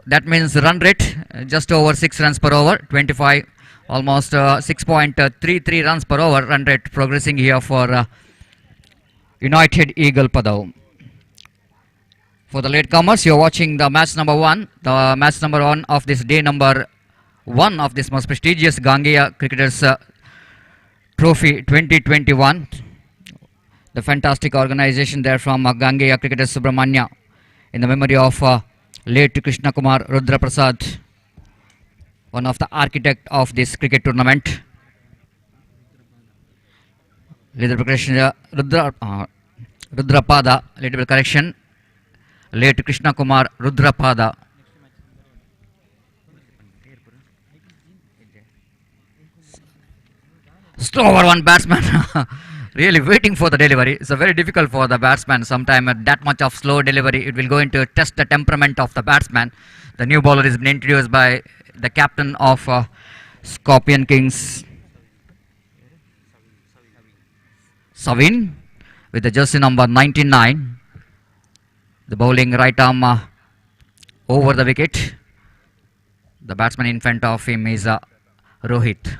that means run rate just over 6 runs per over, 25, almost 6.33 runs per over run rate progressing here for United Eagle Padau. For the latecomers, you're watching the match number 1, of this day number 1 of this most prestigious Gangeya Cricketers Trophy 2021. The fantastic organization there from Gangeya Cricketers Subrahmanya in the memory of late Krishna Kumar Rudra Prasad, one of the architect of this cricket tournament. Little correction, Rudrapada, little bit correction. Late Krishna Kumar Rudrapada. Slow over one batsman. Really waiting for the delivery. It's very difficult for the batsman. Sometimes that much of slow delivery, it will going to test the temperament of the batsman. The new bowler is been introduced by the captain of Scorpion Kings, Savin, with the jersey number 99. The bowling right arm over the wicket. The batsman in front of him is Rohit.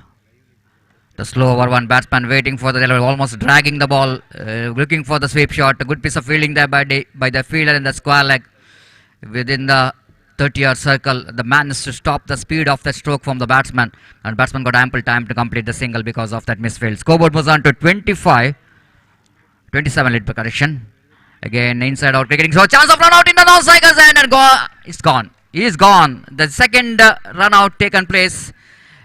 The slow over one batsman waiting for the delivery, almost dragging the ball, looking for the sweep shot. A good piece of fielding there by the fielder in the square leg. Within the 30-yard circle, the man is to stop the speed of the stroke from the batsman. And batsman got ample time to complete the single because of that misfield. Scoreboard moves on to 25. 27 lead per correction. Again, inside out cricketing. So, chance of run out in the non-strikers end and it's gone. He is gone. The second run out taken place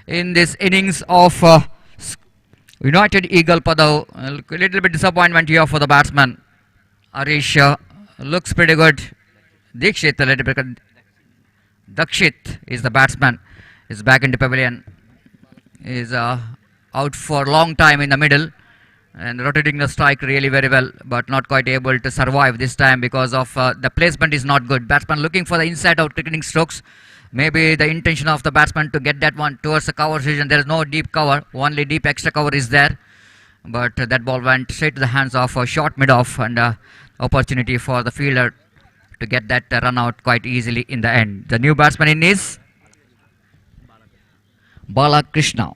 in this innings of United Eagle Padau. A little bit disappointment here for the batsman. Arish looks pretty good. Dikshit a little bit. Dakshit is the batsman. Is back into pavilion. Is out for a long time in the middle. And rotating the strike really very well, but not quite able to survive this time because of the placement is not good. Batsman looking for the inside out cricketing strokes. Maybe the intention of the batsman to get that one towards the cover region. There is no deep cover, only deep extra cover is there. But that ball went straight to the hands of a short mid-off, and opportunity for the fielder to get that run out quite easily in the end. The new batsman in is Balakrishna.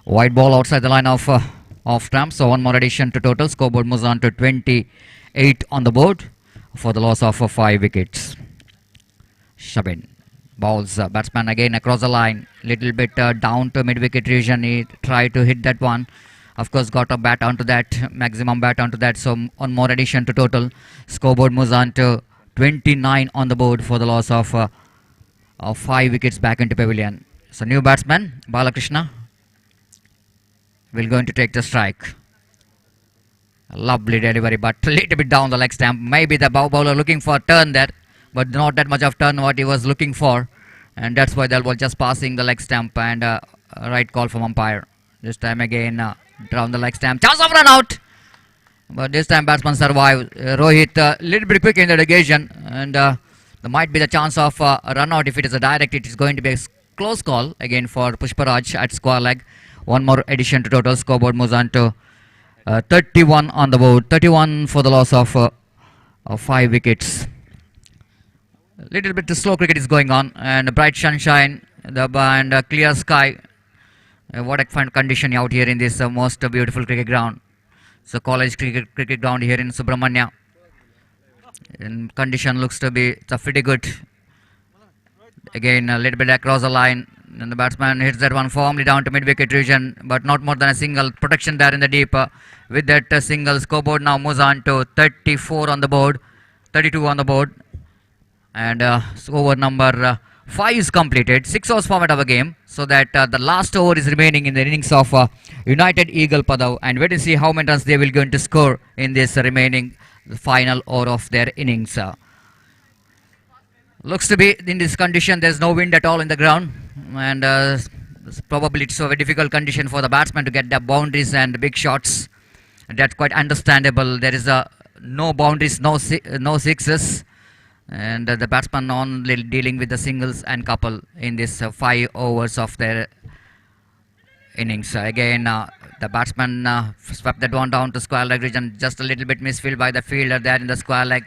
White ball outside the line of stump, so one more addition to total. Scoreboard moves on to 28 on the board for the loss of 5 wickets. Shabin bowls batsman again across the line, little bit down to mid-wicket region. He tried to hit that one. Of course, got a bat onto that, maximum bat onto that. So one more addition to total. Scoreboard moves on to 29 on the board for the loss of 5 wickets back into pavilion. So new batsman Balakrishna will going to take the strike. Lovely delivery, but a little bit down the leg stump. Maybe the bowler looking for a turn there, but not that much of turn what he was looking for, and that's why that was just passing the leg stump, and right call from umpire. This time again down the leg stump. Chance of run out, but this time batsman survived. Rohit a little bit quick in the negation, and there might be the chance of a run out. If it is a direct, it is going to be a close call again for Pushparaj at square leg. One more addition to total. Scoreboard moves on to 31 on the board. 31 for the loss of 5 wickets. Little bit slow cricket is going on, and bright sunshine and clear sky. What a fine condition out here in this most beautiful cricket ground. So college cricket ground here in Subrahmanya. And condition looks to be pretty good. Again a little bit across the line. And the batsman hits that one firmly down to mid-wicket region, but not more than a single. Protection there in the deep. With that single, scoreboard now moves on to 34 on the board, 32 on the board. And over number 5 is completed. 6 overs format of a game, so that the last over is remaining in the innings of United Eagle Padau. And wait to see how many runs they will going to score in this remaining final over of their innings. Looks to be in this condition, there's no wind at all in the ground, and probably it's a very difficult condition for the batsman to get the boundaries and big shots. That's quite understandable. There is no boundaries, no sixes, and the batsman only dealing with the singles and couple in this 5 overs of their innings. Again, the batsman swept that one down to square leg region. Just a little bit misfield by the fielder there in the square leg.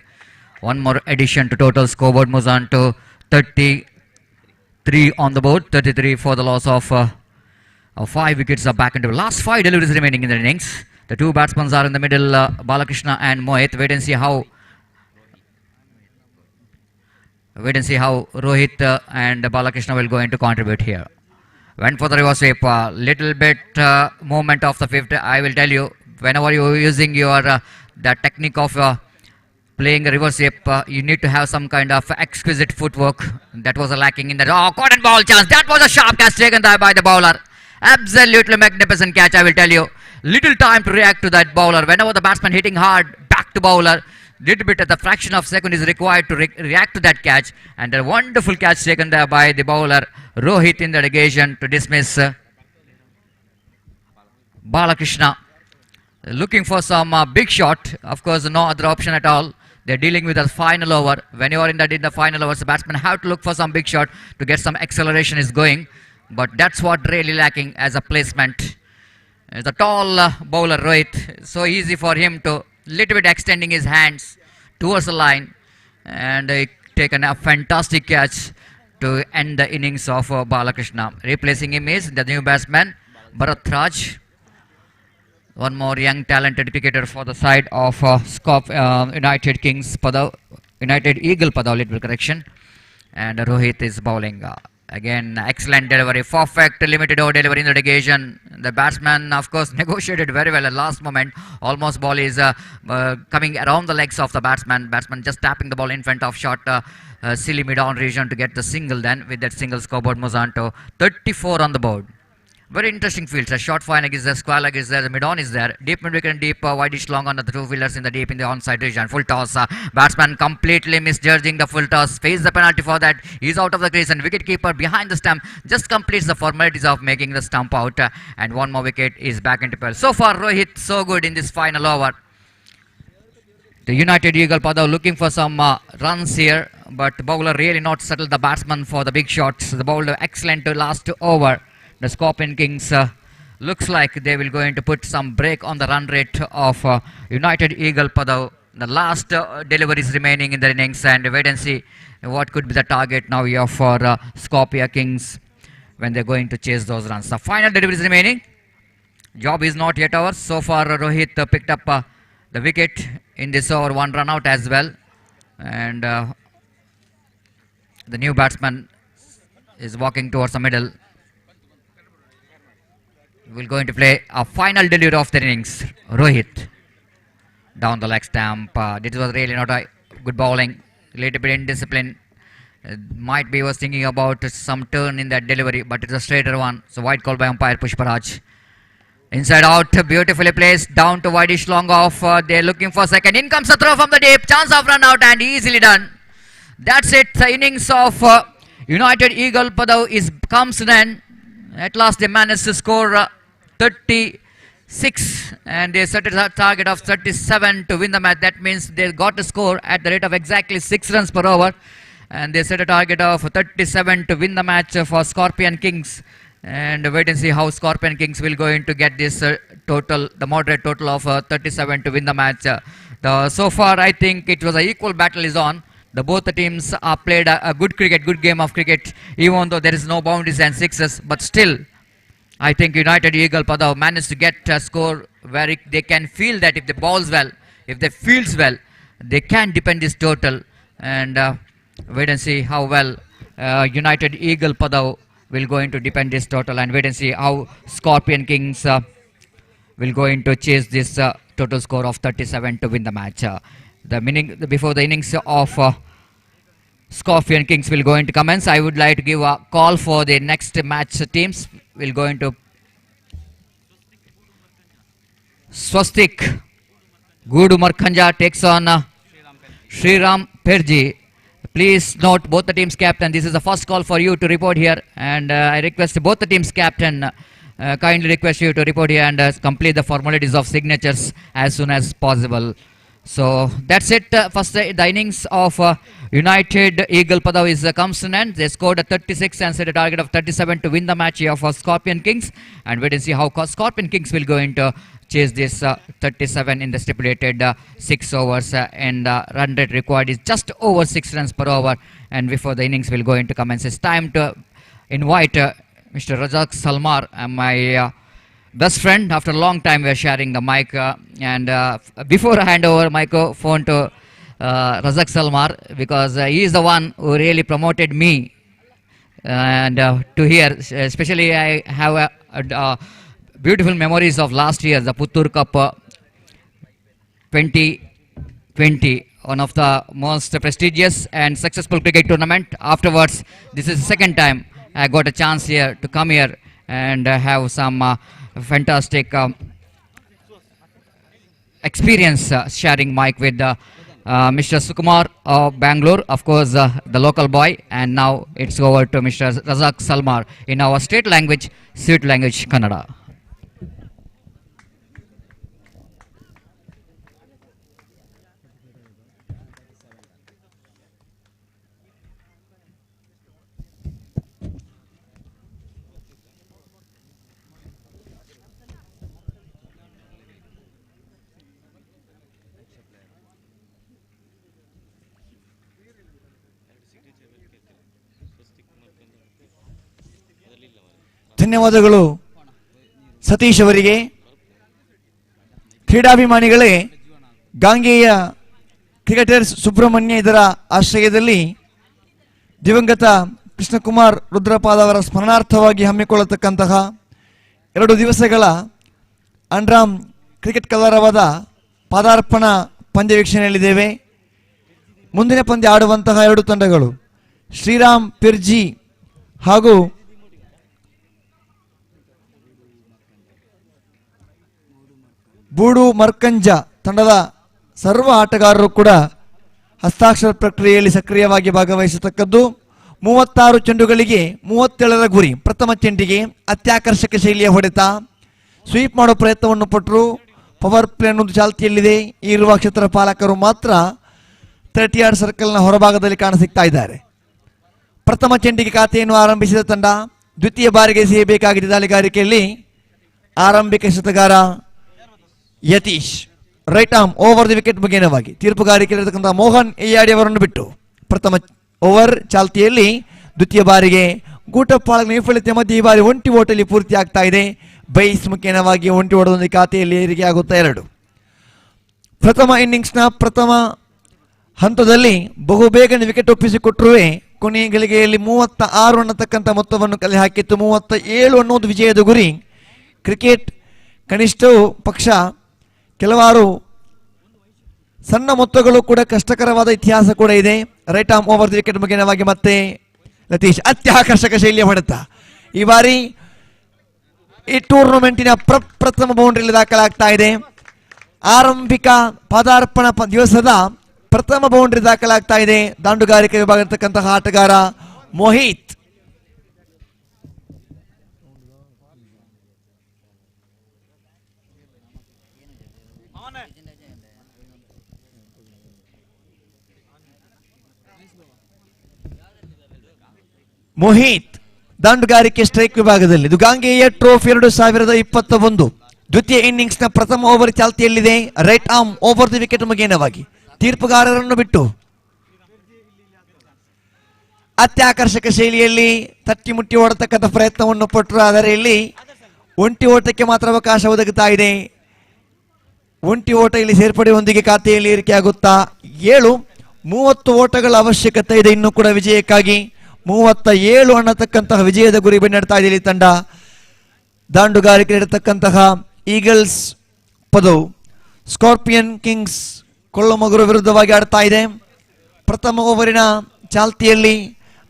One more addition to total scoreboard moves on to 33 on the board. 33 for the loss of 5 wickets are back into last 5 deliveries remaining in the innings. The two batsmen are in the middle, Balakrishna and Mohit. Wait and see how Rohit and Balakrishna will going to contribute here. Went for the reverse sweep. Little bit movement of the fifth. I will tell you, whenever you are using your the technique of playing a reverse sweep, you need to have some kind of exquisite footwork. That was lacking in that. Oh, caught and ball chance. That was a sharp catch taken there by the bowler. Absolutely magnificent catch, I will tell you. Little time to react to that bowler. Whenever the batsman hitting hard, back to bowler. Little bit at the fraction of second is required to react to that catch. And a wonderful catch taken there by the bowler Rohit in the occasion to dismiss Balakrishna. Looking for some big shot. Of course, no other option at all. They're dealing with a final over. When you are in the final overs, the batsman have to look for some big shot to get some acceleration is going. But that's what really lacking as a placement. The tall bowler Rohit, so easy for him to little bit extending his hands towards the line and taken a fantastic catch to end the innings of Balakrishna. Replacing him is the new batsman Bharat Raj. One more young talented cricketer for the side of United Kings Padav, United Eagle Padav, little correction. And Rohit is bowling. Again, excellent delivery, perfect limited over delivery in the occasion. The batsman, of course, negotiated very well at last moment. Almost ball is coming around the legs of the batsman. Batsman just tapping the ball in front of short, silly mid-on region to get the single. Then with that single, scoreboard moves on to 34 on the board. Very interesting fields. A short fine leg is there, square leg is there, the mid-on is there. Deep mid-wicket and deep wideish long on the two fielders in the deep in the onside region. Full toss. Batsman completely misjudging the full toss. Face the penalty for that. He's out of the crease and wicket keeper behind the stump just completes the formalities of making the stump out. And one more wicket is back into play. So far, Rohit so good in this final over. The United Eagle Padav looking for some runs here, but bowler really not settled the batsman for the big shots. The bowler excellent to last over. The Scorpion Kings looks like they will going to put some break on the run rate of United Eagle Padav. The last deliveries remaining in the innings, and wait and see what could be the target now here for Scorpion Kings when they're going to chase those runs. The final deliveries remaining. Job is not yet over. So far, Rohit picked up the wicket in this over, one run out as well, and the new batsman is walking towards the middle. We're going to play a final delivery of the innings. Rohit down the leg stamp. This was really not a good bowling. Little bit indiscipline. Might be was thinking about some turn in that delivery, but it's a straighter one. So wide call by umpire Pushparaj. Inside out, beautifully placed down to wideish long off. They're looking for second. In comes the throw from the deep. Chance of run out and easily done. That's it. The innings of United Eagle Padav comes to an end. At last they managed to score 36 and they set a target of 37 to win the match. That means they got to score at the rate of exactly 6 runs per over, and they set a target of 37 to win the match for Scorpion Kings. And wait and see how Scorpion Kings will going to get this total, the moderate total of 37 to win the match. So far I think it was an equal battle is on. Both the teams played a good game of cricket, even though there is no boundaries and sixes. But still, I think United Eagle Padav managed to get a score where they can feel that if they bowls well, if they fields well, they can defend this total. And wait and see how well United Eagle Padav will going to defend this total. And wait and see how Scorpion Kings will going to chase this total score of 37 to win the match. Before the innings of Scorpion Kings will go into commence, I would like to give a call for the next match teams. We'll go into Swastik Gudu Markhanja takes on Sriram Perji. Please note both the teams captain. This is the first call for you to report here, and I request both the teams captain kindly request you to report here and complete the formalities of signatures as soon as possible. So that's it. First, the innings of United Eagle Padav comes to an end. They scored a 36 and set a target of 37 to win the match here for Scorpion Kings. And wait and see how Scorpion Kings will go into chase this 37 in the stipulated 6 overs. And run rate required is just over 6 runs per over. And before the innings will go into commence, it's time to invite Mr. Razak Salmar, my best friend. After a long time we are sharing the mic, and before I hand over microphone to Razak Salmar, because he is the one who really promoted me and to here, especially I have beautiful memories of last year, the Puttur Cup 2020, one of the most prestigious and successful cricket tournament. Afterwards, this is the second time I got a chance here to come here and have some fantastic experience sharing mic with Mr. Sukumar of Bangalore, of course the local boy, and now it's over to Mr. Razak Salmar in our state language, sweet language, Kannada. ಧನ್ಯವಾದಗಳು ಸತೀಶ್ ಅವರಿಗೆ. ಕ್ರೀಡಾಭಿಮಾನಿಗಳೇ, ಗಾಂಗೆಯ cricketers Subrahmanya ಇದರ ಆಶ್ರಯದಲ್ಲಿ ದಿವಂಗತ ಕೃಷ್ಣಕುಮಾರ್ ರುದ್ರಪಾದ ಅವರ ಸ್ಮರಣಾರ್ಥವಾಗಿ ಹಮ್ಮಿಕೊಳ್ಳತಕ್ಕಂತಹ 2 ದಿವಸಗಳ ಅಂಡ್ರಾಮ್ cricket ಕಲರವಾದ ಪಾದಾರ್ಪಣ ಪಂದ್ಯ ವೀಕ್ಷಣೆಯಲ್ಲಿದ್ದೇವೆ. ಮುಂದಿನ ಪಂದ್ಯ ಆಡುವಂತಹ 2 ತಂಡಗಳು ಶ್ರೀರಾಮ್ ಪಿರ್ಜಿ ಹಾಗೂ ಬೂಡು ಮರ್ಕಂಜ ತಂಡದ ಸರ್ವ ಆಟಗಾರರು ಕೂಡ ಹಸ್ತಾಕ್ಷರ ಪ್ರಕ್ರಿಯೆಯಲ್ಲಿ ಸಕ್ರಿಯವಾಗಿ ಭಾಗವಹಿಸತಕ್ಕದ್ದು. 36 ಚೆಂಡುಗಳಿಗೆ 37ರ ಗುರಿ. ಪ್ರಥಮ ಚೆಂಡಿಗೆ ಅತ್ಯಾಕರ್ಷಕ ಶೈಲಿಯ ಹೊಡೆತ, ಸ್ವೀಪ್ ಮಾಡೋ ಪ್ರಯತ್ನವನ್ನು ಪಟ್ಟರು. ಪವರ್ ಪ್ಲೇ ಅನ್ನೋದು ಚಾಲ್ತಿಯಲ್ಲಿದೆ. ಇರುವ ಕ್ಷೇತ್ರ ಪಾಲಕರು ಮಾತ್ರ 30 ಯಾರ್ಡ್ ಸರ್ಕಲ್ನ ಹೊರಭಾಗದಲ್ಲಿ ಕಾಣಸಿಗ್ತಾ ಇದ್ದಾರೆ. ಪ್ರಥಮ ಚೆಂಡಿಗೆ ಖಾತೆಯನ್ನು ಆರಂಭಿಸಿದ ತಂಡ ದ್ವಿತೀಯ ಬಾರಿಗೆ ಸೇಯಬೇಕಾಗಿದ್ದ ದಾಳಿಗಾರಿಕೆಯಲ್ಲಿ ಆರಂಭಿಕ ಶತಗಾರ Yathish right arm over the wicket ಮುಖೇನವಾಗಿ ತೀರ್ಪುಗಾರಿಕೆಯಲ್ಲಿರತಕ್ಕಂಥ ಮೋಹನ್ ಎಯ್ಯಾಡಿ ಅವರನ್ನು ಬಿಟ್ಟು ಪ್ರಥಮ ಓವರ್ ಚಾಲ್ತಿಯಲ್ಲಿ ದ್ವಿತೀಯ ಬಾರಿಗೆ ಗೂಟಪ್ಪಾಳ ವೈಫಲ್ಯತೆ ಮಧ್ಯೆ ಈ ಬಾರಿ ಒಂಟಿ ಓಟಲ್ಲಿ ಪೂರ್ತಿ ಆಗ್ತಾ ಇದೆ. ಬೈಸ್ ಮುಖೇನವಾಗಿ ಒಂಟಿ ಓಟದೊಂದಿಗೆ ಖಾತೆಯಲ್ಲಿ ಏರಿಕೆ ಆಗುತ್ತಾ 2. ಪ್ರಥಮ ಇನ್ನಿಂಗ್ಸ್ನ ಪ್ರಥಮ ಹಂತದಲ್ಲಿ ಬಹುಬೇಗನೆ ವಿಕೆಟ್ ಒಪ್ಪಿಸಿಕೊಟ್ಟರೂ ಕೊನೆಯ ಗಳಿಗೆಯಲ್ಲಿ 36 ಅನ್ನತಕ್ಕಂಥ ಮೊತ್ತವನ್ನು ಕಲೆ ಹಾಕಿತ್ತು. 37 ಅನ್ನೋದು ವಿಜಯದ ಗುರಿ. ಕ್ರಿಕೆಟ್ ಕನಿಷ್ಠವು ಪಕ್ಷ ಕೆಲವಾರು ಸಣ್ಣ ಮೊತ್ತಗಳು ಕೂಡ ಕಷ್ಟಕರವಾದ ಇತಿಹಾಸ ಕೂಡ ಇದೆ. Right arm over the wicket ಮುಖೇನವಾಗಿ ಮತ್ತೆ ಲತೀಶ್ ಅತ್ಯಾಕರ್ಷಕ ಶೈಲಿಯ ಹೊಡೆತ. ಈ ಬಾರಿ ಈ ಟೂರ್ನಮೆಂಟಿನ ಪ್ರಥಮ ಬೌಂಡ್ರಿಯಲ್ಲಿ ದಾಖಲಾಗ್ತಾ ಇದೆ. ಆರಂಭಿಕ ಪಾದಾರ್ಪಣ ದಿವಸದ ಪ್ರಥಮ ಬೌಂಡ್ರಿ ದಾಖಲಾಗ್ತಾ ಇದೆ. ದಾಂಡುಗಾರಿಕೆ ವಿಭಾಗ ಇರತಕ್ಕಂತಹ ಆಟಗಾರ ಮೋಹಿತ್. ಮೋಹಿತ್ ದಾಂಡುಗಾರಿಕೆ ಸ್ಟ್ರೈಕ್ ವಿಭಾಗದಲ್ಲಿ. ಇದು ಗಾಂಗೆಯ ಟ್ರೋಫಿ 2021 ದ್ವಿತೀಯ ಇನ್ನಿಂಗ್ಸ್ನ ಪ್ರಥಮ ಓವರ್ ಚಾಲ್ತಿಯಲ್ಲಿದೆ. Right arm over the wicket ಮುಖೇನವಾಗಿ ತೀರ್ಪುಗಾರರನ್ನು ಬಿಟ್ಟು ಅತ್ಯಾಕರ್ಷಕ ಶೈಲಿಯಲ್ಲಿ ತಟ್ಟಿ ಮುಟ್ಟಿ ಓಡತಕ್ಕಂಥ ಪ್ರಯತ್ನವನ್ನು ಪಟ್ಟರು. ಆದರೆ ಇಲ್ಲಿ ಒಂಟಿ ಓಟಕ್ಕೆ ಮಾತ್ರ ಅವಕಾಶ ಒದಗುತ್ತಾ ಇದೆ. ಒಂಟಿ ಓಟ ಇಲ್ಲಿ ಸೇರ್ಪಡೆಯೊಂದಿಗೆ ಖಾತೆಯಲ್ಲಿ ಏರಿಕೆಯಾಗುತ್ತಾ 30 ಓಟಗಳ ಅವಶ್ಯಕತೆ ಇದೆ ಇನ್ನೂ ಕೂಡ ವಿಜಯಕ್ಕಾಗಿ. 37 ಅನ್ನತಕ್ಕಂತಹ ವಿಜಯದ ಗುರಿ ಬೆನ್ನಡ್ತಾ ಇದೆ ಇಲ್ಲಿ ತಂಡ. ದಾಂಡುಗಾರಿಕೆ ಇರತಕ್ಕಂತಹ ಈಗಲ್ಸ್ ಪದವು ಸ್ಕಾರ್ಪಿಯನ್ ಕಿಂಗ್ಸ್ ಕೊಳ್ಳಮಗುರು ವಿರುದ್ಧವಾಗಿ ಆಡ್ತಾ ಇದೆ. ಪ್ರಥಮ ಓವರಿನ ಚಾಲ್ತಿಯಲ್ಲಿ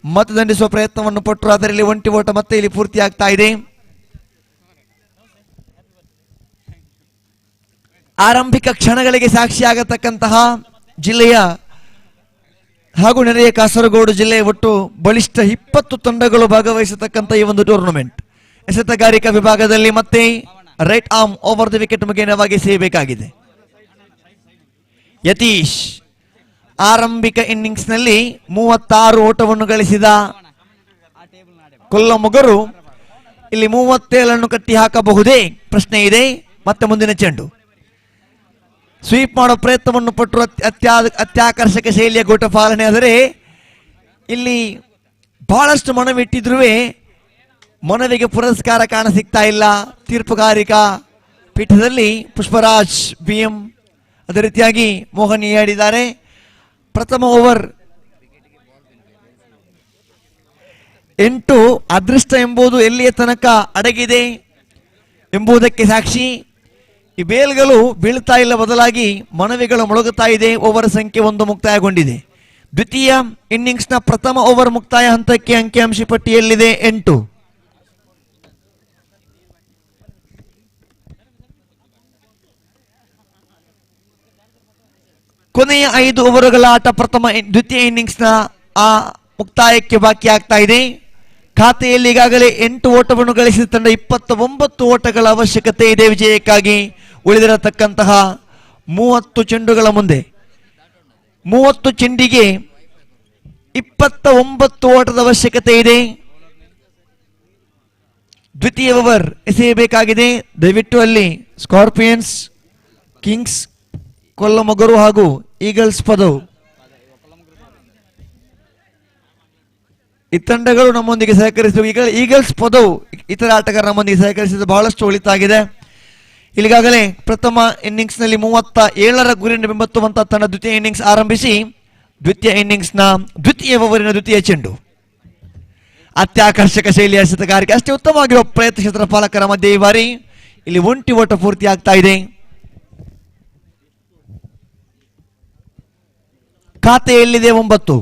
ಮತದಂಡಿಸುವ ಪ್ರಯತ್ನವನ್ನು ಪಟ್ಟರು. ಅದರಲ್ಲಿ ಒಂಟಿ ಓಟ ಮತ್ತೆ ಇಲ್ಲಿ ಪೂರ್ತಿ ಆಗ್ತಾ ಇದೆ. ಆರಂಭಿಕ ಕ್ಷಣಗಳಿಗೆ ಸಾಕ್ಷಿಯಾಗತಕ್ಕಂತಹ ಜಿಲ್ಲೆಯ ಹಾಗೂ ನೆರೆಯ ಕಾಸರಗೋಡು ಜಿಲ್ಲೆಯ ಒಟ್ಟು ಬಲಿಷ್ಠ 20 ತಂಡಗಳು ಭಾಗವಹಿಸತಕ್ಕಂಥ ಈ ಒಂದು ಟೂರ್ನಮೆಂಟ್. ಎಸೆತಗಾರಿಕಾ ವಿಭಾಗದಲ್ಲಿ ಮತ್ತೆ right arm over the wicket ಮುಖೇನವಾಗಿ ಸೇಯಬೇಕಾಗಿದೆ. ಯತೀಶ್ ಆರಂಭಿಕ ಇನ್ನಿಂಗ್ಸ್ ನಲ್ಲಿ 36 ಓಟವನ್ನು ಗಳಿಸಿದ ಕೊಲ್ಲಮೊಗರು ಇಲ್ಲಿ 37 ಕಟ್ಟಿ ಹಾಕಬಹುದೇ ಪ್ರಶ್ನೆ ಇದೆ. ಮತ್ತೆ ಮುಂದಿನ ಚೆಂಡು ಸ್ವೀಪ್ ಮಾಡೋ ಪ್ರಯತ್ನವನ್ನು ಪಟ್ಟರು. ಅತ್ಯಾಕರ್ಷಕ ಶೈಲಿಯ ಗೋಟ ಪಾಲನೆ. ಆದರೆ ಇಲ್ಲಿ ಬಹಳಷ್ಟು ಮನವಿಟ್ಟಿದ್ರೂ ಮನವಿಗೆ ಪುರಸ್ಕಾರ ಕಾಣ ಸಿಗ್ತಾ ಇಲ್ಲ. ತೀರ್ಪುಗಾರಿಕಾ ಪೀಠದಲ್ಲಿ ಪುಷ್ಪರಾಜ್ BM ಅದೇ ರೀತಿಯಾಗಿ ಮೋಹನ್ ಹೇಳಿದ್ದಾರೆ. ಪ್ರಥಮ ಓವರ್ 8 ಅದೃಷ್ಟ ಎಂಬುದು ಎಲ್ಲಿಯ ತನಕ ಅಡಗಿದೆ ಎಂಬುದಕ್ಕೆ ಸಾಕ್ಷಿ. ಈ ಬೇಲ್ಗಳು ಬೀಳ್ತಾ ಇಲ್ಲ, ಬದಲಾಗಿ ಮನವಿಗಳು ಮೊಳಗುತ್ತಾ ಇದೆ. ಓವರ್ ಸಂಖ್ಯೆ 1 ಮುಕ್ತಾಯಗೊಂಡಿದೆ. ದ್ವಿತೀಯ ಇನ್ನಿಂಗ್ಸ್ನ ಪ್ರಥಮ ಓವರ್ ಮುಕ್ತಾಯ ಹಂತಕ್ಕೆ ಅಂಕಿಅಂಶ ಪಟ್ಟಿಯಲ್ಲಿದೆ 8. ಕೊನೆಯ 5 ಓವರ್ಗಳ ಆಟ ದ್ವಿತೀಯ ಇನ್ನಿಂಗ್ಸ್ನ ಆ ಮುಕ್ತಾಯಕ್ಕೆ ಬಾಕಿ ಆಗ್ತಾ ಇದೆ. ಖಾತೆಯಲ್ಲಿ ಈಗಾಗಲೇ 8 ಓಟವನ್ನು ಗಳಿಸಿದ ತಂಡ 29 ಓಟಗಳ ಅವಶ್ಯಕತೆ ಇದೆ ವಿಜಯಕ್ಕಾಗಿ. ಉಳಿದಿರತಕ್ಕಂತಹ 30 ಚೆಂಡುಗಳ ಮುಂದೆ 30 ಚೆಂಡಿಗೆ 29 ಓಟದ ಅವಶ್ಯಕತೆ ಇದೆ. ದ್ವಿತೀಯ ಓವರ್ ಎಸೆಯಬೇಕಾಗಿದೆ. ದಯವಿಟ್ಟು ಅಲ್ಲಿ ಸ್ಕಾರ್ಪಿಯನ್ಸ್, ಕಿಂಗ್ಸ್ ಕೊಲ್ಲಮೊಗರು ಹಾಗೂ ಈಗಲ್ಸ್ ಪದವು ಈ ತಂಡಗಳು ನಮ್ಮೊಂದಿಗೆ ಸಹಕರಿಸಬೇಕು. ಈಗಲ್ಸ್ ಪದವು ಇತರ ಆಟಗಾರ ನಮ್ಮೊಂದಿಗೆ ಸಹಕರಿಸಿದ ಬಹಳಷ್ಟು ಒಳಿತಾಗಿದೆ. ಇಲ್ಲಿಗಾಗಲೇ ಪ್ರಥಮ ಇನ್ನಿಂಗ್ಸ್ ನಲ್ಲಿ 37ರ ಗುರಿಯನ್ನು ಬೆಂಬತ್ತುವಂತಹ ತಂಡ ದ್ವಿತೀಯ ಇನ್ನಿಂಗ್ಸ್ ಆರಂಭಿಸಿ ದ್ವಿತೀಯ ಇನ್ನಿಂಗ್ಸ್ನ ದ್ವಿತೀಯ ಓವರಿನ ದ್ವಿತೀಯ ಚೆಂಡು ಅತ್ಯಾಕರ್ಷಕ ಶೈಲಿಯ ಎಸೆತಗಾರಿಕೆ, ಅಷ್ಟೇ ಉತ್ತಮವಾಗಿರುವ ಪ್ರಯತ್ನಶೀಲ ಪಾಲಕರ ಮಧ್ಯೆ ಈ ಬಾರಿ ಇಲ್ಲಿ ಒಂಟಿ ಓಟ ಪೂರ್ತಿ ಆಗ್ತಾ ಇದೆ. ಖಾತೆಯಲ್ಲಿದೆ 9.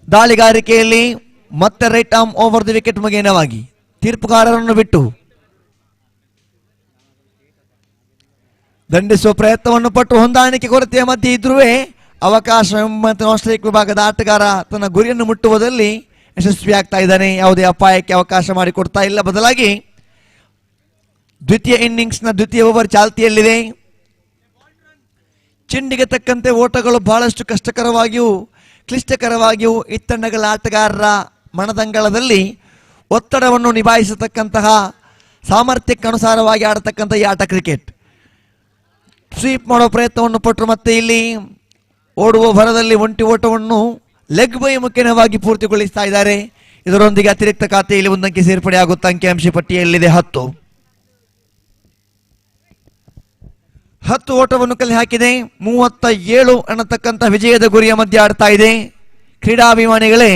ದಾಳಿಗಾರಿಕೆಯಲ್ಲಿ ಮತ್ತೆ right arm over the wicket ಮುಖೇನವಾಗಿ ತೀರ್ಪುಗಾರರನ್ನು ಬಿಟ್ಟು ದಂಡಿಸುವ ಪ್ರಯತ್ನವನ್ನು ಪಟ್ಟು ಹೊಂದಾಣಿಕೆ ಕೊರತೆಯ ಮಧ್ಯೆ ಇದ್ರೂ ಅವಕಾಶ ಆಸ್ಟ್ರೇಲಿಯಾ ವಿಭಾಗದ ಆಟಗಾರ ತನ್ನ ಗುರಿಯನ್ನು ಮುಟ್ಟುವುದರಲ್ಲಿ ಯಶಸ್ವಿಯಾಗ್ತಾ ಇದ್ದಾನೆ. ಯಾವುದೇ ಅಪಾಯಕ್ಕೆ ಅವಕಾಶ ಮಾಡಿಕೊಡ್ತಾ ಇಲ್ಲ. ಬದಲಾಗಿ ದ್ವಿತೀಯ ಇನ್ನಿಂಗ್ಸ್ನ ದ್ವಿತೀಯ ಓವರ್ ಚಾಲ್ತಿಯಲ್ಲಿದೆ. ಚೆಂಡಿಗೆ ತಕ್ಕಂತೆ ಓಟಗಳು ಬಹಳಷ್ಟು ಕಷ್ಟಕರವಾಗಿಯೂ ಕ್ಲಿಷ್ಟಕರವಾಗಿಯೂ ಈ ತಂಡಗಳ ಆಟಗಾರರ ಮನದಂಗಳದಲ್ಲಿ ಒತ್ತಡವನ್ನು ನಿಭಾಯಿಸತಕ್ಕಂತಹ ಸಾಮರ್ಥ್ಯಕ್ಕೆ ಅನುಸಾರವಾಗಿ ಆಡತಕ್ಕಂಥ ಈ ಆಟ ಕ್ರಿಕೆಟ್. ಸ್ವೀಪ್ ಮಾಡೋ ಪ್ರಯತ್ನವನ್ನು ಪಟ್ಟರು. ಮತ್ತೆ ಇಲ್ಲಿ ಓಡುವ ಭರದಲ್ಲಿ ಒಂಟಿ ಓಟವನ್ನು ಲೆಗ್ ಬೈ ಮುಖೇನವಾಗಿ ಪೂರ್ತಿಗೊಳಿಸ್ತಾ ಇದ್ದಾರೆ. ಇದರೊಂದಿಗೆ ಅತಿರಿಕ್ತ ಖಾತೆಯಲ್ಲಿ 1 ಅಂಕಿ ಸೇರ್ಪಡೆ ಆಗುತ್ತಾ. ಅಂಕಿಅಂಶ ಪಟ್ಟಿಯಲ್ಲಿದೆ 10. 10 ಓಟವನ್ನು ಕಲೆ ಹಾಕಿದೆ. 37 ಅನ್ನತಕ್ಕಂಥ ವಿಜಯದ ಗುರಿಯ ಮಧ್ಯೆ ಆಡ್ತಾ ಇದೆ. ಕ್ರೀಡಾಭಿಮಾನಿಗಳೇ,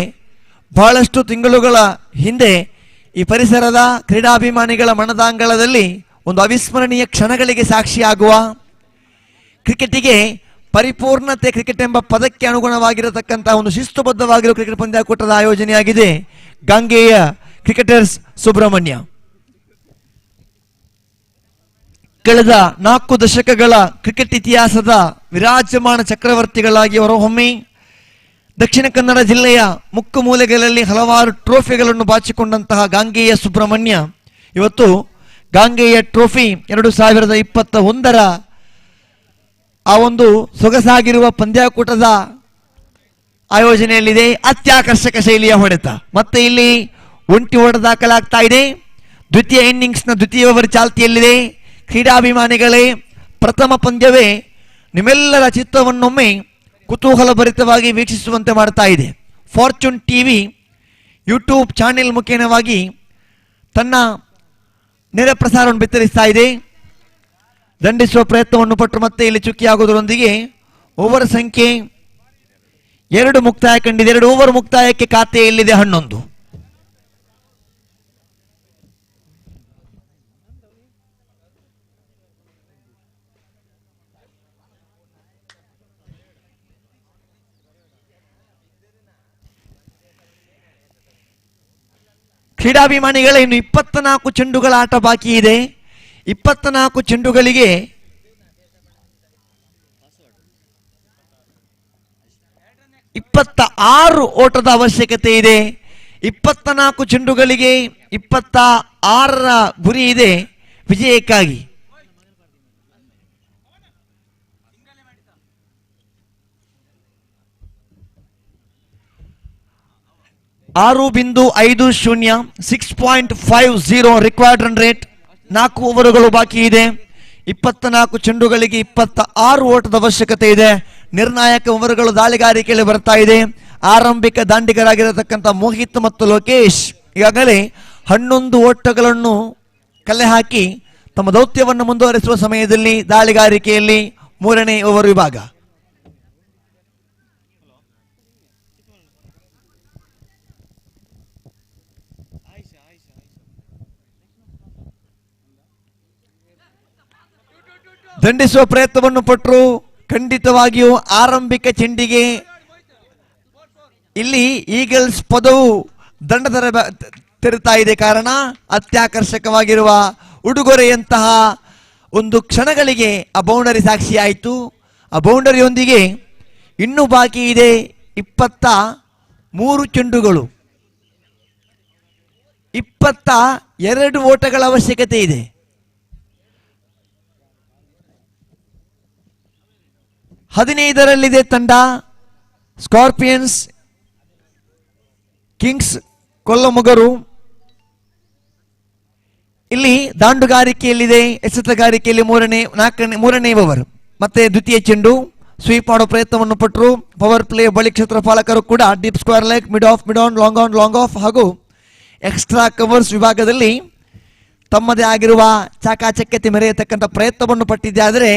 ಬಹಳಷ್ಟು ತಿಂಗಳುಗಳ ಹಿಂದೆ ಈ ಪರಿಸರದ ಕ್ರೀಡಾಭಿಮಾನಿಗಳ ಮನದಾಂಗಳದಲ್ಲಿ ಒಂದು ಅವಿಸ್ಮರಣೀಯ ಕ್ಷಣಗಳಿಗೆ ಸಾಕ್ಷಿಯಾಗುವ, ಕ್ರಿಕೆಟಿಗೆ ಪರಿಪೂರ್ಣತೆ ಕ್ರಿಕೆಟ್ ಎಂಬ ಪದಕ್ಕೆ ಅನುಗುಣವಾಗಿರತಕ್ಕಂತಹ ಒಂದು ಶಿಸ್ತುಬದ್ಧವಾಗಿರುವ ಕ್ರಿಕೆಟ್ ಪಂದ್ಯಾಕೂಟದ ಆಯೋಜನೆಯಾಗಿದೆ ಗಾಂಗೆಯ ಕ್ರಿಕೆಟರ್ಸ್ ಸುಬ್ರಹ್ಮಣ್ಯ. ಕಳೆದ 4 ದಶಕಗಳ ಕ್ರಿಕೆಟ್ ಇತಿಹಾಸದ ವಿರಾಜಮಾನ ಚಕ್ರವರ್ತಿಗಳಾಗಿ ಹೊರಹೊಮ್ಮಿ ದಕ್ಷಿಣ ಕನ್ನಡ ಜಿಲ್ಲೆಯ ಮುಕ್ಕು ಮೂಲೆಗಳಲ್ಲಿ ಹಲವಾರು ಟ್ರೋಫಿಗಳನ್ನು ಬಾಚಿಕೊಂಡಂತಹ ಗಾಂಗೆಯ ಸುಬ್ರಹ್ಮಣ್ಯ ಇವತ್ತು ಗಾಂಗೆಯ ಟ್ರೋಫಿ 2021ರ ಆ ಒಂದು ಸೊಗಸಾಗಿರುವ ಪಂದ್ಯಾಕೂಟದ ಆಯೋಜನೆಯಲ್ಲಿದೆ. ಅತ್ಯಾಕರ್ಷಕ ಶೈಲಿಯ ಹೊಡೆತ. ಮತ್ತೆ ಇಲ್ಲಿ ಒಂಟಿ ಓಟ ದಾಖಲಾಗ್ತಾ ಇದೆ. ದ್ವಿತೀಯ ಇನ್ನಿಂಗ್ಸ್ನ ದ್ವಿತೀಯ ಓವರ್ ಚಾಲ್ತಿಯಲ್ಲಿದೆ. ಕ್ರೀಡಾಭಿಮಾನಿಗಳೇ, ಪ್ರಥಮ ಪಂದ್ಯವೇ ನಿಮ್ಮೆಲ್ಲರ ಚಿತ್ತವನ್ನೊಮ್ಮೆ ಕುತೂಹಲಭರಿತವಾಗಿ ವೀಕ್ಷಿಸುವಂತೆ ಮಾಡ್ತಾ ಇದೆ. ಫಾರ್ಚೂನ್ ಟಿವಿ ಯೂಟ್ಯೂಬ್ ಚಾನೆಲ್ ಮುಖೇನವಾಗಿ ತನ್ನ ನೇರ ಪ್ರಸಾರವನ್ನು ಬಿತ್ತರಿಸ್ತಾ ಇದೆ. ದಂಡಿಸುವ ಪ್ರಯತ್ನವನ್ನು ಪಟ್ಟು ಮತ್ತೆ ಇಲ್ಲಿ ಚುಕ್ಕಿಯಾಗುವುದರೊಂದಿಗೆ ಓವರ್ ಸಂಖ್ಯೆ 2 ಮುಕ್ತಾಯ ಕಂಡಿದೆ. 2 ಓವರ್ ಮುಕ್ತಾಯಕ್ಕೆ ಖಾತೆಯಲ್ಲಿದೆ 11. ಕ್ರೀಡಾಭಿಮಾನಿಗಳೇ, ಇನ್ನು 24 ಚೆಂಡುಗಳ ಆಟ ಬಾಕಿ ಇದೆ. 24 ಚೆಂಡುಗಳಿಗೆ 26 ಓಟದ ಅವಶ್ಯಕತೆ ಇದೆ. 24 ಚೆಂಡುಗಳಿಗೆ 26 6ರ ಗುರಿ ಇದೆ ವಿಜಯಕ್ಕಾಗಿ. .50 6.50 ರಿಕ್ವೈರ್ಡ್ ರನ್ ರೇಟ್. 4 ಓವರುಗಳು ಬಾಕಿ ಇದೆ. 24 ಚೆಂಡುಗಳಿಗೆ 26 ಓಟದ ಅವಶ್ಯಕತೆ ಇದೆ. ನಿರ್ಣಾಯಕ ಓವರ್ಗಳು ದಾಳಿಗಾರಿಕೆಯಲ್ಲಿ ಬರ್ತಾ ಇದೆ. ಆರಂಭಿಕ ದಾಂಡಿಗರಾಗಿರತಕ್ಕಂಥ ಮೋಹಿತ್ ಮತ್ತು ಲೋಕೇಶ್ ಈಗಾಗಲೇ 11 ಓಟಗಳನ್ನು ಕಲೆ ಹಾಕಿ ತಮ್ಮ ದೌತ್ಯವನ್ನು ಮುಂದುವರಿಸುವ ಸಮಯದಲ್ಲಿ ದಾಳಿಗಾರಿಕೆಯಲ್ಲಿ 3ನೇ ಓವರ್ ವಿಭಾಗ. ದಂಡಿಸುವ ಪ್ರಯತ್ನವನ್ನು ಪಟ್ಟರು. ಖಂಡಿತವಾಗಿಯೂ ಆರಂಭಿಕ ಚೆಂಡಿಗೆ ಇಲ್ಲಿ ಈಗಲ್ಸ್ ಪದವು ದಂಡ ತೆರೆತಾ ಇದೆ. ಕಾರಣ ಅತ್ಯಾಕರ್ಷಕವಾಗಿರುವ ಉಡುಗೊರೆಯಂತಹ ಒಂದು ಕ್ಷಣಗಳಿಗೆ ಆ ಬೌಂಡರಿ ಸಾಕ್ಷಿಯಾಯಿತು. ಆ ಬೌಂಡರಿಯೊಂದಿಗೆ ಇನ್ನೂ ಬಾಕಿ ಇದೆ 23 ಚೆಂಡುಗಳು, 22 ಓಟಗಳ ಅವಶ್ಯಕತೆ ಇದೆ. ಹದಿನೈದರಲ್ಲಿದೆ ತಂಡ ಸ್ಕಾರ್ಪಿಯನ್ಸ್ ಕಿಂಗ್ಸ್ ಕೊಲ್ಲಮೊಗರು. ಇಲ್ಲಿ ದಾಂಡುಗಾರಿಕೆಯಲ್ಲಿದೆ, ಎಸೆತಗಾರಿಕೆಯಲ್ಲಿ ಮೂರನೇ ಓವರ್ ಮತ್ತೆ ದ್ವಿತೀಯ ಚೆಂಡು. ಸ್ವೀಪ್ ಮಾಡೋ ಪ್ರಯತ್ನವನ್ನು ಪಟ್ಟರು. ಪವರ್ ಪ್ಲೇ ಬಳಿ ಕ್ಷೇತ್ರಪಾಲಕರು ಕೂಡ deep square leg, mid of, mid on, long of ಹಾಗೂ ಎಕ್ಸ್ಟ್ರಾ ಕವರ್ಸ್ ವಿಭಾಗದಲ್ಲಿ ತಮ್ಮದೇ ಆಗಿರುವ ಚಾಕಾಚಕ್ಯತೆ ಮೆರೆಯತಕ್ಕಂಥ ಪ್ರಯತ್ನವನ್ನು ಪಟ್ಟಿದೆ. ಆದರೆ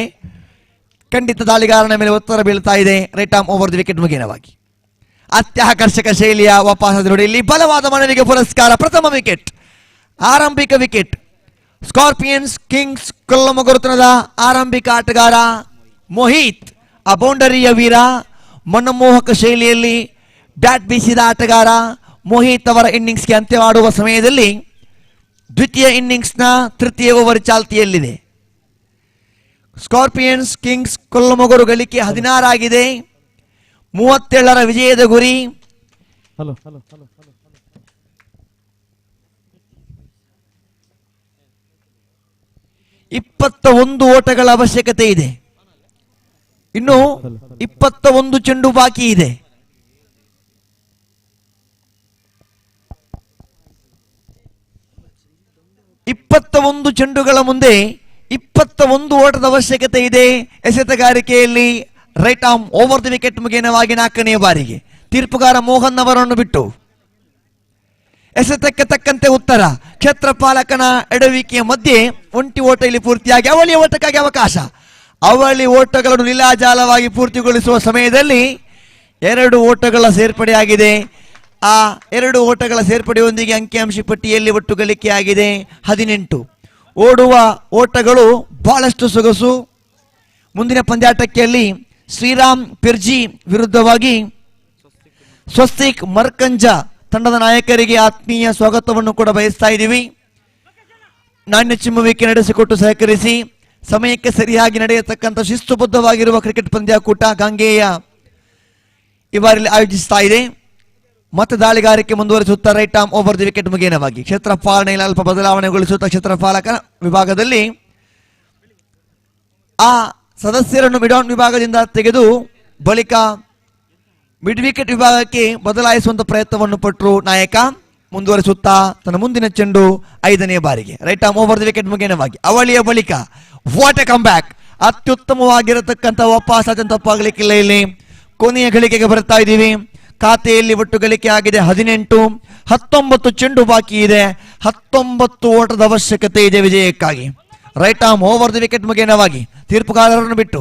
ಖಂಡಿತ ದಾಳಿಗಾರನ ಮೇಲೆ ಒತ್ತಡ ಬೀಳ್ತಾ ಇದೆ. Right arm over the wicket ಮುಖೇನವಾಗಿ ಅತ್ಯಾಕರ್ಷಕ ಶೈಲಿಯ ವಾಪಸ್ ನೋಡಿ. ಇಲ್ಲಿ ಬಲವಾದ ಮನವಿಗೆ ಪುರಸ್ಕಾರ. ಪ್ರಥಮ ವಿಕೆಟ್, ಆರಂಭಿಕ ವಿಕೆಟ್. ಸ್ಕಾರ್ಪಿಯನ್ಸ್ ಕಿಂಗ್ಸ್ ಕೊಲ್ಲಮೊಗರುತನದ ಆರಂಭಿಕ ಆಟಗಾರ ಮೋಹಿತ್, ಆ ಬೌಂಡರಿಯ ವೀರ, ಮನಮೋಹಕ ಶೈಲಿಯಲ್ಲಿ ಬ್ಯಾಟ್ ಬೀಸಿದ ಆಟಗಾರ ಮೋಹಿತ್ ಅವರ ಇನ್ನಿಂಗ್ಸ್ಗೆ ಅಂತ್ಯವಾಡುವ ಸಮಯದಲ್ಲಿ ದ್ವಿತೀಯ ಇನ್ನಿಂಗ್ಸ್ನ ತೃತೀಯ ಓವರ್ ಚಾಲ್ತಿಯಲ್ಲಿದೆ. ಸ್ಕಾರ್ಪಿಯನ್ಸ್ ಕಿಂಗ್ಸ್ ಕೊಲ್ಲಮೊಗರು ಗಳಿಕೆ 16 ಆಗಿದೆ. 37ರ ವಿಜಯದ ಗುರಿ. 21 ಓಟಗಳ ಅವಶ್ಯಕತೆ ಇದೆ. ಇನ್ನು 21 ಚೆಂಡು ಬಾಕಿ ಇದೆ. ಇಪ್ಪತ್ತ ಚೆಂಡುಗಳ ಮುಂದೆ 21 ಓಟದ ಅವಶ್ಯಕತೆ ಇದೆ. ಎಸೆತಗಾರಿಕೆಯಲ್ಲಿ right arm over the wicket ಮುಖೇನವಾಗಿ 4ನೇ ಬಾರಿಗೆ ತೀರ್ಪುಗಾರ ಮೋಹನ್ ಅವರನ್ನು ಬಿಟ್ಟು ಎಸೆತಕ್ಕೆ ತಕ್ಕಂತೆ ಉತ್ತರ. ಕ್ಷೇತ್ರಪಾಲಕನ ಎಡವಿಕೆಯ ಮಧ್ಯೆ ಒಂಟಿ ಓಟ ಇಲ್ಲಿ ಪೂರ್ತಿಯಾಗಿ ಅವಳಿ ಓಟಕ್ಕಾಗಿ ಅವಕಾಶ. ಅವಳಿ ಓಟಗಳನ್ನು ಲೀಲಾಜಾಲವಾಗಿ ಪೂರ್ತಿಗೊಳಿಸುವ ಸಮಯದಲ್ಲಿ 2 ಓಟಗಳ ಸೇರ್ಪಡೆಯಾಗಿದೆ. ಆ 2 ಓಟಗಳ ಸೇರ್ಪಡೆಯೊಂದಿಗೆ ಅಂಕಿಅಂಶ ಪಟ್ಟಿಯಲ್ಲಿ ಒಟ್ಟು ಗಳಿಕೆಯಾಗಿದೆ 18. ಓಡುವ ಓಟಗಳು ಬಹಳಷ್ಟು ಸೊಗಸು. ಮುಂದಿನ ಪಂದ್ಯಾಟಕ್ಕೆ ಶ್ರೀರಾಮ್ ಪಿರ್ಜಿ ವಿರುದ್ಧವಾಗಿ ಸ್ವಸ್ತಿಕ್ ಮರ್ಕಂಜ ತಂಡದ ನಾಯಕರಿಗೆ ಆತ್ಮೀಯ ಸ್ವಾಗತವನ್ನು ಕೂಡ ಬಯಸ್ತಾ ಇದ್ದೀವಿ. ನಾಣ್ಯ ಚಿಮ್ಮುವಿಕೆ ನಡೆಸಿಕೊಟ್ಟು ಸಹಕರಿಸಿ ಸಮಯಕ್ಕೆ ಸರಿಯಾಗಿ ನಡೆಯತಕ್ಕಂಥ ಶಿಸ್ತುಬದ್ಧವಾಗಿರುವ ಕ್ರಿಕೆಟ್ ಪಂದ್ಯಾಕೂಟ ಗಾಂಗೇಯ ಈ ಬಾರಿ ಆಯೋಜಿಸ್ತಾ ಇದೆ. ಮತ್ತೆ ದಾಳಿಗಾರಿಕೆ ಮುಂದುವರಿಸುತ್ತಾ right arm over the wicket ಮುಖೇನವಾಗಿ ಕ್ಷೇತ್ರಪಾಲನೆಯಲ್ಲಿ ಅಲ್ಪ ಬದಲಾವಣೆಗೊಳಿಸುತ್ತಾ ಕ್ಷೇತ್ರಪಾಲಕ ವಿಭಾಗದಲ್ಲಿ ಆ ಸದಸ್ಯರನ್ನು ಮಿಡ್ ಆನ್ ವಿಭಾಗದಿಂದ ತೆಗೆದು ಬಳಿಕ ಮಿಡ್ ವಿಕೆಟ್ ವಿಭಾಗಕ್ಕೆ ಬದಲಾಯಿಸುವಂತ ಪ್ರಯತ್ನವನ್ನು ಪಟ್ಟರು ನಾಯಕ. ಮುಂದುವರಿಸುತ್ತಾ ತನ್ನ ಮುಂದಿನ ಚೆಂಡು 5ನೇ ಬಾರಿಗೆ right arm over the wicket ಮುಖೇನವಾಗಿ ಅವಳಿಯ ಬಳಿಕ ವಾಟ್ ಎ ಕಮ್ ಬ್ಯಾಕ್. ಅತ್ಯುತ್ತಮವಾಗಿರತಕ್ಕಂಥ ವಾಪಸ್ ಅದನ್ನು ತಪ್ಪಾಗಲಿಕ್ಕಿಲ್ಲ. ಇಲ್ಲಿ ಕೊನೆಯ ಗಳಿಕೆಗೆ ಬರ್ತಾ ಇದ್ದೀವಿ. ಖಾತೆಯಲ್ಲಿ ಒಟ್ಟು ಗಳಿಕೆ ಆಗಿದೆ 18. 19 ಚೆಂಡು ಬಾಕಿ ಇದೆ. 19 ಓಟದ ಅವಶ್ಯಕತೆ ಇದೆ ವಿಜಯಕ್ಕಾಗಿ. Right arm over the wicket ಮುಖೇನವಾಗಿ ತೀರ್ಪುಗಾರರನ್ನು ಬಿಟ್ಟು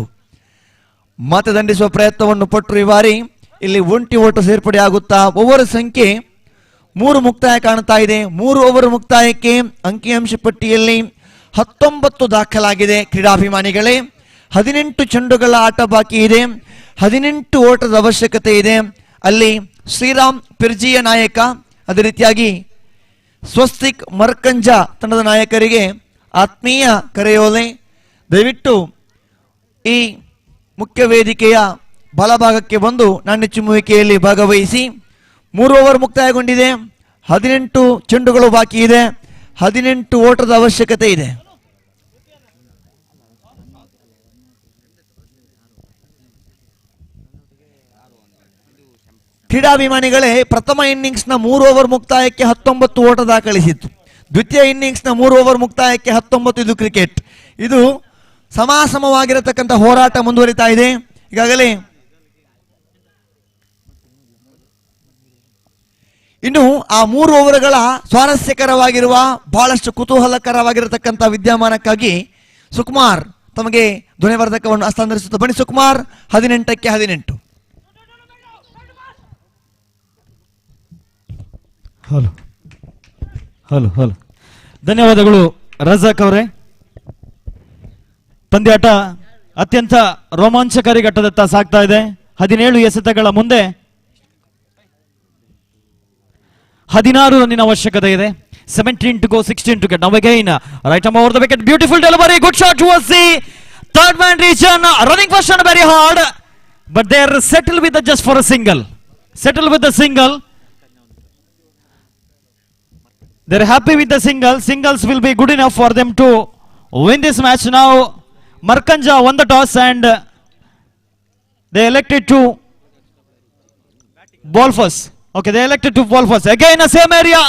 ಮತ್ತೆ ದಂಡಿಸುವ ಪ್ರಯತ್ನವನ್ನು ಪಟ್ಟರು. ಈ ಬಾರಿ ಇಲ್ಲಿ ಒಂಟಿ ಓಟ ಸೇರ್ಪಡೆ ಆಗುತ್ತಾ ಓವರ್ ಸಂಖ್ಯೆ 3 ಮುಕ್ತಾಯ ಕಾಣ್ತಾ ಇದೆ. 3 ಓವರ್ ಮುಕ್ತಾಯಕ್ಕೆ ಅಂಕಿಅಂಶ ಪಟ್ಟಿಯಲ್ಲಿ 19 ದಾಖಲಾಗಿದೆ. ಕ್ರೀಡಾಭಿಮಾನಿಗಳೇ 18 ಚೆಂಡುಗಳ ಆಟ ಬಾಕಿ ಇದೆ. 18 ಓಟದ ಅವಶ್ಯಕತೆ ಇದೆ. ಅಲ್ಲಿ ಶ್ರೀರಾಮ್ ಪಿರ್ಜಿಯ ನಾಯಕ, ಅದೇ ರೀತಿಯಾಗಿ ಸ್ವಸ್ತಿಕ್ ಮರ್ಕಂಜ ತಂಡದ ನಾಯಕರಿಗೆ ಆತ್ಮೀಯ ಕರೆಯೋಲೆ. ದಯವಿಟ್ಟು ಈ ಮುಖ್ಯ ವೇದಿಕೆಯ ಬಲಭಾಗಕ್ಕೆ ಬಂದು ನಾಣ್ಯ ಚಿಮ್ಮುವಿಕೆಯಲ್ಲಿ ಭಾಗವಹಿಸಿ. 3 ಓವರ್ ಮುಕ್ತಾಯಗೊಂಡಿದೆ. 18 ಚೆಂಡುಗಳು ಬಾಕಿ ಇದೆ. 18 ಓಟದ ಅವಶ್ಯಕತೆ ಇದೆ. ಕ್ರೀಡಾಭಿಮಾನಿಗಳೇ, ಪ್ರಥಮ ಇನ್ನಿಂಗ್ಸ್ನ 3 ಓವರ್ ಮುಕ್ತಾಯಕ್ಕೆ 19 ಓಟ ದಾಖಲಿಸಿತ್ತು. ದ್ವಿತೀಯ ಇನ್ನಿಂಗ್ಸ್ನ 3 ಓವರ್ ಮುಕ್ತಾಯಕ್ಕೆ 19. ಇದು ಕ್ರಿಕೆಟ್. ಇದು ಸಮಾಸಮವಾಗಿರತಕ್ಕಂಥ ಹೋರಾಟ ಮುಂದುವರಿತಾ ಇದೆ. ಈಗಾಗಲೇ ಇನ್ನು ಆ 3 ಓವರ್ಗಳ ಸ್ವಾರಸ್ಯಕರವಾಗಿರುವ ಬಹಳಷ್ಟು ಕುತೂಹಲಕರವಾಗಿರತಕ್ಕಂಥ ವಿದ್ಯಮಾನಕ್ಕಾಗಿ ಸುಕುಮಾರ್ ತಮಗೆ ಧ್ವನಿವರ್ಧಕವನ್ನು ಹಸ್ತಾಂತರಿಸುತ್ತಾ ಬನ್ನಿ ಸುಕುಮಾರ್. 18ಕ್ಕೆ 18. ಹಲೋ ಹಲೋ ಹಲೋ ಧನ್ಯವಾದಗಳು ರಜಾಕ್ ಅವರೇ. ಪಂದ್ಯಾಟ ಅತ್ಯಂತ ರೋಮಾಂಚಕಾರಿ ಘಟ್ಟದತ್ತ ಸಾಗ್ತಾ ಇದೆ. 17 ಎಸೆತಗಳ ಮುಂದೆ 16 ರನ್ನಿನ ಅವಶ್ಯಕತೆ ಇದೆ. 17 to go, 16 to get. Now again, right arm over the wicket, beautiful delivery, good shot towards the third man region, running first and very hard, but they are settled with just for a single. Settled with the single. They're happy with the single. Singles will be good enough for them to win this match. Now Markanja won the toss and they elected to ball first. Okay, they elected to ball first. Again the same area,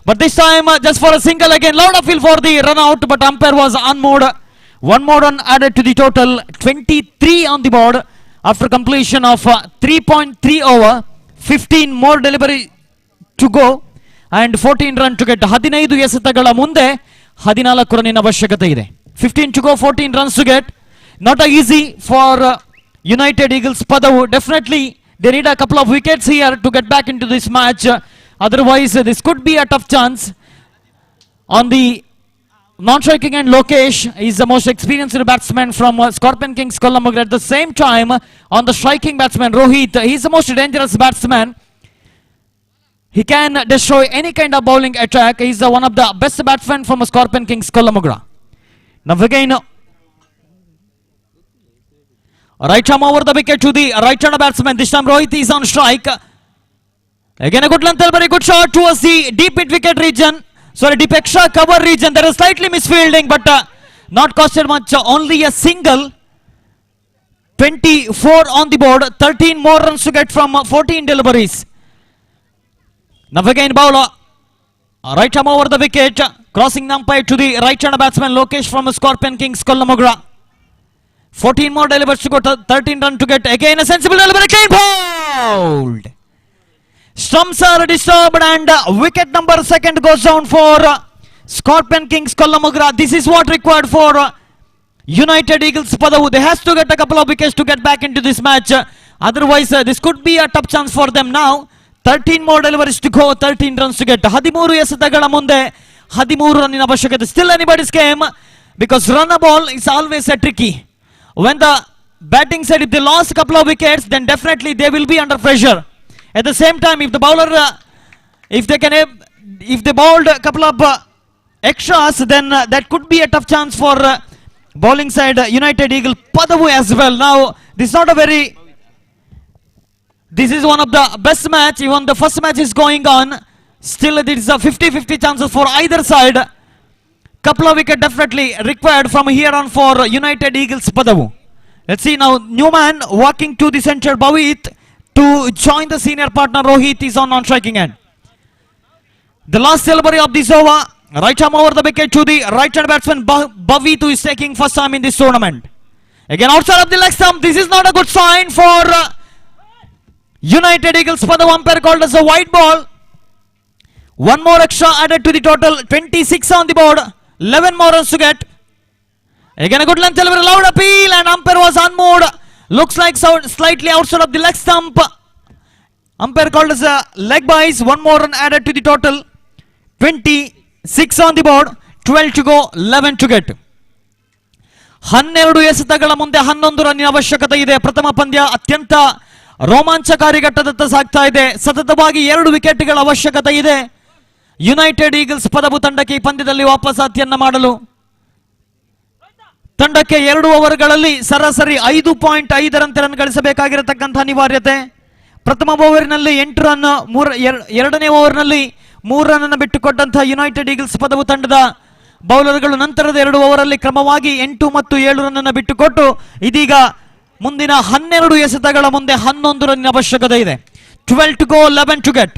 but this time just for a single again. Loud appeal for the run out, but umpire was unmoored. One more run added to the total. 23 on the board after completion of 3.3 over. 15 more delivery to go. And 14 run to get. 15 ಎಸೆತಗಳ ಮುಂದೆ 14 ರನ್ನಿನ ಅವಶ್ಯಕತೆ ಇದೆ. 15 to go, 14 runs to get. Not easy for United Eagles Padavu. Definitely they need a couple of wickets here to get back into this match. Otherwise this could be a tough chance. On the non-striking end, Lokesh is the most experienced batsman from Scorpion Kings Kollamugara. At the same time, on the striking batsman Rohit, he is the most dangerous batsman. He can destroy any kind of bowling attack. He is one of the best batsmen from Scorpion Kings Kollamugara. Now again, right arm over the wicket to the right hand batsman. This time Rohit is on strike. Again a good length, very good shot towards the deep mid wicket region. Sorry, deep extra cover region. There is slightly misfielding, but not costed much. Only a single. 24 on the board. 13 more runs to get from 14 deliveries. Now again bowler, right arm over the wicket, crossing the umpire to the right hand batsman Lokesh from Scorpion Kings Kollamugara. 14 more deliveries to go, 13 run to get. Again a sensible delivery, again bowled. Stumps are disturbed and wicket number 2 goes down for Scorpion Kings Kollamugara. This is what required for United Eagles Padavu. They has to get a couple of wickets to get back into this match. Otherwise this could be a tough chance for them now. 13 more deliveries to go, 13 runs to get. 13 ಎಸೆತಗಳ ಮುಂದೆ 13 ರನ್ನಿನ ಅವಶ್ಯಕತೆ. Still anybody's game because run a ball is always a tricky. When the batting side, if they lost a couple of wickets, then definitely they will be under pressure. At the same time, if the bowler, if they bowled a couple of extras, then that could be a tough chance for bowling side United Eagle Padavu as well. Now this is not a very, this is one of the best match. Even the first match is going on. Still there is a 50-50 chances for either side. Couple of wickets definitely required from here on for United Eagles Padavu. Let's see now, Newman walking to the center, Bhavit to join the senior partner Rohit is on non-striking end. The last delivery of this over, right arm over the wicket to the right hand batsman Bhavit, who is taking first time in this tournament. Again outside of the leg stump, this is not a good sign for United Eagles Padavu. Umpire called as a white ball. One more extra added to the total, 26 on the board. 11 more runs to get. Again a good length delivery, loud appeal, and umpire was unmoored. Looks like slightly outside of the leg stump. Umpire called as a leg byes. One more run added to the total. 26 on the board. 12 to go, 11 to get. 12 ಎಸೆತಗಳ ಮುಂದೆ 11 ರನ್ನಿನ ಅವಶ್ಯಕತೆ ಇದೆ. ಪ್ರಥಮ ಪಂದ್ಯ ಅತ್ಯಂತ ರೋಮಾಂಚಕಾರಿ ಘಟ್ಟದತ್ತ ಸಾಗ್ತಾ ಇದೆ. ಸತತವಾಗಿ 2 ವಿಕೆಟ್ಗಳ ಅವಶ್ಯಕತೆ ಇದೆ ಯುನೈಟೆಡ್ ಈಗಲ್ಸ್ ಪದವು ತಂಡಕ್ಕೆ ಈ ಪಂದ್ಯದಲ್ಲಿ ವಾಪಸಾತಿಯನ್ನ ಮಾಡಲು. ತಂಡಕ್ಕೆ 2 ಓವರ್ಗಳಲ್ಲಿ ಸರಾಸರಿ 5.5 ರನ್ ಗಳಿಸಬೇಕಾಗಿರತಕ್ಕಂಥ ಅನಿವಾರ್ಯತೆ. ಪ್ರಥಮ ಓವರಿನಲ್ಲಿ 8 ರನ್, ಎರಡನೇ ಓವರ್ನಲ್ಲಿ 3 ರನ್ ಅನ್ನು ಬಿಟ್ಟುಕೊಟ್ಟಂತಹ ಯುನೈಟೆಡ್ ಈಗಲ್ಸ್ ಪದವು ತಂಡದ ಬೌಲರ್ಗಳು ನಂತರದ 2 ಓವರಲ್ಲಿ ಕ್ರಮವಾಗಿ 8 ಮತ್ತು 7 ರನ್ ಅನ್ನು ಬಿಟ್ಟುಕೊಟ್ಟು ಇದೀಗ ಮುಂದಿನ 12 ಎಸೆತಗಳ ಮುಂದೆ 11 ರನ್ ಅವಶ್ಯಕತೆ ಇದೆ. 12 to go, 11 to get.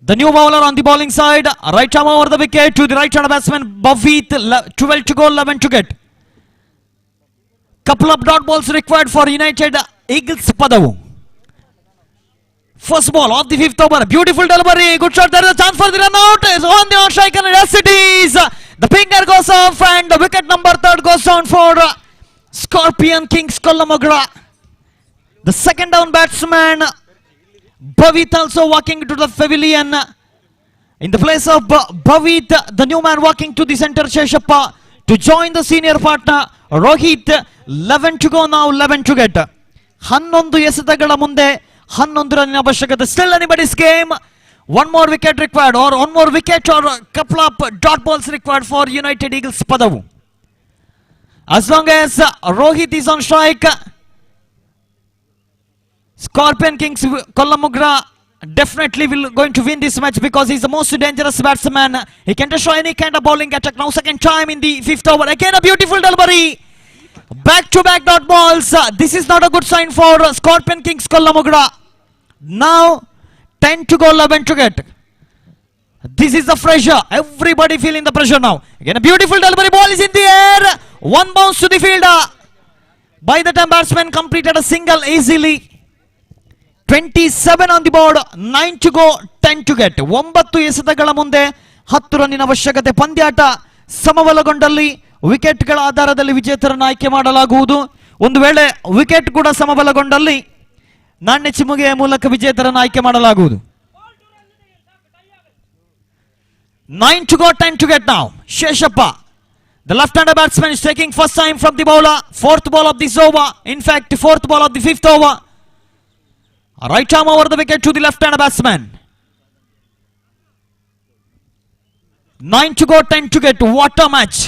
The new bowler on the bowling side, right arm over the wicket to the right hand batsman Bhavit. 12 to go, 11 to get. Couple of dot balls required for United Eagles Padavu. First ball of the 5th over, beautiful delivery, good shot, there is a chance for the run out, is on the on strike and yes it is. The finger goes off and the wicket number 3 goes down for Scorpion Kings Kollamogra. The second down batsman Bhavit also walking to the pavilion. In the place of Bhavit, the new man walking to the center Sheshappa to join the senior partner Rohit. 11 to go now, 11 to get. 11 ಎಸೆತಗಳ ಮುಂದೆ 11 run ಅವಶ್ಯಕತೆ. Still anybody's game. One more wicket required, or one more wicket, or a couple of dot balls required for United Eagles Padavu. As long as Rohit is on strike, Scorpion Kings Kollamogra definitely will going to win this match because he's the most dangerous batsman. He can destroy any kind of bowling attack. Now second time in the 5th over. Again a beautiful delivery. Back to back dot balls. This is not a good sign for Scorpion Kings Kollamogra. Now 10 to go, 11 to get. This is the pressure. Everybody feeling the pressure now. Again a beautiful delivery. Ball is in the air. One bounce to the fielder. By the time batsman completed a single easily. 27 on the board. 9 to go, 10 to get. 9 ಎಸೆತಗಳ ಮುಂದೆ 10 ರನ್ನಿನ ಅವಶ್ಯಕತೆ. ಪಂದ್ಯಾಟ ಸಮಬಲಗೊಂಡಲ್ಲಿ ವಿಕೆಟ್ಗಳ ಆಧಾರದಲ್ಲಿ ವಿಜೇತರನ್ನು ಆಯ್ಕೆ ಮಾಡಲಾಗುವುದು. ಒಂದು ವೇಳೆ wicket ಕೂಡ ಸಮಬಲಗೊಂಡಲ್ಲಿ ನಾಣ್ಯ ಚಿಮ್ಮುಗೆಯ ಮೂಲಕ ವಿಜೇತರನ್ನು ಆಯ್ಕೆ ಮಾಡಲಾಗುವುದು. 9 to go, 10 to get now. Sheshappa, the left-hander batsman, is taking first time from the bowler. 4th ball of this over. In fact, 4th ball of the 5th over. Right arm over the wicket to the left-hander batsman. 9 to go, 10 to get. What a match.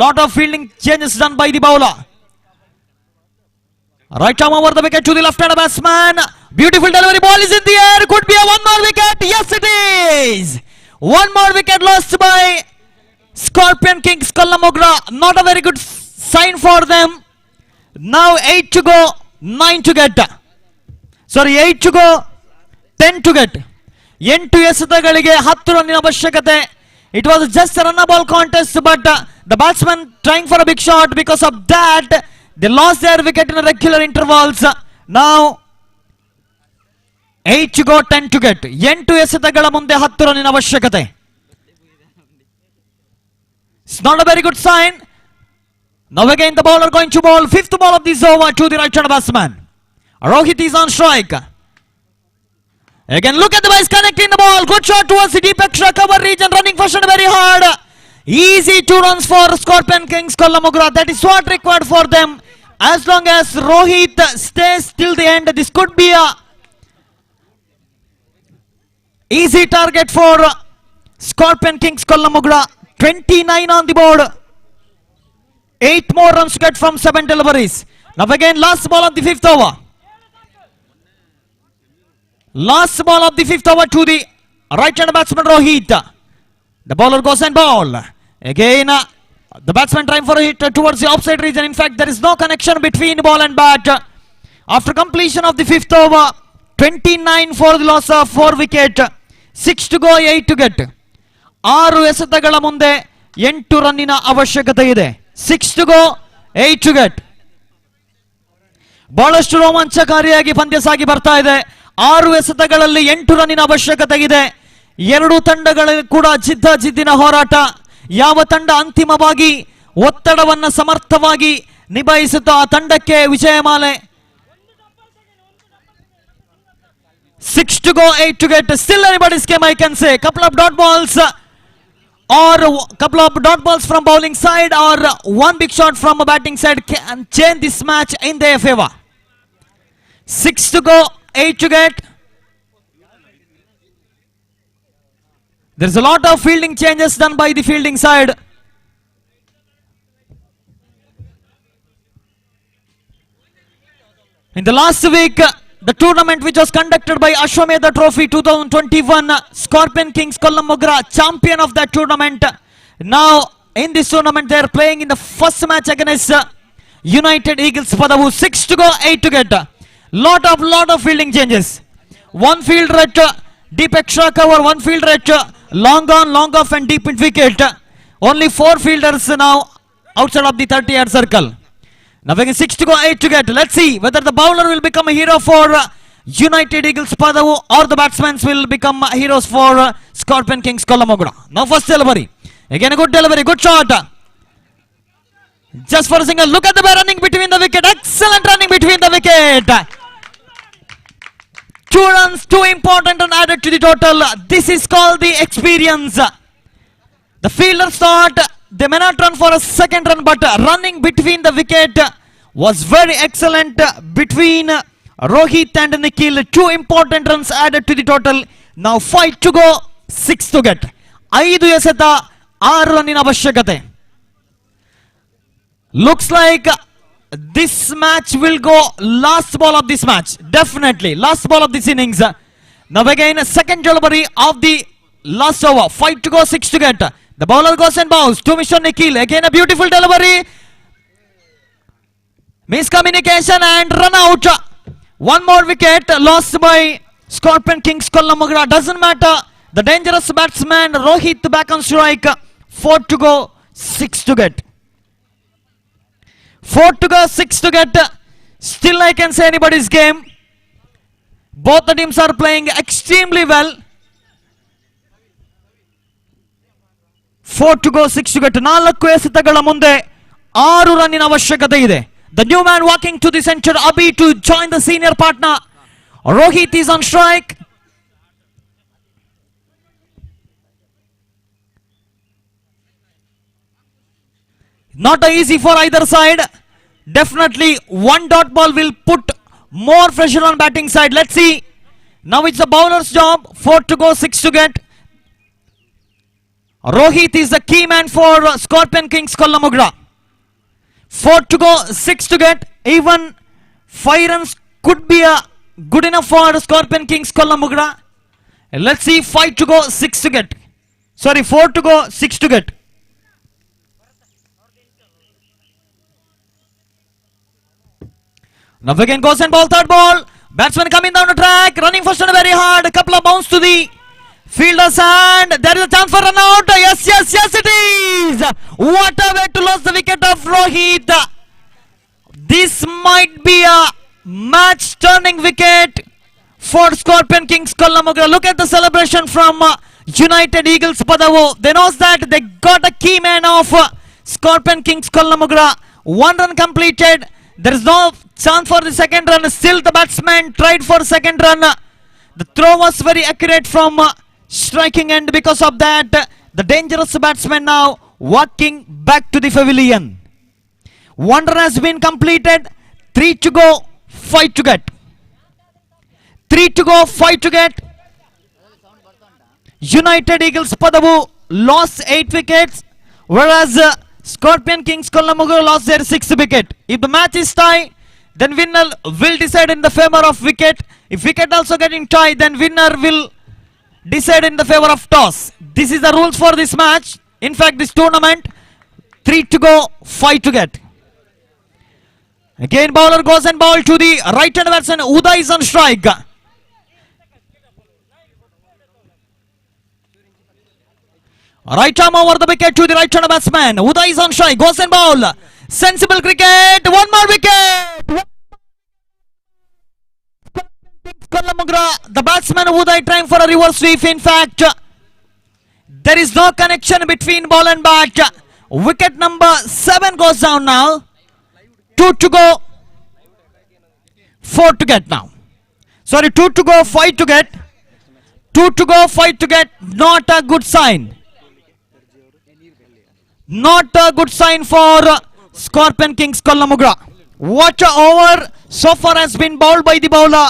Lot of fielding changes done by the bowler. Right arm over the wicket to the left-hander batsman. Beautiful delivery. Ball is in the air. Could be a one more wicket. Yes, it is. One more wicket lost by Scorpion Kings Kollamogra. Not a very good sign for them. Now 8 to go, 9 to get. Sorry, 8 to go, 10 to get. 8 ಎಸೆತಗಳಿಗೆ 10 ರನ್ನಿನ ಅವಶ್ಯಕತೆ. It was just a run-ball contest, but the batsman trying for a big shot. Because of that, they lost their wicket in regular intervals. Now 8 to go, 10 to get. 8 ಎಸೆತಗಳ ಮುಂದೆ 10 ರನ್ನಿನ ಅವಶ್ಯಕತೆ. It's not a very good sign. Now again the bowler going to bowl. 5th ball of this over to the right-hand batsman. Rohit is on strike. Again look at the boys connecting the ball. Good shot towards the deep extra cover region. Running first and very hard. Easy 2 runs for Scorpion Kings Kollamogra. That is what required for them. As long as Rohit stays till the end, this could be a easy target for Scorpion Kings Kollamogra. 29 on the board. 8 more runs get from 7 deliveries. Now again last ball of the 5th over. Last ball of the 5th over to the right-hand batsman Rohit. The bowler goes and bowl. Again the batsman trying for a hit towards the offside region. In fact, there is no connection between ball and bat. After completion of the 5th over, 29 for the loss of 4 wicket. 6 to go, 8 to get. 6 ಎಸೆತಗಳ ಮುಂದೆ 8 ರನ್ನಿನ ಅವಶ್ಯಕತೆ ಇದೆ. 6 to go, 8 to get. ಬಹಳಷ್ಟು ರೋಮಾಂಚಕಾರಿಯಾಗಿ ಪಂದ್ಯ ಸಾಗಿ ಬರ್ತಾ ಇದೆ. 6 ಎಸೆತಗಳಲ್ಲಿ 8 ರನ್ನಿನ ಅವಶ್ಯಕತೆ ಇದೆ. 2 ತಂಡಗಳಲ್ಲಿ ಕೂಡ ಜಿದ್ದಿನ ಹೋರಾಟ. ಯಾವ ತಂಡ ಅಂತಿಮವಾಗಿ ಒತ್ತಡವನ್ನು ಸಮರ್ಥವಾಗಿ ನಿಭಾಯಿಸುತ್ತಾ ಆ ತಂಡಕ್ಕೆ ವಿಜಯಮಾಲೆ. 6 to go, 8 to get. Still anybody's game, I can say. Couple of dot balls or couple of dot balls from bowling side or one big shot from a batting side can change this match in their favor. 6 to go, 8 to get. There's a lot of fielding changes done by the fielding side. In the last week, the tournament which was conducted by Ashwamedha Trophy 2021, Scorpion Kings Kollamogra, champion of that tournament. Now, in this tournament, they are playing in the first match against United Eagles Padavu. 6 to go, 8 to get. Lot of fielding changes. One fielder at deep extra cover, one fielder at long on, long off and deep in wicket. Only 4 fielders now outside of the 30-yard circle. Now again 6 to go, 8 to get. Let's see whether the bowler will become a hero for United Eagles Padavu or the batsmen will become heroes for Scorpion Kings Kollamogra. Now first delivery. Again a good delivery, good shot. Just for a single. Look at the running between the wicket. Excellent running between the wicket. 2 runs, 2 important and added to the total. This is called the experience. The fielders thought they may not run for a second run, but running between the wicket was very excellent between Rohit and Nikhil. 2 important runs added to the total. Now 5 to go, 6 to get. 5 ಎಸೆತ 6 ರನ್ನಿನ ಅವಶ್ಯಕತೆ. Looks like this match will go last ball of this match. Definitely last ball of this innings. Now again second delivery of the last over. 5 to go, 6 to get. The bowler goes and bowls to Mr. Nikhil. Again a beautiful delivery. Miscommunication and run out. 1 more wicket lost by Scorpion Kings Kollamogra. Doesn't matter. The dangerous batsman Rohit back on strike. 4 to go, 6 to get. 4 to go, 6 to get. Still I can say anybody's game. Both the teams are playing extremely well. 4 to go, 6 to get. 4 ಎಸೆತಗಳ ಮುಂದೆ 6 ರನ್ನಿನ ಅವಶ್ಯಕತೆ ಇದೆ. The new man walking to the center, Abhi, to join the senior partner. Rohit is on strike. Not easy for either side. Definitely 1 dot ball will put more pressure on batting side. Let's see. Now it's the bowler's job. 4 to go, 6 to get. Rohit is the key man for Scorpion Kings Kollamogra. 4 to go, 6 to get. Even 5 runs could be good enough for Scorpion Kings Kollamogra. Let's see. 5 to go, 6 to get. Sorry, 4 to go, 6 to get. Now again goes and ball, third ball. Batsman coming down the track, running first and very hard. A couple of bounce to the fielder's hand. There is a chance for run out. Yes, it is. What a way to lose the wicket of Rohit. This might be a match-turning wicket for Scorpion Kings Kollamogra. Look at the celebration from United Eagles Padavu. They know that they got a key man of Scorpion Kings Kollamogra. 1 run completed. There is no chance for the second run. Still the batsman tried for second run. The throw was very accurate from striking end. Because of that, the dangerous batsman now walking back to the pavilion. 1 run has been completed. 3 to go, 5 to get. 3 to go, 5 to get. United Eagles Padavu lost 8 wickets, whereas Scorpion Kings Kollamogra lost their 6th wicket. If the match is tie, then winner will decide in the favor of wicket. If wicket also getting tie, then winner will decide in the favor of toss. This is the rules for this match. In fact, this tournament. 3 to go, 5 to get. Again bowler goes and bowl to the right hand batsman. Uday is on strike. Right arm over the wicket to the right hand batsman. Uday is on strike. Goes and bowl. Sensible cricket. 1 more wicket. Kollamogra. The batsman Uday trying for a reverse sweep. In fact, there is no connection between ball and bat. Wicket number 7 goes down now. 2 to go, 4 to get now. Sorry, 2 to go, 5 to get. 2 to go, 5 to get. Not a good sign. Not a good sign for Scorpion Kings Kollamogra. What a over so far has been bowled by the bowler.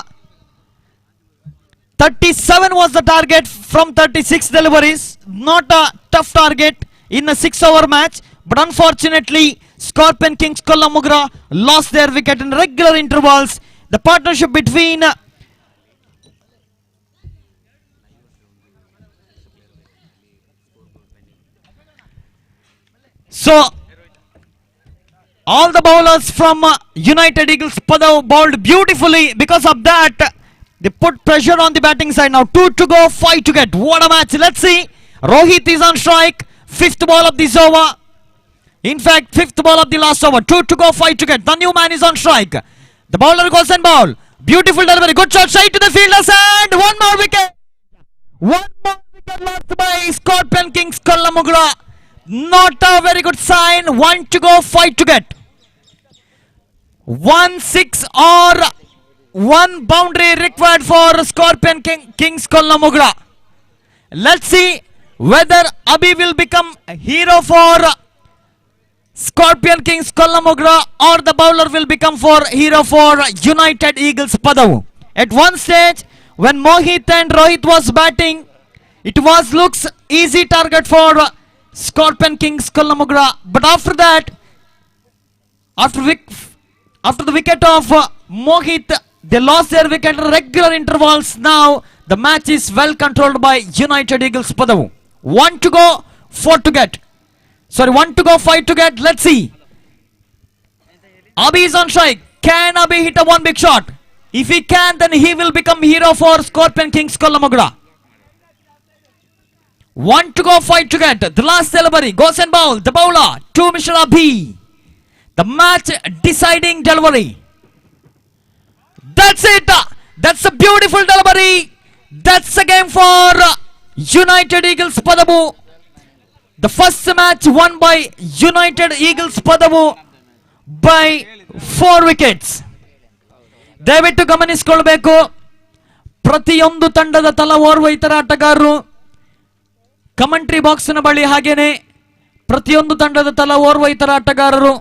37 was the target from 36 deliveries. Not a tough target in a 6-over match. But unfortunately, Scorpion Kings Kollamogra lost their wicket in regular intervals the partnership between so all the bowlers from United Eagles Padav bowled beautifully. Because of that, they put pressure on the batting side. Now 2 to go, 5 to get. What a match. Let's see. Rohit is on strike. 5th ball of this over. In fact, 5th ball of the last over. 2 to go, 5 to get. The new man is on strike. The bowler goes and ball. Beautiful delivery. Good shot. Straight to the fielders and one more wicket. One more wicket lost by Scorpion Kings Kollamugra. Not a very good sign. 1 to go, 5 to get. 1-6 or one boundary required for Scorpion Kings Kollamugra. Let's see whether Abhi will become a hero for Scorpion Kings Kollamugra or the bowler will become for hero for United Eagles Padav. At one stage when Mohit and Rohit was batting, it was looks easy target for Scorpion Kings Kollamugra. But after that, after the wicket of Mohit, they lost their wicket at regular intervals. Now the match is well controlled by United Eagles Padav. 1 to go, 4 to get. Sorry, 1 to go, 5 to get. Let's see. Abhi is on strike. Can Abhi hit a one big shot? If he can, then he will become hero for Scorpion Kings Kollamugra. 1 to go, 5 to get. The last delivery goes and bowl. The bowler to Mr. Abhi. The match deciding delivery. That's it. That's a beautiful delivery. That's a game for United Eagles Padav. The first match won by United Eagles Padav by 4 wickets. ದಯವಿಟ್ಟು ಗಮನಿಸಿಕೊಳ್ಳಬೇಕು. ಪ್ರತಿಯೊಂದು ತಂಡದ ತಲಾ ಓರ್ವ ಇತರ ಆಟಗಾರರು commentary ಬಾಕ್ಸ್ನ ಬಳಿ ಹಾಗೇನೆ ಪ್ರತಿಯೊಂದು ತಂಡದ ತಲಾ ಓರ್ವ ಇತರ ಆಟಗಾರರು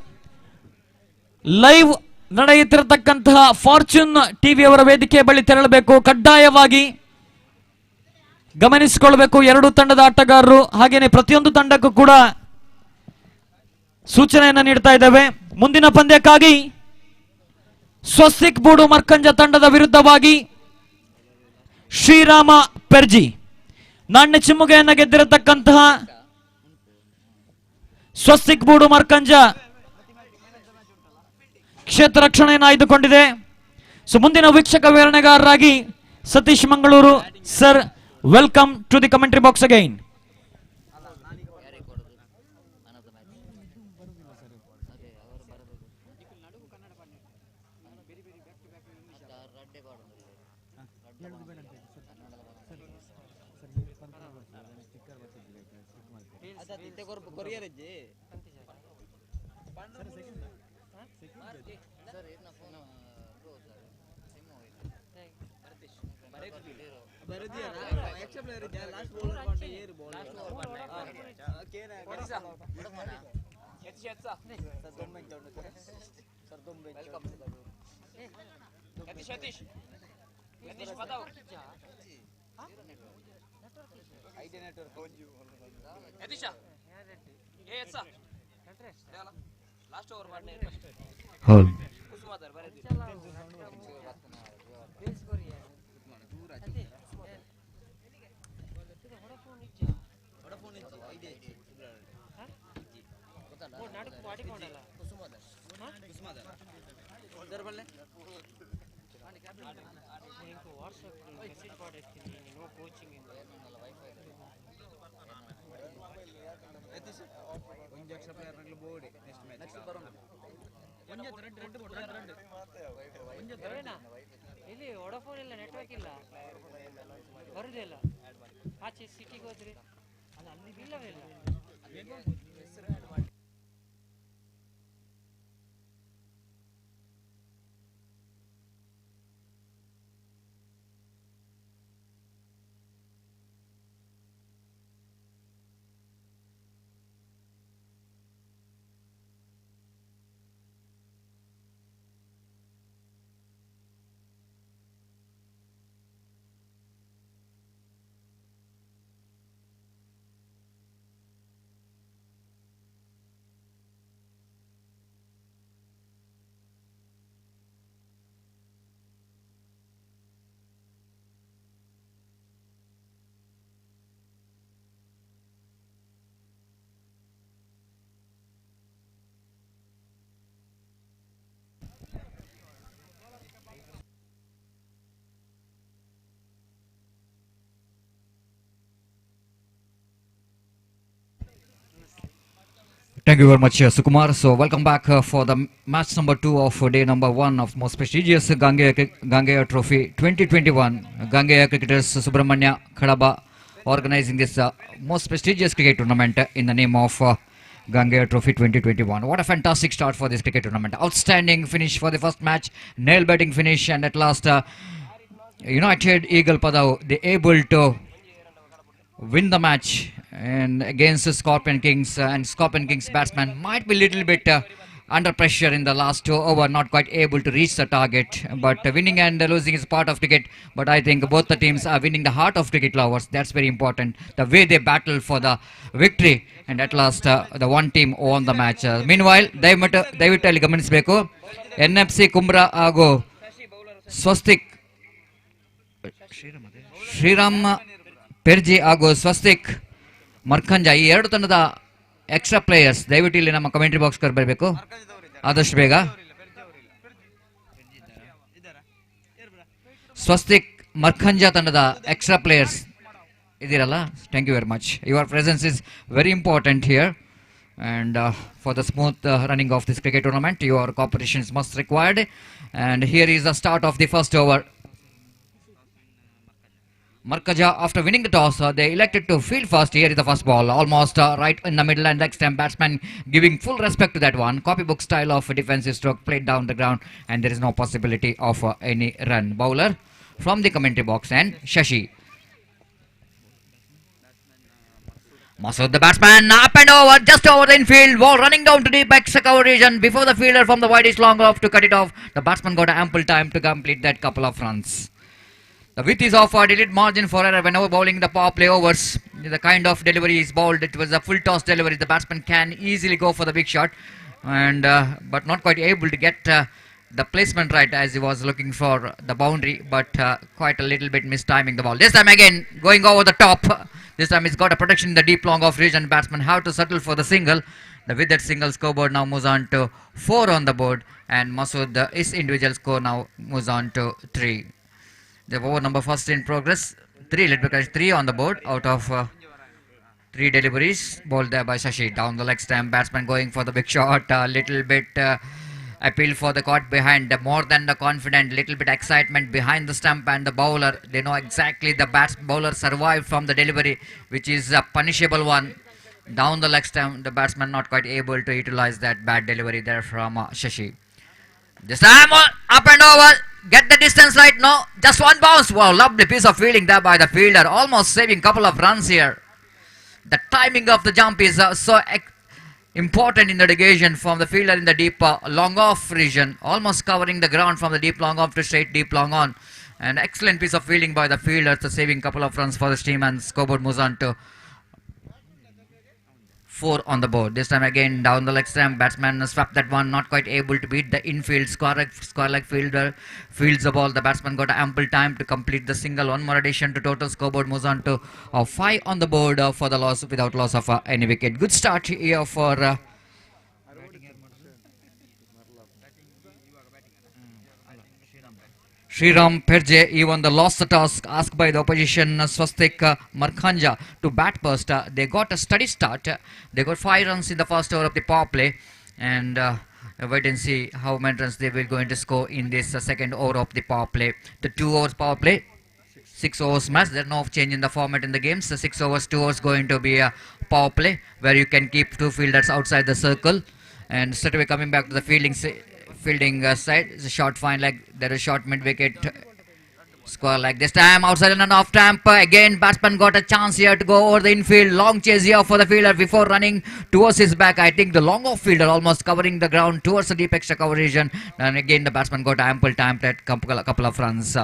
ಲೈವ್ ನಡೆಯುತ್ತಿರತಕ್ಕಂತಹ ಫಾರ್ಚೂನ್ ಟಿವಿ ಅವರ ವೇದಿಕೆ ಬಳಿ ತೆರಳಬೇಕು. ಕಡ್ಡಾಯವಾಗಿ ಗಮನಿಸಿಕೊಳ್ಳಬೇಕು. ಎರಡು ತಂಡದ ಆಟಗಾರರು ಹಾಗೇನೆ ಪ್ರತಿಯೊಂದು ತಂಡಕ್ಕೂ ಕೂಡ ಸೂಚನೆಯನ್ನು ನೀಡ್ತಾ ಇದ್ದೇವೆ. ಮುಂದಿನ ಪಂದ್ಯಕ್ಕಾಗಿ ಸ್ವಸ್ತಿಕ್ ಬೂಡು ಮರ್ಕಂಜ ತಂಡದ ವಿರುದ್ಧವಾಗಿ ಶ್ರೀರಾಮ ಪೆರ್ಜಿ ನಾಣ್ಯ ಚಿಮ್ಮುಗೆಯನ್ನು ಗೆದ್ದಿರತಕ್ಕಂತಹ ಸ್ವಸ್ತಿಕ್ ಬೂಡು ಮರ್ಕಂಜ ಕ್ಷೇತ್ರ ರಕ್ಷಣೆಯನ್ನು ಆಯ್ದುಕೊಂಡಿದೆ. ಸೊ ಮುಂದಿನ ವೀಕ್ಷಕ ವಿವರಣೆಗಾರರಾಗಿ Sathish Mangaluru sir, welcome to the commentary box again. Hold. ಇಲ್ಲಿ ವೋಡಾಫೋನ್ ಇಲ್ಲ, ನೆಟ್ವರ್ಕ್ ಇಲ್ಲ, ಬರುದಿಲ್ಲ. ಆಚೆ ಸಿಟಿಗೆ ಹೋದ್ರಿ ಅಲ್ಲಿ ಇಲ್ಲವೇ ಇಲ್ಲ. Thank you very much, Sukumar. So, welcome back for the match number 2 of day number 1 of most prestigious Gangeya Trophy 2021. Gangeya cricketers Subrahmanya Khadaba organizing this most prestigious cricket tournament in the name of Gangeya Trophy 2021. What a fantastic start for this cricket tournament. Outstanding finish for the first match, nail biting finish, and at last United Eagle Padav, they able to win the match and against the Scorpion Kings, and Scorpion Kings batsman might be little bit under pressure in the last 2 over, not quite able to reach the target, but winning and losing is part of cricket. But I think both the teams are winning the heart of cricket lovers. That's very important, the way they battle for the victory, and at last the one team won the match. Meanwhile, ದಯವಿಟ್ಟು ಅಲ್ಲಿ ಗಮನಿಸಬೇಕು, NFC Kumbra ಹಾಗೂ ಸ್ವಸ್ತಿಕ್ ಶ್ರೀರಾಮ್ ಪೆರ್ಜಿ ಹಾಗೂ ಸ್ವಸ್ತಿಕ್ ಮರ್ಖಂಜ ಈ ಎರಡು ತಂಡದ extra players ದಯವಿಟ್ಟು ಇಲ್ಲಿ ನಮ್ಮ ಕಮೆಂಟ್ರಿ ಬಾಕ್ಸ್ ಬರಬೇಕು ಆದಷ್ಟು ಬೇಗ. ಸ್ವಸ್ತಿಕ್ ಮರ್ಖಂಜ ತಂಡದ ಎಕ್ಸ್ಟ್ರಾ ಪ್ಲೇಯರ್ಸ್ ಇದಿರಲ್ಲ, thank you very much. Your presence is very important here, and for the smooth running of this cricket tournament, your cooperation is must required. And here is the start of the first over. Markaja, after winning the toss, they elected to field first. Here is the first ball, almost right in the middle, and leg stump. Batsman giving full respect to that one. Copybook style of defensive stroke played down the ground, and there is no possibility of any run. Bowler from the commentary box, and Shashi. Masood, the batsman, up and over, just over the infield, ball running down to deep extra cover region before the fielder from the wide is long off to cut it off. The batsman got ample time to complete that couple of runs. The width is of a delete margin for error whenever bowling the power play overs. The kind of delivery is bowled, it was a full toss delivery. The batsman can easily go for the big shot, and but not quite able to get the placement right as he was looking for the boundary, but quite a little bit mistiming the ball. This time again going over the top. This time it's got a protection in the deep long off region. Batsman have to settle for the single. With that single, scoreboard now moves on to 4 on the board, and Masood, his individual score now moves on to 3. The over number first in progress. 3, let me catch 3 on the board out of 3 deliveries. Bowled there by Shashi. Down the leg stump. Batsman going for the big shot. A little bit appeal for the caught behind. More than the confident. Little bit excitement behind the stump, and the bowler. They know exactly the bowler survived from the delivery, which is a punishable one. Down the leg stump. The batsman not quite able to utilize that bad delivery there from Shashi. This time up and over. Get the distance right now. Just one bounce. Wow, lovely piece of fielding there by the fielder. Almost saving couple of runs here. The timing of the jump is so important in the negation from the fielder in the deep long off region. Almost covering the ground from the deep long off to straight deep long on. An excellent piece of fielding by the fielder, so saving couple of runs for this team, and scoreboard moves on to 4 on the board. This time again down the leg stump. Batsman swept that one, not quite able to beat the infield. Square leg fielder fields the ball. The batsman got ample time to complete the single. One more addition to total. Scoreboard moves on to 5 on the board for the loss without loss of any wicket. Good start here for Sriram Perje. Even the lost the toss, asked by the opposition Swastik Markhanja to bat first. They got a steady start. They got 5 runs in the first over of the power play, and wait and see how many runs they will going to score in this second over of the power play. The 2 overs power play, 6 overs match. There's no change in the format in the games. The 6 overs, 2 overs going to be a power play where you can keep 2 fielders outside the circle, and straight away coming back to the fielding side. It's a short fine leg. There is short mid wicket square leg. This time outside and off stump. Again batsman got a chance here to go over the infield. Long chase here for the fielder before running towards his back. I think the long off fielder almost covering the ground towards the deep extra cover region, and again the batsman got ample time to couple of runs.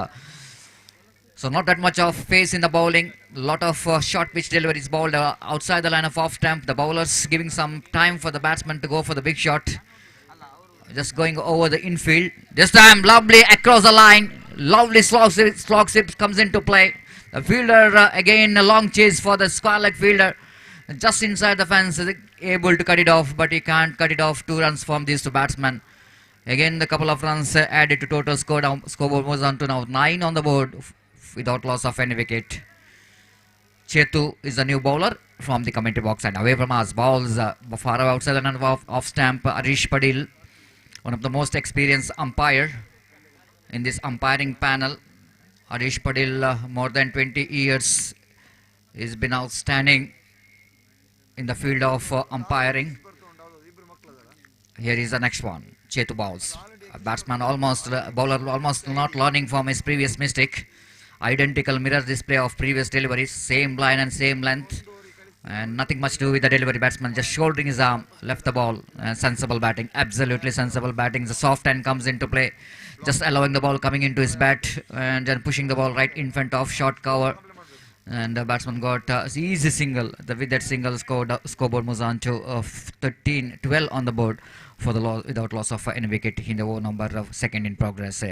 So not that much of pace in the bowling. Lot of short pitch deliveries bowled outside the line of off stump. The bowlers giving some time for the batsman to go for the big shot. Just going over the infield. This time lovely across the line. Lovely slog slip comes into play. The fielder again a long chase for the square leg fielder. Just inside the fence, able to cut it off, but he can't cut it off. 2 runs from these 2 batsmen. Again the couple of runs added to total score. Scoreboard moves on to now 9 on the board without loss of any wicket. Chetu is a new bowler from the commentary box and away from us. Balls far outside and off stamp. Arish Padil, one of the most experienced umpire in this umpiring panel. Arish Padil, more than 20 years, has been outstanding in the field of umpiring. Here is the next one. Chetu bowls. A batsman bowler almost not learning from his previous mistake. Identical mirror display of previous deliveries, same line and same length, and nothing much to do with the delivery. Batsman just shouldering his arm, left the ball. Sensible batting, absolutely sensible batting. The soft end comes into play, just allowing the ball coming into his bat and then pushing the ball right in front of short cover. And the batsman got easy single. With that single, scoreboard moves on to 13-12 on the board for the without loss of any wicket in the over number of second in progress.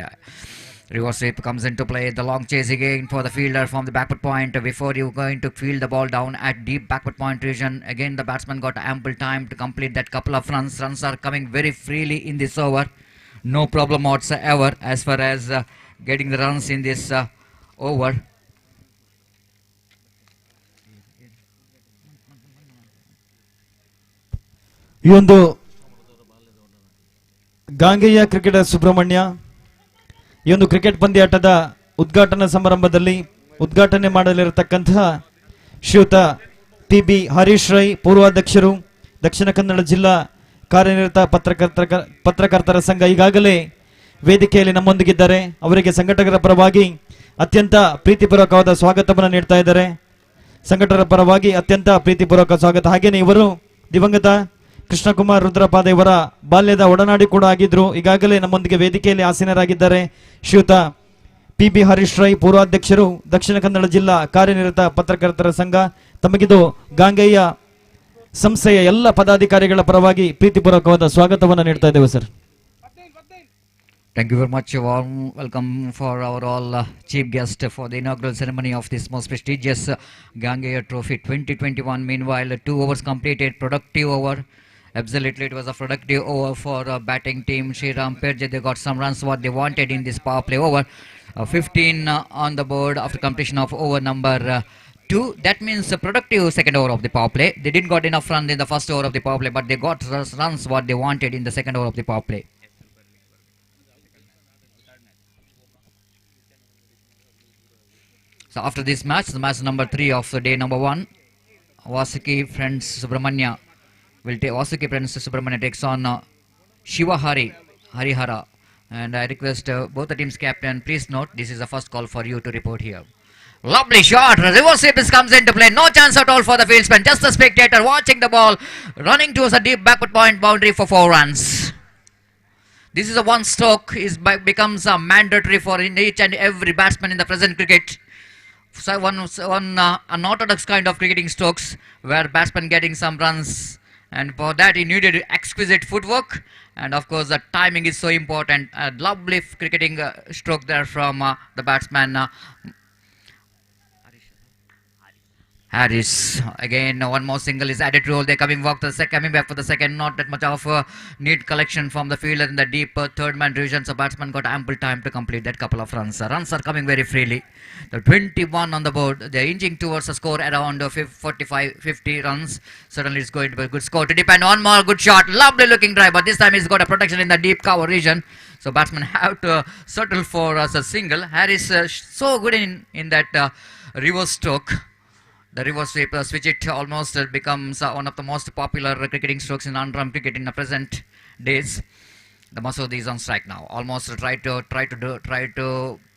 Reverse sweep comes into play. The long chase again for the fielder from the backward point. Before you going to field the ball down at deep backward point region, again the batsman got ample time to complete that couple of runs. Runs are coming very freely in this over. No problem whatsoever as far as getting the runs in this over. ಈ ಒಂದು ಗಾಂಗೆಯ cricketer Subrahmanya ಈ ಒಂದು cricket ಪಂದ್ಯಾಟದ ಉದ್ಘಾಟನಾ ಸಮಾರಂಭದಲ್ಲಿ ಉದ್ಘಾಟನೆ ಮಾಡಲಿರತಕ್ಕಂತಹ ಶ್ರೀಯುತ PB. Harish Rai, ಪೂರ್ವಾಧ್ಯಕ್ಷರು, Dakshina Kannada ಜಿಲ್ಲಾ ಕಾರ್ಯನಿರತ ಪತ್ರಕರ್ತರ ಸಂಘ ಈಗಾಗಲೇ ವೇದಿಕೆಯಲ್ಲಿ ನಮ್ಮೊಂದಿಗಿದ್ದಾರೆ. ಅವರಿಗೆ ಸಂಘಟಕರ ಪರವಾಗಿ ಅತ್ಯಂತ ಪ್ರೀತಿಪೂರ್ವಕವಾದ ಸ್ವಾಗತವನ್ನು ನೀಡ್ತಾ ಇದ್ದಾರೆ. ಸಂಘಟಕರ ಪರವಾಗಿ ಅತ್ಯಂತ ಪ್ರೀತಿಪೂರ್ವಕ ಸ್ವಾಗತ. ಹಾಗೇನೆ ಇವರು ದಿವಂಗತ ಕೃಷ್ಣಕುಮಾರ್ ರುದ್ರಪಾದ ಇವರ ಬಾಲ್ಯದ ಒಡನಾಡಿ ಕೂಡ ಆಗಿದ್ರು. ಈಗಾಗಲೇ ನಮ್ಮೊಂದಿಗೆ ವೇದಿಕೆಯಲ್ಲಿ ಆಸೀನರಾಗಿದ್ದಾರೆ ಶ್ರೀಯುತ ಪಿ.ಬಿ. ಹರೀಶ್ ರೈ, ಪೂರ್ವಾಧ್ಯಕ್ಷರು, ದಕ್ಷಿಣ ಕನ್ನಡ ಜಿಲ್ಲಾ ಕಾರ್ಯನಿರತ ಪತ್ರಕರ್ತರ ಸಂಘ. ತಮಗಿದು ಗಾಂಗೆಯ ಸಂಸ್ಥೆಯ ಎಲ್ಲ ಪದಾಧಿಕಾರಿಗಳ ಪರವಾಗಿ ಪ್ರೀತಿಪೂರ್ವಕವಾದ ಸ್ವಾಗತವನ್ನು ನೀಡ್ತಾ ಇದ್ದೇವೆ sir. Thank you very much. A warm welcome for our all chief guest for the inaugural ceremony of this most prestigious Gangeya Trophy 2021. Meanwhile, 2 overs completed, productive over. Absolutely, it was a productive over for batting team. Sriram Perje, they got some runs what they wanted in this power play over. 15 on the board after completion of over number 2. That means a productive second over of the power play. They didn't got enough runs in the first over of the power play, but they got runs what they wanted in the second over of the power play. So after this match, the match number 3 of the day number 1, Vasuki Friends Subrahmanya takes on Shiva Harihara. And I request both the teams' captain, please note, this is the first call for you to report here. Lovely shot, reverse sweep comes into play, no chance at all for the fieldsman, just a spectator watching the ball, running towards a deep backward point boundary for 4 runs. This is a one stroke, becomes mandatory for each and every batsman in the present cricket. So one unorthodox kind of cricketing strokes where batsman getting some runs, and for that he needed exquisite footwork, and of course the timing is so important. A lovely cricketing stroke there from the batsman Harris. Again, one more single is added rule. They're coming back for the second. Not that much of neat collection from the fielder in the deep third man region. So batsman got ample time to complete that couple of runs. Runs are coming very freely. The 21 on the board. They're inching towards a score around 50 runs. Certainly it's going to be a good score. To depend on more good shot. Lovely looking drive, but this time he's got a protection in the deep cover region. So batsmen have to settle for a single. Harris so good in that reverse stroke. The reverse sweep switch it almost becomes one of the most popular cricketing strokes in on-run cricket in the present days. The Masood is on strike now. Almost try to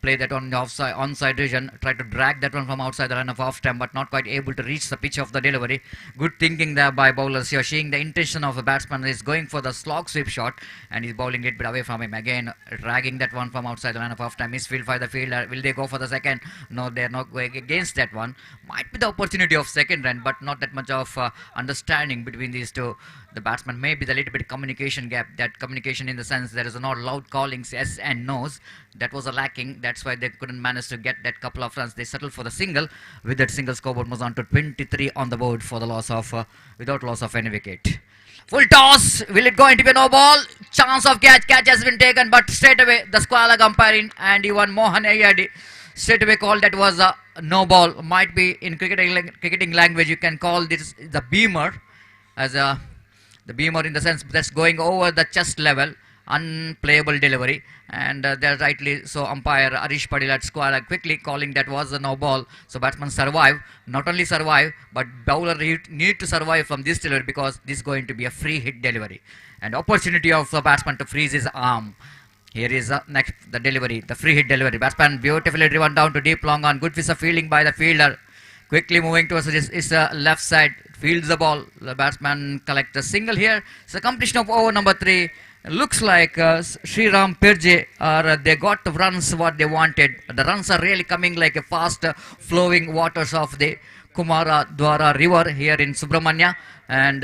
play that on the onside region. Try to drag that one from outside the line of off stamp, but not quite able to reach the pitch of the delivery. Good thinking there by bowlers. You're seeing the intention of the batsman is going for the slog sweep shot, and he's bowling it bit away from him. Again, dragging that one from outside the line of off stamp. Misfield by the fielder. Will they go for the second? No, they're not going against that one. Might be the opportunity of second run, but not that much of understanding between these two. The batsman may be the little bit communication gap. That communication in the sense there is no loud callings, yes and no's. That was a lacking. That's why they couldn't manage to get that couple of runs. They settled for the single. With that single, scoreboard moves on to 23 on the board for the loss of without loss of any wicket. Full toss. Will it go into a no ball? Chance of catch. Catch has been taken, but straight away the squall umpiring and even Mohan Ayadi straight away called that was a no ball. Might be in cricketing language you can call this the beamer, as a the beamer in the sense that's going over the chest level, unplayable delivery, and they're rightly so umpire Arish Padil at square quickly calling that was a no ball. So batsman survive, not only survive but bowler need to survive from this delivery because this is going to be a free hit delivery and opportunity of the batsman to freeze his arm. Here is next the delivery, the free hit delivery. Batsman beautifully driven down to deep long on. Good piece of fielding by the fielder. Quickly moving towards his left side. Fields the ball. The batsman collects a single here. It's a completion of over number 3. Looks like Sriram Pirje they got the runs what they wanted. The runs are really coming like a fast flowing waters of the Kumara Dwara river here in Subrahmanya, and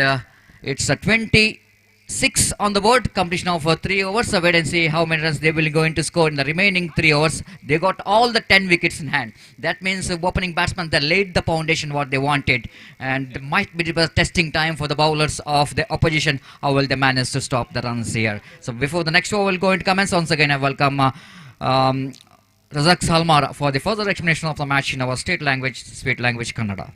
it's a 26 on the board. Completion of 3 overs. So wait and see how many runs they will going to score in the remaining 3 overs. They got all the 10 wickets in hand. That means opening batsmen they laid the foundation what they wanted, and might be the testing time for the bowlers of the opposition. How will they manage to stop the runs here? So before the next over will go into commence, once again I welcome Razak Salmar for the further explanation of the match in our state language, sweet language Kannada.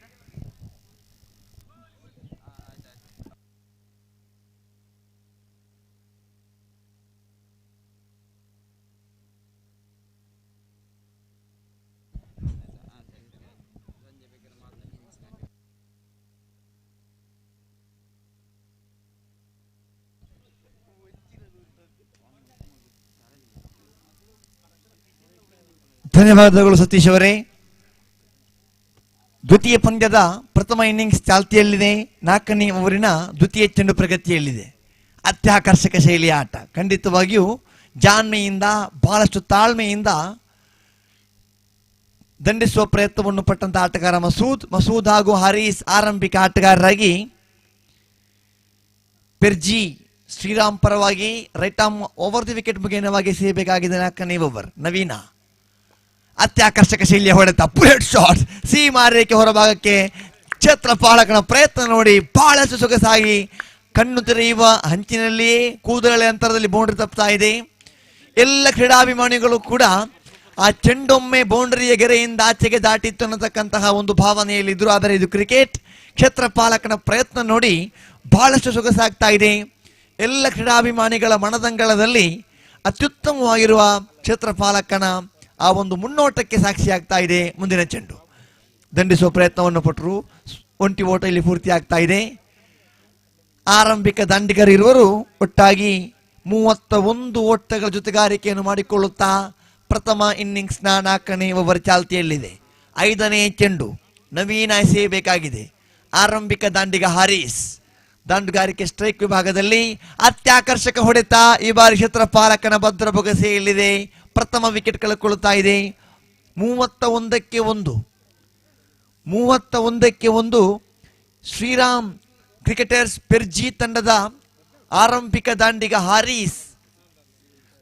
ಧನ್ಯವಾದಗಳು ಸತೀಶ್ ಅವರೇ. ದ್ವಿತೀಯ ಪಂದ್ಯದ ಪ್ರಥಮ innings ಚಾಲ್ತಿಯಲ್ಲಿದೆ. 4ನೇ ಓವರಿನ ದ್ವಿತೀಯ ಚೆಂಡು ಪ್ರಗತಿಯಲ್ಲಿದೆ. ಅತ್ಯಾಕರ್ಷಕ ಶೈಲಿಯ ಆಟ. ಖಂಡಿತವಾಗಿಯೂ ಜಾಣ್ಮೆಯಿಂದ ಬಹಳಷ್ಟು ತಾಳ್ಮೆಯಿಂದ ದಂಡಿಸುವ ಪ್ರಯತ್ನವನ್ನು ಪಟ್ಟಂತ ಆಟಗಾರ ಮಸೂದ್ ಹಾಗೂ ಹಾರೀಸ್ ಆರಂಭಿಕ ಆಟಗಾರರಾಗಿ ಪೆರ್ಜಿ ಶ್ರೀರಾಮ್ ಪರವಾಗಿ right arm over the wicket ಮುಖೇನವಾಗಿ ಸೇರಬೇಕಾಗಿದೆ 4ನೇ ಓವರ್. ನವೀನ ಅತ್ಯಾಕರ್ಷಕ ಶೈಲಿಯ ಹೊಡೆತ, ಬುಲೆಟ್ ಶಾಟ್, ಸೀಮಾರೇಖೆ ಹೊರಭಾಗಕ್ಕೆ ಕ್ಷೇತ್ರಪಾಲಕನ ಪ್ರಯತ್ನ ನೋಡಿ ಬಹಳಷ್ಟು ಸೊಗಸಾಗಿ ಕಣ್ಣು ತೆರೆಯುವ ಹಂಚಿನಲ್ಲಿ ಕೂದಲೆಳೆ ಅಂತರದಲ್ಲಿ ಬೌಂಡ್ರಿ ತಪ್ಪುತ್ತಾ ಇದೆ. ಎಲ್ಲ ಕ್ರೀಡಾಭಿಮಾನಿಗಳು ಕೂಡ ಆ ಚೆಂಡೊಮ್ಮೆ ಬೌಂಡ್ರಿಯ ಗೆರೆಯಿಂದ ಆಚೆಗೆ ದಾಟಿತ್ತು ಅನ್ನತಕ್ಕಂತಹ ಒಂದು ಭಾವನೆಯಲ್ಲಿದ್ದರು. ಆದರೆ ಇದು ಕ್ರಿಕೆಟ್. ಕ್ಷೇತ್ರಪಾಲಕನ ಪ್ರಯತ್ನ ನೋಡಿ ಬಹಳಷ್ಟು ಸೊಗಸಾಗ್ತಾ ಇದೆ. ಎಲ್ಲ ಕ್ರೀಡಾಭಿಮಾನಿಗಳ ಮನದಂಗಳದಲ್ಲಿ ಅತ್ಯುತ್ತಮವಾಗಿರುವ ಕ್ಷೇತ್ರಪಾಲಕನ ಆ ಒಂದು ಮುನ್ನೋಟಕ್ಕೆ ಸಾಕ್ಷಿಯಾಗ್ತಾ ಇದೆ. ಮುಂದಿನ ಚೆಂಡು ದಂಡಿಸುವ ಪ್ರಯತ್ನವನ್ನು ಪಟ್ಟರು. ಒಂಟಿ ಓಟ ಇಲ್ಲಿ ಪೂರ್ತಿ ಆಗ್ತಾ ಇದೆ. ಆರಂಭಿಕ ದಾಂಡಿಗರಿರುವರು ಒಟ್ಟಾಗಿ 31 ಓಟಗಳ ಜೊತೆಗಾರಿಕೆಯನ್ನು ಮಾಡಿಕೊಳ್ಳುತ್ತಾ ಪ್ರಥಮ ಇನ್ನಿಂಗ್ಸ್ನ 4ನೇ ಓವರ್ ಚಾಲ್ತಿಯಲ್ಲಿದೆ. 5ನೇ ಚೆಂಡು ನವೀನ ಎಸೆಯಬೇಕಾಗಿದೆ. ಆರಂಭಿಕ ದಾಂಡಿಗ ಹಾರೀಸ್ ದಾಂಡುಗಾರಿಕೆ ಸ್ಟ್ರೈಕ್ ವಿಭಾಗದಲ್ಲಿ ಅತ್ಯಾಕರ್ಷಕ ಹೊಡೆತ. ಈ ಬಾರಿ ಕ್ಷೇತ್ರಪಾಲಕನ ಭದ್ರ ಬೊಗಸೆಯಲ್ಲಿದೆ. ಪ್ರಥಮ ವಿಕೆಟ್ ಕಳೆದುಕೊಳ್ಳುತ್ತಾ ಇದೆ. 31ಕ್ಕೆ 1 ಶ್ರೀರಾಮ್ ಕ್ರಿಕೆಟರ್ಸ್ ಪೆರ್ಜಿ ತಂಡದ ಆರಂಭಿಕ ದಾಂಡಿಗ ಹಾರೀಸ್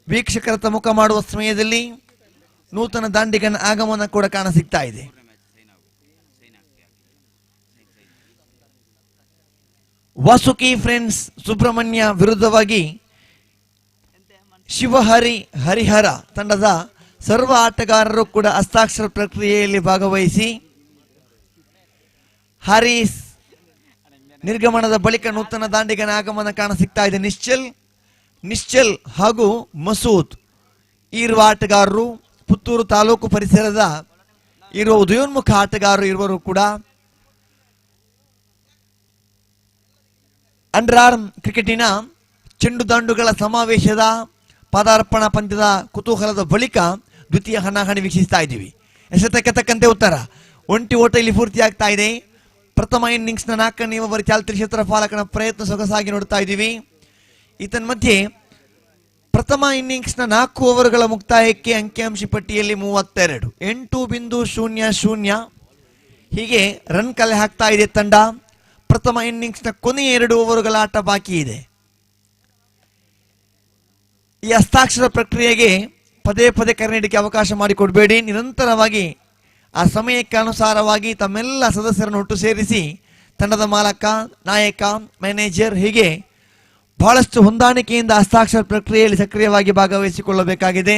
ವೀಕ್ಷಕರತ್ತ ಮುಖ ಮಾಡುವ ಸಮಯದಲ್ಲಿ ನೂತನ ದಾಂಡಿಗನ ಆಗಮನ ಕೂಡ ಕಾಣಸಿಗ್ತಾ ಇದೆ. ವಾಸುಕಿ ಫ್ರೆಂಡ್ಸ್ ಸುಬ್ರಹ್ಮಣ್ಯ ವಿರುದ್ಧವಾಗಿ ಹರಿಹರ ತಂಡದ ಸರ್ವ ಆಟಗಾರರು ಕೂಡ ಹಸ್ತಾಕ್ಷರ ಪ್ರಕ್ರಿಯೆಯಲ್ಲಿ ಭಾಗವಹಿಸಿ ಹಾರೀಸ್ ನಿರ್ಗಮನದ ಬಳಿಕ ನೂತನ ದಾಂಡಿಗನ ಆಗಮನ ಕಾಣಸಿಗ್ತಾ ಇದೆ. ನಿಶ್ಚಲ್ ಹಾಗೂ ಮಸೂದ್ ಇರುವ ಆಟಗಾರರು ಪುತ್ತೂರು ತಾಲೂಕು ಪರಿಸರದ ಇರುವ ಉದಯೋನ್ಮುಖ ಆಟಗಾರರು ಇರುವರು ಕೂಡ ಅಂಡರ್ ಆರ್ಮ್ ಕ್ರಿಕೆಟಿನ ಚೆಂಡು ದಾಂಡುಗಳ ಸಮಾವೇಶದ ಪಾದಾರ್ಪಣಾ ಪಂದ್ಯದ ಕುತೂಹಲದ ಬಳಿಕ ದ್ವಿತೀಯ ಹಣಾಹಣಿ ವೀಕ್ಷಿಸ್ತಾ ಇದ್ದೀವಿ. ಎಸೆತಕ್ಕೆ ತಕ್ಕಂತೆ ಉತ್ತರ. ಒಂಟಿ ಓಟ ಇಲ್ಲಿ ಪೂರ್ತಿ ಆಗ್ತಾ ಇದೆ. ಪ್ರಥಮ ಇನ್ನಿಂಗ್ಸ್ನ 4ನೇ ಓವರ್ ಚಾಲ್ತಿ ಕ್ಷೇತ್ರಪಾಲಕನ ಪ್ರಯತ್ನ ಸೊಗಸಾಗಿ ನೋಡ್ತಾ ಇದ್ದೀವಿ. ಮಧ್ಯೆ ಪ್ರಥಮ ಇನ್ನಿಂಗ್ಸ್ನ 4 ಓವರ್ಗಳ ಮುಕ್ತಾಯಕ್ಕೆ ಅಂಕಿಅಂಶ ಪಟ್ಟಿಯಲ್ಲಿ 32, 8.00 ಹೀಗೆ ರನ್ ಕಲೆ ಹಾಕ್ತಾ ಇದೆ ತಂಡ. ಪ್ರಥಮ ಇನ್ನಿಂಗ್ಸ್ನ ಕೊನೆಯ 2 ಓವರ್ಗಳ ಆಟ ಬಾಕಿ ಇದೆ. ಈ ಹಸ್ತಾಕ್ಷರ ಪ್ರಕ್ರಿಯೆಗೆ ಪದೇ ಪದೇ ಕರೆ ನೀಡಲಿಕ್ಕೆ ಅವಕಾಶ ಮಾಡಿಕೊಡಬೇಡಿ. ನಿರಂತರವಾಗಿ ಆ ಸಮಯಕ್ಕೆ ಅನುಸಾರವಾಗಿ ತಮ್ಮೆಲ್ಲ ಸದಸ್ಯರನ್ನು ಒಟ್ಟು ಸೇರಿಸಿ ತಂಡದ ಮಾಲಕ, ನಾಯಕ, ಮ್ಯಾನೇಜರ್ ಹೀಗೆ ಬಹಳಷ್ಟು ಹೊಂದಾಣಿಕೆಯಿಂದ ಹಸ್ತಾಕ್ಷರ ಪ್ರಕ್ರಿಯೆಯಲ್ಲಿ ಸಕ್ರಿಯವಾಗಿ ಭಾಗವಹಿಸಿಕೊಳ್ಳಬೇಕಾಗಿದೆ.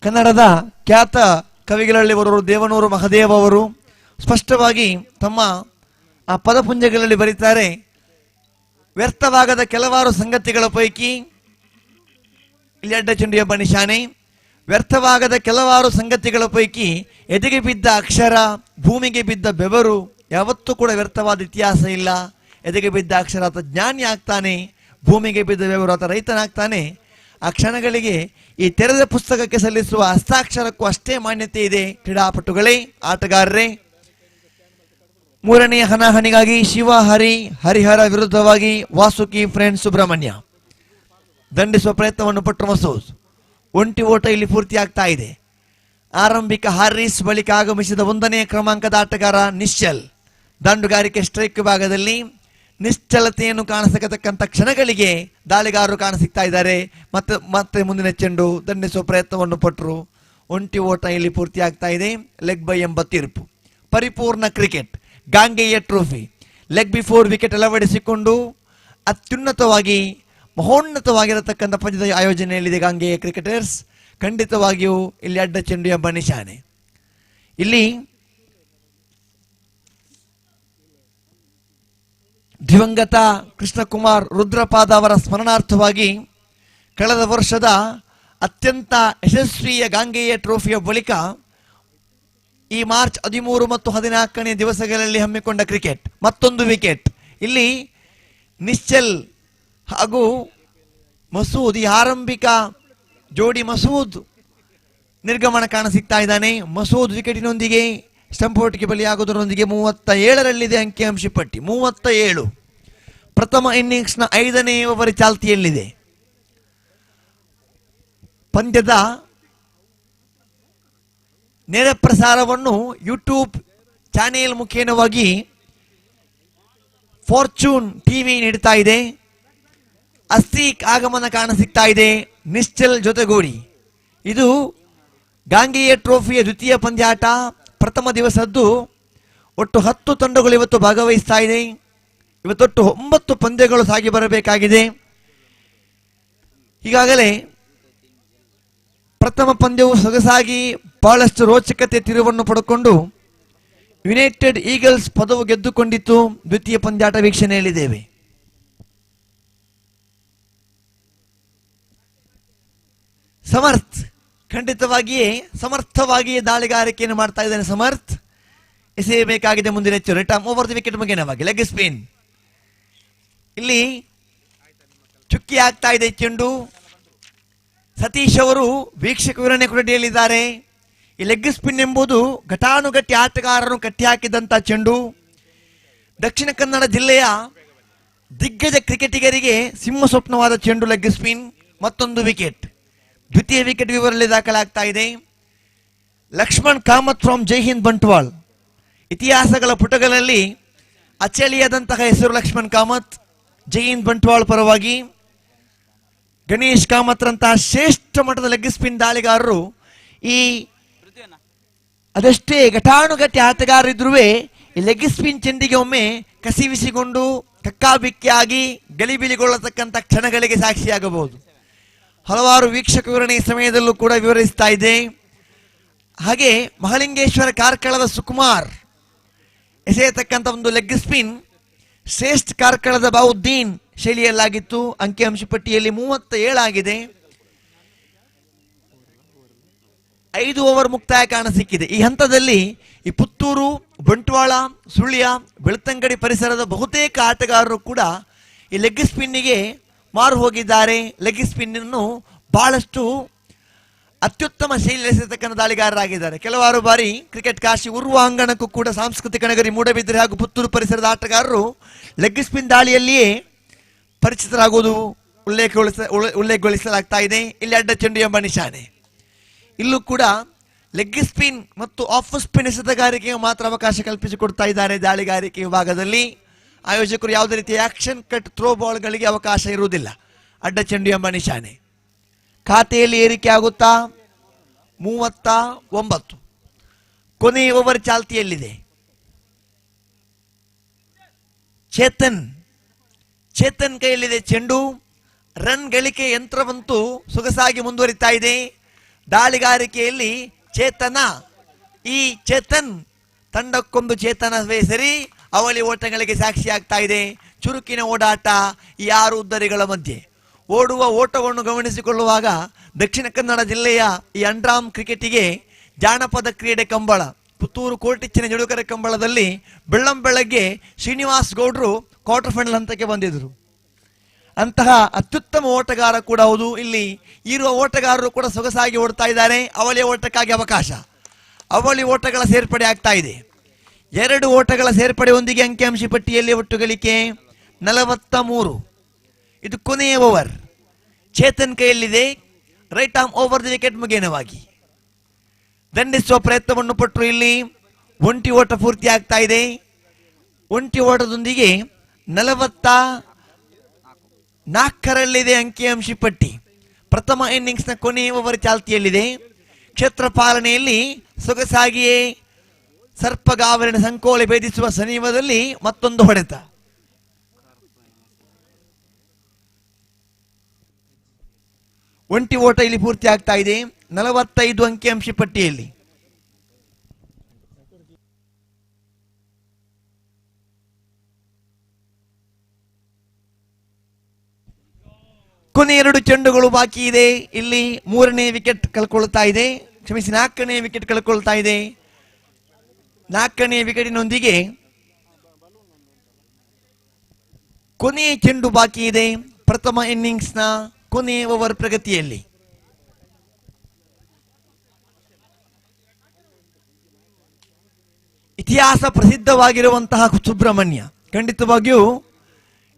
ಕನ್ನಡದ ಖ್ಯಾತ ಕವಿಗಳಲ್ಲಿ ಬರುವರು ದೇವನೂರು ಮಹದೇವ ಅವರು ಸ್ಪಷ್ಟವಾಗಿ ತಮ್ಮ ಆ ಪದಪುಂಜಗಳಲ್ಲಿ ಬರೀತಾರೆ, ವ್ಯರ್ಥವಾಗದ ಕೆಲವಾರು ಸಂಗತಿಗಳ ಪೈಕಿ, ಇಲ್ಲಿ ಅಡ್ಡ ಚೆಂಡಿಯ ಬಣಿಶಾನೆ, ವ್ಯರ್ಥವಾಗದ ಕೆಲವಾರು ಸಂಗತಿಗಳ ಪೈಕಿ ಎದೆಗೆ ಬಿದ್ದ ಅಕ್ಷರ, ಭೂಮಿಗೆ ಬಿದ್ದ ಬೆವರು ಯಾವತ್ತೂ ಕೂಡ ವ್ಯರ್ಥವಾದ ಇತಿಹಾಸ ಇಲ್ಲ. ಎದೆಗೆ ಬಿದ್ದ ಅಕ್ಷರ ಆತ ಜ್ಞಾನಿ ಆಗ್ತಾನೆ, ಭೂಮಿಗೆ ಬಿದ್ದ ಬೆವರು ಆತ ರೈತನಾಗ್ತಾನೆ. ಆ ಕ್ಷಣಗಳಿಗೆ ಈ ತೆರೆದ ಪುಸ್ತಕಕ್ಕೆ ಸಲ್ಲಿಸುವ ಹಸ್ತಾಕ್ಷರಕ್ಕೂ ಅಷ್ಟೇ ಮಾನ್ಯತೆ ಇದೆ. ಕ್ರೀಡಾಪಟುಗಳೇ, ಆಟಗಾರರೇ, ಮೂರನೆಯ ಹಣಾಹಣಿಗಾಗಿ ಶಿವ ಹರಿಹರ ವಿರುದ್ಧವಾಗಿ ವಾಸುಕಿ ಫ್ರೆಂಡ್ ಸುಬ್ರಹ್ಮಣ್ಯ ದಂಡಿಸುವ ಪ್ರಯತ್ನವನ್ನು ಪಟ್ಟರು ಮಸೂದ್. ಒಂಟಿ ಓಟ ಇಲ್ಲಿ ಪೂರ್ತಿಯಾಗ್ತಾ ಇದೆ. ಆರಂಭಿಕ ಹಾರಿಸ್ ಬಳಿಕ ಆಗಮಿಸಿದ 1ನೇ ಕ್ರಮಾಂಕದ ಆಟಗಾರ ನಿಶ್ಚಲ್. ದಂಡುಗಾರಿಕೆ ಸ್ಟ್ರೈಕ್ ಭಾಗದಲ್ಲಿ ನಿಶ್ಚಲತೆಯನ್ನು ಕಾಣಿಸತಕ್ಕಂಥ ಕ್ಷಣಗಳಿಗೆ ದಾಳಿಗಾರರು ಕಾಣಸಿಗ್ತಾ ಇದ್ದಾರೆ. ಮತ್ತೆ ಮುಂದಿನ ಚೆಂಡು ದಂಡಿಸುವ ಪ್ರಯತ್ನವನ್ನು ಪಟ್ಟರು. ಒಂಟಿ ಓಟ ಇಲ್ಲಿ ಪೂರ್ತಿಯಾಗ್ತಾ ಇದೆ. ಲೆಗ್ ಬೈ ಎಂಬ ತೀರ್ಪು. ಪರಿಪೂರ್ಣ cricket Gangeya trophy leg before wicket ಅಳವಡಿಸಿಕೊಂಡು ಅತ್ಯುನ್ನತವಾಗಿ ಮಹೋನ್ನತವಾಗಿರತಕ್ಕಂಥ ಪಂದ್ಯದ ಆಯೋಜನೆಯಲ್ಲಿದೆ ಗಾಂಗೆಯ ಕ್ರಿಕೆಟರ್ಸ್. ಖಂಡಿತವಾಗಿಯೂ ಇಲ್ಲಿ ಅಡ್ಡ ಚೆಂಡು ಎಂಬ ನಿಶಾನೆ. ಇಲ್ಲಿ ದಿವಂಗತ ಕೃಷ್ಣಕುಮಾರ್ ರುದ್ರಪಾದ ಅವರ ಸ್ಮರಣಾರ್ಥವಾಗಿ ಕಳೆದ ವರ್ಷದ ಅತ್ಯಂತ ಯಶಸ್ವಿಯ ಗಾಂಗೆಯ ಟ್ರೋಫಿಯ ಬಳಿಕ ಈ ಮಾರ್ಚ್ 13 ಮತ್ತು 14ನೇ ದಿವಸಗಳಲ್ಲಿ ಹಮ್ಮಿಕೊಂಡ ಕ್ರಿಕೆಟ್ ಮತ್ತೊಂದು ವಿಕೆಟ್. ಇಲ್ಲಿ ನಿಶ್ಚಲ್ ಹಾಗೂ ಮಸೂದ್, ಈ ಆರಂಭಿಕ ಜೋಡಿ ಮಸೂದ್ ನಿರ್ಗಮನ ಕಾಣಸಿಗ್ತಾ ಇದ್ದಾನೆ. ಮಸೂದ್ ವಿಕೆಟಿನೊಂದಿಗೆ ಸ್ಟಂಪೌಟ್ಗೆ ಬಲಿಯಾಗುವುದರೊಂದಿಗೆ 37ರಲ್ಲಿದೆ ಅಂಕಿಅಂಶ ಪಟ್ಟಿ. 37. ಪ್ರಥಮ ಇನ್ನಿಂಗ್ಸ್ನ 5ನೇ ಓವರ್ ಚಾಲ್ತಿಯಲ್ಲಿದೆ. ಪಂದ್ಯದ ನೇರ ಪ್ರಸಾರವನ್ನು ಯೂಟ್ಯೂಬ್ ಚಾನೆಲ್ ಮುಖೇನವಾಗಿ ಫಾರ್ಚೂನ್ ಟಿವಿ ನೀಡ್ತಾ ಇದೆ. ಅಸ್ತೀಕ್ ಆಗಮನ ಕಾಣಸಿಗ್ತಾ ಇದೆ ನಿಶ್ಚಲ್ ಜೊತೆಗೂಡಿ. ಇದು ಗಾಂಗೆಯ ಟ್ರೋಫಿಯ ದ್ವಿತೀಯ ಪಂದ್ಯಾಟ. ಪ್ರಥಮ ದಿವಸದ್ದು ಒಟ್ಟು 10 ತಂಡಗಳು ಇವತ್ತು ಭಾಗವಹಿಸ್ತಾ ಇದೆ. ಇವತ್ತೊಟ್ಟು 9 ಪಂದ್ಯಗಳು ಸಾಗಿ ಬರಬೇಕಾಗಿದೆ. ಈಗಾಗಲೇ ಪ್ರಥಮ ಪಂದ್ಯವು ಸೊಗಸಾಗಿ ಬಹಳಷ್ಟು ರೋಚಕತೆ ತಿರುವನ್ನು ಪಡೆದುಕೊಂಡು ಯುನೈಟೆಡ್ ಈಗಲ್ಸ್ ಪದವು ಗೆದ್ದುಕೊಂಡಿತ್ತು. ದ್ವಿತೀಯ ಪಂದ್ಯಾಟ ವೀಕ್ಷಣೆಯಲ್ಲಿದ್ದೇವೆ. ಸಮರ್ಥ್ ಖಂಡಿತವಾಗಿಯೇ ಸಮರ್ಥವಾಗಿಯೇ ದಾಳಿಗಾರಿಕೆಯನ್ನು ಮಾಡ್ತಾ ಇದ್ದಾನೆ. ಸಮರ್ಥ್ ಎಸೆಯಬೇಕಾಗಿದೆ ಮುಂದಿನ ಹೆಚ್ಚು. ರಿಟರ್ನ್ ಓವರ್ ದಿ ವಿಕೆಟ್ ಮುಖೇನವಾಗಿ ಲೆಗ್ ಸ್ಪಿನ್. ಇಲ್ಲಿ ಚುಕ್ಕಿ ಆಗ್ತಾ ಇದೆ ಚೆಂಡು. ಸತೀಶ್ ಅವರು ವೀಕ್ಷಕ ವಿವರಣೆ ಕೊಠಡಿಯಲ್ಲಿದ್ದಾರೆ. ಈ ಲೆಗ್ ಸ್ಪಿನ್ ಎಂಬುದು ಘಟಾನುಘಟಿ ಆಟಗಾರರು ಕಟ್ಟಿ ಹಾಕಿದಂತ ಚೆಂಡು. ದಕ್ಷಿಣ ಕನ್ನಡ ಜಿಲ್ಲೆಯ ದಿಗ್ಗಜ ಕ್ರಿಕೆಟಿಗರಿಗೆ ಸಿಂಹ ಸ್ವಪ್ನವಾದ ಚೆಂಡು ಲೆಗ್ ಸ್ಪಿನ್. ಮತ್ತೊಂದು ವಿಕೆಟ್. ದ್ವಿತೀಯ ವಿಕೆಟ್ ವಿವರದಲ್ಲಿ ದಾಖಲಾಗ್ತಾ ಇದೆ. ಲಕ್ಷ್ಮಣ್ ಕಾಮತ್ ಫ್ರಮ್ ಜೈ ಹಿಂದ್ ಬಂಟ್ವಾಳ್. ಇತಿಹಾಸಗಳ ಪುಟಗಳಲ್ಲಿ ಅಚ್ಚಳಿಯಾದಂತಹ ಹೆಸರು ಲಕ್ಷ್ಮಣ್ ಕಾಮತ್. ಜೈ ಹಿಂದ್ ಬಂಟ್ವಾಳ್ ಪರವಾಗಿ ಗಣೇಶ್ ಕಾಮತ್ರಂತಹ ಶ್ರೇಷ್ಠ ಮಟ್ಟದ ಲೆಗ್ ಸ್ಪಿನ್ ದಾಳಿಗಾರರು ಈ ಅದಷ್ಟೇ ಘಟಾನುಘಟಿ ಆಟಗಾರರಿದ್ರೂ ಈ ಲೆಗ್ ಸ್ಪಿನ್ ಚೆಂಡಿಗೆ ಒಮ್ಮೆ ಕಸಿವಿಸಿಕೊಂಡು ಕಕ್ಕಾಬಿಕ್ಕಿಯಾಗಿ ಗಲಿಬಿಲಿಗೊಳ್ಳತಕ್ಕಂಥ ಕ್ಷಣಗಳಿಗೆ ಸಾಕ್ಷಿಯಾಗಬಹುದು. ಹಲವಾರು ವೀಕ್ಷಕ ವಿವರಣೆ ಈ ಸಮಯದಲ್ಲೂ ಕೂಡ ವಿವರಿಸ್ತಾ ಇದೆ. ಹಾಗೆ ಮಹಲಿಂಗೇಶ್ವರ ಕಾರ್ಕಳದ ಸುಕುಮಾರ್ ಎಸೆಯತಕ್ಕಂಥ ಒಂದು ಲೆಗ್ ಸ್ಪಿನ್ ಶ್ರೇಷ್ಠ ಕಾರ್ಕಳದ ಬಾವುದ್ದೀನ್ ಶೈಲಿಯಲ್ಲಾಗಿತ್ತು. ಅಂಕಿಅಂಶ ಪಟ್ಟಿಯಲ್ಲಿ 37 ಆಗಿದೆ. 5 ಓವರ್ ಮುಕ್ತಾಯ ಕಾಣಸಿಕ್ಕಿದೆ. ಈ ಹಂತದಲ್ಲಿ ಈ ಪುತ್ತೂರು, ಬಂಟ್ವಾಳ, ಸುಳ್ಯ, ಬೆಳ್ತಂಗಡಿ ಪರಿಸರದ ಬಹುತೇಕ ಆಟಗಾರರು ಕೂಡ ಈ ಲೆಗ್ ಸ್ಪಿನ್ನಿಗೆ ಮಾರು ಹೋಗಿದ್ದಾರೆ. ಲೆಗ್ ಸ್ಪಿನ್ ಅನ್ನು ಬಹಳಷ್ಟು ಅತ್ಯುತ್ತಮ ಶೈಲಿ ಎಸೆತಕ್ಕಂಥ ದಾಳಿಗಾರರಾಗಿದ್ದಾರೆ. ಕೆಲವಾರು ಬಾರಿ ಕ್ರಿಕೆಟ್ ಕಾಶಿ ಉರ್ವ ಅಂಗಣಕ್ಕೂ ಕೂಡ ಸಾಂಸ್ಕೃತಿಕ ನಗರಿ ಮೂಡಬಿದ್ರೆ ಹಾಗೂ ಪುತ್ತೂರು ಪರಿಸರದ ಆಟಗಾರರು ಲೆಗ್ ಸ್ಪಿನ್ ದಾಳಿಯಲ್ಲಿಯೇ ಪರಿಚಿತರಾಗುವುದು ಉಲ್ಲೇಖಗೊಳಿಸಲಾಗ್ತಾ ಇದೆ. ಇಲ್ಲಿ ಅಡ್ಡ ಚೆಂಡು ಎಂಬ ನಿಶಾನೆ. ಇಲ್ಲೂ ಕೂಡ ಲೆಗ್ ಸ್ಪಿನ್ ಮತ್ತು ಆಫ್ ಸ್ಪಿನ್ ಎಸೆತಗಾರಿಕೆಗೆ ಮಾತ್ರ ಅವಕಾಶ ಕಲ್ಪಿಸಿಕೊಡ್ತಾ ಇದ್ದಾರೆ ದಾಳಿಗಾರಿಕೆ ವಿಭಾಗದಲ್ಲಿ. ಆಯೋಜಕರು ಯಾವುದೇ ರೀತಿಯ ಆಕ್ಷನ್ ಕಟ್ ಥ್ರೋ ಬಾಲ್ಗಳಿಗೆ ಅವಕಾಶ ಇರುವುದಿಲ್ಲ. ಅಡ್ಡ ಚೆಂಡು ಎಂಬ ನಿಶಾನೆ. ಖಾತೆಯಲ್ಲಿ ಏರಿಕೆ ಆಗುತ್ತಾ 39. ಕೊನೆಯ ಓವರ್ ಚಾಲ್ತಿಯಲ್ಲಿದೆ. ಚೇತನ್ ಕೈಯಲ್ಲಿದೆ ಚೆಂಡು. ರನ್ ಗಳಿಕೆ ಯಂತ್ರವಂತೂ ಸೊಗಸಾಗಿ ಮುಂದುವರಿತಾ ಇದೆ. ದಾಳಿಗಾರಿಕೆಯಲ್ಲಿ ಚೇತನ, ಈ ಚೇತನ್ ತಂಡಕ್ಕೊಂದು ಚೇತನವೇ ಸರಿ ಅವಳಿ ಓಟಗಳಿಗೆ ಸಾಕ್ಷಿಯಾಗ್ತಾ ಇದೆ. ಚುರುಕಿನ ಓಡಾಟ ಈ 6 ಉದ್ದರಿಗಳ ಮಧ್ಯೆ. ಓಡುವ ಓಟವನ್ನು ಗಮನಿಸಿಕೊಳ್ಳುವಾಗ ದಕ್ಷಿಣ ಕನ್ನಡ ಜಿಲ್ಲೆಯ ಈ ಅಂಡ್ರಾಮ್ ಕ್ರಿಕೆಟಿಗೆ ಜಾನಪದ ಕ್ರೀಡೆ ಕಂಬಳ, ಪುತ್ತೂರು ಕೋಟಿಚ್ಚಿನ ಜಡುಕರ ಕಂಬಳದಲ್ಲಿ ಬೆಳ್ಳಂಬೆಳಗ್ಗೆ ಶ್ರೀನಿವಾಸ್ ಗೌಡ್ರು ಕ್ವಾರ್ಟರ್ ಫೈನಲ್ ಹಂತಕ್ಕೆ ಬಂದಿದ್ರು. ಅಂತಹ ಅತ್ಯುತ್ತಮ ಓಟಗಾರ ಕೂಡ ಹೌದು. ಇಲ್ಲಿ ಇರುವ ಓಟಗಾರರು ಕೂಡ ಸೊಗಸಾಗಿ ಓಡ್ತಾ ಇದ್ದಾರೆ. ಅವಳಿ ಓಟಕ್ಕಾಗಿ ಅವಕಾಶ, ಅವಳಿ ಓಟಗಳ ಸೇರ್ಪಡೆ ಆಗ್ತಾ ಇದೆ. 2 ಓಟಗಳ ಸೇರ್ಪಡೆಯೊಂದಿಗೆ ಅಂಕಿಅಂಶ ಪಟ್ಟಿಯಲ್ಲಿ ಒಟ್ಟು ಗಳಿಕೆ 43. ಇದು ಕೊನೆಯ ಓವರ್. ಚೇತನ್ ಕೈಯಲ್ಲಿದೆ. Right arm over the wicket ಮುಖೇನವಾಗಿ ದಂಡಿಸುವ ಪ್ರಯತ್ನವನ್ನು ಪಟ್ಟರು. ಇಲ್ಲಿ ಒಂಟಿ ಓಟ ಪೂರ್ತಿ ಆಗ್ತಾ ಇದೆ. ಒಂಟಿ ಓಟದೊಂದಿಗೆ 44ರಲ್ಲಿದೆ ಅಂಕಿಅಂಶ ಪಟ್ಟಿ. ಪ್ರಥಮ ಇನ್ನಿಂಗ್ಸ್ನ ಕೊನೆಯ ಓವರ್ ಚಾಲ್ತಿಯಲ್ಲಿದೆ. ಕ್ಷೇತ್ರ ಪಾಲನೆಯಲ್ಲಿ ಸೊಗಸಾಗಿಯೇ ಸರ್ಪಗಾವಲಿನ ಸಂಕೋಲೆ ಭೇದಿಸುವ ಸಮೀಪದಲ್ಲಿ ಮತ್ತೊಂದು ಹೊಡೆತ. ಒಂಟಿ ಓಟ ಇಲ್ಲಿ ಪೂರ್ತಿ ಆಗ್ತಾ ಇದೆ 45 ಅಂಕಿಅಂಶ ಪಟ್ಟಿಯಲ್ಲಿ. ಕೊನೆ 2 ಚೆಂಡುಗಳು ಬಾಕಿ ಇದೆ. ಇಲ್ಲಿ 3ನೇ ವಿಕೆಟ್ ಕಳ್ಕೊಳ್ತಾ ಇದೆ, ಕ್ಷಮಿಸಿ 4ನೇ ವಿಕೆಟ್ ಕಳ್ಕೊಳ್ತಾ ಇದೆ. 4ನೇ ವಿಕೆಟಿನೊಂದಿಗೆ ಕೊನೆಯ ಚೆಂಡು ಬಾಕಿ ಇದೆ. ಪ್ರಥಮ ಇನ್ನಿಂಗ್ಸ್ನ ಕೊನೆಯ ಓವರ್ ಪ್ರಗತಿಯಲ್ಲಿ ಇತಿಹಾಸ ಪ್ರಸಿದ್ಧವಾಗಿರುವಂತಹ ಸುಬ್ರಹ್ಮಣ್ಯ ಖಂಡಿತವಾಗಿಯೂ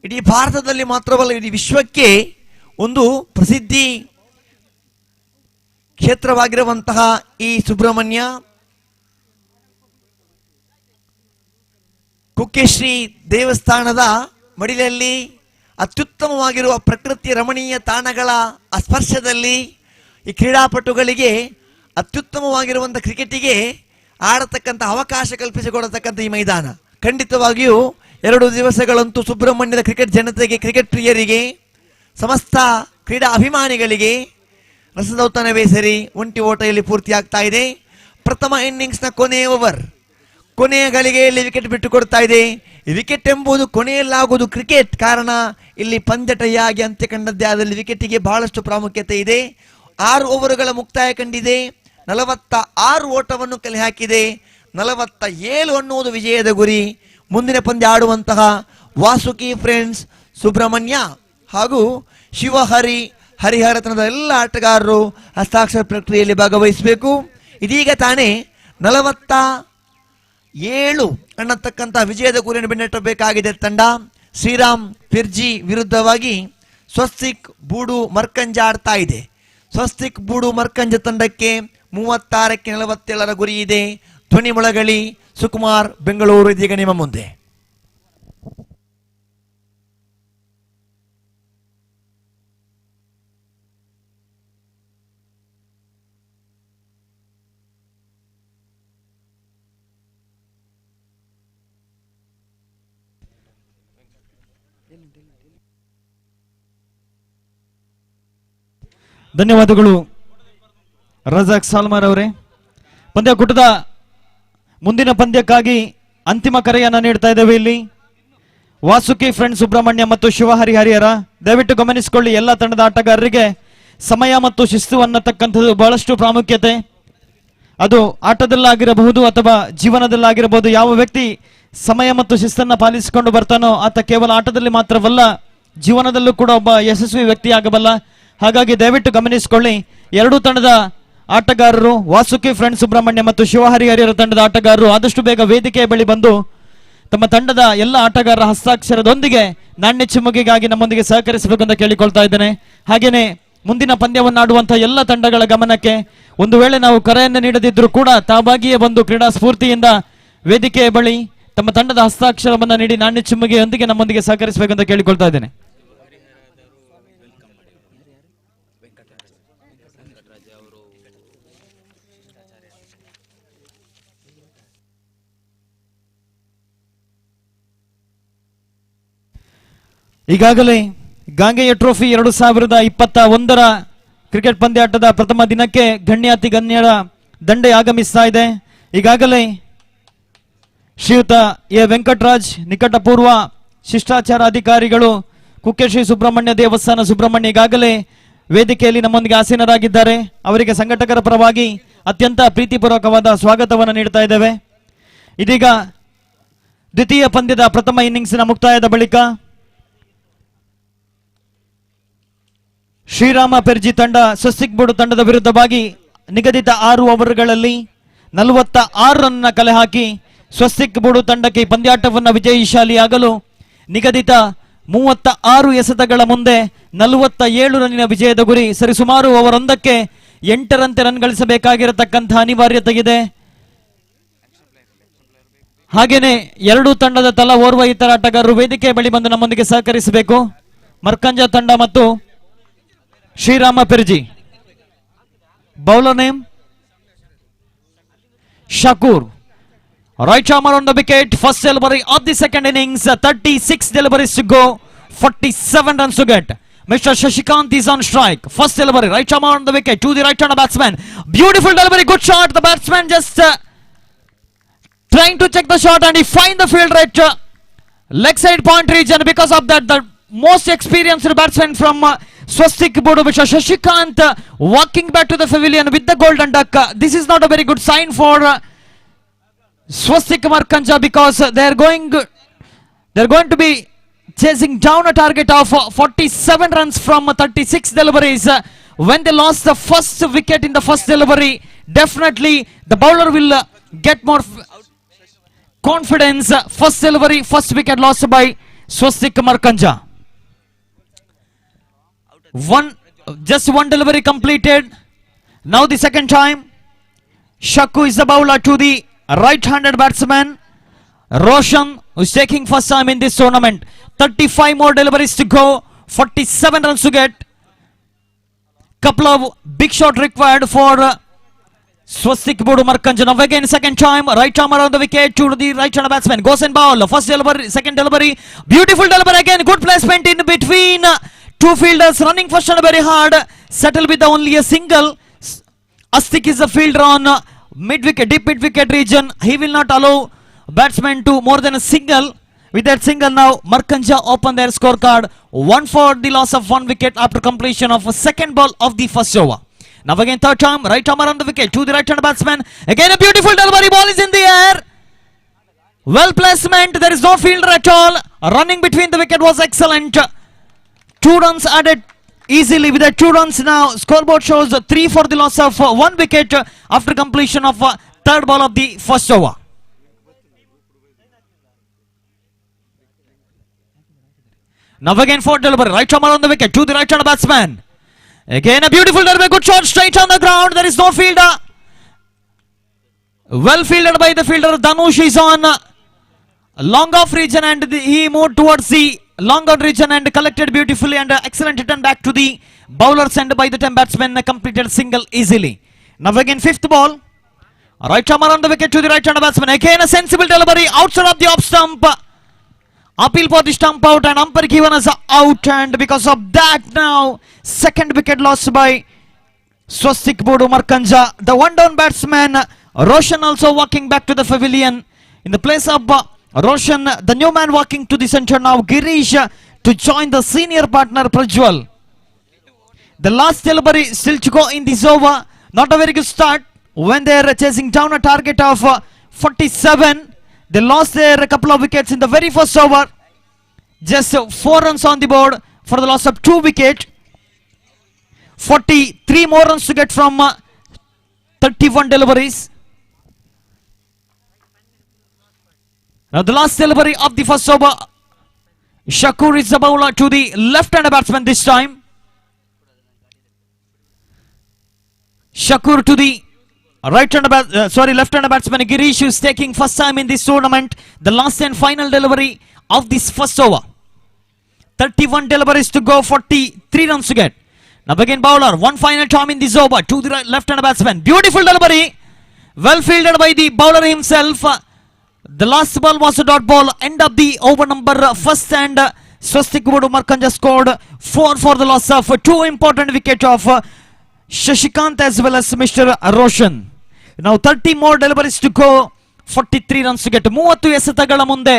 ಇಡೀ ಭಾರತದಲ್ಲಿ ಮಾತ್ರವಲ್ಲ, ಇಡೀ ವಿಶ್ವಕ್ಕೆ ಒಂದು ಪ್ರಸಿದ್ಧಿ ಕ್ಷೇತ್ರವಾಗಿರುವಂತಹ ಈ ಸುಬ್ರಹ್ಮಣ್ಯ ಕುಕ್ಕೆಶ್ರೀ ದೇವಸ್ಥಾನದ ಮಡಿಲಲ್ಲಿ ಅತ್ಯುತ್ತಮವಾಗಿರುವ ಪ್ರಕೃತಿ ರಮಣೀಯ ತಾಣಗಳ ಸ್ಪರ್ಶದಲ್ಲಿ ಈ ಕ್ರೀಡಾಪಟುಗಳಿಗೆ ಅತ್ಯುತ್ತಮವಾಗಿರುವಂಥ ಕ್ರಿಕೆಟಿಗೆ ಆಡತಕ್ಕಂಥ ಅವಕಾಶ ಕಲ್ಪಿಸಿಕೊಡತಕ್ಕಂಥ ಈ ಮೈದಾನ ಖಂಡಿತವಾಗಿಯೂ 2 ದಿವಸಗಳಂತೂ ಸುಬ್ರಹ್ಮಣ್ಯದ ಕ್ರಿಕೆಟ್ ಜನತೆಗೆ, ಕ್ರಿಕೆಟ್ ಪ್ರಿಯರಿಗೆ, ಸಮಸ್ತ ಕ್ರೀಡಾ ಅಭಿಮಾನಿಗಳಿಗೆ ರಸದೌತಣವೇ ಸರಿ. ಒಂಟಿ ಓಟ ಇಲ್ಲಿ ಪೂರ್ತಿ ಆಗ್ತಾ ಇದೆ. ಪ್ರಥಮ ಇನ್ನಿಂಗ್ಸ್ನ ಕೊನೆಯ ಓವರ್, ಕೊನೆಯ ಗಳಿಗೆಯಲ್ಲಿ ವಿಕೆಟ್ ಬಿಟ್ಟು ಕೊಡ್ತಾ ಇದೆ. ವಿಕೆಟ್ ಎಂಬುದು ಕೊನೆಯಲ್ಲಾಗುವುದು ಕ್ರಿಕೆಟ್, ಕಾರಣ ಇಲ್ಲಿ ಪಂದ್ಯಟಯಾಗಿ ಅಂತ್ಯ ಕಂಡದ್ದೇ ಆದಲ್ಲಿ ವಿಕೆಟಿಗೆ ಬಹಳಷ್ಟು ಪ್ರಾಮುಖ್ಯತೆ ಇದೆ. 6 ಓವರುಗಳ ಮುಕ್ತಾಯ ಕಂಡಿದೆ. 46 ಓಟವನ್ನು ಕಲೆ ಹಾಕಿದೆ. 47 ಅನ್ನುವುದು ವಿಜಯದ ಗುರಿ. ಮುಂದಿನ ಪಂದ್ಯ ಆಡುವಂತಹ ವಾಸುಕಿ ಫ್ರೆಂಡ್ಸ್ ಸುಬ್ರಹ್ಮಣ್ಯ ಹಾಗೂ ಶಿವಹರಿ ಹರಿಹರತನದ ಎಲ್ಲ ಆಟಗಾರರು ಹಸ್ತಾಕ್ಷರ ಪ್ರಕ್ರಿಯೆಯಲ್ಲಿ ಭಾಗವಹಿಸಬೇಕು. ಇದೀಗ ತಾನೇ 47 ಅನ್ನತಕ್ಕಂಥ ವಿಜಯದ ಗುರಿಯನ್ನು ಬೆನ್ನಟ್ಟಬೇಕಾಗಿದೆ ತಂಡ. ಶ್ರೀರಾಮ್ ಪಿರ್ಜಿ ವಿರುದ್ಧವಾಗಿ ಸ್ವಸ್ತಿಕ್ ಬೂಡು ಮರ್ಕಂಜ ಆಡ್ತಾ ಇದೆ. ಸ್ವಸ್ತಿಕ್ ಬೂಡು ಮರ್ಕಂಜ ತಂಡಕ್ಕೆ 36ಕ್ಕೆ 47ರ ಗುರಿ ಇದೆ. ಧ್ವನಿ ಮೊಳಗಳಿ ಸುಕುಮಾರ್ ಬೆಂಗಳೂರು ಇದೀಗ ನಿಮ್ಮ ಮುಂದೆ. ಧನ್ಯವಾದಗಳು ರಜಾಕ್ ಸಾಲ್ಮಾರ್ ಅವರೇ. ಪಂದ್ಯಕೂಟದ ಮುಂದಿನ ಪಂದ್ಯಕ್ಕಾಗಿ ಅಂತಿಮ ಕರೆಯನ್ನು ನೀಡ್ತಾ ಇದ್ದೇವೆ. ಇಲ್ಲಿ ವಾಸುಕಿ ಫ್ರೆಂಡ್ ಸುಬ್ರಹ್ಮಣ್ಯ ಮತ್ತು ಶಿವಹರಿ ಹರಿಹರ, ದಯವಿಟ್ಟು ಗಮನಿಸಿಕೊಳ್ಳಿ. ಎಲ್ಲ ತಂಡದ ಆಟಗಾರರಿಗೆ ಸಮಯ ಮತ್ತು ಶಿಸ್ತು ಅನ್ನತಕ್ಕಂಥದ್ದು ಬಹಳಷ್ಟು ಪ್ರಾಮುಖ್ಯತೆ. ಅದು ಆಟದಲ್ಲಾಗಿರಬಹುದು ಅಥವಾ ಜೀವನದಲ್ಲಾಗಿರಬಹುದು. ಯಾವ ವ್ಯಕ್ತಿ ಸಮಯ ಮತ್ತು ಶಿಸ್ತನ್ನು ಪಾಲಿಸಿಕೊಂಡು ಬರ್ತಾನೋ ಆತ ಕೇವಲ ಆಟದಲ್ಲಿ ಮಾತ್ರವಲ್ಲ, ಜೀವನದಲ್ಲೂ ಕೂಡ ಒಬ್ಬ ಯಶಸ್ವಿ ವ್ಯಕ್ತಿ ಆಗಬಲ್ಲ. ಹಾಗಾಗಿ ದಯವಿಟ್ಟು ಗಮನಿಸಿಕೊಳ್ಳಿ. 2 ತಂಡದ ಆಟಗಾರರು, ವಾಸುಕಿ ಫ್ರೆಂಡ್ ಸುಬ್ರಹ್ಮಣ್ಯ ಮತ್ತು ಶಿವಹರಿ ಹರಿಹರ ತಂಡದ ಆಟಗಾರರು ಆದಷ್ಟು ಬೇಗ ವೇದಿಕೆಯ ಬಳಿ ಬಂದು ತಮ್ಮ ತಂಡದ ಎಲ್ಲ ಆಟಗಾರರ ಹಸ್ತಾಕ್ಷರದೊಂದಿಗೆ ನಾಣ್ಯ ಚಿಮ್ಮುಗೆಗಾಗಿ ನಮ್ಮೊಂದಿಗೆ ಸಹಕರಿಸಬೇಕು ಅಂತ ಕೇಳಿಕೊಳ್ತಾ ಇದ್ದೇನೆ. ಹಾಗೇನೆ ಮುಂದಿನ ಪಂದ್ಯವನ್ನಾಡುವಂತಹ ಎಲ್ಲ ತಂಡಗಳ ಗಮನಕ್ಕೆ, ಒಂದು ವೇಳೆ ನಾವು ಕರೆಯನ್ನು ನೀಡದಿದ್ದರೂ ಕೂಡ ತಾವಾಗಿಯೇ ಬಂದು ಕ್ರೀಡಾ ಸ್ಫೂರ್ತಿಯಿಂದ ವೇದಿಕೆಯ ಬಳಿ ತಮ್ಮ ತಂಡದ ಹಸ್ತಾಕ್ಷರವನ್ನು ನೀಡಿ ನಾಣ್ಯ ಚಿಮ್ಮುಗೆಯೊಂದಿಗೆ ನಮ್ಮೊಂದಿಗೆ ಸಹಕರಿಸಬೇಕು ಅಂತ ಕೇಳಿಕೊಳ್ತಾ ಇದ್ದೇನೆ. ಈಗಾಗಲೇ ಗಾಂಗೆಯ ಟ್ರೋಫಿ 2021ರ ಕ್ರಿಕೆಟ್ ಪಂದ್ಯಾಟದ ಪ್ರಥಮ ದಿನಕ್ಕೆ ಗಣ್ಯಾತಿ ಗಣ್ಯರ ದಂಡೆ ಆಗಮಿಸ್ತಾ ಇದೆ. ಈಗಾಗಲೇ ಶ್ರೀಯುತ ಎ ವೆಂಕಟರಾಜ್ ನಿಕಟಪೂರ್ವ ಶಿಷ್ಟಾಚಾರ ಅಧಿಕಾರಿಗಳು ಕುಕ್ಕೆ ಶ್ರೀ ಸುಬ್ರಹ್ಮಣ್ಯ ದೇವಸ್ಥಾನ ಸುಬ್ರಹ್ಮಣ್ಯ ಈಗಾಗಲೇ ವೇದಿಕೆಯಲ್ಲಿ ನಮ್ಮೊಂದಿಗೆ ಆಸೀನರಾಗಿದ್ದಾರೆ. ಅವರಿಗೆ ಸಂಘಟಕರ ಪರವಾಗಿ ಅತ್ಯಂತ ಪ್ರೀತಿಪೂರ್ವಕವಾದ ಸ್ವಾಗತವನ್ನು ನೀಡ್ತಾ ಇದ್ದೇವೆ. ಇದೀಗ ದ್ವಿತೀಯ ಪಂದ್ಯದ ಪ್ರಥಮ ಇನ್ನಿಂಗ್ಸಿನ ಮುಕ್ತಾಯದ ಬಳಿಕ ಶ್ರೀರಾಮ ಪೆರ್ಜಿ ತಂಡ ಸ್ವಸ್ತಿಕ್ ಬೋರ್ಡ್ ತಂಡದ ವಿರುದ್ಧವಾಗಿ ನಿಗದಿತ 6 ಓವರ್ಗಳಲ್ಲಿ 46 ರನ್ ಕಲೆ ಹಾಕಿ ಸ್ವಸ್ತಿಕ್ ಬೋರ್ಡ್ ತಂಡಕ್ಕೆ ಪಂದ್ಯಾಟವನ್ನು ವಿಜಯಶಾಲಿಯಾಗಲು ನಿಗದಿತ 36 ಎಸೆತಗಳ ಮುಂದೆ 47 ರನ್ನಿನ ವಿಜಯದ ಗುರಿ. ಸರಿಸುಮಾರು ಓವರ್ 1ಕ್ಕೆ 8 ರಂತೆ ರನ್ ಗಳಿಸಬೇಕಾಗಿರತಕ್ಕಂತಹ ಅನಿವಾರ್ಯತೆ ಇದೆ. ಹಾಗೇನೆ ಎರಡೂ ತಂಡದ ತಲಾ ಓರ್ವ ಇತರ ಆಟಗಾರರು ವೇದಿಕೆ ಬಳಿ ಬಂದು ನಮ್ಮೊಂದಿಗೆ ಸಹಕರಿಸಬೇಕು. ಮರ್ಕಂಜ ತಂಡ ಮತ್ತು Srirama Perji. Bowler name Shakur. Right armer on the wicket. First delivery of the second innings. 36 deliveries to go. 47 runs to get. Mr. Shashikant is on strike. First delivery. Right armer on the wicket to the right hander batsman. Beautiful delivery. Good shot. The batsman just trying to check the shot and he find the field right leg side point region. Because of that, the most experienced batsman from Swastik Bodu, Mr. Shashikant, walking back to the pavilion with the golden duck. This is not a very good sign for Swastik Markanja, because they're going to be chasing down a target of 47 runs from 36 deliveries. When they lost the first wicket in the first delivery, definitely the bowler will get more confidence. First delivery, first wicket lost by Swastik Markanja. Just one delivery completed. Now the second time. Shaku is the bowler to the right-handed batsman Roshan, who is taking first time in this tournament. 35 more deliveries to go. 47 runs to get. Couple of big shot required for Swastik Bodu Markanja. Now again second time. Right armer on the wicket to the right-handed batsman. Goes and ball. First delivery, second delivery. Beautiful delivery again. Good placement in between two fielders, running first and very hard. Settle with only a single. Astik is the fielder on mid-wicket, deep mid-wicket region. He will not allow batsman to more than a single. With that single now, Markanja open their scorecard. 1 for the loss of 1 wicket after completion of a second ball of the first over. Now again third time, right armer on the wicket to the right-hand batsman. Again a beautiful delivery, ball is in the air. Well placement, there is no fielder at all. Running between the wicket was excellent. 2 runs added easily. With the 2 runs now, scoreboard shows 3 for the loss of 1 wicket after completion of third ball of the first over. Now again fourth delivery, right armer on the wicket to the right hand batsman. Again a beautiful delivery, good shot straight on the ground. There is no fielder. Well fielded by the fielder. Dhanush is on long off region and he moved towards the long on region and collected beautifully, and excellent return back to the bowlers and by the 10 batsmen completed single easily. Now again fifth ball, right armer on the wicket to the right hand batsman. Again a sensible delivery outside of the off stump. Appeal for the stump out and umpire given us out, and because of that now second wicket lost by Swastik Bodu Markanja. The one down batsman Roshan also walking back to the pavilion. In the place of Roshan, the new man walking to the center now, Girish, to join the senior partner Prajwal. The last delivery still to go in this over. Not a very good start when they are chasing down a target of 47. They lost their couple of wickets in the very first over. Just 4 runs on the board for the loss of 2 wickets. 43 more runs to get from 31 deliveries. Now the last delivery of the first over. Shakur is the bowler to the left-hand batsman this time. Shakur to the left-hand batsman Girish, is taking first time in this tournament. The last and final delivery of this first over. 31 deliveries to go, 43 runs to get. Now again bowler, one final time in this over to the left-hand batsman. Beautiful delivery, well fielded by the bowler himself. The last ball was a dot ball. End of the over number first, and Swastik Bodu Markanja scored 4 for the loss of 2 important wickets of Shashikant as well as Mr. Roshan. Now 30 more deliveries to go. 43 runs to get. 30 ಎಸೆತಗಳ ಮುಂದೆ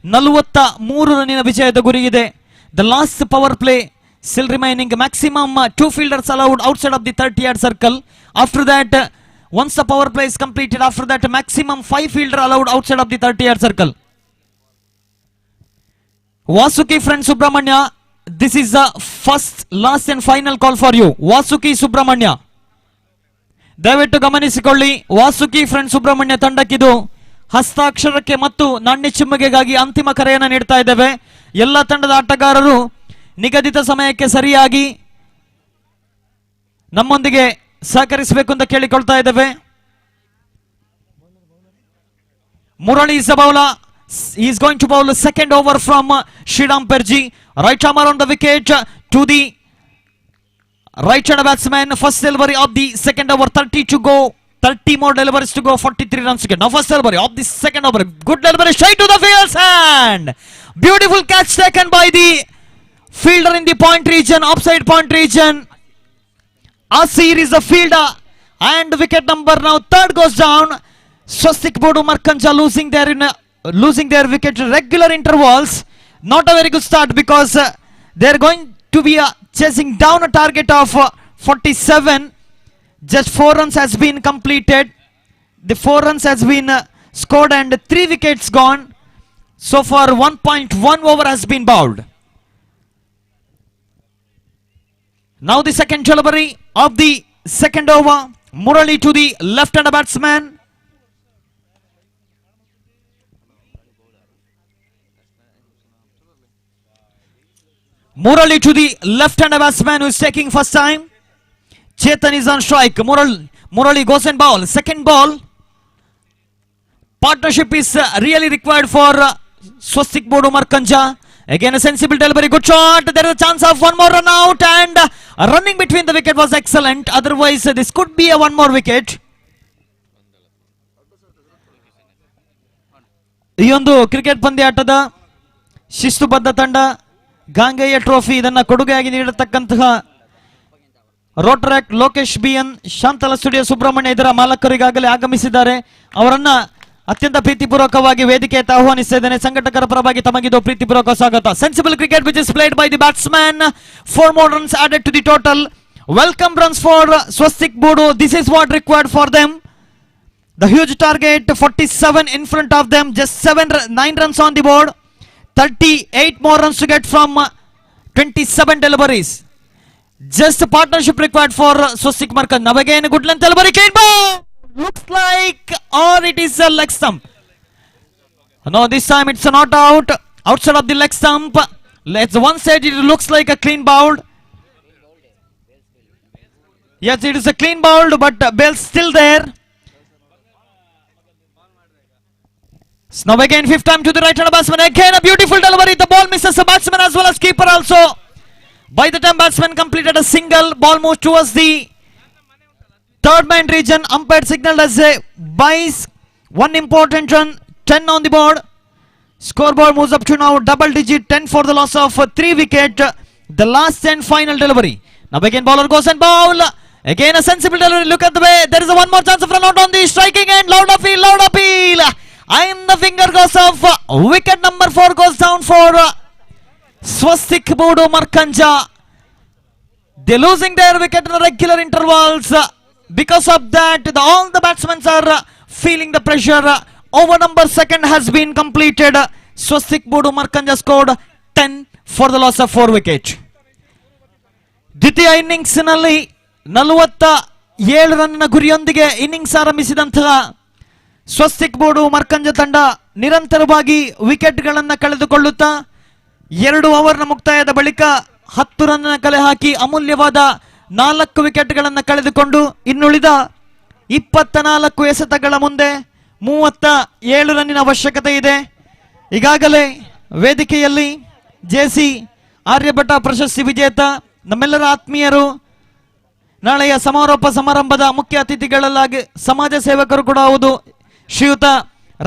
43 ರನ್ನಿನ ವಿಜಯದ ಗುರಿ ಇದೆ. The last power play still remaining. Maximum 2 fielders allowed outside of the 30-yard circle. After that, once the power play is completed, after that maximum 5 fielders allowed outside of the 30-yard circle. Vasuki friend Subrahmanya, this is the first, last and final call for you. Vasuki Subrahmanya. ದಯವಿಟ್ಟು ಗಮನಿಸಿಕೊಳ್ಳಿ. Vasuki friend Subrahmanya ತಂಡಕ್ಕಿದು ಹಸ್ತಾಕ್ಷರಕ್ಕೆ ಮತ್ತು ನಾಣ್ಯ ಚಿಮ್ಮುಗೆಗಾಗಿ ಅಂತಿಮ ಕರೆಯನ್ನು ನೀಡ್ತಾ ಇದ್ದೇವೆ. ಎಲ್ಲ ತಂಡದ ಆಟಗಾರರು ನಿಗದಿತ ಸಮಯಕ್ಕೆ ಸರಿಯಾಗಿ ನಮ್ಮೊಂದಿಗೆ ಸಹಕರಿಸಬೇಕು ಅಂತ ಕೇಳಿಕೊಳ್ತಾ ಇದ್ದೇವೆ. Murali is the bowler. He is going to bowl the second over from Sriram Perji. Right armer on the wicket to the right-hand batsman. First delivery of the second over. 30 to go. 30 more deliveries to go. 43 runs to get. Now first delivery of the second over. Good delivery straight to the fielder's hand. Beautiful catch taken by the fielder in the point region, offside point region. Asir is the fielder. And wicket number now third goes down. Swastik Bodu Markanja losing their wicket regular intervals. Not a very good start because they are going to be chasing down a target of 47. Just 4 runs has been completed. The 4 runs has been scored and 3 wickets gone. So far 1.1 over has been bowled. Now the second delivery of the second over. Murali to the left-hand batsman. Murali to the left-hand batsman who is taking first time. Chetan is on strike. Murali goes and bowl. Second ball. Partnership is really required for Swastik Bodu Markanja. Again a sensible delivery. Good shot. There is a chance of one more run out and running between the wicket was excellent. Otherwise this could be a one more wicket. ಈ ಒಂದು cricket ಪಂದ್ಯಾಟದ ಶಿಸ್ತುಬದ್ಧ ತಂಡ ಗಾಂಗೆಯ trophy ಇದನ್ನ ಕೊಡುಗೆಯಾಗಿ ನೀಡತಕ್ಕಂತಹ Rotaract Lokesh BN Shantala studio Subrahmanya ಇದರ ಮಾಲಕರು ಈಗಾಗಲೇ ಆಗಮಿಸಿದ್ದಾರೆ. ಅವರನ್ನ ಅತ್ಯಂತ ಪ್ರೀತಿಪೂರ್ವಕವಾಗಿ ವೇದಿಕೆಗೆ ಆಹ್ವಾನಿಸ್ತಾ ಇದ್ದೇನೆ. ಸಂಘಟಕರ ಪರವಾಗಿ ತಮಗಿದು ಪ್ರೀತಿಪೂರ್ವಕ ಸ್ವಾಗತ. Sensible cricket which is played by the batsman. 4 more runs added to the total. Welcome runs for Swastik Bodu. This is what required for them. The huge target 47 in front of them. Just 9 runs on the board. 38 more runs to get from 27 deliveries. Just a partnership required for Swastik Markanja. Now again a good length delivery. Clean ball. Looks like or it is a leg stump. No, this time it's not out. Outside of the leg stump. Let's one side it looks like a clean bowled. Yes, it is a clean bowled but bell's still there. So now again fifth time to the right hand batsman. Again a beautiful delivery. The ball misses the batsman as well as keeper also. By the time batsman completed a single, ball moves towards the third man region. Umpire signaled as a buys. One important run. 10 on the board. Scoreboard moves up to now double digit. 10 for the loss of 3 wicket. The last and final delivery. Now again bowler goes and bowl. Again a sensible delivery. Look at the way. There is a one more chance of run out on the striking end. Loud appeal. Loud appeal. And the finger goes off. Wicket number 4 goes down for Swastik Bodu Markanja. They're losing their wicket in regular intervals. Because of that, all the batsmen are feeling the pressure. Over number second has been completed. Swastik Bodu Markanja scored 10 for the loss of 4 wickets. ದ್ವಿತೀಯ innings ನಲ್ಲಿ 47 ರನ್ನ ಗುರಿಯೊಂದಿಗೆ innings ಆರಂಭಿಸಿದಂತಹ Swastik board Markanja ತಂಡ ನಿರಂತರವಾಗಿ ವಿಕೆಟ್ಗಳನ್ನು ಕಳೆದುಕೊಳ್ಳುತ್ತಾ 2 ಓವರ್ನ ಮುಕ್ತಾಯದ ಬಳಿಕ 10 run ಕಲೆ ಹಾಕಿ ಅಮೂಲ್ಯವಾದ 4 ವಿಕೆಟ್ಗಳನ್ನು ಕಳೆದುಕೊಂಡು ಇನ್ನುಳಿದ 24 ಎಸೆತಗಳ ಮುಂದೆ 37 ರನ್ನಿನ ಅವಶ್ಯಕತೆ ಇದೆ. ಈಗಾಗಲೇ ವೇದಿಕೆಯಲ್ಲಿ ಜೆಸಿ ಆರ್ಯಭಟ ಪ್ರಶಸ್ತಿ ವಿಜೇತ ನಮ್ಮೆಲ್ಲರ ಆತ್ಮೀಯರು, ನಾಳೆಯ ಸಮಾರೋಪ ಸಮಾರಂಭದ ಮುಖ್ಯ ಅತಿಥಿಗಳಲ್ಲಾಗಿ ಸಮಾಜ ಸೇವಕರು ಕೂಡ ಹೌದು ಶ್ರೀಯುತ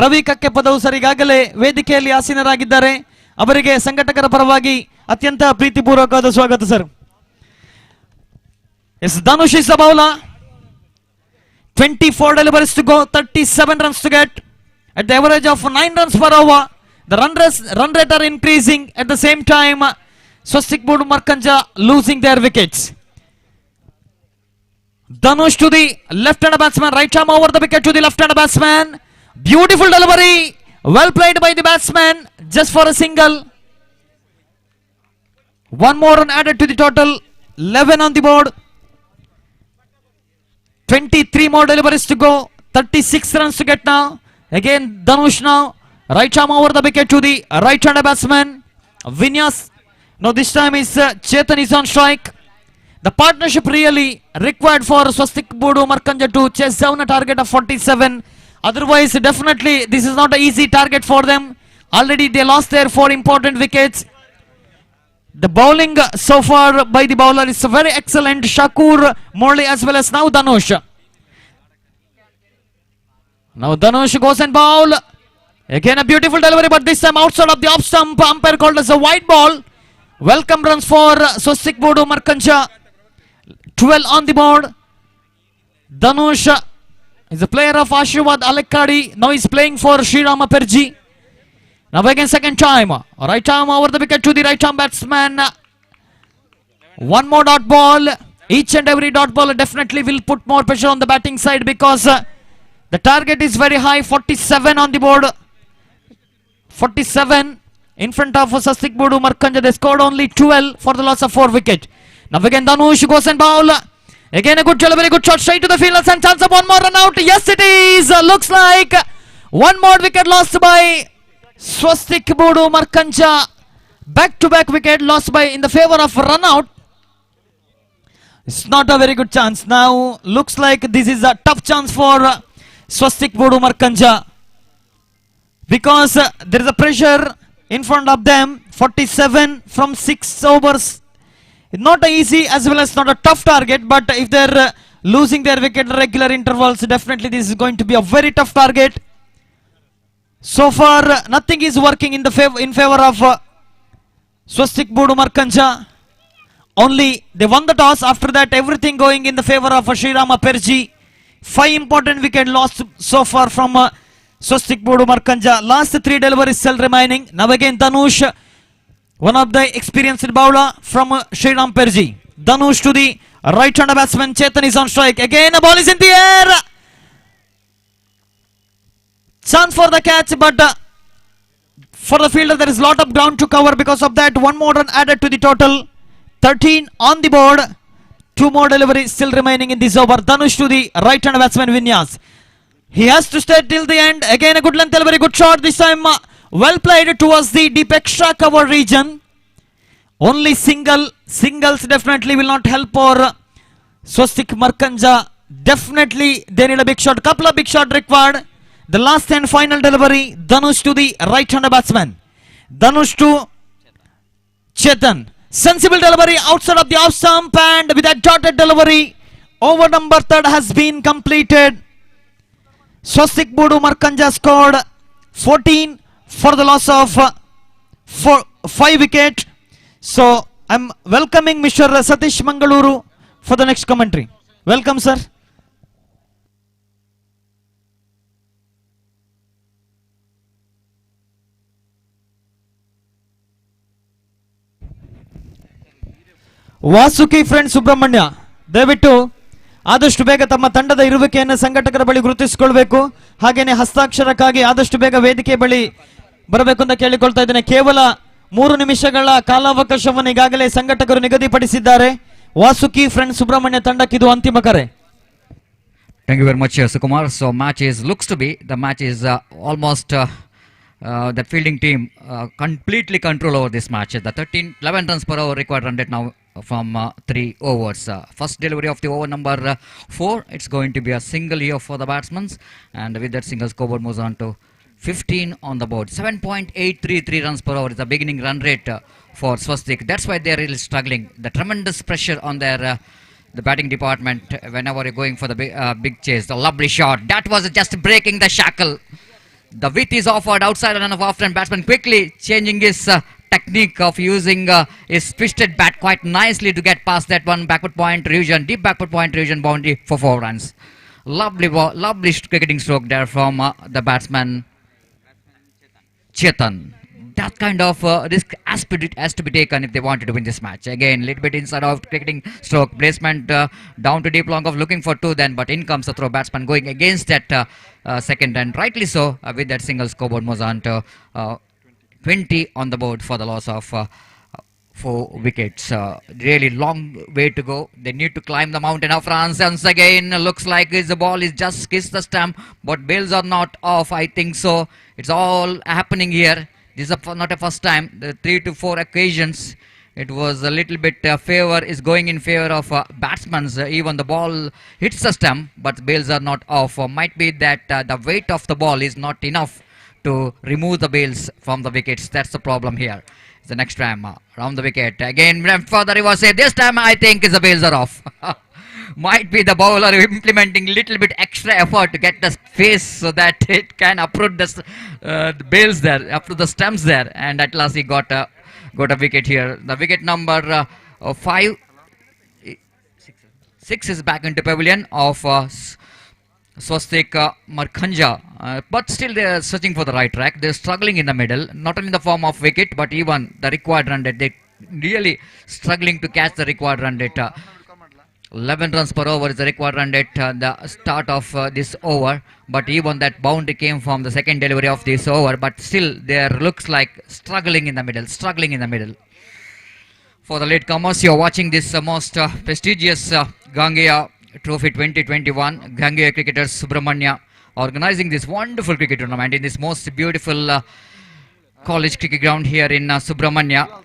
ರವಿ ಕಕ್ಕೆಪದವು ಸರ್ ಈಗಾಗಲೇ ವೇದಿಕೆಯಲ್ಲಿ ಆಸೀನರಾಗಿದ್ದಾರೆ. ಅವರಿಗೆ ಸಂಘಟಕರ ಪರವಾಗಿ ಅತ್ಯಂತ ಪ್ರೀತಿಪೂರ್ವಕವಾದ ಸ್ವಾಗತ sir. Yes, Dhanush is the bowler. 24 deliveries to go, 37 runs to get. At the average of 9 runs per over, the run rate are increasing. At the same time, Swastik Bodu Markanja losing their wickets. Dhanush to the left-hander batsman, right arm over the wicket to the left-hander batsman. Beautiful delivery, well played by the batsman, just for a single. One more run added to the total, 11 on the board. 23 more deliveries to go, 36 runs to get now. Again Dhanush now, right arm over the wicket to the right-hander batsman, Vinyas. Now this time is Chetan is on strike. The partnership really required for Swastik Bodu Markanja to chase down a target of 47. Otherwise, definitely this is not an easy target for them. Already they lost their 4 important wickets. The bowling so far by the bowler is very excellent. Shakur, Morley as well as now Dhanush. Now Dhanush goes and bowl. Again a beautiful delivery, but this time outside of the off stump. Umpire called as a wide ball. Welcome runs for Swastik Bodu Markanja. 12 on the board. Dhanush is a player of Ashirwad Alekkadi. Now he's playing for Srirama Perji. Now again second time. Right arm over the wicket to the right arm batsman. One more dot ball. Each and every dot ball definitely will put more pressure on the batting side because the target is very high. 47 on the board. 47 in front of Swastik Bodu Markanja. They scored only 12 for the loss of 4 wickets. Now again Dhanush goes and bowl. Again a good delivery, good shot straight to the fielders and chance of one more run out. Yes it is. Looks like one more wicket lost by Swastik Bodu Markanja. Back to back wicket lost by in the favor of run out. It's not a very good chance. Now looks like this is a tough chance for Swastik Bodu Markanja because there is a pressure in front of them. 47 from 6 overs. Not a easy as well as not a tough target, but if they're losing their wicket at regular intervals, definitely this is going to be a very tough target. So far nothing is working in favor of Swastik Bodu Markanja. Only they won the toss. After that everything going in the favor of Srirama Perji. 5 important wicket lost so far from Swastik Bodu Markanja. Last 3 deliveries still remaining. Now again Dhanush, one of the experienced bowler from Sriram Perji. Dhanush to the right hander batsman. Chetan is on strike. Again a ball is in the air. Chance for the catch, but for the fielder there is lot of ground to cover. Because of that, one more run added to the total. 13 on the board. 2 more deliveries still remaining in this over. Dhanush to the right hander batsman Vinyas. He has to stay till the end. Again a good length delivery, good shot. This time well played towards the deep extra cover region. Only singles definitely will not help for Swastik Markanja. Definitely they need a big shot. Couple of big shot required. The last and final delivery. Dhanush to the right hander batsman. Dhanush to Chetan. Sensible delivery outside of the off stump, and with that dotted delivery, over number 3 has been completed. Swastik Bodu Markanja scored 14 for the loss of 5 wicket. So I'm welcoming Mr. Satish Mangaluru for the next commentary. Welcome, sir. Vasuki friend Subrahmanya, ದಯವಿಟ್ಟು ಆದಷ್ಟು ಬೇಗ ತಮ್ಮ ತಂಡದ ಇರುವಿಕೆಯನ್ನು ಸಂಘಟಕರ ಬಳಿ ಗುರುತಿಸಿಕೊಳ್ಬೇಕು. ಹಾಗೇನೆ ಹಸ್ತಾಕ್ಷರಕ್ಕಾಗಿ ಆದಷ್ಟು ಬೇಗ ವೇದಿಕೆ ಬಳಿ ಬರಬೇಕು ಅಂತ ಕೇಳಿಕೊಳ್ತಾ ಇದ್ದೇನೆ. ಕೇವಲ 3 ನಿಮಿಷಗಳ ಕಾಲಾವಕಾಶವನ್ನು ಈಗಾಗಲೇ ಸಂಘಟಕರು ನಿಗದಿಪಡಿಸಿದ್ದಾರೆ. ವಾಸುಕಿ ಫ್ರೆಂಡ್ ಸುಬ್ರಹ್ಮಣ್ಯ ತಂಡಕ್ಕೆ ಇದು ಅಂತಿಮ ಕರೆ. Thank you very much, Sukumar. So looks to be the match is almost the fielding team completely control over this match. The 11 runs per hour required run rate now from 3 overs. First delivery of the over number 4. It's going to be a single here for the batsmen, and with that single scoreboard moves on to 15 on the board. 7.833 runs per hour is the beginning run rate for Swastik. That's why they're really struggling. The tremendous pressure on their the batting department whenever you're going for the big chase. The lovely shot. That was just breaking the shackle. The width is offered outside and off, and batsman quickly changing his technique of using his twisted bat quite nicely to get past that one backward point region, deep backward point region boundary for 4 runs. Lovely cricketing stroke there from the batsman Chetan. That kind of risk has to be taken if they wanted to win this match. Again, little bit inside of cricketing stroke placement down to deep long of looking for 2 then, but in comes the throw batsman going against that second, and rightly so with that single scoreboard moves on to 20 on the board for the loss of 4 wickets. Really long way to go. They need to climb the mountain of France once again. Looks like the ball is just kissed the stump, but bails are not off. I think so. It's all happening here. This is not a first time. The 3 to 4 occasions, it was a little bit favor is going in favor of batsmen. Even the ball hits the stump, but bails are not off. Might be that the weight of the ball is not enough to remove the bails from the wickets. That's the problem here. The next time around the wicket again for the reverse. This time I think the bails are off. Might be the bowler implementing little bit extra effort to get the face so that it can uproot the bails there, uproot the stumps there, and at last he got a wicket here. The wicket number 6 is back into pavilion of Swastik Markhanja, but still they are searching for the right track. They are struggling in the middle, not only in the form of wicket, but even the required run rate. They really struggling to catch the required run rate. 11 runs per over is the required run rate the start of this over, but even that boundary came from the second delivery of this over, but still there looks like struggling in the middle. For the latecomers, you are watching this most prestigious Gangeya Trophy 2021. Gangeya cricketers Subrahmanya organizing this wonderful cricket tournament in this most beautiful college cricket ground here in Subrahmanya.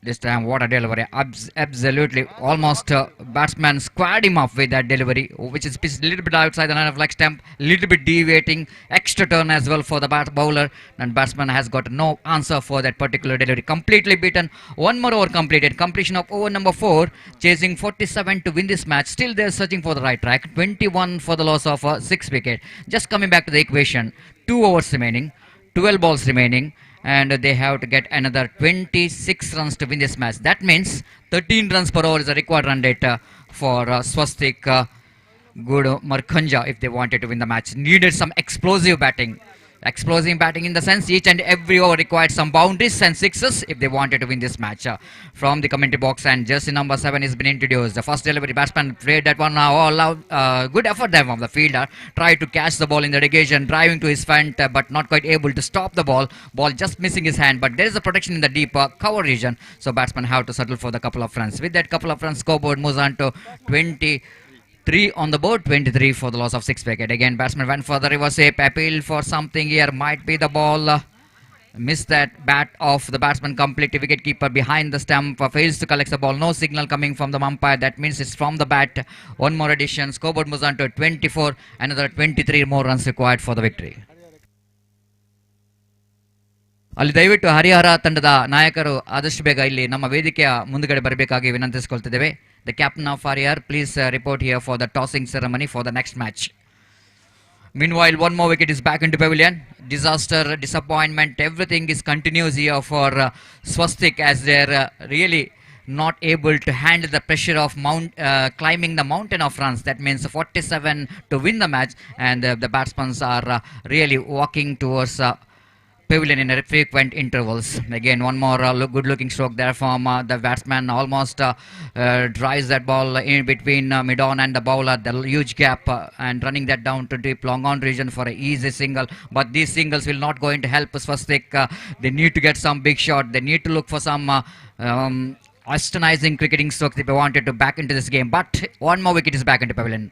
This time, what a delivery. Absolutely. Almost batsman squared him off with that delivery, which is a little bit outside the line of leg stump, little bit deviating, extra turn as well for the bowler, and batsman has got no answer for that particular delivery. Completely beaten. One more over completed. Completion of over number 4, chasing 47 to win this match. Still they're searching for the right track. 21 for the loss of 6 wicket. Just coming back to the equation. 2 overs remaining, 12 balls remaining, and they have to get another 26 runs to win this match. That means 13 runs per over is the required run rate for Swastik Markhanja if they wanted to win the match. Needed some explosive batting. Explosive batting in the sense each and every over required some boundaries and sixes if they wanted to win this match. From the commentary box, and jersey number 7 has been introduced. The first delivery batsman played that one all out. Good effort there from the fielder. Tried to catch the ball in the irrigation, driving to his front, but not quite able to stop the ball. Ball just missing his hand, but there is a protection in the deep cover region. So batsman have to settle for the couple of runs. With that couple of runs, scoreboard moves on to 23 on the board, 23 for the loss of 6 wicket. Again, batsman went for the reverse sweep, appeal for something here. Might be the ball. Missed that bat of the batsman completely. Wicket keeper behind the stump fails to collect the ball. No signal coming from the umpire. That means it's from the bat. One more addition. Scoreboard moves on to 24. Another 23 more runs required for the victory. ಅಲ್ಲಿ ದಯವಿಟ್ಟು ಹರಿಹರ ತಂಡದ ನಾಯಕರು ಆದಷ್ಟು ಬೇಗ ಇಲ್ಲಿ ನಮ್ಮ ವೇದಿಕೆಯ ಮುಂದುಗಡೆ ಬರಬೇಕಾಗಿ ವಿನಂತಿಸಿಕೊಳ್ತಿದ್ದೇವೆ. The captain of Harihar, please report here for the tossing ceremony for the next match. Meanwhile, one more wicket is back into pavilion. Disaster, disappointment, everything is continuous here for Swastik as they're really not able to handle the pressure of climbing the mountain of runs. That means 47 to win the match, and the batsmen are really walking towards pavilion in frequent intervals. Again, one more good looking stroke there from the batsman. Almost drives that ball in between mid-on and the bowler, the huge gap, and running that down to deep long on region for an easy single. But these singles will not going to help Swastik. They need to get some big shot. They need to look for some astonishing cricketing strokes if they wanted to back into this game. But one more wicket is back into pavilion.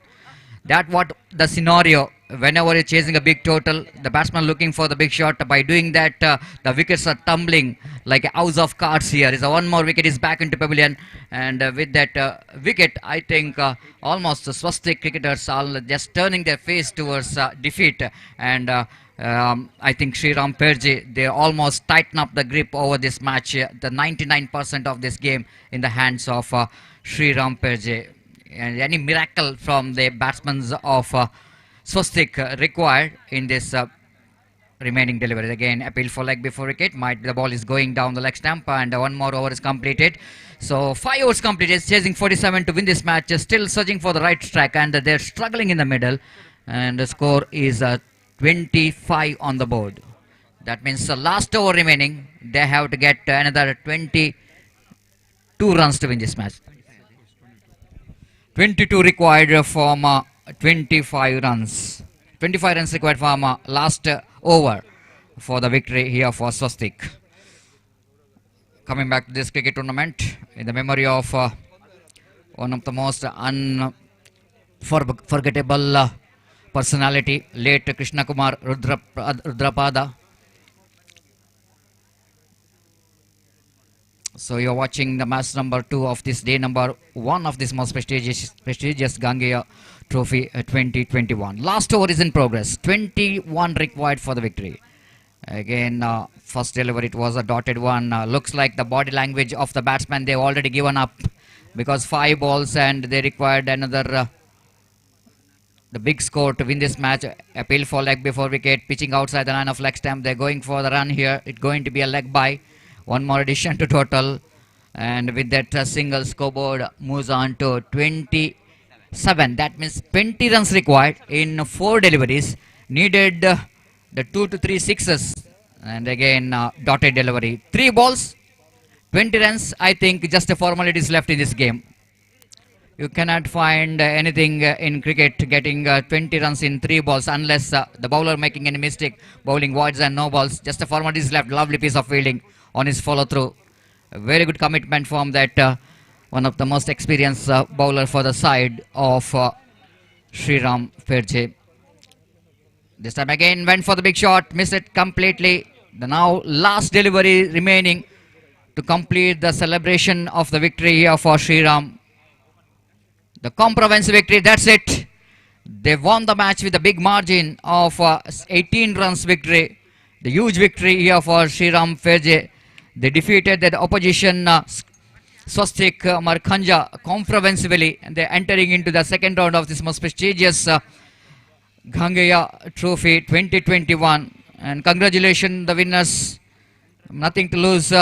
That what the scenario. Whenever you're chasing a big total, the batsman looking for the big shot. By doing that, the wickets are tumbling like a house of cards here. Is one more wicket is back into pavilion, and with that wicket, I think almost the Swastik cricketers are just turning their face towards defeat. And I think Sriram Perji, they almost tighten up the grip over this match. The 99% of this game in the hands of Sriram Perji. And any miracle from the batsmen of Swastik required in this remaining deliveries. Again, appeal for leg before wicket. Might be the ball is going down the leg stump, and one more over is completed. So 5 overs completed. Chasing 47 to win this match. Still searching for the right track, and they're struggling in the middle. And the score is 25 on the board. That means the last over remaining. They have to get another 22 runs to win this match. 22 required from 25 runs. 25 runs required from last over for the victory here for Swastik. Coming back to this cricket tournament in the memory of one of the most unforgettable personality, late Krishna Kumar Rudrapada. So you're watching the match number 2 of this day number 1 of this most prestigious Gangeya Trophy 2021. Last over is in progress. 21 required for the victory. Again, first delivery it was a dotted one. Looks like the body language of the batsman, they've already given up because 5 balls and they required another the big score to win this match. Appeal for leg before wicket, pitching outside the line of leg stump. They're going for the run here. It's going to be a leg by. One more addition to total, and with that single, scoreboard moves on to 27. That means 20 runs required in 4 deliveries. Needed the 2 to 3 sixes, and again dotted delivery. 3 balls, 20 runs. I think just a formalities left in this game. You cannot find anything in cricket getting 20 runs in 3 balls unless the bowler making any mistake, bowling voids and no balls. Just a formalities left. Lovely piece of fielding on his follow through. A very good commitment from that one of the most experienced bowler for the side of Sriram Ferje. This time again went for the big shot, missed it completely. The now last delivery remaining to complete the celebration of the victory here for Sriram. The comprehensive victory, that's it. They won the match with a big margin of 18 runs victory. The huge victory here for Sriram Ferje. They defeated the opposition Swastik Markhanja comprehensively, and they're entering into the second round of this most prestigious Gangeya Trophy 2021. And congratulations the winners. Nothing to lose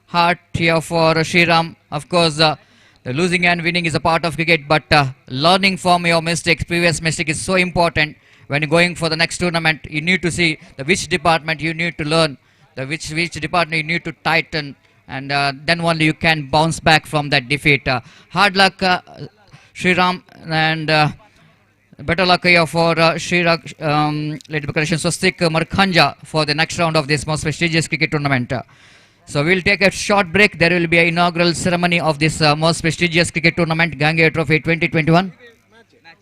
heart here for Sriram. Of course, the losing and winning is a part of cricket, but learning from your mistakes, previous mistake is so important. When you're going for the next tournament, you need to see the which department you need to learn, the which department you need to tighten, and then only you can bounce back from that defeat. Hard luck, Sriram, and better luck here for Lady Bakaration Swastik Markhanja for the next round of this most prestigious cricket tournament. So we'll take a short break. There will be an inaugural ceremony of this most prestigious cricket tournament, Gangeya Trophy 2021.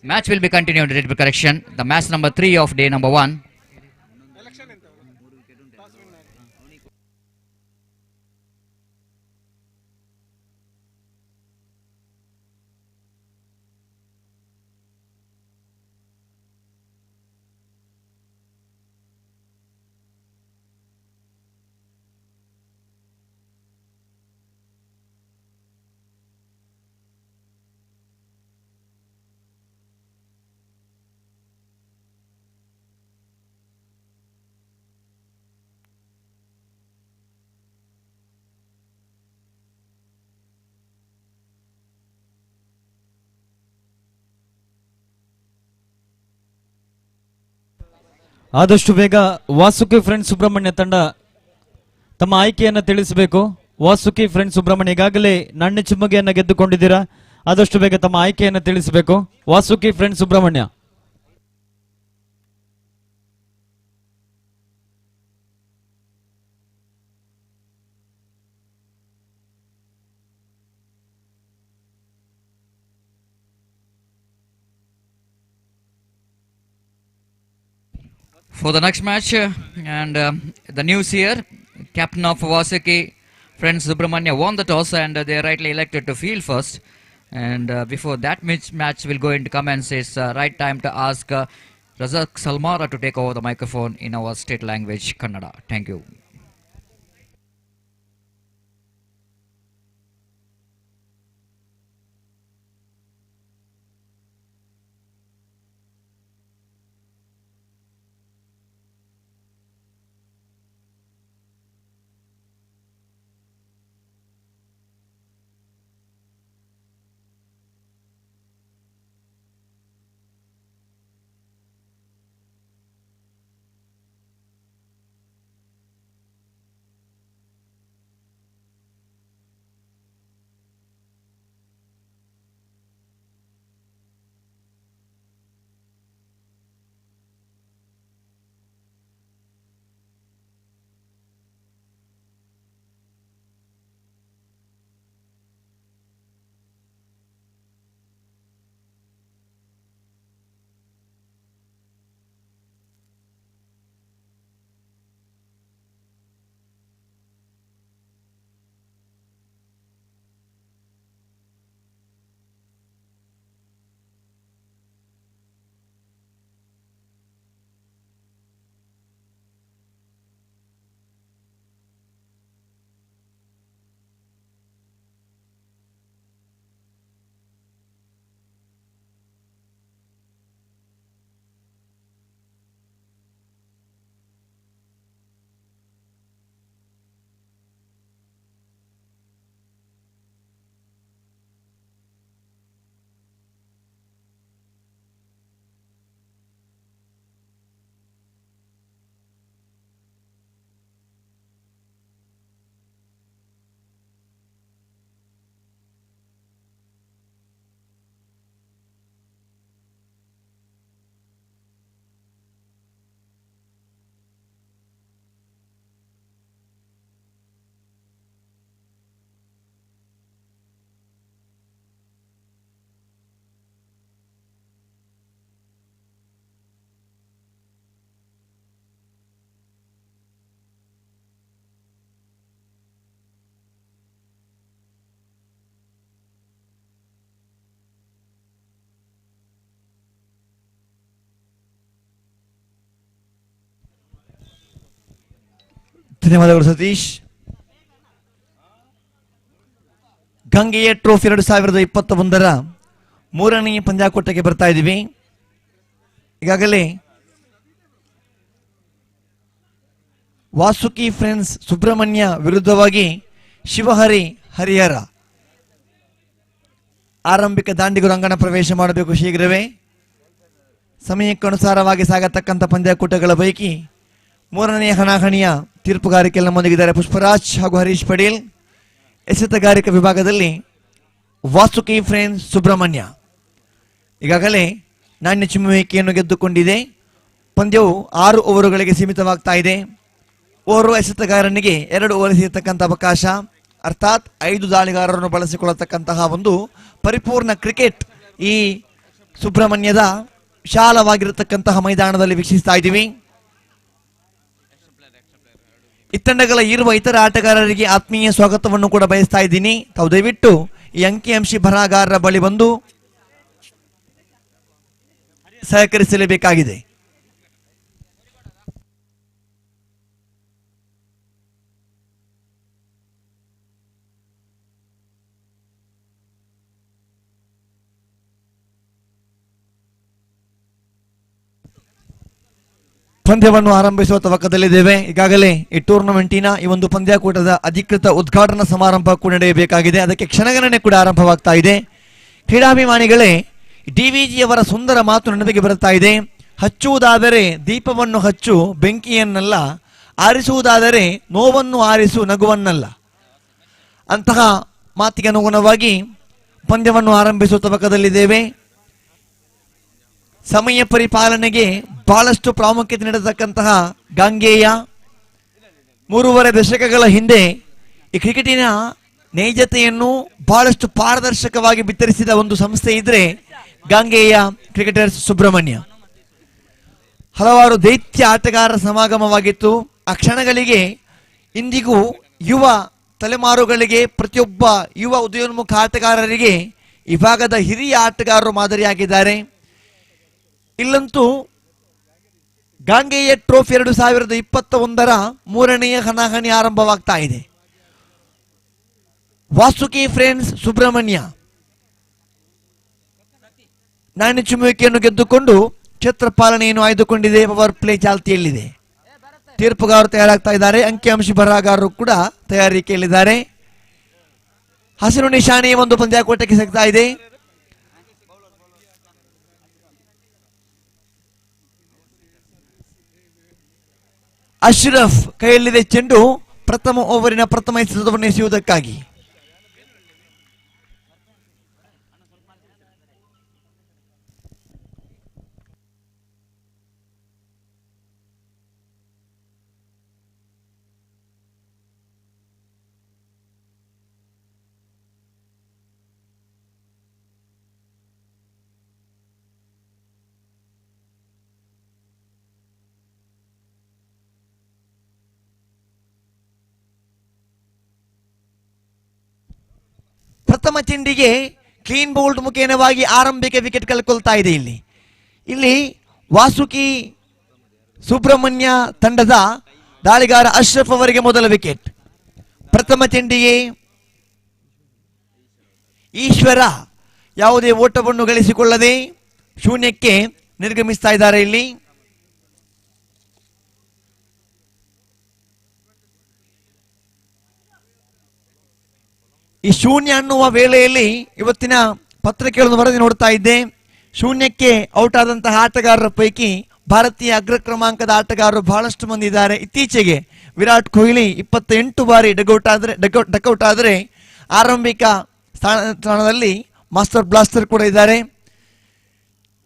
Match will be continued, Lady Bakaration. The match number 3 of day number 1. ಆದಷ್ಟು ಬೇಗ Vasuki friends Subrahmanya ತಂಡ ತಮ್ಮ ಆಯ್ಕೆಯನ್ನು ತಿಳಿಸಬೇಕು. Vasuki friends Subrahmanya ಈಗಾಗಲೇ ನಾಣ್ಯ ಚಿಮ್ಮುಗೆಯನ್ನು ಗೆದ್ದುಕೊಂಡಿದ್ದೀರಾ. ಆದಷ್ಟು ಬೇಗ ತಮ್ಮ ಆಯ್ಕೆಯನ್ನು ತಿಳಿಸಬೇಕು. Vasuki friends Subrahmanya. For the next match, and the news here, captain of Vasuki, friends Subrahmanya, won the toss, and they are rightly elected to field first. And before that match will go into comments, it's right time to ask Razak Salmara to take over the microphone in our state language, Kannada. Thank you. ಧನ್ಯವಾದಗಳು ಸತೀಶ್. ಗಂಗೆಯ trophy 2021 ಮೂರನೇ ಪಂದ್ಯಾಕೂಟಕ್ಕೆ ಬರ್ತಾ ಇದ್ದೀವಿ. ಈಗಾಗಲೇ Vasuki friends Subrahmanya ವಿರುದ್ಧವಾಗಿ ಶಿವಹರಿ ಹರಿಹರ ಆರಂಭಿಕ ದಾಂಡಿಗರು ಅಂಗಣ ಪ್ರವೇಶ ಮಾಡಬೇಕು ಶೀಘ್ರವೇ. ಸಮಯಕ್ಕನುಸಾರವಾಗಿ ಸಾಗತಕ್ಕಂಥ ಪಂದ್ಯಾಕೂಟಗಳ ಪೈಕಿ ಮೂರನೆಯ ಹಣಾಹಣಿಯ ತೀರ್ಪುಗಾರಿಕೆಯಲ್ಲಿ ನಮ್ಮೊಂದಿಗಿದ್ದಾರೆ ಪುಷ್ಪರಾಜ್ ಹಾಗೂ ಹರೀಶ್ ಪಡೇಲ್. ಎಸೆತಗಾರಿಕೆ ವಿಭಾಗದಲ್ಲಿ ವಾಸುಕಿ ಫ್ರೆಂಡ್ಸ್ ಸುಬ್ರಹ್ಮಣ್ಯ ಈಗಾಗಲೇ ನಾಣ್ಯ ಚಿಮ್ಮುವಿಕೆಯನ್ನು ಗೆದ್ದುಕೊಂಡಿದೆ. ಪಂದ್ಯವು 6 ಓವರುಗಳಿಗೆ ಸೀಮಿತವಾಗ್ತಾ ಇದೆ. ಓರ್ವ ಎಸೆತಗಾರನಿಗೆ 2 ಓವರ್ ಸಿಗತಕ್ಕಂಥ ಅವಕಾಶ, ಅರ್ಥಾತ್ 5 ದಾಳಿಗಾರರನ್ನು ಬಳಸಿಕೊಳ್ಳತಕ್ಕಂತಹ ಒಂದು ಪರಿಪೂರ್ಣ ಕ್ರಿಕೆಟ್ ಈ ಸುಬ್ರಹ್ಮಣ್ಯದ ವಿಶಾಲವಾಗಿರತಕ್ಕಂತಹ ಮೈದಾನದಲ್ಲಿ ವೀಕ್ಷಿಸ್ತಾ ಇದ್ದೀವಿ. ಈ ತಂಡಗಳ ಇರುವ ಇತರ ಆಟಗಾರರಿಗೆ ಆತ್ಮೀಯ ಸ್ವಾಗತವನ್ನು ಕೂಡ ಬಯಸ್ತಾ ಇದ್ದೀನಿ. ತಾವು ದಯವಿಟ್ಟು ಈ ಅಂಕಿಅಂಶಿ ಬರಹಗಾರರ ಬಳಿ ಬಂದು ಸಹಕರಿಸಲೇಬೇಕಾಗಿದೆ. ಪಂದ್ಯವನ್ನು ಆರಂಭಿಸುವ ತವಕದಲ್ಲಿದ್ದೇವೆ. ಈಗಾಗಲೇ ಈ ಟೂರ್ನಮೆಂಟಿನ ಈ ಒಂದು ಪಂದ್ಯಾಕೂಟದ ಅಧಿಕೃತ ಉದ್ಘಾಟನಾ ಸಮಾರಂಭ ಕೂಡ ನಡೆಯಬೇಕಾಗಿದೆ. ಅದಕ್ಕೆ ಕ್ಷಣಗಣನೆ ಕೂಡ ಆರಂಭವಾಗ್ತಾ ಇದೆ. ಕ್ರೀಡಾಭಿಮಾನಿಗಳೇ, ಡಿವಿಜಿ ಅವರ ಸುಂದರ ಮಾತು ನೆನಪಿಗೆ ಬರುತ್ತಾ ಇದೆ. ಹಚ್ಚುವುದಾದರೆ ದೀಪವನ್ನು ಹಚ್ಚು, ಬೆಂಕಿಯನ್ನಲ್ಲ. ಆರಿಸುವುದಾದರೆ ನೋವನ್ನು ಆರಿಸು, ನಗುವನ್ನಲ್ಲ. ಅಂತಹ ಮಾತಿಗೆ ಅನುಗುಣವಾಗಿ ಪಂದ್ಯವನ್ನು ಆರಂಭಿಸುವ ತವಕದಲ್ಲಿದ್ದೇವೆ. ಸಮಯ ಪರಿಪಾಲನೆಗೆ ಬಹಳಷ್ಟು ಪ್ರಾಮುಖ್ಯತೆ ನೀಡತಕ್ಕಂತಹ ಗಾಂಗೇಯ 3.5 ದಶಕಗಳ ಹಿಂದೆ ಈ ಕ್ರಿಕೆಟಿನ ನೈಜತೆಯನ್ನು ಬಹಳಷ್ಟು ಪಾರದರ್ಶಕವಾಗಿ ಬಿತ್ತರಿಸಿದ ಒಂದು ಸಂಸ್ಥೆ ಇದ್ರೆ ಗಾಂಗೇಯ ಕ್ರಿಕೆಟರ್ಸ್ ಸುಬ್ರಹ್ಮಣ್ಯ. ಹಲವಾರು ದೈತ್ಯ ಆಟಗಾರರ ಸಮಾಗಮವಾಗಿತ್ತು. ಆ ಕ್ಷಣಗಳಿಗೆ ಇಂದಿಗೂ ಯುವ ತಲೆಮಾರುಗಳಿಗೆ, ಪ್ರತಿಯೊಬ್ಬ ಯುವ ಉದಯೋನ್ಮುಖ ಆಟಗಾರರಿಗೆ ಈ ಭಾಗದ ಹಿರಿಯ ಆಟಗಾರರು ಮಾದರಿಯಾಗಿದ್ದಾರೆ. ಇಲ್ಲಂತೂ ಗಾಂಗೆಯ ಟ್ರೋಫಿ 2021 ಮೂರನೆಯ ಹಣಾಹಣಿ ಆರಂಭವಾಗ್ತಾ ಇದೆ. ವಾಸುಕಿ ಫ್ರೆಂಡ್ಸ್ ಸುಬ್ರಹ್ಮಣ್ಯ ನಾಣ್ಯ ಚಿಮ್ಮುವಿಕೆಯನ್ನು ಗೆದ್ದುಕೊಂಡು ಕ್ಷೇತ್ರಪಾಲನೆಯನ್ನು ಆಯ್ದುಕೊಂಡಿದೆ. ಪವರ್ ಪ್ಲೇ ಚಾಲ್ತಿಯಲ್ಲಿದೆ. ತೀರ್ಪುಗಾರರು ತಯಾರಾಗ್ತಾ ಇದ್ದಾರೆ. ಅಂಕಿಅಂಶಿ ಬರಹಗಾರರು ಕೂಡ ತಯಾರಿಕೆಯಲ್ಲಿದ್ದಾರೆ. ಹಸಿರು ನಿಶಾನೆ ಒಂದು ಪಂದ್ಯಾಕೂಟಕ್ಕೆ ಸಿಗ್ತಾ ಇದೆ. ಅಶ್ರಫ್ ಕೈಯಲ್ಲಿದೆ ಚೆಂಡು. ಪ್ರಥಮ ಓವರಿನ ಪ್ರಥಮ ಎಸೆತವನ್ನು ಎಸೆಯುವುದಕ್ಕಾಗಿ ಪ್ರಥಮ ಚೆಂಡಿಗೆ ಕ್ಲೀನ್ ಬೌಲ್ಡ್ ಮುಖೇನವಾಗಿ ಆರಂಭಿಕ ವಿಕೆಟ್ ಕಳ್ಕೊಳ್ತಾ ಇದೆ. ಇಲ್ಲಿ ವಾಸುಕಿ ಸುಬ್ರಹ್ಮಣ್ಯ ತಂಡದ ದಾಳಿಗಾರ ಅಶ್ರಫ್ ಅವರಿಗೆ ಮೊದಲ ವಿಕೆಟ್. ಪ್ರಥಮ ಚೆಂಡಿಗೆ ಈಶ್ವರ ಯಾವುದೇ ಓಟವನ್ನು ಗಳಿಸಿಕೊಳ್ಳದೆ ಶೂನ್ಯಕ್ಕೆ ನಿರ್ಗಮಿಸ್ತಾ ಇದ್ದಾರೆ. ಇಲ್ಲಿ ಈ ಶೂನ್ಯ ಅನ್ನುವ ವೇಳೆಯಲ್ಲಿ ಇವತ್ತಿನ ಪತ್ರಿಕೆಗಳನ್ನು ವರದಿ ನೋಡ್ತಾ ಇದ್ದೆ. ಶೂನ್ಯಕ್ಕೆ ಔಟ್ ಆದಂತಹ ಆಟಗಾರರ ಪೈಕಿ ಭಾರತೀಯ ಅಗ್ರ ಕ್ರಮಾಂಕದ ಆಟಗಾರರು ಬಹಳಷ್ಟು ಮಂದಿ ಇದ್ದಾರೆ. ಇತ್ತೀಚೆಗೆ ವಿರಾಟ್ ಕೊಹ್ಲಿ 28 ಬಾರಿ ಡಕ್ಔಟ್ ಆದರೆ ಆರಂಭಿಕ ಸ್ಥಾನದಲ್ಲಿ ಮಾಸ್ಟರ್ ಬ್ಲಾಸ್ಟರ್ ಕೂಡ ಇದ್ದಾರೆ.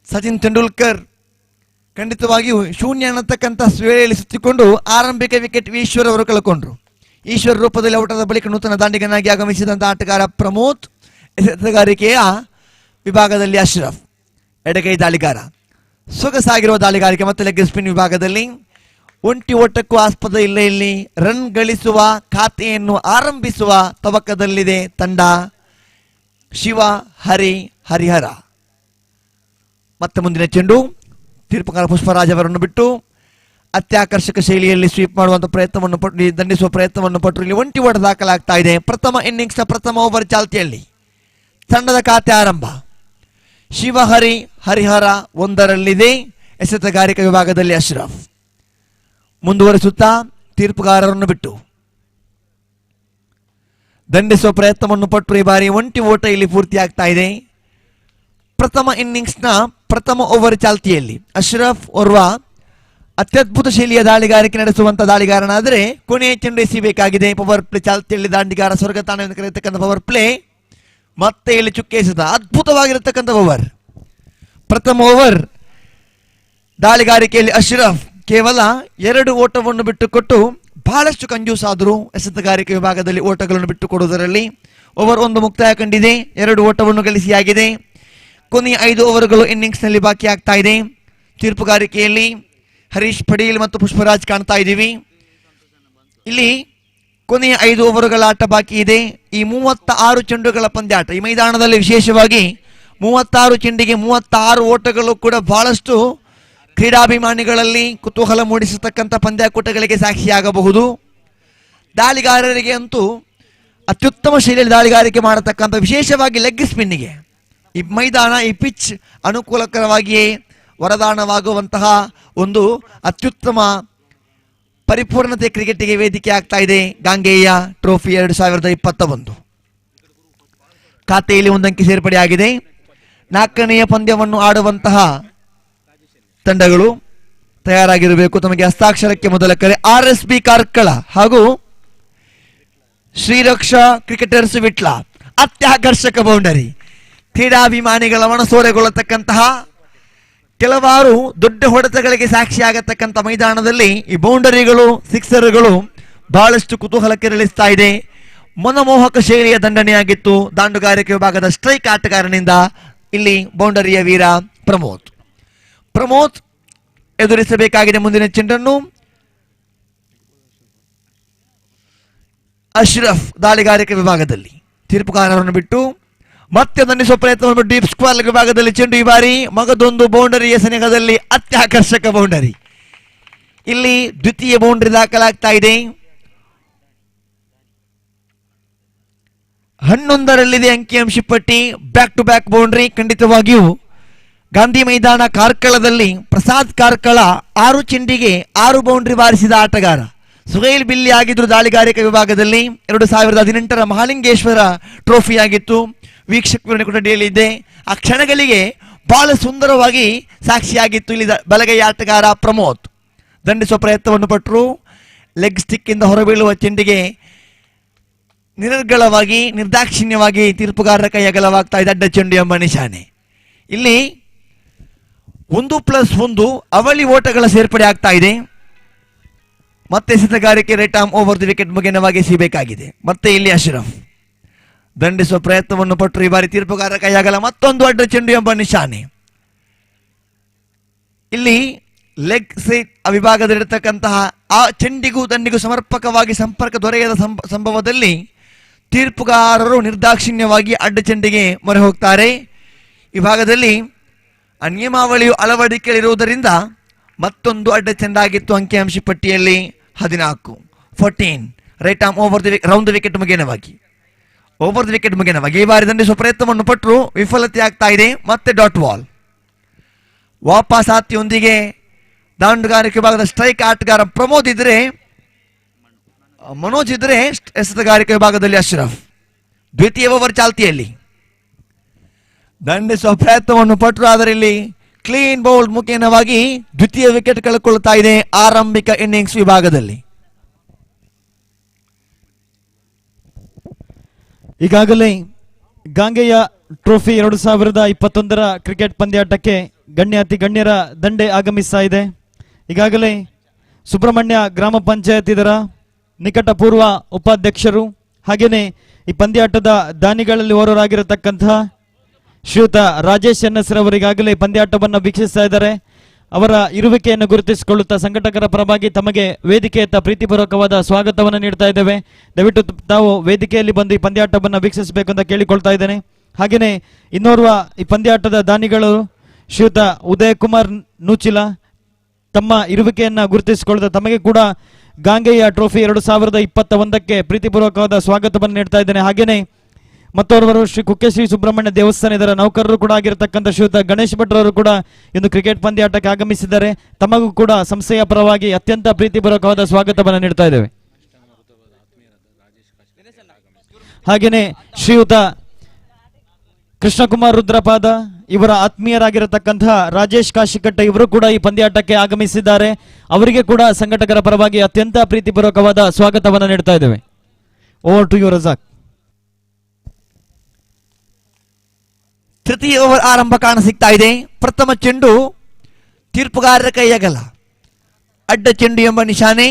ಸಚಿನ್ ತೆಂಡೂಲ್ಕರ್ ಖಂಡಿತವಾಗಿಯೂ ಶೂನ್ಯ ಅನ್ನತಕ್ಕಂಥ ವೇಳೆಯಲ್ಲಿ ಸುತ್ತಿಕೊಂಡು ಆರಂಭಿಕ ವಿಕೆಟ್ ಈಶ್ವರ್ ಅವರು ಕಳ್ಕೊಂಡ್ರು. ಈಶ್ವರ್ ರೂಪದಲ್ಲಿ ಔಟ್ ಆದ ಬಳಿಕ ನೂತನ ದಾಂಡಿಗನಾಗಿ ಆಗಮಿಸಿದಂತಹ ಆಟಗಾರ ಪ್ರಮೋದ್. ಎಸೆತಗಾರಿಕೆಯ ವಿಭಾಗದಲ್ಲಿ ಅಶ್ರಫ್ ಎಡಗೈ ದಾಳಿಗಾರ. ಸೊಗಸಾಗಿರುವ ದಾಳಿಗಾರಿಕೆ ಮತ್ತು ಲೆಗ್ ಸ್ಪಿನ್ ವಿಭಾಗದಲ್ಲಿ ಒಂಟಿ ಓಟಕ್ಕೂ ಆಸ್ಪದ ಇಲ್ಲ. ಇಲ್ಲಿ ರನ್ ಗಳಿಸುವ ಖಾತೆಯನ್ನು ಆರಂಭಿಸುವ ತವಕದಲ್ಲಿದೆ ತಂಡ. ಶಿವ ಹರಿ ಹರಿಹರ ಮತ್ತೆ ಮುಂದಿನ ಚೆಂಡು ತೀರ್ಪುಗಾರ ಪುಷ್ಪರಾಜ್ ಅವರನ್ನು ಬಿಟ್ಟು ಅತ್ಯಾಕರ್ಷಕ ಶೈಲಿಯಲ್ಲಿ ಸ್ವೀಪ್ ಮಾಡುವಂತ ಪ್ರಯತ್ನವನ್ನು ದಂಡಿಸುವ ಪ್ರಯತ್ನವನ್ನು ಪಟ್ಟರು. ಇಲ್ಲಿ ಒಂಟಿ ಓಟ ದಾಖಲಾಗ್ತಾ ಇದೆ. ಪ್ರಥಮ ಇನ್ನಿಂಗ್ಸ್ನ ಪ್ರಥಮ ಓವರ್ ಚಾಲ್ತಿಯಲ್ಲಿ ತಂಡದ ಖಾತೆ ಆರಂಭ. ಶಿವಹರಿ ಹರಿಹರ 1ರಲ್ಲಿದೆ. ಎಸೆತಗಾರಿಕೆ ವಿಭಾಗದಲ್ಲಿ ಅಶ್ರಫ್ ಮುಂದುವರಿಸುತ್ತಾ ತೀರ್ಪುಗಾರರನ್ನು ಬಿಟ್ಟು ದಂಡಿಸುವ ಪ್ರಯತ್ನವನ್ನು ಪಟ್ಟರು. ಈ ಬಾರಿ ಒಂಟಿ ಓಟ ಇಲ್ಲಿ ಪೂರ್ತಿಯಾಗ್ತಾ ಇದೆ. ಪ್ರಥಮ ಇನ್ನಿಂಗ್ಸ್ನ ಪ್ರಥಮ ಓವರ್ ಚಾಲ್ತಿಯಲ್ಲಿ ಅಶ್ರಫ್ ಓರ್ವ ಅತ್ಯದ್ಭುತ ಶೈಲಿಯ ದಾಳಿಗಾರಿಕೆ ನಡೆಸುವಂತ ದಾಳಿಗಾರನಾದರೆ ಕೊನೆಯ ಚೆಂಡು ಎಸಿಬೇಕಾಗಿದೆ. ಪವರ್ ಪ್ಲೇ ಚಾಲ್ತಿಯಲ್ಲಿ ದಾಂಡಿಗಾರ ಸ್ವರ್ಗ ತಾಣವನ್ನು ಕರೆಯತಕ್ಕಂಥ ಪವರ್ ಪ್ಲೇ ಮತ್ತೆ ಇಲ್ಲಿ ಚುಕ್ಕೆಸದ ಅದ್ಭುತವಾಗಿರತಕ್ಕಂಥ ಓವರ್. ಪ್ರಥಮ ಓವರ್ ದಾಳಿಗಾರಿಕೆಯಲ್ಲಿ ಅಶ್ರಫ್ ಕೇವಲ 2 ಓಟವನ್ನು ಬಿಟ್ಟುಕೊಟ್ಟು ಬಹಳಷ್ಟು ಕಂಜೂಸ್ ಆದರೂ ಎಸೆತಗಾರಿಕೆ ವಿಭಾಗದಲ್ಲಿ ಓಟಗಳನ್ನು ಬಿಟ್ಟುಕೊಡುವುದರಲ್ಲಿ. ಓವರ್ 1 ಮುಕ್ತಾಯ ಕಂಡಿದೆ. 2 ಓಟವನ್ನು ಗಳಿಸಿಯಾಗಿದೆ. ಕೊನೆಯ 5 ಓವರ್ಗಳು ಇನ್ನಿಂಗ್ಸ್ನಲ್ಲಿ ಬಾಕಿ ಆಗ್ತಾ ಇದೆ. ತೀರ್ಪುಗಾರಿಕೆಯಲ್ಲಿ ಹರೀಶ್ ಪಡೀಲ್ ಮತ್ತು ಪುಷ್ಪರಾಜ್ ಕಾಣ್ತಾ ಇದ್ದೀವಿ. ಇಲ್ಲಿ ಕೊನೆಯ 5 ಓವರ್ಗಳ ಆಟ ಬಾಕಿ ಇದೆ. ಈ 36 ಚೆಂಡುಗಳ ಪಂದ್ಯಾಟ ಈ ಮೈದಾನದಲ್ಲಿ ವಿಶೇಷವಾಗಿ 36 ಚೆಂಡಿಗೆ 36 ಓಟಗಳು ಕೂಡ ಬಹಳಷ್ಟು ಕ್ರೀಡಾಭಿಮಾನಿಗಳಲ್ಲಿ ಕುತೂಹಲ ಮೂಡಿಸತಕ್ಕಂಥ ಪಂದ್ಯಾಕೂಟಗಳಿಗೆ ಸಾಕ್ಷಿಯಾಗಬಹುದು. ದಾಳಿಗಾರರಿಗೆ ಅಂತೂ ಅತ್ಯುತ್ತಮ ಶೈಲಿಯಲ್ಲಿ ದಾಳಿಗಾರಿಕೆ ಮಾಡತಕ್ಕಂಥ ವಿಶೇಷವಾಗಿ ಲೆಗ್ ಸ್ಪಿನ್ನಿಗೆ ಈ ಮೈದಾನ ಈ ಪಿಚ್ ಅನುಕೂಲಕರವಾಗಿಯೇ ವರದಾನವಾಗುವಂತಹ ಒಂದು ಅತ್ಯುತ್ತಮ ಪರಿಪೂರ್ಣತೆ ಕ್ರಿಕೆಟ್ಗೆ ವೇದಿಕೆ ಆಗ್ತಾ ಇದೆ. ಗಾಂಗೇಯ ಟ್ರೋಫಿ 2021 ಖಾತೆಯಲ್ಲಿ 1 ಅಂಕಿ ಸೇರ್ಪಡೆಯಾಗಿದೆ. 4ನೆಯ ಪಂದ್ಯವನ್ನು ಆಡುವಂತಹ ತಂಡಗಳು ತಯಾರಾಗಿರಬೇಕು. ತಮಗೆ ಹಸ್ತಾಕ್ಷರಕ್ಕೆ ಮೊದಲ ಕರೆ RSB ಕಾರ್ಕಳ ಹಾಗೂ ಶ್ರೀರಕ್ಷಾ ಕ್ರಿಕೆಟರ್ಸ್ ವಿಟ್ಲ. ಅತ್ಯಾಕರ್ಷಕ ಬೌಂಡರಿ ಕ್ರೀಡಾಭಿಮಾನಿಗಳ ಮನಸೋರೆಗೊಳ್ಳತಕ್ಕಂತಹ ಕೆಲವಾರು ದೊಡ್ಡ ಹೊಡೆತಗಳಿಗೆ ಸಾಕ್ಷಿಯಾಗತಕ್ಕಂಥ ಮೈದಾನದಲ್ಲಿ ಈ ಬೌಂಡರಿಗಳು ಸಿಕ್ಸರ್ಗಳು ಬಹಳಷ್ಟು ಕುತೂಹಲ ಕೆರಳಿಸ್ತಾ ಇದೆ. ಮನಮೋಹಕ ಶೈಲಿಯ ದಂಡನೆಯಾಗಿತ್ತು ದಾಂಡುಗಾರಿಕೆ ವಿಭಾಗದ ಸ್ಟ್ರೈಕ್ ಆಟಗಾರನಿಂದ. ಇಲ್ಲಿ ಬೌಂಡರಿಯ ವೀರ ಪ್ರಮೋದ್ ಎದುರಿಸಬೇಕಾಗಿದೆ ಮುಂದಿನ ಚೆಂಡನ್ನು. ಅಶ್ರಫ್ ದಾಳಿಗಾರಿಕೆ ವಿಭಾಗದಲ್ಲಿ ತೀರ್ಪುಗಾರರನ್ನು ಬಿಟ್ಟು ಮತ್ತೆ ದಂಡಿಸುವ ಪ್ರಯತ್ನವನ್ನು ಡೀಪ್ ಸ್ಕ್ವಾಲ್ ವಿಭಾಗದಲ್ಲಿ ಚೆಂಡು. ಈ ಬಾರಿ ಮಗದೊಂದು ಬೌಂಡರಿಯ ಸನಿಹದಲ್ಲಿ ಅತ್ಯಾಕರ್ಷಕ ಬೌಂಡರಿ. ಇಲ್ಲಿ ದ್ವಿತೀಯ ಬೌಂಡರಿ ದಾಖಲಾಗ್ತಾ ಇದೆ. 11ರಲ್ಲಿದೆ ಅಂಕಿಅಂಶ ಪಟ್ಟಿ. Back to back boundary. ಖಂಡಿತವಾಗಿಯೂ ಗಾಂಧಿ ಮೈದಾನ ಕಾರ್ಕಳದಲ್ಲಿ ಪ್ರಸಾದ್ ಕಾರ್ಕಳ 6 ಚೆಂಡಿಗೆ 6 ಬೌಂಡರಿ ಬಾರಿಸಿದ ಆಟಗಾರ. ಸುಹೈಲ್ ಬಿಲ್ಲಿ ಆಗಿದ್ರು ದಾಳಿಗಾರಿಕೆ ವಿಭಾಗದಲ್ಲಿ. 2018ರ ಮಹಾಲಿಂಗೇಶ್ವರ ಟ್ರೋಫಿ ಆಗಿತ್ತು. ವೀಕ್ಷಕ ವಿವರಣೆ ಕೊಠಡಿಯಲ್ಲಿದೆ. ಆ ಕ್ಷಣಗಳಿಗೆ ಬಹಳ ಸುಂದರವಾಗಿ ಸಾಕ್ಷಿಯಾಗಿತ್ತು. ಇಲ್ಲಿ ಬಲಗೈ ಆಟಗಾರ ಪ್ರಮೋದ್ ದಂಡಿಸುವ ಪ್ರಯತ್ನವನ್ನು ಪಟ್ಟರು. ಲೆಗ್ ಸ್ಟಿಕ್ ಇಂದ ಹೊರಬೀಳುವ ಚೆಂಡಿಗೆ ನಿರರ್ಗಳವಾಗಿ ನಿರ್ದಾಕ್ಷಿಣ್ಯವಾಗಿ ತೀರ್ಪುಗಾರರ ಕೈ ಅಗಲವಾಗ್ತಾ ಇದೆ. ಅಡ್ಡ ಚೆಂಡು ಎಂಬ ನಿಶಾನೆ. ಇಲ್ಲಿ 1+1 ಅವಳಿ ಓಟಗಳ ಸೇರ್ಪಡೆ ಆಗ್ತಾ ಇದೆ. ಮತ್ತೆ ಎಸೆತಗಾರಿಕೆ right arm over the wicket ಮುಗಿನವಾಗಿ ಸಿಗಬೇಕಾಗಿದೆ. ಮತ್ತೆ ಇಲ್ಲಿ ಅಶ್ರಫ್ ದಂಡಿಸುವ ಪ್ರಯತ್ನವನ್ನು ಪಟ್ಟರು. ಈ ಬಾರಿ ತೀರ್ಪುಗಾರರ ಕೈಯಾಗಲ್ಲ. ಮತ್ತೊಂದು ಅಡ್ಡ ಚೆಂಡು ಎಂಬ ನಿಶಾನೆ. ಇಲ್ಲಿ ಲೆಗ್ ಸೈಡ್ ವಿಭಾಗದಲ್ಲಿರತಕ್ಕಂತಹ ಆ ಚೆಂಡಿಗೂ ದಂಡಿಗೂ ಸಮರ್ಪಕವಾಗಿ ಸಂಪರ್ಕ ದೊರೆಯದ ಸಂಭವದಲ್ಲಿ ತೀರ್ಪುಗಾರರು ನಿರ್ದಾಕ್ಷಿಣ್ಯವಾಗಿ ಅಡ್ಡ ಚೆಂಡಿಗೆ ಮೊರೆ ಹೋಗ್ತಾರೆ. ಈ ಭಾಗದಲ್ಲಿ ಆ ನಿಯಮಾವಳಿಯು ಅಳವಡಿಕೆಯಲ್ಲಿರುವುದರಿಂದ ಮತ್ತೊಂದು ಅಡ್ಡ ಚೆಂಡಾಗಿತ್ತು. ಅಂಕಿಅಂಶ ಪಟ್ಟಿಯಲ್ಲಿ 14 right arm over the round the wicket ಮುಗಿನವಾಗಿ ಈ ಬಾರಿ ದಂಡಿಸುವ ಪ್ರಯತ್ನವನ್ನು ಪಟ್ಟರು. ವಿಫಲತೆ ಆಗ್ತಾ ಇದೆ. ಮತ್ತೆ ಡಾಟ್ ಬಾಲ್. ವಾಪಸ್ ಆತಿಯೊಂದಿಗೆ ದಾಂಡುಗಾರಿಕೆ ವಿಭಾಗದ ಸ್ಟ್ರೈಕ್ ಆಟಗಾರ ಮನೋಜ್ ಇದ್ರೆ ಎಸೆತಗಾರಿಕೆ ವಿಭಾಗದಲ್ಲಿ ಅಶ್ರಫ್. ದ್ವಿತೀಯ ಓವರ್ ಚಾಲ್ತಿಯಲ್ಲಿ ದಂಡಿಸುವ ಪ್ರಯತ್ನವನ್ನು ಪಟ್ಟರು. ಆದರೆ ಇಲ್ಲಿ ಕ್ಲೀನ್ ಬೌಲ್ ಮುಖೇನವಾಗಿ ದ್ವಿತೀಯ ವಿಕೆಟ್ ಕಳೆದುಕೊಳ್ಳುತ್ತಾ ಇದೆ ಆರಂಭಿಕ ಇನ್ನಿಂಗ್ಸ್ ವಿಭಾಗದಲ್ಲಿ. ಈಗಾಗಲೇ ಗಾಂಗೆಯ ಟ್ರೋಫಿ 2021ರ ಕ್ರಿಕೆಟ್ ಪಂದ್ಯಾಟಕ್ಕೆ ಗಣ್ಯಾತಿ ಗಣ್ಯರ ದಂಡೆ ಆಗಮಿಸ್ತಾ ಇದೆ. ಈಗಾಗಲೇ ಸುಬ್ರಹ್ಮಣ್ಯ ಗ್ರಾಮ ಪಂಚಾಯತ್ ಇದರ ನಿಕಟಪೂರ್ವ ಉಪಾಧ್ಯಕ್ಷರು ಹಾಗೇನೆ ಈ ಪಂದ್ಯಾಟದ ದಾನಿಗಳಲ್ಲಿ ಓರ್ವರಾಗಿರತಕ್ಕಂತಹ ಶ್ರೀಯುತ ರಾಜೇಶ್ ಎನ್ಎಸ್ರವರಿಗಾಗಲೇ ಪಂದ್ಯಾಟವನ್ನು ವೀಕ್ಷಿಸ್ತಾ ಇದ್ದಾರೆ. ಅವರ ಇರುವಿಕೆಯನ್ನು ಗುರುತಿಸಿಕೊಳ್ಳುತ್ತಾ ಸಂಘಟಕರ ಪರವಾಗಿ ತಮಗೆ ವೇದಿಕೆಯತ್ತ ಪ್ರೀತಿಪೂರ್ವಕವಾದ ಸ್ವಾಗತವನ್ನು ನೀಡ್ತಾ ಇದ್ದೇವೆ. ದಯವಿಟ್ಟು ತಾವು ವೇದಿಕೆಯಲ್ಲಿ ಬಂದು ಈ ಪಂದ್ಯಾಟವನ್ನು ವೀಕ್ಷಿಸಬೇಕು ಅಂತ ಕೇಳಿಕೊಳ್ತಾ ಇದ್ದೇನೆ. ಹಾಗೆಯೇ ಇನ್ನೋರ್ವ ಈ ಪಂದ್ಯಾಟದ ದಾನಿಗಳು ಶ್ರೀಯುತ ಉದಯ್ ಕುಮಾರ್ ನೂಚಿಲ ತಮ್ಮ ಇರುವಿಕೆಯನ್ನ ಗುರುತಿಸಿಕೊಳ್ಳುತ್ತಾ ತಮಗೆ ಕೂಡ ಗಾಂಗೆಯ ಟ್ರೋಫಿ 2021ಕ್ಕೆ ಪ್ರೀತಿಪೂರ್ವಕವಾದ ಸ್ವಾಗತವನ್ನು ನೀಡ್ತಾ ಇದ್ದೇನೆ. ಹಾಗೇನೆ ಮತ್ತೋರ್ವರು ಶ್ರೀ ಕುಕ್ಕೆ ಶ್ರೀ ಸುಬ್ರಹ್ಮಣ್ಯ ದೇವಸ್ಥಾನ ಇದರ ನೌಕರರು ಕೂಡ ಆಗಿರತಕ್ಕಂಥ ಶ್ರೀಯುತ ಗಣೇಶ್ ಭಟ್ರವರು ಕೂಡ ಇಂದು ಕ್ರಿಕೆಟ್ ಪಂದ್ಯಾಟಕ್ಕೆ ಆಗಮಿಸಿದ್ದಾರೆ. ತಮಗೂ ಕೂಡ ಸಂಸ್ಥೆಯ ಪರವಾಗಿ ಅತ್ಯಂತ ಪ್ರೀತಿಪೂರ್ವಕವಾದ ಸ್ವಾಗತವನ್ನು ನೀಡ್ತಾ ಇದ್ದೇವೆ. ಹಾಗೇನೆ ಶ್ರೀಯುತ ಕೃಷ್ಣಕುಮಾರ್ ರುದ್ರಪಾದ ಇವರ ಆತ್ಮೀಯರಾಗಿರತಕ್ಕಂತಹ ರಾಜೇಶ್ ಕಾಶಿಕಟ್ಟ ಇವರು ಕೂಡ ಈ ಪಂದ್ಯಾಟಕ್ಕೆ ಆಗಮಿಸಿದ್ದಾರೆ. ಅವರಿಗೆ ಕೂಡ ಸಂಘಟಕರ ಪರವಾಗಿ ಅತ್ಯಂತ ಪ್ರೀತಿಪೂರ್ವಕವಾದ ಸ್ವಾಗತವನ್ನು ನೀಡ್ತಾ ಇದ್ದೇವೆ. Over to you Razak. ತೃತೀಯ ಓವರ್ ಆರಂಭ ಕಾಣಸಿಗ್ತಾ ಇದೆ. ಪ್ರಥಮ ಚೆಂಡು ತೀರ್ಪುಗಾರರ ಕೈಯಾಗಲ್ಲ, ಅಡ್ಡ ಚೆಂಡು ಎಂಬ ನಿಶಾನೆ.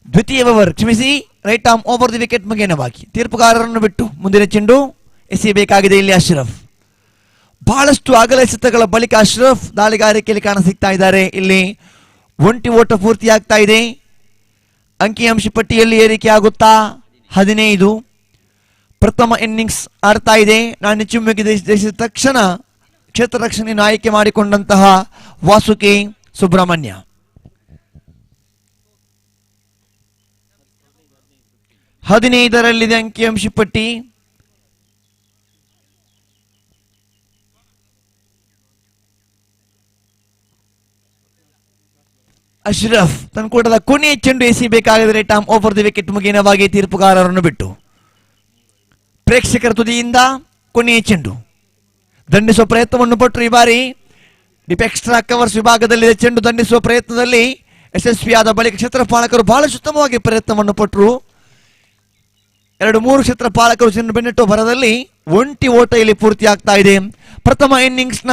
ದ್ವಿತೀಯ ಓವರ್ ಕ್ಷಮಿಸಿ, right arm over the wicket ಮುಗಿನ ಬಾಕಿ. ತೀರ್ಪುಗಾರರನ್ನು ಬಿಟ್ಟು ಮುಂದಿನ ಚೆಂಡು ಎಸೆಯಬೇಕಾಗಿದೆ ಇಲ್ಲಿ ಅಶ್ರಫ್. ಬಹಳಷ್ಟು ಅಗಲ ಎಸೆತಗಳ ಬಳಿಕ ಅಶ್ರಫ್ ದಾಳಿಗಾರಿಕೆಯಲ್ಲಿ ಕಾಣಸಿಗ್ತಾ ಇದ್ದಾರೆ. ಇಲ್ಲಿ ಒಂಟಿ ಓಟ ಪೂರ್ತಿಯಾಗ್ತಾ ಇದೆ. ಅಂಕಿಅಂಶ ಪಟ್ಟಿಯಲ್ಲಿ ಏರಿಕೆ ಆಗುತ್ತಾ 15. ಪ್ರಥಮ ಇನ್ನಿಂಗ್ಸ್ ಆಡ್ತಾ ಇದೆ. ನಾನು ಚಿಮ್ಮುಗೆ ದೇಶದ ತಕ್ಷಣ ಕ್ಷೇತ್ರ ರಕ್ಷಣೆಯನ್ನು ಆಯ್ಕೆ ಮಾಡಿಕೊಂಡಂತಹ ವಾಸುಕಿ ಸುಬ್ರಹ್ಮಣ್ಯ. ಹದಿನೈದರಲ್ಲಿದೆ ಅಂಕಿಅಂಶ ಪಟ್ಟಿ. ಅಶ್ರಫ್ ತನ್ನ ಕೂಟದ ಕೊನೆಯ ಚೆಂಡು ಎಸೆಯಬೇಕಾದರೆ ಟಾಮ್ ಓವರ್ ದಿ ವಿಕೆಟ್ ಮುಗಿನವಾಗಿ ತೀರ್ಪುಗಾರರನ್ನು ಬಿಟ್ಟು. ಪ್ರೇಕ್ಷಕರ ತುದಿಯಿಂದ ಕೊನೆಯ ಚೆಂಡು ದಂಡಿಸುವ ಪ್ರಯತ್ನವನ್ನು ಪಟ್ಟರು. ಈ ಬಾರಿ ಡಿಪ್ ಎಕ್ಸ್ಟ್ರಾ ಕವರ್ಸ್ ವಿಭಾಗದಲ್ಲಿದೆ ಚೆಂಡು ದಂಡಿಸುವ ಪ್ರಯತ್ನದಲ್ಲಿ ಯಶಸ್ವಿಯಾದ ಬಳಿಕ ಕ್ಷೇತ್ರಪಾಲಕರು ಬಹಳ ಉತ್ತಮವಾಗಿ ಪ್ರಯತ್ನವನ್ನು ಪಟ್ಟರು. 2-3 ಕ್ಷೇತ್ರಪಾಲಕರು ಚೆಂಡು ಬೆನ್ನಟ್ಟುವ ಭರದಲ್ಲಿ ಒಂಟಿ ಓಟ ಇಲ್ಲಿ ಪೂರ್ತಿಯಾಗ್ತಾ ಇದೆ. ಪ್ರಥಮ ಇನ್ನಿಂಗ್ಸ್ನ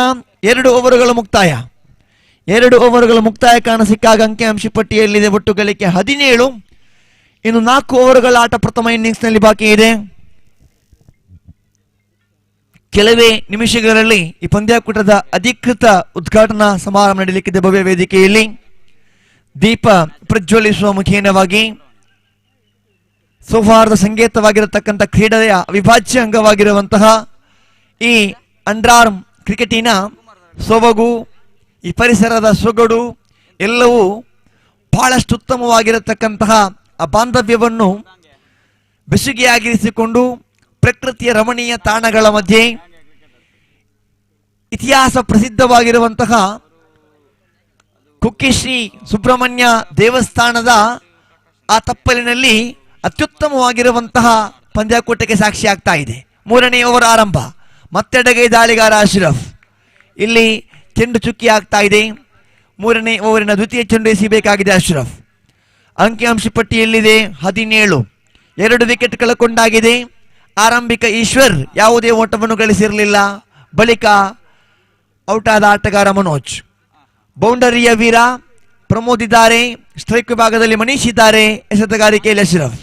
2 ಓವರ್ಗಳ ಮುಕ್ತಾಯ. 2 ಓವರ್ಗಳ ಮುಕ್ತಾಯ ಕಾಣಸಿಕ್ಕಾಗ ಅಂಕಿಅಂಶ ಪಟ್ಟಿಯಲ್ಲಿದೆ ಒಟ್ಟು ಗಳಿಕೆ 17. ಇನ್ನು 4 ಓವರ್ಗಳ ಆಟ ಪ್ರಥಮ ಇನ್ನಿಂಗ್ಸ್ನಲ್ಲಿ ಬಾಕಿ ಇದೆ. ಕೆಲವೇ ನಿಮಿಷಗಳಲ್ಲಿ ಈ ಪಂದ್ಯಾಕೂಟದ ಅಧಿಕೃತ ಉದ್ಘಾಟನಾ ಸಮಾರಂಭ ನಡೆಯಲಿಕ್ಕಿದೆ. ಭವ್ಯ ವೇದಿಕೆಯಲ್ಲಿ ದೀಪ ಪ್ರಜ್ವಲಿಸುವ ಮುಖೇನವಾಗಿ ಸೌಹಾರ್ದ ಸಂಕೇತವಾಗಿರತಕ್ಕಂಥ ಕ್ರೀಡೆಯ ಅವಿಭಾಜ್ಯ ಅಂಗವಾಗಿರುವಂತಹ ಈ ಅಂಡರ್ ಆರ್ಮ್ ಕ್ರಿಕೆಟಿನ ಸೊಬಗು, ಈ ಪರಿಸರದ ಸೊಗಡು ಎಲ್ಲವೂ ಬಹಳಷ್ಟು ಉತ್ತಮವಾಗಿರತಕ್ಕಂತಹ ಆ ಬಾಂಧವ್ಯವನ್ನು ಬೆಸುಗೆಯಾಗಿರಿಸಿಕೊಂಡು ಪ್ರಕೃತಿಯ ರಮಣೀಯ ತಾಣಗಳ ಮಧ್ಯೆ ಇತಿಹಾಸ ಪ್ರಸಿದ್ಧವಾಗಿರುವಂತಹ ಕುಕ್ಕೆ ಶ್ರೀ ಸುಬ್ರಹ್ಮಣ್ಯ ದೇವಸ್ಥಾನದ ಆ ತಪ್ಪಲಿನಲ್ಲಿ ಅತ್ಯುತ್ತಮವಾಗಿರುವಂತಹ ಪಂದ್ಯಾಕೂಟಕ್ಕೆ ಸಾಕ್ಷಿ ಆಗ್ತಾ ಇದೆ. 3ನೇ ಓವರ್ ಆರಂಭ. ಮತ್ತೆಡೆಗೆ ದಾಳಿಗಾರ ಅಶ್ರಫ್. ಇಲ್ಲಿ ಚೆಂಡು ಚುಕ್ಕಿ ಆಗ್ತಾ ಇದೆ. 3ನೇ ಓವರಿನ ದ್ವಿತೀಯ ಚೆಂಡು ಎಸೆಯಬೇಕಾಗಿದೆ ಅಶ್ರಫ್. ಅಂಕಿಅಂಶ ಪಟ್ಟಿಯಲ್ಲಿದೆ 17. 2 ವಿಕೆಟ್ ಕಳಕೊಂಡಾಗಿದೆ. ಆರಂಭಿಕ ಈಶ್ವರ್ ಯಾವುದೇ ಓಟವನ್ನು ಗಳಿಸಿರಲಿಲ್ಲ. ಬಳಿಕ ಔಟ್ ಆದ ಆಟಗಾರ ಮನೋಜ್. ಬೌಂಡರಿಯ ವೀರ ಪ್ರಮೋದ್ ಇದ್ದಾರೆ. ಸ್ಟ್ರೈಕ್ ವಿಭಾಗದಲ್ಲಿ ಮನೀಶ್ ಇದ್ದಾರೆ. ಎಸೆತಗಾರಿಕೆಯಲ್ಲಿ ಅಶ್ರಫ್.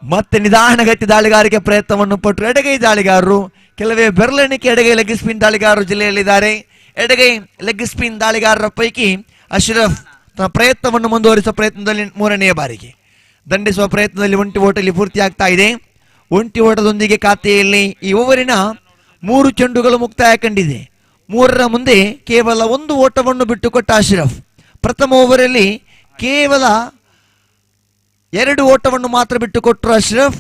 ಮತ್ತೆ ನಿಧಾನಗತಿ ದಾಳಿಗಾರಿಕೆ ಪ್ರಯತ್ನವನ್ನು ಪಟ್ಟರು ಎಡಗೈ ದಾಳಿಗಾರರು. ಕೆಲವೇ ಬೆರಳೆಣಿಕೆ ಎಡಗೈ ಲೆಗ್ ಸ್ಪಿನ್ ದಾಳಿಗಾರರು ಜಿಲ್ಲೆಯಲ್ಲಿದ್ದಾರೆ. ಎಡಗೈ ಲೆಗ್ ಸ್ಪಿನ್ ದಾಳಿಗಾರರ ಪೈಕಿ ಅಶ್ರಫ್ ತನ್ನ ಪ್ರಯತ್ನವನ್ನು ಮುಂದುವರಿಸುವ ಪ್ರಯತ್ನದಲ್ಲಿ 3ನೇ ಬಾರಿಗೆ ದಂಡಿಸುವ ಪ್ರಯತ್ನದಲ್ಲಿ ಒಂಟಿ ಓಟಲ್ಲಿ ಪೂರ್ತಿಯಾಗ್ತಾ ಇದೆ. ಒಂಟಿ ಓಟದೊಂದಿಗೆ ಖಾತೆಯಲ್ಲಿ ಈ ಓವರಿನ 3 ಚೆಂಡುಗಳು ಮುಕ್ತಾಯ ಕಂಡಿದೆ. 3ರ ಮುಂದೆ ಕೇವಲ 1 ಓಟವನ್ನು ಬಿಟ್ಟುಕೊಟ್ಟ ಅಶ್ರಫ್. ಪ್ರಥಮ ಓವರಲ್ಲಿ ಕೇವಲ 2 ಓಟವನ್ನು ಮಾತ್ರ ಬಿಟ್ಟುಕೊಟ್ಟರು ಅಶ್ರಫ್.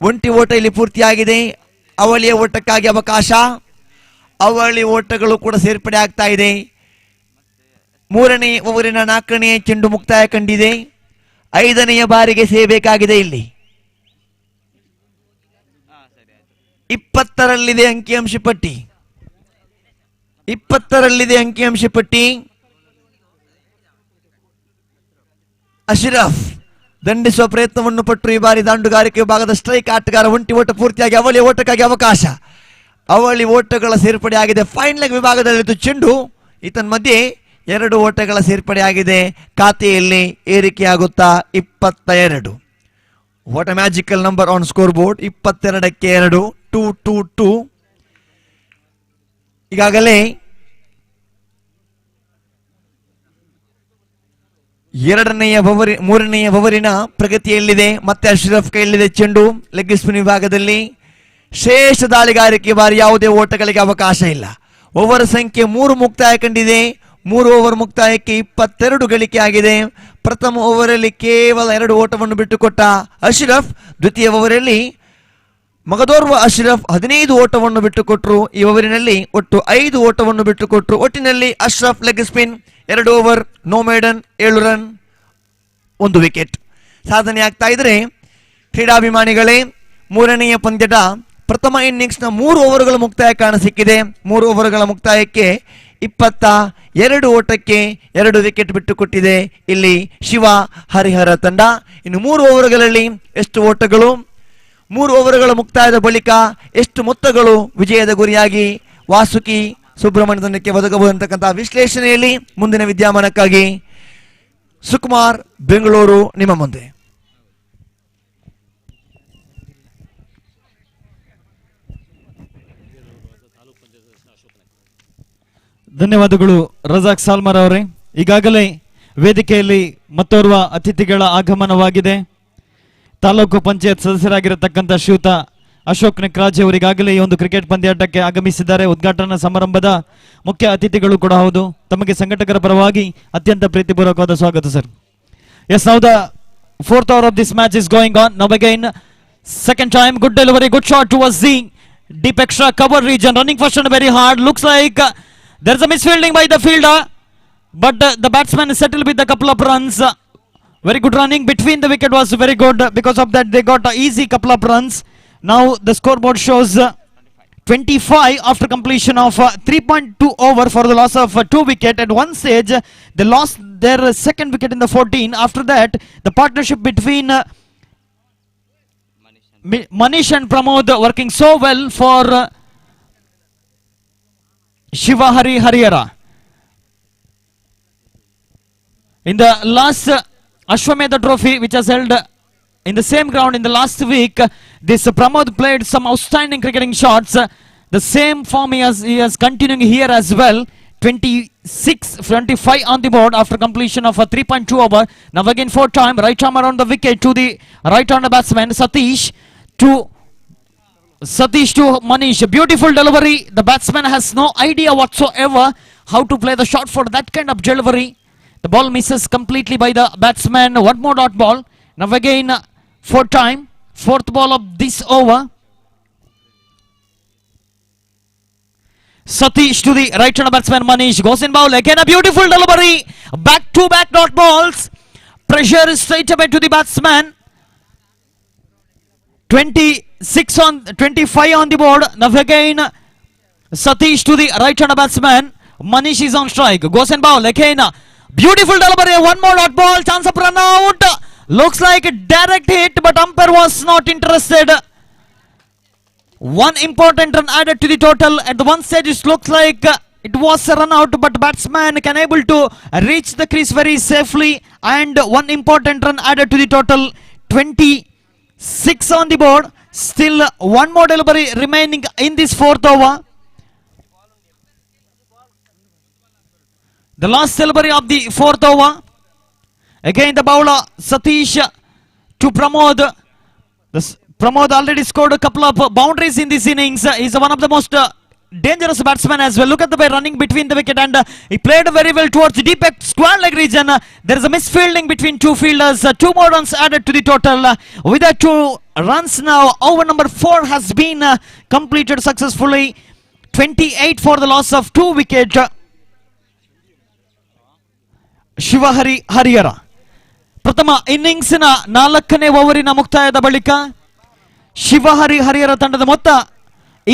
ಒಂಟಿ ಓಟ ಇಲ್ಲಿ ಪೂರ್ತಿಯಾಗಿದೆ. ಅವಳಿಯ ಓಟಕ್ಕಾಗಿ ಅವಕಾಶ. ಅವಳಿ ಓಟಗಳು ಕೂಡ ಸೇರ್ಪಡೆ ಆಗ್ತಾ ಇದೆ. 3ನೇ ಓವರಿನ 4ನೇ ಚೆಂಡು ಮುಕ್ತಾಯ ಕಂಡಿದೆ. 5ನೆಯ ಬಾರಿಗೆ ಸೇರಬೇಕಾಗಿದೆ. ಇಲ್ಲಿ 20ರಲ್ಲಿದೆ ಅಂಕಿಅಂಶ ಪಟ್ಟಿ. 20ರಲ್ಲಿದೆ ಅಂಕಿಅಂಶ ಪಟ್ಟಿ. ಅಶ್ರಫ್ ದಂಡಿಸುವ ಪ್ರಯತ್ನವನ್ನು ಪಟ್ಟರು. ಈ ಬಾರಿ ದಾಂಡುಗಾರಿಕೆ ವಿಭಾಗದ ಸ್ಟ್ರೈಕ್ ಆಟಗಾರ. ಒಂಟಿ ಓಟ ಪೂರ್ತಿಯಾಗಿ ಅವಳಿ ಓಟಕ್ಕಾಗಿ ಅವಕಾಶ. ಅವಳಿ ಓಟಗಳ ಸೇರ್ಪಡೆ ಆಗಿದೆ. ಫೈನ್ ಲೆಗ್ ವಿಭಾಗದಲ್ಲಿದ್ದು ಚೆಂಡು. ಈತನ ಮಧ್ಯೆ 2 ಓಟಗಳ ಸೇರ್ಪಡೆ ಆಗಿದೆ. ಖಾತೆಯಲ್ಲಿ ಏರಿಕೆಯಾಗುತ್ತಾ 22. What a magical number on scoreboard. 22ಕ್ಕೆ 2. 2-2-2. ಈಗಾಗಲೇ 3ನೇ ಓವರಿನ ಪ್ರಗತಿಯಲ್ಲಿದೆ. ಮತ್ತೆ ಅಶ್ರಫ್ ಕೈಯಲ್ಲಿದೆ ಚೆಂಡು ಲೆಗ್ ಸ್ಪಿನ್ ವಿಭಾಗದಲ್ಲಿ. ಶ್ರೇಷ್ಠ ದಾಳಿಗಾರಿಕೆ ಬಾರಿ ಯಾವುದೇ ಓಟಗಳಿಗೆ ಅವಕಾಶ ಇಲ್ಲ. ಓವರ್ ಸಂಖ್ಯೆ 3 ಮುಕ್ತಾಯ ಕಂಡಿದೆ. 3 ಓವರ್ ಮುಕ್ತಾಯಕ್ಕೆ 22 ಗಳಿಕೆ ಆಗಿದೆ. ಪ್ರಥಮ ಓವರಲ್ಲಿ ಕೇವಲ 2 ಓಟವನ್ನು ಬಿಟ್ಟುಕೊಟ್ಟ ಅಶ್ರಫ್, ದ್ವಿತೀಯ ಓವರಲ್ಲಿ ಮಗದೋರ್ವ ಅಶ್ರಫ್ 15 ಓಟವನ್ನು ಬಿಟ್ಟುಕೊಟ್ಟರು. ಈ ಓವರಿನಲ್ಲಿ ಒಟ್ಟು 5 ಓಟವನ್ನು ಬಿಟ್ಟುಕೊಟ್ಟರು. ಒಟ್ಟಿನಲ್ಲಿ Ashraf leg spin 2 over, no maiden, 7 run, 1 wicket ಸಾಧನೆ ಆಗ್ತಾ ಇದ್ರೆ, ಕ್ರೀಡಾಭಿಮಾನಿಗಳೇ, ಮೂರನೆಯ ಪಂದ್ಯದ ಪ್ರಥಮ ಇನ್ನಿಂಗ್ಸ್ನ 3 ಓವರ್ಗಳ ಮುಕ್ತಾಯ ಕಾಣ ಸಿಕ್ಕಿದೆ. 3 ಓವರ್ಗಳ ಮುಕ್ತಾಯಕ್ಕೆ 22 ಓಟಕ್ಕೆ 2 ವಿಕೆಟ್ ಬಿಟ್ಟುಕೊಟ್ಟಿದೆ ಇಲ್ಲಿ ಶಿವ ಹರಿಹರ ತಂಡ. ಇನ್ನು 3 ಓವರ್ಗಳಲ್ಲಿ ಎಷ್ಟು ಓಟಗಳು, 3 ಓವರ್ಗಳ ಮುಕ್ತಾಯದ ಬಳಿಕ ಎಷ್ಟು ಮೊತ್ತಗಳು ವಿಜಯದ ಗುರಿಯಾಗಿ ವಾಸುಕಿ ಸುಬ್ರಹ್ಮಣ್ಯ ತಂಡಕ್ಕೆ ಒದಗಬಹುದಂತಕ್ಕಂಥ ವಿಶ್ಲೇಷಣೆಯಲ್ಲಿ ಮುಂದಿನ ವಿದ್ಯಮಾನಕ್ಕಾಗಿ ಸುಕುಮಾರ್ ಬೆಂಗಳೂರು ನಿಮ್ಮ ಮುಂದೆ. ಧನ್ಯವಾದಗಳು ರಜಾಕ್ ಸಾಲ್ಮರ್ ಅವರೇ. ಈಗಾಗಲೇ ವೇದಿಕೆಯಲ್ಲಿ ಮತ್ತೋರ್ವ ಅತಿಥಿಗಳ ಆಗಮನವಾಗಿದೆ. ತಾಲೂಕು ಪಂಚಾಯತ್ ಸದಸ್ಯರಾಗಿರತಕ್ಕಂಥ ಶ್ರೀಯುತ ಅಶೋಕ್ ನೆಕ್ರಾಜ್ ಅವರು ಈಗಾಗಲೇ ಈ ಒಂದು ಕ್ರಿಕೆಟ್ ಪಂದ್ಯಾಟಕ್ಕೆ ಆಗಮಿಸಿದ್ದಾರೆ. ಉದ್ಘಾಟನಾ ಸಮಾರಂಭದ ಮುಖ್ಯ ಅತಿಥಿಗಳು ಕೂಡ ಹೌದು. ತಮಗೆ ಸಂಘಟಕರ ಪರವಾಗಿ ಅತ್ಯಂತ ಪ್ರೀತಿಪೂರ್ವಕವಾದ ಸ್ವಾಗತ sir. Yes, now the fourth over of this match is going on. Now again, second time, good delivery, good shot towards the deep extra cover region. Running first and very hard. Looks like there's a misfielding by the fielder, but the batsman is settled with a couple of runs. Very good running between the wicket was very good. Because of that, they got an easy couple of runs. Now the scoreboard shows 25 after completion of 3.2 over for the loss of 2 wicket. At one stage, they lost their second wicket in the 14. After that, the partnership between Manish and Pramod working so well for Shiva Harihara. In the last Ashwamedha Trophy, which was held in the same ground in the last week, this Pramod played some outstanding cricketing shots. The same form he has continuing here as well. 25 on the board after completion of a 3.2 over. Now again 4 time, right arm around the wicket to the right arm batsman Satish to Manish. Beautiful delivery. The batsman has no idea whatsoever how to play the shot for that kind of delivery. The ball misses completely by the batsman. One more dot ball. Now again 4 time, 4th ball of this over. Satish to the right hand batsman Manish goes in bowl. Again a beautiful delivery. Back to back dot balls. Pressure is straight away to the batsman. 25 on the board. Now again Satish to the right hand batsman. Manish is on strike. Goes in bowl. Again beautiful delivery. One more dot ball. Chance of run out. Looks like a direct hit, but umpire was not interested. One important run added to the total. At the one stage, it looks like it was a run out, but batsman can able to reach the crease very safely. And one important run added to the total. 26 on the board. Still one more delivery remaining in this 4th over. The last delivery of the 4th over. Again the bowler Satish to Pramod. Pramod already scored a couple of boundaries in this innings. He's one of the most dangerous batsmen as well. Look at the way running between the wicket, and he played very well towards the deep square leg region. There is a misfielding between 2 fielders. 2 more runs added to the total. With the 2 runs now, over number 4 has been completed successfully. 28 for the loss of 2 wickets. Shiva Harihara. ಪ್ರಥಮ ಇನ್ನಿಂಗ್ಸ್ನ 4ನೇ ಓವರಿನ ಮುಕ್ತಾಯದ ಬಳಿಕ ಶಿವ ಹರಿಹರ ತಂಡದ ಮೊತ್ತ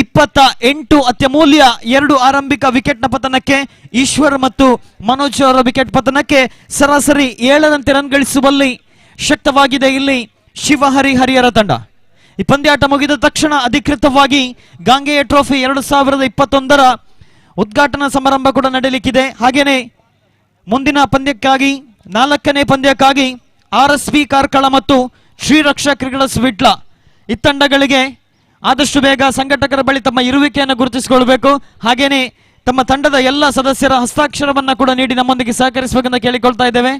28 ಅತ್ಯಮೂಲ್ಯ 2 ಆರಂಭಿಕ ವಿಕೆಟ್ನ ಪತನಕ್ಕೆ, ಈಶ್ವರ್ ಮತ್ತು ಮನೋಜ್ ಅವರ ವಿಕೆಟ್ ಪತನಕ್ಕೆ ಸರಾಸರಿ 7ರಂತೆ ರನ್ ಗಳಿಸುವಲ್ಲಿ ಶಕ್ತವಾಗಿದೆ ಇಲ್ಲಿ ಶಿವ ಹರಿಹರ ತಂಡ. ಈ ಪಂದ್ಯಾಟ ಮುಗಿದ ತಕ್ಷಣ ಅಧಿಕೃತವಾಗಿ ಗಾಂಗೆಯ ಟ್ರೋಫಿ 2021ರ ಉದ್ಘಾಟನಾ ಸಮಾರಂಭ ಕೂಡ ನಡೆಯಲಿಕ್ಕಿದೆ. ಹಾಗೇನೆ ಮುಂದಿನ ಪಂದ್ಯಕ್ಕಾಗಿ 4ನೇ ಪಂದ್ಯಕ್ಕಾಗಿ RSB ಕಾರ್ಕಳ ಮತ್ತು ಶ್ರೀರಕ್ಷಾ ಕ್ರಿಕೆಟರ್ಸ್ ವಿಟ್ಲ ಈ ತಂಡಗಳಿಗೆ ಆದಷ್ಟು ಬೇಗ ಸಂಘಟಕರ ಬಳಿ ತಮ್ಮ ಇರುವಿಕೆಯನ್ನು ಗುರುತಿಸಿಕೊಳ್ಳಬೇಕು. ಹಾಗೇನೆ ತಮ್ಮ ತಂಡದ ಎಲ್ಲ ಸದಸ್ಯರ ಹಸ್ತಾಕ್ಷರವನ್ನು ಕೂಡ ನೀಡಿ ನಮ್ಮೊಂದಿಗೆ ಸಹಕರಿಸಬೇಕೆಂದು ಕೇಳಿಕೊಳ್ತಾ ಇದ್ದೇವೆ.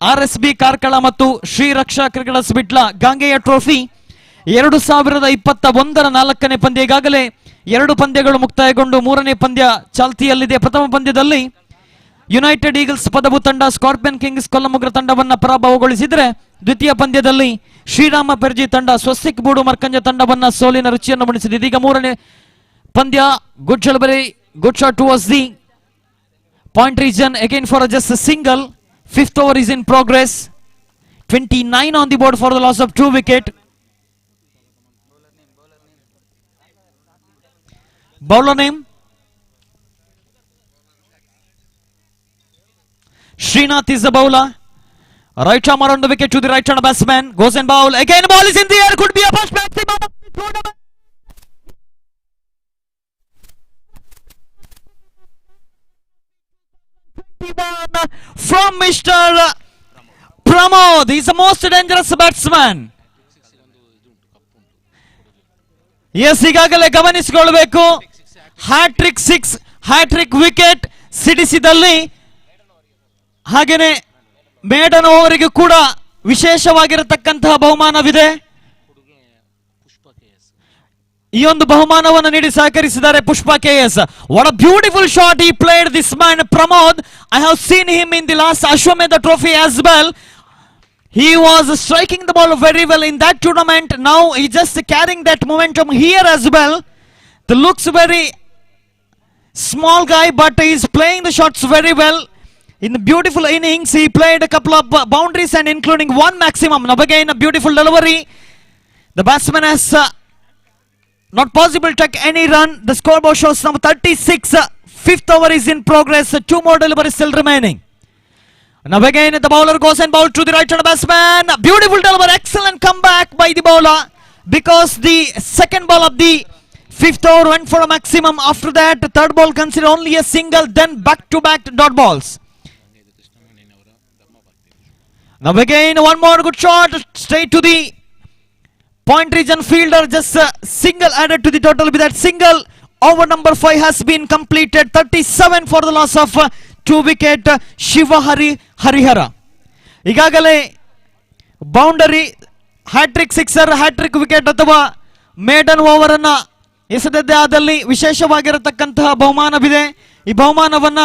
RSB ಕಾರ್ಕಳ ಮತ್ತು ಶ್ರೀರಕ್ಷಾ ಕ್ರಿಕೆಟರ್ಸ್ ವಿಟ್ಲ ಗಾಂಗೆಯ ಟ್ರೋಫಿ 2021ರ 4ನೇ ಪಂದ್ಯ. ಈಗಾಗಲೇ 2 ಪಂದ್ಯಗಳು ಮುಕ್ತಾಯಗೊಂಡು 3ನೇ ಪಂದ್ಯ ಚಾಲ್ತಿಯಲ್ಲಿದೆ. ಪ್ರಥಮ ಪಂದ್ಯದಲ್ಲಿ ಯುನೈಟೆಡ್ ಈಗಲ್ಸ್ ಪದವು ತಂಡ ಸ್ಕಾರ್ಪಿಯನ್ ಕಿಂಗ್ಸ್ ಕೊಲ್ಲಮುಗ್ರ ತಂಡವನ್ನ ಪರಾಭವಗೊಳಿಸಿದ್ರೆ, ದ್ವಿತೀಯ ಪಂದ್ಯದಲ್ಲಿ ಶ್ರೀರಾಮ ಪೆರ್ಜಿ ತಂಡ ಸ್ವಸ್ತಿಕ್ ಬೂಡು ಮರ್ಕಂಜ ತಂಡವನ್ನ ಸೋಲಿನ ರುಚಿಯನ್ನು ಮುಡಿಸಿದೆ. ಇದೀಗ 3ನೇ ಪಂದ್ಯ. Good good shot towards the point region again for just a single. Fifth over is in progress. 29 on the board for the loss of 2 wicket. Bowler name Srinath is the bowler. Right arm around the wicket to the right hand batsman. Goes and bowl. Again ball is in the air. Could be a first maximum of the tournament. From Mr. Pramod. He is the most dangerous batsman. Yes, ಈಗಾಗಲೇ ಗಮನಿಸಿಕೊಳ್ಳಬೇಕು. Hat trick 6, hat trick wicket ಸಿಡಿಸಿದಲ್ಲಿ, ಹಾಗೇನೆ maiden ಓವರಿಗೆ ಕೂಡ ವಿಶೇಷವಾಗಿರತಕ್ಕಂತಹ ಬಹುಮಾನವಿದೆ. ಈ ಒಂದು ಬಹುಮಾನವನ್ನು ನೀಡಿ ಸಹಕರಿಸಿದ್ದಾರೆ ಪುಷ್ಪ KS. What a beautiful shot he played, this man Pramod. I have seen him in the last Ashwamedha Trophy as well. He was striking the ball very well in that tournament. Now he just carrying that momentum here as well. The looks very small guy, but he is playing the shots very well. In the beautiful innings, he played a couple of boundaries and including one maximum. Now again a beautiful delivery. The batsman has not possible to take any run. The scoreboard shows number 36. Fifth over is in progress. 2 more deliveries still remaining. Now again the bowler goes and bowls to the right hand batsman. Beautiful delivery. Excellent comeback by the bowler, because the second ball of the fifth over went for a maximum. After that, the third ball considered only a single. Then back to back dot balls. Now again one more good shot straight to the point region fielder. Just a single added to the total. With that single, over number 5 has been completed. 37 for the loss of 2 wicket. Shiva Harihara. ಈಗಾಗಲೇ boundary, hat trick sixer, hat trick wicket ಅಥವಾ maiden over ಅನ್ನ ಎಸೆದದ್ದೇ ಆದಲ್ಲಿ ವಿಶೇಷವಾಗಿರತಕ್ಕಂತಹ ಬಹುಮಾನವಿದೆ. ಈ ಬಹುಮಾನವನ್ನ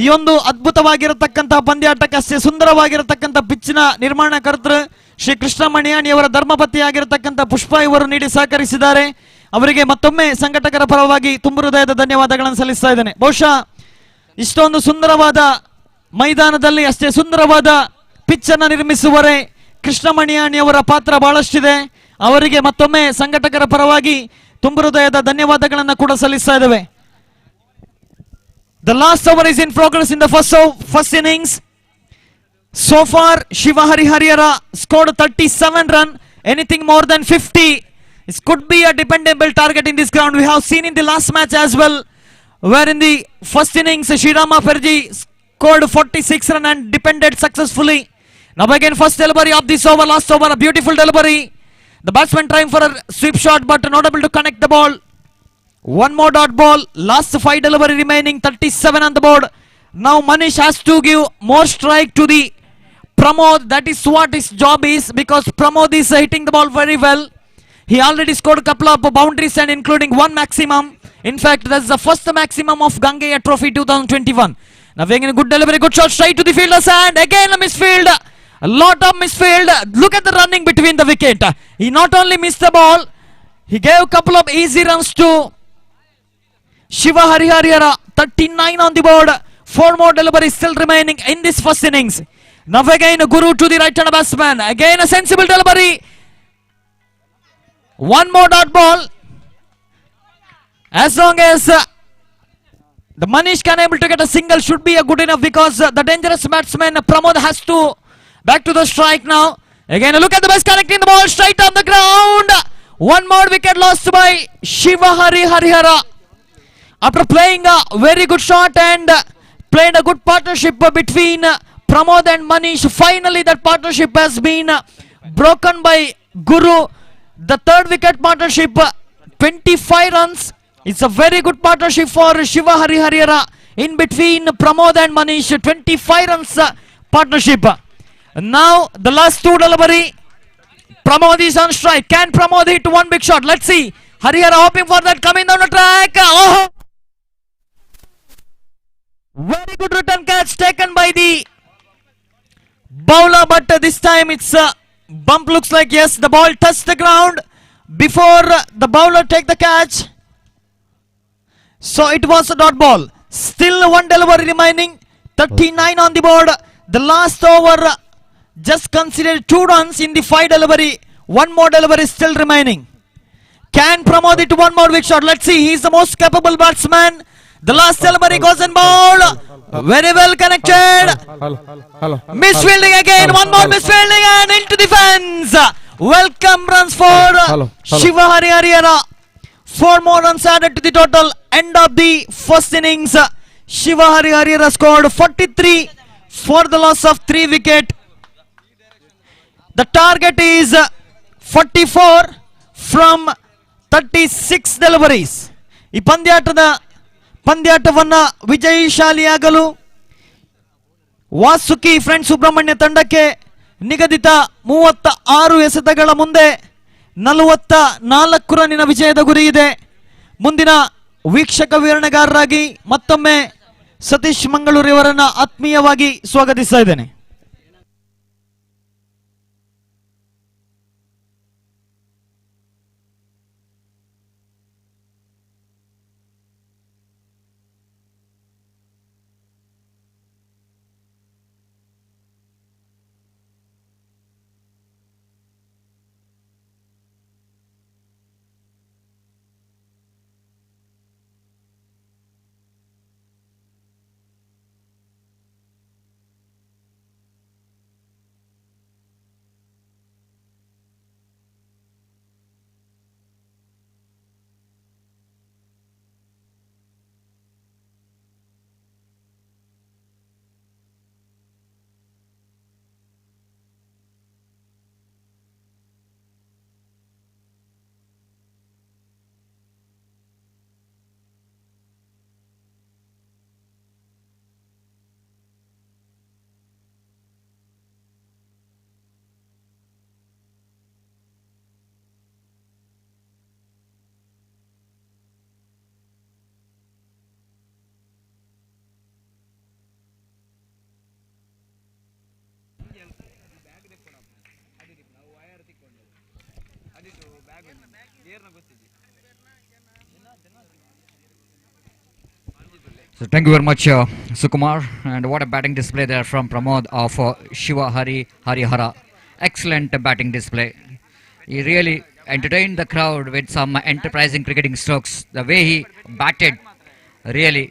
ಈ ಒಂದು ಅದ್ಭುತವಾಗಿರತಕ್ಕಂತಹ ಪಂದ್ಯಾಟಕ್ಕೆ, ಅಷ್ಟೇ ಸುಂದರವಾಗಿರತಕ್ಕಂಥ ಪಿಚ್ನ ನಿರ್ಮಾಣಕರ್ತರು ಶ್ರೀ ಕೃಷ್ಣ ಮಣಿಯಾಣಿಯವರ ಧರ್ಮಪತ್ನಿಯಾಗಿರತಕ್ಕಂಥ ಪುಷ್ಪ ಇವರು ನೀಡಿ ಸಹಕರಿಸಿದ್ದಾರೆ. ಅವರಿಗೆ ಮತ್ತೊಮ್ಮೆ ಸಂಘಟಕರ ಪರವಾಗಿ ತುಂಬು ಹೃದಯದ ಧನ್ಯವಾದಗಳನ್ನು ಸಲ್ಲಿಸ್ತಾ ಇದ್ದೇನೆ. ಬಹುಶಃ ಇಷ್ಟೊಂದು ಸುಂದರವಾದ ಮೈದಾನದಲ್ಲಿ ಅಷ್ಟೇ ಸುಂದರವಾದ ಪಿಚ್ ಅನ್ನು ನಿರ್ಮಿಸುವರೆ ಕೃಷ್ಣ ಮಣಿಯಾಣಿಯವರ ಪಾತ್ರ ಬಹಳಷ್ಟಿದೆ. ಅವರಿಗೆ ಮತ್ತೊಮ್ಮೆ ಸಂಘಟಕರ ಪರವಾಗಿ ತುಂಬು ಹೃದಯದ ಧನ್ಯವಾದಗಳನ್ನು ಕೂಡ ಸಲ್ಲಿಸ್ತಾ ಇದ್ದೇವೆ. The last over is in progress in the first innings. So far, Shiva Harihara scored 37 runs. Anything more than 50, it could be a dependable target in this ground. We have seen in the last match as well, where in the first innings, Srirama Perji scored 46 runs and depended successfully. Now again, first delivery of this over, last over, a beautiful delivery. The batsman trying for a sweep shot, but not able to connect the ball. One more dot ball. Last 5 delivery remaining. 37 on the board. Now Manish has to give more strike to the Pramod. That is what his job is, because Pramod is hitting the ball very well. He already scored a couple of boundaries and including one maximum. In fact, that's the first maximum of Gangeya Trophy 2021. Now again a good delivery, good shot straight to the fielder's hand. Again a misfield. A lot of misfield. Look at the running between the wicket. He not only missed the ball, he gave a couple of easy runs to Shiva Harihara. 39 on the board. 4 more deliveries still remaining in this first innings. Now again Guru to the right hand batsman. Again a sensible delivery. One more dot ball. As long as the Manish can able to get a single, should be a good enough, because the dangerous batsman Pramod has to back to the strike now. Again look at the best connecting the ball straight on the ground. One more wicket lost by Shiva Harihara. After playing a very good shot and played a good partnership between Pramod and Manish, finally that partnership has been broken by Guru. The third wicket partnership, 25 runs. It's a very good partnership for Shiva Harihara in between Pramod and Manish. 25 runs partnership. Now the last 2 delivery. Pramod is on strike. Can Pramod hit one big shot? Let's see. Harihara hoping for that, coming down the track. Oh! Very good return catch taken by the bowler, but this time it's a bump. Looks like yes, the ball touched the ground before the bowler take the catch. So it was a dot ball. Still one delivery remaining. 39 on the board. The last over just considered 2 runs in the 5 delivery. One more delivery still remaining. Can Pramod it one more big shot? Let's see. He's the most capable batsman. The last delivery goes in ball. Very well connected. Misfielding again. One more misfielding and into the fence. Welcome runs for Shiva Harihara. 4 more runs added to the total. End of the first innings. Shiva Harihara scored 43 for the loss of 3 wickets. The target is 44 from 36 deliveries. ಈ ಪಂದ್ಯಾಟವನ್ನ ವಿಜಯಶಾಲಿಯಾಗಲು Vasuki friends Subrahmanya ತಂಡಕ್ಕೆ ನಿಗದಿತ 36 ಎಸೆತಗಳ ಮುಂದೆ 44 ರನ್ನಿನ ವಿಜಯದ ಗುರಿ ಇದೆ. ಮುಂದಿನ ವೀಕ್ಷಕ ವಿವರಣೆಗಾರರಾಗಿ ಮತ್ತೊಮ್ಮೆ ಸತೀಶ್ ಮಂಗಳೂರು ಇವರನ್ನ ಆತ್ಮೀಯವಾಗಿ ಸ್ವಾಗತಿಸ್ತಾ ಇದ್ದೇನೆ. So thank you very much, Sukumar, and what a batting display there from Pramod of Shiva Harihara. Excellent batting display. He really entertained the crowd with some enterprising cricketing strokes. The way he batted, really,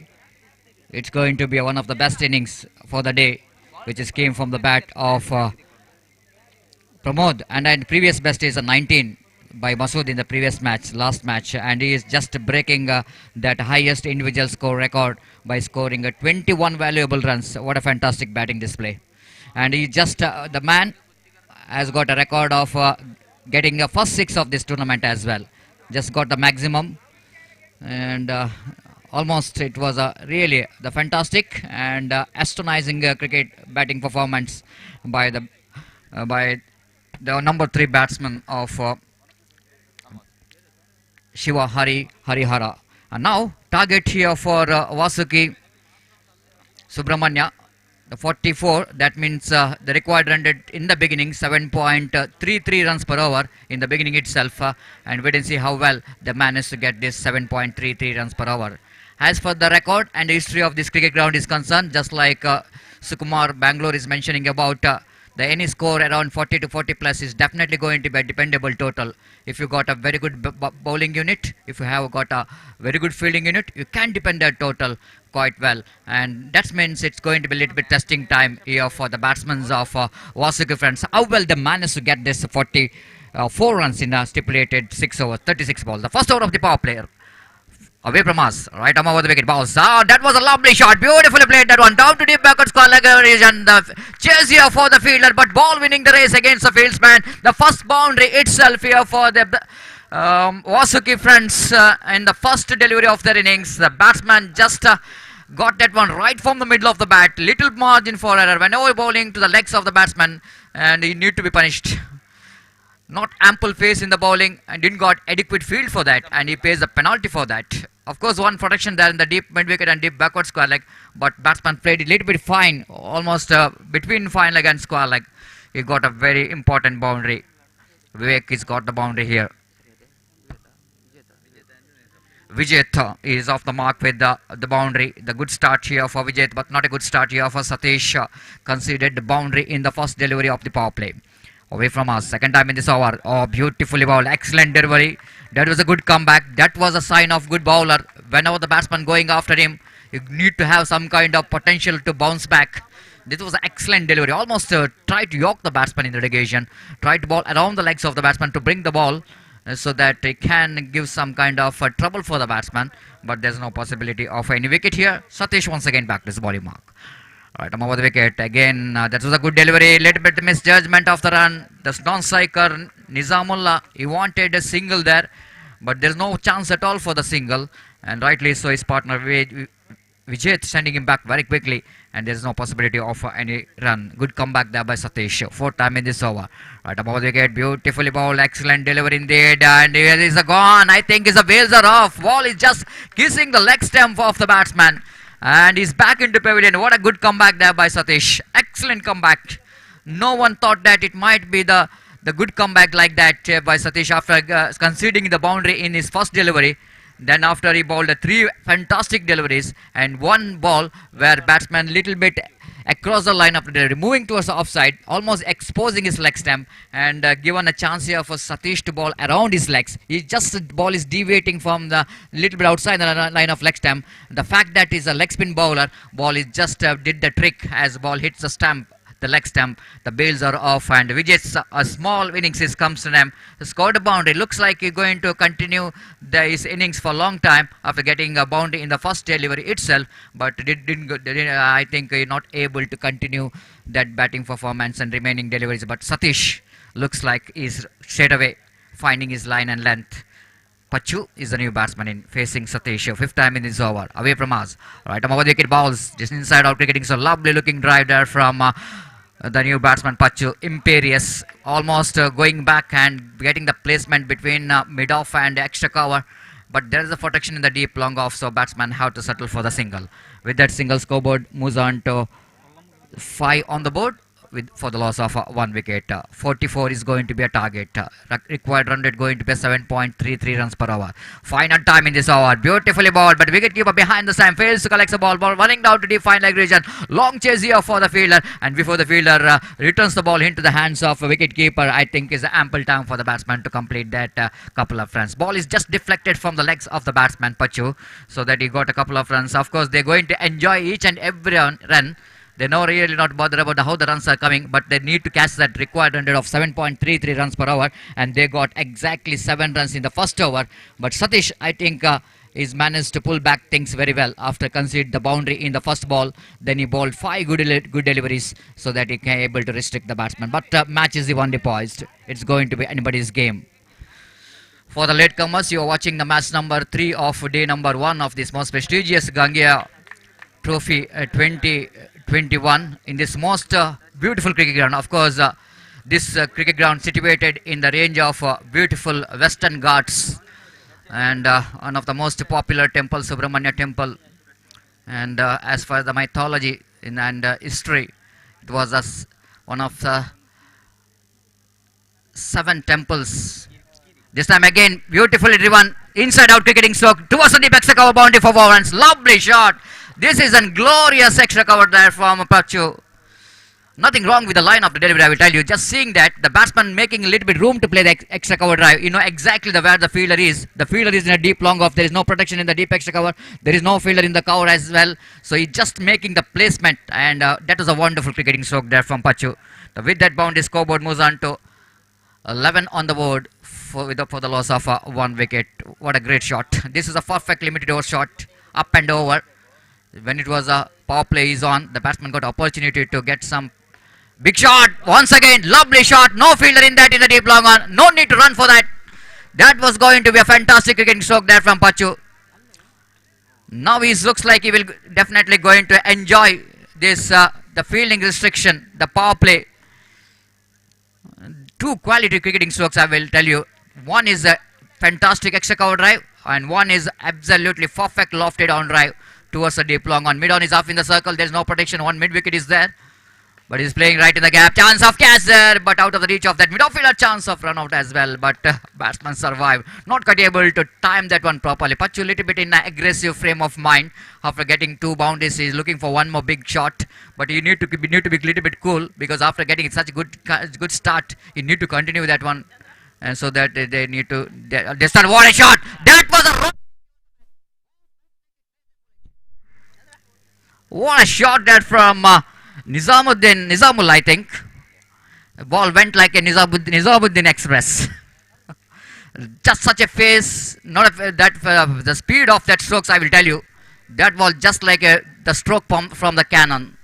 it's going to be one of the best innings for the day, which is came from the bat of Pramod. And then previous best is a 19 by Masood in the previous match, last match, and he is just breaking that highest individual score record by scoring 21 valuable runs. What a fantastic batting display. And he just, the man has got a record of getting the first 6 of this tournament as well. Just got the maximum, and almost it was really the fantastic and astonishing cricket batting performance by the number 3 batsman of Shiva Harihara. And now target here for Vasuki Subrahmanya, the 44. That means the required run rate in the beginning 7.33 runs per hour in the beginning itself, and wait and see how well they managed to get this 7.33 runs per hour. As for the record and the history of this cricket ground is concerned, just like Sukumar Bangalore is mentioning about the any score around 40 to 40 plus is definitely going to be a dependable total. If you got a very good bowling unit, if you have got a very good fielding unit, you can depend that total quite well, and that means it's going to be a little bit testing time here for the batsmen of Vasuki friends. How well they managed to get this 44 runs in a stipulated 6 overs, 36 balls. The first over of the power player. Away from us, right arm over the wicket, balls. That was a lovely shot, beautifully played that one, down to deep backward square leg region. The chase here for the fielder, but ball winning the race against the fieldsman. The first boundary itself here for the Vasuki friends in the first delivery of their innings. The batsman just got that one right from the middle of the bat. Little margin for error whenever bowling to the legs of the batsman, and he need to be punished. not ample pace in the bowling and didn't got adequate field for that, and he pays a penalty for that. Of course, one protection there in the deep mid wicket and deep backward square leg, but batsman played a little bit fine, almost between fine leg and square leg. He got a very important boundary. Vivek has got the boundary here. Vijay is off the mark with the boundary. The good start here for Vijay, but not a good start here for Satish. Conceded the boundary in the first delivery of the power play. Away from us, second time in this over. Oh, beautifully bowled. Excellent delivery. That was a good comeback. That was a sign of good bowler. Whenever the batsman going after him, you need to have some kind of potential to bounce back. This was an excellent delivery. Almost tried to yoke the batsman in the relegation. Tried to bowl around the legs of the batsman to bring the ball so that it can give some kind of trouble for the batsman. But there's no possibility of any wicket here. Satish once again back to his bowling mark. Right, I'm over the wicket. Again, that was a good delivery. Little bit misjudgment of the run. The non-striker, Nizamullah, he wanted a single there. But there's no chance at all for the single. And rightly so, his partner Vijay sending him back very quickly. And there's no possibility of any run. Good comeback there by Satish. Fourth time in this over. Right, above the wicket. Beautifully bowled. Excellent delivery indeed. And here is a gone. I think his wheels are off. Ball is just kissing the leg stump of the batsman. And he's back into pavilion. What a good comeback there by Satish. Excellent comeback. No one thought that it might be the good comeback like that by Satish after conceding the boundary in his first delivery. Then after he bowled three fantastic deliveries and one ball where batsman little bit across the line of the delivery, moving towards the offside, almost exposing his leg stump, and given a chance here for Satish to bowl around his legs. He just the ball is deviating from the little bit outside the line of leg stump. The fact that he's a leg spin bowler, ball is just did the trick as ball hits the stump. The leg stump, the bails are off, and Vijay's a small innings comes to them. Scored a boundary. Looks like he's going to continue his innings for a long time after getting a boundary in the first delivery itself, but I think he's not able to continue that batting performance and remaining deliveries. But Satish looks like he's straight away finding his line and length. Pachu is the new batsman in facing Satish. Fifth time in this over. Away from us. Right, over the wicket balls. Just inside out cricketing. So lovely looking drive there from the new batsman Pachu. Imperious. Almost going back and getting the placement between mid-off and extra cover. But there is a protection in the deep long off. So batsman have to settle for the single. With that single, scoreboard moves on to 5 on the board. For the loss of 1 wicket. 44 is going to be a target. Required run rate going to be 7.33 runs per hour. Final time in this over. Beautifully bowled, but wicketkeeper behind the stand fails to collect the ball. Ball running down to deep fine leg region. Long chase here for the fielder, and before the fielder returns the ball into the hands of a wicketkeeper, I think is ample time for the batsman to complete that couple of runs. Ball is just deflected from the legs of the batsman Pachu, so that he got a couple of runs. Of course, they're going to enjoy each and every run. They're really not bothered about how the runs are coming, but they need to catch that required run rate of 7.33 runs per hour, and they got exactly 7 runs in the first over. But Satish, I think, is managed to pull back things very well after conceding the boundary in the first ball. Then he bowled 5 good deliveries so that he can able to restrict the batsman. But match is evenly poised. It's going to be anybody's game. For the latecomers, you are watching the match number 3 of day number 1 of this most prestigious Gangeya Trophy 2021 in this most beautiful cricket ground. Of course, this cricket ground situated in the range of beautiful Western Ghats, and one of the most popular temples, Subrahmanya temple. And as far as the mythology and history, it was one of the 7 temples. This time again, beautifully driven inside out cricketing stroke towards the deep extra cover boundary for 4 runs. Lovely shot. This is a glorious extra cover there from Pachu. Nothing wrong with the line of the delivery, I will tell you. Just seeing that, the batsman making a little bit room to play the extra cover drive. You know exactly where the fielder is. The fielder is in a deep long off. There is no protection in the deep extra cover. There is no fielder in the cover as well. So he's just making the placement, and that was a wonderful cricketing stroke there from Pachu. With that boundary, scoreboard moves on to 11 on the board for the loss of 1 wicket. What a great shot. This is a perfect limited over shot. Up and over. When it was a power play is on, the batsman got opportunity to get some big shot. Once again, lovely shot. No fielder in that in the deep long on. No need to run for that. That was going to be a fantastic cricketing stroke there from Pachu. Now he looks like he will definitely going to enjoy this the fielding restriction, the power play. two quality cricketing strokes, I will tell you. One is a fantastic extra cover drive, and one is absolutely perfect lofted on drive towards the deep long on. Mid on is off in the circle. There's no protection. One mid wicket is there. But he's playing right in the gap. Chance of catch there, but out of the reach of that mid-fielder. Chance of run out as well. But batsman survived. Not quite able to time that one properly. Pachu a little bit in an aggressive frame of mind. After getting two boundaries, he's looking for one more big shot. But you need to be a little bit cool, because after getting such a good start, you need to continue that one. And so that they need to. They start. What a shot! That was a. What a shot that from. Nizamul, I think. The ball went like a Nizamuddin Express. Just such a face, not the speed of that strokes, I will tell you. That was just like the stroke from the cannon.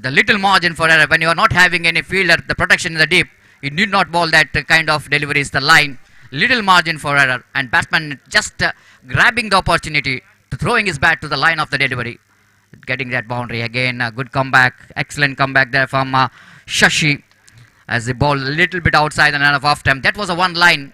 The little margin for error, when you are not having any fielder, the protection in the deep, you need not ball that kind of deliveries, the line. Little margin for error, and batsman just grabbing the opportunity to throwing his bat to the line of the delivery. Getting that boundary again, a good comeback, excellent comeback there from Shashi, as the ball a little bit outside and run of off time. That was a one line,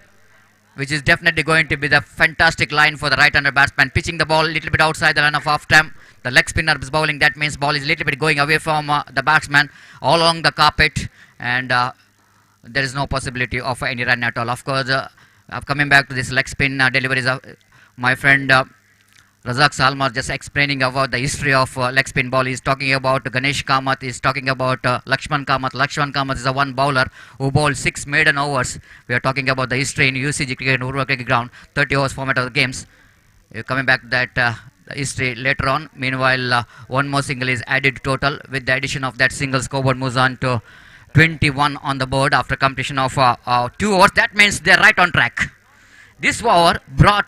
which is definitely going to be the fantastic line for the right-hander batsman. Pitching the ball a little bit outside the run of off time. The leg spinner is bowling. That means ball is a little bit going away from the batsman all along the carpet, and there is no possibility of any run at all. Of course, coming back to this leg spin deliveries, my friend. Razak Salmar just explaining about the history of leg spin ball. He's talking about Ganesh Kamath. He's talking about Lakshman Kamath. Lakshman Kamath is a one bowler who bowled 6 maiden overs. We are talking about the history in UCG cricket and Urva cricket ground, 30 overs format of the games. Coming back to that the history later on. Meanwhile, one more single is added total. With the addition of that single, scoreboard moves on to 21 on the board after completion of 2 overs. That means they're right on track. This over brought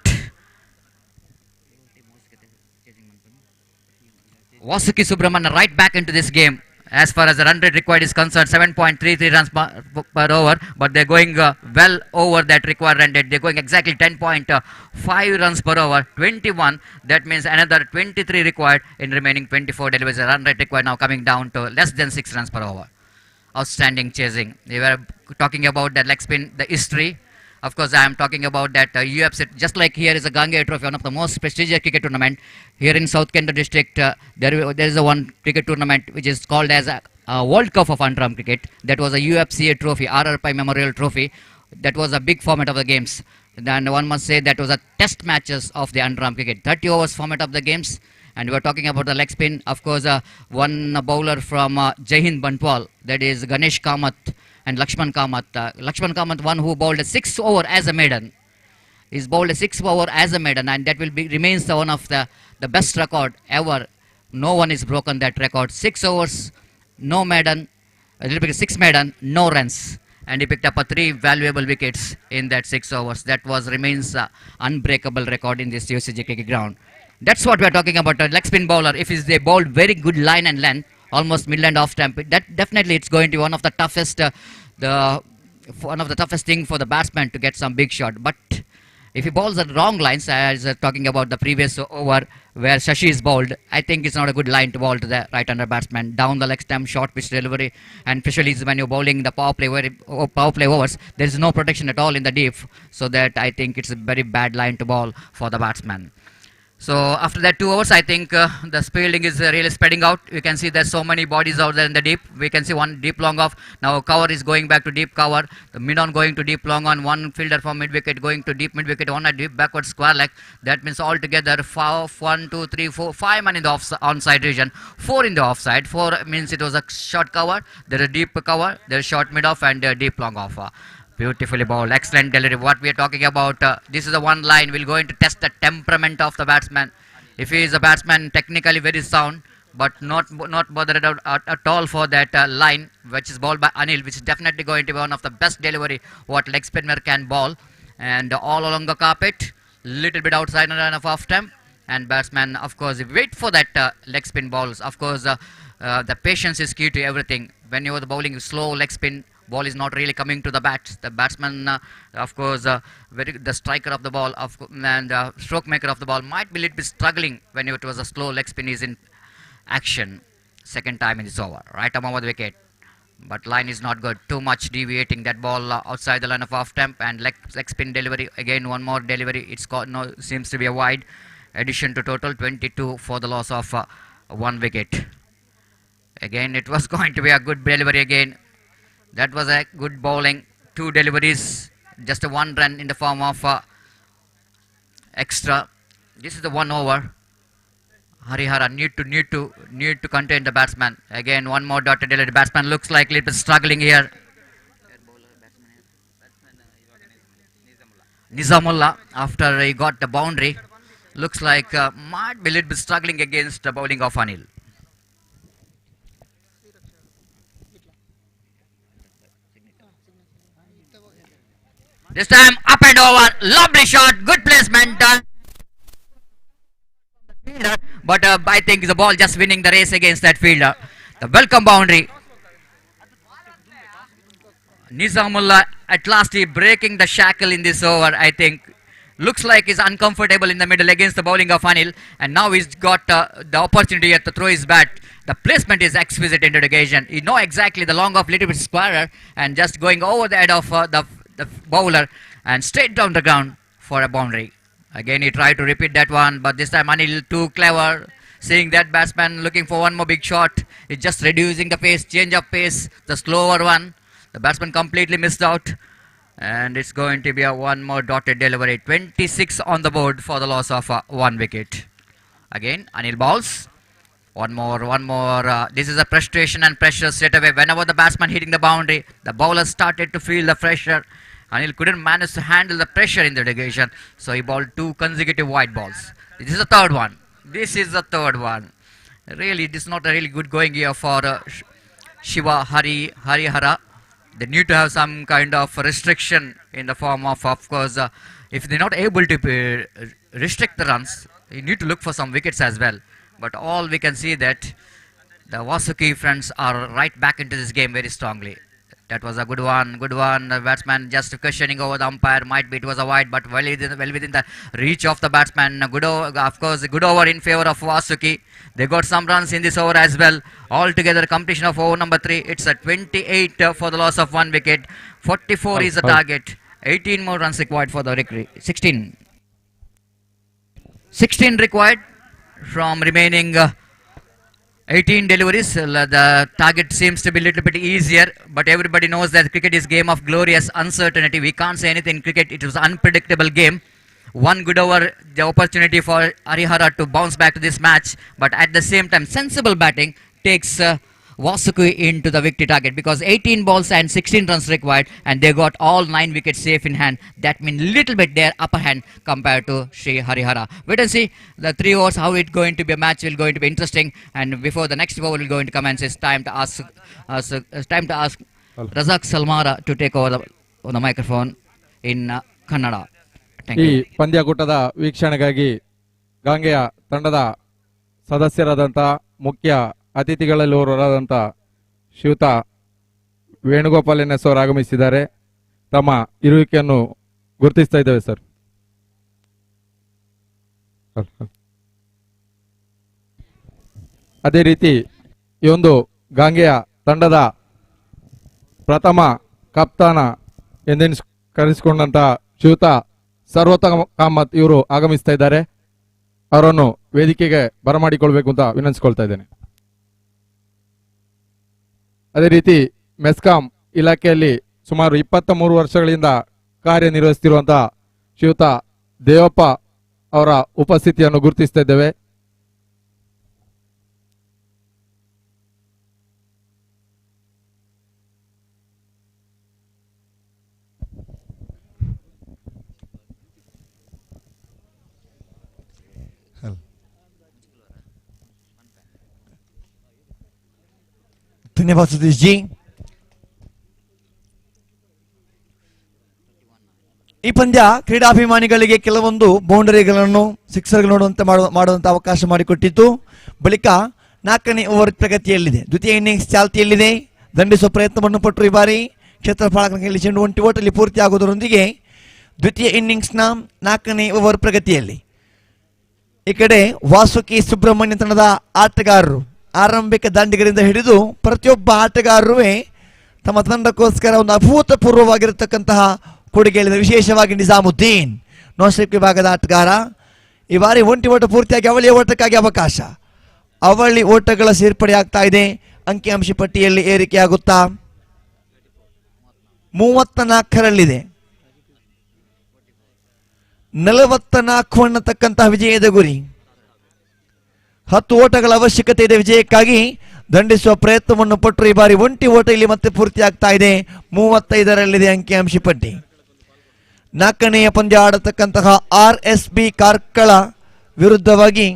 Vasuki Subrahmanya right back into this game. As far as the run rate required is concerned, 7.33 runs per over, but they're going well over that required run rate. They're going exactly 10.5 runs per over, 21. That means another 23 required in remaining 24 deliveries. The run rate required now coming down to less than 6 runs per over. Outstanding chasing. We were talking about that leg spin, the history. Of course, I am talking about that UFC. Just like here is a Gangeya Trophy, one of the most prestigious cricket tournament. Here in South Kendra district, there is a one cricket tournament which is called as a World Cup of Underarm Cricket. That was a UFC trophy, RRPI Memorial Trophy. That was a big format of the games. Then one must say that was a test matches of the underarm cricket. 30 overs format of the games. And we are talking about the leg spin. Of course, one bowler from Jaihind Bantwal, that is Ganesh Kamath and Lakshman Kamath. Lakshman Kamath, one who bowled a 6 over as a maiden. He's bowled a 6 over as a maiden, and that will be remains one of the best record ever. No one has broken that record. 6 overs, no maiden, a little bit 6 maiden, no runs. And he picked up 3 valuable wickets in that 6 overs. That remains unbreakable record in this UCG cricket ground. That's what we are talking about. A leg spin bowler, if they bowled very good line and length, almost middle and off stamp, that definitely it's going to be one of the toughest thing for the batsman to get some big shot. But if he bowls the wrong lines, as talking about the previous over where Shashi is bowled, I think it's not a good line to bowl to the right-hander batsman. Down the leg stamp, short pitch delivery, and especially when you're bowling the power play overs, there is no protection at all in the deep. So that I think it's a very bad line to bowl for the batsman. So after that 2 overs, I think the fielding is really spreading out. You can see there's so many bodies out there in the deep. We can see one deep long off. Now cover is going back to deep cover. The mid on going to deep long on. One fielder from mid wicket going to deep mid wicket. One at deep backward square leg. That means altogether 1, 2, 3, 4, 5 men in the onside region. 4 in the offside. 4 means it was a short cover. There is a deep cover. There is short mid off and deep long off. Beautifully bowled, excellent delivery. What we are talking about, this is the one line. We're going to test the temperament of the batsman. If he is a batsman, technically very sound, but not bothered at all for that line, which is bowled by Anil, which is definitely going to be one of the best delivery what leg spinner can bowl. And all along the carpet, little bit outside and run of off stamp. And batsman, of course, wait for that leg spin balls. Of course, the patience is key to everything. When you are bowling slow leg spin, ball is not really coming to the bat. The batsman, of course, the striker of the ball and stroke maker of the ball might be a little bit struggling when it was a slow leg spin is in action. Second time in this over. Right arm over the wicket. but line is not good. Too much deviating that ball outside the line of off temp, and leg spin delivery again. One more delivery. It's got no seems to be a wide. Addition to total 22 for the loss of 1 wicket. Again, it was going to be a good delivery again. That was a good bowling. 2 deliveries, just a 1 run in the form of extra. This is the 1 over. Harihara need to contain the batsman. Again, one more dotted delivery. The batsman looks like a little bit struggling here. Nizamullah, after he got the boundary, looks like might be a little bit struggling against the bowling of Anil. This time up and over, lovely shot, good placement done. But I think the ball just winning the race against that fielder. The welcome boundary. Nizamullah at last he breaking the shackle in this over. I think looks like he's uncomfortable in the middle against the bowling of Anil, and now he's got the opportunity to throw his bat. The placement is exquisite into the occasion. You know exactly the long off little bit squarer and just going over the head of the bowler and straight down the ground for a boundary. Again he tried to repeat that one, but this time Anil too clever, seeing that batsman looking for one more big shot. He's just reducing the pace, change of pace, the slower one. The batsman completely missed out, and it's going to be a one more dotted delivery. 26 on the board for the loss of 1 wicket. Again Anil bowls. One more. This is a frustration and pressure straight away. Whenever the batsman hitting the boundary, the bowler started to feel the pressure. Anil couldn't manage to handle the pressure in the occasion, so he bowled 2 consecutive wide balls. This is the third one. Really, this is not a really good going here for Shiva Harihara. They need to have some kind of restriction in the form of course, if they're not able to restrict the runs, you need to look for some wickets as well. But all we can see that the Vasuki friends are right back into this game very strongly. That was a good one. The batsman just questioning over the umpire. Might be it was a wide, but well within the reach of the batsman. Good over, of course, good over in favor of Vasuki. They got some runs in this over as well. Altogether, completion of over number 3. It's a 28 for the loss of 1 wicket. 44 is the target. 18 more runs required for the victory. 16 required from remaining 18 deliveries. The target seems to be a little bit easier, but everybody knows that cricket is game of glorious uncertainty. We can't say anything in cricket. It was an unpredictable game. One good over, the opportunity for Harihara to bounce back to this match, but at the same time sensible batting takes Vasuki into the victory target, because 18 balls and 16 runs required, and they got all 9 wickets safe in hand. That means little bit their upper hand compared to Sri Harihara. Wait and see the 3 overs how it going to be. A match will going to be interesting, and before the next over will going to commence, it's time to ask Razak Salmara to take over the microphone in Kannada. Thank ಈ you. ಪಂದ್ಯಕೂಟದ ವೀಕ್ಷಣೆಗಾಗಿ ಗಾಂಗೆಯ ತಂಡದ ಸದಸ್ಯರಾದಂಥ ಮುಖ್ಯ ಅತಿಥಿಗಳಲ್ಲಿ ಓರ್ವರಾದಂಥ ಶ್ರೀಯುತ Venugopal N S ಅವರು ಆಗಮಿಸಿದ್ದಾರೆ. ತಮ್ಮ ಇರುವಿಕೆಯನ್ನು ಗುರುತಿಸ್ತಾ ಇದ್ದೇವೆ ಸರ್. ಅದೇ ರೀತಿ ಈ ಒಂದು ಗಾಂಗೆಯ ತಂಡದ ಪ್ರಥಮ ಕಪ್ತಾನ ಎಂದೆನಿಸಿಕೊಂಡಂತ ಶ್ರೀಯುತ ಸರ್ವೋತ್ತಮ ಕಾಮತ್ ಇವರು ಆಗಮಿಸ್ತಾ ಇದ್ದಾರೆ. ಅವರನ್ನು ವೇದಿಕೆಗೆ ಬರಮಾಡಿಕೊಳ್ಬೇಕು ಅಂತ ವಿನಂತಿಸಿಕೊಳ್ತಾ ಇದ್ದೇನೆ. ಅದೇ ರೀತಿ ಮೆಸ್ಕಾಂ ಇಲಾಖೆಯಲ್ಲಿ ಸುಮಾರು 23 ವರ್ಷಗಳಿಂದ ಕಾರ್ಯನಿರ್ವಹಿಸುತ್ತಿರುವಂತಹ ಶ್ರೀಯುತ ದೇವಪ್ಪ ಅವರ ಉಪಸ್ಥಿತಿಯನ್ನು ಗುರುತಿಸ್ತಾ ಇದ್ದೇವೆ. धन्यवाद सतीश जी. ಈ ಪಂದ್ಯ ಕ್ರೀಡಾಭಿಮಾನಿಗಳಿಗೆ ಕೆಲವೊಂದು ಬೌಂಡರಿಗಳನ್ನು ಸಿಕ್ಸರ್ ಮಾಡುವಂತ ಅವಕಾಶ ಮಾಡಿಕೊಟ್ಟಿತ್ತು. ಬಳಿಕ 4ನೇ ಓವರ್ ಪ್ರಗತಿಯಲ್ಲಿದೆ. ದ್ವಿತೀಯ ಇನ್ನಿಂಗ್ಸ್ ಚಾಲ್ತಿಯಲ್ಲಿದೆ. ದಂಡಿಸುವ ಪ್ರಯತ್ನವನ್ನು ಪಟ್ಟರು ಈ ಬಾರಿ ಕ್ಷೇತ್ರಪಾಲಕನಲ್ಲಿ ಚೆಂಡು ಒಂಟಿ ಓಟಲ್ಲಿ ಪೂರ್ತಿಯಾಗುವುದರೊಂದಿಗೆ ದ್ವಿತೀಯ ಇನ್ನಿಂಗ್ಸ್ನ 4ನೇ ಓವರ್ ಪ್ರಗತಿಯಲ್ಲಿ. ಈ ಕಡೆ ವಾಸುಕಿ ಸುಬ್ರಹ್ಮಣ್ಯ ತಂಡದ ಆಟಗಾರರು ಆರಂಭಿಕ ದಾಂಡಿಗರಿಂದ ಹಿಡಿದು ಪ್ರತಿಯೊಬ್ಬ ಆಟಗಾರರು ತಮ್ಮ ತಂಡಕ್ಕೋಸ್ಕರ ಒಂದು ಅಭೂತಪೂರ್ವವಾಗಿರತಕ್ಕಂತಹ ಕೊಡುಗೆ ಹೇಳಿದ, ವಿಶೇಷವಾಗಿ ನಿಜಾಮುದ್ದೀನ್ ನೋಸ್ಟ್ರಿಕ್ ವಿಭಾಗದ ಆಟಗಾರ. ಈ ಬಾರಿ ಒಂಟಿ ಓಟ ಪೂರ್ತಿಯಾಗಿ ಅವಳಿಯ ಓಟಕ್ಕಾಗಿ ಅವಕಾಶ. ಅವಳಿ ಓಟಗಳ ಸೇರ್ಪಡೆ ಆಗ್ತಾ ಇದೆ. ಅಂಕಿಅಂಶ ಪಟ್ಟಿಯಲ್ಲಿ ಏರಿಕೆಯಾಗುತ್ತಾ 34ರಲ್ಲಿದೆ. 44 ಅನ್ನತಕ್ಕಂತಹ ವಿಜಯದ ಗುರಿ. 10 ಓಟಗಳ ಅವಶ್ಯಕತೆ ಇದೆ ವಿಜಯಕ್ಕಾಗಿ. ದಂಡಿಸುವ ಪ್ರಯತ್ನವನ್ನು ಪಟ್ಟರು. ಈ ಬಾರಿ ಒಂಟಿ ಓಟ ಇಲ್ಲಿ ಮತ್ತೆ ಪೂರ್ತಿ ಆಗ್ತಾ ಇದೆ. 35ರಲ್ಲಿದೆ ಅಂಕಿಅಂಶ ಪಟ್ಟಿ. 4ನೆಯ ಪಂದ್ಯ ಆಡತಕ್ಕಂತಹ RSB ಕಾರ್ಕಳ ವಿರುದ್ಧವಾಗಿ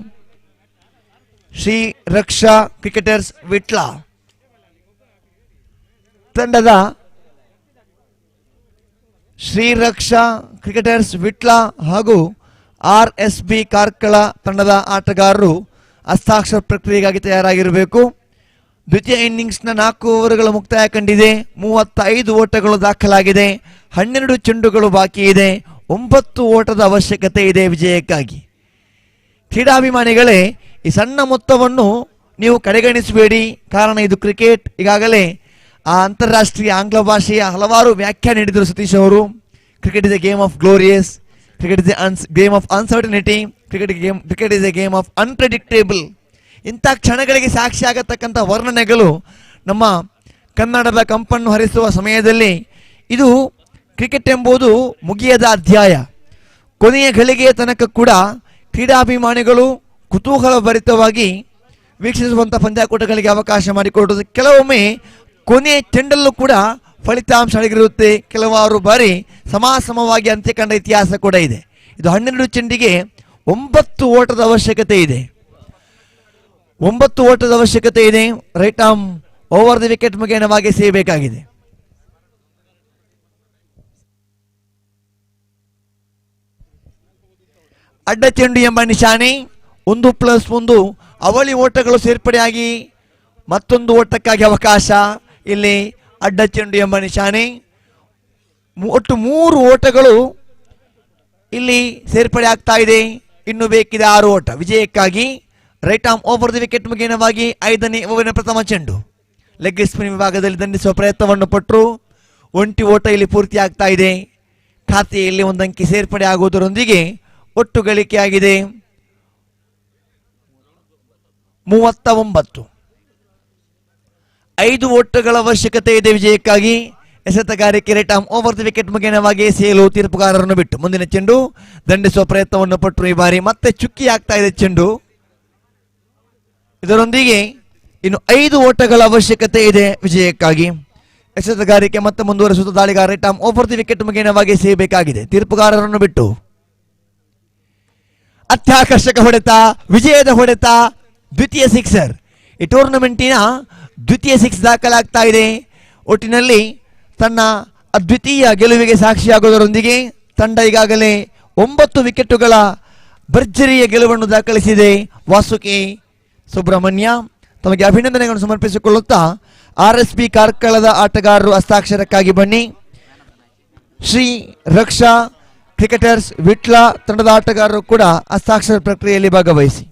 ಶ್ರೀ ರಕ್ಷಾ ಕ್ರಿಕೆಟರ್ಸ್ ವಿಟ್ಲ ತಂಡದ ಶ್ರೀರಕ್ಷಾ ಕ್ರಿಕೆಟರ್ಸ್ ವಿಟ್ಲ ಹಾಗೂ RSB ಕಾರ್ಕಳ ತಂಡದ ಆಟಗಾರರು ಹಸ್ತಾಕ್ಷರ ಪ್ರಕ್ರಿಯೆಗಾಗಿ ತಯಾರಾಗಿರಬೇಕು. ದ್ವಿತೀಯ ಇನ್ನಿಂಗ್ಸ್ನ 4 ಓವರ್ಗಳ ಮುಕ್ತಾಯ ಕಂಡಿದೆ. 35 ಓಟಗಳು ದಾಖಲಾಗಿದೆ. 12 ಚೆಂಡುಗಳು ಬಾಕಿ ಇದೆ. 9 ಓಟದ ಅವಶ್ಯಕತೆ ಇದೆ ವಿಜಯಕ್ಕಾಗಿ. ಕ್ರೀಡಾಭಿಮಾನಿಗಳೇ, ಈ ಸಣ್ಣ ಮೊತ್ತವನ್ನು ನೀವು ಕಡೆಗಣಿಸಬೇಡಿ. ಕಾರಣ ಇದು ಕ್ರಿಕೆಟ್. ಈಗಾಗಲೇ ಅಂತಾರಾಷ್ಟ್ರೀಯ ಆಂಗ್ಲ ಭಾಷೆಯ ಹಲವಾರು ವ್ಯಾಖ್ಯೆ ನೀಡಿದರು ಸತೀಶ್ ಅವರು. Cricket is A game of glorious, cricket is A game of uncertainty, cricket is A game of unpredictable. ಇಂಥ ಕ್ಷಣಗಳಿಗೆ ಸಾಕ್ಷಿ ಆಗತಕ್ಕಂಥ ವರ್ಣನೆಗಳು ನಮ್ಮ ಕನ್ನಡದ ಕಂಪನ್ನು ಹರಿಸುವ ಸಮಯದಲ್ಲಿ ಇದು ಕ್ರಿಕೆಟ್ ಎಂಬುದು ಮುಗಿಯದ ಅಧ್ಯಾಯ. ಕೊನೆಯ ಗಳಿಗೆಯ ತನಕ ಕೂಡ ಕ್ರೀಡಾಭಿಮಾನಿಗಳು ಕುತೂಹಲ ಭರಿತವಾಗಿ ವೀಕ್ಷಿಸುವಂಥ ಪಂದ್ಯಾಕೂಟಗಳಿಗೆ ಅವಕಾಶ ಮಾಡಿಕೊಡುವುದು. ಕೆಲವೊಮ್ಮೆ ಕೊನೆಯ ಚೆಂಡಲ್ಲೂ ಕೂಡ ಫಲಿತಾಂಶ ಅಡಗಿರುತ್ತೆ. ಕೆಲವಾರು ಬಾರಿ ಸಮಾಸಮವಾಗಿ ಅಂತ್ಯ ಕಂಡ ಇತಿಹಾಸ ಕೂಡ ಇದೆ. ಇದು 12 ಚೆಂಡಿಗೆ 9 ಓಟದ ಅವಶ್ಯಕತೆ ಇದೆ. 9 ಓಟದ ಅವಶ್ಯಕತೆ ಇದೆ. Right arm over the wicket ಮುಖೇನವಾಗಿ ಸೇಯಬೇಕಾಗಿದೆ. ಅಡ್ಡ ಚೆಂಡು ಎಂಬ ನಿಶಾನೆ. 1+1 ಅವಳಿ ಓಟಗಳು ಸೇರ್ಪಡೆಯಾಗಿ ಮತ್ತೊಂದು ಓಟಕ್ಕಾಗಿ ಅವಕಾಶ. ಇಲ್ಲಿ ಅಡ್ಡ ಚೆಂಡು ಎಂಬ ನಿಶಾನೆ. ಒಟ್ಟು 3 ಓಟಗಳು ಇಲ್ಲಿ ಸೇರ್ಪಡೆ ಆಗ್ತಾ ಇದೆ. ಇನ್ನು ಬೇಕಿದೆ 6 ಓಟ ವಿಜಯಕ್ಕಾಗಿ. Right arm over the wicket ಮುಖೇನವಾಗಿ 5ನೇ ಓವರಿನ ಪ್ರಥಮ ಚೆಂಡು. ಲೆಗ್ ಸ್ಪಿನ್ ವಿಭಾಗದಲ್ಲಿ ದಂಡಿಸುವ ಪ್ರಯತ್ನವನ್ನು ಪಟ್ಟರು. ಒಂಟಿ ಓಟ ಇಲ್ಲಿ ಪೂರ್ತಿ ಆಗ್ತಾ ಇದೆ. ಖಾತೆಯಲ್ಲಿ ಒಂದು ಅಂಕಿ ಸೇರ್ಪಡೆ ಆಗುವುದರೊಂದಿಗೆ ಒಟ್ಟು ಗಳಿಕೆಯಾಗಿದೆ 39. 5 ಓಟಗಳ ಅವಶ್ಯಕತೆ ಇದೆ ವಿಜಯಕ್ಕಾಗಿ. ಎಸೆತಗಾರಿಕೆ. Right arm over the wicket ಮುಖೇನವಾಗಿ ಸೇಲು ತೀರ್ಪುಗಾರರನ್ನು ಬಿಟ್ಟು ಮುಂದಿನ ಚೆಂಡು. ದಂಡಿಸುವ ಪ್ರಯತ್ನವನ್ನು ಪಟ್ಟರು. ಈ ಬಾರಿ ಮತ್ತೆ ಚುಕ್ಕಿ ಆಗ್ತಾ ಇದೆ ಚೆಂಡು. ಇದರೊಂದಿಗೆ ಇನ್ನು 5 ಓಟಗಳ ಅವಶ್ಯಕತೆ ಇದೆ ವಿಜಯಕ್ಕಾಗಿ. ಎಸೆತಗಾರಿಕೆ ಮತ್ತೆ ಮುಂದುವರಿಸುತ್ತ ದಾಳಿಗಾರ. Right arm over the wicket ಮುಖೇನವಾಗಿ ಸೇಯಬೇಕಾಗಿದೆ ತೀರ್ಪುಗಾರರನ್ನು ಬಿಟ್ಟು. ಅತ್ಯಾಕರ್ಷಕ ಹೊಡೆತ, ವಿಜಯದ ಹೊಡೆತ, ದ್ವಿತೀಯ ಸಿಕ್ಸರ್. ಈ ಟೂರ್ನಮೆಂಟಿನ ದ್ವಿತೀಯ ಸಿಕ್ಸ್ ದಾಖಲಾಗ್ತಾ ಇದೆ. ಒಟ್ಟಿನಲ್ಲಿ ತನ್ನ ಅದ್ವಿತೀಯ ಗೆಲುವಿಗೆ ಸಾಕ್ಷಿಯಾಗುವುದರೊಂದಿಗೆ ತಂಡ ಈಗಾಗಲೇ 9 ವಿಕೆಟುಗಳ ಭರ್ಜರಿಯ ಗೆಲುವನ್ನು ದಾಖಲಿಸಿದೆ. ವಾಸುಕಿ ಸುಬ್ರಹ್ಮಣ್ಯ ತಮಗೆ ಅಭಿನಂದನೆಗಳನ್ನು ಸಮರ್ಪಿಸಿಕೊಳ್ಳುತ್ತಾ RSB ಕಾರ್ಕಳದ ಆಟಗಾರರು ಹಸ್ತಾಕ್ಷರಕ್ಕಾಗಿ ಬನ್ನಿ. ಶ್ರೀ ರಕ್ಷಾ ಕ್ರಿಕೆಟರ್ಸ್ ವಿಟ್ಲ ತಂಡದ ಆಟಗಾರರು ಕೂಡ ಹಸ್ತಾಕ್ಷರ ಪ್ರಕ್ರಿಯೆಯಲ್ಲಿ ಭಾಗವಹಿಸಿ.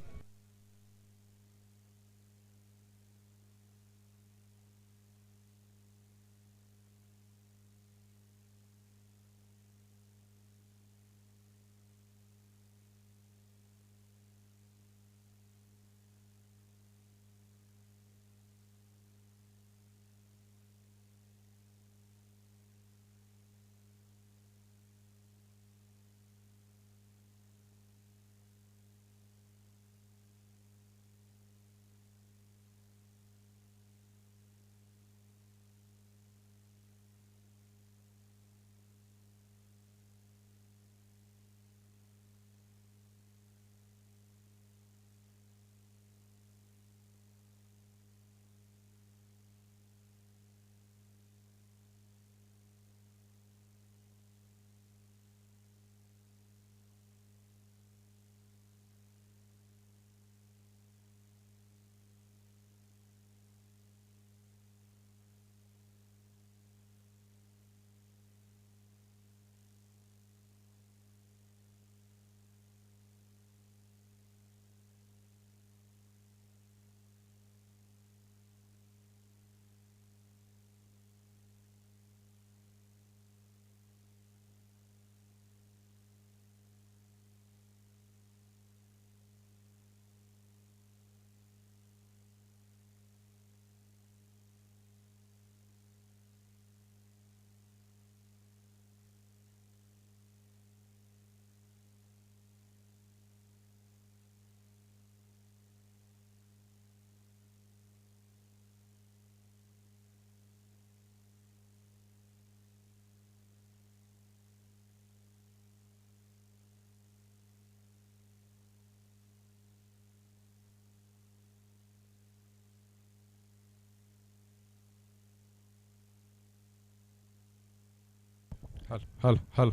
ಹಲ್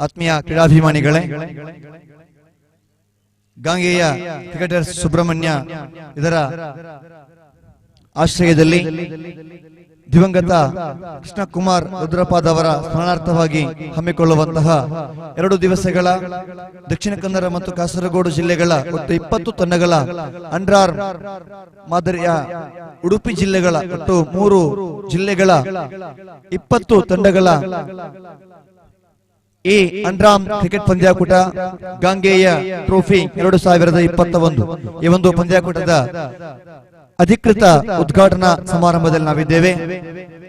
ಆತ್ಮೀಯ ಕ್ರೀಡಾಭಿಮಾನಿಗಳೇ, ಗಾಂಗೆಯ ಕ್ರಿಕೆಟರ್ಸ್ ಸುಬ್ರಹ್ಮಣ್ಯ ಇದರ ಆಶ್ರಯದಲ್ಲಿ ದಿವಂಗತ ಕೃಷ್ಣಕುಮಾರ್ ರುದ್ರಪಾದ್ ಅವರ ಸ್ಮರಣಾರ್ಥವಾಗಿ ಹಮ್ಮಿಕೊಳ್ಳುವಂತಹ 2 ದಿವಸಗಳ ದಕ್ಷಿಣ ಕನ್ನಡ ಮತ್ತು ಕಾಸರಗೋಡು ಜಿಲ್ಲೆಗಳ ಒಟ್ಟು 20 ತಂಡಗಳ ಅಂಡರ್ ಮಾದರಿಯ ಉಡುಪಿ ಜಿಲ್ಲೆಗಳ ಒಟ್ಟು 3 ಜಿಲ್ಲೆಗಳ 20 ತಂಡಗಳ ಈ ಅಂಡ್ರಾಮ್ ಕ್ರಿಕೆಟ್ ಪಂದ್ಯಾಕೂಟ ಗಾಂಗೆಯ ಟ್ರೋಫಿ 2021 ಈ ಒಂದು ಪಂದ್ಯಾಕೂಟದ ಅಧಿಕೃತ ಉದ್ಘಾಟನಾ ಸಮಾರಂಭದಲ್ಲಿ ನಾವಿದ್ದೇವೆ.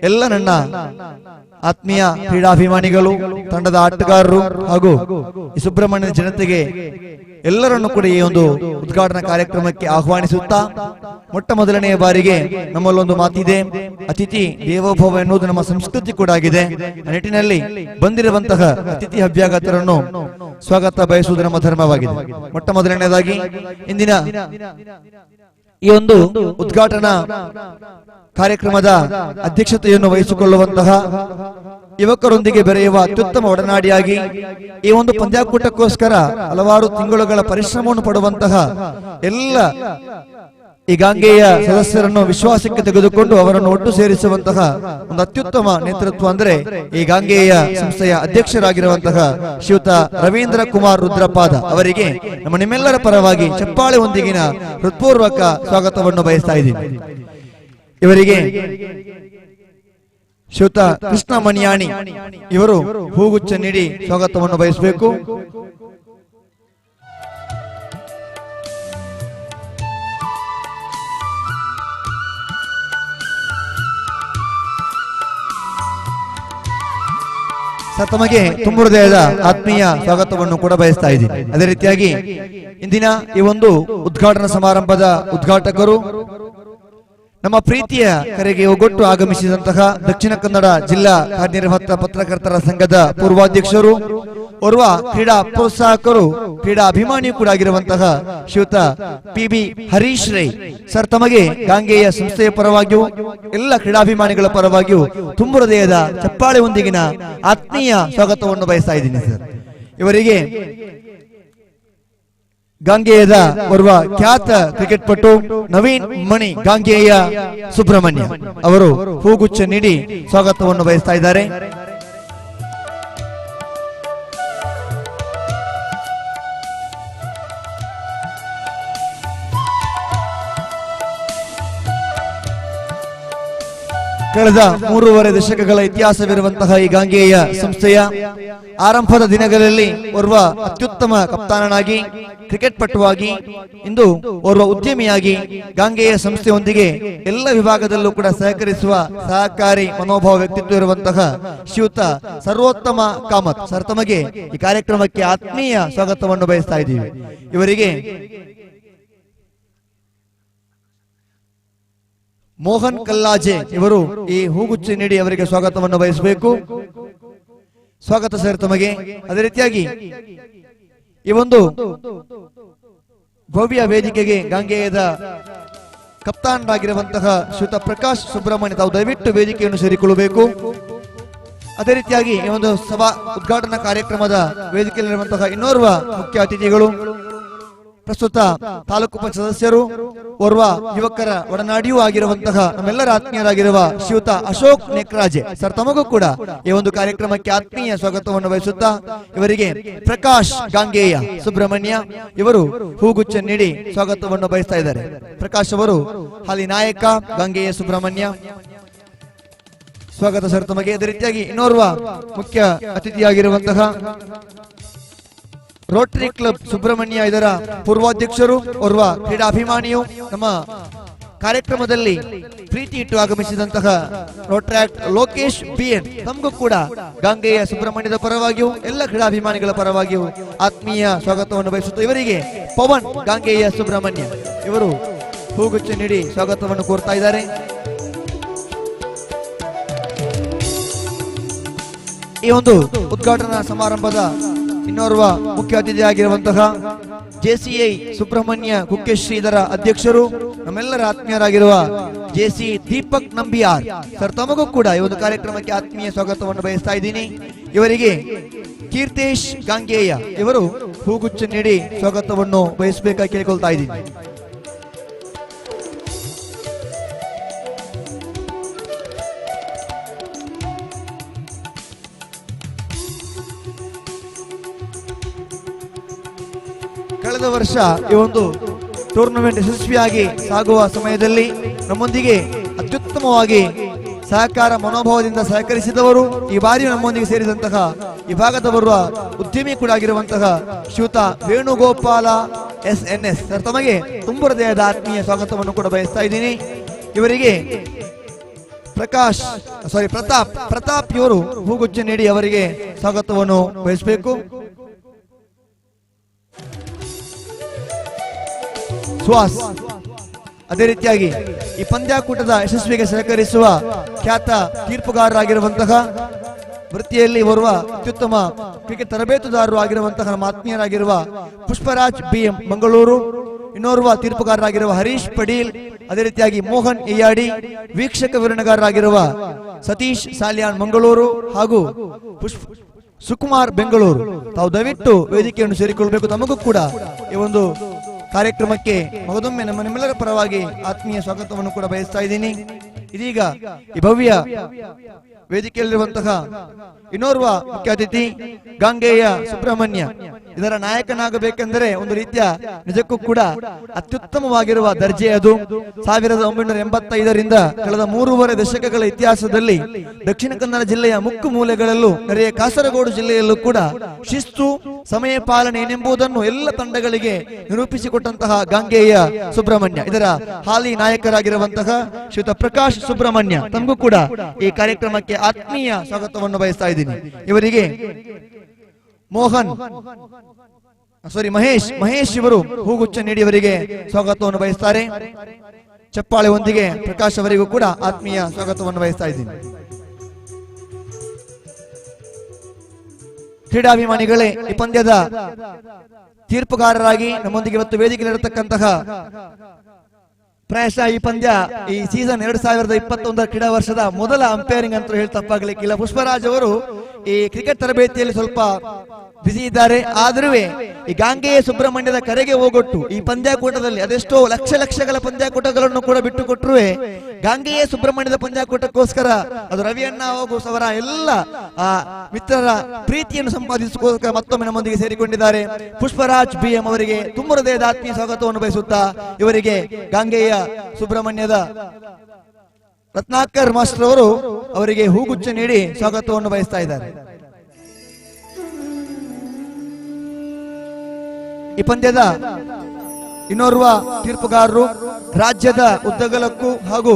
ಎಲ್ಲ ನನ್ನ ಆತ್ಮೀಯ ಕ್ರೀಡಾಭಿಮಾನಿಗಳು, ತಂಡದ ಆಟಗಾರರು ಹಾಗೂ ಈ ಸುಬ್ರಹ್ಮಣ್ಯದ ಜನತೆಗೆ ಎಲ್ಲರನ್ನು ಕೂಡ ಈ ಒಂದು ಉದ್ಘಾಟನಾ ಕಾರ್ಯಕ್ರಮಕ್ಕೆ ಆಹ್ವಾನಿಸುತ್ತಾ, ಮೊಟ್ಟ ಮೊದಲನೆಯ ಬಾರಿಗೆ ನಮ್ಮಲ್ಲೊಂದು ಮಾತಿದೆ, ಅತಿಥಿ ದೇವೋಭವ ಎನ್ನುವುದು ನಮ್ಮ ಸಂಸ್ಕೃತಿ ಕೂಡ ಆಗಿದೆ. ಆ ನಿಟ್ಟಿನಲ್ಲಿ ಬಂದಿರುವಂತಹ ಅತಿಥಿ ಅಭ್ಯಾಗತರನ್ನು ಸ್ವಾಗತ ಬಯಸುವುದು ನಮ್ಮ ಧರ್ಮವಾಗಿದೆ. ಮೊಟ್ಟ ಮೊದಲನೆಯದಾಗಿ ಇಂದಿನ ಈ ಒಂದು ಉದ್ಘಾಟನಾ ಕಾರ್ಯಕ್ರಮದ ಅಧ್ಯಕ್ಷತೆಯನ್ನು ವಹಿಸಿಕೊಳ್ಳುವಂತಹ ಯುವಕರೊಂದಿಗೆ ಬೆರೆಯುವ ಅತ್ಯುತ್ತಮ ಒಡನಾಡಿಯಾಗಿ ಈ ಒಂದು ಪಂದ್ಯಾಕೂಟಕ್ಕೋಸ್ಕರ ಹಲವಾರು ತಿಂಗಳುಗಳ ಪರಿಶ್ರಮವನ್ನು ಪಡುವಂತಹ ಎಲ್ಲ ಈ ಗಾಂಗೆಯ ಸದಸ್ಯರನ್ನು ವಿಶ್ವಾಸಕ್ಕೆ ತೆಗೆದುಕೊಂಡು ಅವರನ್ನು ಒಟ್ಟು ಸೇರಿಸುವಂತಹ ಒಂದು ಅತ್ಯುತ್ತಮ ನೇತೃತ್ವ ಅಂದ್ರೆ ಈ ಗಾಂಗೆಯ ಸಂಸ್ಥೆಯ ಅಧ್ಯಕ್ಷರಾಗಿರುವಂತಹ ಶ್ರೀಯುತ ರವೀಂದ್ರ ಕುಮಾರ್ ರುದ್ರಪಾದ ಅವರಿಗೆ ನಿಮ್ಮೆಲ್ಲರ ಪರವಾಗಿ ಚಪ್ಪಾಳೆ ಒಂದಿಗಿನ ಹೃತ್ಪೂರ್ವಕ ಸ್ವಾಗತವನ್ನು ಬಯಸ್ತಾ ಇದ್ದೀನಿ. ಇವರಿಗೆ ಶ್ರೀಯುತ ಕೃಷ್ಣ ಮಣಿಯಾಣಿ ಇವರು ಹೂಗುಚ್ಛ ನೀಡಿ ಸ್ವಾಗತವನ್ನು ಬಯಸಬೇಕು. ಸರ್, ತಮಗೆ ತುಂಬ ಹೃದಯದ ಆತ್ಮೀಯ ಸ್ವಾಗತವನ್ನು ಕೂಡ ಬಯಸ್ತಾ ಇದ್ದೀನಿ. ಅದೇ ರೀತಿಯಾಗಿ ಇಂದಿನ ಈ ಒಂದು ಉದ್ಘಾಟನಾ ಸಮಾರಂಭದ ಉದ್ಘಾಟಕರು, ನಮ್ಮ ಪ್ರೀತಿಯ ಕರೆಗೆ ಒಗ್ಗಟ್ಟು ಆಗಮಿಸಿದಂತಹ ದಕ್ಷಿಣ ಕನ್ನಡ ಜಿಲ್ಲಾ ಕಾರ್ಯನಿರ್ವಾಹಕ ಪತ್ರಕರ್ತರ ಸಂಘದ ಪೂರ್ವಾಧ್ಯಕ್ಷರು, ಓರ್ವ ಕ್ರೀಡಾ ಪ್ರೋತ್ಸಾಹಕರು, ಕ್ರೀಡಾ ಅಭಿಮಾನಿಯೂ ಕೂಡ ಆಗಿರುವಂತಹ ಶ್ರೀಯುತ PB ಹರೀಶ್ ರೈ ಸರ್, ತಮಗೆ ಗಾಂಗೆಯ ಸಂಸ್ಥೆಯ ಪರವಾಗಿಯೂ ಎಲ್ಲ ಕ್ರೀಡಾಭಿಮಾನಿಗಳ ಪರವಾಗಿಯೂ ತುಂಬ ಹೃದಯದ ಚಪ್ಪಾಳೆ ಒಂದಿಗಿನ ಆತ್ಮೀಯ ಸ್ವಾಗತವನ್ನು ಬಯಸ್ತಾ ಇದ್ದೀನಿ ಸರ್. ಇವರಿಗೆ ಗಾಂಗೆಯದ ಓರ್ವ ಖ್ಯಾತ ಕ್ರಿಕೆಟ್ ಪಟು ನವೀನ್ ಮಣಿ ಗಾಂಗೆಯ ಸುಬ್ರಹ್ಮಣ್ಯ ಅವರು ಹೂಗುಚ್ಛ ನೀಡಿ ಸ್ವಾಗತವನ್ನು ಬಯಸ್ತಾ ಇದ್ದಾರೆ. ಕಳೆದ 3.5 ದಶಕಗಳ ಇತಿಹಾಸವಿರುವಂತಹ ಈ ಗಾಂಗೆಯ ಸಂಸ್ಥೆಯ ಆರಂಭದ ದಿನಗಳಲ್ಲಿ ಓರ್ವ ಅತ್ಯುತ್ತಮ ಕಪ್ತಾನನಾಗಿ, ಕ್ರಿಕೆಟ್ ಪಟುವಾಗಿ, ಇಂದು ಓರ್ವ ಉದ್ಯಮಿಯಾಗಿ ಗಾಂಗೆಯ ಸಂಸ್ಥೆಯೊಂದಿಗೆ ಎಲ್ಲ ವಿಭಾಗದಲ್ಲೂ ಕೂಡ ಸಹಕರಿಸುವ ಸಹಕಾರಿ ಮನೋಭಾವ ವ್ಯಕ್ತಿತ್ವ ಇರುವಂತಹ ಶ್ರೀಯುತ ಸರ್ವೋತ್ತಮ ಕಾಮತ್ ಸರ್, ತಮಗೆ ಈ ಕಾರ್ಯಕ್ರಮಕ್ಕೆ ಆತ್ಮೀಯ ಸ್ವಾಗತವನ್ನು ಬಯಸ್ತಾ ಇದ್ದೀವಿ. ಇವರಿಗೆ ಮೋಹನ್ ಕಲ್ಲಾಜೆ ಇವರು ಈ ಹೂಗುಚ್ಚಿ ನೀಡಿ ಅವರಿಗೆ ಸ್ವಾಗತವನ್ನು ಬಯಸಬೇಕು. ಸ್ವಾಗತ ಸರ್ ತಮಗೆ. ಅದೇ ರೀತಿಯಾಗಿ ಈ ಒಂದು ಭವ್ಯ ವೇದಿಕೆಗೆ ಗಾಂಗೆಯದ ಕಪ್ತಾನರಾಗಿರುವಂತಹ ಶ್ರೀಯುತ ಪ್ರಕಾಶ್ ಸುಬ್ರಹ್ಮಣ್ಯ ತಾವು ದಯವಿಟ್ಟು ವೇದಿಕೆಯನ್ನು ಸೇರಿಕೊಳ್ಳಬೇಕು. ಅದೇ ರೀತಿಯಾಗಿ ಈ ಒಂದು ಸಭಾ ಉದ್ಘಾಟನಾ ಕಾರ್ಯಕ್ರಮದ ವೇದಿಕೆಯಲ್ಲಿರುವಂತಹ ಇನ್ನೋರ್ವ ಮುಖ್ಯ ಅತಿಥಿಗಳು, ಪ್ರಸ್ತುತ ತಾಲೂಕು ಪಂಚಾಯತ್ ಸದಸ್ಯರು, ಓರ್ವ ಯುವಕರ ಒಡನಾಡಿಯೂ ಆಗಿರುವಂತಹ ನಮ್ಮೆಲ್ಲರ ಆತ್ಮೀಯರಾಗಿರುವ ಶ್ರೀಯುತ ಅಶೋಕ್ ನೇಕ್ರಾಜೆ ಸರ್, ತಮಗೂ ಕೂಡ ಈ ಒಂದು ಕಾರ್ಯಕ್ರಮಕ್ಕೆ ಆತ್ಮೀಯ ಸ್ವಾಗತವನ್ನು ಬಯಸುತ್ತಾ ಇವರಿಗೆ ಪ್ರಕಾಶ್ ಗಾಂಗೆಯ ಸುಬ್ರಹ್ಮಣ್ಯ ಇವರು ಹೂಗುಚ್ಛ ನೀಡಿ ಸ್ವಾಗತವನ್ನು ಬಯಸ್ತಾ ಇದ್ದಾರೆ. ಪ್ರಕಾಶ್ ಅವರು ಹಾಲಿ ನಾಯಕ ಗಾಂಗೆಯ ಸುಬ್ರಹ್ಮಣ್ಯ, ಸ್ವಾಗತ ಸರ್ ತಮಗೆ. ಅದೇ ರೀತಿಯಾಗಿ ಇನ್ನೋರ್ವ ಮುಖ್ಯ ಅತಿಥಿಯಾಗಿರುವಂತಹ ರೋಟರಿ ಕ್ಲಬ್ ಸುಬ್ರಹ್ಮಣ್ಯ ಇದರ ಪೂರ್ವಾಧ್ಯಕ್ಷರು, ಓರ್ವ ಕ್ರೀಡಾಭಿಮಾನಿಯು, ನಮ್ಮ ಕಾರ್ಯಕ್ರಮದಲ್ಲಿ ಪ್ರೀತಿ ಇಟ್ಟು ಆಗಮಿಸಿದಂತಹ ರೋಟ್ರಾಕ್ಟ್ ಲೋಕೇಶ್ BN ತಮಗೂ ಕೂಡ ಗಾಂಗೆಯ ಸುಬ್ರಹ್ಮಣ್ಯದ ಪರವಾಗಿಯೂ ಎಲ್ಲ ಕ್ರೀಡಾಭಿಮಾನಿಗಳ ಪರವಾಗಿಯೂ ಆತ್ಮೀಯ ಸ್ವಾಗತವನ್ನು ಬಯಸುತ್ತಾ ಇವರಿಗೆ ಪವನ್ ಗಾಂಗೆಯ ಸುಬ್ರಹ್ಮಣ್ಯ ಇವರು ಹೂಗುಚ್ಚ ನೀಡಿ ಸ್ವಾಗತವನ್ನು ಕೋರ್ತಾ ಇದ್ದಾರೆ. ಈ ಒಂದು ಉದ್ಘಾಟನಾ ಸಮಾರಂಭದ ಇನ್ನೋರ್ವ ಮುಖ್ಯ ಅತಿಥಿಯಾಗಿರುವಂತಹ JCI ಸುಬ್ರಹ್ಮಣ್ಯ ಕುಕ್ಕೆಶ್ರೀ ಇದರ ಅಧ್ಯಕ್ಷರು, ನಮ್ಮೆಲ್ಲರ ಆತ್ಮೀಯರಾಗಿರುವ JC ದೀಪಕ್ ನಂಬಿಯಾರ್ ಸರ್, ತಮಗೂ ಕೂಡ ಈ ಒಂದು ಕಾರ್ಯಕ್ರಮಕ್ಕೆ ಆತ್ಮೀಯ ಸ್ವಾಗತವನ್ನು ಬಯಸ್ತಾ ಇದ್ದೀನಿ. ಇವರಿಗೆ ಕೀರ್ತೇಶ್ ಗಾಂಗೇಯ ಇವರು ಹೂಗುಚ್ಚ ನೀಡಿ ಸ್ವಾಗತವನ್ನು ಬಯಸಬೇಕಾಗಿ ಕೇಳಿಕೊಳ್ತಾ ಇದ್ದೀನಿ. ಕಳೆದ ವರ್ಷ ಈ ಒಂದು ಟೂರ್ನಮೆಂಟ್ ಯಶಸ್ವಿಯಾಗಿ ಸಾಗುವ ಸಮಯದಲ್ಲಿ ನಮ್ಮೊಂದಿಗೆ ಅತ್ಯುತ್ತಮವಾಗಿ ಸಹಕಾರ ಮನೋಭಾವದಿಂದ ಸಹಕರಿಸಿದವರು ಈ ಬಾರಿ ನಮ್ಮೊಂದಿಗೆ ಸೇರಿದಂತಹ ಈ ಭಾಗದ ಬರುವ ಉದ್ಯಮಿ ಕೂಡ ಆಗಿರುವಂತಹ ಶ್ರೀಯುತ ವೇಣುಗೋಪಾಲ SNS ಸರ್, ತಮಗೆ ತುಂಬ ಹೃದಯದ ಆತ್ಮೀಯ ಸ್ವಾಗತವನ್ನು ಕೂಡ ಬಯಸ್ತಾ ಇದ್ದೀನಿ. ಇವರಿಗೆ ಪ್ರತಾಪ್ ಇವರು ಹೂಗುಚ್ಚ ನೀಡಿ ಅವರಿಗೆ ಸ್ವಾಗತವನ್ನು ಬಯಸಬೇಕು. ಸುಹಾಸ್ ಅದೇ ರೀತಿಯಾಗಿ ಈ ಪಂದ್ಯಾಕೂಟದ ಯಶಸ್ವಿಗೆ ಸಹಕರಿಸುವ ಖ್ಯಾತ ತೀರ್ಪುಗಾರರಾಗಿರುವಂತಹ ವೃತ್ತಿಯಲ್ಲಿ ಬರುವ ಅತ್ಯುತ್ತಮ ಕ್ರಿಕೆಟ್ ತರಬೇತುದಾರರು ಆಗಿರುವಂತಹ ನಮ್ಮ ಆತ್ಮೀಯರಾಗಿರುವ ಪುಷ್ಪರಾಜ್ BM ಮಂಗಳೂರು, ಇನ್ನೋರ್ವ ತೀರ್ಪುಗಾರರಾಗಿರುವ ಹರೀಶ್ ಪಡೀಲ್, ಅದೇ ರೀತಿಯಾಗಿ ಮೋಹನ್ ಎಯ್ಯಾಡಿ, ವೀಕ್ಷಕ ವಿವರಣೆಗಾರರಾಗಿರುವ ಸತೀಶ್ ಸಾಲ್ಯಾನ್ ಮಂಗಳೂರು ಹಾಗೂ ಸುಕುಮಾರ್ ಬೆಂಗಳೂರು. ತಾವು ದಯವಿಟ್ಟು ವೇದಿಕೆಯನ್ನು ಸೇರಿಕೊಳ್ಳಬೇಕು. ತಮಗೂ ಕೂಡ ಈ ಒಂದು ಕಾರ್ಯಕ್ರಮಕ್ಕೆ ಮಗದೊಮ್ಮೆ ನಿಮ್ಮೆಲ್ಲರ ಪರವಾಗಿ ಆತ್ಮೀಯ ಸ್ವಾಗತವನ್ನು ಕೂಡ ಬಯಸ್ತಾ ಇದ್ದೀನಿ. ಇದೀಗ ಈ ಭವ್ಯ ವೇದಿಕೆಯಲ್ಲಿರುವಂತಹ ಇನ್ನೋರ್ವ ಮುಖ್ಯ ಅತಿಥಿ ಗಾಂಗೆಯ ಸುಬ್ರಹ್ಮಣ್ಯ. ಇದರ ನಾಯಕನಾಗಬೇಕೆಂದರೆ ಒಂದು ರೀತಿಯ ನಿಜಕ್ಕೂ ಕೂಡ ಅತ್ಯುತ್ತಮವಾಗಿರುವ ದರ್ಜೆ ಅದು. 1985ರಿಂದ ಕಳೆದ 3.5 ದಶಕಗಳ ಇತಿಹಾಸದಲ್ಲಿ ದಕ್ಷಿಣ ಕನ್ನಡ ಜಿಲ್ಲೆಯ ಮುಕ್ಕು ಮೂಲೆಗಳಲ್ಲೂ ನೆರೆಯ ಕಾಸರಗೋಡು ಜಿಲ್ಲೆಯಲ್ಲೂ ಕೂಡ ಶಿಸ್ತು, ಸಮಯ ಪಾಲನೆ ಏನೆಂಬುದನ್ನು ಎಲ್ಲ ತಂಡಗಳಿಗೆ ನಿರೂಪಿಸಿಕೊಟ್ಟಂತಹ ಗಾಂಗೆಯ ಸುಬ್ರಹ್ಮಣ್ಯ ಇದರ ಹಾಲಿ ನಾಯಕರಾಗಿರುವಂತಹ ಶ್ರೀಯುತ ಪ್ರಕಾಶ್ ಸುಬ್ರಹ್ಮಣ್ಯ, ತಮಗೂ ಕೂಡ ಈ ಕಾರ್ಯಕ್ರಮಕ್ಕೆ ಆತ್ಮೀಯ ಸ್ವಾಗತವನ್ನು ಬಯಸ್ತಾ ಇದ್ದೀನಿ. ಇವರಿಗೆ ಮಹೇಶ್ ಇವರು ಹೂಗುಚ್ಚ ನೀಡಿ ಅವರಿಗೆ ಸ್ವಾಗತವನ್ನು ಬಯಸ್ತಾರೆ. ಚಪ್ಪಾಳೆ ಒಂದಿಗೆ ಪ್ರಕಾಶ್ ಅವರಿಗೂ ಕೂಡ ಆತ್ಮೀಯ ಸ್ವಾಗತವನ್ನು ಬಯಸ್ತಾ ಇದ್ದೀನಿ. ಕ್ರೀಡಾಭಿಮಾನಿಗಳೇ, ಈ ಪಂದ್ಯದ ತೀರ್ಪುಗಾರರಾಗಿ ನಮ್ಮೊಂದಿಗೆ ಇವತ್ತು ವೇದಿಕೆಯಲ್ಲಿರತಕ್ಕಂತಹ ಪ್ರಾಯಶಃ ಈ ಪಂದ್ಯ ಈ ಸೀಸನ್ 2021 ಕ್ರೀಡಾ ವರ್ಷದ ಮೊದಲ ಅಂಪೈರಿಂಗ್ ಅಂತ ಹೇಳಿ ತಪ್ಪಾಗಲಿಕ್ಕಿಲ್ಲ. ಪುಷ್ಪರಾಜ್ ಅವರು ಈ ಕ್ರಿಕೆಟ್ ತರಬೇತಿಯಲ್ಲಿ ಸ್ವಲ್ಪ ಬಿಸಿ ಇದ್ದಾರೆ. ಆದ್ರೂ ಈ ಗಾಂಗೆಯ ಸುಬ್ರಹ್ಮಣ್ಯದ ಕರೆಗೆ ಹೋಗೊಟ್ಟು ಈ ಪಂದ್ಯಾಕೂಟದಲ್ಲಿ ಅದೆಷ್ಟೋ ಲಕ್ಷಗಳ ಪಂದ್ಯಾಕೂಟಗಳನ್ನು ಕೂಡ ಬಿಟ್ಟು ಕೊಟ್ಟರು ಗಾಂಗೆಯ ಸುಬ್ರಹ್ಮಣ್ಯದ ಪಂದ್ಯಾಕೂಟಕ್ಕೋಸ್ಕರ ಅದು ರವಿಯಣ್ಣ ಹಾಗೂ ಅವರ ಎಲ್ಲ ಮಿತ್ರರ ಪ್ರೀತಿಯನ್ನು ಸಂಪಾದಿಸಿಕೋಸ್ಕರ ಮತ್ತೊಮ್ಮೆ ನಮ್ಮೊಂದಿಗೆ ಸೇರಿಕೊಂಡಿದ್ದಾರೆ. ಪುಷ್ಪರಾಜ್ BM ಅವರಿಗೆ ತುಂಬ ಹೃದಯದ ಆತ್ಮೀಯ ಸ್ವಾಗತವನ್ನು ಬಯಸುತ್ತಾ ಇವರಿಗೆ ಗಾಂಗೆಯ ಸುಬ್ರಹ್ಮಣ್ಯದ ರತ್ನಾಕರ್ ಮಾಸ್ಟರ್ ಅವರು ಅವರಿಗೆ ಹೂಗುಚ್ಚ ನೀಡಿ ಸ್ವಾಗತವನ್ನು ಬಯಸ್ತಾ ಇದ್ದಾರೆ. ಈ ಪಂದ್ಯದ ಇನ್ನೋರ್ವ ತೀರ್ಪುಗಾರರು ರಾಜ್ಯದ ಉದ್ದಗಲಕ್ಕೂ ಹಾಗೂ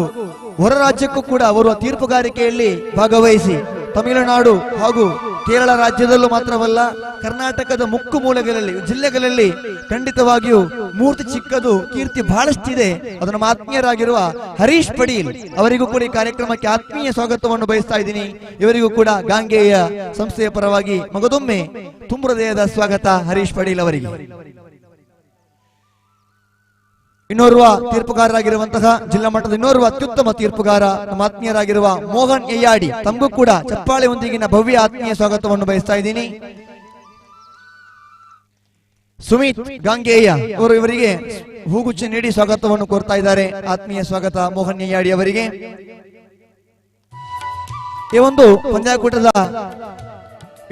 ಹೊರ ರಾಜ್ಯಕ್ಕೂ ಕೂಡ ಅವರು ತೀರ್ಪುಗಾರಿಕೆಯಲ್ಲಿ ಭಾಗವಹಿಸಿ ತಮಿಳುನಾಡು ಹಾಗೂ ಕೇರಳ ರಾಜ್ಯದಲ್ಲೂ ಮಾತ್ರವಲ್ಲ ಕರ್ನಾಟಕದ ಮುಕ್ಕು ಮೂಲೆಗಳಲ್ಲಿ ಜಿಲ್ಲೆಗಳಲ್ಲಿ ಖಂಡಿತವಾಗಿಯೂ ಮೂರ್ತಿ ಚಿಕ್ಕದು ಕೀರ್ತಿ ಬಹಳಷ್ಟಿದೆ. ಅದು ನಮ್ಮ ಆತ್ಮೀಯರಾಗಿರುವ ಹರೀಶ್ ಪಡೀಲ್ ಅವರಿಗೂ ಕೂಡ ಈ ಕಾರ್ಯಕ್ರಮಕ್ಕೆ ಆತ್ಮೀಯ ಸ್ವಾಗತವನ್ನು ಬಯಸ್ತಾ ಇದ್ದೀನಿ. ಇವರಿಗೂ ಕೂಡ ಗಾಂಗೆಯ ಸಂಸ್ಥೆಯ ಪರವಾಗಿ ಮಗದೊಮ್ಮೆ ತುಂಬ ಹೃದಯದ ಸ್ವಾಗತ ಹರೀಶ್ ಪಡೀಲ್ ಅವರಿಗೆ. ಇನ್ನೋರ್ವ ತೀರ್ಪುಗಾರರಾಗಿರುವಂತಹ ಜಿಲ್ಲಾ ಮಟ್ಟದ ಇನ್ನೋರ್ವ ಅತ್ಯುತ್ತಮ ತೀರ್ಪುಗಾರ ನಮ್ಮ ಆತ್ಮೀಯರಾಗಿರುವ ಮೋಹನ್ ಎಯ್ಯಾಡಿ, ತಮಗೂ ಕೂಡ ಚಪ್ಪಾಳೆ ಒಂದಿಗಿನ ಭವ್ಯ ಆತ್ಮೀಯ ಸ್ವಾಗತವನ್ನು ಬಯಸ್ತಾ ಇದ್ದೀನಿ. ಸುಮಿತ್ ಗಾಂಗೆಯ ಅವರು ಇವರಿಗೆ ಹೂಗುಚ್ಚ ನೀಡಿ ಸ್ವಾಗತವನ್ನು ಕೋರ್ತಾ ಇದ್ದಾರೆ. ಆತ್ಮೀಯ ಸ್ವಾಗತ ಮೋಹನ್ ಎಯ್ಯಾಡಿ ಅವರಿಗೆ. ಈ ಒಂದು ಪಂದ್ಯಾಕೂಟದ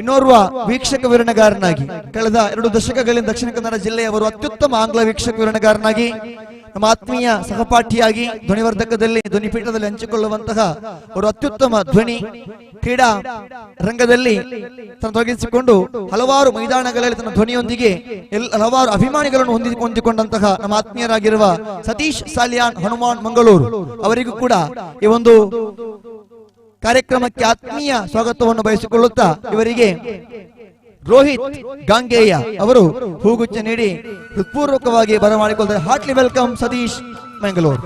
ಇನ್ನೋರ್ವ ವೀಕ್ಷಕ ವಿವರಣೆಗಾರನಾಗಿ ಕಳೆದ 2 ದಶಕಗಳಿಂದ ದಕ್ಷಿಣ ಕನ್ನಡ ಜಿಲ್ಲೆಯವರು ಅತ್ಯುತ್ತಮ ಆಂಗ್ಲ ವೀಕ್ಷಕ ವಿವರಣೆಗಾರನಾಗಿ ನಮ್ಮ ಆತ್ಮೀಯ ಸಹಪಾಠಿಯಾಗಿ ಧ್ವನಿವರ್ಧಕದಲ್ಲಿ ಧ್ವನಿಪೀಠದಲ್ಲಿ ಹಂಚಿಕೊಳ್ಳುವಂತಹ ಅವರು ಅತ್ಯುತ್ತಮ ಧ್ವನಿ ಕ್ರೀಡಾ ರಂಗದಲ್ಲಿ ತನ್ನ ತೊಡಗಿಸಿಕೊಂಡು ಹಲವಾರು ಮೈದಾನಗಳಲ್ಲಿ ತನ್ನ ಧ್ವನಿಯೊಂದಿಗೆ ಹಲವಾರು ಅಭಿಮಾನಿಗಳನ್ನು ಹೊಂದಿಕೊಂಡಂತಹ ನಮ್ಮ ಆತ್ಮೀಯರಾಗಿರುವ ಸತೀಶ್ ಸಾಲ್ಯಾನ್ ಹನುಮಾನ್ ಮಂಗಳೂರು ಅವರಿಗೂ ಕೂಡ ಈ ಒಂದು ಕಾರ್ಯಕ್ರಮಕ್ಕೆ ಆತ್ಮೀಯ ಸ್ವಾಗತವನ್ನು ಬಯಸಿಕೊಳ್ಳುತ್ತಾ ಇವರಿಗೆ ರೋಹಿತ್ ಗಾಂಗೆಯ ಅವರು ಹೂಗುಚ್ಚ ನೀಡಿ ಹೃತ್ಪೂರ್ವಕವಾಗಿ ಬರಮಾಡಿಕೊಳ್ಳುತ್ತಾರೆ. Heartly welcome Sathish Mangaluru.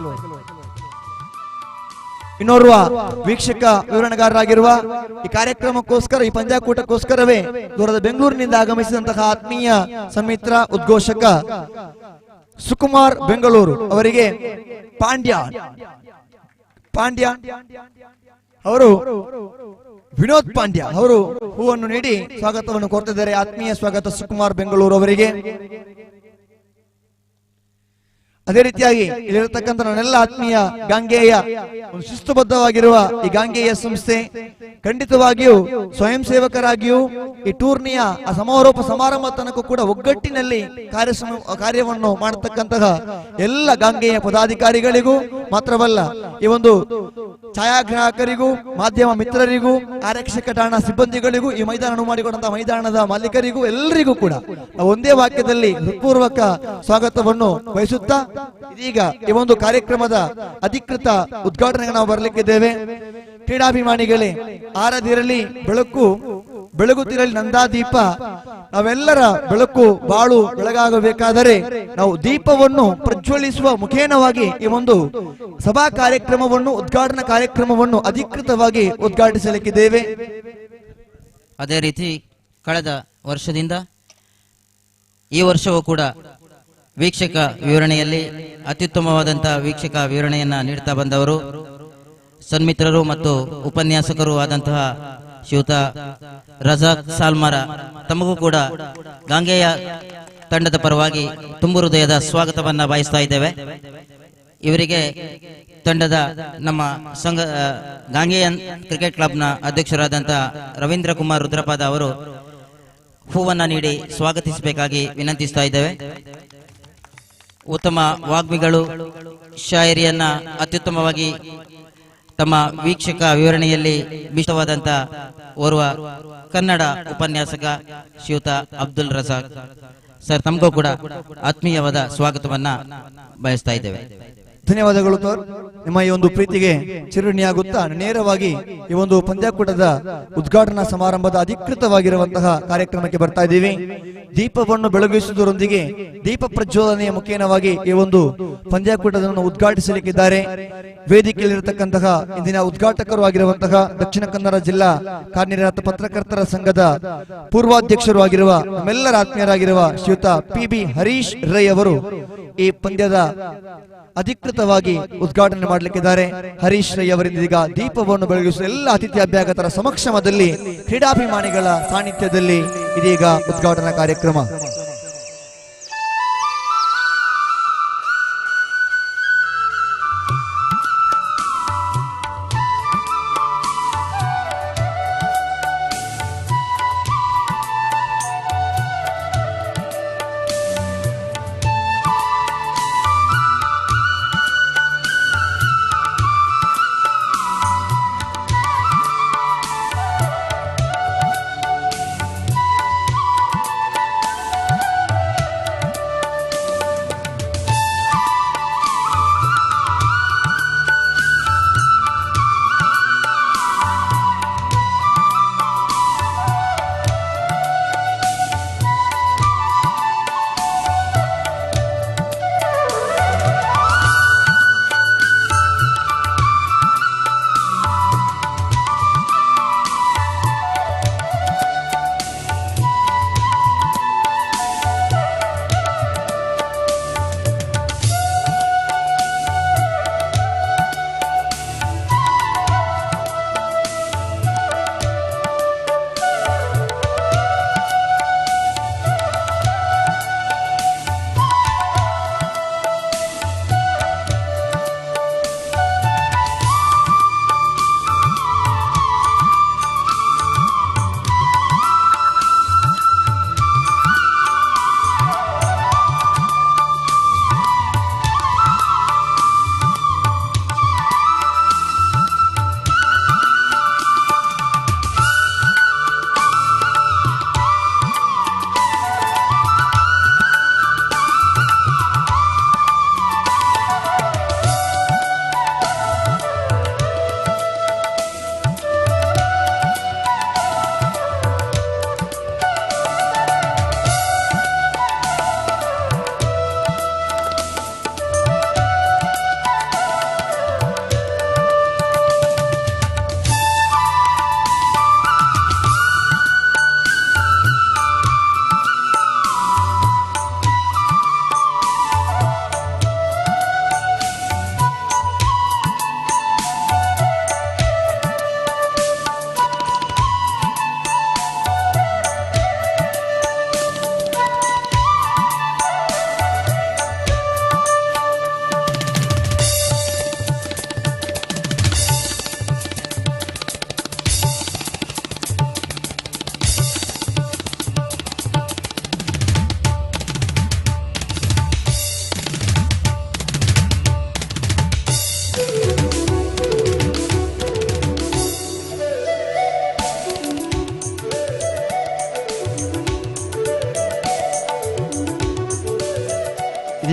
ಇನ್ನೋರ್ವ ವೀಕ್ಷಕ ವಿವರಣೆಗಾರರಾಗಿರುವ ಈ ಕಾರ್ಯಕ್ರಮಕ್ಕೋಸ್ಕರ ಈ ಪಂದ್ಯಾಕೂಟಕ್ಕೋಸ್ಕರವೇ ದೂರದ ಬೆಂಗಳೂರಿನಿಂದ ಆಗಮಿಸಿದಂತಹ ಆತ್ಮೀಯ ಸನ್ಮಿತ್ರ ಉದ್ಘೋಷಕ ಸುಕುಮಾರ್ ಬೆಂಗಳೂರು ಅವರಿಗೆ ಪಾಂಡ್ಯ ಅವರು ವಿನೋದ್ ಪಾಂಡ್ಯ ಅವರು ಹೂವನ್ನು ನೀಡಿ ಸ್ವಾಗತವನ್ನು ಕೋರ್ತಿದ್ದಾರೆ. ಆತ್ಮೀಯ ಸ್ವಾಗತ ಸುಕುಮಾರ್ ಬೆಂಗಳೂರು ಅವರಿಗೆ. ಅದೇ ರೀತಿಯಾಗಿ ಇಲ್ಲಿರತಕ್ಕಂಥ ನನ್ನೆಲ್ಲ ಆತ್ಮೀಯ ಗಾಂಗೇಯ ಒಂದು ಶಿಸ್ತುಬದ್ಧವಾಗಿರುವ ಈ ಗಾಂಗೇಯ ಸಂಸ್ಥೆ ಖಂಡಿತವಾಗಿಯೂ ಸ್ವಯಂ ಸೇವಕರಾಗಿಯೂ ಈ ಟೂರ್ನಿಯ ಸಮಾರೋಪ ಸಮಾರಂಭ ತನಕ ಕೂಡ ಒಗ್ಗಟ್ಟಿನಲ್ಲಿ ಕಾರ್ಯವನ್ನು ಮಾಡತಕ್ಕಂತಹ ಎಲ್ಲ ಗಾಂಗೇಯ ಪದಾಧಿಕಾರಿಗಳಿಗೂ ಮಾತ್ರವಲ್ಲ, ಈ ಒಂದು ಛಾಯಾಗ್ರಾಹಕರಿಗೂ, ಮಾಧ್ಯಮ ಮಿತ್ರರಿಗೂ, ಆರಕ್ಷಕ ಠಾಣಾ ಸಿಬ್ಬಂದಿಗಳಿಗೂ, ಈ ಮೈದಾನ ಮಾಡಿಕೊಂಡಂತಹ ಮೈದಾನದ ಮಾಲೀಕರಿಗೂ ಎಲ್ಲರಿಗೂ ಕೂಡ ನಾವು ಒಂದೇ ವಾಕ್ಯದಲ್ಲಿ ಹೃತ್ಪೂರ್ವಕ ಸ್ವಾಗತವನ್ನು ಬಯಸುತ್ತಾ ಇದೀಗ ಈ ಒಂದು ಕಾರ್ಯಕ್ರಮದ ಅಧಿಕೃತ ಉದ್ಘಾಟನೆಗೆ ನಾವು ಬರಲಿಕ್ಕಿದ್ದೇವೆ. ಕ್ರೀಡಾಭಿಮಾನಿಗಳೇ, ಆರದಿರಲಿ ಬೆಳಕು, ಬೆಳಗುತ್ತಿರಲಿ ನಂದಾದೀಪ. ನಾವೆಲ್ಲರ ಬೆಳಕು ಬಾಳು ಬೆಳಗಾಗಬೇಕಾದರೆ ನಾವು ದೀಪವನ್ನು ಪ್ರಜ್ವಲಿಸುವ ಮುಖೇನವಾಗಿ ಈ ಒಂದು ಸಭಾ ಕಾರ್ಯಕ್ರಮವನ್ನು, ಉದ್ಘಾಟನಾ ಕಾರ್ಯಕ್ರಮವನ್ನು ಅಧಿಕೃತವಾಗಿ ಉದ್ಘಾಟಿಸಲಿಕ್ಕಿದ್ದೇವೆ. ಅದೇ ರೀತಿ ಕಳೆದ ವರ್ಷದಿಂದ ಈ ವರ್ಷವೂ ಕೂಡ ವೀಕ್ಷಕ ವಿವರಣೆಯಲ್ಲಿ ಅತ್ಯುತ್ತಮವಾದಂತಹ ವೀಕ್ಷಕ ವಿವರಣೆಯನ್ನ ನೀಡ್ತಾ ಬಂದವರು ಸನ್ಮಿತ್ರರು ಮತ್ತು ಉಪನ್ಯಾಸಕರು ಆದಂತಹ ಶ್ರೀಯುತ ರಜಾಕ್ ಸಾಲ್ಮಾರ. ತಮಗೂ ಕೂಡ ಗಾಂಗೇಯ ತಂಡದ ಪರವಾಗಿ ತುಂಬು ಹೃದಯದ ಸ್ವಾಗತವನ್ನ ಬಯಸ್ತಾ ಇದ್ದೇವೆ. ಇವರಿಗೆ ತಂಡದ ನಮ್ಮ ಸಂಘ ಗಾಂಗೇಯನ್ ಕ್ರಿಕೆಟ್ ಕ್ಲಬ್ನ ಅಧ್ಯಕ್ಷರಾದಂತಹ ರವೀಂದ್ರ ಕುಮಾರ್ ರುದ್ರಪಾದ ಅವರು ಹೂವನ್ನ ನೀಡಿ ಸ್ವಾಗತಿಸಬೇಕಾಗಿ ವಿನಂತಿಸ್ತಾ ಇದ್ದೇವೆ. ಉತ್ತಮ ವಾಗ್ಮಿಗಳು ಶಾಯರಿಯನ್ನ ಅತ್ಯುತ್ತಮವಾಗಿ ತಮ್ಮ ವೀಕ್ಷಕ ವಿವರಣೆಯಲ್ಲಿ ಇಷ್ಟವಾದಂತ ಓರ್ವ ಕನ್ನಡ ಉಪನ್ಯಾಸಕ ಶ್ರೀಯುತ ಅಬ್ದುಲ್ ರಜಾಕ್ ಸರ್, ತಮಗೂ ಕೂಡ ಆತ್ಮೀಯವಾದ ಸ್ವಾಗತವನ್ನ ಬಯಸ್ತಾ ಇದ್ದೇವೆ. ಧನ್ಯವಾದಗಳು ಸರ್. ನಿಮ್ಮ ಈ ಒಂದು ಪ್ರೀತಿಗೆ ಚಿರುಣಿಯಾಗುತ್ತಾ ನೇರವಾಗಿ ಈ ಒಂದು ಪಂದ್ಯಾಕೂಟದ ಉದ್ಘಾಟನಾ ಸಮಾರಂಭದ ಅಧಿಕೃತವಾಗಿರುವಂತಹ ಕಾರ್ಯಕ್ರಮಕ್ಕೆ ಬರ್ತಾ ಇದ್ದೀವಿ. ದೀಪವನ್ನು ಬೆಳಗಿಸುವುದರೊಂದಿಗೆ ದೀಪ ಪ್ರಜ್ವಲನೆಯ ಮುಖೇನವಾಗಿ ಈ ಒಂದು ಪಂದ್ಯಾಕೂಟವನ್ನು ಉದ್ಘಾಟಿಸಲಿಕ್ಕಿದ್ದಾರೆ. ವೇದಿಕೆಯಲ್ಲಿರತಕ್ಕಂತಹ ಇಂದಿನ ಉದ್ಘಾಟಕರು ಆಗಿರುವಂತಹ ದಕ್ಷಿಣ ಕನ್ನಡ ಜಿಲ್ಲಾ ಕಾರ್ಯನಿರತ ಪತ್ರಕರ್ತರ ಸಂಘದ ಪೂರ್ವಾಧ್ಯಕ್ಷರು ಆಗಿರುವ ನಮ್ಮೆಲ್ಲರ ಆತ್ಮೀಯರಾಗಿರುವ ಶ್ರೀಯುತ PB ಹರೀಶ್ ರೈ ಅವರು ಈ ಪಂದ್ಯದ ಅಧಿಕೃತವಾಗಿ ಉದ್ಘಾಟನೆ ಮಾಡಲಿಕ್ಕಿದ್ದಾರೆ. ಹರೀಶ್ ರೈ ಅವರಿಂದ ಈಗ ದೀಪವನ್ನು ಬೆಳಗಿಸುವ ಎಲ್ಲ ಅತಿಥಿ ಅಭ್ಯಾಗತರ ಸಮಕ್ಷಮದಲ್ಲಿ ಕ್ರೀಡಾಭಿಮಾನಿಗಳ ಸಾನ್ನಿಧ್ಯದಲ್ಲಿ ಇದೀಗ ಉದ್ಘಾಟನಾ ಕಾರ್ಯಕ್ರಮ.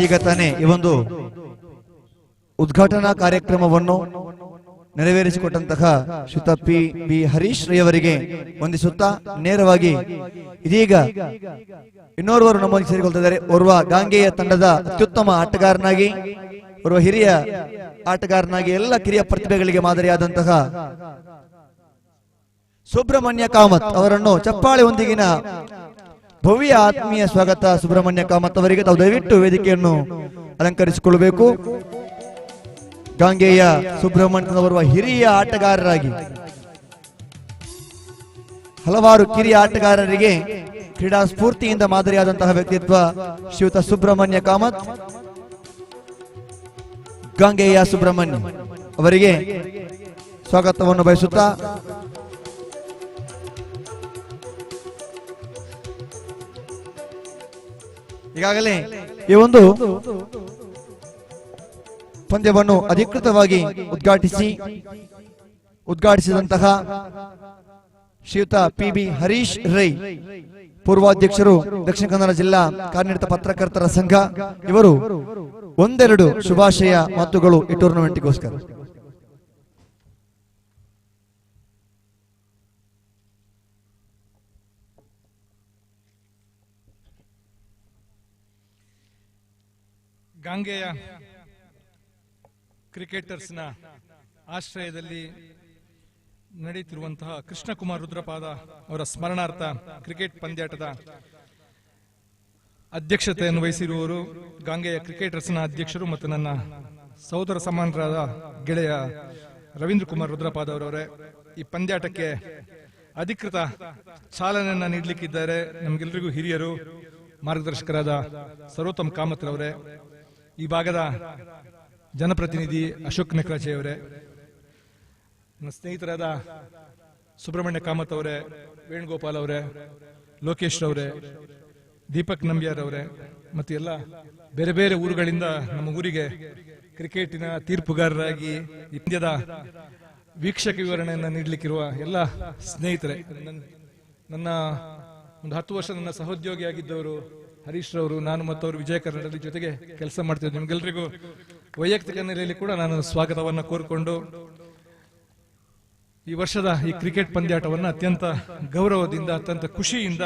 ಈಗ ತಾನೇ ಈ ಒಂದು ಉದ್ಘಾಟನಾ ಕಾರ್ಯಕ್ರಮವನ್ನು ನೆರವೇರಿಸಿಕೊಟ್ಟಂತಹ ಶ್ರೀಯುತ ಪಿ ಹರೀಶ್ ರೈ ಅವರಿಗೆ ವಂದಿಸುತ್ತಾ ನೇರವಾಗಿ ಇದೀಗ ಇನ್ನೋರ್ವರು ನಮ್ಮೊಂದಿಗೆ ಸೇರಿಕೊಳ್ತಿದ್ದಾರೆ. ಓರ್ವ ಗಾಂಗೆಯ ತಂಡದ ಅತ್ಯುತ್ತಮ ಆಟಗಾರನಾಗಿ, ಓರ್ವ ಹಿರಿಯ ಆಟಗಾರನಾಗಿ, ಎಲ್ಲ ಕಿರಿಯ ಪ್ರತಿಭೆಗಳಿಗೆ ಮಾದರಿಯಾದಂತಹ ಸುಬ್ರಹ್ಮಣ್ಯ ಕಾಮತ್ ಅವರನ್ನು ಚಪ್ಪಾಳೆ ಒಂದಿಗಿನ ಭವ್ಯ ಆತ್ಮೀಯ ಸ್ವಾಗತ. ಸುಬ್ರಹ್ಮಣ್ಯ ಕಾಮತ್ ಅವರಿಗೆ ತಾವು ದಯವಿಟ್ಟು ವೇದಿಕೆಯನ್ನು ಅಲಂಕರಿಸಿಕೊಳ್ಳಬೇಕು. ಗಾಂಗೆಯ ಸುಬ್ರಹ್ಮಣ್ಯನವರುವ ಹಿರಿಯ ಆಟಗಾರರಾಗಿ ಹಲವಾರು ಕಿರಿಯ ಆಟಗಾರರಿಗೆ ಕ್ರೀಡಾ ಸ್ಫೂರ್ತಿಯಿಂದ ಮಾದರಿಯಾದಂತಹ ವ್ಯಕ್ತಿತ್ವ ಶ್ರೀಯುತ ಸುಬ್ರಹ್ಮಣ್ಯ ಕಾಮತ್. ಗಾಂಗೆಯ ಸುಬ್ರಹ್ಮಣ್ಯ ಅವರಿಗೆ ಸ್ವಾಗತವನ್ನು ಬಯಸುತ್ತಾ ಈಗಾಗಲೇ ಈ ಒಂದು ಪಂದ್ಯವನ್ನು ಅಧಿಕೃತವಾಗಿ ಉದ್ಘಾಟಿಸಿದಂತಹ ಶ್ರೀಯುತ ಪಿ ಹರೀಶ್ ರೈ, ಪೂರ್ವಾಧ್ಯಕ್ಷರು, ದಕ್ಷಿಣ ಕನ್ನಡ ಜಿಲ್ಲಾ ಕಾರ್ಯನಿರತ ಪತ್ರಕರ್ತರ ಸಂಘ, ಇವರು ಒಂದೆರಡು ಶುಭಾಶಯ ಮಾತುಗಳು ಈ ಟೂರ್ನಮೆಂಟ್ಗೋಸ್ಕರ. ಗಾಂಗೆಯ ಕ್ರಿಕೆಟರ್ಸ್ನ ಆಶ್ರಯದಲ್ಲಿ ನಡೆಯುತ್ತಿರುವಂತಹ ಕೃಷ್ಣಕುಮಾರ್ ರುದ್ರಪಾದ ಅವರ ಸ್ಮರಣಾರ್ಥ ಕ್ರಿಕೆಟ್ ಪಂದ್ಯಾಟದ ಅಧ್ಯಕ್ಷತೆಯನ್ನು ವಹಿಸಿರುವವರು ಗಾಂಗೆಯ ಕ್ರಿಕೆಟರ್ಸ್ನ ಅಧ್ಯಕ್ಷರು ಮತ್ತು ನನ್ನ ಸಹೋದರ ಸಮಾನರಾದ ಗೆಳೆಯ ರವೀಂದ್ರ ಕುಮಾರ್ ರುದ್ರಪಾದ ಅವರವರೇ. ಈ ಪಂದ್ಯಾಟಕ್ಕೆ ಅಧಿಕೃತ ಚಾಲನೆಯನ್ನ ನೀಡಲಿಕ್ಕಿದ್ದಾರೆ ನಮಗೆಲ್ಲರಿಗೂ ಹಿರಿಯರು, ಮಾರ್ಗದರ್ಶಕರಾದ ಸರ್ವೋತ್ತಮ್ ಕಾಮತ್ ಅವರೇ, ಈ ಭಾಗದ ಜನಪ್ರತಿನಿಧಿ ಅಶೋಕ್ ನೆಕ್ರಾಚೆ ಅವರೇ, ನನ್ನ ಸ್ನೇಹಿತರಾದ ಸುಬ್ರಹ್ಮಣ್ಯ ಕಾಮತ್ ಅವರೇ, ವೇಣುಗೋಪಾಲ್ ಅವರೇ, ಲೋಕೇಶ್ ಅವರೇ, ದೀಪಕ್ ನಂಬ್ಯಾರ್ ಅವರೇ, ಮತ್ತು ಎಲ್ಲ ಬೇರೆ ಬೇರೆ ಊರುಗಳಿಂದ ನಮ್ಮ ಊರಿಗೆ ಕ್ರಿಕೆಟಿನ ತೀರ್ಪುಗಾರರಾಗಿ ಈ ಪಂದ್ಯದ ವೀಕ್ಷಕ ವಿವರಣೆಯನ್ನು ನೀಡಲಿಕ್ಕಿರುವ ಎಲ್ಲ ಸ್ನೇಹಿತರೆ, ನನ್ನ ಒಂದು 10 ವರ್ಷ ನನ್ನ ಸಹೋದ್ಯೋಗಿಯಾಗಿದ್ದವರು ಹರೀಶ್ ರವರು, ನಾನು ಮತ್ತು ಅವರು ವಿಜಯ ಕರ್ನಾಟಕದ ಜೊತೆಗೆ ಕೆಲಸ ಮಾಡ್ತಿದ್ದೆ. ನಿಮ್ಗೆಲ್ರಿಗೂ ವೈಯಕ್ತಿಕ ನೆಲೆಯಲ್ಲಿ ಕೂಡ ನಾನು ಸ್ವಾಗತವನ್ನ ಕೋರಿಕೊಂಡು ಈ ವರ್ಷದ ಈ ಕ್ರಿಕೆಟ್ ಪಂದ್ಯಾಟವನ್ನು ಅತ್ಯಂತ ಗೌರವದಿಂದ, ಅತ್ಯಂತ ಖುಷಿಯಿಂದ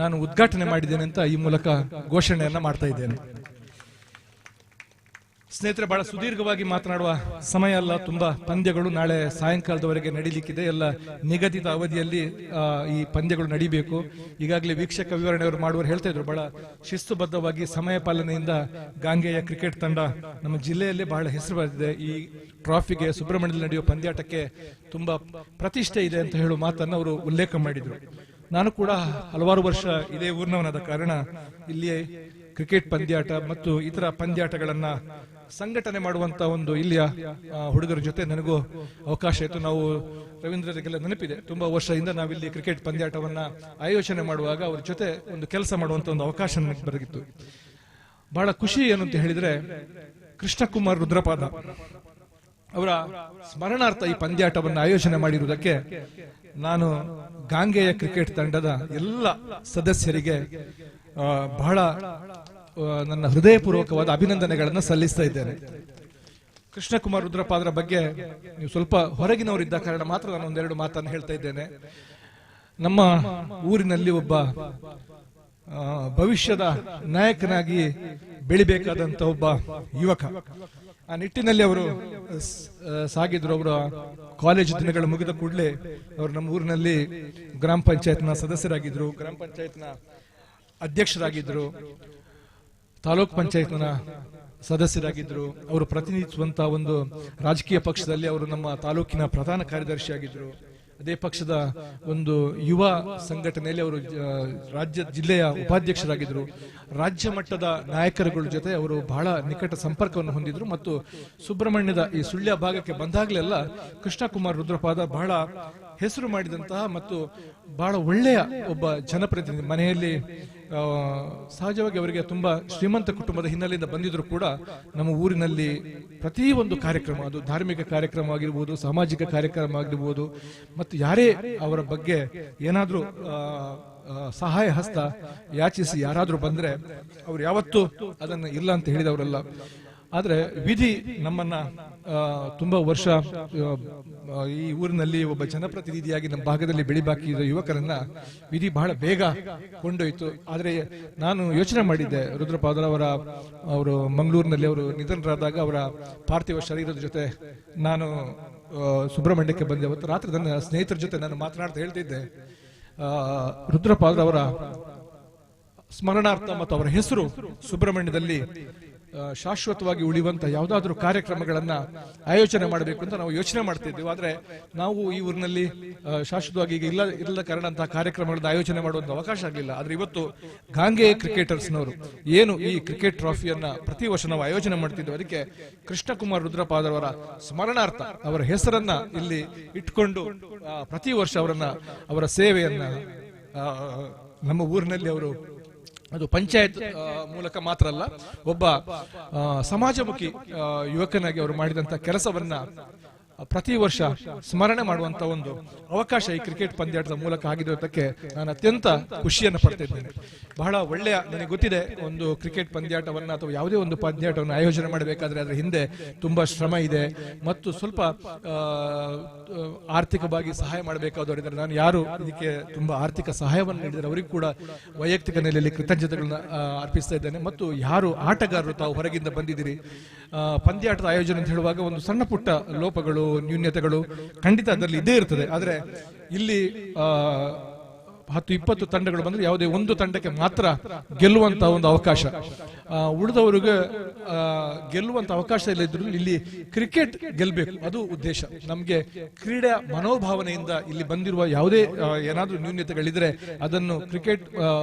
ನಾನು ಉದ್ಘಾಟನೆ ಮಾಡಿದ್ದೇನೆ ಅಂತ ಈ ಮೂಲಕ ಘೋಷಣೆಯನ್ನ ಮಾಡ್ತಾ ಇದ್ದೇನೆ. ಸ್ನೇಹಿತರೆ, ಬಹಳ ಸುದೀರ್ಘವಾಗಿ ಮಾತನಾಡುವ ಸಮಯ ಅಲ್ಲ. ತುಂಬಾ ಪಂದ್ಯಗಳು ನಾಳೆ ಸಾಯಂಕಾಲದವರೆಗೆ ನಡೀಲಿಕ್ಕಿದೆ. ಎಲ್ಲ ನಿಗದಿತ ಅವಧಿಯಲ್ಲಿ ಈ ಪಂದ್ಯಗಳು ನಡೀಬೇಕು. ಈಗಾಗಲೇ ವೀಕ್ಷಕ ವಿವರಣೆಯವರು ಮಾಡುವರು ಹೇಳ್ತಾ ಇದ್ರು, ಬಹಳ ಶಿಸ್ತುಬದ್ಧವಾಗಿ ಸಮಯ ಪಾಲನೆಯಿಂದ ಗಾಂಗೆಯ ಕ್ರಿಕೆಟ್ ತಂಡ ನಮ್ಮ ಜಿಲ್ಲೆಯಲ್ಲೇ ಬಹಳ ಹೆಸರು ಬರೆದಿದೆ. ಈ ಟ್ರಾಫಿಗೆ, ಸುಬ್ರಹ್ಮಣ್ಯದಲ್ಲಿ ನಡೆಯುವ ಪಂದ್ಯಾಟಕ್ಕೆ ತುಂಬಾ ಪ್ರತಿಷ್ಠೆ ಇದೆ ಅಂತ ಹೇಳುವ ಮಾತನ್ನು ಅವರು ಉಲ್ಲೇಖ ಮಾಡಿದ್ರು. ನಾನು ಕೂಡ ಹಲವಾರು ವರ್ಷ ಇದೇ ಊರಿನವನಾದ ಕಾರಣ ಇಲ್ಲಿ ಕ್ರಿಕೆಟ್ ಪಂದ್ಯಾಟ ಮತ್ತು ಇತರ ಪಂದ್ಯಾಟಗಳನ್ನ ಸಂಘಟನೆ ಮಾಡುವಂತ ಒಂದು ಇಲ್ಲಿಯ ಹುಡುಗರ ಜೊತೆ ನನಗೂ ಅವಕಾಶ ಇತ್ತು. ನಾವು ರವೀಂದ್ರರಿಗೆಲ್ಲ ನೆನಪಿದೆ, ತುಂಬಾ ವರ್ಷದಿಂದ ನಾವಿಲ್ಲಿ ಕ್ರಿಕೆಟ್ ಪಂದ್ಯಾಟವನ್ನ ಆಯೋಜನೆ ಮಾಡುವಾಗ ಅವ್ರ ಜೊತೆ ಒಂದು ಕೆಲಸ ಮಾಡುವಂತ ಒಂದು ಅವಕಾಶ ನನಗೆ ಬರಗಿತ್ತು. ಬಹಳ ಖುಷಿ ಏನು ಅಂತ ಹೇಳಿದ್ರೆ, ಕೃಷ್ಣಕುಮಾರ್ ರುದ್ರಪಾದ ಅವರ ಸ್ಮರಣಾರ್ಥ ಈ ಪಂದ್ಯಾಟವನ್ನು ಆಯೋಜನೆ ಮಾಡಿರುವುದಕ್ಕೆ ನಾನು ಗಾಂಗೆಯ ಕ್ರಿಕೆಟ್ ತಂಡದ ಎಲ್ಲ ಸದಸ್ಯರಿಗೆ ಬಹಳ ನನ್ನ ಹೃದಯಪೂರ್ವಕವಾದ ಅಭಿನಂದನೆಗಳನ್ನು ಸಲ್ಲಿಸ್ತಾ ಇದ್ದೇನೆ. ಕೃಷ್ಣಕುಮಾರ್ ರುದ್ರಪಾದರ ಬಗ್ಗೆ ನೀವು ಸ್ವಲ್ಪ ಹೊರಗಿನವರಿದ್ದ ಕಾರಣ ಮಾತ್ರ ನಾನು ಒಂದೆರಡು ಮಾತನ್ನು ಹೇಳ್ತಾ ಇದ್ದೇನೆ. ನಮ್ಮ ಊರಿನಲ್ಲಿ ಒಬ್ಬ ಭವಿಷ್ಯದ ನಾಯಕನಾಗಿ ಬೆಳಿಬೇಕಾದಂತ ಒಬ್ಬ ಯುವಕ, ಆ ನಿಟ್ಟಿನಲ್ಲಿ ಅವರು ಸಾಗಿದ್ರು. ಅವರ ಕಾಲೇಜು ದಿನಗಳು ಮುಗಿದ ಕೂಡಲೇ ಅವರು ನಮ್ಮ ಊರಿನಲ್ಲಿ ಗ್ರಾಮ ಪಂಚಾಯತ್ನ ಸದಸ್ಯರಾಗಿದ್ರು, ಗ್ರಾಮ ಪಂಚಾಯತ್ನ ಅಧ್ಯಕ್ಷರಾಗಿದ್ರು, ತಾಲೂಕ್ ಪಂಚಾಯತ್ನ ಸದಸ್ಯರಾಗಿದ್ರು. ಅವರು ಪ್ರತಿನಿಧಿಸುವಂತಹ ಒಂದು ರಾಜಕೀಯ ಪಕ್ಷದಲ್ಲಿ ಅವರು ನಮ್ಮ ತಾಲೂಕಿನ ಪ್ರಧಾನ ಕಾರ್ಯದರ್ಶಿಯಾಗಿದ್ರು. ಅದೇ ಪಕ್ಷದ ಒಂದು ಯುವ ಸಂಘಟನೆಯಲ್ಲಿ ಅವರು ರಾಜ್ಯ ಜಿಲ್ಲೆಯ ಉಪಾಧ್ಯಕ್ಷರಾಗಿದ್ರು. ರಾಜ್ಯ ಮಟ್ಟದ ನಾಯಕರುಗಳ ಜೊತೆ ಅವರು ಬಹಳ ನಿಕಟ ಸಂಪರ್ಕವನ್ನು ಹೊಂದಿದ್ರು. ಮತ್ತು ಸುಬ್ರಹ್ಮಣ್ಯದ ಈ ಸುಳ್ಯ ಭಾಗಕ್ಕೆ ಬಂದಾಗಲೆಲ್ಲ ಕೃಷ್ಣಕುಮಾರ್ ರುದ್ರಪಾದ ಬಹಳ ಹೆಸರು ಮಾಡಿದಂತಹ ಮತ್ತು ಬಹಳ ಒಳ್ಳೆಯ ಒಬ್ಬ ಜನಪ್ರತಿನಿಧಿ. ಮನೆಯಲ್ಲಿ ಸಹಜವಾಗಿ ಅವರಿಗೆ ತುಂಬಾ ಶ್ರೀಮಂತ ಕುಟುಂಬದ ಹಿನ್ನೆಲೆಯಿಂದ ಬಂದಿದ್ರು ಕೂಡ ನಮ್ಮ ಊರಿನಲ್ಲಿ ಪ್ರತಿಯೊಂದು ಕಾರ್ಯಕ್ರಮ, ಅದು ಧಾರ್ಮಿಕ ಕಾರ್ಯಕ್ರಮ ಆಗಿರ್ಬೋದು, ಸಾಮಾಜಿಕ ಕಾರ್ಯಕ್ರಮ ಆಗಿರ್ಬೋದು, ಮತ್ತು ಯಾರೇ ಅವರ ಬಗ್ಗೆ ಏನಾದ್ರೂ ಸಹಾಯ ಹಸ್ತ ಯಾಚಿಸಿ ಯಾರಾದ್ರೂ ಬಂದ್ರೆ ಅವ್ರು ಯಾವತ್ತೂ ಅದನ್ನು ಇಲ್ಲ ಅಂತ ಹೇಳಿದವರಲ್ಲ. ಆದ್ರೆ ವಿಧಿ ನಮ್ಮನ್ನ ತುಂಬಾ ವರ್ಷ ಈ ಊರಿನಲ್ಲಿ ಒಬ್ಬ ಜನಪ್ರತಿನಿಧಿಯಾಗಿ ನಮ್ಮ ಭಾಗದಲ್ಲಿ ಬೆಳಿಬಾಕಿದ ಯುವಕರನ್ನ ವಿಧಿ ಬಹಳ ಬೇಗ ಕೊಂಡೊಯ್ತು. ಆದ್ರೆ ನಾನು ಯೋಚನೆ ಮಾಡಿದ್ದೆ, ರುದ್ರಪಾದರವರ ಅವರು ಮಂಗಳೂರಿನಲ್ಲಿ ಅವರು ನಿಧನರಾದಾಗ ಅವರ ಪಾರ್ಥಿವ ಶರೀರದ ಜೊತೆ ನಾನು ಸುಬ್ರಹ್ಮಣ್ಯಕ್ಕೆ ಬಂದೆ. ಅವತ್ತು ರಾತ್ರಿ ನನ್ನ ಸ್ನೇಹಿತರ ಜೊತೆ ನಾನು ಮಾತನಾಡ್ತಾ ಹೇಳ್ತಿದ್ದೆ, ರುದ್ರಪಾದರವರ ಸ್ಮರಣಾರ್ಥ ಮತ್ತು ಅವರ ಹೆಸರು ಸುಬ್ರಹ್ಮಣ್ಯದಲ್ಲಿ ಶಾಶ್ವತವಾಗಿ ಉಳಿಯುವಂತ ಯಾವುದಾದ್ರೂ ಕಾರ್ಯಕ್ರಮಗಳನ್ನ ಆಯೋಜನೆ ಮಾಡಬೇಕು ಅಂತ ನಾವು ಯೋಚನೆ ಮಾಡ್ತಿದ್ದೇವೆ. ಆದ್ರೆ ನಾವು ಈ ಊರಿನಲ್ಲಿ ಶಾಶ್ವತವಾಗಿ ಈಗ ಇಲ್ಲದ ಕಾರಣ ಅಂತಹ ಕಾರ್ಯಕ್ರಮಗಳನ್ನ ಆಯೋಜನೆ ಮಾಡುವಂತ ಅವಕಾಶ ಆಗಲಿಲ್ಲ. ಆದ್ರೆ ಇವತ್ತು ಗಾಂಗೆಯ ಕ್ರಿಕೆಟರ್ಸ್ನವರು ಏನು ಈ ಕ್ರಿಕೆಟ್ ಟ್ರಾಫಿಯನ್ನ ಪ್ರತಿ ವರ್ಷ ನಾವು ಆಯೋಜನೆ ಮಾಡ್ತಿದ್ದೇವೆ, ಅದಕ್ಕೆ ಕೃಷ್ಣಕುಮಾರ್ ರುದ್ರಪಾದರವರ ಸ್ಮರಣಾರ್ಥ ಅವರ ಹೆಸರನ್ನ ಇಲ್ಲಿ ಇಟ್ಕೊಂಡು ಪ್ರತಿ ವರ್ಷ ಅವರ ಸೇವೆಯನ್ನ ನಮ್ಮ ಊರಿನಲ್ಲಿ ಅವರು, ಅದು ಪಂಚಾಯತ್ ಮೂಲಕ ಮಾತ್ರ ಅಲ್ಲ, ಒಬ್ಬ ಸಮಾಜಮುಖಿ ಯುವಕನಾಗಿ ಅವರು ಮಾಡಿದಂತ ಕೆಲಸವನ್ನ ಪ್ರತಿ ವರ್ಷ ಸ್ಮರಣೆ ಮಾಡುವಂತ ಒಂದು ಅವಕಾಶ ಈ ಕ್ರಿಕೆಟ್ ಪಂದ್ಯಾಟದ ಮೂಲಕ ಆಗಿರೋದಕ್ಕೆ ನಾನು ಅತ್ಯಂತ ಖುಷಿಯನ್ನು ಪಡ್ತಾ ಇದ್ದೇನೆ. ಬಹಳ ಒಳ್ಳೆಯ, ನನಗೆ ಗೊತ್ತಿದೆ, ಒಂದು ಕ್ರಿಕೆಟ್ ಪಂದ್ಯಾಟವನ್ನ ಅಥವಾ ಯಾವುದೇ ಒಂದು ಪಂದ್ಯಾಟವನ್ನು ಆಯೋಜನೆ ಮಾಡಬೇಕಾದ್ರೆ ಅದರ ಹಿಂದೆ ತುಂಬಾ ಶ್ರಮ ಇದೆ ಮತ್ತು ಸ್ವಲ್ಪ ಆರ್ಥಿಕವಾಗಿ ಸಹಾಯ ಮಾಡಬೇಕಾದವರಿದ್ದಾರೆ. ನಾನು ಯಾರು ಇದಕ್ಕೆ ತುಂಬಾ ಆರ್ಥಿಕ ಸಹಾಯವನ್ನು ನೀಡಿದರೆ ಅವರಿಗೂ ಕೂಡ ವೈಯಕ್ತಿಕ ನೆಲೆಯಲ್ಲಿ ಕೃತಜ್ಞತೆಗಳನ್ನ ಅರ್ಪಿಸ್ತಾ ಇದ್ದೇನೆ. ಮತ್ತು ಯಾರು ಆಟಗಾರರು ತಾವು ಹೊರಗಿಂದ ಬಂದಿದ್ದೀರಿ, ಪಂದ್ಯಾಟದ ಆಯೋಜನೆ ಅಂತ ಹೇಳುವಾಗ ಒಂದು ಸಣ್ಣ ಪುಟ್ಟ ಲೋಪಗಳು, ನ್ಯೂನ್ಯತೆಗಳು ಖಂಡಿತ ಅದರಲ್ಲಿ ಇದ್ದೇ ಇರ್ತದೆ. ಆದ್ರೆ ಇಲ್ಲಿ 10-20 ತಂಡಗಳು ಬಂದ್ರೆ ಯಾವುದೇ ಒಂದು ತಂಡಕ್ಕೆ ಮಾತ್ರ ಗೆಲ್ಲುವಂತ ಒಂದು ಅವಕಾಶ, ಉಳಿದವರಿಗೆ ಗೆಲ್ಲುವಂತ ಅವಕಾಶ ಇಲ್ಲ ಇದ್ರು ಇಲ್ಲಿ ಕ್ರಿಕೆಟ್ ಗೆಲ್ಲಬೇಕು, ಅದು ಉದ್ದೇಶ. ನಮ್ಗೆ ಕ್ರೀಡಾ ಮನೋಭಾವನೆಯಿಂದ ಇಲ್ಲಿ ಬಂದಿರುವ ಯಾವುದೇ ಏನಾದ್ರೂ ನ್ಯೂನ್ಯತೆಗಳಿದ್ರೆ ಅದನ್ನು ಕ್ರಿಕೆಟ್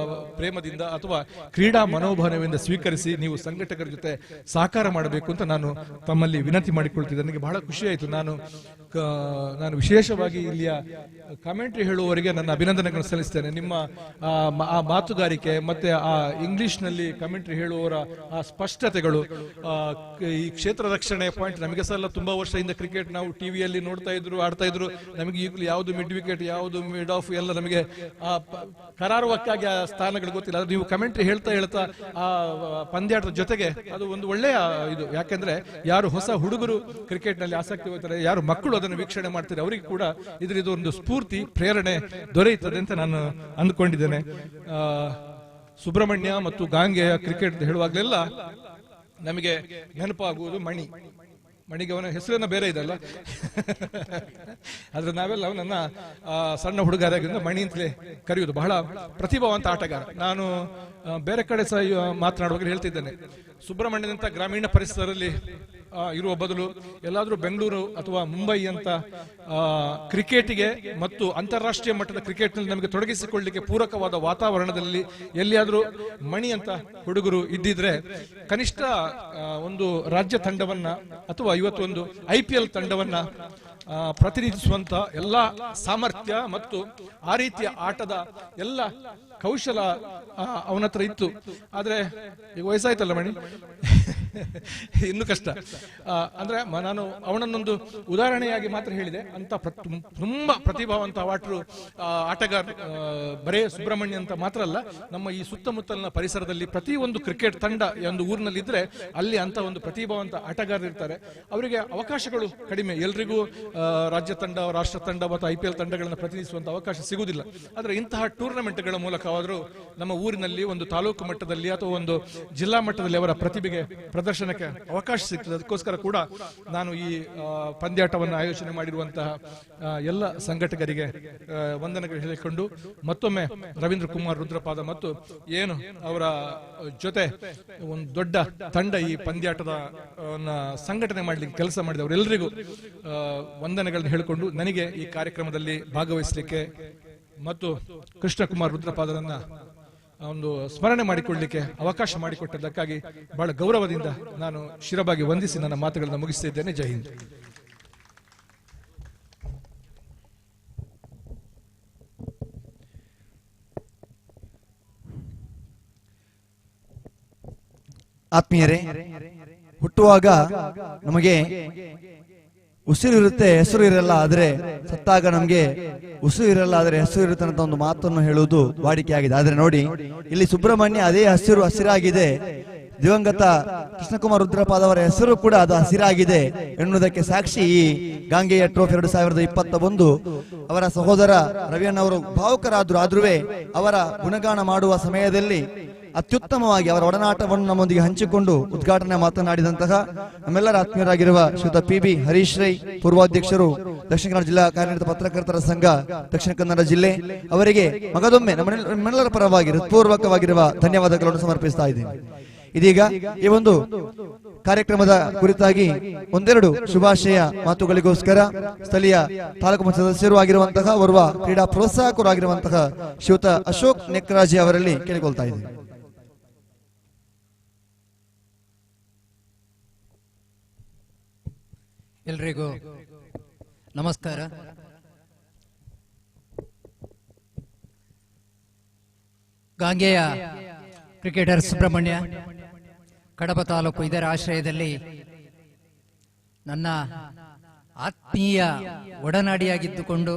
ಪ್ರೇಮದಿಂದ ಅಥವಾ ಕ್ರೀಡಾ ಮನೋಭಾವನೆಯಿಂದ ಸ್ವೀಕರಿಸಿ ನೀವು ಸಂಘಟಕರ ಜೊತೆ ಸಹಕಾರ ಮಾಡಬೇಕು ಅಂತ ನಾನು ತಮ್ಮಲ್ಲಿ ವಿನಂತಿ ಮಾಡಿಕೊಳ್ತಿದ್ದೆ. ನನಗೆ ಬಹಳ ಖುಷಿ ಆಯಿತು. ನಾನು ವಿಶೇಷವಾಗಿ ಇಲ್ಲಿಯ ಕಾಮೆಂಟ್ರಿ ಹೇಳುವವರಿಗೆ ನನ್ನ ಅಭಿನಂದನೆಗಳನ್ನು ಸಲ್ಲಿಸ್ತೇನೆ. ನಿಮ್ಮ ಆ ಮಾತುಗಾರಿಕೆ ಮತ್ತೆ ಆ ಇಂಗ್ಲಿಷ್ ನಲ್ಲಿ ಕಾಮೆಂಟ್ರಿ ಹೇಳುವವರ ಆ ಸ್ಪಷ್ಟತೆಗಳು, ಈ ಕ್ಷೇತ್ರ ರಕ್ಷಣೆ ಪಾಯಿಂಟ್ ನಮಗೆ ಸಹ ತುಂಬಾ ವರ್ಷದಿಂದ ಕ್ರಿಕೆಟ್ ನಾವು ಟಿವಿಯಲ್ಲಿ ನೋಡ್ತಾ ಇದ್ರು, ಆಡ್ತಾ ಇದ್ರು. ನಮಗೆ ಈಗಲೂ ಯಾವುದು ಮಿಡ್ ವಿಕೆಟ್, ಯಾವುದು ಮಿಡ್ ಆಫ್ ಎಲ್ಲ ನಮಗೆ ಕರಾರುವಕ್ಕಾಗಿ ಆ ಸ್ಥಾನಗಳು ಗೊತ್ತಿಲ್ಲ. ಆದ್ರೆ ನೀವು ಕಮೆಂಟ್ರಿ ಹೇಳ್ತಾ ಆ ಪಂದ್ಯಾಟದ ಜೊತೆಗೆ ಅದು ಒಂದು ಒಳ್ಳೆಯ ಇದು. ಯಾಕೆಂದ್ರೆ ಯಾರು ಹೊಸ ಹುಡುಗರು ಕ್ರಿಕೆಟ್ ನಲ್ಲಿ ಆಸಕ್ತಿ ಹೋಗ್ತಾರೆ, ಯಾರು ಮಕ್ಕಳು ಅದನ್ನು ವೀಕ್ಷಣೆ ಮಾಡ್ತಾರೆ, ಅವರಿಗೆ ಕೂಡ ಇದರಿಂದ ಒಂದು ಸ್ಫೂರ್ತಿ, ಪ್ರೇರಣೆ ದೊರೆಯುತ್ತದೆ ಅಂತ ನಾನು ಅಂದ್ಕೊಂಡಿದ್ದೇನೆ. ಸುಬ್ರಹ್ಮಣ್ಯ ಮತ್ತು ಗಾಂಗೆಯ ಕ್ರಿಕೆಟ್ ಹೇಳುವಾಗಲೆಲ್ಲ ನಮಗೆ ನೆನಪಾಗುವುದು ಮಣಿಗೆ ಅವನ ಹೆಸರನ್ನ ಬೇರೆ ಇದಲ್ಲ, ಆದ್ರೆ ನಾವೆಲ್ಲ ಅವನನ್ನ ಸಣ್ಣ ಹುಡುಗರಾಗಿಂದ ಮಣಿ ಅಂತಲೇ ಕರೆಯುವುದು. ಬಹಳ ಪ್ರತಿಭಾವಂತ ಆಟಗಾರ. ನಾನು ಬೇರೆ ಕಡೆ ಸಹ ಮಾತನಾಡುವಾಗ ಹೇಳ್ತಿದ್ದೇನೆ, ಸುಬ್ರಹ್ಮಣ್ಯದಂತ ಗ್ರಾಮೀಣ ಪರಿಸರದಲ್ಲಿ ಇರುವ ಬದಲು ಎಲ್ಲಾದ್ರೂ ಬೆಂಗಳೂರು ಅಥವಾ ಮುಂಬೈ ಅಂತ ಕ್ರಿಕೆಟ್ಗೆ ಮತ್ತು ಅಂತಾರಾಷ್ಟ್ರೀಯ ಮಟ್ಟದ ಕ್ರಿಕೆಟ್ ನಲ್ಲಿ ನಮಗೆ ತೊಡಗಿಸಿಕೊಳ್ಳಲಿಕ್ಕೆ ಪೂರಕವಾದ ವಾತಾವರಣದಲ್ಲಿ ಎಲ್ಲಿಯಾದ್ರೂ ಮಣಿ ಅಂತ ಹುಡುಗರು ಇದ್ದಿದ್ರೆ ಕನಿಷ್ಠ ಒಂದು ರಾಜ್ಯ ತಂಡವನ್ನ ಅಥವಾ ಇವತ್ತು ಒಂದು IPL ತಂಡವನ್ನ ಪ್ರತಿನಿಧಿಸುವಂತ ಎಲ್ಲ ಸಾಮರ್ಥ್ಯ ಮತ್ತು ಆ ರೀತಿಯ ಆಟದ ಎಲ್ಲ ಕೌಶಲ ಅವನ ಹತ್ರ ಇತ್ತು. ಆದ್ರೆ ಈಗ ವಯಸ್ಸಾಯ್ತಲ್ಲ ಮಣಿ, ಇನ್ನು ಕಷ್ಟ. ಅಂದ್ರೆ ನಾನು ಅವನನ್ನೊಂದು ಉದಾಹರಣೆಯಾಗಿ ಮಾತ್ರ ಹೇಳಿದೆ. ಅಂತ ತುಂಬಾ ಪ್ರತಿಭಾವಂತ ಆಟಗಾರ ಬರೇ ಸುಬ್ರಹ್ಮಣ್ಯ ಅಂತ ಮಾತ್ರ ಅಲ್ಲ, ನಮ್ಮ ಈ ಸುತ್ತಮುತ್ತಲಿನ ಪರಿಸರದಲ್ಲಿ ಪ್ರತಿ ಒಂದು ಕ್ರಿಕೆಟ್ ತಂಡ ಒಂದು ಊರಿನಲ್ಲಿ ಇದ್ರೆ ಅಲ್ಲಿ ಅಂತ ಒಂದು ಪ್ರತಿಭಾವಂತ ಆಟಗಾರರು ಇರ್ತಾರೆ. ಅವರಿಗೆ ಅವಕಾಶಗಳು ಕಡಿಮೆ. ಎಲ್ರಿಗೂ ರಾಜ್ಯ ತಂಡ, ರಾಷ್ಟ್ರ ತಂಡ ಮತ್ತು IPL ತಂಡಗಳನ್ನು ಪ್ರತಿನಿಧಿಸುವಂತ ಅವಕಾಶ ಸಿಗುವುದಿಲ್ಲ. ಆದ್ರೆ ಇಂತಹ ಟೂರ್ನಮೆಂಟ್ಗಳ ಮೂಲಕವಾದರೂ ನಮ್ಮ ಊರಿನಲ್ಲಿ ಒಂದು ತಾಲೂಕು ಮಟ್ಟದಲ್ಲಿ ಅಥವಾ ಒಂದು ಜಿಲ್ಲಾ ಮಟ್ಟದಲ್ಲಿ ಅವರ ಪ್ರತಿಭೆಗೆ ಪ್ರದರ್ಶನಕ್ಕೆ ಅವಕಾಶ ಸಿಗ್ತದೆ. ಅದಕ್ಕೋಸ್ಕರ ಕೂಡ ನಾನು ಈ ಪಂದ್ಯಾಟವನ್ನು ಆಯೋಜನೆ ಮಾಡಿರುವಂತಹ ಎಲ್ಲ ಸಂಘಟಕರಿಗೆ ವಂದನೆಗಳು ಹೇಳಿಕೊಂಡು ಮತ್ತೊಮ್ಮೆ ರವೀಂದ್ರ ಕುಮಾರ್ ರುದ್ರಪಾದ ಮತ್ತು ಏನು ಅವರ ಜೊತೆ ಒಂದು ದೊಡ್ಡ ತಂಡ ಈ ಪಂದ್ಯಾಟದ ಸಂಘಟನೆ ಮಾಡಲಿಕ್ಕೆ ಕೆಲಸ ಮಾಡಿದವರೆಲ್ಲರಿಗೂ ವಂದನೆಗಳನ್ನು ಹೇಳಿಕೊಂಡು ನನಗೆ ಈ ಕಾರ್ಯಕ್ರಮದಲ್ಲಿ ಭಾಗವಹಿಸಲಿಕ್ಕೆ ಮತ್ತು ಕೃಷ್ಣಕುಮಾರ್ ರುದ್ರಪಾದರನ್ನ ಒಂದು ಸ್ಮರಣೆ ಮಾಡಿಕೊಳ್ಳಲಿಕ್ಕೆ ಅವಕಾಶ ಮಾಡಿಕೊಟ್ಟದ್ದಕ್ಕಾಗಿ ಬಹಳ ಗೌರವದಿಂದ ನಾನು ಶಿರಬಾಗಿ ವಂದಿಸಿ ನನ್ನ ಮಾತುಗಳನ್ನು ಮುಗಿಸ್ತಾ ಇದ್ದೇನೆ. ಜೈ ಹಿಂದ್. ಆತ್ಮೀಯರೇ, ಹುಟ್ಟುವಾಗ ನಮಗೆ ಉಸಿರು ಇರುತ್ತೆ, ಹೆಸರು ಇರಲ್ಲ. ಆದ್ರೆ ಸತ್ತಾಗ ನಮ್ಗೆ ಉಸಿರು ಇರಲ್ಲ, ಆದ್ರೆ ಹೆಸರು ಇರುತ್ತೆ ಅಂತ ಒಂದು ಮಾತನ್ನು ಹೇಳುವುದು ವಾಡಿಕೆಯಾಗಿದೆ. ಆದ್ರೆ ನೋಡಿ, ಇಲ್ಲಿ ಸುಬ್ರಹ್ಮಣ್ಯ ಅದೇ ಹಸಿರಾಗಿದೆ. ದಿವಂಗತ ಕೃಷ್ಣಕುಮಾರ್ ರುದ್ರಪಾದ ಅವರ ಹೆಸರು ಕೂಡ ಅದು ಹಸಿರಾಗಿದೆ ಎನ್ನುವುದಕ್ಕೆ ಸಾಕ್ಷಿ ಈ ಗಾಂಗೆಯ ಟ್ರೋಫಿ 2021. ಅವರ ಸಹೋದರ ರವಿಯಣ್ಣವರು ಭಾವುಕರಾದ್ರು. ಆದ್ರೂ ಅವರ ಗುಣಗಾನ ಮಾಡುವ ಸಮಯದಲ್ಲಿ ಅತ್ಯುತ್ತಮವಾಗಿ ಅವರ ಒಡನಾಟವನ್ನು ನಮ್ಮೊಂದಿಗೆ ಹಂಚಿಕೊಂಡು ಉದ್ಘಾಟನೆ ಮಾತನಾಡಿದಂತಹ ನಮ್ಮೆಲ್ಲರ ಆತ್ಮೀಯರಾಗಿರುವ ಶ್ರೀಯುತ PB ಹರೀಶ್ ರೈ, ಪೂರ್ವಾಧ್ಯಕ್ಷರು, ದಕ್ಷಿಣ ಕನ್ನಡ ಜಿಲ್ಲಾ ಕಾರ್ಯನಿರತ ಪತ್ರಕರ್ತರ ಸಂಘ ದಕ್ಷಿಣ ಕನ್ನಡ ಜಿಲ್ಲೆ, ಅವರಿಗೆ ಮಗದೊಮ್ಮೆ ನಮ್ಮೆಲ್ಲರ ಪರವಾಗಿ ಹೃತ್ಪೂರ್ವಕವಾಗಿರುವ ಧನ್ಯವಾದಗಳನ್ನು ಸಮರ್ಪಿಸ್ತಾ ಇದ್ದೇನೆ. ಇದೀಗ ಈ ಒಂದು ಕಾರ್ಯಕ್ರಮದ ಕುರಿತಾಗಿ ಒಂದೆರಡು ಶುಭಾಶಯ ಮಾತುಗಳಿಗೋಸ್ಕರ ಸ್ಥಳೀಯ ತಾಲೂಕು ಪಂಚಾಯತ್ ಸದಸ್ಯರು ಆಗಿರುವಂತಹ ಓರ್ವ ಕ್ರೀಡಾ ಪ್ರೋತ್ಸಾಹಕರು ಆಗಿರುವಂತಹ ಶ್ರೀಯುತ ಅಶೋಕ್ ನೆಕ್ರಾಜಿ ಅವರಲ್ಲಿ ಕೇಳಿಕೊಳ್ತಾ ಇದ್ದೇನೆ. ಎಲ್ರಿಗೂ ನಮಸ್ಕಾರ. ಗಾಂಗೆಯ ಕ್ರಿಕೆಟರ್ ಸುಬ್ರಹ್ಮಣ್ಯ, ಕಡಬ ತಾಲೂಕು, ಇದರ ಆಶ್ರಯದಲ್ಲಿ ನನ್ನ ಆತ್ಮೀಯ ಒಡನಾಡಿಯಾಗಿದ್ದುಕೊಂಡು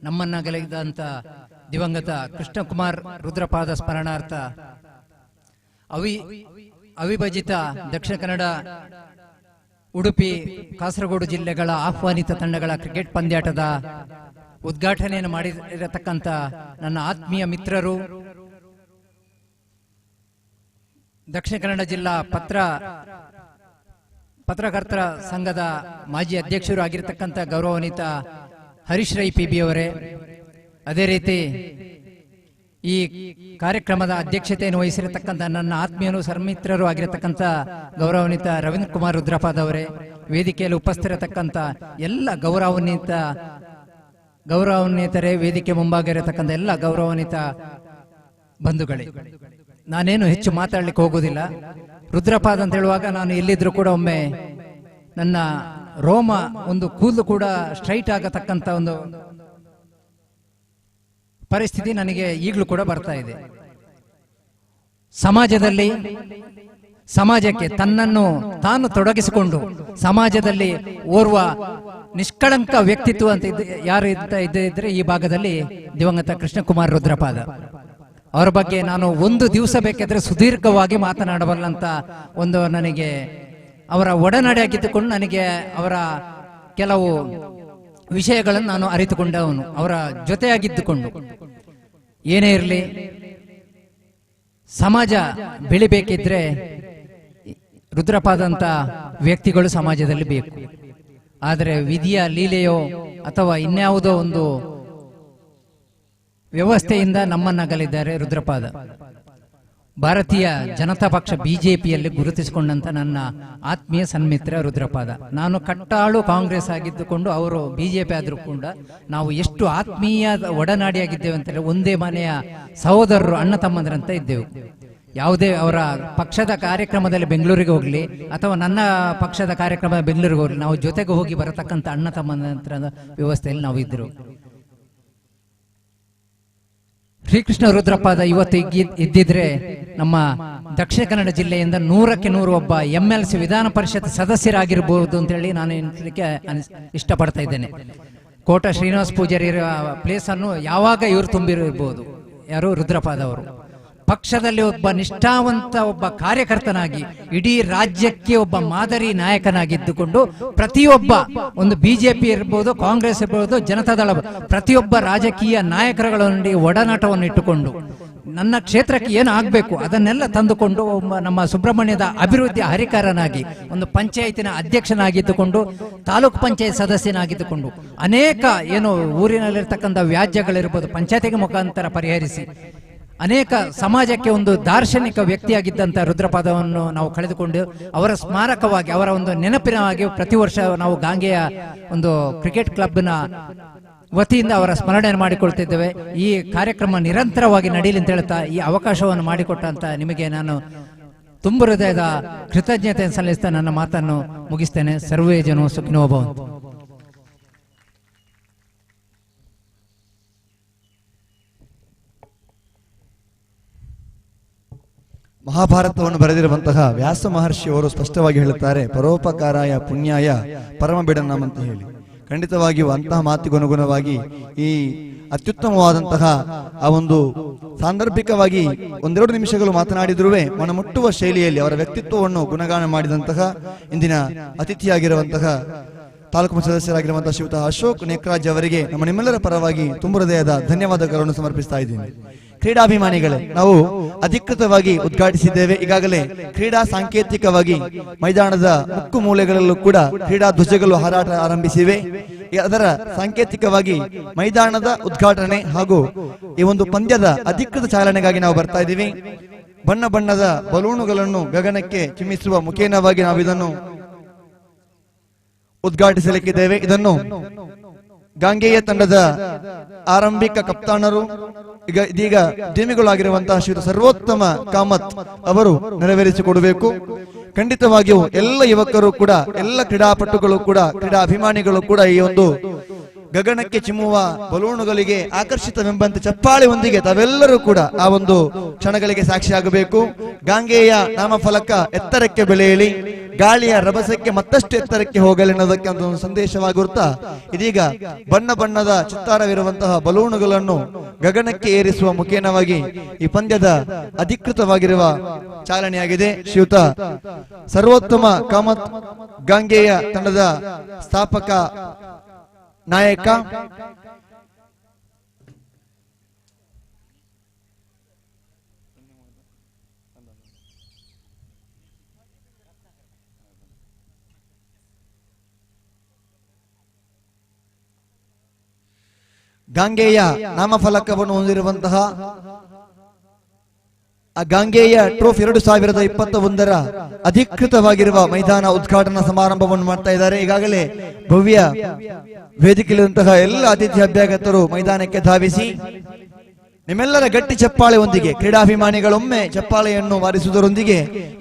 ನಮ್ಮನ್ನಗಲಿದಂತ ದಿವಂಗತ ಕೃಷ್ಣಕುಮಾರ್ ರುದ್ರಪಾದ ಸ್ಮರಣಾರ್ಥ ಅವಿಭಜಿತ ದಕ್ಷಿಣ ಕನ್ನಡ, ಉಡುಪಿ, ಕಾಸರಗೋಡು ಜಿಲ್ಲೆಗಳ ಆಹ್ವಾನಿತ ತಂಡಗಳ ಕ್ರಿಕೆಟ್ ಪಂದ್ಯಾಟದ ಉದ್ಘಾಟನೆಯನ್ನು ಮಾಡಿರತಕ್ಕಂಥ ನನ್ನ ಆತ್ಮೀಯ ಮಿತ್ರರು, ದಕ್ಷಿಣ ಕನ್ನಡ ಜಿಲ್ಲಾ ಪತ್ರಕರ್ತರ ಸಂಘದ ಮಾಜಿ ಅಧ್ಯಕ್ಷರು ಆಗಿರತಕ್ಕಂಥ ಗೌರವಾನ್ವಿತ ಹರೀಶ್ ರೈ PB ಅವರೇ, ಅದೇ ರೀತಿ ಈ ಕಾರ್ಯಕ್ರಮದ ಅಧ್ಯಕ್ಷತೆಯನ್ನು ವಹಿಸಿರತಕ್ಕಂಥ ನನ್ನ ಆತ್ಮೀಯರು ಸರ್ಮಿತ್ರರು ಆಗಿರತಕ್ಕಂಥ ಗೌರವಾನ್ವಿತ ರವೀಂದ್ರ ಕುಮಾರ್ ರುದ್ರಪಾದ ಅವರೇ, ವೇದಿಕೆಯಲ್ಲಿ ಉಪಸ್ಥಿರತಕ್ಕಂಥ ಎಲ್ಲ ಗೌರವಾನ್ವಿತರೇ, ವೇದಿಕೆ ಮುಂಭಾಗಿರತಕ್ಕಂಥ ಎಲ್ಲ ಗೌರವಾನ್ವಿತ ಬಂಧುಗಳೇ, ನಾನೇನು ಹೆಚ್ಚು ಮಾತಾಡ್ಲಿಕ್ಕೆ ಹೋಗುವುದಿಲ್ಲ. ರುದ್ರಪಾದ ಅಂತ ಹೇಳುವಾಗ ನಾನು ಎಲ್ಲಿದ್ರು ಕೂಡ ಒಮ್ಮೆ ನನ್ನ ರೋಮ ಒಂದು ಕೂದಲು ಕೂಡ ಸ್ಟ್ರೈಟ್ ಆಗತಕ್ಕಂಥ ಒಂದು ಪರಿಸ್ಥಿತಿ ನನಗೆ ಈಗಲೂ ಕೂಡ ಬರ್ತಾ ಇದೆ. ಸಮಾಜಕ್ಕೆ ತನ್ನನ್ನು ತಾನು ತೊಡಗಿಸಿಕೊಂಡು ಸಮಾಜದಲ್ಲಿ ಓರ್ವ ನಿಷ್ಕಳಂಕ ವ್ಯಕ್ತಿತ್ವ ಅಂತ ಯಾರು ಇದ್ದರೆ ಈ ಭಾಗದಲ್ಲಿ ದಿವಂಗತ ಕೃಷ್ಣಕುಮಾರ್ ರುದ್ರಪಾದ ಅವರ ಬಗ್ಗೆ ನಾನು ಒಂದು ದಿವಸ ಬೇಕಾದ್ರೆ ಸುದೀರ್ಘವಾಗಿ ಮಾತನಾಡಬಲ್ಲಂತ ಒಂದು ನನಗೆ ಅವರ ಒಡನಾಡಿಯಾಗಿದ್ದುಕೊಂಡು ನನಗೆ ಅವರ ಕೆಲವು ವಿಷಯಗಳನ್ನು ನಾನು ಅರಿತುಕೊಂಡವನು. ಅವರ ಜೊತೆಯಾಗಿದ್ದುಕೊಂಡು ಏನೇ ಇರಲಿ, ಸಮಾಜ ಬೆಳಿಬೇಕಿದ್ರೆ ರುದ್ರಪಾದಂತ ವ್ಯಕ್ತಿಗಳು ಸಮಾಜದಲ್ಲಿ ಬೇಕು. ಆದರೆ ವಿಧಿಯ ಲೀಲೆಯೋ ಅಥವಾ ಇನ್ಯಾವುದೋ ಒಂದು ವ್ಯವಸ್ಥೆಯಿಂದ ನಮ್ಮನ್ನಗಲಿದ್ದಾರೆ ರುದ್ರಪಾದ. ಭಾರತೀಯ ಜನತಾ ಪಕ್ಷ BJPಯಲ್ಲಿ ಗುರುತಿಸಿಕೊಂಡಂತ ನನ್ನ ಆತ್ಮೀಯ ಸನ್ಮಿತ್ರ ರುದ್ರಪಾದ. ನಾನು ಕಟ್ಟಾಳು ಕಾಂಗ್ರೆಸ್ ಆಗಿದ್ದುಕೊಂಡು ಅವರು BJP ಆದ್ರೂ ಕೂಡ ನಾವು ಎಷ್ಟು ಆತ್ಮೀಯ ಒಡನಾಡಿಯಾಗಿದ್ದೇವೆ ಅಂತೇಳಿ ಒಂದೇ ಮನೆಯ ಸಹೋದರರು, ಅಣ್ಣ ತಮ್ಮಂದ್ರಂತ ಇದ್ದೆವು. ಯಾವುದೇ ಅವರ ಪಕ್ಷದ ಕಾರ್ಯಕ್ರಮದಲ್ಲಿ ಬೆಂಗಳೂರಿಗೆ ಹೋಗ್ಲಿ ಅಥವಾ ನನ್ನ ಪಕ್ಷದ ಕಾರ್ಯಕ್ರಮ ಬೆಂಗಳೂರಿಗೆ ಹೋಗ್ಲಿ, ನಾವು ಜೊತೆಗೆ ಹೋಗಿ ಬರತಕ್ಕಂಥ ಅಣ್ಣ ತಮ್ಮಂದ್ರ ವ್ಯವಸ್ಥೆಯಲ್ಲಿ ನಾವು ಇದ್ದರು. ಶ್ರೀಕೃಷ್ಣ ರುದ್ರಪಾದ ಇವತ್ತು ಇದ್ದಿದ್ರೆ ನಮ್ಮ ದಕ್ಷಿಣ ಕನ್ನಡ ಜಿಲ್ಲೆಯಿಂದ 100ಕ್ಕೆ 100 ಒಬ್ಬ MLC ವಿಧಾನ ಪರಿಷತ್ ಸದಸ್ಯರಾಗಿರ್ಬಹುದು ಅಂತ ಹೇಳಿ ನಾನು ಹೇಳಲಿಕ್ಕೆ ಇಷ್ಟಪಡ್ತಾ ಇದ್ದೇನೆ. ಕೋಟ ಶ್ರೀನಿವಾಸ ಪೂಜಾರಿ ಪ್ಲೇಸ್ ಅನ್ನು ಯಾವಾಗ ಇವರು ತುಂಬಿರಬಹುದು, ಯಾರು ರುದ್ರಪಾದ ಅವರು. ಪಕ್ಷದಲ್ಲಿ ಒಬ್ಬ ನಿಷ್ಠಾವಂತ ಒಬ್ಬ ಕಾರ್ಯಕರ್ತನಾಗಿ ಇಡೀ ರಾಜ್ಯಕ್ಕೆ ಒಬ್ಬ ಮಾದರಿ ನಾಯಕನಾಗಿದ್ದುಕೊಂಡು ಪ್ರತಿಯೊಬ್ಬ ಒಂದು BJP ಇರ್ಬೋದು, ಕಾಂಗ್ರೆಸ್ ಇರ್ಬೋದು, ಜನತಾದಳ ಪ್ರತಿಯೊಬ್ಬ ರಾಜಕೀಯ ನಾಯಕರುಗಳೊಂದಿಗೆ ಒಡನಾಟವನ್ನು ಇಟ್ಟುಕೊಂಡು ನನ್ನ ಕ್ಷೇತ್ರಕ್ಕೆ ಏನು ಆಗಬೇಕು ಅದನ್ನೆಲ್ಲ ತಂದುಕೊಂಡು ನಮ್ಮ ಸುಬ್ರಹ್ಮಣ್ಯದ ಅಭಿವೃದ್ಧಿ ಹರಿಕಾರನಾಗಿ ಒಂದು ಪಂಚಾಯತಿನ ಅಧ್ಯಕ್ಷನಾಗಿದ್ದುಕೊಂಡು ತಾಲೂಕು ಪಂಚಾಯತ್ ಸದಸ್ಯನಾಗಿದ್ದುಕೊಂಡು ಅನೇಕ ಏನು ಊರಿನಲ್ಲಿರ್ತಕ್ಕಂಥ ವ್ಯಾಜ್ಯಗಳಿರ್ಬೋದು ಪಂಚಾಯತಿಗೆ ಮುಖಾಂತರ ಪರಿಹರಿಸಿ ಅನೇಕ ಸಮಾಜಕ್ಕೆ ಒಂದು ದಾರ್ಶನಿಕ ವ್ಯಕ್ತಿಯಾಗಿದ್ದಂಥ ರುದ್ರಪಾದವನ್ನು ನಾವು ಕಳೆದುಕೊಂಡು ಅವರ ಸ್ಮಾರಕವಾಗಿ ಅವರ ಒಂದು ನೆನಪಿನವಾಗಿ ಪ್ರತಿ ವರ್ಷ ನಾವು ಗಾಂಗೆಯ ಒಂದು ಕ್ರಿಕೆಟ್ ಕ್ಲಬ್ನ ವತಿಯಿಂದ ಅವರ ಸ್ಮರಣೆ ಮಾಡಿಕೊಳ್ತಿದ್ದೇವೆ. ಈ ಕಾರ್ಯಕ್ರಮ ನಿರಂತರವಾಗಿ ನಡೀಲಿ ಅಂತ ಹೇಳ್ತಾ ಈ ಅವಕಾಶವನ್ನು ಮಾಡಿಕೊಟ್ಟಂತ ನಿಮಗೆ ನಾನು ತುಂಬ ಹೃದಯದ ಕೃತಜ್ಞತೆ ಸಲ್ಲಿಸ್ತಾ ನನ್ನ ಮಾತನ್ನು ಮುಗಿಸ್ತೇನೆ. ಸರ್ವೇ ಜನೋ ಸುಖಿನೋ ಭವಂತು. ಮಹಾಭಾರತವನ್ನು ಬರೆದಿರುವಂತಹ ವ್ಯಾಸ ಮಹರ್ಷಿಯವರು ಸ್ಪಷ್ಟವಾಗಿ ಹೇಳುತ್ತಾರೆ, ಪರೋಪಕಾರಾಯ ಪುಣ್ಯಾಯ ಪರಮ ಬಿಡನಂ ಅಂತ ಹೇಳಿ. ಖಂಡಿತವಾಗಿಯೂ ಅಂತಹ ಮಾತಿಗೆ ಅನುಗುಣವಾಗಿ ಈ ಅತ್ಯುತ್ತಮವಾದಂತಹ ಆ ಒಂದು ಸಾಂದರ್ಭಿಕವಾಗಿ ಒಂದೆರಡು ನಿಮಿಷಗಳು ಮಾತನಾಡಿದ್ರೂ ಮನಮುಟ್ಟುವ ಶೈಲಿಯಲ್ಲಿ ಅವರ ವ್ಯಕ್ತಿತ್ವವನ್ನು ಗುಣಗಾನ ಮಾಡಿದಂತಹ ಇಂದಿನ ಅತಿಥಿಯಾಗಿರುವಂತಹ ತಾಲೂಕು ಸದಸ್ಯರಾಗಿರುವಂತಹ ಶ್ರೀಯುತ ಅಶೋಕ್ ನೇಕ್ರಾಜ್ ಅವರಿಗೆ ನಮ್ಮ ನಿಮ್ಮೆಲ್ಲರ ಪರವಾಗಿ ತುಂಬ ಹೃದಯದ ಧನ್ಯವಾದಗಳನ್ನು ಸಮರ್ಪಿಸ್ತಾ ಇದ್ದೀನಿ. ಕ್ರೀಡಾಭಿಮಾನಿಗಳೇ, ನಾವು ಅಧಿಕೃತವಾಗಿ ಉದ್ಘಾಟಿಸಿದ್ದೇವೆ. ಈಗಾಗಲೇ ಕ್ರೀಡಾ ಸಾಂಕೇತಿಕವಾಗಿ ಮೈದಾನದ ಮುಕ್ಕು ಮೂಲೆಗಳಲ್ಲೂ ಕೂಡ ಕ್ರೀಡಾ ಧ್ವಜಗಳು ಹಾರಾಟ ಆರಂಭಿಸಿವೆ. ಅದರ ಸಾಂಕೇತಿಕವಾಗಿ ಮೈದಾನದ ಉದ್ಘಾಟನೆ ಹಾಗೂ ಈ ಒಂದು ಪಂದ್ಯದ ಅಧಿಕೃತ ಚಾಲನೆಗಾಗಿ ನಾವು ಬರ್ತಾ ಇದ್ದೀವಿ. ಬಣ್ಣ ಬಣ್ಣದ ಬಲೂನುಗಳನ್ನು ಗಗನಕ್ಕೆ ಚಿಮ್ಮಿಸುವ ಮುಖೇನವಾಗಿ ನಾವು ಇದನ್ನು ಉದ್ಘಾಟಿಸಲಿಕ್ಕಿದ್ದೇವೆ. ಇದನ್ನು ಗಾಂಗೆಯ ತಂಡದ ಆರಂಭಿಕ ಕಪ್ತಾನರು ಇದೀಗ ಉದ್ಯಮಿಗಳಾಗಿರುವಂತಹ ಶ್ರೀ ಸರ್ವೋತ್ತಮ ಕಾಮತ್ ಅವರು ನೆರವೇರಿಸಿಕೊಡಬೇಕು. ಖಂಡಿತವಾಗಿಯೂ ಎಲ್ಲ ಯುವಕರು ಕೂಡ, ಎಲ್ಲ ಕ್ರೀಡಾಪಟುಗಳು ಕೂಡ, ಕ್ರೀಡಾಭಿಮಾನಿಗಳು ಕೂಡ ಈ ಒಂದು ಗಗನಕ್ಕೆ ಚಿಮ್ಮುವ ಬಲೂನುಗಳಿಗೆ ಆಕರ್ಷಿತವೆಂಬಂತೆ ಚಪ್ಪಾಳೆಯೊಂದಿಗೆ ತಾವೆಲ್ಲರೂ ಕೂಡ ಆ ಒಂದು ಕ್ಷಣಗಳಿಗೆ ಸಾಕ್ಷಿಯಾಗಬೇಕು. ಗಾಂಗೆಯ ನಾಮಫಲಕ ಎತ್ತರಕ್ಕೆ ಬೆಳೆಯಲಿ, ಗಾಳಿಯ ರಭಸಕ್ಕೆ ಮತ್ತಷ್ಟು ಎತ್ತರಕ್ಕೆ ಹೋಗಲಿ ಅನ್ನೋದಕ್ಕೆ ಒಂದು ಸಂದೇಶವಾಗಿರುತ್ತಾ ಇದೀಗ ಬಣ್ಣ ಬಣ್ಣದ ಚಿತ್ತಾರವಿರುವಂತಹ ಬಲೂನುಗಳನ್ನು ಗಗನಕ್ಕೆ ಏರಿಸುವ ಮುಖೇನವಾಗಿ ಈ ಪಂದ್ಯದ ಅಧಿಕೃತವಾಗಿರುವ ಚಾಲನೆಯಾಗಿದೆ. ಶ್ರೀಯುತ ಸರ್ವೋತ್ತಮ ಕಾಮತ್ ಗಾಂಗೆಯ ತಂಡದ ಸ್ಥಾಪಕ ನಾಯಕ ಗಾಂಗೆಯ ನಾಮಫಲಕವನ್ನು ಹೊಂದಿರುವಂತಹ ಆ ಗಾಂಗೆಯ ಟ್ರೋಫಿ 2021 ಅಧಿಕೃತವಾಗಿರುವ ಮೈದಾನ ಉದ್ಘಾಟನಾ ಸಮಾರಂಭವನ್ನು ಮಾಡ್ತಾ ಇದ್ದಾರೆ. ಈಗಾಗಲೇ ಭವ್ಯ ವೇದಿಕೆಯಲ್ಲಿರುವಂತಹ ಎಲ್ಲ ಅತಿಥಿ ಅಭ್ಯಾಗತರು ಮೈದಾನಕ್ಕೆ ಧಾವಿಸಿ ನಿಮ್ಮೆಲ್ಲರ ಗಟ್ಟಿ ಚಪ್ಪಾಳೆಯೊಂದಿಗೆ ಕ್ರೀಡಾಭಿಮಾನಿಗಳೊಮ್ಮೆ ಚಪ್ಪಾಳೆಯನ್ನು ವಾರಿಸುವುದರೊಂದಿಗೆ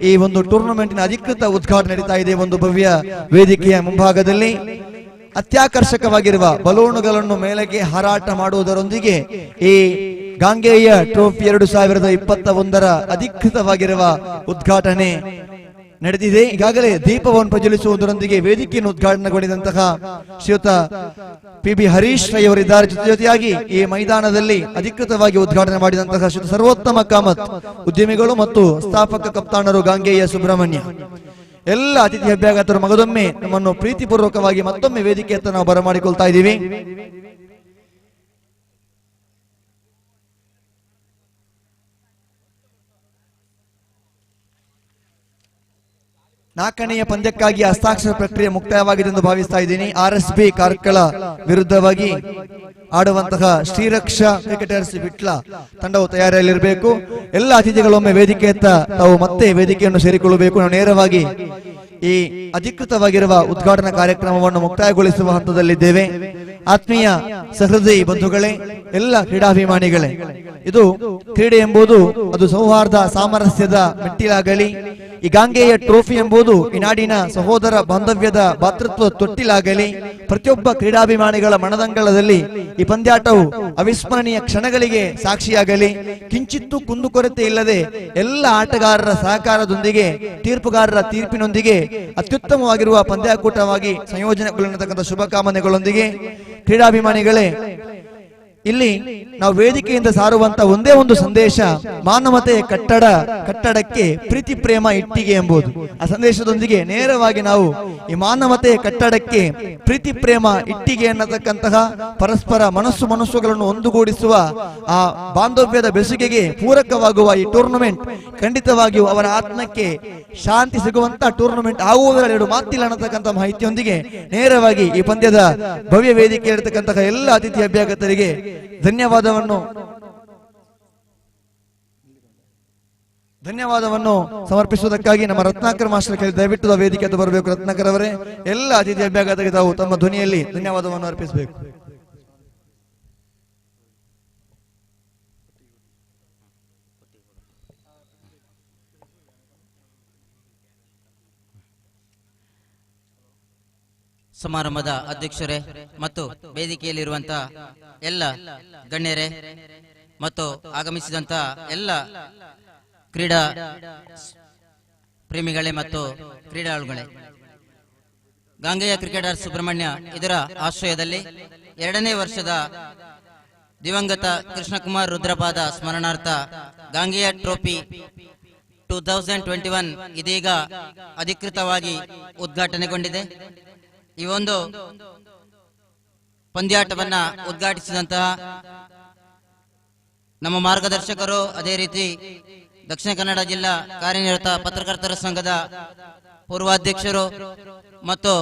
ಈ ಒಂದು ಟೂರ್ನಮೆಂಟಿನ ಅಧಿಕೃತ ಉದ್ಘಾಟನೆ ನಡೀತಾ ಇದೆ. ಒಂದು ಭವ್ಯ ವೇದಿಕೆಯ ಮುಂಭಾಗದಲ್ಲಿ ಅತ್ಯಾಕರ್ಷಕವಾಗಿರುವ ಬಲೂನುಗಳನ್ನು ಮೇಲಕ್ಕೆ ಹಾರಾಟ ಮಾಡುವುದರೊಂದಿಗೆ ಈ ಗಾಂಗೆಯ ಟ್ರೋಫಿ 2021 ಅಧಿಕೃತವಾಗಿರುವ ಉದ್ಘಾಟನೆ ನಡೆದಿದೆ. ಈಗಾಗಲೇ ದೀಪವನ್ನು ಪ್ರಜ್ವಲಿಸುವುದರೊಂದಿಗೆ ವೇದಿಕೆಯನ್ನು ಉದ್ಘಾಟನೆಗೊಂಡಿದ್ದಂತಹ ಶ್ರೀಯುತ ಪಿ.ಬಿ. ಹರೀಶ್ ರೈ ಅವರಿದ್ದಾರೆ. ಜೊತೆಯಾಗಿ ಈ ಮೈದಾನದಲ್ಲಿ ಅಧಿಕೃತವಾಗಿ ಉದ್ಘಾಟನೆ ಮಾಡಿದಂತಹ ಶ್ರೀಯುತ ಸರ್ವೋತ್ತಮ ಕಾಮತ್ ಉದ್ಯಮಿಗಳು ಮತ್ತು ಸ್ಥಾಪಕ ಕಪ್ತಾನರು ಗಾಂಗೆಯ ಸುಬ್ರಹ್ಮಣ್ಯ, ಎಲ್ಲ ಅತಿಥಿ ಅಭ್ಯಾಗತರು ಮಗದೊಮ್ಮೆ ನಮ್ಮನ್ನು ಪ್ರೀತಿಪೂರ್ವಕವಾಗಿ ಮತ್ತೊಮ್ಮೆ ವೇದಿಕೆ ಹತ್ರ ನಾವು ಬರಮಾಡಿಕೊಳ್ತಾ ಇದ್ದೀವಿ. ನಾಲ್ಕನೆಯ ಪಂದ್ಯಕ್ಕಾಗಿ ಹಸ್ತಾಕ್ಷರ ಪ್ರಕ್ರಿಯೆ ಮುಕ್ತಾಯವಾಗಿದೆ ಎಂದು ಭಾವಿಸ್ತಾ ಇದ್ದೀನಿ. RSB ಕಾರ್ಕಳ ವಿರುದ್ಧವಾಗಿ ಆಡುವಂತಹ ಶ್ರೀರಕ್ಷಾ ಕ್ರಿಕೆಟರ್ಸ್ ವಿಟ್ಲ ತಂಡವು ತಯಾರಿಯಲ್ಲಿರಬೇಕು. ಎಲ್ಲ ಅತಿಥಿಗಳೊಮ್ಮೆ ವೇದಿಕೆಯತ್ತ ತಾವು ಮತ್ತೆ ವೇದಿಕೆಯನ್ನು ಸೇರಿಕೊಳ್ಳಬೇಕು. ನಾವು ನೇರವಾಗಿ ಈ ಅಧಿಕೃತವಾಗಿರುವ ಉದ್ಘಾಟನಾ ಕಾರ್ಯಕ್ರಮವನ್ನು ಮುಕ್ತಾಯಗೊಳಿಸುವ ಹಂತದಲ್ಲಿದ್ದೇವೆ. ಆತ್ಮೀಯ ಸಹೃದಯಿ ಬಂಧುಗಳೇ, ಎಲ್ಲ ಕ್ರೀಡಾಭಿಮಾನಿಗಳೇ, ಇದು ಕ್ರೀಡೆ ಎಂಬುದು ಅದು ಸೌಹಾರ್ದ ಸಾಮರಸ್ಯದ ಮೆಟ್ಟಿಲಾಗಲಿ, ಈ ಗಾಂಗೆಯ ಟ್ರೋಫಿ ಎಂಬುದು ಈ ನಾಡಿನ ಸಹೋದರ ಬಾಂಧವ್ಯದ ಭಾತೃತ್ವ ತೊಟ್ಟಿಲಾಗಲಿ, ಪ್ರತಿಯೊಬ್ಬ ಕ್ರೀಡಾಭಿಮಾನಿಗಳ ಮನದಂಗಳದಲ್ಲಿ ಈ ಪಂದ್ಯಾಟವು ಅವಿಸ್ಮರಣೀಯ ಕ್ಷಣಗಳಿಗೆ ಸಾಕ್ಷಿಯಾಗಲಿ, ಕಿಂಚಿತ್ತೂ ಕುಂದುಕೊರತೆ ಇಲ್ಲದೆ ಎಲ್ಲ ಆಟಗಾರರ ಸಹಕಾರದೊಂದಿಗೆ, ತೀರ್ಪುಗಾರರ ತೀರ್ಪಿನೊಂದಿಗೆ ಅತ್ಯುತ್ತಮವಾಗಿರುವ ಪಂದ್ಯಾಕೂಟವಾಗಿ ಸಂಯೋಜನೆಗೊಳ್ಳತಕ್ಕಂಥ ಶುಭಕಾಮನೆಗಳೊಂದಿಗೆ ಕ್ರೀಡಾಭಿಮಾನಿಗಳೇ, ಇಲ್ಲಿ ನಾವು ವೇದಿಕೆಯಿಂದ ಸಾರುವಂತ ಒಂದೇ ಒಂದು ಸಂದೇಶ, ಮಾನವತೆಯ ಕಟ್ಟಡಕ್ಕೆ ಪ್ರೀತಿ ಪ್ರೇಮ ಇಟ್ಟಿಗೆ ಎಂಬುದು. ಆ ಸಂದೇಶದೊಂದಿಗೆ ನೇರವಾಗಿ ನಾವು ಈ ಮಾನವತೆಯ ಕಟ್ಟಡಕ್ಕೆ ಪ್ರೀತಿ ಪ್ರೇಮ ಇಟ್ಟಿಗೆ ಅನ್ನತಕ್ಕಂತಹ ಪರಸ್ಪರ ಮನಸ್ಸುಗಳನ್ನು ಒಂದುಗೂಡಿಸುವ ಆ ಬಾಂಧವ್ಯದ ಬೆಸುಗೆಗೆ ಪೂರಕವಾಗುವ ಈ ಟೂರ್ನಮೆಂಟ್ ಖಂಡಿತವಾಗಿಯೂ ಅವರ ಆತ್ಮಕ್ಕೆ ಶಾಂತಿ ಸಿಗುವಂತ ಟೂರ್ನಮೆಂಟ್ ಆಗುವುದರಲ್ಲಿ ಎರಡು ಮಾತಿಲ್ಲ ಅನ್ನತಕ್ಕಂಥ ಮಾಹಿತಿಯೊಂದಿಗೆ ನೇರವಾಗಿ ಈ ಪಂದ್ಯದ ಭವ್ಯ ವೇದಿಕೆ ಇರತಕ್ಕಂತಹ ಎಲ್ಲ ಅತಿಥಿ ಅಭ್ಯಾಗತರಿಗೆ ಧನ್ಯವಾದವನ್ನು ಸಮರ್ಪಿಸುವುದಕ್ಕಾಗಿ ನಮ್ಮ ರತ್ನಾಕರ್ ಮಾಸ್ಟರ್ ಕೇಳಿ ದಯವಿಟ್ಟು ವೇದಿಕೆ ಅಂತ ಬರಬೇಕು. ರತ್ನಾಕರ್ ಅವರೇ, ಎಲ್ಲ ಅತಿಥಿ ಅಭ್ಯಾಗತರಿಗೆ ತಾವು ತಮ್ಮ ಧ್ವನಿಯಲ್ಲಿ ಧನ್ಯವಾದವನ್ನು ಅರ್ಪಿಸಬೇಕು. ಸಮಾರಂಭದ ಅಧ್ಯಕ್ಷರೇ ಮತ್ತು ವೇದಿಕೆಯಲ್ಲಿರುವಂತಹ ಎಲ್ಲ ಗಣ್ಯರೇ ಮತ್ತು ಆಗಮಿಸಿದಂತಹ ಎಲ್ಲ ಕ್ರೀಡಾ ಪ್ರೇಮಿಗಳೇ ಮತ್ತು ಕ್ರೀಡಾಳುಗಳೇ, ಗಾಂಗೆಯ ಕ್ರಿಕೆಟರ್ ಸುಬ್ರಹ್ಮಣ್ಯ ಇದರ ಆಶ್ರಯದಲ್ಲಿ 2ನೇ ವರ್ಷದ ದಿವಂಗತ ಕೃಷ್ಣಕುಮಾರ್ ರುದ್ರಪಾದ ಸ್ಮರಣಾರ್ಥ ಗಾಂಗೆಯ ಟ್ರೋಫಿ 2021 ಇದೀಗ ಅಧಿಕೃತವಾಗಿ ಉದ್ಘಾಟನೆಗೊಂಡಿದೆ. ಈ ಒಂದು ಪಂದ್ಯಾಟವನ್ನ ಉದ್ಘಾಟಿಸಿದಂತಹ ನಮ್ಮ ಮಾರ್ಗದರ್ಶಕರು, ಅದೇ ರೀತಿ ದಕ್ಷಿಣ ಕನ್ನಡ ಜಿಲ್ಲಾ ಕಾರ್ಯನಿರತ ಪತ್ರಕರ್ತರ ಸಂಘದ ಪೂರ್ವಾಧ್ಯಕ್ಷರು ಮತ್ತು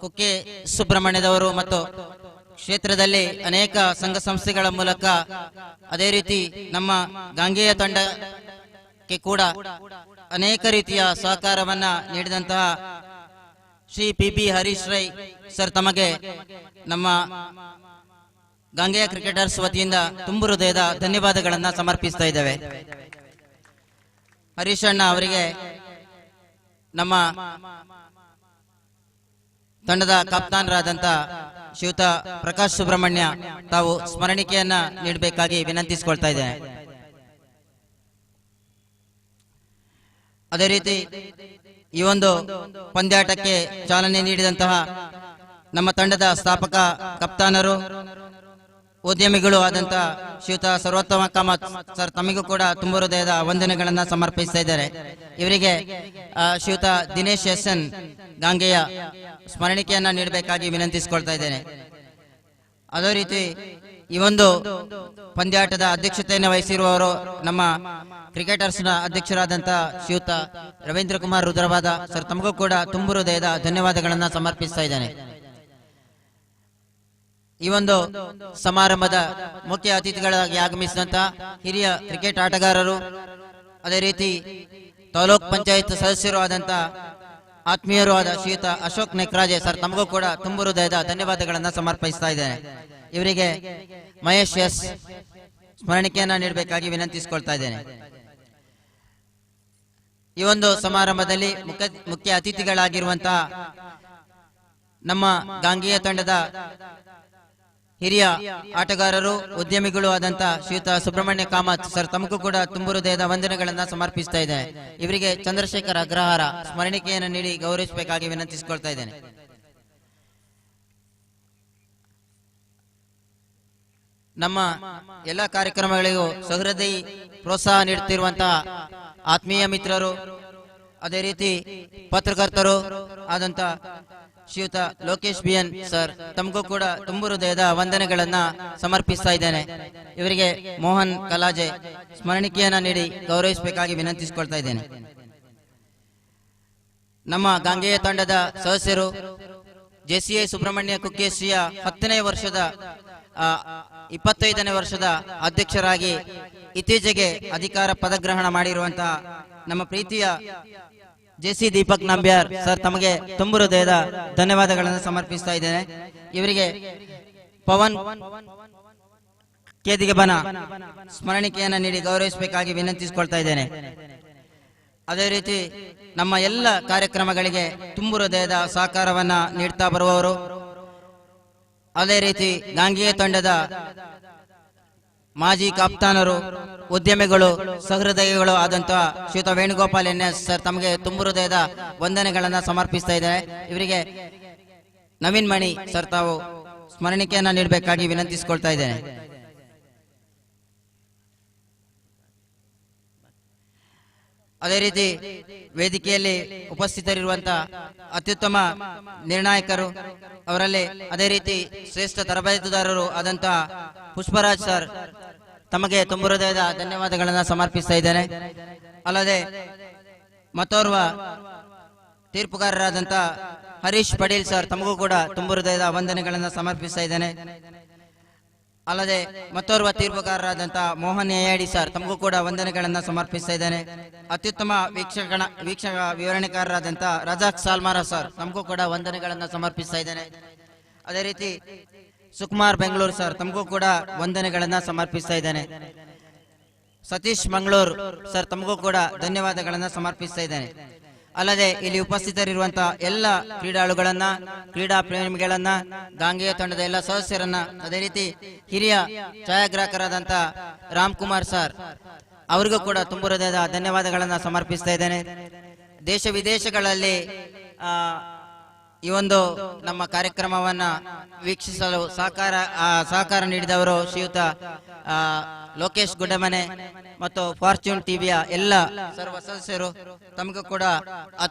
ಕುಕ್ಕೆ ಸುಬ್ರಹ್ಮಣ್ಯದವರು ಮತ್ತು ಕ್ಷೇತ್ರದಲ್ಲಿ ಅನೇಕ ಸಂಘ ಸಂಸ್ಥೆಗಳ ಮೂಲಕ ಅದೇ ರೀತಿ ನಮ್ಮ ಗಾಂಗೆಯ ತಂಡಕ್ಕೆ ಕೂಡ ಅನೇಕ ರೀತಿಯ ಸಹಕಾರವನ್ನ ನೀಡಿದಂತಹ ಶ್ರೀ ಪಿ ಹರೀಶ್ ರೈ ಸರ್ ತಮಗೆ ನಮ್ಮ ಗಾಂಗೆಯ ಕ್ರಿಕೆಟರ್ಸ್ ವತಿಯಿಂದ ತುಂಬು ಹೃದಯದ ಧನ್ಯವಾದಗಳನ್ನ ಸಮರ್ಪಿಸ್ತಾ ಇದ್ದೇವೆ. ಹರೀಶ್ ಅಣ್ಣ ಅವರಿಗೆ ನಮ್ಮ ತಂಡದ ಕಪ್ತಾನರಾದಂತ ಶ್ರೀಯುತ ಪ್ರಕಾಶ್ ಸುಬ್ರಹ್ಮಣ್ಯ ತಾವು ಸ್ಮರಣಿಕೆಯನ್ನ ನೀಡಬೇಕಾಗಿ ವಿನಂತಿಸಿಕೊಳ್ತಾ ಇದ್ದೇನೆ. ಅದೇ ರೀತಿ ಈ ಒಂದು ಪಂದ್ಯಾಟಕ್ಕೆ ಚಾಲನೆ ನೀಡಿದಂತಹ ನಮ್ಮ ತಂಡದ ಸ್ಥಾಪಕ ಕಪ್ತಾನರು, ಉದ್ಯಮಿಗಳು ಆದಂತಹ ಶ್ರೀಯುತ ಸರ್ವೋತ್ತಮ ಕಾಮತ್ ಸರ್ ತಮಗೂ ಕೂಡ ತುಂಬ ಹೃದಯದ ವಂದನೆಗಳನ್ನ ಸಮರ್ಪಿಸ್ತಾ ಇದ್ದಾರೆ. ಇವರಿಗೆ ಶ್ರೀಯುತ ದಿನೇಶ್ ಎಸ್.ಎನ್. ಗಾಂಗೆಯ ಸ್ಮರಣಿಕೆಯನ್ನ ನೀಡಬೇಕಾಗಿ ವಿನಂತಿಸಿಕೊಳ್ತಾ ಇದ್ದೇನೆ. ಅದೇ ರೀತಿ ಈ ಒಂದು ಪಂದ್ಯಾಟದ ಅಧ್ಯಕ್ಷತೆಯನ್ನು ವಹಿಸಿರುವವರು ನಮ್ಮ ಕ್ರಿಕೆಟರ್ಸ್ ನ ಅಧ್ಯಕ್ಷರಾದಂತಹ ಶ್ರೀಯುತ ರವೀಂದ್ರ ಕುಮಾರ್ ರುದ್ರವಾದ ಸರ್ ತಮಗೂ ಕೂಡ ತುಂಬ ಹೃದಯದ ಧನ್ಯವಾದಗಳನ್ನ ಸಮರ್ಪಿಸ್ತಾ ಇದ್ದೇನೆ. ಈ ಒಂದು ಸಮಾರಂಭದ ಮುಖ್ಯ ಅತಿಥಿಗಳಾಗಿ ಆಗಮಿಸಿದಂತಹ ಹಿರಿಯ ಕ್ರಿಕೆಟ್ ಆಟಗಾರರು, ಅದೇ ರೀತಿ ತಾಲೂಕ್ ಪಂಚಾಯತ್ ಸದಸ್ಯರು ಆದಂತಹ ಆತ್ಮೀಯರು ಆದ ಶ್ರೀಯುತ ಅಶೋಕ್ ನೆಕ್ರಾಜೆ ಸರ್ ತಮಗೂ ಕೂಡ ತುಂಬ ಹೃದಯದ ಧನ್ಯವಾದಗಳನ್ನ ಸಮರ್ಪಿಸ್ತಾ ಇದ್ದೇನೆ. ಇವರಿಗೆ ಮಹೇಶ್ ಎಸ್ ಸ್ಮರಣಿಕೆಯನ್ನ ನೀಡಬೇಕಾಗಿ ವಿನಂತಿಸಿಕೊಳ್ತಾ ಇದ್ದೇನೆ. ಈ ಒಂದು ಸಮಾರಂಭದಲ್ಲಿ ಮುಖ್ಯ ಅತಿಥಿಗಳಾಗಿರುವಂತಹ ನಮ್ಮ ಗಾಂಗೆಯ ತಂಡದ ಹಿರಿಯ ಆಟಗಾರರು, ಉದ್ಯಮಿಗಳು ಆದಂತಹ ಶ್ರೀಯುತ ಸುಬ್ರಹ್ಮಣ್ಯ ಕಾಮತ್ ಸರ್ ತಮಗೂ ಕೂಡ ತುಂಬ ಹೃದಯದ ವಂದನೆಗಳನ್ನ ಸಮರ್ಪಿಸ್ತಾ ಇದ್ದೇನೆ. ಇವರಿಗೆ ಚಂದ್ರಶೇಖರ್ ಅಗ್ರಹಾರ ಸ್ಮರಣಿಕೆಯನ್ನು ನೀಡಿ ಗೌರವಿಸಬೇಕಾಗಿ ವಿನಂತಿಸಿಕೊಳ್ತಾ ಇದ್ದೇನೆ. ನಮ್ಮ ಎಲ್ಲ ಕಾರ್ಯಕ್ರಮಗಳಿಗೂ ಸಹೃದಯಿ ಪ್ರೋತ್ಸಾಹ ನೀಡುತ್ತಿರುವಂತಹ ಆತ್ಮೀಯ ಮಿತ್ರರು, ಅದೇ ರೀತಿ ಪತ್ರಕರ್ತರು ಆದಂತ ಶ್ರೀಯುತ ಲೋಕೇಶ್ ಬಿಎನ್ ಸರ್ ತಮಗೂ ಕೂಡ ತುಂಬ ಹೃದಯದ ವಂದನೆಗಳನ್ನ ಸಮರ್ಪಿಸ್ತಾ ಇದ್ದೇನೆ. ಇವರಿಗೆ ಮೋಹನ್ ಕಲಾಜೆ ಸ್ಮರಣಿಕೆಯನ್ನ ನೀಡಿ ಗೌರವಿಸಬೇಕಾಗಿ ವಿನಂತಿಸಿಕೊಳ್ತಾ ಇದ್ದೇನೆ. ನಮ್ಮ ಗಾಂಗೆಯ ತಂಡದ ಸದಸ್ಯರು ಜೆಸಿಎ ಸುಬ್ರಹ್ಮಣ್ಯ ಕುಕ್ಕೇಶ್ರಿಯ 10ನೇ ವರ್ಷದ 25ನೇ ವರ್ಷದ ಅಧ್ಯಕ್ಷರಾಗಿ ಇತ್ತೀಚೆಗೆ ಅಧಿಕಾರ ಪದಗ್ರಹಣ ಮಾಡಿರುವಂತಹ ನಮ್ಮ ಪ್ರೀತಿಯ ಜೆಸಿ ದೀಪಕ್ ನಂಬ್ಯಾರ್ ಸರ್ ತಮಗೆ ತುಂಬ ಹೃದಯದ ಧನ್ಯವಾದಗಳನ್ನು ಸಮರ್ಪಿಸ್ತಾ ಇದ್ದೇನೆ. ಇವರಿಗೆ ಪವನ್ ಕೇದಿಗೆಬನ ಸ್ಮರಣಿಕೆಯನ್ನ ನೀಡಿ ಗೌರವಿಸಬೇಕಾಗಿ ವಿನಂತಿಸಿಕೊಳ್ತಾ ಇದ್ದೇನೆ. ಅದೇ ರೀತಿ ನಮ್ಮ ಎಲ್ಲ ಕಾರ್ಯಕ್ರಮಗಳಿಗೆ ತುಂಬ ಹೃದಯದ ಸಹಕಾರವನ್ನ ನೀಡ್ತಾ ಬರುವವರು, ಅದೇ ರೀತಿ ಗಾಂಗೆಯ ತಂಡದ ಮಾಜಿ ಕಪ್ತಾನರು, ಉದ್ಯಮಿಗಳು, ಸಹೃದಯಿಗಳು ಆದಂತಹ ಶ್ರೀಯುತ ವೇಣುಗೋಪಾಲ್ ಎನ್.ಎಸ್. ಸರ್ ತಮಗೆ ತುಂಬ ಹೃದಯದ ವಂದನೆಗಳನ್ನ ಸಮರ್ಪಿಸ್ತಾ ಇದ್ದಾರೆ. ಇವರಿಗೆ ನವೀನ್ ಮಣಿ ಸರ್ ತಾವು ಸ್ಮರಣಿಕೆಯನ್ನ ನೀಡಬೇಕಾಗಿ ವಿನಂತಿಸಿಕೊಳ್ತಾ ಇದ್ದೇನೆ. ಅದೇ ರೀತಿ ವೇದಿಕೆಯಲ್ಲಿ ಉಪಸ್ಥಿತರಿರುವಂತಹ ಅತ್ಯುತ್ತಮ ನಿರ್ಣಾಯಕರು, ಅವರಲ್ಲಿ ಅದೇ ರೀತಿ ಶ್ರೇಷ್ಠ ತರಬೇತುದಾರರು ಆದಂತಹ ಪುಷ್ಪರಾಜ್ ಸರ್ ತಮಗೆ ತುಂಬ ಹೃದಯದ ಧನ್ಯವಾದಗಳನ್ನ ಸಮರ್ಪಿಸ್ತಾ ಇದ್ದೇನೆ. ಅಲ್ಲದೆ ಮತ್ತೋರ್ವ ತೀರ್ಪುಗಾರರಾದಂತಹ ಹರೀಶ್ ಪಡೀಲ್ ಸರ್ ತಮಗೂ ಕೂಡ ತುಂಬ ಹೃದಯದ ವಂದನೆಗಳನ್ನ ಸಮರ್ಪಿಸ್ತಾ ಇದ್ದೇನೆ. ಅಲ್ಲದೆ ಮತ್ತೋರ್ವ ತೀರ್ಪುಗಾರರಾದಂತಹ ಮೋಹನ್ ಎಯಾಡಿ ಸರ್ ತಮಗೂ ಕೂಡ ವಂದನೆಗಳನ್ನ ಸಮರ್ಪಿಸ್ತಾ ಇದ್ದೇನೆ. ಅತ್ಯುತ್ತಮ ವೀಕ್ಷಕ ವಿವರಣೆಕಾರರಾದಂತಹ ರಜಾಕ್ ಸಾಲ್ಮಾರ ಸರ್ ತಮಗೂ ಕೂಡ ವಂದನೆಗಳನ್ನ ಸಮರ್ಪಿಸ್ತಾ ಇದ್ದೇನೆ. ಅದೇ ರೀತಿ ಸುಕುಮಾರ್ ಬೆಂಗಳೂರು ಸರ್ ತಮಗೂ ಕೂಡ ವಂದನೆಗಳನ್ನ ಸಮರ್ಪಿಸ್ತಾ ಇದ್ದೇನೆ. ಸತೀಶ್ ಮಂಗಳೂರು ಸರ್ ತಮಗೂ ಕೂಡ ಧನ್ಯವಾದಗಳನ್ನ ಸಮರ್ಪಿಸ್ತಾ ಇದ್ದೇನೆ. ಅಲ್ಲದೆ ಇಲ್ಲಿ ಉಪಸ್ಥಿತರಿರುವಂತಹ ಎಲ್ಲ ಕ್ರೀಡಾಳುಗಳನ್ನ, ಕ್ರೀಡಾ ಪ್ರೇಮಿಗಳನ್ನ, ಗಾಂಗೆಯ ತಂಡದ ಎಲ್ಲ ಸದಸ್ಯರನ್ನ, ಅದೇ ರೀತಿ ಹಿರಿಯ ಛಾಯಾಗ್ರಾಹಕರಾದಂತಹ ರಾಮ್ ಕುಮಾರ್ ಸರ್ ಅವರಿಗೂ ಕೂಡ ತುಂಬ ಹೃದಯದ ಧನ್ಯವಾದಗಳನ್ನು ಸಮರ್ಪಿಸ್ತಾ ಇದ್ದೇನೆ. ದೇಶ ವಿದೇಶಗಳಲ್ಲಿ ಈ ಒಂದು ನಮ್ಮ ಕಾರ್ಯಕ್ರಮವನ್ನ ವೀಕ್ಷಿಸಲು ಸಹಕಾರ ನೀಡಿದವರು ಶ್ರೀಯುತ ಲೋಕೇಶ್ ಗುಡ್ಡಮನೆ ಮತ್ತು ಫಾರ್ಚೂನ್ ಟಿವಿಯ ಎಲ್ಲ ಸರ್ವ ಸದಸ್ಯರು, ತಮಗೂ ಕೂಡ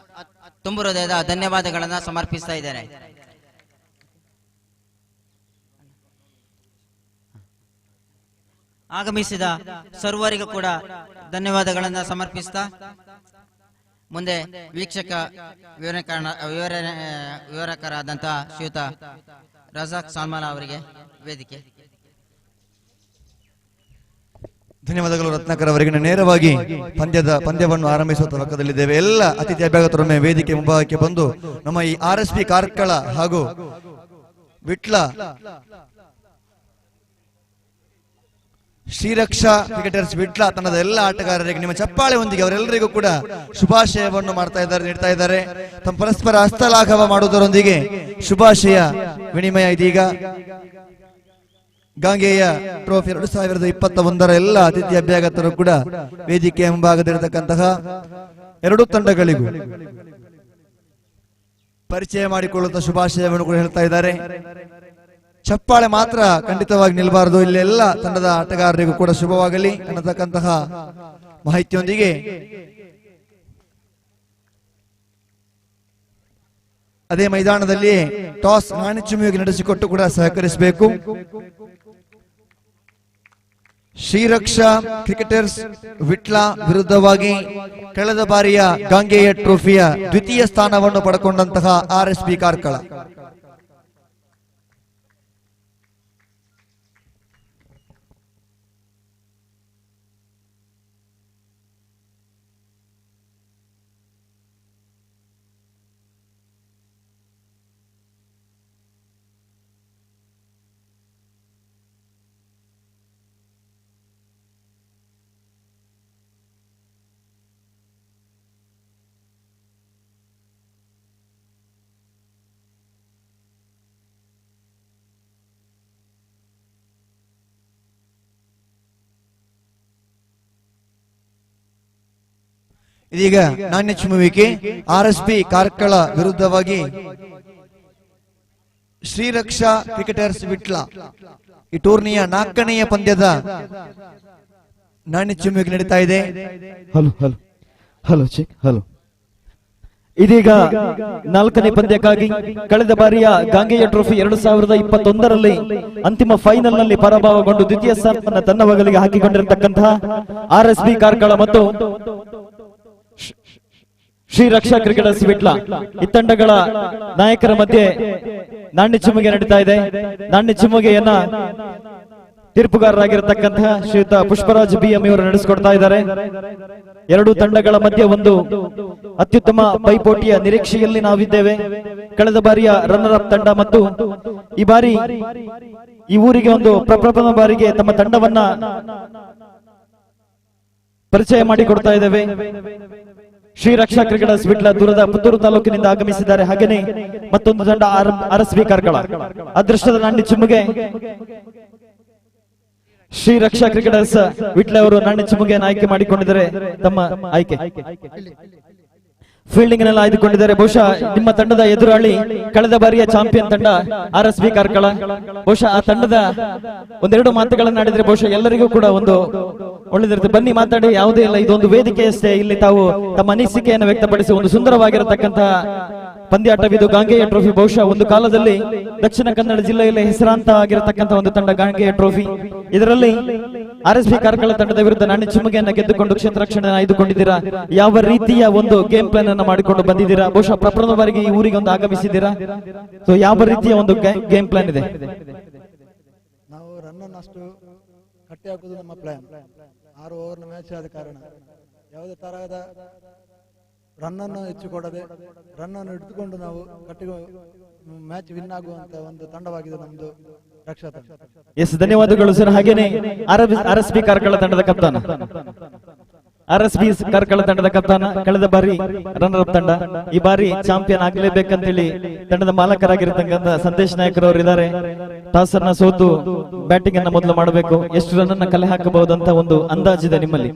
ತುಂಬ ಹೃದಯದ ಧನ್ಯವಾದಗಳನ್ನು ಸಮರ್ಪಿಸ್ತಾ ಇದ್ದೇನೆ. ಆಗಮಿಸಿದ ಸರ್ವರಿಗೂ ಕೂಡ ಧನ್ಯವಾದಗಳನ್ನು ಸಮರ್ಪಿಸ್ತಾ ಮುಂದೆ ವೀಕ್ಷಕ ವಿವರಕರಾದಂತಹ ಶ್ರೀಯುತ ರಜಾಕ್ ಸಾಲ್ಮಾನ್ ಅವರಿಗೆ ವೇದಿಕೆ. ಧನ್ಯವಾದಗಳು ರತ್ನಾಕರ್ ಅವರಿಗೆ. ನೇರವಾಗಿ ಪಂದ್ಯವನ್ನು ಆರಂಭಿಸುವ ತವಕದಲ್ಲಿದ್ದೇವೆ. ಎಲ್ಲ ಅತಿಥಿ ಅಭ್ಯಾಗತರೊಮ್ಮೆ ವೇದಿಕೆ ಮುಂಭಾಗಕ್ಕೆ ಬಂದು ನಮ್ಮ ಈ RSP ಕಾರ್ಕಳ ಹಾಗೂ ವಿಟ್ಲ ಶ್ರೀರಕ್ಷಾ ಕ್ರಿಕೆಟರ್ಸ್ ವಿಟ್ಲ ತಂಡದ ಎಲ್ಲ ಆಟಗಾರರಿಗೆ ನಿಮ್ಮ ಚಪ್ಪಾಳೆಯೊಂದಿಗೆ ಅವರೆಲ್ಲರಿಗೂ ಕೂಡ ಶುಭಾಶಯವನ್ನು ನೀಡ್ತಾ ಇದ್ದಾರೆ. ತಮ್ಮ ಪರಸ್ಪರ ಹಸ್ತಲಾಘವ ಮಾಡುವುದರೊಂದಿಗೆ ಶುಭಾಶಯ ವಿನಿಮಯ. ಇದೀಗ ಗಾಂಗೆಯ ಟ್ರೋಫಿ 2021 ಎಲ್ಲ ಅತಿಥಿ ಅಭ್ಯಾಗತರು ಕೂಡ ವೇದಿಕೆಯ ಮುಂಭಾಗದಲ್ಲಿರತಕ್ಕಂತಹ ಎರಡೂ ತಂಡಗಳಿಗೂ ಪರಿಚಯ ಮಾಡಿಕೊಳ್ಳುತ್ತಾ ಶುಭಾಶಯವನ್ನು ಕೂಡ ಹೇಳ್ತಾ ಇದ್ದಾರೆ. ಚಪ್ಪಾಳೆ ಮಾತ್ರ ಖಂಡಿತವಾಗಿ ನಿಲ್ಲಬಾರದು. ಇಲ್ಲಿ ಎಲ್ಲ ತಂಡದ ಆಟಗಾರರಿಗೂ ಕೂಡ ಶುಭವಾಗಲಿ ಅನ್ನತಕ್ಕಂತಹ ಮಾಹಿತಿಯೊಂದಿಗೆ ಅದೇ ಮೈದಾನದಲ್ಲಿ ಟಾಸ್ ನಾಣಿಚುಮಿಯಾಗಿ ನಡೆಸಿಕೊಟ್ಟು ಕೂಡ ಸಹಕರಿಸಬೇಕು. ಶ್ರೀರಕ್ಷಾ ಕ್ರಿಕೆಟರ್ಸ್ ವಿಟ್ಲ ವಿರುದ್ಧವಾಗಿ ಕಳೆದ ಬಾರಿಯ ಗಾಂಗೆಯ ಟ್ರೋಫಿಯ ದ್ವಿತೀಯ ಸ್ಥಾನವನ್ನು ಪಡೆಕೊಂಡಂತಹ RSP ಕಾರ್ಕಳ. ಇದೀಗ ನಾಣ್ಯ ಚಿಮ್ಮುವಿಕೆ RSP ಕಾರ್ಕಳ ವಿರುದ್ಧವಾಗಿ ಶ್ರೀರಕ್ಷಾ ಕ್ರಿಕೆಟರ್ಸ್ ವಿಟ್ಲ ಈ ಟೂರ್ನಿಯ 4ನೆಯ ಪಂದ್ಯದ ನಾಣ್ಯ ಚಿಮ್ಮುವಿಕೆ ನಡೀತಾ ಇದೆ. ಹಲೋ ಇದೀಗ 4ನೇ ಪಂದ್ಯಕ್ಕಾಗಿ ಕಳೆದ ಬಾರಿಯ ಗಾಂಗೆಯ ಟ್ರೋಫಿ 2021ರಲ್ಲಿ ಅಂತಿಮ ಫೈನಲ್ ನಲ್ಲಿ ಪರಾಭವಗೊಂಡು ದ್ವಿತೀಯ ಸ್ಥಾನವನ್ನು ತನ್ನ ಬಗಲಿಗೆ ಹಾಕಿಕೊಂಡಿರತಕ್ಕಂತಹ RSP ಕಾರ್ಕಳ ಮತ್ತು ಶ್ರೀರಕ್ಷಾ ಕ್ರಿಕೆಟರ್ಸ್ ವಿಟ್ಲ ಈ ತಂಡಗಳ ನಾಯಕರ ಮಧ್ಯೆ ನಾಣ್ಯ ಚಿಮ್ಮುಗೆ ನಡೀತಾ ಇದೆ. ನಾಣ್ಯ ಚಿಮ್ಮುಗೆಯನ್ನ ತೀರ್ಪುಗಾರರಾಗಿರತಕ್ಕಂತಹ ಶ್ರೀಯುತ ಪುಷ್ಪರಾಜ್ BM ಇವರು ನಡೆಸಿಕೊಡ್ತಾ ಇದ್ದಾರೆ. ಎರಡು ತಂಡಗಳ ಮಧ್ಯೆ ಒಂದು ಅತ್ಯುತ್ತಮ ಪೈಪೋಟಿಯ ನಿರೀಕ್ಷೆಯಲ್ಲಿ ನಾವಿದ್ದೇವೆ. ಕಳೆದ ಬಾರಿಯ ರನ್ನರ್ ಅಪ್ ತಂಡ ಮತ್ತು ಈ ಬಾರಿ ಈ ಊರಿಗೆ ಒಂದು ಪ್ರಪ್ರಥಮ ಬಾರಿಗೆ ತಮ್ಮ ತಂಡವನ್ನ ಪರಿಚಯ ಮಾಡಿಕೊಡ್ತಾ ಇದ್ದೇವೆ. ಶ್ರೀರಕ್ಷಾ ಕ್ರಿಕೆಟರ್ಸ್ ವಿಟ್ಲ ದೂರದ ಪುತ್ತೂರು ತಾಲೂಕಿನಿಂದ ಆಗಮಿಸಿದ್ದಾರೆ. ಹಾಗೆಯೇ ಮತ್ತೊಂದು ತಂಡ RSP ಕಾರ್ಕಳ. ಅದೃಷ್ಟದ ನಾಣ್ಯ ಚಿಮ್ಮುಗೆ ಶ್ರೀರಕ್ಷಾ ಕ್ರಿಕೆಟರ್ಸ್ ವಿಟ್ಲ ಅವರು ನಾಣ್ಯ ಚಿಮ್ಮುಗೆಯನ್ನು ಆಯ್ಕೆ ಮಾಡಿಕೊಂಡಿದ್ದಾರೆ. ತಮ್ಮ ಆಯ್ಕೆ ಫೀಲ್ಡಿಂಗ್ ನೆಲ್ಲ ಆಯ್ದುಕೊಂಡಿದ್ದಾರೆ. ಬಹುಶಃ ನಿಮ್ಮ ತಂಡದ ಎದುರಾಳಿ ಕಳೆದ ಬಾರಿಯ ಚಾಂಪಿಯನ್ ತಂಡ RSP ಕಾರ್ಕಳ. ಬಹುಶಃ ಆ ತಂಡದ ಒಂದೆರಡು ಮಾತುಗಳನ್ನಾಡಿದ್ರೆ ಬಹುಶಃ ಎಲ್ಲರಿಗೂ ಕೂಡ ಒಂದು ಒಳ್ಳೆದಿರುತ್ತೆ. ಬನ್ನಿ ಮಾತಾಡಿ, ಯಾವುದೇ ಇಲ್ಲ, ಇದೊಂದು ವೇದಿಕೆಯಷ್ಟೇ. ಇಲ್ಲಿ ತಾವು ತಮ್ಮ ಅನಿಸಿಕೆಯನ್ನು ವ್ಯಕ್ತಪಡಿಸಿ ಒಂದು ಸುಂದರವಾಗಿರತಕ್ಕಂತಹ ಪಂದ್ಯಾಟವಿದು ಗಾಂಗೆಯ ಟ್ರೋಫಿ. ಬಹುಶಃ ಒಂದು ಕಾಲದಲ್ಲಿ ದಕ್ಷಿಣ ಕನ್ನಡ ಜಿಲ್ಲೆಯಲ್ಲಿ ಹೆಸರಾಂತ ಆಗಿರತಕ್ಕಂತಹ ಒಂದು ತಂಡ ಗಾಂಗೆಯ ಟ್ರೋಫಿ. ಇದರಲ್ಲಿ RSP ಕಾರ್ಕಳ ತಂಡದ ವಿರುದ್ಧ ನಾಣ್ಯ ಚಿಮ್ಮುಗೆಯನ್ನು ಗೆದ್ದುಕೊಂಡು ಕ್ಷೇತ್ರ ರಕ್ಷಣೆ ಆಯ್ದುಕೊಂಡಿದ್ದೀರಾ. ಯಾವ ರೀತಿಯ ಒಂದು ಗೇಮ್ ಪ್ಲಾನ್ ಅನ್ನು ಮಾಡಿಕೊಂಡು ಬಂದಿದ್ದೀರಾ? ಬಹುಶಃ ಪ್ರಪ್ರಥಮ ಬಾರಿಗೆ ಈ ಊರಿಗೆ ಒಂದು ಆಗಮಿಸಿದ್ದೀರಾ. ಸೊ ಯಾವ ರೀತಿಯ ಒಂದು ಗೇಮ್ ಪ್ಲಾನ್ ಇದೆ? ನಾವು ರನ್ ಅನ್ನು ಅಷ್ಟು ಕಟ್ಟಿ ಹಾಕುವುದು ನಮ್ಮ ಪ್ಲಾನ್. 6 ಓವರ್ನ ಮ್ಯಾಚ್ ಆದ ಕಾರಣ ಯಾವುದೇ ತರಹದ ರನ್ ಅನ್ನು ಹೆಚ್ಚು ಕೊಡದೆ ರನ್ ಅನ್ನು ಹಿಡಿದುಕೊಂಡು ನಾವು ಕಟ್ಟಿ ಮ್ಯಾಚ್ ವಿನ್ ಆಗುವಂತ ಒಂದು ತಂಡವಾಗಿದೆ ನಮ್ದು ರಕ್ಷಾ ತಂಡ. ಎಸ್, ಧನ್ಯವಾದಗಳು ಸರ್. ಹಾಗೇನೆ RSP ಕಾರ್ಕಳ ತಂಡದ ಕಪ್ತಾನ, RSP ಕಾರ್ಕಳ ತಂಡದ ಕಪ್ತಾನ, ಕಳೆದ ಬಾರಿ ರನ್ನರ್ ಅಪ್ ತಂಡ, ಈ ಬಾರಿ ಚಾಂಪಿಯನ್ ಆಗ್ಲೇಬೇಕಂತೇಳಿ ತಂಡದ ಮಾಲಕರಾಗಿರ್ತಕ್ಕಂಥ ಸಂದೇಶ್ ನಾಯಕರವರು ಇದ್ದಾರೆ. ಟಾಸ್ ಅನ್ನ ಸೋತು ಬ್ಯಾಟಿಂಗ್ ಅನ್ನ ಮೊದಲು ಮಾಡಬೇಕು. ಎಷ್ಟು ರನ್ ಅನ್ನ ಕಲೆ ಹಾಕಬಹುದಂತ ಒಂದು ಅಂದಾಜಿದೆ ನಿಮ್ಮಲ್ಲಿ?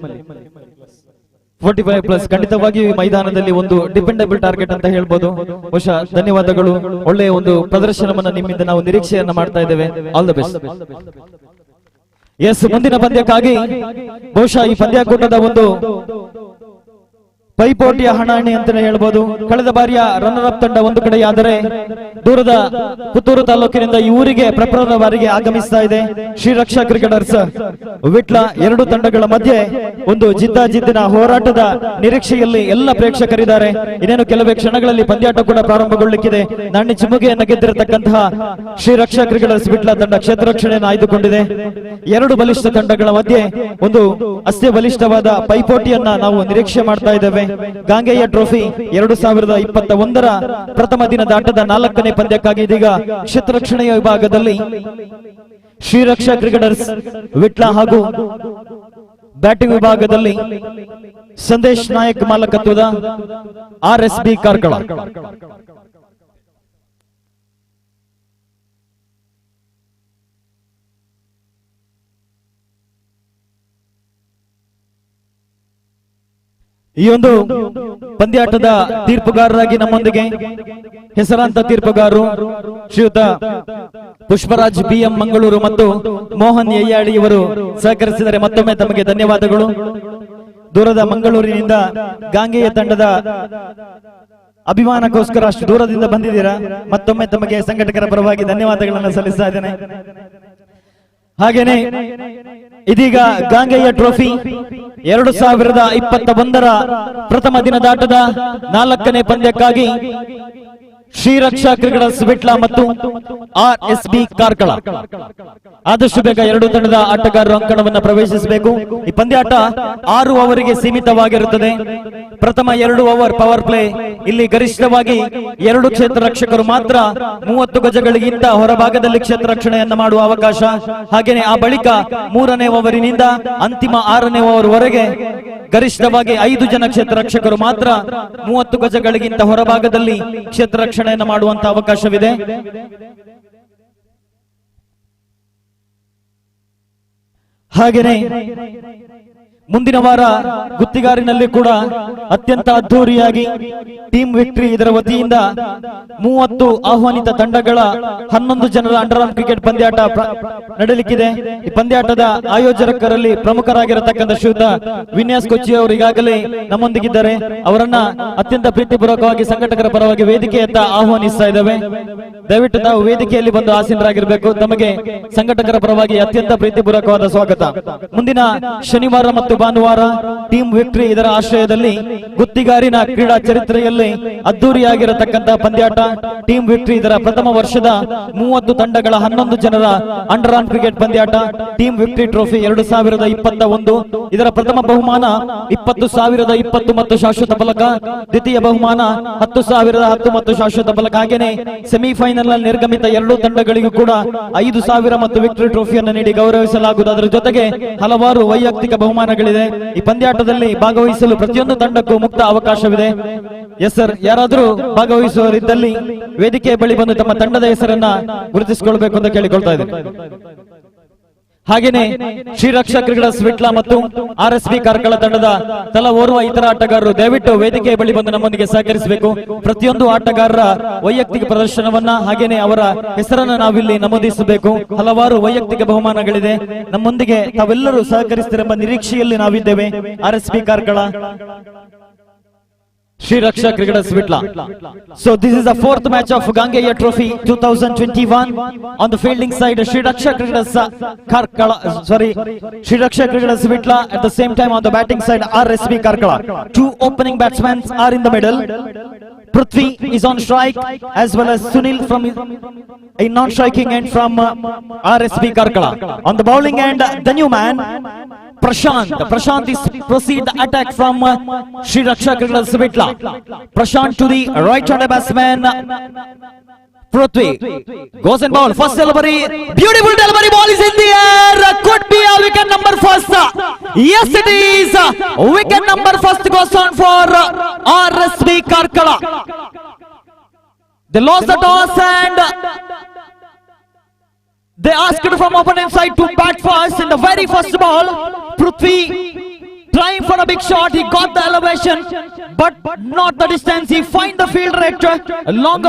45+. ಖಂಡಿತವಾಗಿ ಮೈದಾನದಲ್ಲಿ ಒಂದು ಡಿಪೆಂಡಬಲ್ ಟಾರ್ಗೆಟ್ ಅಂತ ಹೇಳ್ಬೋದು. ಬಹುಶಃ ಧನ್ಯವಾದಗಳು. ಒಳ್ಳೆಯ ಒಂದು ಪ್ರದರ್ಶನವನ್ನ ನಿಮ್ಮಿಂದ ನಾವು ನಿರೀಕ್ಷೆಯನ್ನ ಮಾಡ್ತಾ ಇದ್ದೇವೆ. All the best. ಎಸ್, ಮುಂದಿನ ಪಂದ್ಯಕ್ಕಾಗಿ ಬಹುಶಃ ಈ ಪಂದ್ಯಾಕೂಟದ ಒಂದು ಪೈಪೋಟಿಯ ಹಣಾಹಣಿ ಅಂತಾನೆ ಹೇಳ್ಬೋದು. ಕಳೆದ ಬಾರಿಯ ರನ್ನರ್ ಅಪ್ ತಂಡ ಒಂದು ಕಡೆಯಾದರೆ ದೂರದ ಪುತ್ತೂರು ತಾಲೂಕಿನಿಂದ ಈ ಊರಿಗೆ ಪ್ರಪ್ರಥಮ ಬಾರಿಗೆ ಆಗಮಿಸ್ತಾ ಇದೆ ಶ್ರೀರಕ್ಷಾ ಕ್ರಿಕೆಟರ್ಸ್ ವಿಟ್ಲ. ಎರಡು ತಂಡಗಳ ಮಧ್ಯೆ ಒಂದು ಜಿದ್ದಾಜಿದ್ದಿನ ಹೋರಾಟದ ನಿರೀಕ್ಷೆಯಲ್ಲಿ ಎಲ್ಲ ಪ್ರೇಕ್ಷಕರಿದ್ದಾರೆ. ಇನ್ನೇನು ಕೆಲವೇ ಕ್ಷಣಗಳಲ್ಲಿ ಪಂದ್ಯಾಟ ಕೂಡ ಪ್ರಾರಂಭಗೊಳ್ಳಲಿಕ್ಕಿದೆ. ನಾಣ್ಯ ಚಿಮ್ಮುಗೆಯನ್ನು ಗೆದ್ದಿರತಕ್ಕಂತಹ ಶ್ರೀರಕ್ಷಾ ಕ್ರಿಕೆಟರ್ಸ್ ವಿಟ್ಲ ತಂಡ ಕ್ಷೇತ್ರ ರಕ್ಷಣೆಯನ್ನು ಆಯ್ದುಕೊಂಡಿದೆ. ಎರಡು ಬಲಿಷ್ಠ ತಂಡಗಳ ಮಧ್ಯೆ ಒಂದು ಅಷ್ಟೇ ಬಲಿಷ್ಠವಾದ ಪೈಪೋಟಿಯನ್ನ ನಾವು ನಿರೀಕ್ಷೆ ಮಾಡ್ತಾ ಇದ್ದೇವೆ. ಗಾಂಗೆಯ ಟ್ರೋಫಿ 2021ರ ಪ್ರಥಮ ದಿನದ ಆಟದ 4ನೇ ಪಂದ್ಯಕ್ಕಾಗಿ ಇದೀಗ ಕ್ಷೇತ್ರ ರಕ್ಷಣೆಯ ವಿಭಾಗದಲ್ಲಿ ಶ್ರೀರಕ್ಷಾ ಕ್ರಿಕೆಟರ್ಸ್ ವಿಟ್ಲ ಹಾಗೂ ಬ್ಯಾಟಿಂಗ್ ವಿಭಾಗದಲ್ಲಿ ಸಂದೇಶ್ ನಾಯಕ್ ಮಾಲಕತ್ವದ RSB ಕಾರ್ಕಳ. ಈ ಒಂದು ಪಂದ್ಯಾಟದ ತೀರ್ಪುಗಾರರಾಗಿ ನಮ್ಮೊಂದಿಗೆ ಹೆಸರಾಂತ ತೀರ್ಪುಗಾರರು ಶ್ರೀಯುತ ಪುಷ್ಪರಾಜ್ BM ಮಂಗಳೂರು ಮತ್ತು ಮೋಹನ್ ಯಯ್ಯಾಳಿ ಇವರು ಸಹಕರಿಸಿದರೆ ಮತ್ತೊಮ್ಮೆ ತಮಗೆ ಧನ್ಯವಾದಗಳು. ದೂರದ ಮಂಗಳೂರಿನಿಂದ ಗಾಂಗೆಯ ತಂಡದ ಅಭಿಮಾನಕ್ಕೋಸ್ಕರ ಅಷ್ಟು ದೂರದಿಂದ ಬಂದಿದ್ದೀರಾ. ಮತ್ತೊಮ್ಮೆ ತಮಗೆ ಸಂಘಟಕರ ಪರವಾಗಿ ಧನ್ಯವಾದಗಳನ್ನು ಸಲ್ಲಿಸ್ತಾ ಇದ್ದೇನೆ. ಹಾಗೇನೆ ಇದೀಗ ಗಾಂಗೆಯ ಟ್ರೋಫಿ 2021ರ ಪ್ರಥಮ ದಿನದಾಟದ 4ನೇ ಪಂದ್ಯಕ್ಕಾಗಿ ಶ್ರೀರಕ್ಷಾ ಕ್ರಿಕೆಟರ್ಸ್ ವಿಟ್ಲ ಮತ್ತು RSB ಕಾರ್ಕಳ. ಆದಷ್ಟು ಬೇಗ ಎರಡು ತಂಡದ ಆಟಗಾರರು ಅಂಕಣವನ್ನು ಪ್ರವೇಶಿಸಬೇಕು. ಈ ಪಂದ್ಯಾಟ 6 ಓವರಿಗೆ ಸೀಮಿತವಾಗಿರುತ್ತದೆ. ಪ್ರಥಮ 2 ಓವರ್ ಪವರ್ ಪ್ಲೇ. ಇಲ್ಲಿ ಗರಿಷ್ಠವಾಗಿ 2 ಕ್ಷೇತ್ರ ರಕ್ಷಕರು ಮಾತ್ರ 30 ಗಜಗಳಿಗಿಂತ ಹೊರಭಾಗದಲ್ಲಿ ಕ್ಷೇತ್ರ ರಕ್ಷಣೆಯನ್ನ ಮಾಡುವ ಅವಕಾಶ. ಹಾಗೇನೆ ಆ ಬಳಿಕ 3ನೇ ಓವರಿನಿಂದ ಅಂತಿಮ 6ನೇ ಓವರ್ ವರೆಗೆ ಗರಿಷ್ಠವಾಗಿ 5 ಜನ ಕ್ಷೇತ್ರ ರಕ್ಷಕರು ಮಾತ್ರ 30 ಗಜಗಳಿಗಿಂತ ಹೊರಭಾಗದಲ್ಲಿ ಕ್ಷೇತ್ರ ರಕ್ಷಣೆಯನ್ನು ಮಾಡುವಂತ ಅವಕಾಶವಿದೆ. ಹಾಗೇನೆ ಮುಂದಿನ ವಾರ ಗುತ್ತಿಗಾರಿನಲ್ಲಿ ಕೂಡ ಅತ್ಯಂತ ಅದ್ಧೂರಿಯಾಗಿ ಟೀಮ್ ವಿಕ್ಟರಿ ಇದರ ವತಿಯಿಂದ 30 ಆಹ್ವಾನಿತ ತಂಡಗಳ 11 ಜನರ ಅಂಡರ್ ಆರ್ಮ್ ಕ್ರಿಕೆಟ್ ಪಂದ್ಯಾಟ ನಡೆಯಲಿಕ್ಕಿದೆ. ಈ ಪಂದ್ಯಾಟದ ಆಯೋಜಕರಲ್ಲಿ ಪ್ರಮುಖರಾಗಿರತಕ್ಕಂಥ ಶ್ರೀಯುತ ವಿನ್ಯಾಸ್ ಕೊಚ್ಚಿ ಅವರು ಈಗಾಗಲೇ ನಮ್ಮೊಂದಿಗಿದ್ದಾರೆ. ಅವರನ್ನ ಅತ್ಯಂತ ಪ್ರೀತಿಪೂರ್ವಕವಾಗಿ ಸಂಘಟಕರ ಪರವಾಗಿ ವೇದಿಕೆಯತ್ತ ಆಹ್ವಾನಿಸ್ತಾ ಇದ್ದೇವೆ. ದಯವಿಟ್ಟು ತಾವು ವೇದಿಕೆಯಲ್ಲಿ ಬಂದು ಆಸೀನರಾಗಿರಬೇಕು. ತಮಗೆ ಸಂಘಟಕರ ಪರವಾಗಿ ಅತ್ಯಂತ ಪ್ರೀತಿಪೂರ್ವಕವಾದ ಸ್ವಾಗತ. ಮುಂದಿನ ಶನಿವಾರ ಮತ್ತು ಭಾನುವಾರ ಟೀಮ್ ವಿಕ್ಟರಿ ಇದರ ಆಶ್ರಯದಲ್ಲಿ ಗುತ್ತಿಗಾರಿನ ಕ್ರೀಡಾ ಚರಿತ್ರೆಯಲ್ಲಿ ಅದ್ದೂರಿಯಾಗಿರತಕ್ಕಂತಹ ಪಂದ್ಯಾಟ ಟೀಮ್ ವಿಕ್ಟರಿ ಇದರ ಪ್ರಥಮ ವರ್ಷದ 30 ತಂಡಗಳ 11 ಜನರ ಅಂಡರ್ ಆರ್ಮ್ ಕ್ರಿಕೆಟ್ ಪಂದ್ಯಾಟ ಟೀಮ್ ವಿಕ್ಟರಿ ಟ್ರೋಫಿ 2021. ಇದರ ಪ್ರಥಮ ಬಹುಮಾನ 20,020 ಮತ್ತು ಶಾಶ್ವತ ಫಲಕ. ದ್ವಿತೀಯ ಬಹುಮಾನ 10,010 ಮತ್ತು ಶಾಶ್ವತ ಫಲಕ. ಹಾಗೇನೆ ಸೆಮಿಫೈನಲ್ ನಲ್ಲಿ ನಿರ್ಗಮಿತ 2 ತಂಡಗಳಿಗೂ ಕೂಡ 5,000 ಮತ್ತು ವಿಕ್ಟರಿ ಟ್ರೋಫಿಯನ್ನು ನೀಡಿ ಗೌರವಿಸಲಾಗುವುದು. ಅದರ ಜೊತೆಗೆ ಹಲವಾರು ವೈಯಕ್ತಿಕ ಬಹುಮಾನಗಳಿದೆ. ಈ ಪಂದ್ಯಾಟದಲ್ಲಿ ಭಾಗವಹಿಸಲು ಪ್ರತಿಯೊಂದು ತಂಡಕ್ಕೂ ಮುಕ್ತ ಅವಕಾಶವಿದೆ. ಎಸ್ ಸರ್, ಯಾರಾದರೂ ಭಾಗವಹಿಸುವವರಿದ್ದಲ್ಲಿ ವೇದಿಕೆಯ ಬಳಿ ಬಂದು ತಮ್ಮ ತಂಡದ ಹೆಸರನ್ನ ಗುರುತಿಸಿಕೊಳ್ಬೇಕು ಅಂತ ಕೇಳಿಕೊಳ್ತಾ ಇದ್ದೇನೆ. ಹಾಗೇನೆ ಶ್ರೀರಕ್ಷಾ ಕ್ರಿಕೆಟರ್ಸ್ ವಿಟ್ಲ ಮತ್ತು RSB ಕಾರ್ಕಳ ತಂಡದ ತಲಾ ಓರ್ವ ಇತರ ಆಟಗಾರರು ದಯವಿಟ್ಟು ವೇದಿಕೆಯ ಬಳಿ ಬಂದು ನಮ್ಮೊಂದಿಗೆ ಸಹಕರಿಸಬೇಕು. ಪ್ರತಿಯೊಂದು ಆಟಗಾರರ ವೈಯಕ್ತಿಕ ಪ್ರದರ್ಶನವನ್ನ ಹಾಗೇನೆ ಅವರ ಹೆಸರನ್ನ ನಾವಿಲ್ಲಿ ನಮೂದಿಸಬೇಕು. ಹಲವಾರು ವೈಯಕ್ತಿಕ ಬಹುಮಾನಗಳಿದೆ. ನಮ್ಮೊಂದಿಗೆ ತಾವೆಲ್ಲರೂ ಸಹಕರಿಸುತ್ತಿರುವ ನಿರೀಕ್ಷೆಯಲ್ಲಿ ನಾವಿದ್ದೇವೆ. RSB Karkala, Shrirakshak Cricketers Vitla. So this is the 4th match of Gangeya Trophy 2021. On the fielding side, Shrirakshak Cricketers Shrirakshak Cricketers Vitla. At the same time on the batting side, RSB Karkala. 2 opening batsmen are in the middle. Prithvi is on strike, as well as Sunil from a non-striking end from RSB Karkala. On the bowling end, the new man Prashant is proceed the attack from Shrirakshak Cricketers Vitla. Prashant to the right-handed batsman Prithvi goes and bowl. First delivery, beautiful delivery, ball is in the air. Could be a wicket number first. Yes, it is. Wicket number first goes on for RSB Karkala. They lost the toss and They asked from opponent side to bat first in the very first ball. Prithvi trying for a big shot. He got the elevation, but not the distance. He find the field rate long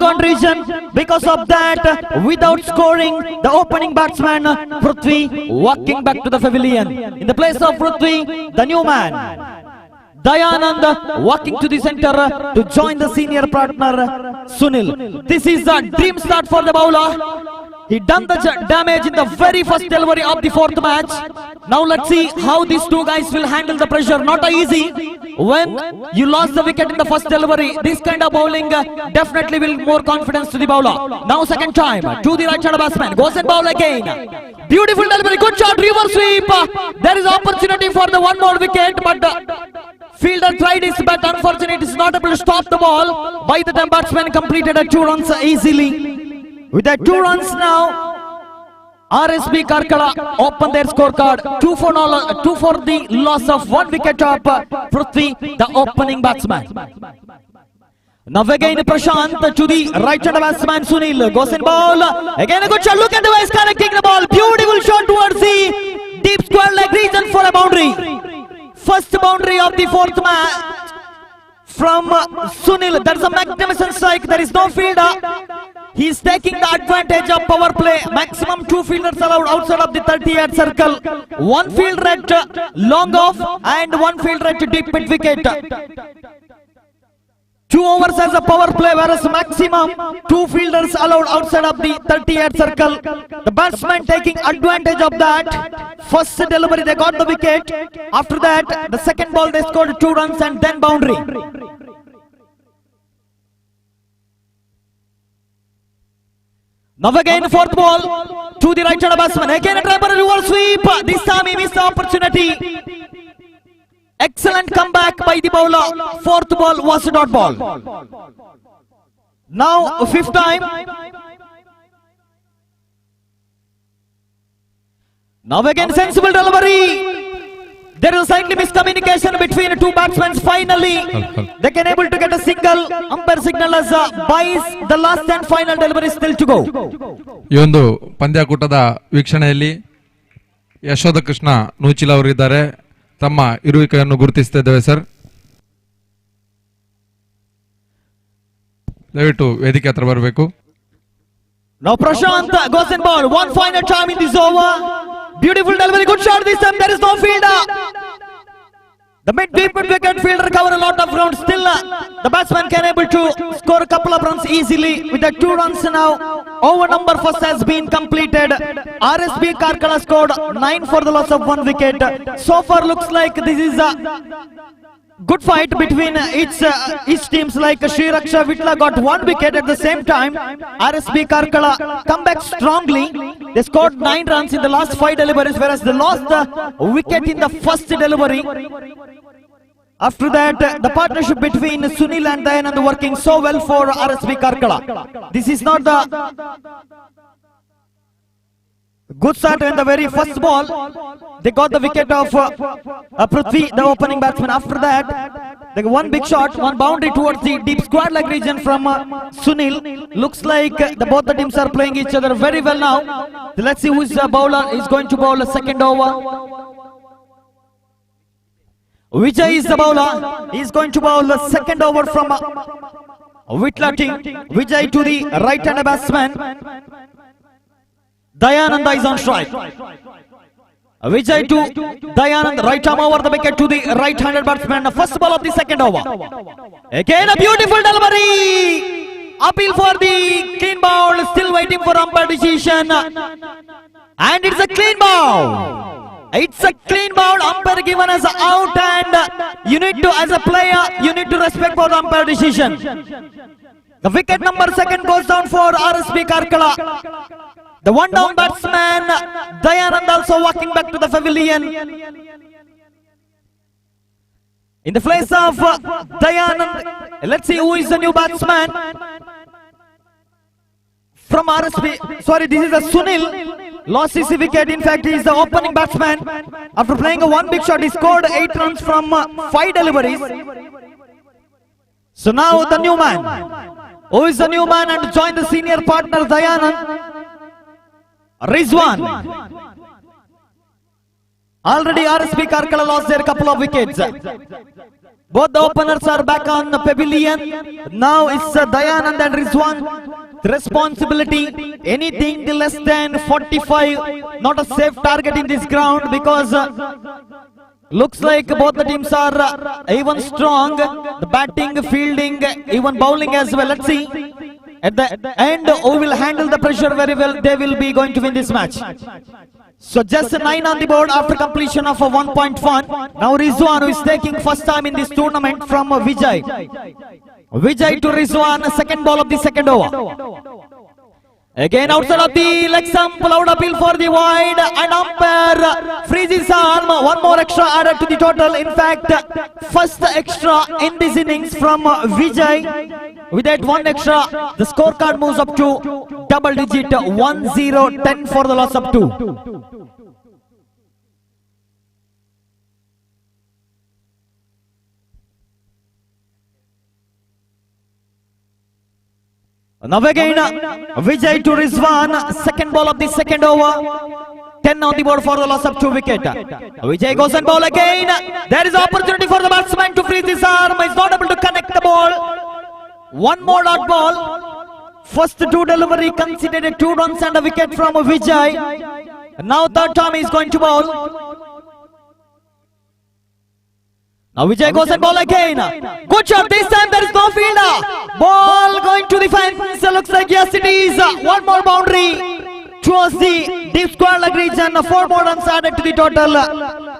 on region. Because of that, without scoring, the opening batsman Prithvi walking back to the pavilion. In the place of Prithvi, the new man Dayanand walking to the center to join the senior partner Sunil. This is a dream start for the bowler. He done the damage in the very first delivery of the fourth match. Now let's see how these two guys will handle the pressure. Not easy. When you lost the wicket in the first delivery, this kind of bowling definitely will more confidence to the bowler. Now second time to the right hand batsman. Goes and bowl again. Beautiful delivery. Good shot. Reverse sweep. There is opportunity for the one more wicket, but fielder tried his best. Unfortunately, it is not able to stop the ball. By the time batsman completed 2 runs easily. With that 2 runs now, RSB Karkala open their scorecard. 2 for the loss of 1 wicket of Prithvi, the opening batsman. Now again Prashant to the right hand batsman Sunil. Goes in ball. Again a good shot. Look at the way he's connecting the ball. Beautiful shot towards the deep square leg region for a boundary. First boundary of the fourth match from Sunil. That's a magnificent strike. There is no fielder. He is taking the advantage of power play. Maximum 2 fielders allowed outside of the 30-yard circle. 1 fielder at long off and 1 fielder at deep mid wicket. 2 overs as a power play, whereas maximum 2 fielders allowed outside of the 30-yard circle. The batsman taking advantage of that. First delivery they got the wicket. After that, the second ball they scored 2 runs and then boundary. Now again fourth ball to the right hand batsman. Again a try for a reverse sweep. This time he missed the opportunity. Excellent comeback by the bowler. Fourth ball was a dot ball. Now fifth time. Now again sensible delivery. There is a slightly miscommunication between the 2 batsmen. Finally, they can able to get a single. Umpire signal as buys the last and final delivery still to go. ಈ ಒಂದು ಪಂದ್ಯಾಕೂಟದ ವೀಕ್ಷಣೆಯಲ್ಲಿ ಯಶೋಧ ಕೃಷ್ಣ ನೂಚಿಲ ಅವರು ಇದ್ದಾರೆ. ತಮ್ಮ ಇರುವಿಕೆಯನ್ನು ಗುರುತಿಸ್ತಾ ಇದ್ದೇವೆ sir. ದಯವಿಟ್ಟು ವೇದಿಕೆ ಹತ್ರ ಬರಬೇಕು. Now Prashant goes in ball. 1 final time in this over. Beautiful delivery. Good shot this time. There is no fielder. The mid-deep wicket fielder cover a lot of ground. Still the batsman can able to score a couple of runs easily. With the 2 runs now, over number first has been completed. RSB Karkala scored 9 for the loss of 1 wicket. So far looks like this is a good fight between each teams. Like Sri Raksha Vitla got 1 wicket at the same time. RSB Karkala come back strongly. They scored 9 runs in the last 5 deliveries, whereas they lost the wicket in the first delivery. After that, the partnership between Sunil and Dayanand working so well for RSB Karkala. This is not the good start in the very first ball. They got the wicket of Prithvi, the opening batsman. After that, they got 1 big shot, 1 boundary towards the deep square leg region from Sunil. Looks like both the teams are playing each other very well now. Let's see who is the bowler is going to bowl a second over. Vijay is the bowler. He is going to bowl the second over from Vitla team. Vijay to the right hand batsman. Dayananda is on strike. Vijay to Dayanand, right arm over the wicket to the right-handed batsman. The first ball of the second over. Again a beautiful delivery. Appeal for the clean ball. Still waiting for umpire decision. And it's a clean ball. It's a clean ball. Umpire given as out, and you need to, as a player, you need to respect for the umpire decision. The wicket number 2 goes down for RSB Karkala. The 1 down batsman Dayanand also walking back to the pavilion. In the place of Dayanand, let's see who is the new batsman from RSB. Sorry, this is a Sunil. Lost his wicket. In fact, he is the opening batsman. After playing a 1 big shot, he scored 8 runs from 5 deliveries. So now the new man. Who is the new man and join the senior partner Dayanand? Rizwan. Already RSP Karkala lost their couple of wickets. Both the openers are back on the pavilion. Now it's Dayanand and Rizwan. The responsibility, anything less than 45, not a safe target in this ground, because looks like both the teams are even strong. The batting, fielding, even bowling as well. Let's see. At the end, who will handle the pressure very well, they will be going to win this match. So just 9 on the board after completion of a 1.1. Now Rizwan, who is taking first time in this tournament from Vijay. Vijay to Rizwan, second ball of the second over. Again outside of the leg stump, loud appeal for the wide, and umpire freezes arm. One more extra added to the total. In fact, first extra in this innings from Vijay. With that one extra, the scorecard moves up to double digit, 1-0, 10 for the loss of 2. Now again, Vijay to Rizwan, second ball of the second over. 10 on the board for the loss of 2 wicket. Vijay goes and ball again. There is opportunity for the batsman to freeze his arm. He's not able to connect the ball. One more dot ball. First 2 delivery considered 2 runs and a wicket from Vijay. Now third time he is going to bowl. Now Vijay goes and ball again. Good shot. This time there is no fielder. Ball going to the fence. Looks like yes it is. One more boundary towards the deep square leg region. 4 more runs added to the total.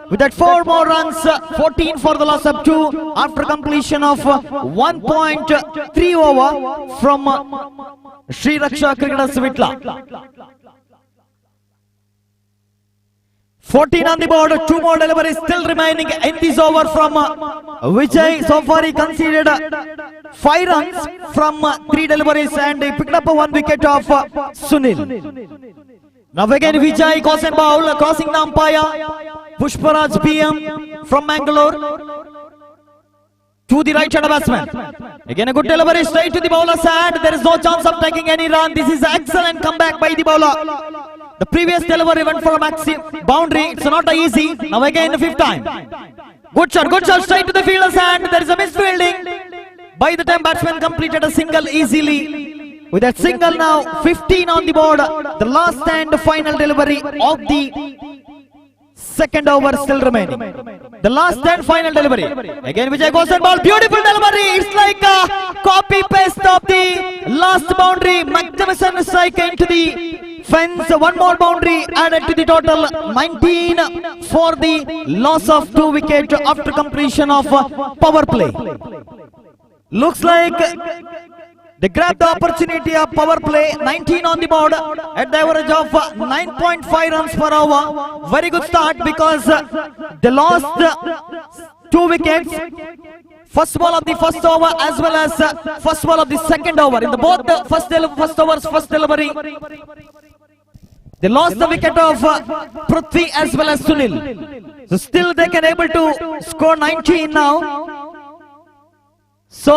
With that 4 more runs, 14 for the loss of 2 after completion of 1.3 over from Sri Raksha Cricketer Svitla. 14 on the board, 2 more deliveries still remaining in this over from Vijay. So far he conceded 5 runs from 3 deliveries and he picked up 1 wicket of Sunil. Now again Vijay goes and bowl, crossing the umpire. Pushparaj PM from Mangalore to the right hand batsman. Again a good delivery straight to the bowler's hand. There is no chance of taking any run. This is an excellent comeback by the bowler. The previous delivery went for a maxi boundary. It's not easy. Now again the 5th time. Good shot straight to the fielder's hand. There is a misfielding. By the time batsman completed a single easily. With that single now 15 on the board. The last and final delivery of the second over still remaining. The last and final delivery. Again Vijay goes and ball. Beautiful delivery. It's like a copy paste of the last boundary. Magnificent strike into the fence. 1 more boundary added to the total. 19 for the loss of 2 wickets after completion of power play. Looks like they grabbed the opportunity of power play. 19 on the board at the average of 9.5 runs per hour. Very good start because they lost 2 wickets. First ball of the first over as well as first ball of the second over. In the both the first overs, first delivery, they lost the wicket of Prithvi as well as Sunil. So still they can able to score 19 now. So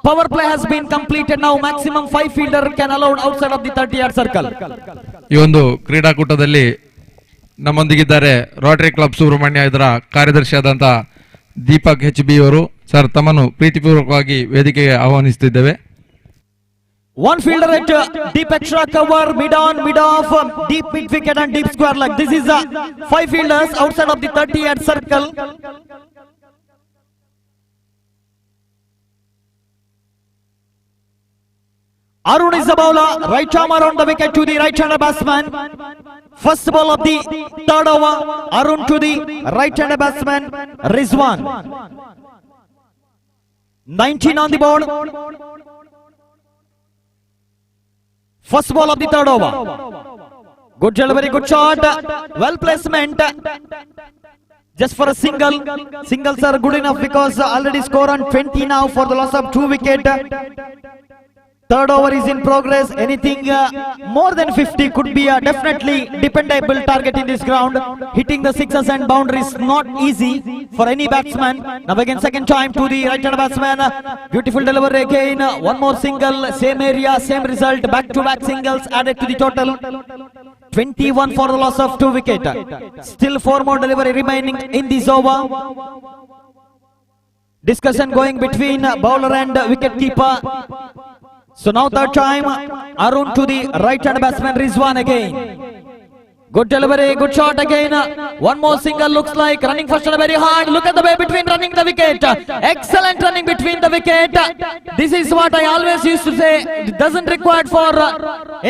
power play has been completed now. Maximum 5 fielder can allowed outside of the 30-yard circle. ಈ ಒಂದು ಕ್ರೀಡಾಕೂಟದಲ್ಲಿ ನಮ್ಮೊಂದಿಗಿದ್ದಾರೆ Rotary club Subrahmanya ಇದರ ಕಾರ್ಯದರ್ಶಿಯಾದಂಥ Deepak HB ಅವರು. Sir, ತಮ್ಮನ್ನು ಪ್ರೀತಿಪೂರ್ವಕವಾಗಿ ವೇದಿಕೆಗೆ ಆಹ್ವಾನಿಸುತ್ತಿದ್ದೇವೆ. 1 fielder at deep extra cover, mid on, mid off, deep mid wicket and deep square leg. This is 5 fielders outside of the 30-yard circle. Arun is the bowler, right arm around the wicket to the right-hander batsman. First ball of the third over, Arun to the right-hander batsman, Rizwan. 19 on the board. First ball of the third over. Good delivery, good shot, well placement. Just for a single. Singles are good enough because already score on 20 now for the loss of 2 wicket. Third over is in progress. Anything more than 50 could be a definitely dependable target in this ground. Hitting the sixes and boundaries not easy for any batsman. Now again second time to the right hand batsman. Beautiful delivery again. One more single, same area, same result. Back to back singles added to the total. 21 for the loss of 2 wicket. Still 4 more delivery remaining in this over. Discussion going between bowler and wicket keeper. So now third time, Arun to the right hand batsman Rizwan again. Good delivery, good shot again. One more single looks like running first and very hard. Look at the way between running the wicket. Excellent running between the wicket. This is what I always used to say. It doesn't require for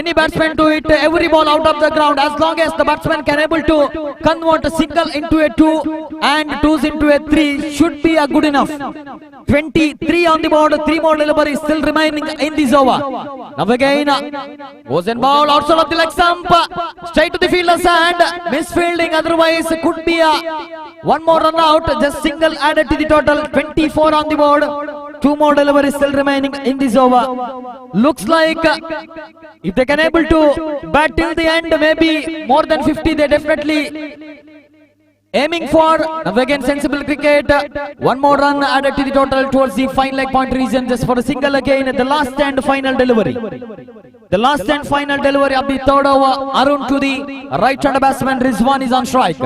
any batsman to hit every ball out of the ground. As long as the batsman can able to convert a single into a 2 and 2s into a 3 should be a good enough. 23 on the board, 3 more deliveries still remaining in this over. Now again, goes in ball outside of the leg stump, straight to the fielder's hand, misfielding, otherwise could be a one more run out, just single added to the total, 24 on the board, 2 more deliveries still remaining in this over. Looks like if they can able to bat till the end, maybe more than 50, they definitely aiming for. Now again sensible cricket, 1 more run added to the total towards the fine leg point region, just for a single again. The last and final delivery, the last and final delivery of the third over. Arun to the right hand batsman Rizwan is on strike.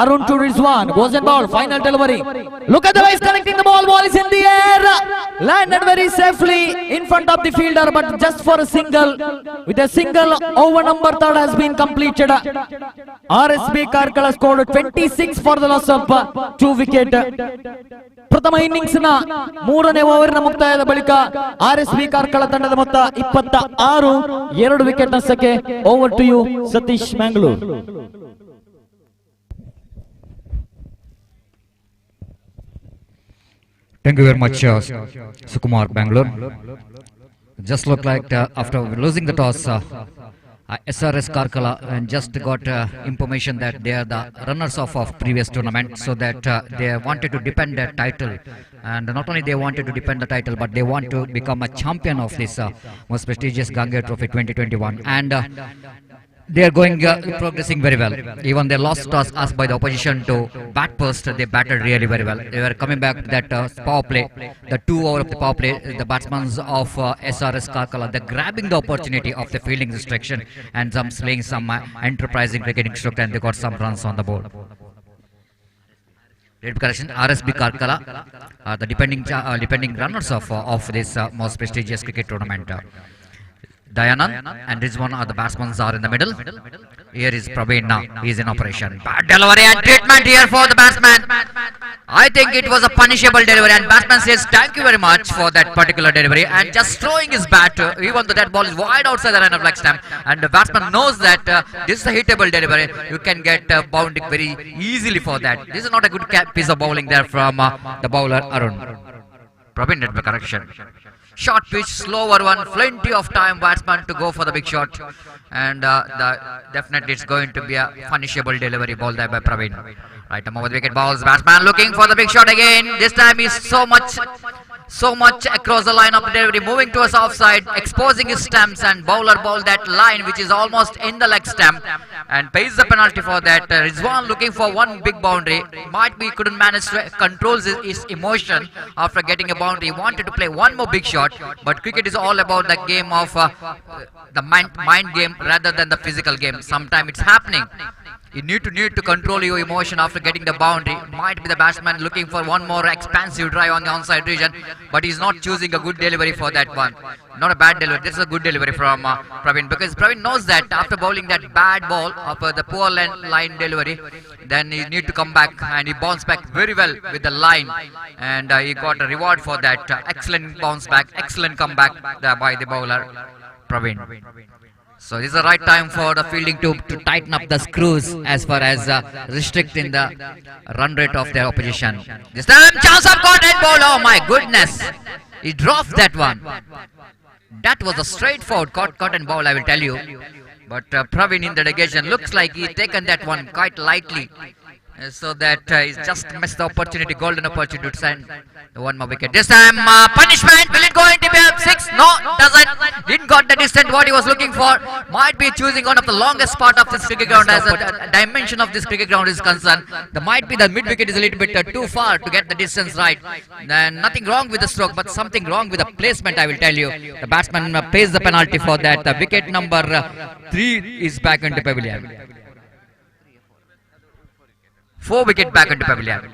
Arun to Rizwan, goes in ball, final delivery. Look at the way he's connecting the ball, ball is in the air, landed very safely in front of the fielder, but just for a single. With a single, over number third has been completed. RSB Karkala scored 26 for the loss of 2 wicket. ಪ್ರಥಮ innings ನ 3ನೇ ಓವರಿನ ಮುಕ್ತಾಯದ ಬಳಿಕ RSB Karkala ತಂಡದ ಮೊತ್ತ 26, 2 wicket ನಷ್ಟಕ್ಕೆ. Over to you Satish Mangalore. Thank you very much, Sukumar, Bangalore. Just looked like after losing the toss, SRS Karkala and just got information that they are the runners of previous tournament, so that they wanted to defend their title, and not only they wanted to defend the title, but they want to become a champion of this most prestigious Gangeya Trophy 2021, and they are going progressing very well. Even they lost toss asked by the opposition to bat first, they batted really very well. They were coming back that power play, the 2 over of the power play, the batsmen of SRS Karkala, they're grabbing the opportunity of the fielding restriction and some slaying some enterprising cricketing stroke, and they got some runs on the board. Correction, RSB Karkala are the defending runners of this most prestigious cricket tournament. Dayanand and Rizwan are the batsmen are in the middle. Here is Praveen now. He is in operation. Bad delivery and treatment here for the batsman. I think it was a punishable delivery, and batsman says thank you very much for that particular delivery, and just throwing his bat, even though that ball is wide outside the line of leg stump, and the batsman knows that this is a hittable delivery. You can get bounding very easily for that. This is not a good piece of bowling there from the bowler Arun. Praveen did the correction. Short pitch, slower one, plenty of time batsman to go for the big shot, and definitely it's going to be a punishable delivery ball there by Praveen. Right, over the wicket balls, batsman looking for the big shot again. This time he's so much across the line of the delivery, moving towards offside, exposing his stumps, and bowler ball that line which is almost in the leg stump and pays the penalty for that. Rizwan looking for one big boundary, might be couldn't manage to control his emotion after getting a boundary. He wanted to play one more big shot, but cricket is all about the game of the mind game rather than the physical game. Sometimes it's happening. You need to control your emotion after getting the boundary. Might be the batsman looking for one more expansive drive on the onside region, but he's not choosing a good delivery for that one. Not a bad delivery. This is a good delivery from Praveen, because Praveen knows that after bowling that bad ball of the poor line delivery, then he need to come back, and he bounced back very well with the line, and he got a reward for that. Excellent bounce back, excellent comeback by the bowler Praveen. So this is the right time for the fielding to tighten up the screws as far as restricting the run rate of their opposition. This time chance of caught and ball. Oh my goodness, he dropped that one. That was a straightforward caught and ball, I will tell you. But Praveen in the negation looks like he's taken that one quite lightly, so that he's just missed the opportunity, golden opportunity to send one more wicket. This time punishment, will it go into Six, no, doesn't. Didn't got the distance what he was looking for. Might be choosing one of the longest part of this cricket ground as a dimension of this cricket ground is concerned. The might be the mid wicket is a little bit too far to get the distance right. Then nothing wrong with the stroke, but something wrong with the placement, I will tell you. The batsman pays the penalty for that. Wicket number 3 is back into pavilion. 4 wicket back into pavilion.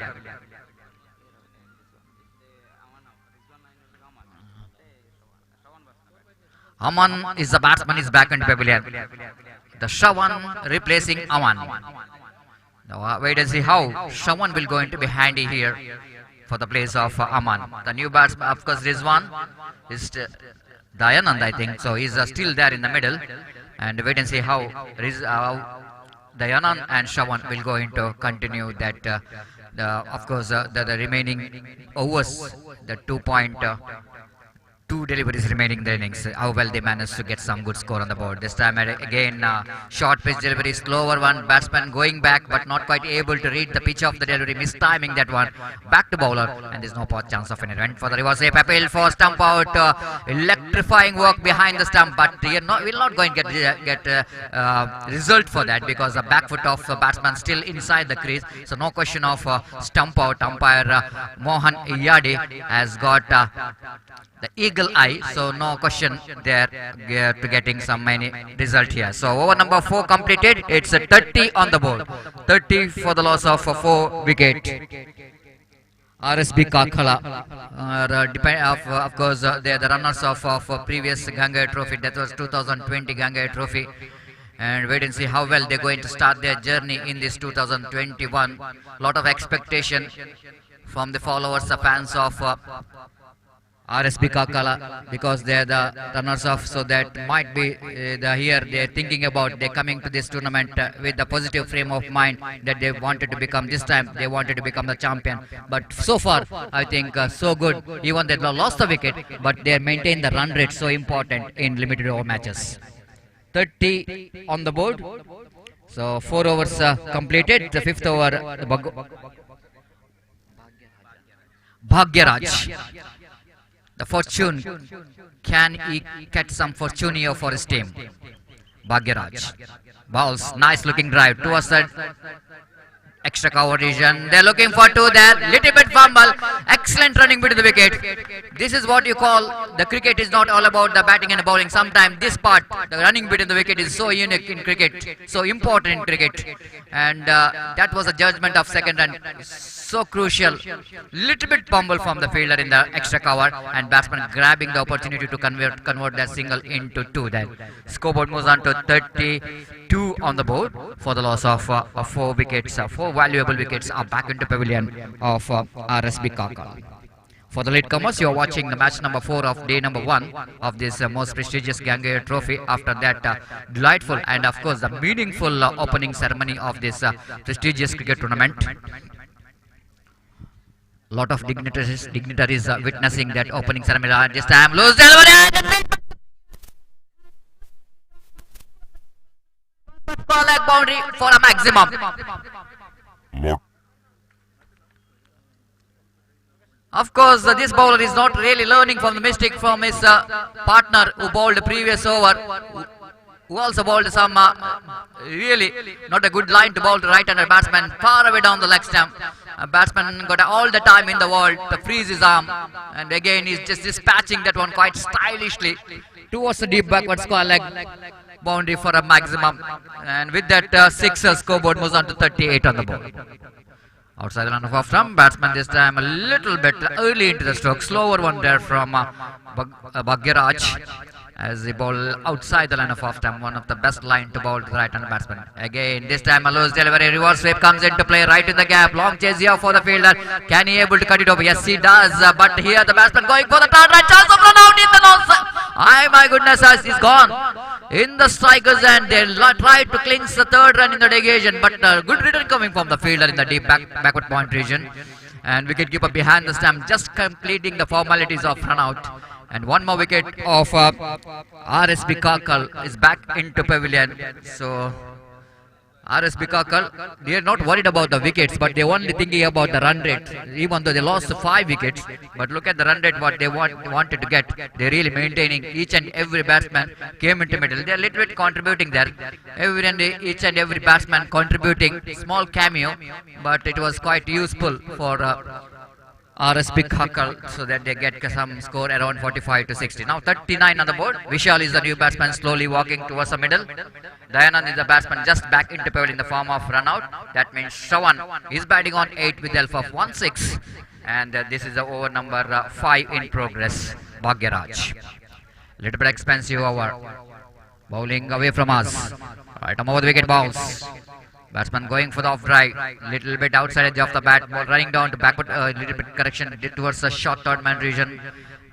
Aman is the batsman, is back into pavilion. The Shawan replacing Aman. Now wait and see how Shawan will going to be handy here for the place of Aman. The new batsman, of course, Rizwan is Dayanand, I think. So he's still there in the middle. And wait and see how Dayanand and Shawan will going to continue that. Of course, the remaining overs, the 2 deliveries remaining in the innings. How well they managed to get some good score on the board. This time again, short pitch delivery, slower one. Batsman going back but not quite able to read the pitch of the delivery, mistiming that one. Back to bowler, and there's no chance of any run for the reverse sweep appeal for stump out. Electrifying work behind the stump, but we're not going to get result for that because the back foot of the batsman still inside the crease. So no question of stump out. Umpire Mohan Iyade has got the eagle eye, so no question there to getting some many result here. So over number 4 completed. It's a 30 on the board. 30 for the loss of 4 wicket. RSB Kakhala, of course, they are the runners of previous Gangeya Trophy. That was 2020 Gangeya Trophy. And wait and see how well they're going to start their journey in this 2021. Lot of expectation from the followers, the fans of RSB Kakala, because they are the runners-up, so that might be here they're thinking about they're coming to this tournament with the positive frame of mind that they wanted to become this time. They wanted to become the champion, but so far I think so good. Even they lost the wicket, but they maintain the run rate, so important in limited over matches. 30 on the board. So 4 overs completed. The 5th over, Bhagyaraj. The fortune, can he catch some fortune here for his team? Bhagyaraj bowls, nice looking drive towards the extra cover region. They're looking for 2 there, little bit fumble, excellent running between the wicket. This is what you call, the cricket is not all about the batting and bowling. Sometimes this part, the running between the wicket, is so unique in cricket, so important in cricket. And that was a judgment of second run, so crucial. Little bit fumble from the fielder in the extra cover, and batsman grabbing the opportunity to convert that single into 2 then. Scoreboard moves on to 32 on the board for the loss of 4 wickets. 4 valuable wickets are back into pavilion of RSB Kakal. For the latecomers, you are watching the match number 4 of day number 1 of this most prestigious Gangeya Trophy. After that, delightful and of course the meaningful opening ceremony of this prestigious cricket tournament. Lot of dignitaries witnessing that opening ceremony. This time, loose delivery. Leg boundary for a maximum. Of course, this bowler is not really learning from the mistake from his partner who bowled the previous over, who also bowled some really not a good line to bowl to right-hander batsman far away down the leg stump. Batsman got all the time in the world to freeze his arm, and again he's just dispatching that one quite stylishly towards the deep backward square leg boundary for a maximum. And with that 6 scoreboard moves on to 38 on the board. Outside the line of off stump, batsman this time a little bit early into the stroke, slower one there from Bhagyaraj, as he ball outside the line of off stump, one of the best line to bowl to the right-hand batsman. Again, this time a loose delivery, reverse sweep comes into play right in the gap, long chase here for the fielder. Can he able to cut it over? Yes, he does, but here the batsman going for the third right, chance of run out in the nose. My goodness, as he's gone in the strikers and they tried to clinch the third run in the negation, but good return coming from the fielder in the deep backward point region. And wicketkeeper behind the stump just completing the formalities of run out. And one more wicket of RSB Kakal is back into pavilion. So RSB Kakal, they are not worried about the wickets, but they are only thinking about the run rate. Even though they lost 5 wickets, but look at the run rate what they wanted to get. They are really maintaining. Each and every batsman came into middle. They are little bit contributing there. Each and every batsman contributing small cameo, but it was quite useful for RSP Kakal so that they get some score around 45 to 60. Now 39 on the board. Vishal is the new batsman slowly walking towards the middle. Dayanand is the batsman just back into pivot in the form of run out. That means Shravan is batting on 8 with the help of 1-6. And this is the over number 5 in progress. Bhagyaraj. Little bit expensive over. Bowling away from us. Right, over the wicket bounce. Batsman going for the off drive, little bit outside edge of the bat, ball running down to backward, little bit correction towards the short third man region.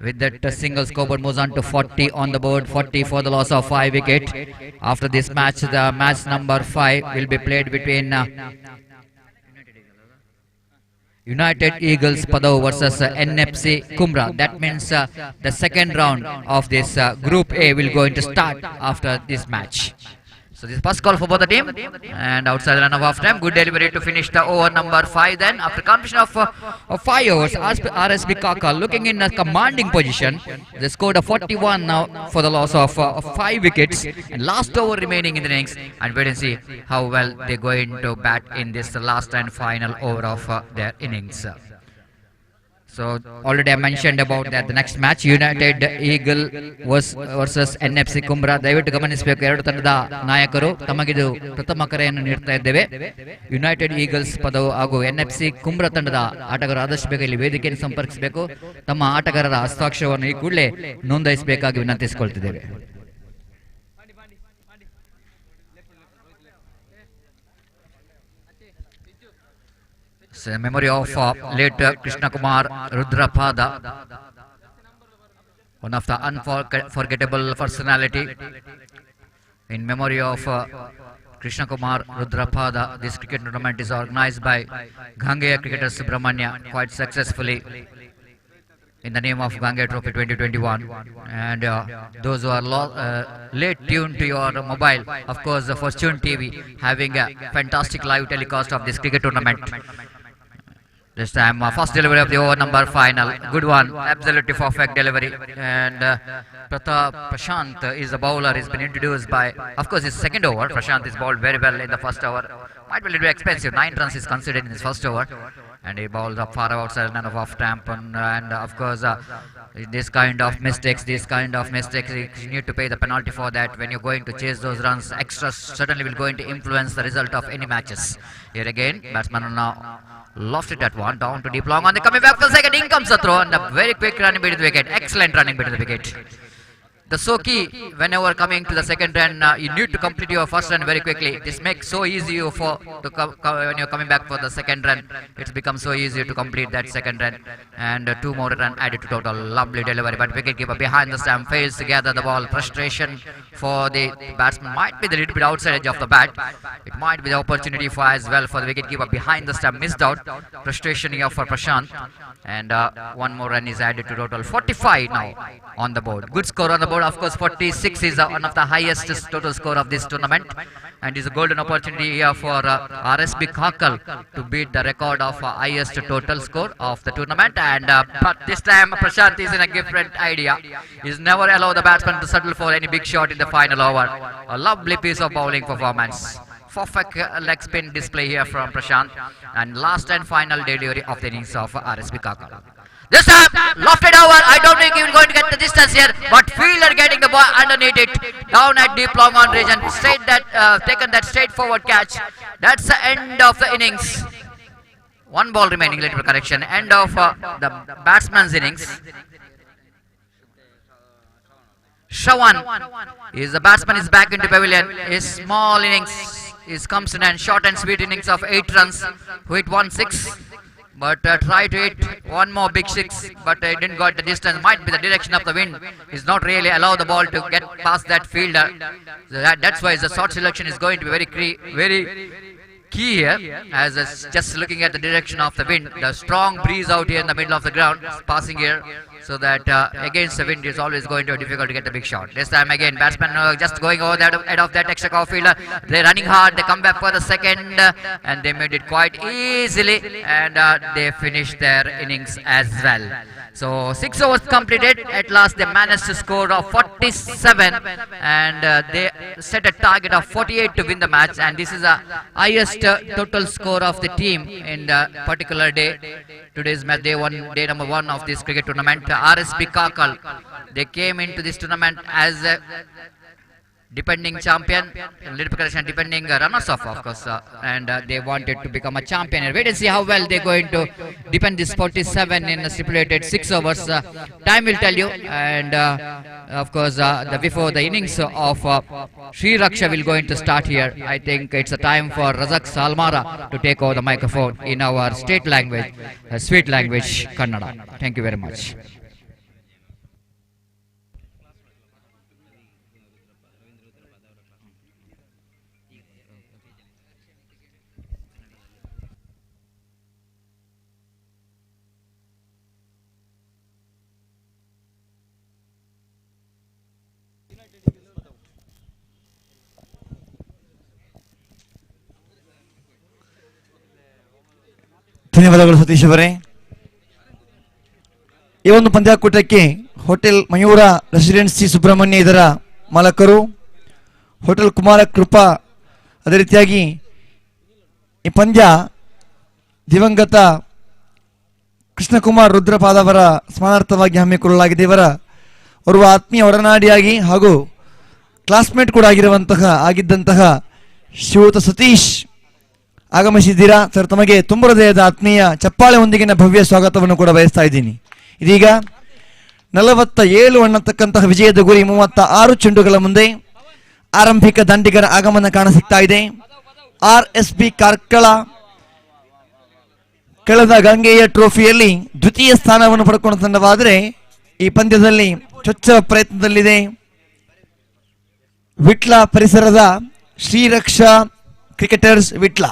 With that single scoreboard moves on to 40 on the board, 40 for the loss of 5 wicket. After this match, the match number 5 will be played between United Eagles Padav versus NFC Kumra. That means the second round of this Group A will going to start after this match. So this first call for both the team, and outside the run of half time, good delivery to finish the over number 5. Then after completion of 5 overs, RSB Kaka looking in a commanding position. They scored a 41 now for the loss of 5 wickets, and last over remaining in the innings, and wait and see how well they're going to bat in this last and final over of their innings. So already I mentioned about that the next match United Eagle versus NFC Kumbra. ದಯವಿಟ್ಟು ಗಮನಿಸಬೇಕು, ಎರಡು ತಂಡದ ನಾಯಕರು ತಮಗಿದು ಪ್ರಥಮ ಕರೆಯನ್ನು ನೀಡ್ತಾ ಇದ್ದೇವೆ. United eagles ಪದವು ಹಾಗೂ NFC ಕುಂಬ್ರಾ ತಂಡದ ಆಟಗಾರರು ಆದಷ್ಟು ಬೇಗ ಇಲ್ಲಿ ವೇದಿಕೆಯನ್ನು ಸಂಪರ್ಕಿಸಬೇಕು. ತಮ್ಮ ಆಟಗಾರರ ಹಸ್ತಾಕ್ಷರವನ್ನು ಈ ಕೂಡಲೇ ನೋಂದಾಯಿಸಬೇಕಾಗಿ ವಿನಂತಿಸಿಕೊಳ್ತಿದ್ದೇವೆ. Memory of late Krishna Kumar Rudrapada, one of the unforgettable personality. In memory of Krishna Kumar Rudrapada, this cricket tournament is organized by Gangeya cricketer Subrahmanya quite successfully in the name of Gangeya Trophy 2021. And those who are late tuned to your mobile, of course the Fortune TV having a fantastic live telecast of this cricket tournament. This time, first delivery of the over number final. Good one, absolutely perfect delivery. And Prashant is a bowler. He's been introduced by, of course, his second over. Prashant is bowled very well in the first over. Might be a little bit expensive. 9 runs is considered in his first over. And he bowls up far outside, none of off stamp. And of course, this kind of mistakes, you need to pay the penalty for that. When you're going to chase those runs, extra certainly will going to influence the result of any matches. Here again, batsman now lofted at one, down to deep long on the coming back for the second. In comes the throw and a very quick running bit of the wicket. Excellent running bit of the wicket. The so key whenever coming to the second run, you need to complete your first run very quickly. This makes so easy when you're coming back for the second run. It's become so easy to complete that second run, and 2 more runs added to total. Lovely delivery, but wicketkeeper behind the stump fails to gather the ball. Frustration for the batsman, might be the little bit outside edge of the bat. It might be the opportunity for as well for the wicketkeeper behind the stump. Missed out. Frustration here for Prashant, and 1 more run is added to total. 45 now on the board. Good score on the board. Of course, 46 is one of the highest total score of this tournament, and is a golden opportunity here for RSB Kakal to beat the record of highest total score of the tournament. And but this time Prashant is in a different idea. He's never allowed the batsman to settle for any big shot in the final over. A lovely piece of bowling performance. Perfect leg spin display here from Prashant, and last and final delivery of the innings of RSB Kakal. This time, lofted over. I don't think he's going to get the distance here, but fielder getting the ball underneath it, down at deep long on region, taken that straightforward catch. That's the end of the innings. 1 ball remaining, little correction. End of the batsman's innings. Shravan is the batsman is back into pavilion. His small innings comes in, and short and sweet innings of 8 runs, who hit 1-6. But try to hit 1 more big 6, but didn't got the distance. Might be the direction of the wind is not really allow the ball to get past that fielder. So that's why the shot selection is going to be very key here, as just looking at the direction of the wind. The strong breeze out here in the middle of the ground, passing here. so that against the wind is always going to be difficult to get the big shot. This time again, batsmen just going over the head of that extra cover fielder. They're running hard. They come back for the second, and they made it quite easily, and they finished their innings as well. So 6 overs completed. At last, they managed to score of 47, and they set a target of 48 to win the match. And this is the highest total score of the team in the particular day. Today's match, day number 1 of this cricket tournament. RSB Kakal, they came into this tournament as defending champion, defending runners-up, of course, and they wanted to become a champion. Wait and see how well they're going to defend this 47 in stipulated 6 overs. Time will tell you, and of course, before the innings of Sri Raksha will going to start here. I think it's a time for Razak Salmara to take over the microphone in our state language, sweet language, Kannada. Thank you very much. ಧನ್ಯವಾದಗಳು ಸತೀಶ್ ಅವರೇ. ಈ ಒಂದು ಪಂದ್ಯಾಕೂಟಕ್ಕೆ hotel Mayura residency Subrahmanya ಇದರ ಮಾಲಕರು, hotel Kumara Krupa, ಅದೇ ರೀತಿಯಾಗಿ ಈ ಪಂದ್ಯ ದಿವಂಗತ ಕೃಷ್ಣಕುಮಾರ್ ರುದ್ರಪಾದ ಅವರ ಸ್ಮರಣಾರ್ಥವಾಗಿ ಹಮ್ಮಿಕೊಳ್ಳಲಾಗಿದೆ. ಇವರ ಓರ್ವ ಆತ್ಮೀಯ ಒಡನಾಡಿಯಾಗಿ ಹಾಗೂ ಕ್ಲಾಸ್ಮೇಟ್ ಕೂಡ ಆಗಿದ್ದಂತಹ ಶ್ರೀಯುತ ಸತೀಶ್ ಆಗಮಿಸಿದ್ದೀರಾ ಸರ್. ತಮಗೆ ತುಂಬ ಹೃದಯದ ಆತ್ಮೀಯ ಚಪ್ಪಾಳೆ ಒಂದಿಗಿನ ಭವ್ಯ ಸ್ವಾಗತವನ್ನು ಕೂಡ ಬಯಸ್ತಾ ಇದ್ದೀನಿ. ಇದೀಗ 47 ಅನ್ನತಕ್ಕಂತಹ ವಿಜಯದ ಗುರಿ 36 ಚೆಂಡುಗಳ ಮುಂದೆ ಆರಂಭಿಕ ದಂಡಿಗರ ಆಗಮನ ಕಾಣಸಿಗ್ತಾ ಇದೆ. RSB ಕಾರ್ಕಳ ಕಳೆದ ಗಂಗೆಯ ಟ್ರೋಫಿಯಲ್ಲಿ ದ್ವಿತೀಯ ಸ್ಥಾನವನ್ನು ಪಡ್ಕೊಂಡ ತಂಡವಾದರೆ ಈ ಪಂದ್ಯದಲ್ಲಿ ಚೊಚ್ಚಲ ಪ್ರಯತ್ನದಲ್ಲಿದೆ ವಿಟ್ಲ ಪರಿಸರದ ಶ್ರೀರಕ್ಷಾ ಕ್ರಿಕೆಟರ್ಸ್ ವಿಟ್ಲ.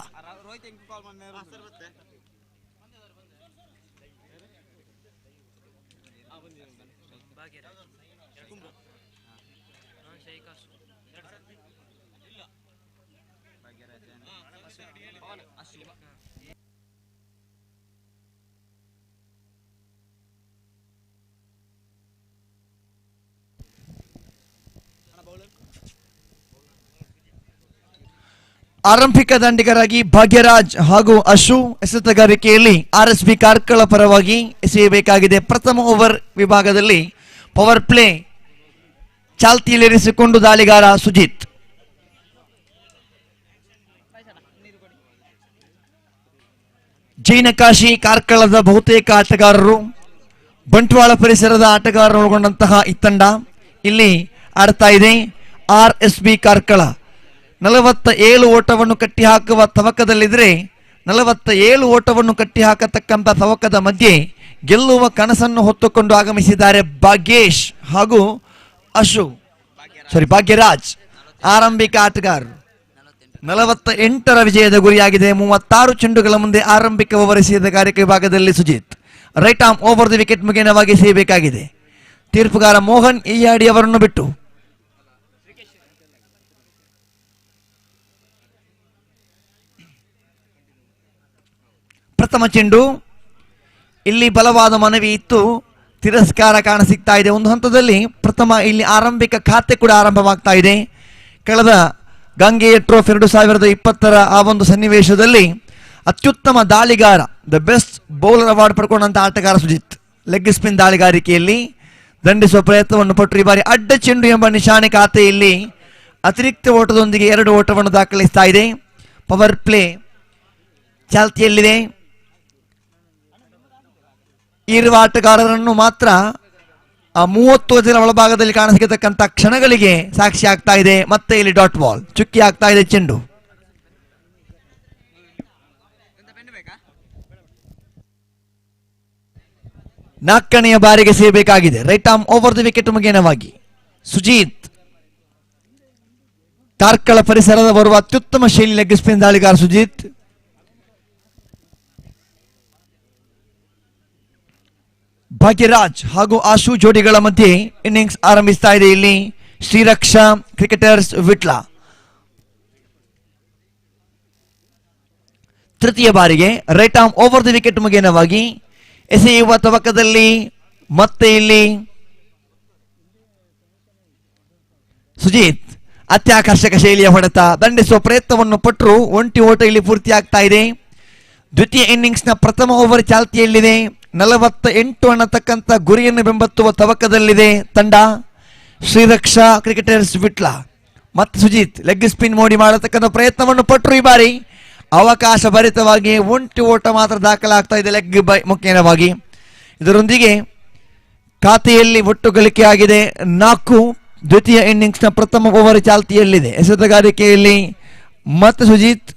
ಆರಂಭಿಕ ದಂಡಿಗರಾಗಿ ಭಾಗ್ಯರಾಜ್ ಹಾಗೂ ಅಶು ಎಸೆತಗಾರಿಕೆಯಲ್ಲಿ RSB ಕಾರ್ಕಳ ಪರವಾಗಿ ಎಸೆಯಬೇಕಾಗಿದೆ. ಪ್ರಥಮ ಓವರ್ ವಿಭಾಗದಲ್ಲಿ ಪವರ್ ಪ್ಲೇ ಚಾಲ್ತಿಯಲ್ಲಿರಿಸಿಕೊಂಡು ದಾಳಿಗಾರ ಸುಜಿತ್. ಜೈನಕಾಶಿ ಕಾರ್ಕಳದ ಬಹುತೇಕ ಆಟಗಾರರು, ಬಂಟ್ವಾಳ ಪರಿಸರದ ಆಟಗಾರರು ಒಳಗೊಂಡಂತಹ ಈ ತಂಡ ಇಲ್ಲಿ ಆಡ್ತಾ ಇದೆ. RSB ಕಾರ್ಕಳ 47 ಓಟವನ್ನು ಕಟ್ಟಿ ಹಾಕುವ ತವಕದಲ್ಲಿದ್ರೆ 47 ಓಟವನ್ನು ಕಟ್ಟಿ ಹಾಕತಕ್ಕಂಥ ತವಕದ ಮಧ್ಯೆ ಗೆಲ್ಲುವ ಕನಸನ್ನು ಹೊತ್ತುಕೊಂಡು ಆಗಮಿಸಿದ್ದಾರೆ ಭಾಗ್ಯೇಶ್ ಹಾಗೂ ಭಾಗ್ಯರಾಜ್ ಆರಂಭಿಕ ಆಟಗಾರರು. 48ರ ವಿಜಯದ ಗುರಿಯಾಗಿದೆ. 36 ಚೆಂಡುಗಳ ಮುಂದೆ ಆರಂಭಿಕ ಓವರ್ ಎಸೆಯಗಾರಿಕೆ ವಿಭಾಗದಲ್ಲಿ Sujith right arm over the wicket ಮುಖೇನವಾಗಿ ಎಸೆಯಬೇಕಾಗಿದೆ. ತೀರ್ಪುಗಾರ ಮೋಹನ್ ಇಯಾಡಿ ಅವರನ್ನು ಬಿಟ್ಟು ಪ್ರಥಮ ಚೆಂಡು. ಇಲ್ಲಿ ಬಲವಾದ ಮನವಿ ಇತ್ತು, ತಿರಸ್ಕಾರ ಕಾಣಸಿಗ್ತಾ ಇದೆ. ಒಂದು ಹಂತದಲ್ಲಿ ಪ್ರಥಮ ಇಲ್ಲಿ ಆರಂಭಿಕ ಖಾತೆ ಕೂಡ ಆರಂಭವಾಗ್ತಾ ಇದೆ. ಕಳೆದ ಗಂಗೆಯ ಟ್ರೋಫಿ 2020ರ ಆ ಒಂದು ಸನ್ನಿವೇಶದಲ್ಲಿ ಅತ್ಯುತ್ತಮ ದಾಳಿಗಾರ, ದ ಬೆಸ್ಟ್ ಬೌಲರ್ ಅವಾರ್ಡ್ ಪಡ್ಕೊಂಡಂತ ಆಟಗಾರ ಸುಜಿತ್ ಲೆಗ್ ಸ್ಪಿನ್ ದಾಳಿಗಾರಿಕೆಯಲ್ಲಿ ದಂಡಿಸುವ ಪ್ರಯತ್ನವನ್ನು ಪಟ್ಟರು. ಈ ಬಾರಿ ಅಡ್ಡ ಚೆಂಡು ಎಂಬ ನಿಶಾನೆ ಖಾತೆಯಲ್ಲಿ ಅತಿರಿಕ್ತ ಓಟದೊಂದಿಗೆ 2 ಓಟವನ್ನು ದಾಖಲಿಸ್ತಾ ಇದೆ. ಪವರ್ ಪ್ಲೇ ಚಾಲ್ತಿಯಲ್ಲಿದೆ. ಇರುವ ಆಟಗಾರರನ್ನು ಮಾತ್ರ ಆ 30 ಗಜದ ಒಳಭಾಗದಲ್ಲಿ ಕಾಣಸಿಗತಕ್ಕಂಥ ಕ್ಷಣಗಳಿಗೆ ಸಾಕ್ಷಿ ಆಗ್ತಾ ಇದೆ. ಮತ್ತೆ ಇಲ್ಲಿ ಡಾಟ್ ಬಾಲ್ ಚುಕ್ಕಿ ಆಗ್ತಾ ಇದೆ ಚೆಂಡು. ನಾಲ್ಕನೆಯ ಬಾರಿಗೆ ಸೇರಬೇಕಾಗಿದೆ. Right arm over the wicket ಮುಖೇನವಾಗಿ ಸುಜಿತ್ ಕಾರ್ಕಳ ಪರಿಸರದ ಬರುವ ಅತ್ಯುತ್ತಮ ಶೈಲಿ ಲೆಗ್ ಸ್ಪಿನ್ ದಾಳಿಗಾರ ಸುಜಿತ್. ಭಾಗ್ಯರಾಜ್ ಹಾಗೂ ಆಶು ಜೋಡಿಗಳ ಮಧ್ಯೆ ಇನ್ನಿಂಗ್ಸ್ ಆರಂಭಿಸ್ತಾ ಇದೆ ಇಲ್ಲಿ ಶ್ರೀರಕ್ಷಾ ಕ್ರಿಕೆಟರ್ಸ್ ವಿಟ್ಲ. ತೃತೀಯ ಬಾರಿಗೆ right arm over the wicket ಮುಖೇನವಾಗಿ ಎಸೆಯುವ ತವಕದಲ್ಲಿ ಮತ್ತೆ ಇಲ್ಲಿ ಸುಜಿತ್ ಅತ್ಯಾಕರ್ಷಕ ಶೈಲಿಯ ಹೊಡೆತ, ದಂಡಿಸುವ ಪ್ರಯತ್ನವನ್ನು ಪಟ್ಟರು ಒಂಟಿ ಓಟ ಇಲ್ಲಿ ಪೂರ್ತಿ ಆಗ್ತಾ ಇದೆ. ದ್ವಿತೀಯ ಇನ್ನಿಂಗ್ಸ್ನ ಪ್ರಥಮ ಓವರ್ ಚಾಲ್ತಿಯಲ್ಲಿದೆ. 48 ಅನ್ನತಕ್ಕಂಥ ಗುರಿಯನ್ನು ಬೆಂಬತ್ತುವ ತವಕದಲ್ಲಿದೆ ತಂಡ. ಶ್ರೀರಕ್ಷಾ ಕ್ರಿಕೆಟರ್ಸ್ ವಿಟ್ಲ ಮತ್ತೆ ಸುಜಿತ್ ಲೆಗ್ ಸ್ಪಿನ್ ಮೋಡಿ ಮಾಡತಕ್ಕಂಥ ಪ್ರಯತ್ನವನ್ನು ಪಟ್ಟರು. ಈ ಬಾರಿ ಅವಕಾಶ ಭರಿತವಾಗಿ ಒಂಟಿ ಓಟ ಮಾತ್ರ ದಾಖಲಾಗ್ತಾ ಇದೆ ಲೆಗ್ ಬೈ ಮುಖೇನವಾಗಿ. ಇದರೊಂದಿಗೆ ಖಾತೆಯಲ್ಲಿ ಒಟ್ಟು ಗಳಿಕೆ ಆಗಿದೆ 4. ದ್ವಿತೀಯ ಇನ್ನಿಂಗ್ಸ್ನ ಪ್ರಥಮ ಓವರ್ ಚಾಲ್ತಿಯಲ್ಲಿದೆ. ಎಸೆತಗಾರಿಕೆಯಲ್ಲಿ ಮತ್ತೆ ಸುಜಿತ್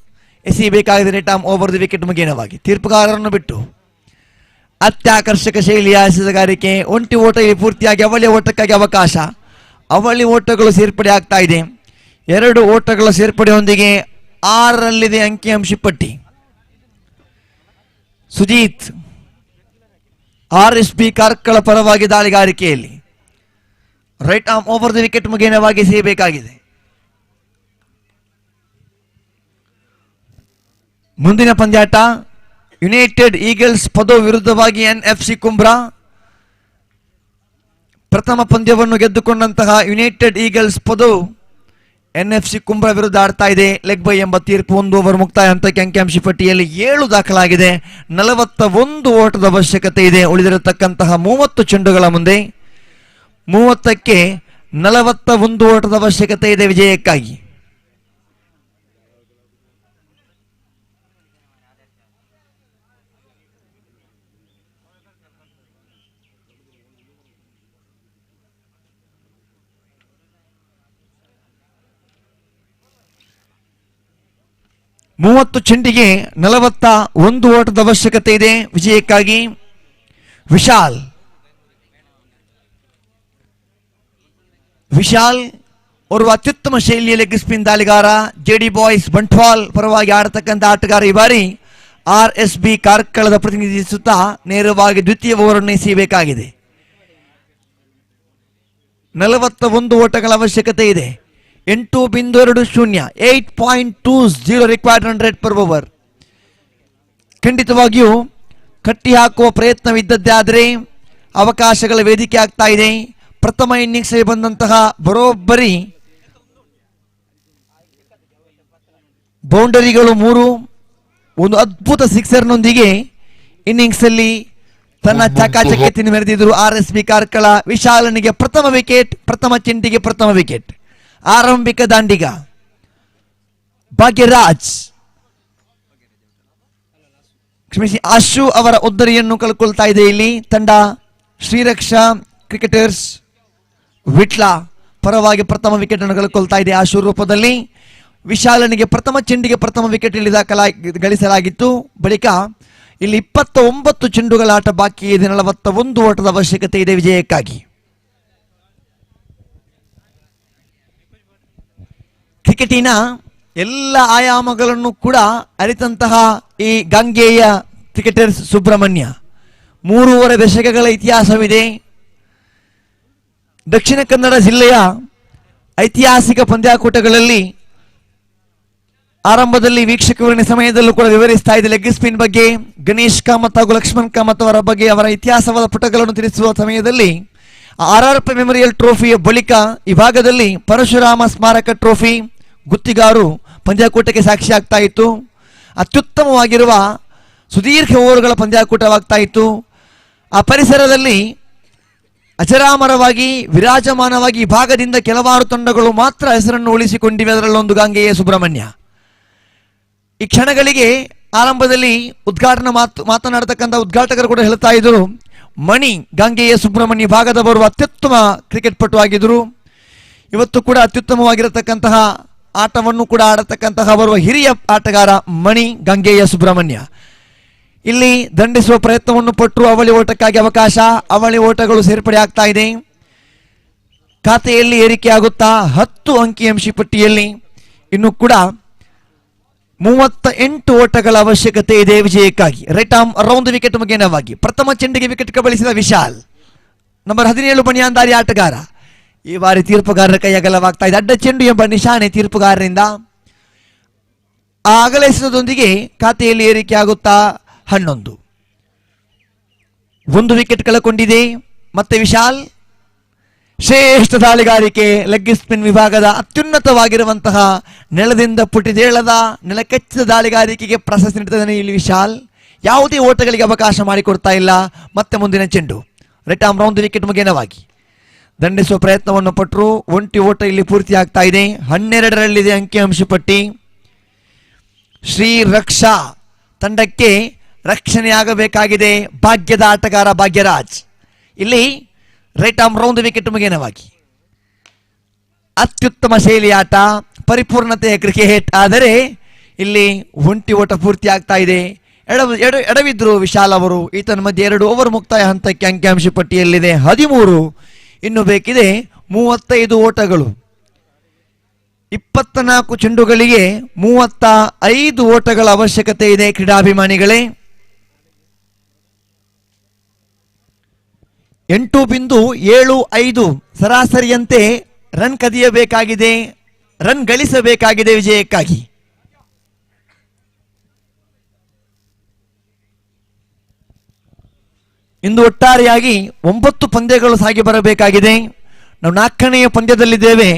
ಎಸೆಯಬೇಕಾಗಿದೆ right arm over the wicket ಮುಖೇನವಾಗಿ. ತೀರ್ಪುಗಾರರನ್ನು ಬಿಟ್ಟು ಅತ್ಯಾಕರ್ಷಕ ಶೈಲಿಯ ಎಸೆತಗಾರಿಕೆ. ಒಂಟಿ ಓಟ ಇಲ್ಲಿ ಪೂರ್ತಿಯಾಗಿ ಅವಳಿ ಓಟಕ್ಕಾಗಿ ಅವಕಾಶ. ಅವಳಿ ಓಟಗಳು ಸೇರ್ಪಡೆ ಆಗ್ತಾ ಇದೆ. 2 ಓಟಗಳ ಸೇರ್ಪಡೆಯೊಂದಿಗೆ 6ರಲ್ಲಿದೆ ಅಂಕಿಅಂಶ ಪಟ್ಟಿ. ಸುಜಿತ್ RSB ಕಾರ್ಕಳ ಪರವಾಗಿ ದಾಳಿಗಾರಿಕೆಯಲ್ಲಿ right arm over the wicket ಮುಖೇನವಾಗಿ ಎಸೆಯಬೇಕಾಗಿದೆ. ಮುಂದಿನ ಪಂದ್ಯಾಟ ಯುನೈಟೆಡ್ ಈಗಲ್ಸ್ ಪದೋ ವಿರುದ್ಧವಾಗಿ NFC ಕುಂಬ್ರಾ. ಪ್ರಥಮ ಪಂದ್ಯವನ್ನು ಗೆದ್ದುಕೊಂಡಂತಹ ಯುನೈಟೆಡ್ ಈಗಲ್ಸ್ ಪದೋ NFC ಕುಂಬ್ರಾ ವಿರುದ್ಧ ಆಡ್ತಾ ಇದೆ. ಲೆಗ್ ಬೈ ಎಂಬ ತೀರ್ಪು. 1 ಓವರ್ ಮುಕ್ತಾಯ ಹಂತಕ್ಕೆ ಅಂಕಿಅಂಶ ಪಟ್ಟಿಯಲ್ಲಿ 7 ದಾಖಲಾಗಿದೆ. 41 ಓಟದ ಅವಶ್ಯಕತೆ ಇದೆ ಉಳಿದಿರತಕ್ಕಂತಹ 30 ಚೆಂಡುಗಳ ಮುಂದೆ. 30ಕ್ಕೆ 41 ಓಟದ ಅವಶ್ಯಕತೆ ಇದೆ ವಿಜಯಕ್ಕಾಗಿ. ಮೂವತ್ತು ಚೆಂಡಿಗೆ 41 ಓಟದ ಅವಶ್ಯಕತೆ ಇದೆ ವಿಜಯಕ್ಕಾಗಿ. ವಿಶಾಲ್ ಓರ್ವ ಅತ್ಯುತ್ತಮ ಶೈಲಿಯ ಲೆಗ್ ಸ್ಪಿನ್ ದಾಳಿಗಾರ. JD ಬಾಯ್ಸ್ ಬಂಟ್ವಾಲ್ ಪರವಾಗಿ ಆಡತಕ್ಕಂಥ ಆಟಗಾರ. ಈ ಬಾರಿ RSB ಕಾರ್ಕಳದ ಪ್ರತಿನಿಧಿಸುತ್ತಾ ನೇರವಾಗಿ ದ್ವಿತೀಯ ಓವರ್ ಅನ್ನು ಎಸೆಯಬೇಕಾಗಿದೆ. 41 ಓಟಗಳ ಅವಶ್ಯಕತೆ ಇದೆ. 8.20 8.20 required run rate per over. ಖಂಡಿತವಾಗಿಯೂ ಕಟ್ಟಿ ಹಾಕುವ ಪ್ರಯತ್ನವಿದ್ದದ್ದೇ ಆದರೆ ಅವಕಾಶಗಳ ವೇದಿಕೆ ಆಗ್ತಾ ಇದೆ. ಪ್ರಥಮ ಇನ್ನಿಂಗ್ಸ್ ಬಂದಂತಹ ಬರೋಬ್ಬರಿ ಬೌಂಡರಿಗಳು 3, ಒಂದು ಅದ್ಭುತ ಸಿಕ್ಸರ್ನೊಂದಿಗೆ ಇನ್ನಿಂಗ್ಸ್ ಅಲ್ಲಿ ತನ್ನ ಚಾಕಾಚಕ್ಯತೆಯನ್ನು ಮೆರೆದಿದ್ರು RSB ಕಾರ್ಕಳ. ವಿಶಾಲನಿಗೆ ಪ್ರಥಮ ವಿಕೆಟ್, ಪ್ರಥಮ ಚೆಂಡಿಗೆ ಪ್ರಥಮ ವಿಕೆಟ್. ಆರಂಭಿಕ ದಾಂಡಿಗ ಭಾಗ್ಯರಾಜ್ ಕ್ಷಮಿಸಿ ಆಶು ಅವರ ಉದ್ದರಿಯನ್ನು ಕಳ್ಕೊಳ್ತಾ ಇದೆ ಇಲ್ಲಿ ತಂಡ. ಶ್ರೀರಕ್ಷಾ ಕ್ರಿಕೆಟರ್ಸ್ ವಿಟ್ಲ ಪರವಾಗಿ ಪ್ರಥಮ ವಿಕೆಟ್ ಅನ್ನು ಕಳ್ಕೊಳ್ತಾ ಇದೆ ಆಶು ರೂಪದಲ್ಲಿ. ವಿಶಾಲನಿಗೆ ಪ್ರಥಮ ಚೆಂಡಿಗೆ ಪ್ರಥಮ ವಿಕೆಟ್ ಇಲ್ಲಿ ಗಳಿಸಲಾಗಿತ್ತು. ಬಳಿಕ ಇಲ್ಲಿ 29 ಚೆಂಡುಗಳ ಆಟ ಬಾಕಿ ಇದೆ. 41 ಓಟದ ಅವಶ್ಯಕತೆ ಇದೆ ವಿಜಯಕ್ಕಾಗಿ. ಕ್ರಿಕೆಟಿನ ಎಲ್ಲ ಆಯಾಮಗಳನ್ನು ಕೂಡ ಅರಿತಂತಹ ಈ ಗಂಗೆಯ ಕ್ರಿಕೆಟರ್ಸ್ ಸುಬ್ರಹ್ಮಣ್ಯ 3.5 ದಶಕಗಳ ಇತಿಹಾಸವಿದೆ. ದಕ್ಷಿಣ ಕನ್ನಡ ಜಿಲ್ಲೆಯ ಐತಿಹಾಸಿಕ ಪಂದ್ಯಾಕೂಟಗಳಲ್ಲಿ ಆರಂಭದಲ್ಲಿ ವೀಕ್ಷಕ ವಿವರಣೆ ಸಮಯದಲ್ಲೂ ಕೂಡ ವಿವರಿಸ್ತಾ ಇದೆ ಲೆಗ್ ಸ್ಪಿನ್ ಬಗ್ಗೆ. ಗಣೇಶ್ ಕಾಮತ್ ಹಾಗೂ ಲಕ್ಷ್ಮಣ್ ಕಾಮತ್ ಅವರ ಬಗ್ಗೆ ಅವರ ಇತಿಹಾಸವಾದ ಪುಟಗಳನ್ನು ತಿಳಿಸುವ ಸಮಯದಲ್ಲಿ RRP ಮೆಮೋರಿಯಲ್ ಟ್ರೋಫಿಯ ಬಳಿಕ ಈ ಭಾಗದಲ್ಲಿ ಪರಶುರಾಮ ಸ್ಮಾರಕ ಟ್ರೋಫಿ ಗುತ್ತಿಗಾರು ಪಂದ್ಯಾಕೂಟಕ್ಕೆ ಸಾಕ್ಷಿ ಆಗ್ತಾ ಇತ್ತು. ಅತ್ಯುತ್ತಮವಾಗಿರುವ ಸುದೀರ್ಘ ಓವರ್ಗಳ ಪಂದ್ಯಾಕೂಟವಾಗ್ತಾ ಇತ್ತು. ಆ ಪರಿಸರದಲ್ಲಿ ಅಜರಾಮರವಾಗಿ ವಿರಾಜಮಾನವಾಗಿ ಈ ಭಾಗದಿಂದ ಕೆಲವಾರು ತಂಡಗಳು ಮಾತ್ರ ಹೆಸರನ್ನು ಉಳಿಸಿಕೊಂಡಿವೆ. ಅದರಲ್ಲೊಂದು ಗಾಂಗೆಯ ಸುಬ್ರಹ್ಮಣ್ಯ. ಈ ಕ್ಷಣಗಳಿಗೆ ಆರಂಭದಲ್ಲಿ ಮಾತನಾಡತಕ್ಕಂಥ ಉದ್ಘಾಟಕರು ಕೂಡ ಹೇಳ್ತಾ ಇದ್ರು, ಮಣಿ ಗಾಂಗೆಯ ಸುಬ್ರಹ್ಮಣ್ಯ ಭಾಗದ ಬರುವ ಅತ್ಯುತ್ತಮ ಕ್ರಿಕೆಟ್ ಪಟು ಆಗಿದ್ರು. ಇವತ್ತು ಕೂಡ ಅತ್ಯುತ್ತಮವಾಗಿರತಕ್ಕಂತಹ ಆಟವನ್ನು ಕೂಡ ಆಡತಕ್ಕಂತಹ ಬರುವ ಹಿರಿಯ ಆಟಗಾರ ಮಣಿ ಗಾಂಗೆಯ ಸುಬ್ರಹ್ಮಣ್ಯ. ಇಲ್ಲಿ ದಂಡಿಸುವ ಪ್ರಯತ್ನವನ್ನು ಪಟ್ಟರು. ಅವಳಿ ಓಟಕ್ಕಾಗಿ ಅವಕಾಶ. ಅವಳಿ ಓಟಗಳು ಸೇರ್ಪಡೆ ಆಗ್ತಾ ಇದೆ. ಖಾತೆಯಲ್ಲಿ ಏರಿಕೆ ಆಗುತ್ತಾ 10 ಅಂಕಿಅಂಶ ಪಟ್ಟಿಯಲ್ಲಿ ಇನ್ನು ಕೂಡ 38 ಓಟಗಳ ಅವಶ್ಯಕತೆ ಇದೆ ವಿಜಯಕ್ಕಾಗಿ. ರೈಟ್ ಆರ್ಮ್ ರೌಂಡ್ ವಿಕೆಟ್ ಮುಖೇನವಾಗಿ ಪ್ರಥಮ ಚೆಂಡಿಗೆ ವಿಕೆಟ್ ಕಬಳಿಸಿದ ವಿಶಾಲ್, ನಂಬರ್ 17 ಬನಿಯಾನ್ದಾರಿ ಆಟಗಾರ. ಈ ಬಾರಿ ತೀರ್ಪುಗಾರರ ಕೈ ಅಗಲವಾಗ್ತಾ ಇದೆ. ಅಡ್ಡ ಚೆಂಡು ಎಂಬ ನಿಶಾನೆ ತೀರ್ಪುಗಾರರಿಂದ. ಆ ಅಗಲಿಸುವುದೊಂದಿಗೆ ಖಾತೆಯಲ್ಲಿ ಏರಿಕೆ ಆಗುತ್ತಾ 11. 1 ವಿಕೆಟ್ ಕಳಕೊಂಡಿದೆ. ಮತ್ತೆ ವಿಶಾಲ್ ಶ್ರೇಷ್ಠ ದಾಳಿಗಾರಿಕೆ. ಲೆಗ್ ಸ್ಪಿನ್ ವಿಭಾಗದ ಅತ್ಯುನ್ನತವಾಗಿರುವಂತಹ ನೆಲದಿಂದ ಪುಟಿದೇಳದ ನೆಲಕಚ್ಚಿದ ದಾಳಿಗಾರಿಕೆಗೆ ಪ್ರಶಸ್ತಿ ನೀಡುತ್ತಿದ್ದಾನೆ ಇಲ್ಲಿ ವಿಶಾಲ್. ಯಾವುದೇ ಓಟಗಳಿಗೆ ಅವಕಾಶ ಮಾಡಿಕೊಡ್ತಾ ಇಲ್ಲ. ಮತ್ತೆ ಮುಂದಿನ ಚೆಂಡು ರೈಟ್ ಆರ್ಮ್ ರೌಂಡ್ ವಿಕೆಟ್ ಮುಖೇನವಾಗಿ ದಂಡಿಸುವ ಪ್ರಯತ್ನವನ್ನು ಪಟ್ಟರು. 1 ಓಟ ಇಲ್ಲಿ ಪೂರ್ತಿ ಆಗ್ತಾ ಇದೆ. 12ರಲ್ಲಿದೆ ಅಂಕಿಅಂಶ ಪಟ್ಟಿ. ಶ್ರೀ ರಕ್ಷಾ ತಂಡಕ್ಕೆ ರಕ್ಷಣೆಯಾಗಬೇಕಾಗಿದೆ ಭಾಗ್ಯದ ಆಟಗಾರ ಭಾಗ್ಯರಾಜ್. ಇಲ್ಲಿ ರೈಟ್ ಆರ್ಮ್ ರೌಂಡ್ ವಿಕೆಟ್ ಮುಖೇನವಾಗಿ ಅತ್ಯುತ್ತಮ ಶೈಲಿ ಆಟ, ಪರಿಪೂರ್ಣತೆಯ ಕ್ರಿಕೆಟ್. ಆದರೆ ಇಲ್ಲಿ 1 ಓಟ ಪೂರ್ತಿ ಆಗ್ತಾ ಇದೆ. ಎಡವಿದ್ರು ವಿಶಾಲ್ ಅವರು. ಈತನ ಮಧ್ಯೆ 2 ಓವರ್ ಮುಕ್ತಾಯ ಹಂತಕ್ಕೆ ಅಂಕಿಅಂಶ ಪಟ್ಟಿಯಲ್ಲಿದೆ 13. ಇನ್ನು ಬೇಕಿದೆ 35 ಓಟಗಳು. 24 ಚೆಂಡುಗಳಿಗೆ 35 ಓಟಗಳ ಅವಶ್ಯಕತೆ ಇದೆ ಕ್ರೀಡಾಭಿಮಾನಿಗಳೇ. 8.75 ಸರಾಸರಿಯಂತೆ ರನ್ ಕದಿಯಬೇಕಾಗಿದೆ, ರನ್ ಗಳಿಸಬೇಕಾಗಿದೆ ವಿಜಯಕ್ಕಾಗಿ. ಇಂದು ಒಟ್ಟಾರೆಯಾಗಿ 9 ಪಂದ್ಯಗಳು ಸಾಗಿ ಬರಬೇಕಾಗಿದೆ. ನಾವು 4ನೆಯ ಪಂದ್ಯದಲ್ಲಿದ್ದೇವೆ.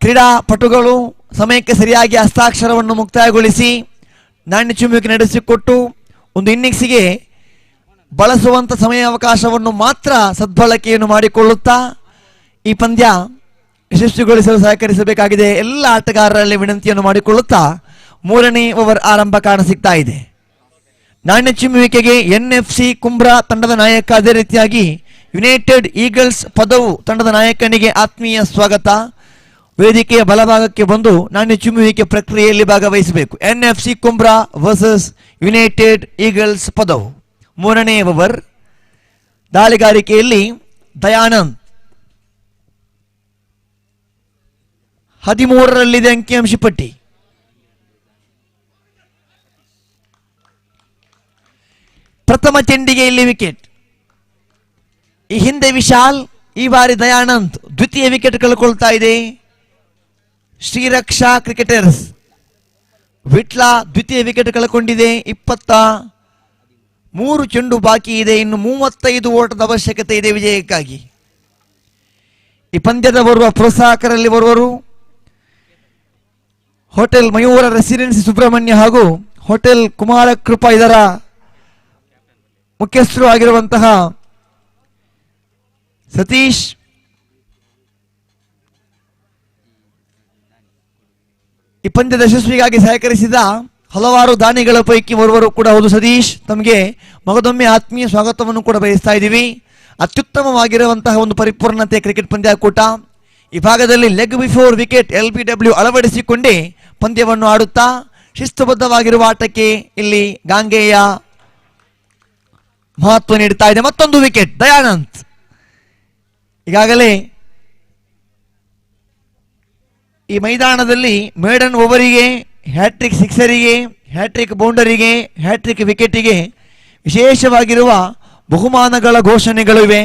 ಕ್ರೀಡಾಪಟುಗಳು ಸಮಯಕ್ಕೆ ಸರಿಯಾಗಿ ಹಸ್ತಾಕ್ಷರವನ್ನು ಮುಕ್ತಾಯಗೊಳಿಸಿ ನಾಣ್ಯ ಚುಂಬಕ ನಡೆಸಿಕೊಟ್ಟು ಒಂದು ಇನ್ನಿಂಗ್ಸಿಗೆ ಬಳಸುವಂಥ ಸಮಯಾವಕಾಶವನ್ನು ಮಾತ್ರ ಸದ್ಬಳಕೆಯನ್ನು ಮಾಡಿಕೊಳ್ಳುತ್ತಾ ಈ ಪಂದ್ಯ ಯಶಸ್ವಿಗೊಳಿಸಲು ಸಹಕರಿಸಬೇಕಾಗಿದೆ. ಎಲ್ಲ ಆಟಗಾರರಲ್ಲಿ ವಿನಂತಿಯನ್ನು ಮಾಡಿಕೊಳ್ಳುತ್ತಾ 3ನೇ ಓವರ್ ಆರಂಭ ಕಾಣಸಿಗ್ತಾ ಇದೆ. ನಾಣ್ಯ ಚಿಮ್ಮುವಿಕೆಗೆ NFC ಕುಂಬ್ರಾ ತಂಡದ ನಾಯಕ, ಅದೇ ರೀತಿಯಾಗಿ ಯುನೈಟೆಡ್ ಈಗಲ್ಸ್ ಪದವು ತಂಡದ ನಾಯಕನಿಗೆ ಆತ್ಮೀಯ ಸ್ವಾಗತ. ವೇದಿಕೆಯ ಬಲಭಾಗಕ್ಕೆ ಬಂದು ನಾಣ್ಯ ಚಿಮ್ಮುವಿಕೆ ಪ್ರಕ್ರಿಯೆಯಲ್ಲಿ ಭಾಗವಹಿಸಬೇಕು. NFC Kumbra versus United eagles ಪದವು. 3ನೇ ಓವರ್ ದಾಳಿಗಾರಿಕೆಯಲ್ಲಿ ದಯಾನಂದ್ 13ರಲ್ಲಿದೆ ಅಂಕಿಅಂಶ ಪಟ್ಟಿ. ಪ್ರಥಮ ಚೆಂಡಿಗೆ ಇಲ್ಲಿ ವಿಕೆಟ್. ಈ ಹಿಂದೆ ವಿಶಾಲ್, ಈ ಬಾರಿ ದಯಾನಂದ್ ದ್ವಿತೀಯ ವಿಕೆಟ್ ಕಳ್ಕೊಳ್ತಾ ಇದೆ. ಶ್ರೀರಕ್ಷಾ ಕ್ರಿಕೆಟರ್ಸ್ ವಿಟ್ಲ ದ್ವಿತೀಯ ವಿಕೆಟ್ ಕಳ್ಕೊಂಡಿದೆ. 23 ಚೆಂಡು ಬಾಕಿ ಇದೆ. ಇನ್ನು 35 ಓಟದ ಅವಶ್ಯಕತೆ ಇದೆ ವಿಜಯಕ್ಕಾಗಿ. ಈ ಪಂದ್ಯದ ಬರುವ ಪ್ರೋತ್ಸಾಹಕರಲ್ಲಿ ಬರುವರು ಹೋಟೆಲ್ ಮಯೂರ ರೆಸಿಡೆನ್ಸಿ ಸುಬ್ರಹ್ಮಣ್ಯ ಹಾಗೂ ಹೋಟೆಲ್ ಕುಮಾರ ಕೃಪಾ, ಇದರ ಮುಖ್ಯಸ್ಥರು ಆಗಿರುವಂತಹ ಸತೀಶ್. ಈ ಪಂದ್ಯದ ಯಶಸ್ವಿಗಾಗಿ ಸಹಕರಿಸಿದ ಹಲವಾರು ದಾನಿಗಳ ಪೈಕಿ ಓರ್ವರು ಕೂಡ ಹೌದು ಸತೀಶ್. ತಮಗೆ ಮಗದೊಮ್ಮೆ ಆತ್ಮೀಯ ಸ್ವಾಗತವನ್ನು ಕೂಡ ಬಯಸ್ತಾ ಇದ್ದೀವಿ. ಅತ್ಯುತ್ತಮವಾಗಿರುವಂತಹ ಒಂದು ಪರಿಪೂರ್ಣತೆ ಕ್ರಿಕೆಟ್ ಪಂದ್ಯಾಕೂಟ. ಈ ಭಾಗದಲ್ಲಿ ಲೆಗ್ ಬಿಫೋರ್ ವಿಕೆಟ್ LBW ಅಳವಡಿಸಿಕೊಂಡೇ ಪಂದ್ಯವನ್ನು ಆಡುತ್ತಾ ಶಿಸ್ತುಬದ್ಧವಾಗಿರುವ ಆಟಕ್ಕೆ ಇಲ್ಲಿ ಗಾಂಗೆಯ ಮಹತ್ವ ನೀಡುತ್ತಾ ಇದೆ. ಮತ್ತೊಂದು ವಿಕೆಟ್ ದಯಾನಂದ್. ಈಗಾಗಲೇ ಈ ಮೈದಾನದಲ್ಲಿ ಮೇಡನ್ ಓವರಿಗೆ, ಹ್ಯಾಟ್ರಿಕ್ ಸಿಕ್ಸರಿಗೆ, ಹ್ಯಾಟ್ರಿಕ್ ಬೌಂಡರಿಗೆ, ಹ್ಯಾಟ್ರಿಕ್ ವಿಕೆಟಿಗೆ ವಿಶೇಷವಾಗಿರುವ ಬಹುಮಾನಗಳ ಘೋಷಣೆಗಳು ಇವೆ.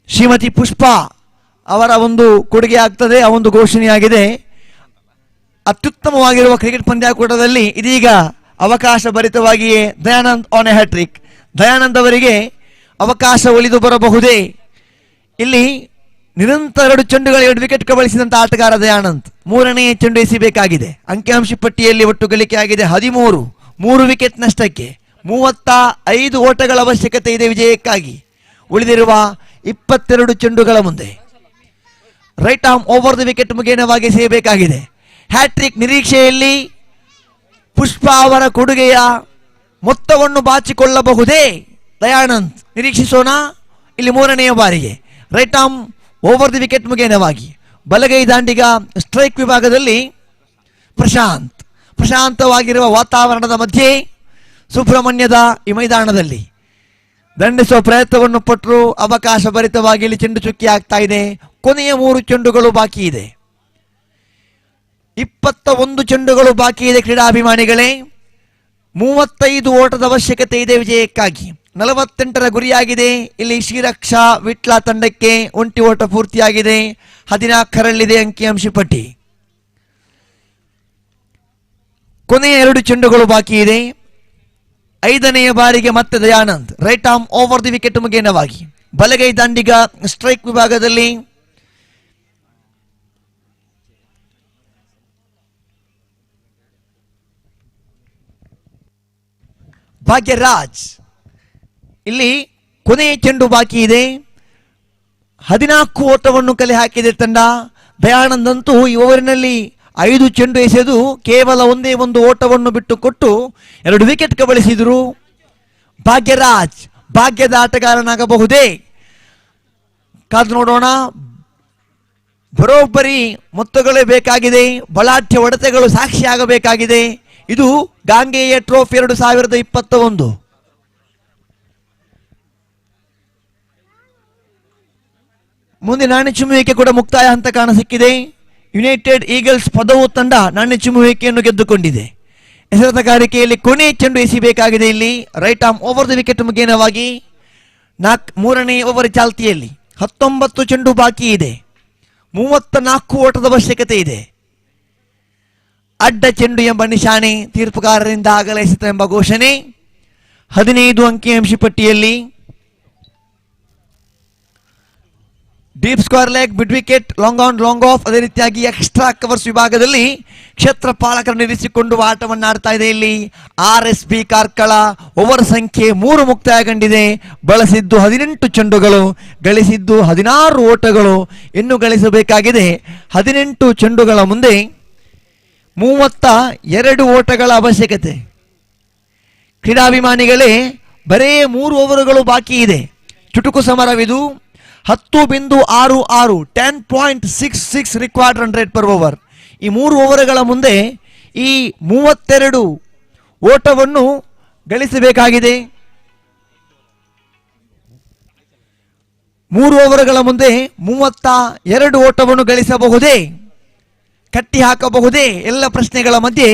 ಶ್ರೀಮತಿ ಪುಷ್ಪಾ ಅವರ ಒಂದು ಕೊಡುಗೆ ಆಗ್ತದೆ, ಆ ಒಂದು ಘೋಷಣೆಯಾಗಿದೆ. ಅತ್ಯುತ್ತಮವಾಗಿರುವ ಕ್ರಿಕೆಟ್ ಪಂದ್ಯಾಕೂಟದಲ್ಲಿ ಇದೀಗ ಅವಕಾಶ ಭರಿತವಾಗಿಯೇ Dayanand on a hat trick. Dayanand ಅವರಿಗೆ ಅವಕಾಶ ಒಲಿದು ಬರಬಹುದೇ? ಇಲ್ಲಿ ನಿರಂತರ 2 ಚೆಂಡುಗಳ 2 ವಿಕೆಟ್ ಕಬಳಿಸಿದಂತ ಆಟಗಾರ ದಯಾನಂದ್. 3ನೇ ಚೆಂಡು ಎಸಿಬೇಕಾಗಿದೆ. ಅಂಕಿಅಂಶ ಪಟ್ಟಿಯಲ್ಲಿ ಒಟ್ಟು ಗಳಿಕೆ ಆಗಿದೆ 13. 3 ವಿಕೆಟ್ ನಷ್ಟಕ್ಕೆ 35 ಓಟಗಳ ಅವಶ್ಯಕತೆ ಇದೆ ವಿಜಯಕ್ಕಾಗಿ. ಉಳಿದಿರುವ 22 ಚೆಂಡುಗಳ ಮುಂದೆ right arm over the wicket ಮುಖೇನವಾಗಿ ಎಸೆಯಬೇಕಾಗಿದೆ. ಹ್ಯಾಟ್ರಿಕ್ ನಿರೀಕ್ಷೆಯಲ್ಲಿ ಪುಷ್ಪಾ ಅವರ ಕೊಡುಗೆಯ ಮೊತ್ತವನ್ನು ಬಾಚಿಕೊಳ್ಳಬಹುದೇ ದಯಾನಂದ್? ನಿರೀಕ್ಷಿಸೋಣ. ಇಲ್ಲಿ 3ನೇ ಬಾರಿಗೆ right arm over the wicket ಮುಖೇನವಾಗಿ ಬಲಗೈ ದಾಂಡಿಗ ಸ್ಟ್ರೈಕ್ ವಿಭಾಗದಲ್ಲಿ ಪ್ರಶಾಂತವಾಗಿರುವ ವಾತಾವರಣದ ಮಧ್ಯೆ ಸುಬ್ರಹ್ಮಣ್ಯದ ಈ ಮೈದಾನದಲ್ಲಿ ದಂಡಿಸುವ ಪ್ರಯತ್ನವನ್ನು ಪಟ್ಟರು, ಅವಕಾಶ ಭರಿತವಾಗಿ ಇಲ್ಲಿ ಚೆಂಡು ಚುಕ್ಕಿ ಆಗ್ತಾ ಇದೆ. ಕೊನೆಯ 3 ಚೆಂಡುಗಳು ಬಾಕಿ ಇದೆ. 21 ಚೆಂಡುಗಳು ಬಾಕಿ ಇದೆ ಕ್ರೀಡಾಭಿಮಾನಿಗಳೇ. 35 ಓಟದ ಅವಶ್ಯಕತೆ ಇದೆ ವಿಜಯಕ್ಕಾಗಿ. 48ರ ಗುರಿಯಾಗಿದೆ. ಇಲ್ಲಿ ಶ್ರೀರಕ್ಷಾ ವಿಟ್ಲ ತಂಡಕ್ಕೆ 1 ಓಟ ಪೂರ್ತಿಯಾಗಿದೆ. 14ರಲ್ಲಿದೆ ಅಂಕಿಅಂಶ ಪಟ್ಟಿ. ಕೊನೆಯ 2 ಚೆಂಡುಗಳು ಬಾಕಿ ಇದೆ. 5ನೆಯ ಬಾರಿಗೆ ಮತ್ತೆ Dayanand right arm over the wicket ಮುಖೇನವಾಗಿ ಬಲಗೈ ದಾಂಡಿಗ ಸ್ಟ್ರೈಕ್ ವಿಭಾಗದಲ್ಲಿ ಭಾಗ್ಯರಾಜ್. ಇಲ್ಲಿ ಕೊನೆಯ ಚೆಂಡು ಬಾಕಿ ಇದೆ. 14 ಓಟವನ್ನು ಕಲೆ ಹಾಕಿದೆ ತಂಡ. ದಯಾನಂದ್ ಅಂತೂ ಈ ಓವರಿನಲ್ಲಿ 5 ಚೆಂಡು ಎಸೆದು ಕೇವಲ ಒಂದೇ ಒಂದು ಓಟವನ್ನು ಬಿಟ್ಟು ಕೊಟ್ಟು 2 ವಿಕೆಟ್ ಕಬಳಿಸಿದರು. ಭಾಗ್ಯರಾಜ್ ಭಾಗ್ಯದ ಆಟಗಾರನಾಗಬಹುದೇ? ಕಾದು ನೋಡೋಣ. ಬರೋಬ್ಬರಿ ಮೊತ್ತಗಳೇ ಬೇಕಾಗಿದೆ. ಬಲಾಢ್ಯ ಹೊಡೆತಗಳು ಸಾಕ್ಷಿಯಾಗಬೇಕಾಗಿದೆ. ಇದು ಗಾಂಗೇಯ ಟ್ರೋಫಿ 2021. ಮುಂದೆ ನಾಣ್ಯ ಚಿಮ್ಮುವಿಕೆ ಕೂಡ ಮುಕ್ತಾಯ ಹಂತ ಕಾಣ ಸಿಕ್ಕಿದೆ. ಯುನೈಟೆಡ್ ಈಗಲ್ಸ್ ಪದವು ತಂಡ ನಾಣ್ಯ ಚಿಮ್ಮುವಿಕೆಯನ್ನು ಗೆದ್ದುಕೊಂಡಿದೆ. ಎಸೆತಗಾರಿಕೆಯಲ್ಲಿ ಕೊನೆ ಚೆಂಡು ಎಸಿಬೇಕಾಗಿದೆ. ಇಲ್ಲಿ right arm over the wicket ಮುಖೇನವಾಗಿ 3ನೇ ಓವರ್ ಚಾಲ್ತಿಯಲ್ಲಿ 19 ಚೆಂಡು ಬಾಕಿ ಇದೆ. 34 ಓಟದ ಅವಶ್ಯಕತೆ ಇದೆ. ಅಡ್ಡ ಚೆಂಡು ಎಂಬ ನಿಶಾನೆ ತೀರ್ಪುಗಾರರಿಂದ ಆಗಲೇ ಎಸೆತ ಎಂಬ ಘೋಷಣೆ. 15 ಅಂಕಿಅಂಶ ಪಟ್ಟಿಯಲ್ಲಿ deep square leg, mid wicket, long on long of, ಅದೇ ರೀತಿಯಾಗಿ ಎಕ್ಸ್ಟ್ರಾ ಕವರ್ಸ್ ವಿಭಾಗದಲ್ಲಿ ಕ್ಷೇತ್ರ ಪಾಲಕರನ್ನು ಇರಿಸಿಕೊಂಡು ಆಟವನ್ನಾಡ್ತಾ ಇದೆ. ಇಲ್ಲಿ RSB ಕಾರ್ಕಳ ಓವರ್ ಸಂಖ್ಯೆ 3 ಮುಕ್ತಾಯಗೊಂಡಿದೆ. ಬಳಸಿದ್ದು 18 ಚೆಂಡುಗಳು, ಗಳಿಸಿದ್ದು 16 ಓಟಗಳು. ಇನ್ನು ಗಳಿಸಬೇಕಾಗಿದೆ 18 ಚೆಂಡುಗಳ ಮುಂದೆ 32 ಓಟಗಳ ಅವಶ್ಯಕತೆ. ಕ್ರೀಡಾಭಿಮಾನಿಗಳೇ, ಬರೇ 3 ಓವರುಗಳು ಬಾಕಿ ಇದೆ. ಚುಟುಕು ಸಮರವಿದು. 10.66 10.66 required run rate per over. ಈ 3 ಓವರ್ಗಳ ಮುಂದೆ ಈ 32 ಓಟವನ್ನು ಗಳಿಸಬೇಕಾಗಿದೆ. 3 ಓವರ್ಗಳ ಮುಂದೆ 32 ಓಟವನ್ನು ಗಳಿಸಬಹುದೇ, ಕಟ್ಟಿ ಹಾಕಬಹುದೇ? ಎಲ್ಲ ಪ್ರಶ್ನೆಗಳ ಮಧ್ಯೆ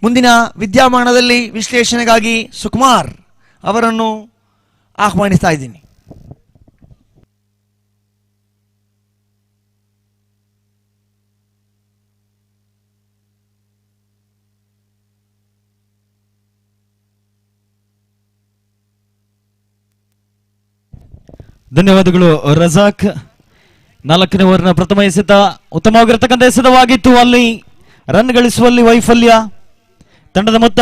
ಮುಂದಿನ ವಿದ್ಯಮಾನದಲ್ಲಿ ವಿಶ್ಲೇಷಣೆಗಾಗಿ ಸುಕುಮಾರ್ ಅವರನ್ನು ಆಹ್ವಾನಿಸ್ತಾ ಇದ್ದೀನಿ. ಧನ್ಯವಾದಗಳು ರಜಾಕ್. 4ನೇ ಓವರ್ನ ಪ್ರಥಮ ಎಸೆತ ಉತ್ತಮವಾಗಿರತಕ್ಕಂಥ ಎಸೆತವಾಗಿತ್ತು. ಅಲ್ಲಿ ರನ್ ಗಳಿಸುವಲ್ಲಿ ವೈಫಲ್ಯ. ತಂಡದ ಮೊತ್ತ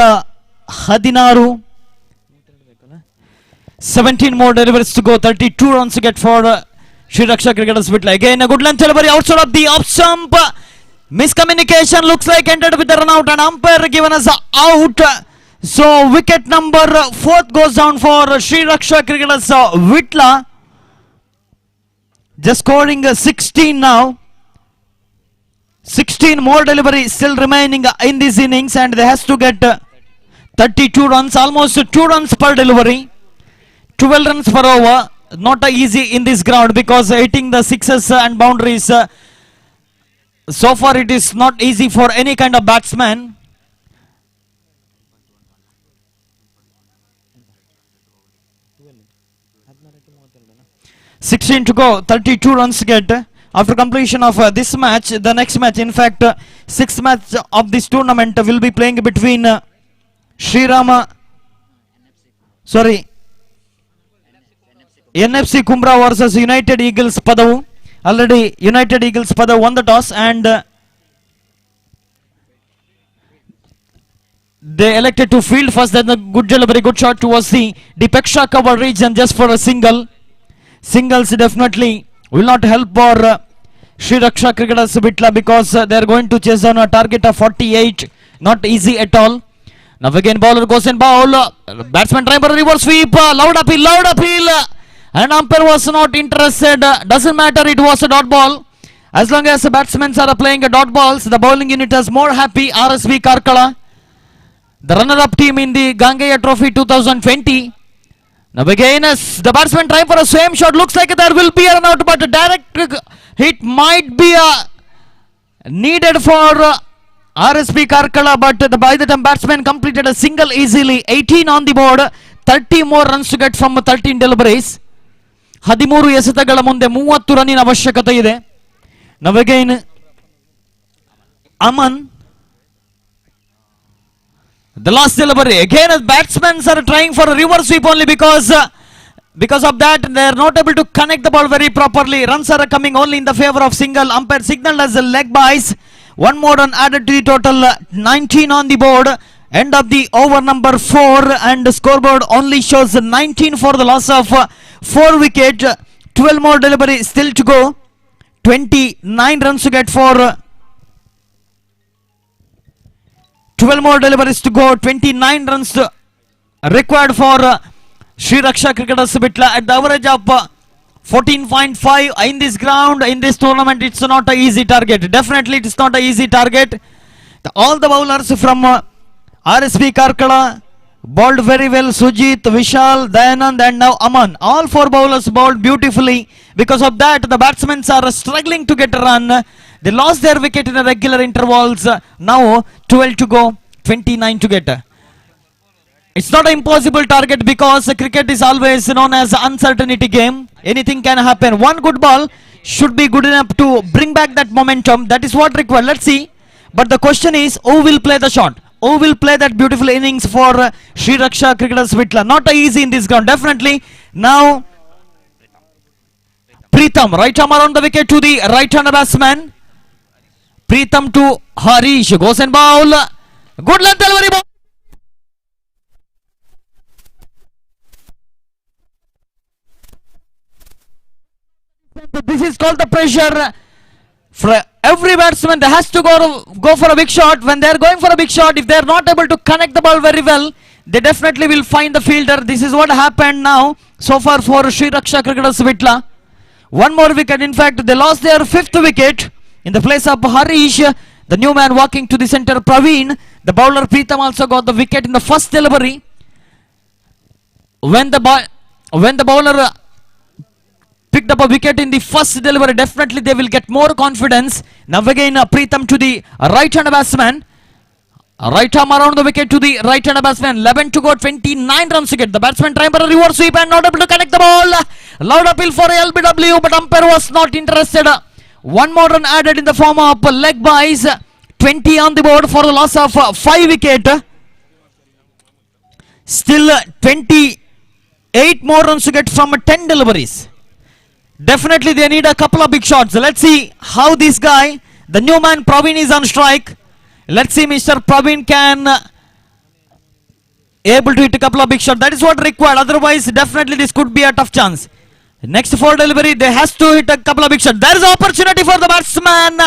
16. 17 more deliveries to go. 32 runs to get for Sri Raksha Cricketers Vitla. Again a good length delivery outside of the off stump. Miscommunication looks like ended with the run out and umpire given us out. So wicket number 4 goes down for Sri Raksha Cricketers Vitla. Just scoring 16 now. 16 more deliveries still remaining in this innings and they has to get 32 runs, almost 2 runs per delivery. 12 runs per over. Not easy in this ground because hitting the sixes and boundaries so far it is not easy for any kind of batsman. (16 to go), 32 runs get after completion of this match. The next match, in fact, 6th match of this tournament will be playing between NFC Kumbra versus United Eagles Padavu. Already United Eagles Padavu won the toss and they elected to field first. Then a good delivery, good shot towards the Peksha cover region just for a single. Singles definitely will not help for Sri Raksha Cricketers Vitla because they are going to chase down a target of 48. Not easy at all. Now again bowler goes in bowl. Batsman trying for a reverse sweep. Loud appeal. And umpire was not interested. Doesn't matter, it was a dot ball. As long as the batsmen are playing a dot balls, the bowling unit is more happy. RSB Karkala, the runner-up team in the Gangeya Trophy 2020. Now again, as the batsman trying for a same shot, looks like there will be a run out, but a direct hit might be needed for RSB Karkala, but by the time batsman completed a single easily, 18 on the board, 30 more runs to get from 13 deliveries. 13 ಎಸೆತಗಳ ಮುಂದೆ 30 ರನ್ನಿನ ಅವಶ್ಯಕತೆ ಇದೆ. Now again, Aman, the last delivery. Again, as batsmen are trying for a reverse sweep only because of that they are not able to connect the ball very properly. Runs are coming only in the favor of single. Umpire signal as a leg byes. One more run added to the total, 19 on the board. End of the over number 4, and the scoreboard only shows 19 for the loss of 4 wicket. 12 more delivery still to go. 29 runs to get for 12 more deliveries to go. 29 runs required for Sri Raksha Cricketers Bitla at the average of 14.5 in this ground, in this tournament. It's not an easy target. Definitely it is not an easy target. All the bowlers from RSB Karkala bowled very well. Sujit, Vishal, Dayanand and now Aman. All 4 bowlers bowled beautifully. Because of that, the batsmen are struggling to get a run. They lost their wicket in a regular intervals. Now 12 to go, 29 to get. It's not an impossible target because cricket is always known as an uncertainty game. Anything can happen. One good ball should be good enough to bring back that momentum. That is what required. Let's see. But the question is, who will play the shot? Who will play that beautiful innings for Sri Raksha Cricketers Vitla? Not easy in this ground. Definitely. Now, Pritham, right arm around the wicket to the right-hander batsman. Pritham to Harish. Goes and bowl. Good length delivery ball. This is called the pressure. For every batsman, they has to go for a big shot. When they are going for a big shot, if they are not able to connect the ball very well, they definitely will find the fielder. This is what happened now so far for Sri Raksha Cricketers Vitla. One more wicket. In fact, they lost their 5th wicket in the place of Harish. The new man walking to the center, Praveen. The bowler Pritham also got the wicket in the first delivery. When the bowler picked up a wicket in the first delivery, definitely they will get more confidence. Now again, Pritham to the right-hander batsman. Right arm around the wicket to the right-hander batsman. 11 to go, 29 runs to get. The batsman trying for a reverse sweep and not able to connect the ball. Loud appeal for LBW, but umpire was not interested. One more run added in the form of leg byes. 20 on the board for the loss of 5 wicket. Still 28 more runs to get from 10 deliveries. Definitely they need a couple of big shots. Let's see how this guy, the new man Praveen, is on strike. Let's see Mr. Praveen can able to hit a couple of big shots. That is what required. Otherwise, definitely this could be a tough chance. Next for delivery, they has to hit a couple of big shots. There is opportunity for the batsman,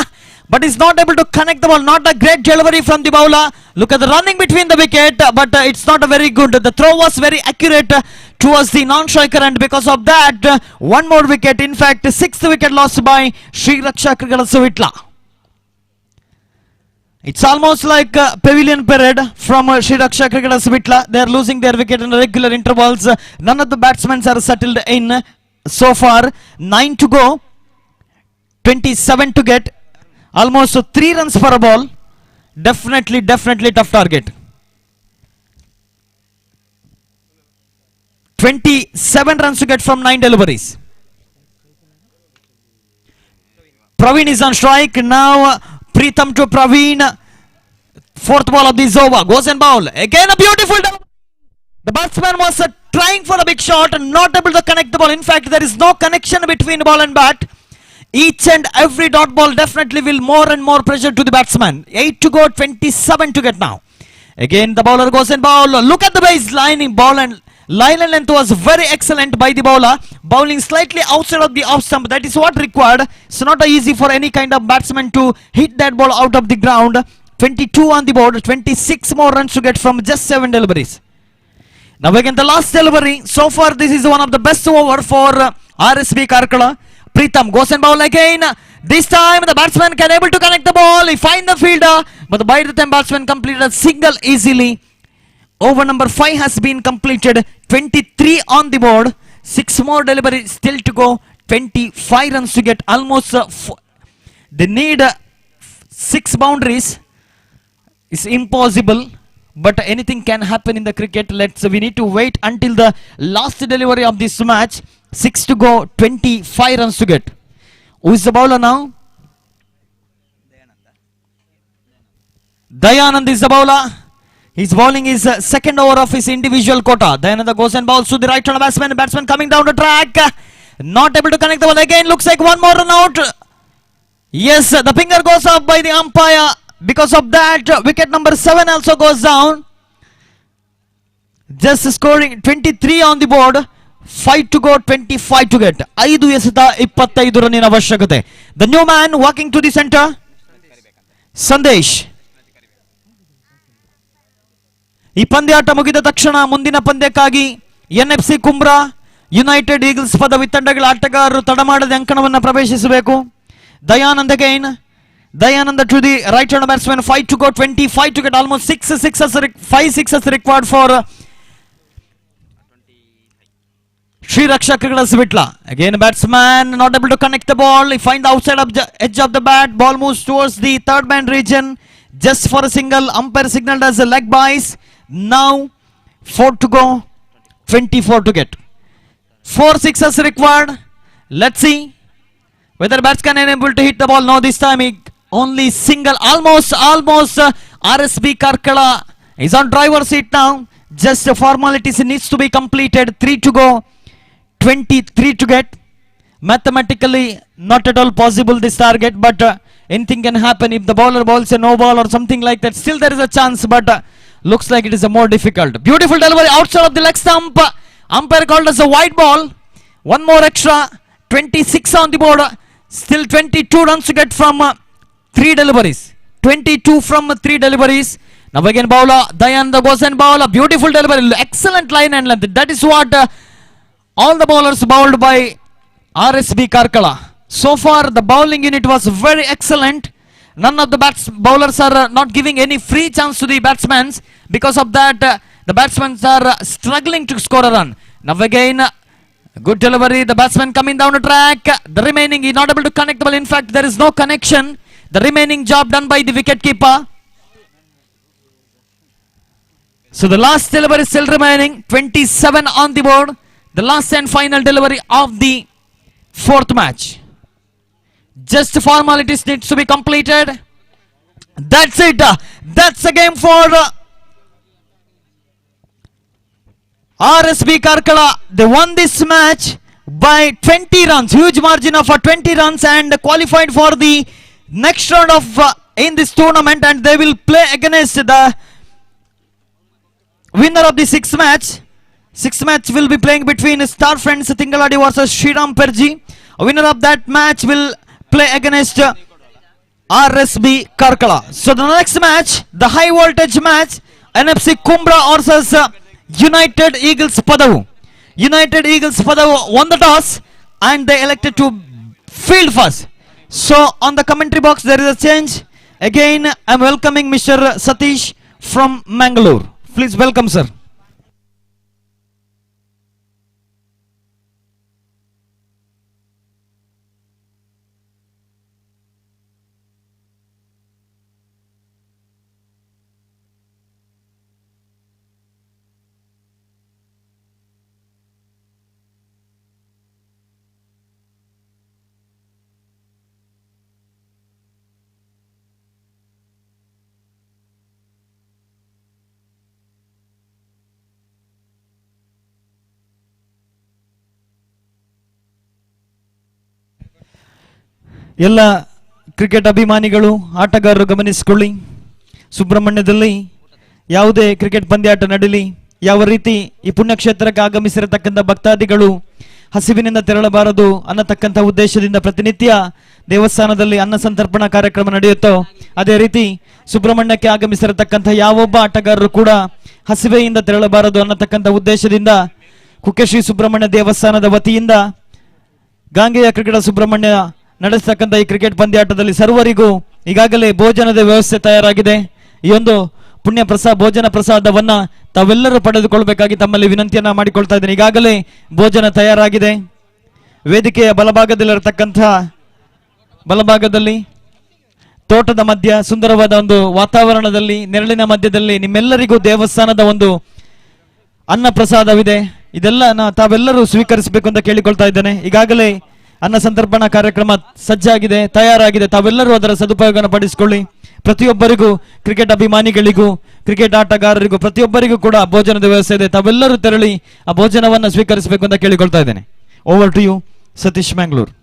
but is not able to connect the ball. Not a great delivery from the bowler. Look at the running between the wicket, but it's not a very good. The throw was very accurate towards the non-striker, and because of that, one more wicket. In fact, 6th wicket lost by Sri Raksha Cricketers Vitla. It's almost like a pavilion parade from Sri Raksha Cricketers Vitla. They are losing their wicket in regular intervals. None of the batsmen are settled in so far. 9 to go, 27 to get. Almost 3 runs for a ball. Definitely tough target. 27 runs to get from 9 deliveries. Praveen is on strike. Now Pritham to Praveen. 4th ball of this over. Goes and bowl. Again a beautiful delivery. The batsman was trying for a big shot and not able to connect the ball. In fact, there is no connection between ball and bat. Each and every dot ball definitely will more and more pressure to the batsman. 8 to go, 27 to get now. Again the bowler goes and bowl. Look at the baseline. Ball and line and length was very excellent by the bowler. Bowling slightly outside of the off stump. That is what required. It's not easy for any kind of batsman to hit that ball out of the ground. 22 on the board. 26 more runs to get from just 7 deliveries. Now again the last delivery. So far this is one of the best over for RSB Karkala. Pritham goes and bowl again. This time the batsman can able to connect the ball. He find the fielder, but by the time batsman completed a single easily. Over number 5 has been completed. 23 on the board. 6 more delivery still to go. 25 runs to get. Almost they need 6 boundaries. It's impossible, but anything can happen in the cricket. We need to wait until the last delivery of this match. 6 to go. 25 runs to get. Who is the bowler now? Dayanand is the bowler. He's bowling his second over of his individual quota. Dayananda goes and bowls to the right hand batsman. Batsman coming down the track. Not able to connect the ball again. Looks like one more run out. Yes, the finger goes up by the umpire. Because of that, wicket number 7 also goes down. Just scoring 23 on the board. 5 to go, 25 to get. 5 ಎಸೆತ 25 ರನ್ನಿನ ಅವಶ್ಯಕತೆ. The new man walking to the center. Sandesh. ಈ ಪಂದ್ಯಾಟ ಮುಗಿದ ತಕ್ಷಣ ಮುಂದಿನ ಪಂದ್ಯಕ್ಕಾಗಿ NFC Kumbra United eagles ಪದವಿ ತಂಡಗಳ ಆಟಗಾರರು ತಡಮಾಡದೆ ಅಂಕಣವನ್ನು ಪ್ರವೇಶಿಸಬೇಕು. Dayanand again. Dayananda to the right hand batsman. 5 to go, 25 to get. Almost 5 sixes required for Sri Raksha Cricketers Vitla. Again batsman not able to connect the ball. He finds the outside of edge of the bat. Ball moves towards the third man region. Just for a single. Umpire signaled as a leg byes. Now 4 to go, 24 to get. 4 sixes required. Let's see whether batsman is able to hit the ball. No, this time he only single. Almost RSB Karkala is on driver's seat now. Just formalities needs to be completed. 3 to go, 23 to get. Mathematically not at all possible this target, but anything can happen. If the bowler bowls a no ball or something like that, still there is a chance, but looks like it is a more difficult. Beautiful delivery outside of the leg stump. Umpire called as a wide ball. One more extra. 26 on the board. Still 22 runs to get from 3 deliveries. 22 from 3 deliveries. Now again bowler Dayananda goes and bowler. Beautiful delivery. Excellent line and length. That is what all the bowlers bowled by RSB Karkala. So far the bowling unit was very excellent. None of the bowlers are not giving any free chance to the batsmen. Because of that the batsmen are struggling to score a run. Now again good delivery. The batsman coming down the track. The remaining he not able to connect the ball. In fact there is no connection. The remaining job done by the wicket keeper. So the last delivery is still remaining. 27 on the board. The last and final delivery of the 4th match. Just formalities needs to be completed. That's it. That's a game for RSB Karkala. They won this match by 20 runs. Huge margin of 20 runs and qualified for the next round of in this tournament, and they will play against the winner of the 6th match. 6th match will be playing between Star Friends Tingaladi versus Sriram Perji. A winner of that match will play against RSB Karkala. So the next match, the high voltage match, NFC Kumbra versus United Eagles Padavu. United Eagles Padavu won the toss and they elected to field first. So on the commentary box there is a change. Again I am welcoming Mr. Satish from Mangalore. Please welcome sir. ಎಲ್ಲ cricket ಅಭಿಮಾನಿಗಳು ಆಟಗಾರರು ಗಮನಿಸಿಕೊಳ್ಳಿ. ಸುಬ್ರಹ್ಮಣ್ಯದಲ್ಲಿ ಯಾವುದೇ cricket ಪಂದ್ಯಾಟ ನಡೀಲಿ, ಯಾವ ರೀತಿ ಈ ಪುಣ್ಯಕ್ಷೇತ್ರಕ್ಕೆ ಆಗಮಿಸಿರತಕ್ಕಂಥ ಭಕ್ತಾದಿಗಳು ಹಸಿವಿನಿಂದ ತೆರಳಬಾರದು ಅನ್ನತಕ್ಕಂಥ ಉದ್ದೇಶದಿಂದ ಪ್ರತಿನಿತ್ಯ ದೇವಸ್ಥಾನದಲ್ಲಿ ಅನ್ನ ಸಂತರ್ಪಣಾ ಕಾರ್ಯಕ್ರಮ ನಡೆಯುತ್ತೋ ಅದೇ ರೀತಿ ಸುಬ್ರಹ್ಮಣ್ಯಕ್ಕೆ ಆಗಮಿಸಿರತಕ್ಕಂಥ ಯಾವೊಬ್ಬ ಆಟಗಾರರು ಕೂಡ ಹಸಿವೆಯಿಂದ ತೆರಳಬಾರದು ಅನ್ನತಕ್ಕಂಥ ಉದ್ದೇಶದಿಂದ ಕುಕ್ಕೆ ಶ್ರೀ ಸುಬ್ರಹ್ಮಣ್ಯ ದೇವಸ್ಥಾನದ ವತಿಯಿಂದ ಗಾಂಗೆಯ ಕ್ರಿಕೆಟ್ ಸುಬ್ರಹ್ಮಣ್ಯ ನಡೆಸತಕ್ಕಂಥ ಈ ಕ್ರಿಕೆಟ್ ಪಂದ್ಯಾಟದಲ್ಲಿ ಸರ್ವರಿಗೂ ಈಗಾಗಲೇ ಭೋಜನದ ವ್ಯವಸ್ಥೆ ತಯಾರಾಗಿದೆ. ಈ ಒಂದು ಭೋಜನ ಪ್ರಸಾದವನ್ನ ತಾವೆಲ್ಲರೂ ಪಡೆದುಕೊಳ್ಬೇಕಾಗಿ ತಮ್ಮಲ್ಲಿ ವಿನಂತಿಯನ್ನ ಮಾಡಿಕೊಳ್ತಾ ಇದ್ದೇನೆ. ಈಗಾಗಲೇ ಭೋಜನ ತಯಾರಾಗಿದೆ. ವೇದಿಕೆಯ ಬಲಭಾಗದಲ್ಲಿ ತೋಟದ ಮಧ್ಯ ಸುಂದರವಾದ ಒಂದು ವಾತಾವರಣದಲ್ಲಿ ನೆರಳಿನ ಮಧ್ಯದಲ್ಲಿ ನಿಮ್ಮೆಲ್ಲರಿಗೂ ದೇವಸ್ಥಾನದ ಒಂದು ಅನ್ನ ಪ್ರಸಾದವಿದೆ. ಇದೆಲ್ಲ ತಾವೆಲ್ಲರೂ ಸ್ವೀಕರಿಸಬೇಕು ಅಂತ ಕೇಳಿಕೊಳ್ತಾ ಇದ್ದೇನೆ. ಈಗಾಗಲೇ ಅನ್ನ ಸಂತರ್ಪಣಾ ಕಾರ್ಯಕ್ರಮ ಸಜ್ಜಾಗಿದೆ, ತಯಾರಾಗಿದೆ. ತಾವೆಲ್ಲರೂ ಅದರ ಸದುಪಯೋಗವನ್ನು ಪಡಿಸಿಕೊಳ್ಳಿ. ಪ್ರತಿಯೊಬ್ಬರಿಗೂ, ಕ್ರಿಕೆಟ್ ಅಭಿಮಾನಿಗಳಿಗೂ, ಕ್ರಿಕೆಟ್ ಆಟಗಾರರಿಗೂ ಪ್ರತಿಯೊಬ್ಬರಿಗೂ ಕೂಡ ಭೋಜನದ ವ್ಯವಸ್ಥೆ ಇದೆ. ತಾವೆಲ್ಲರೂ ತೆರಳಿ ಆ ಭೋಜನವನ್ನು ಸ್ವೀಕರಿಸಬೇಕು ಅಂತ ಕೇಳಿಕೊಳ್ತಾ ಇದ್ದೇನೆ. Over to you Satish Mangalore.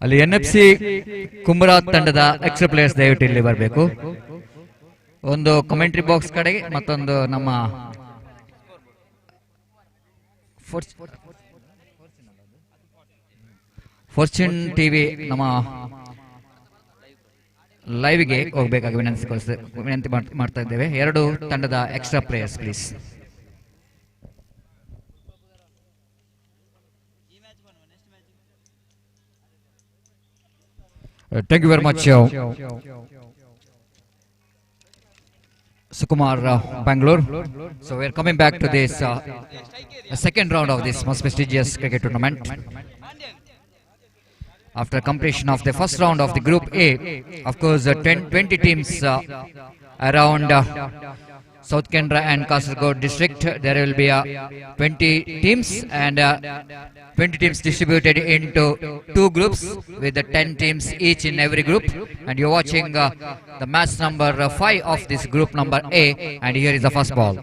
ಅಲ್ಲಿ NFC ಕುಂಬ್ರಾ ತಂಡದ ಎಕ್ಸ್ಟ್ರಾ ಪ್ಲೇಯರ್ಸ್ ದಯವಿಟ್ಟು ಇಲ್ಲಿ ಬರಬೇಕು. ಒಂದು ಕಮೆಂಟ್ರಿ ಬಾಕ್ಸ್ ಕಡೆಗೆ, ಮತ್ತೊಂದು ನಮ್ಮ ಫಾರ್ಚೂನ್ ಟಿವಿ ನಮ್ಮ ಲೈವ್ಗೆ ಹೋಗಬೇಕಾಗಿ ವಿನಂತಿ ಮಾಡ್ತಾ ಇದ್ದೇವೆ. ಎರಡು ತಂಡದ extra players please. Thank you very much, Sukumar, Bangalore. So we are coming back to this second round of this most prestigious cricket tournament. After completion of the first round of the Group A, of course, 20 teams around South Kendra and Kasaragod district. There will be 20 teams and 20 teams distributed into 2 groups with the 10 teams each in every group. And you're watching the match number 5 of this group number A. And here is the first ball.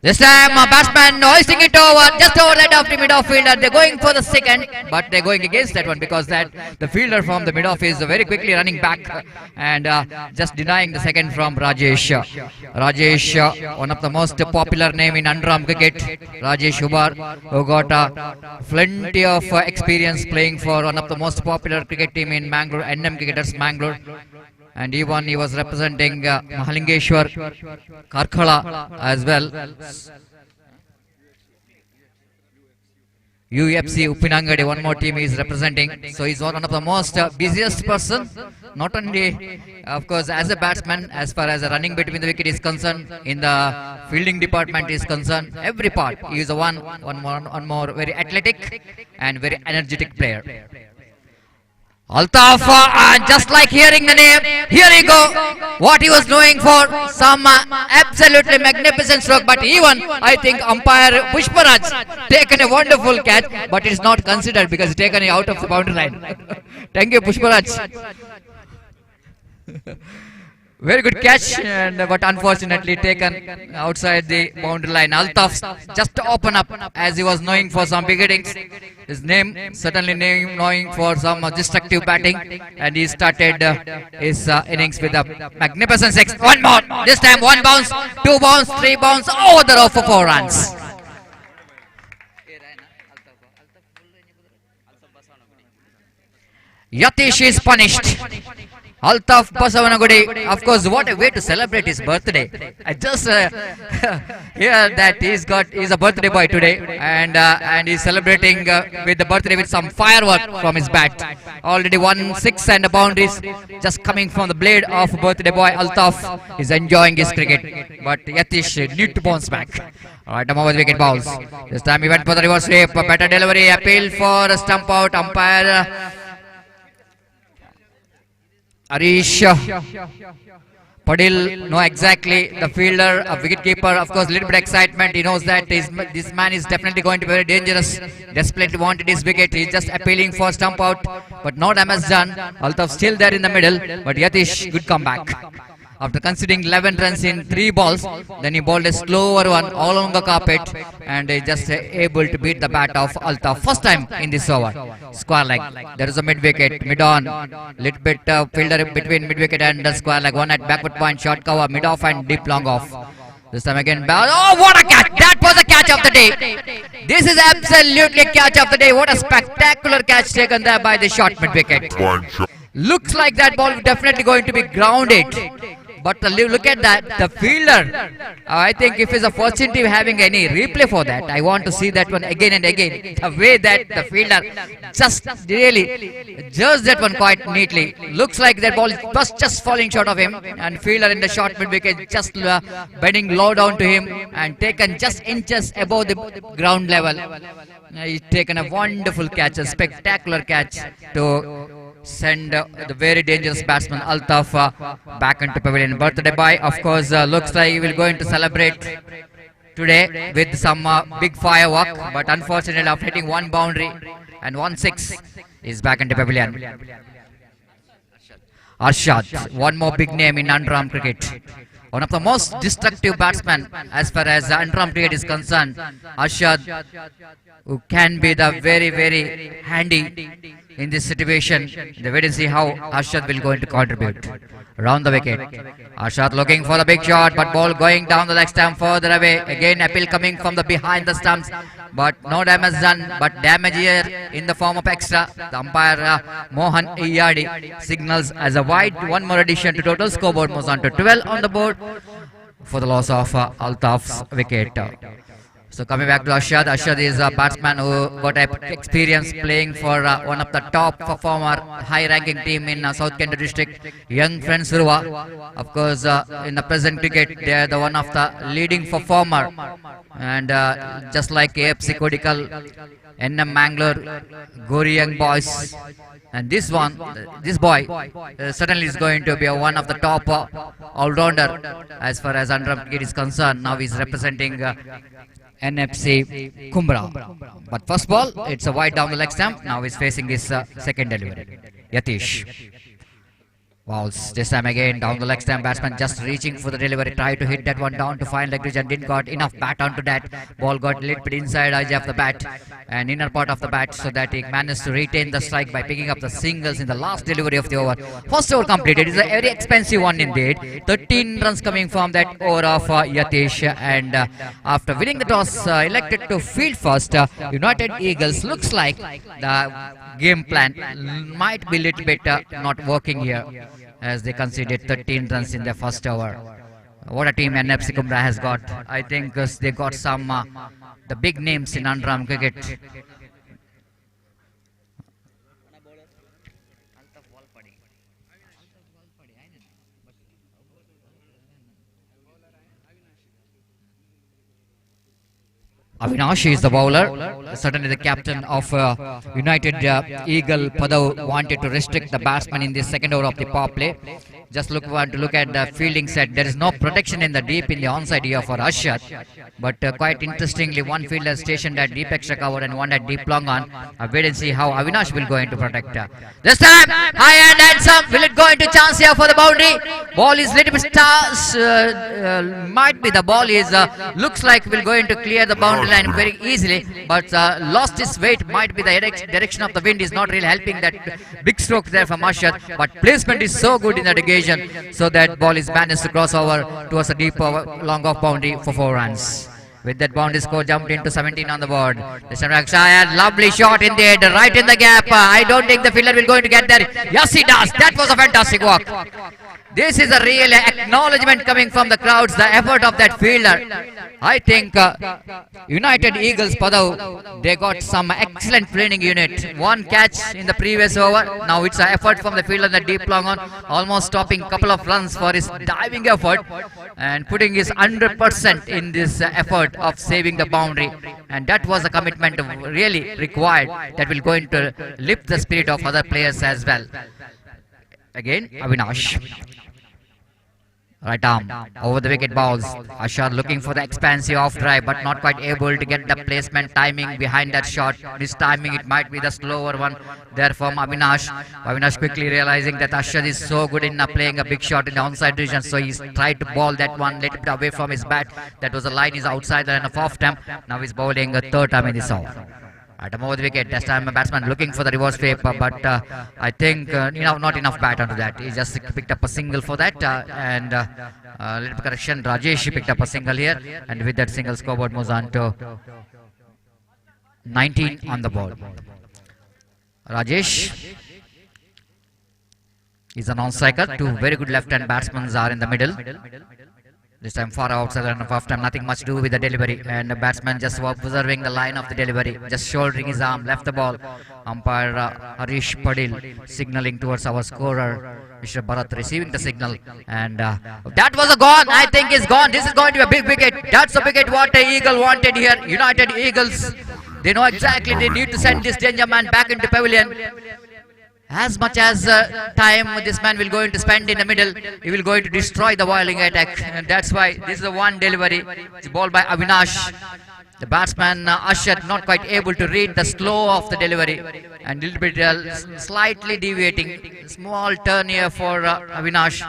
This time batsman hoisting it over, just over that of the mid-off fielder. They're going for the second, but they're going against that one because that the fielder from the mid-off is very quickly running back and just denying the second from Rajesh. Rajesh, one of the most popular name in underarm cricket. Rajesh Hubar, who got plenty of experience playing for one of the most popular cricket team in Mangalore, NM Cricketers Mangalore. And even he was representing Mahalingeshwar, Karkhala as well. UFC Upinangadi, one more team he is representing. So he's one of the most busiest person, not only of course as a batsman, as far as the running between the wicket is concerned, in the fielding department is concerned, every part. He is one more very athletic and very energetic player. Altaf, and just like hearing the name, here he go. What he was doing for some absolutely magnificent stroke, but even I think umpire Pushparaj taken a wonderful catch, but it is not considered because he taken it out of the boundary line. Thank you, Pushparaj. Very good catch, but unfortunately taken outside the boundary line. Altaf just to open up as he was knowing for some beginnings. His name certainly knowing for some destructive batting, and he started his innings with a magnificent six. One more. This time 1 bounce, 2 bounce, 3 bounce, over the row for 4 runs. Yatish is punished. Altaf Basavanagudi, of course, what a way to celebrate his birthday. I just hear that he's a birthday boy today, and he's celebrating with the birthday with some firework from his bat. Already 1-6 and the boundaries just coming from the blade of birthday boy Altaf. Is enjoying his cricket, but Yatish need to bounce back. Alright, over the wicket balls. This time he went for the reverse sweep. Better delivery, appeal for a stump out. Umpire Arish Padil know exactly the fielder, a wicketkeeper, of course, little bit excitement. He knows that this man is definitely going to be very dangerous. Desperately wanted his wicket. He's just appealing for stump out, but no damage done. Altaf still there in the middle, but Yatish, good comeback. After conceding 11 runs in 3 balls, then he bowled a slower one all along the carpet, and he just able to beat the bat of Altaf. First time in this over. Square leg. There is a mid wicket, mid on. Little bit fielder between mid wicket and the square leg. One at backward point, short cover, mid off and deep long off. This time again, oh, what a catch! That was a catch of the day. This is absolutely a catch of the day. What a spectacular catch taken there by the short mid wicket. Looks like that ball definitely going to be grounded. But look at that, the fielder. I think if it's a opportunity having any replay for that, I want to see that one again and again. The way that the fielder just really judged that one quite neatly. Looks like that ball was just falling short of him, and fielder in the short mid wicket just bending low down to him and taken just inches above the ground level. He's taken a wonderful catch, a spectacular catch to send the very dangerous batsman Altaf back into pavilion. Birthday boy, of course, looks like he will going to celebrate today with some big firework, but unfortunately after hitting one boundary and 1-6 is back into pavilion. Arshad, one more big name in underarm cricket. One of the most destructive batsmen as far as underarm cricket is concerned. Arshad, who can be the very, very handy in this situation. Wait and see how Arshad will going to contribute. Around the wicket. Arshad looking for the big shot, but ball going down the leg stump further away. Again appeal coming from the behind the stumps, but no damage done, but damage here in the form of extra. The umpire Mohan Iyadi signals as a wide. One more addition to total scoreboard moves on to 12 on the board for the loss of Altaf's wicket. So coming back to Arshad, Arshad is a batsman who got experience playing for one of the top performer, high-ranking team in South Kent district, Young Friends Suruva. Of course, in the present cricket, they are the one of the leading performer, and just like AFC Kodikal, NM Mangalore, Gori Young Boys, and this boy certainly is going to be one of the top all-rounder as far as underarm cricket is concerned. Now he's representing NFC Kumbra. But first ball, it's a wide down the leg stump. Now he's facing his second delivery. Yatish. Walls this time again down the leg stump. Batsman just reaching for the delivery. Try to hit that one down to fine leg region. Didn't got enough bat onto that. Ball got a little bit inside edge of the bat and inner part of the bat, so that he managed to retain the strike by picking up the singles in the last delivery of the over. First over completed. It's a very expensive one indeed. 13 runs coming from that over of Yatish, and after winning the toss, elected to field first. United Eagles looks like the game plan might be a little bit not working here, as they conceded 13 runs in their first over. What a team NFC Kumbra has got. I think they got some the big names in underarm cricket. Avinash is the bowler. Certainly the captain of United Eagle Padav wanted to restrict the batsman in the second over of the power play. Just want to look at the fielding set. There is no protection in the deep in the onside here for Arshad. But quite interestingly, one fielder stationed at deep extra cover and one at deep long on. Wait and see how Avinash will go into protect. This time, high and handsome. Will it go into chance here for the boundary? Ball is little bit might be the ball is looks like will go into clear the boundary line very easily, but lost its weight. Might be the direction of the wind is not really helping that big stroke there from Arshad. But placement is so good in that occasion, so that ball is managed to cross over towards a deep long off boundary for 4 runs. With that boundary score jumped into 17 on the board. This time Gangeya, lovely shot indeed, right in the gap. I don't think the fielder will going to get there. Yes, he does. That was a fantastic walk. This is a real acknowledgement coming from the crowds, the effort of that fielder. I think United Eagles, Padav, they got some excellent fielding unit. One catch in the previous over. Now it's an effort from the fielder in the deep long on, almost stopping couple of runs for his diving effort and putting his 100% in this effort of saving the boundary. And that was a commitment really required that will going to lift the spirit of other players as well. Again, Avinash. Right arm over the wicket balls. Ashar looking for the expansive off drive, but not quite able to get the placement timing behind that shot. This timing it might be the slower one there from Avinash. Avinash quickly realizing that Ashar is so good in playing a big shot in the onside region, so he's tried to ball that one little bit away from his bat. That was a line is outside the line of off time. Now he's bowling a third time in this over. At over the wicket, this time a batsman looking for the reverse sweep, but I think not enough bat onto that. He just picked up a single for that, and little correction, Rajesh picked up a single here, and with that single scoreboard moves on to 19 on the board. Rajesh is a non-striker. Two very good left-hand batsmen are in the middle. This time far outside the run of half time, nothing much to do with the delivery, and the batsman just observing the line of the delivery, just shouldering his arm, left the ball. Umpire Harish Padil signaling towards our scorer, Mr. Bharat, receiving the signal, and that was a gone. I think it's gone. This is going to be a big wicket. That's a wicket what the Eagle wanted here. United Eagles, they know exactly they need to send this danger man back into pavilion. As much as time this man will going to spend in the middle, he will going to destroy the bowling attack, and that's why this is the one delivery. It's ball by Avinash. The batsman Ashad not quite able to read the slow of the delivery, and little bit slightly deviating. Small turn here for Avinash.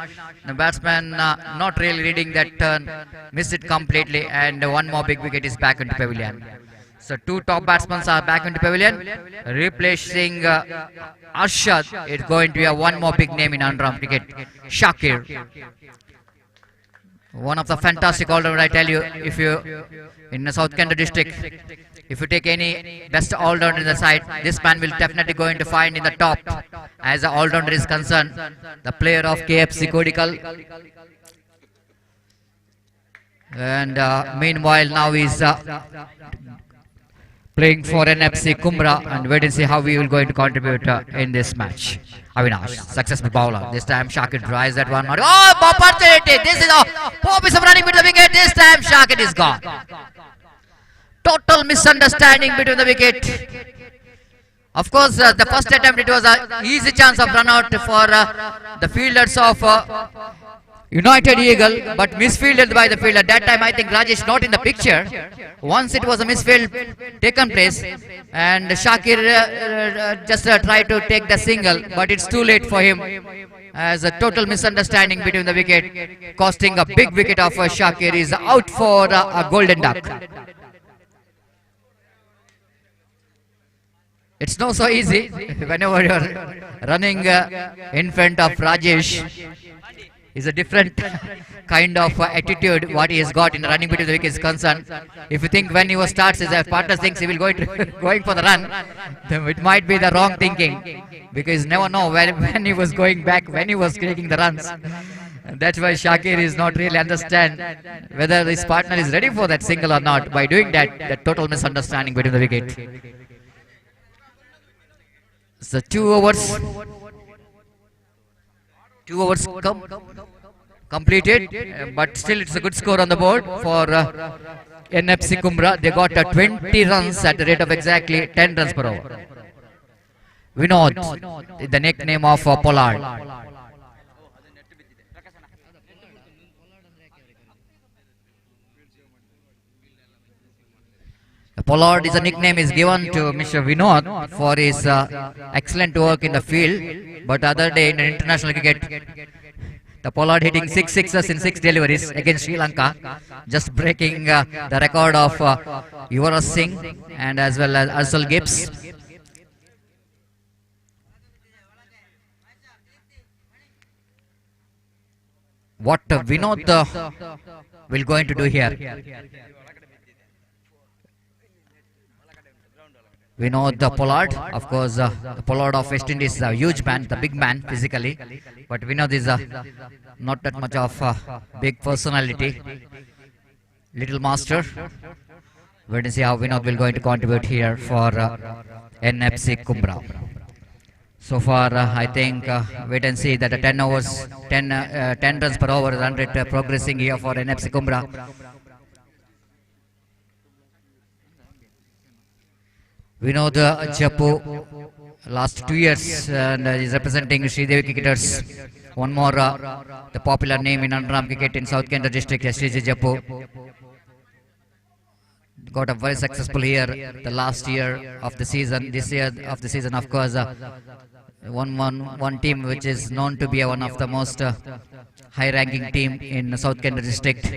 The batsman not really reading that turn, missed it completely, and one more big wicket is back into pavilion. So two top batsmen are back into pavilion, replacing Arshad. It's going to be one more big name in underarm cricket, Shakir. One of the fantastic all-rounder, I tell you, if you in the South Kenda district, if you take any best all-rounder in the side, this man will definitely going to find in the top as the all-rounder is concerned. The player of KFC Kodikal. And meanwhile now he's playing for NFC Kumbra, and wait and see how we will going to contribute in this match. Avinash, successful bowler. This time Shakir drives that one. Oh, opportunity! This is a poor piece of running between the wicket. This time Shakir is gone. Total misunderstanding between the wicket. Of course, the first attempt it was an easy chance of run out for the fielders of United Eagle, but misfielded by the fielder. That time I think Rajesh not in the picture. Once it was a misfield taken place, and Shakir just tried to take the single, but it's too late for him, as a total misunderstanding between the wicket, costing a big wicket of Shakir. Is out for a golden duck. It's not so easy whenever you're running in front of Rajesh. Is a different kind of attitude what he has got in running between the wickets concerned. If you think when he was starts, his partner thinks he will going for the run, then it might be the wrong thinking, because you never know when he was going back, when he was taking the runs. And that's why Shakir is not really understand whether his partner is ready for that single or not. By doing that total misunderstanding between the wicket. So 2 overs. 2 overs completed, but still it's a good score on the board for NFC Kumbra. They got 20 runs at the rate of exactly 10 runs per over. Vinod, the nickname of Pollard. Pollard is a nickname is given to Mr. Vinod for his excellent work in the field. But other day in international cricket, the Pollard hitting 6 sixes in 6 deliveries against Sri Lanka, just breaking the record of Yuvraj Singh and as well as Arsal Gibbs. What Vinod will going to do here? We know the Pollard, of course, the Pollard of West Indies is a huge man, the big man physically, but we know this is not that much of a big personality. Little master. Wait and see how Vinod will going to contribute here for NFC Kumbra. So far, I think, wait and see that the 10 overs, 10 runs per over, 100 progressing here for NFC Kumbra. We know the Japu last 2 years and is representing Sridevi cricketers. One more, the popular name in underarm cricket in South Kent district, Sriji Japu. Got a very successful here the last year of the season. This year of the season, of course, one team which is known to be one of the most high-ranking team in South Kent district.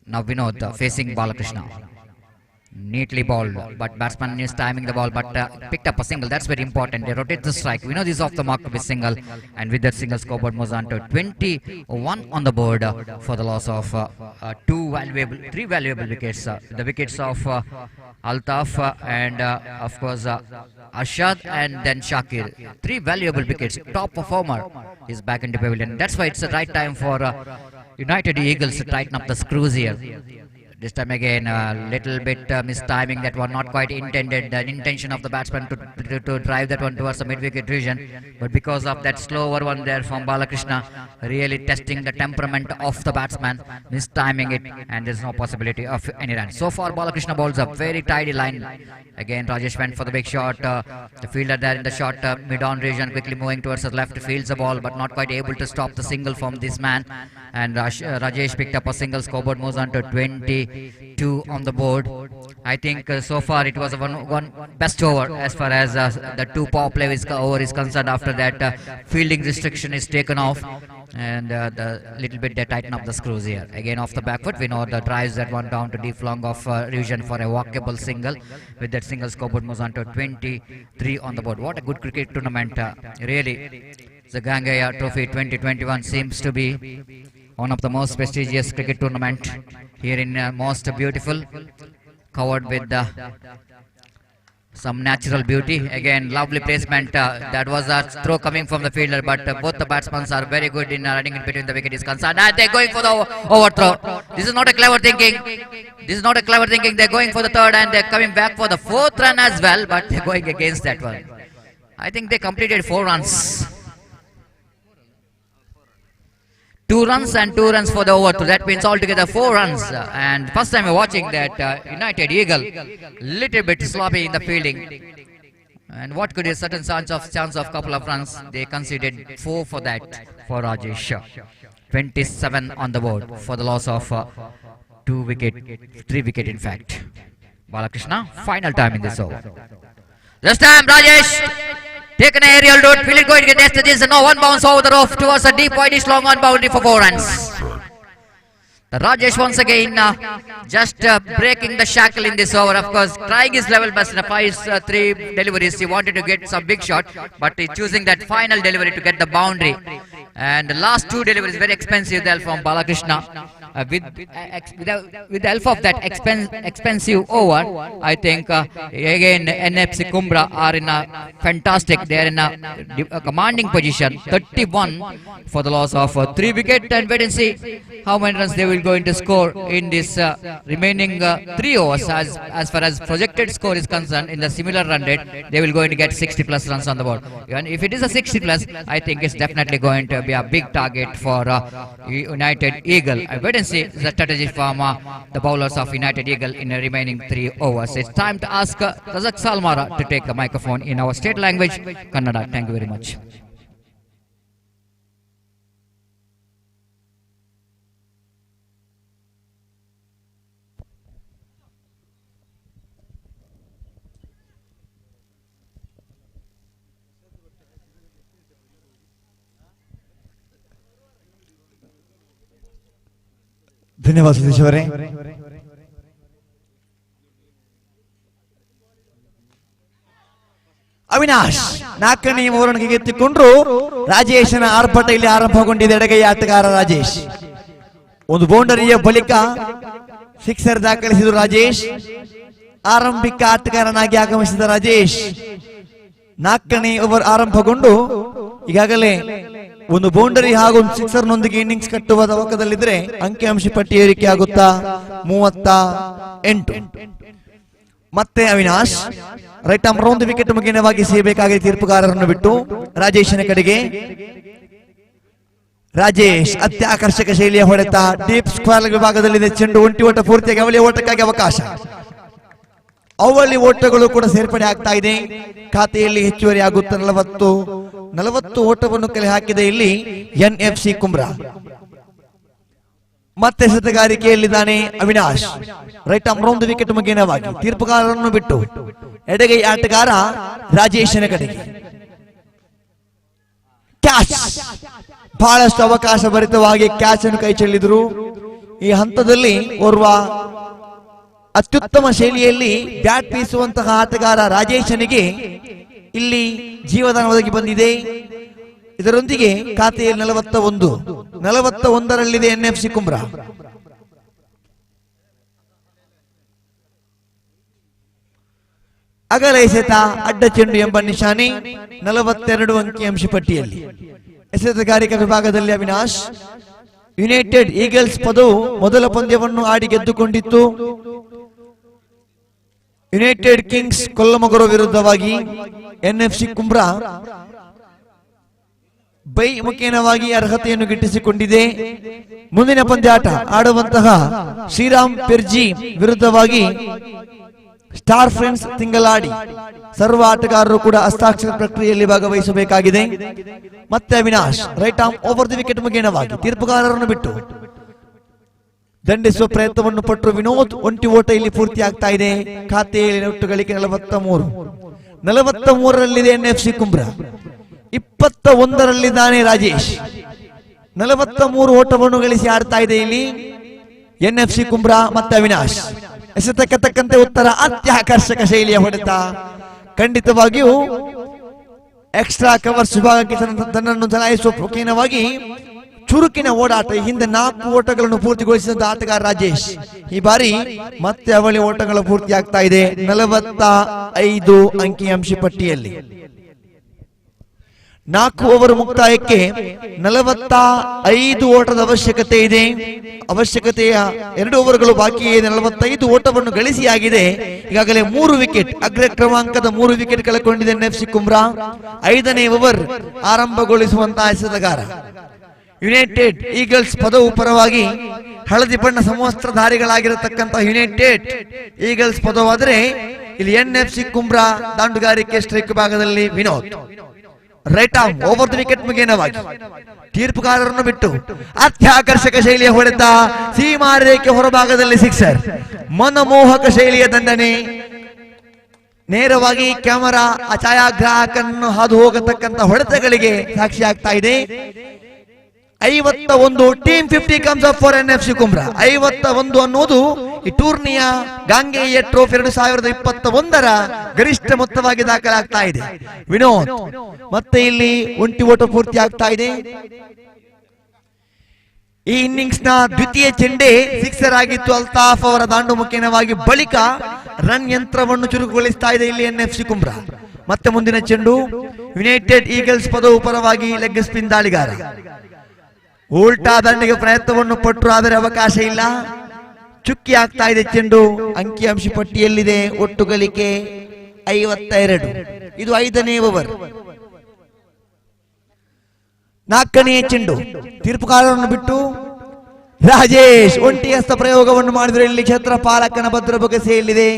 Now Vinod facing Balakrishna. Neatly bowled, but batsman is timing the ball, but picked up a single. That's very important. They rotate the strike. We know this is off the mark with single, and with that single, scoreboard moves on to 21 on the board for the loss of three valuable wickets. The wickets of Altaf and of course Ashad and then Shakir. 3 valuable wickets. Top performer is back in the pavilion. That's why it's the right time for United Eagles to tighten up the screws here. This time again, a little bit mistiming that one, not quite intended, the intention of the batsman to drive that one towards the mid-wicket region. But because of that slower one there from Balakrishna, really testing the temperament of the batsman, mistiming it, and there's no possibility of any run. So far, Balakrishna bowls a very tidy line. Again, Rajesh went for the big shot. The fielder there in the short mid-on region, quickly moving towards the left, fields the ball, but not quite able to stop the single from this man. And Rajesh picked up a single. Scoreboard moves on to 22 on the board. I think so far it was one best over as far as the 2 power play over is concerned. After that, fielding restriction is taken off, and the little bit they tighten up the screws here. Again off the back foot, we know the drives that one down to deep long of region for a walkable single. With that single, scoreboard moves on to 23 on the board. What a good cricket tournament, really. The Gangeya Trophy 2021 seems to be one of the most prestigious cricket tournament here in most beautiful, covered with some natural beauty. Again, lovely placement. That was a throw coming from the fielder, but both the batsmen are very good in running in between the wicket is concerned. And they're going for the overthrow. This is not a clever thinking. This is not a clever thinking. They're going for the third and they're coming back for the 4th run as well, but they're going against that one. I think they completed 4 runs. 2 runs and 2 runs for the overthrow. That means altogether 4 runs. And first time we're watching that United Eagle, little bit sloppy in the fielding. And what could be a certain chance of couple of runs? They conceded 4 for that for Rajesh. 27 on the board for the loss of 3 wicket in fact. Balakrishna, final time in this over. This time Rajesh take an aerial route, will it go into the this? No, one bounce over the roof towards a deep whitish long on boundary for 4 runs. The Rajesh once again just breaking the shackle in this over. Of course, trying his level best in a 5-3 deliveries. He wanted to get some big shot, but he's choosing that final delivery to get the boundary. And the last 2 deliveries very expensive there from Balakrishna. With the help of that expensive over, I think again NFC Kumbra are in a fantastic. They are in a commanding position. 31 for the loss of 3 wickets, and wait and see how many runs they will going to score in this remaining 3 overs. As far as projected score is concerned, in the similar run rate, they will going to get 60 plus runs on the board. And if it is a 60 plus, I think it's definitely going to be a big target for United Eagle. Wait and see the strategy from the bowlers of United Eagle in the remaining 3 overs. It's time to ask Razak Salmara to take the microphone in our state language, Kannada. Thank you very much. ಧನ್ಯವಾದ ಸತೀಶ್ ಅವರೇ. ಅವಿನಾಶ್ 4ನೇ ಓವರ್ಗೆ ಎತ್ತಿಕೊಂಡ್ರು. ರಾಜೇಶನ ಆರ್ಭಟ ಇಲ್ಲಿ ಆರಂಭಗೊಂಡಿದೆ. ಎಡಗೈ ಆಟಗಾರ ರಾಜೇಶ್ ಒಂದು ಬೌಂಡರಿಯ ಬಳಿಕ ಸಿಕ್ಸರ್ ದಾಖಲಿಸಿದರು ರಾಜೇಶ್. ಆರಂಭಿಕ ಆಟಗಾರನಾಗಿ ಆಗಮಿಸಿದ ರಾಜೇಶ್ 4ನೇ ಓವರ್ ಆರಂಭಗೊಂಡು ಈಗಾಗಲೇ ಒಂದು ಬೌಂಡರಿ ಹಾಗೂ ಒಂದು ಸಿಕ್ಸರ್ ನೊಂದಿಗೆ ಇನ್ನಿಂಗ್ಸ್ ಕಟ್ಟುವ ತವಕದಲ್ಲಿದ್ರೆ ಅಂಕಿಅಂಶ ಪಟ್ಟಿ ಏರಿಕೆ ಆಗುತ್ತಾ 38. ಮತ್ತೆ Avinash right arm round wicket ಮುಗಿನವಾಗಿ ಸೇಬೇಕಾಗಿದೆ ತೀರ್ಪುಗಾರರನ್ನು ಬಿಟ್ಟು ರಾಜೇಶನ ಕಡೆಗೆ. ರಾಜೇಶ್ ಅತ್ಯಾಕರ್ಷಕ ಶೈಲಿಯ ಹೊಡೆತ ಡೀಪ್ ಸ್ಕ್ವೇರ್ ವಿಭಾಗದಲ್ಲಿದೆ. ಚೆಂಡು ಒಂಟಿ ಓಟ ಪೂರ್ತಿಯಾಗಿ ಅವಳಿ ಓಟಕ್ಕಾಗಿ ಅವಕಾಶ. ಅವಳಿ ಓಟಗಳು ಕೂಡ ಸೇರ್ಪಡೆ ಆಗ್ತಾ ಇದೆ. ಖಾತೆಯಲ್ಲಿ ಹೆಚ್ಚುವರಿ ಆಗುತ್ತ 40 ಓಟವನ್ನು ಕಲೆ ಹಾಕಿದೆ ಇಲ್ಲಿ NFC ಕುಮ್ರಾ. ಮತ್ತೆ ಎಸೆತಗಾರಿಕೆಯಲ್ಲಿದ್ದಾನೆ Avinash. Right arm round wicket ಮುಗಿನವಾಗಿ ತೀರ್ಪುಗಾರರನ್ನು ಬಿಟ್ಟು ಎಡಗೈ ಆಟಗಾರ ರಾಜೇಶನ ಕಡೆಗೆ. ಕ್ಯಾಚ್, ಬಹಳಷ್ಟು ಅವಕಾಶ ಭರಿತವಾಗಿ ಕ್ಯಾಚ್ ಅನ್ನು ಕೈ ಚೆಲ್ಲಿದ್ರು. ಈ ಹಂತದಲ್ಲಿ ಓರ್ವ ಅತ್ಯುತ್ತಮ ಶೈಲಿಯಲ್ಲಿ ಬ್ಯಾಟ್ ಬೀಸುವಂತಹ ಆಟಗಾರ ರಾಜೇಶನಿಗೆ ಇಲ್ಲಿ ಜೀವದಾನ ಒದಗಿ ಬಂದಿದೆ. ಇದರೊಂದಿಗೆ ಖಾತೆಯಲ್ಲಿ 41ರಲ್ಲಿದೆ NFC ಕುಮ್ರಾ. ಅಗಲ ಎಸೆತ ಅಡ್ಡ ಚೆಂಡು ಎಂಬ ನಿಶಾನೆ 42 ಅಂಕಿಅಂಶ ಪಟ್ಟಿಯಲ್ಲಿ. ಎಸೆತಗಾರಿಕಾ ವಿಭಾಗದಲ್ಲಿ ಅವಿನಾಶ್. ಯುನೈಟೆಡ್ ಈಗಲ್ಸ್ ಪದವು ಮೊದಲ ಪಂದ್ಯವನ್ನು ಆಡಿ ಗೆದ್ದುಕೊಂಡಿತ್ತು. ಯುನೈಟೆಡ್ ಕಿಂಗ್ಸ್ ಕೊಲ್ಲಮೊಗರು ವಿರುದ್ಧವಾಗಿ NFC ಕುಮ್ರಾ ಬೈ ಮುಖೇನವಾಗಿ ಅರ್ಹತೆಯನ್ನು ಗಿಟ್ಟಿಸಿಕೊಂಡಿದೆ. ಮುಂದಿನ ಪಂದ್ಯಾಟ ಆಡುವಂತಹ ಶ್ರೀರಾಮ್ ಪೆರ್ಜಿ ವಿರುದ್ಧವಾಗಿ ಸ್ಟಾರ್ ಫ್ರೆಂಡ್ಸ್ ತಿಂಗಳಾಡಿ ಸರ್ವ ಆಟಗಾರರು ಕೂಡ ಹಸ್ತಾಕ್ಷರ ಪ್ರಕ್ರಿಯೆಯಲ್ಲಿ ಭಾಗವಹಿಸಬೇಕಾಗಿದೆ. ಮತ್ತೆ Avinash right arm over the wicket ಮುಖೇನವಾಗಿ ತೀರ್ಪುಗಾರರನ್ನು ಬಿಟ್ಟು ದಂಡಿಸುವ ಪ್ರಯತ್ನವನ್ನು ಪಟ್ಟರು ವಿನೋದ್. ಒಂಟಿ ಓಟ ಇಲ್ಲಿ ಪೂರ್ತಿ ಆಗ್ತಾ ಇದೆ. ಖಾತೆಯಲ್ಲಿ ಒಟ್ಟು ಗಳಿಕೆ 43ರಲ್ಲಿದೆ NFC ಕುಮ್ರಾ. 21ರಲ್ಲಿದ್ದಾನೆ ರಾಜೇಶ್. 43 ಓಟವನ್ನು ಗಳಿಸಿ ಆಡ್ತಾ ಇದೆ ಇಲ್ಲಿ NFC ಕುಮ್ರಾ. ಮತ್ತೆ ಅವಿನಾಶ್ ಎಸೆತಕ್ಕೆ ತಕ್ಕಂತೆ ಉತ್ತರ ಅತ್ಯಾಕರ್ಷಕ ಶೈಲಿಯ ಹೊಡೆತ. ಖಂಡಿತವಾಗಿಯೂ ಎಕ್ಸ್ಟ್ರಾ ಕವರ್ಸ್ ವಿಭಾಗಕ್ಕೆ ತನ್ನನ್ನು ಚಲಾಯಿಸುವ ಮುಖೇನವಾಗಿ ಚುರುಕಿನ ಓಡಾಟ. ಹಿಂದೆ 4 ಓಟಗಳನ್ನು ಪೂರ್ತಿಗೊಳಿಸಿದಂತ ಆಟಗಾರ ರಾಜೇಶ್ ಈ ಬಾರಿ ಮತ್ತೆ ಅವಳಿ ಓಟಗಳು ಪೂರ್ತಿ ಆಗ್ತಾ ಇದೆ 45 ಅಂಕಿಅಂಶ ಪಟ್ಟಿಯಲ್ಲಿ. 4 ಓವರ್ ಮುಕ್ತಾಯಕ್ಕೆ 45 ಓಟದ ಅವಶ್ಯಕತೆ ಇದೆ. ಅವಶ್ಯಕತೆಯ 2 ಓವರ್ಗಳು ಬಾಕಿ ಇದೆ. 45 ಓಟವನ್ನು ಗಳಿಸಿಯಾಗಿದೆ. ಈಗಾಗಲೇ 3 ವಿಕೆಟ್ ಅಗ್ರ ಕ್ರಮಾಂಕದ 3 ವಿಕೆಟ್ ಕಳೆದುಕೊಂಡಿದೆ NFC ಕುಮ್ರಾ. 5ನೇ ಓವರ್ ಆರಂಭಗೊಳಿಸುವಂತಹ ಎಸೆತಗಾರ ಯುನೈಟೆಡ್ ಈಗಲ್ಸ್ ಪದವು ಪರವಾಗಿ ಹಳದಿ ಬಣ್ಣ ಸಮವಸ್ತ್ರಧಾರಿಗಳಾಗಿರತಕ್ಕಂತಹ ಯುನೈಟೆಡ್ ಈಗಲ್ಸ್ ಪದವಾದರೆ ಇಲ್ಲಿ NFC ಕುಮ್ರಾ ದಾಂಡುಗಾರಿಕೆ ಸ್ಟ್ರೈಕ್ ಭಾಗದಲ್ಲಿ Vinod. Right arm over the wicket ಮುಖೇನವಾಗಿ ತೀರ್ಪುಗಾರರನ್ನು ಬಿಟ್ಟು ಅತ್ಯಾಕರ್ಷಕ ಶೈಲಿಯ ಹೊಡೆತ. ಸೀಮಾ ರೇಖೆ ಹೊರಭಾಗದಲ್ಲಿ ಸಿಕ್ಸರ್. ಮನಮೋಹಕ ಶೈಲಿಯ ದಂಡನೆ. ನೇರವಾಗಿ ಕ್ಯಾಮರಾ ಛಾಯಾಗ್ರಾಹಕನ್ನು ಹಾದು ಹೋಗತಕ್ಕಂತ ಹೊಡೆತಗಳಿಗೆ ಸಾಕ್ಷಿ ಆಗ್ತಾ ಇದೆ. 51 team 50 comes up for NFC ಕುಮ್ರಾ. 51 ಅನ್ನುವುದು ಈ ಟೂರ್ನಿಯ ಗಾಂಗೆಯ ಟ್ರೋಫಿ 2021ರ ಗರಿಷ್ಠ ಮೊತ್ತವಾಗಿ ದಾಖಲಾಗ್ತಾ ಇದೆ. ವಿನೋದ್ ಮತ್ತೆ ಇಲ್ಲಿ ಒಂಟಿ ಓಟ ಪೂರ್ತಿ ಆಗ್ತಾ ಇದೆ. ಈ ಇನ್ನಿಂಗ್ಸ್ ನ ದ್ವಿತೀಯ ಚೆಂಡೆ ಸಿಕ್ಸರ್ ಆಗಿತ್ತು ಅಲ್ತಾಫ್ ಅವರ ದಾಂಡು ಮುಖೇನವಾಗಿ. ಬಳಿಕ ರನ್ ಯಂತ್ರವನ್ನು ಚುರುಕುಗೊಳಿಸ್ತಾ ಇದೆ ಇಲ್ಲಿ NFC ಕುಮ್ರಾ. ಮತ್ತೆ ಮುಂದಿನ ಚೆಂಡು ಯುನೈಟೆಡ್ ಈಗಲ್ಸ್ ಪದವು ಪರವಾಗಿ ಲೆಗ್ ಸ್ಪಿನ್ ದಾಳಿಗಾರ. ಉಲ್ಟಾ ದಂಡಿಗೆ ಪ್ರಯತ್ನವನ್ನು ಪಟ್ಟರು, ಆದರೆ ಅವಕಾಶ ಇಲ್ಲ. ಚುಕ್ಕಿ ಆಗ್ತಾ ಇದೆ ಚೆಂಡು. ಅಂಕಿಅಂಶ ಪಟ್ಟಿಯಲ್ಲಿದೆ ಒಟ್ಟು ಗಳಿಕೆ 52. ಇದು 5ನೇ ಓವರ್. 4ನೇ ಚೆಂಡು ತೀರ್ಪುಗಾರರನ್ನು ಬಿಟ್ಟು ರಾಜೇಶ್ ಒಂಟಿ ಹಸ್ತ ಪ್ರಯೋಗವನ್ನು ಮಾಡಿದರೆ ಇಲ್ಲಿ ಛತ್ರಪಾಲಕನ ಭದ್ರ ಬೊಗಸೆಯಲ್ಲಿದೆ.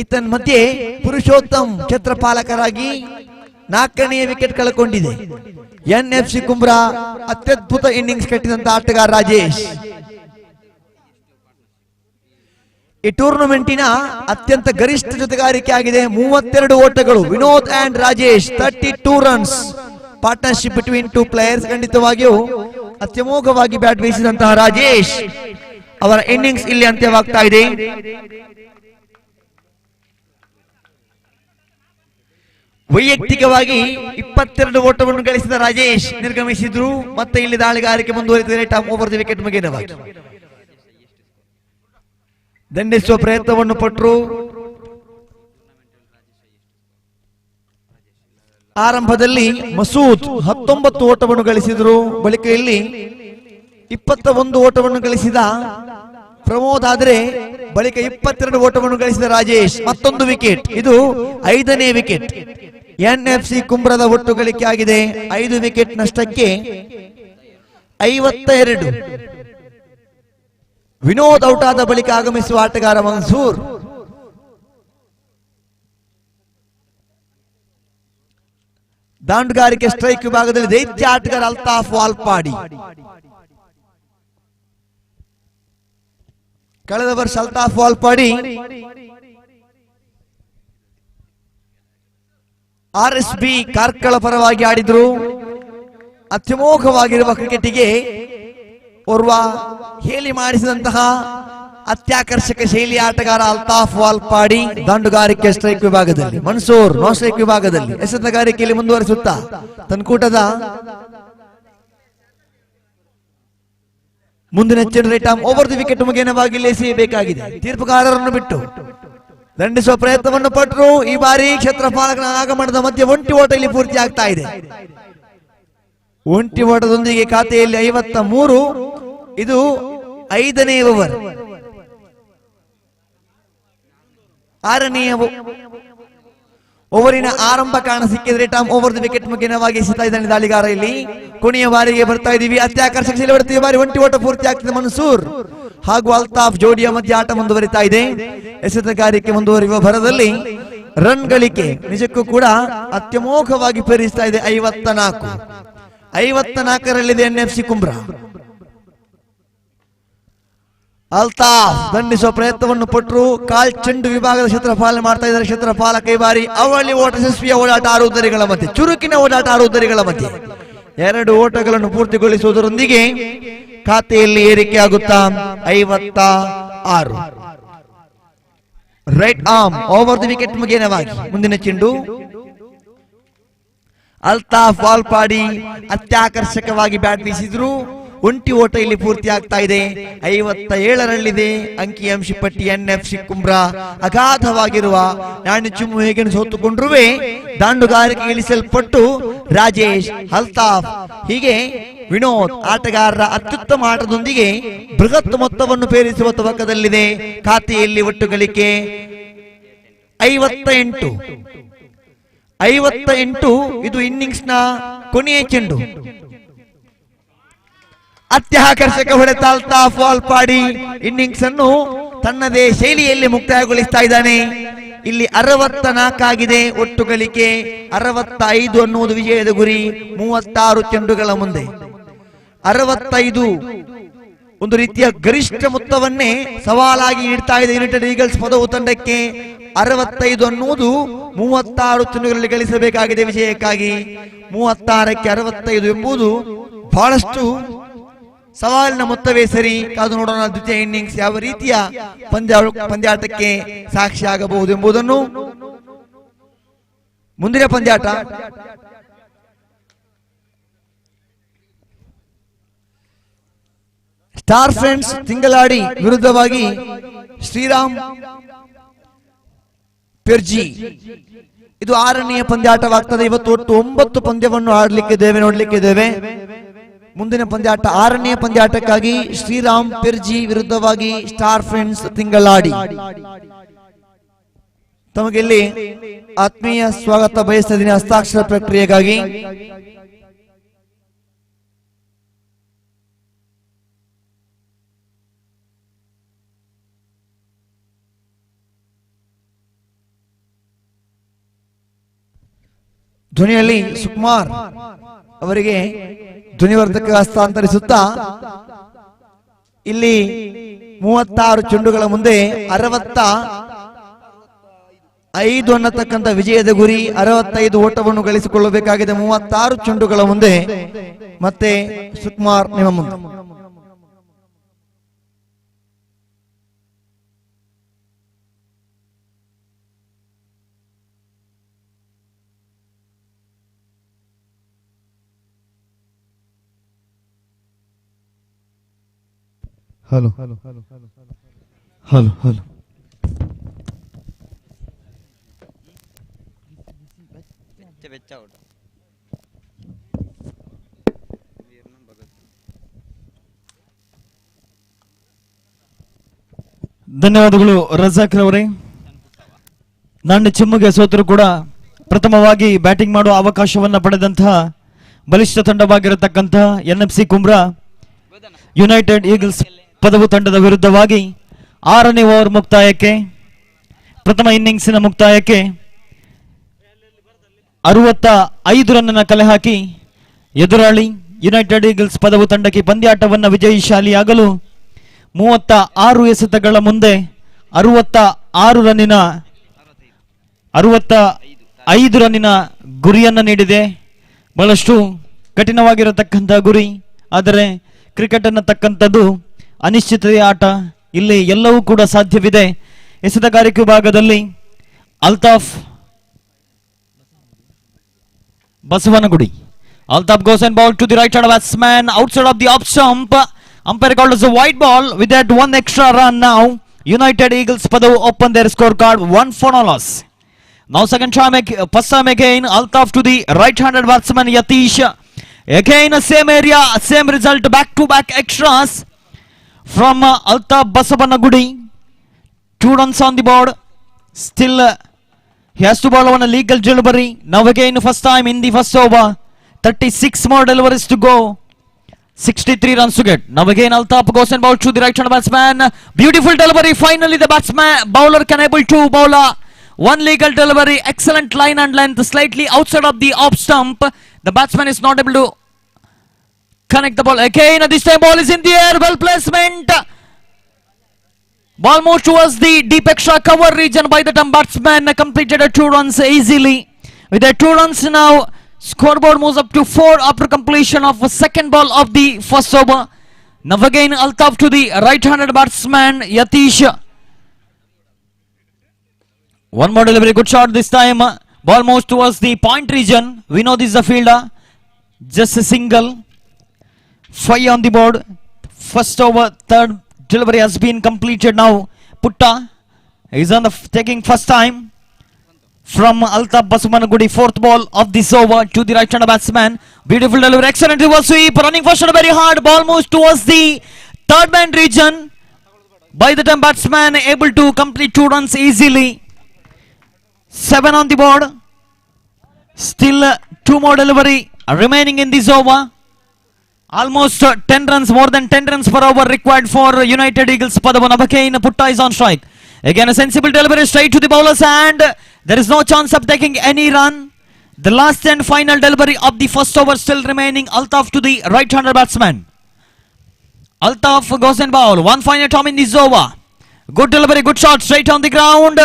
ಈತನ್ ಮಧ್ಯೆ ಪುರುಷೋತ್ತಮ್ ಛತ್ರಪಾಲಕರಾಗಿ 4ನೇ ವಿಕೆಟ್ ಕಳೆದುಕೊಂಡಿದೆ. NFC ಕುಮ್ರಾ ಅತ್ಯದ್ಭುತ ಇನ್ನಿಂಗ್ಸ್ ಕಟ್ಟಿದಂತ ಆಟಗಾರ ರಾಜೇಶ್. ಈ ಟೂರ್ನಮೆಂಟಿನ ಅತ್ಯಂತ ಗರಿಷ್ಠ ಜೊತೆಗಾರಿಕೆ ಆಗಿದೆ. 32 ಓಟಗಳು. Vinod and Rajesh 32 runs. Partnership between 2 players. ಖಂಡಿತವಾಗಿಯೂ ಅತ್ಯಮೋಘವಾಗಿ ಬ್ಯಾಟ್ ಬೀಸಿದಂತಹ ರಾಜೇಶ್ ಅವರ ಇನ್ನಿಂಗ್ಸ್ ಇಲ್ಲಿ ಅಂತ್ಯವಾಗ್ತಾ ಇದೆ. ವೈಯಕ್ತಿಕವಾಗಿ 22 ಓಟವನ್ನು ಗಳಿಸಿದ ರಾಜೇಶ್ ನಿರ್ಗಮಿಸಿದ್ರು. ಮತ್ತೆ ಇಲ್ಲಿ ದಾಳಿಗಾರಿಕೆ ಮುಂದುವರಿದಿದೆ. ಟಾಪ್ ಓವರ್ ದಿ ವಿಕೆಟ್ ಮುಗಿನವಾಗಿ ದಂಡಿಸುವ ಪ್ರಯತ್ನವನ್ನು ಪಟ್ಟರು. ಆರಂಭದಲ್ಲಿ ಮಸೂದ್ 19 ಓಟವನ್ನು ಗಳಿಸಿದರು. ಬಳಿಕ ಇಲ್ಲಿ 21 ಓಟವನ್ನು ಗಳಿಸಿದ ಪ್ರಮೋದ್ ಆದರೆ ಬಳಿಕ 22 ಓಟವನ್ನು ಗಳಿಸಿದ ರಾಜೇಶ್. ಮತ್ತೊಂದು ವಿಕೆಟ್, ಇದು 5ನೇ ವಿಕೆಟ್. ಎನ್ಎಫ್ಸಿ ಕುಂಬ್ರದ ಒಟ್ಟು ಗಳಿಕೆ ಆಗಿದೆ 5 ವಿಕೆಟ್ ನಷ್ಟಕ್ಕೆ 52. ವಿನೋದ್ ಔಟ್ ಆದ ಬಳಿಕ ಆಗಮಿಸುವ ಆಟಗಾರ ಮನ್ಸೂರ್. ದಾಂಡುಗಾರಿಕೆ ಸ್ಟ್ರೈಕ್ ವಿಭಾಗದಲ್ಲಿ ದೈತ್ಯ ಆಟಗಾರ ಅಲ್ತಾಫ್ ವಾಲ್ಪಾಡಿ. ಕಳೆದ ವರ್ಷ ಅಲ್ತಾಫ್ ವಾಲ್ಪಾಡಿ RSB ಕಾರ್ಕಳ ಪರವಾಗಿ ಆಡಿದ್ರು. ಅತ್ಯಮೋಘವಾಗಿರುವ ಕ್ರಿಕೆಟಿಗೆ ಓರ್ವ ಹೇಳಿ ಮಾಡಿಸಿದಂತಹ ಅತ್ಯಾಕರ್ಷಕ ಶೈಲಿ ಆಟಗಾರ ಅಲ್ತಾಫ್ ವಾಲ್ಪಾಡಿ ದಾಂಡುಗಾರಿಕೆ ಸ್ಟ್ರೈಕ್ ವಿಭಾಗದಲ್ಲಿ, ಮನ್ಸೂರ್ ನೋ ಸ್ಟ್ರೈಕ್ ವಿಭಾಗದಲ್ಲಿ ಎಸೆತಗಾರಿಕೆಯಲ್ಲಿ ಮುಂದುವರಿಸುತ್ತಾ ತನ್ಕೂಟದ ಮುಂದಿನ right arm over the wicket ಮುಖೇನವಾಗಿ ಎಸೆಯಬೇಕಾಗಿದೆ. ತೀರ್ಪುಗಾರರನ್ನು ಬಿಟ್ಟು ದಂಡಿಸುವ ಪ್ರಯತ್ನವನ್ನು ಪಟ್ಟರು. ಈ ಬಾರಿ ಕ್ಷೇತ್ರಪಾಲಕನ ಆಗಮನದ ಮಧ್ಯೆ ಒಂಟಿ ಓಟ ಇಲ್ಲಿ ಪೂರ್ತಿ ಆಗ್ತಾ ಇದೆ. ಒಂಟಿ ಓಟದೊಂದಿಗೆ ಖಾತೆಯಲ್ಲಿ 53. ಇದು 5ನೇ ಓವರ್. 6ನೇ ಓವರಿನ ಆರಂಭ ಕಾಣ ಸಿಕ್ಕಿದ್ರೆ ಟಾಮ್ ಓವರ್ ದಿ ವಿಕೆಟ್ ಮುಖೇನವಾಗಿ ಎಸೆತಾ ಇದ್ದಾನೆ ದಾಳಿಗಾರ. ಇಲ್ಲಿ ಕೊನೆಯ ಬಾರಿಗೆ ಬರ್ತಾ ಇದೀವಿ. ಅತ್ಯಾಕರ್ಷಕ ಶೈಲಿ ಹೊಡೆತ ಈ ಬಾರಿ ಒಂಟಿ ಓಟ ಪೂರ್ತಿ ಆಗ್ತದೆ. ಮನ್ಸೂರ್ ಹಾಗೂ ಅಲ್ತಾಫ್ ಜೋಡಿಯ ಮಧ್ಯೆ ಆಟ ಮುಂದುವರಿತಾ ಇದೆ. ಎಸೆತಗಾರಿಕೆ ಮುಂದುವರಿಯುವ ಭರದಲ್ಲಿ ರನ್ ಗಳಿಕೆ ನಿಜಕ್ಕೂ ಕೂಡ ಅತ್ಯಮೋಘವಾಗಿ ಪೇರಿಸ್ತಾ ಇದೆ. 54ರಲ್ಲಿದೆ ಎನ್ಎಫ್ಸಿ ಕುಂಬ್ರಾ. ಅಲ್ತಾಫ್ ದಂಡಿಸುವ ಪ್ರಯತ್ನವನ್ನು ಪಟ್ಟರು. ಕಾಲ್ ಚೆಂಡು ವಿಭಾಗದ ಕ್ಷೇತ್ರಪಾಲನೆ ಮಾಡ್ತಾ ಇದ್ದಾರೆ ಕ್ಷೇತ್ರಪಾಲಕ. ಈ ಬಾರಿ ಅವಳಿ ಓಟ ಯಶಸ್ವಿಯ ಓಡಾಟ 6 ಉದ್ದರಿಗಳ ಮಧ್ಯೆ, ಚುರುಕಿನ ಓಡಾಟ 6 ಉದ್ದರಿಗಳ ಮಧ್ಯೆ 2 ಓಟಗಳನ್ನು ಪೂರ್ತಿಗೊಳಿಸುವುದರೊಂದಿಗೆ ಖಾತೆಯಲ್ಲಿ ಏರಿಕೆಯಾಗುತ್ತಾ 56. Right arm over the wicket ಮುಖೇನವಾಗಿ ಮುಂದಿನ ಚೆಂಡು. ಅಲ್ತಾಫ್ ವಾಲ್ಪಾಡಿ ಅತ್ಯಾಕರ್ಷಕವಾಗಿ ಬ್ಯಾಟ್ ಬೀಸಿದ್ರು. ಒಂಟಿ ಓಟ ಇಲ್ಲಿ ಪೂರ್ತಿ ಆಗ್ತಾ ಇದೆ. 57ರಲ್ಲಿದೆ ಅಂಕಿಅಂಶ ಪಟ್ಟಿ. ಎನ್ಎಫ್ಸಿ ಕುಂಬ್ರಾ ಅಗಾಧವಾಗಿರುವ ನಾಣ್ಯ ಚುಮ್ಮು ಹೇಗೆ ಸೋತುಕೊಂಡ್ರುವೆ ದಾಂಡುಗಾರಿಕೆ ಇಳಿಸಲ್ಪಟ್ಟು ರಾಜೇಶ್, ಅಲ್ತಾಫ್ ಹೀಗೆ ವಿನೋದ್ ಆಟಗಾರರ ಅತ್ಯುತ್ತಮ ಆಟದೊಂದಿಗೆ ಬೃಹತ್ ಮೊತ್ತವನ್ನು ಪೇರಿಸುವ ತವಕದಲ್ಲಿದೆ. ಖಾತೆಯಲ್ಲಿ ಒಟ್ಟು ಗಳಿಕೆ 58. ಇದು ಇನ್ನಿಂಗ್ಸ್ ನ ಕೊನೆಯ ಚೆಂಡು. ಅತ್ಯಾಕರ್ಷಕ ಹೊಡೆತ ಅಲ್ತಾಫ್ ವಾಲ್ಪಾಡಿ ಇನ್ನಿಂಗ್ಸ್ ಅನ್ನು ತನ್ನದೇ ಶೈಲಿಯಲ್ಲಿ ಮುಕ್ತಾಯಗೊಳಿಸ್ತಾ ಇದ್ದಾನೆ. ಇಲ್ಲಿ 64 ಆಗಿದೆ ಒಟ್ಟು ಗಳಿಕೆ. 65 ಅನ್ನುವುದು ವಿಜಯದ ಗುರಿ. 36 ಚೆಂಡುಗಳ ಮುಂದೆ 65 ಒಂದು ರೀತಿಯ ಗರಿಷ್ಠ ಮೊತ್ತವನ್ನೇ ಸವಾಲಾಗಿ ನೀಡ್ತಾ ಇದೆ ಯುನೈಟೆಡ್ ಈಗಲ್ಸ್ ಪದವು ತಂಡಕ್ಕೆ. 65 ಅನ್ನುವುದು 36 ಚೆಂಡುಗಳಲ್ಲಿ ಗಳಿಸಬೇಕಾಗಿದೆ ವಿಜಯಕ್ಕಾಗಿ. 36ಕ್ಕೆ 65 ಎಂಬುದು ಬಹಳಷ್ಟು ಸವಾಲಿನ ಮೊತ್ತವೇ ಸರಿ. ಕಾದು ನೋಡೋಣ ದ್ವಿತೀಯ ಇನ್ನಿಂಗ್ಸ್ ಯಾವ ರೀತಿಯ ಪಂದ್ಯಾಟಕ್ಕೆ ಸಾಕ್ಷಿಯಾಗಬಹುದು ಎಂಬುದನ್ನು. ಮುಂದಿನ ಪಂದ್ಯಾಟ ಸ್ಟಾರ್ ಫ್ರೆಂಡ್ಸ್ ತಿಂಗಳಾಡಿ ವಿರುದ್ಧವಾಗಿ ಶ್ರೀರಾಮ್ ಪೆರ್ಜಿ. ಇದು 6ನೇ ಪಂದ್ಯಾಟವಾಗ್ತದೆ. ಇವತ್ತು ಒಟ್ಟು 9 ಪಂದ್ಯವನ್ನು ಆಡಲಿಕ್ಕಿದ್ದೇವೆ, ನೋಡ್ಲಿಕ್ಕಿದ್ದೇವೆ. ಮುಂದಿನ ಪಂದ್ಯಾಟ 6ನೇ ಪಂದ್ಯಾಟಕ್ಕಾಗಿ ಶ್ರೀರಾಮ್ ಪೆರ್ಜಿ ವಿರುದ್ಧವಾಗಿ ಸ್ಟಾರ್ ಫ್ರೆಂಡ್ಸ್ ತಿಂಗಳಾಡಿ. ತಮಗೆ ಇಲ್ಲಿ ಆತ್ಮೀಯ ಸ್ವಾಗತ ಬಯಸ್ತಾ ಇದ್ದೀನಿ ಹಸ್ತಾಕ್ಷರ ಪ್ರಕ್ರಿಯೆಗಾಗಿ. ಧ್ವನಿಯಲ್ಲಿ ಸುಕುಮಾರ್ ಅವರಿಗೆ ಧ್ವನಿವರ್ಧಕ ಹಸ್ತಾಂತರಿಸುತ್ತಾ ಇಲ್ಲಿ 36 ಚೆಂಡುಗಳ ಮುಂದೆ 65 ಅನ್ನತಕ್ಕಂಥ ವಿಜಯದ ಗುರಿ. 65 ಓಟವನ್ನು ಗಳಿಸಿಕೊಳ್ಳಬೇಕಾಗಿದೆ 36 ಚೆಂಡುಗಳ ಮುಂದೆ. ಮತ್ತೆ ಸುಕುಮಾರ್ ನಿಮ್ಮ ಮುಂದೆ. Hello hello hello hello hello ಬೆಚ್ಚ ಊಟ ಧನ್ಯವಾದಗಳು ರಜಾಕ್ ರವರೇ. ನಾಣ್ಯ ಚಿಮ್ಮುಗೆ ಸೋತರು ಕೂಡ ಪ್ರಥಮವಾಗಿ ಬ್ಯಾಟಿಂಗ್ ಮಾಡುವ ಅವಕಾಶವನ್ನು ಪಡೆದಂತಹ ಬಲಿಷ್ಠ ತಂಡವಾಗಿರತಕ್ಕಂತಹ NFC ಕುಮ್ರಾ ಯುನೈಟೆಡ್ ಈಗಲ್ಸ್ ಪದವು ತಂಡದ ವಿರುದ್ಧವಾಗಿ 6ನೇ ಓವರ್ ಮುಕ್ತಾಯಕ್ಕೆ, ಪ್ರಥಮ ಇನ್ನಿಂಗ್ಸಿನ ಮುಕ್ತಾಯಕ್ಕೆ 65 ರನ್ನ ಕಲೆ ಹಾಕಿ ಎದುರಾಳಿ ಯುನೈಟೆಡ್ ಈಗಲ್ಸ್ ಪದವು ತಂಡಕ್ಕೆ ಪಂದ್ಯಾಟವನ್ನು ವಿಜಯಶಾಲಿಯಾಗಲು 36 ಎಸೆತಗಳ ಮುಂದೆ 65 ರನ್ನಿನ ಗುರಿಯನ್ನು ನೀಡಿದೆ. ಬಹಳಷ್ಟು ಕಠಿಣವಾಗಿರತಕ್ಕಂಥ ಗುರಿ, ಆದರೆ ಕ್ರಿಕೆಟ್ ಅನ್ನತಕ್ಕಂಥದ್ದು ಅನಿಶ್ಚಿತತೆಯ ಆಟ. ಇಲ್ಲಿ ಎಲ್ಲವೂ ಕೂಡ ಸಾಧ್ಯವಿದೆ. ಎಸೆತಗಾರಿಕೆ ವಿಭಾಗದಲ್ಲಿ Altaf Basavanagudi. Altaf goes and ball to the right hand batsman outside of the off stump. Umpire called as a white ball. With that one extra run now, United Eagles Padavu open their scorecard 1-4 loss. Now second time, first time again, Altaf to the right-handed batsman Yatish. Again same area, same result, back-to-back extras from Altaf Basavanagudi. 2 runs on the board. Still he has to bowl on a legal delivery. Now again first time in the first over. 36 more deliveries to go. 63 runs to get. Now again Altaf goes and bowls to the right hand batsman. Beautiful delivery. Finally the bowler can able to bowl one legal delivery. Excellent line and length. Slightly outside of the off stump. The batsman is not able to connect the ball. Again this time ball is in the air. Well placement. Ball moves towards the deep extra cover region by the batsman. Completed 2 runs easily. With the 2 runs now, scoreboard moves up to 4 after completion of a second ball of the first over. Now again Altaf to the right-handed batsman Yatish. One more delivery, good shot this time. Ball moves towards the point region. We know this is a fielder. Just a single. 5 on the board. First over, third delivery has been completed now. Putta is on the taking first time. From Altaf Basumanagudi, 4th ball of this over to the right-handed batsman. Beautiful delivery, excellent reverse sweep, running for shot very hard. Ball moves towards the third man region. By the time batsman able to complete 2 runs easily. 7 on the board. Still 2 more delivery remaining in this over. Almost 10 runs, more than 10 runs per over required for United Eagles. Padavanabakein Putta is on strike. Again a sensible delivery straight to the bowler's hand. There is no chance of taking any run. The last and final delivery of the first over still remaining. Altaf to the right-handed batsman. Altaf goes and bowl. One final time in this over. Good delivery, good shot straight on the ground.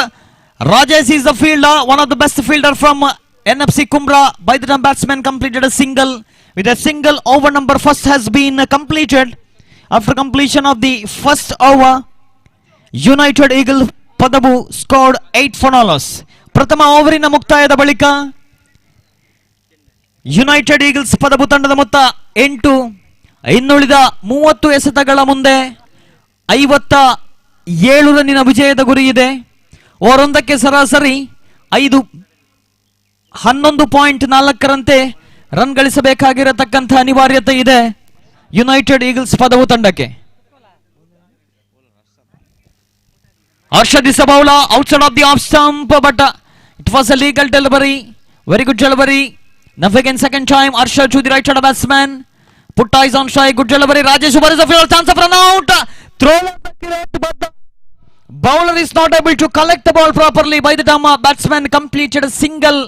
Rajesh is the fielder, one of the best fielder from NFC Kumbra. By the time batsman completed a single. With a single, over number first has been completed. After completion of the first over, United Eagle Padavu scored 8 loss. ಪ್ರಥಮ ಓವರಿನ ಮುಕ್ತಾಯದ ಬಳಿಕ United eagles ಪದವು ತಂಡದ ಮೊತ್ತ 8. ಇನ್ನುಳಿದ 30 ಎಸೆತಗಳ ಮುಂದೆ 57 ರನ್ನಿನ ವಿಜಯದ ಗುರಿ ಇದೆ. ಓವರೊಂದಕ್ಕೆ ಸರಾಸರಿ 11.4ರಂತೆ ರನ್ ಗಳಿಸಬೇಕಾಗಿರತಕ್ಕಂಥ ಅನಿವಾರ್ಯತೆ ಇದೆ ಯುನೈಟೆಡ್ ಈಗಲ್ಸ್ ಪದವು ತಂಡಕ್ಕೆ. Arshad is a bowler outside of the off stump, but it was a legal delivery. Very good delivery. Now again second time Arshad to the right hand batsman. Putta is on strike. Good delivery. Rajesh Umar is a field, chance of run out. Throw accurate, but the bowler is not able to collect the ball properly. By the time batsman completed a single.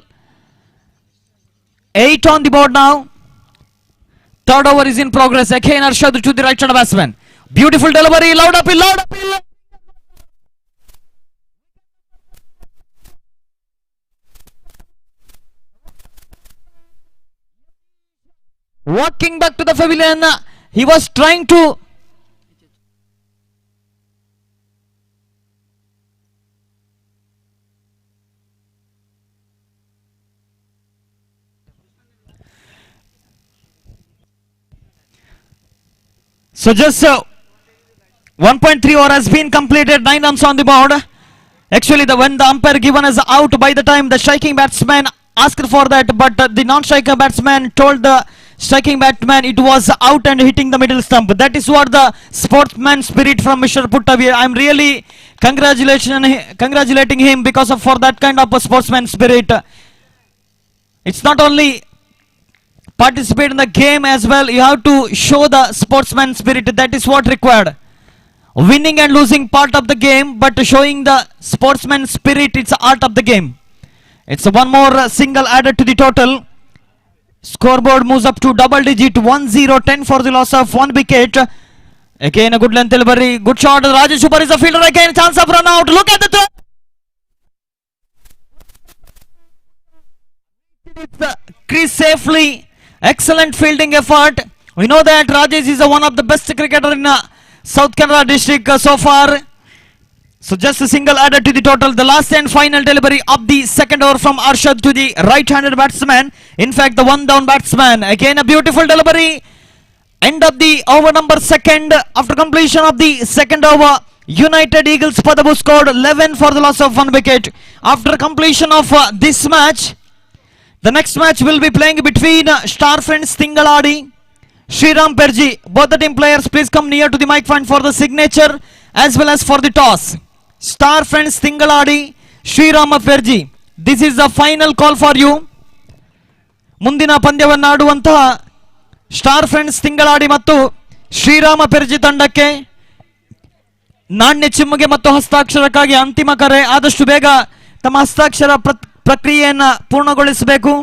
8 on the board now. Third over is in progress. Again Arshad to the right hand batsman. Beautiful delivery. Loud appeal, loud appeal. Walking back to the pavilion, he was trying to so just 1.3 over has been completed, 9 runs on the board. Actually when the umpire given as out, by the time the striking batsman asked for that, but the non-striker batsman told the striking batsman it was out and hitting the middle stump. That is what the sportsman spirit from Mr. Putta. I am really Congratulating him because of for that kind of a sportsman spirit. It's not only participate in the game as well, you have to show the sportsman spirit. That is what required. Winning and losing part of the game, but showing the sportsman spirit, it's art of the game. It's one more single added to the total. Scoreboard moves up to double digit, 1-0-10 for the loss of 1 wicket. Again a good length delivery, good shot. Rajesh Super is a fielder again, chance of run out. Look at the throw. Crease safely, excellent fielding effort. We know that Rajesh is one of the best cricketer in South Kannada district so far. So just a single added to the total. The last and final delivery of the second over from Arshad to the right-handed batsman. In fact, the one down batsman. Again a beautiful delivery. End of the over number second. After completion of the second over, United Eagles Padabu scored 11 for the loss of 1 wicket. After completion of this match, the next match will be playing between Star Friends Tingaladi, Sriram Perji. Both the team players, please come near to the mic point for the signature as well as for the toss. Star Friends Tingaladi, Sriram Perji. This is the final call for you. ಮುಂದಿನ ಪಂದ್ಯವನ್ನು ಆಡುವಂತಹ star friends Thingaladi ಮತ್ತು ಶ್ರೀರಾಮ ಪೆರ್ಜಿ ತಂಡಕ್ಕೆ ನಾಣ್ಯ ಚಿಮ್ಮುಗೆ ಮತ್ತು ಹಸ್ತಾಕ್ಷರಕ್ಕಾಗಿ ಅಂತಿಮ ಕರೆ. ಆದಷ್ಟು ಬೇಗ ತಮ್ಮ ಹಸ್ತಾಕ್ಷರ ಪ್ರಕ್ರಿಯೆಯನ್ನು ಪೂರ್ಣಗೊಳಿಸಬೇಕು.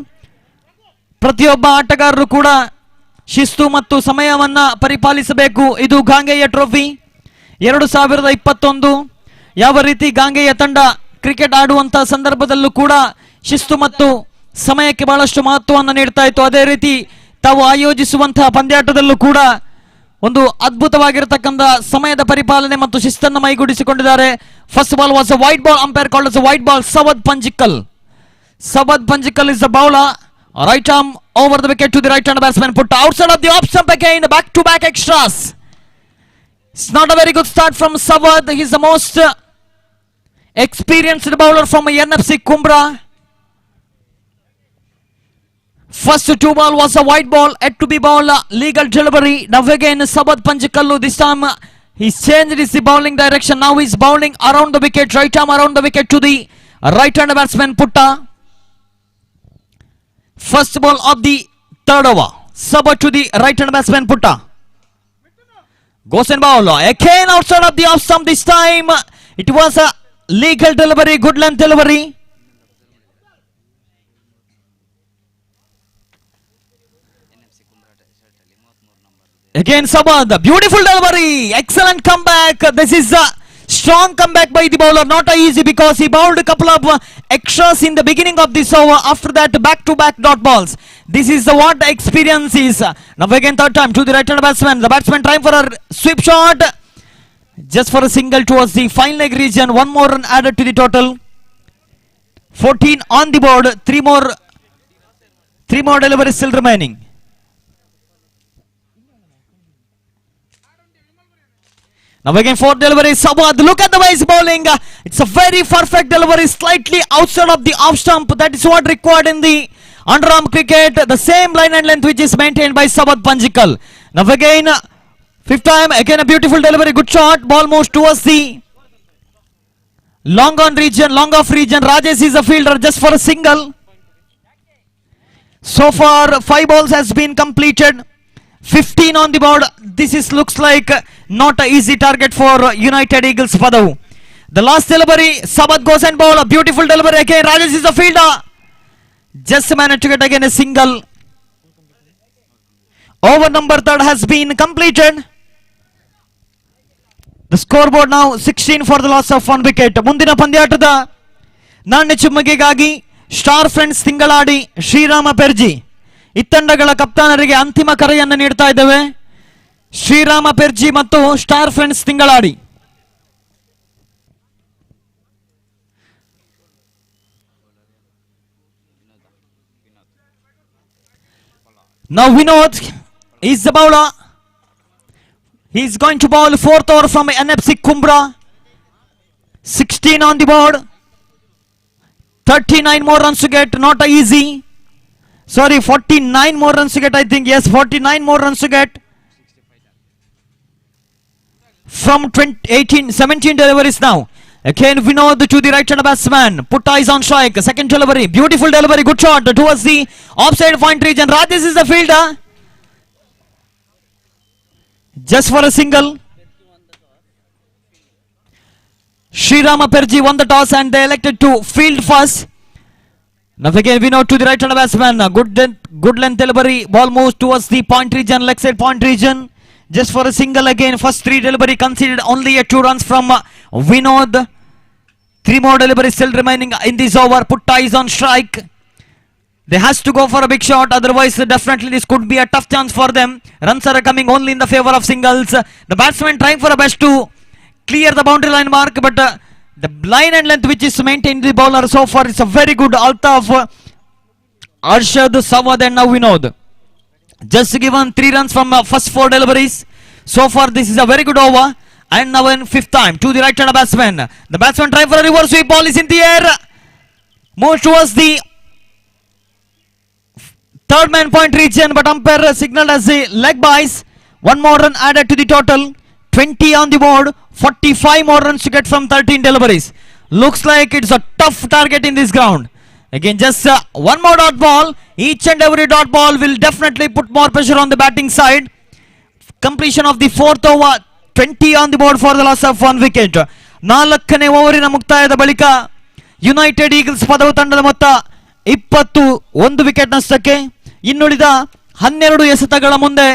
ಪ್ರತಿಯೊಬ್ಬ ಆಟಗಾರರು ಕೂಡ ಶಿಸ್ತು ಮತ್ತು ಸಮಯವನ್ನು ಪರಿಪಾಲಿಸಬೇಕು. ಇದು ಗಾಂಗೆಯ ಟ್ರೋಫಿ 2021. ಯಾವ ರೀತಿ ಗಾಂಗೆಯ ತಂಡ ಕ್ರಿಕೆಟ್ ಆಡುವಂತಹ ಸಂದರ್ಭದಲ್ಲೂ ಕೂಡ ಶಿಸ್ತು ಮತ್ತು ಸಮಯಕ್ಕೆ ಬಹಳಷ್ಟು ಮಹತ್ವವನ್ನು ನೀಡ್ತಾ ಇತ್ತು, ಅದೇ ರೀತಿ ತಾವು ಆಯೋಜಿಸುವಂತಹ ಪಂದ್ಯಾಟದಲ್ಲೂ ಕೂಡ ಒಂದು ಅದ್ಭುತವಾಗಿರತಕ್ಕಂಥ ಸಮಯದ ಪರಿಪಾಲನೆ ಮತ್ತು ಶಿಸ್ತನ್ನು ಮೈಗೂಡಿಸಿಕೊಂಡಿದ್ದಾರೆ. First ball was a wide ball, umpire called as a white ball. Sawad Panjikal is the bowler. Right arm over the wicket to the right hand batsman, put outside of the off stump again, back to back extras. It's not a very good start from Sawad. He's the most experienced bowler from NFC Kumbra. First 2 ball was a white ball, yet to be ball, legal delivery. Now again Sawad Panjikal, this time he's changed his bowling direction. Now he's bowling around the wicket, right arm around the wicket to the right hand batsman Putta. First ball of the third over, Sawad to the right hand batsman Putta. Goes and bowl again outside of the off stump. This time it was a legal delivery, good length delivery. Again Sawad, beautiful delivery, excellent comeback. This is a strong comeback by the bowler, not easy because he bowled a couple of extras in the beginning of this over. After that back to back dot balls. This is what experience is. Now again third time to the right hand batsman. The batsman trying for a sweep shot, just for a single towards the fine leg region. One more run added to the total. 14 on the board. Three more deliveries still remaining. Now again fourth delivery, Sawad. Look at the way he's bowling. It's a very perfect delivery, slightly outside of the off stump. That is what required in the underarm cricket. The same line and length which is maintained by Sawad Panjikal. Now again fifth time, again a beautiful delivery, good shot. Ball moves towards the long off region. Rajesh is a fielder just for a single. So far 5 balls has been completed, 15 on the board. This looks like not an easy target for United Eagles Padavu. The last delivery, Sawad goes and bowl, a beautiful delivery again. Rajesh is a fielder, just managed to get again a single. Over number third has been completed. The scoreboard now 16 for the loss of 1 wicket. ಮುಂದಿನ ಪಂದ್ಯಾಟದ ನಾಣ್ಯ ಚಿಮ್ಮುಗೆಗಾಗಿ star friends Thingaladi, Shrirama Perji ಇತ್ತಂಡಗಳ ಕಪ್ತಾನರಿಗೆ ಅಂತಿಮ ಕರೆಯನ್ನು ನೀಡ್ತಾ ಇದ್ದೇವೆ. ಶ್ರೀರಾಮ ಪೆರ್ಜಿ ಮತ್ತು star friends Thingaladi. Now Vinod is the bowler. He's going to bowl 4th over from NFC Kumbra. 16 on the board. 39 more runs to get, not easy. Sorry, 49 more runs to get, I think. Yes, 49 more runs to get. From 17 deliveries now. Again, Vinod to the right hand batsman. Put eyes on strike. Second delivery. Beautiful delivery. Good shot towards the offside point region. Rajesh is the fielder. Just for a single. Srirama Perji won the toss and they elected to field first. Now again, Vinod to the right hand batsman. Good length delivery. Ball moves towards the point region, leg side point region. Just for a single again. First three delivery conceded only at 2 runs from Vinod. 3 more deliveries still remaining in this over. Put eyes on strike. They has to go for a big shot. Otherwise, definitely this could be a tough chance for them. Runs are coming only in the favor of singles. The batsman trying for a best to clear the boundary line mark, but the line and length which is maintained the bowler so far is a very good Altaf, Arshad, Sawad and now Vinod. Just given 3 runs from first 4 deliveries. So far this is a very good over. And now in 5th time to the right hand batsman. The batsman try for a reverse sweep. Ball is in the air. Moves towards the third man point region, but umpire signaled as a leg byes. 1 more run added to the total. 20 on the board. 45 more runs to get from 13 deliveries. Looks like it's a tough target in this ground. Again, just 1 more dot ball. Each and every dot ball will definitely put more pressure on the batting side. Completion of the 4th over. 20 on the board for the loss of 1 wicket. 4ನೇ ಓವರಿನ ಮುಕ್ತಾಯದ ಬಳಿಕ United eagles ಪದವು ತಂಡದ ಮೊತ್ತ 21 wicket ನಷ್ಟಕ್ಕೆ. ಇನ್ನುಳಿದ 12 ಎಸೆತಗಳ ಮುಂದೆ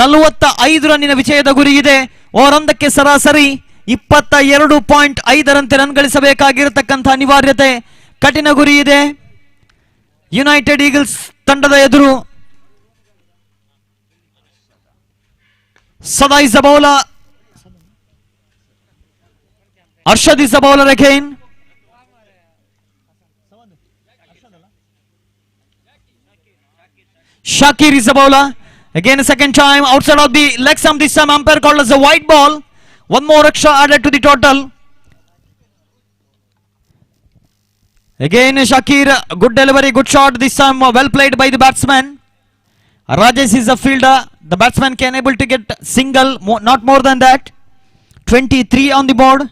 45 ರನ್ನಿನ ವಿಜಯದ ಗುರಿ ಇದೆ. ಓವರೊಂದಕ್ಕೆ ಸರಾಸರಿ 22.5 ರಂತೆ ರನ್ ಗಳಿಸಬೇಕಾಗಿರತಕ್ಕಂಥ ಅನಿವಾರ್ಯತೆ, ಕಠಿಣ ಗುರಿ ಇದೆ ಯುನೈಟೆಡ್ ಈಗಲ್ಸ್ ತಂಡದ ಎದುರು. Sada is the bowler. Arshad is the bowler again. Shakir is the bowler. Again a second time outside of the leg stump. This time umpire called as a white ball. 1 more extra added to the total. Again Shakir, good delivery, good shot. This time well played by the batsman. Rajesh is the fielder. The batsman can able to get single, not more than that. 23 on the board.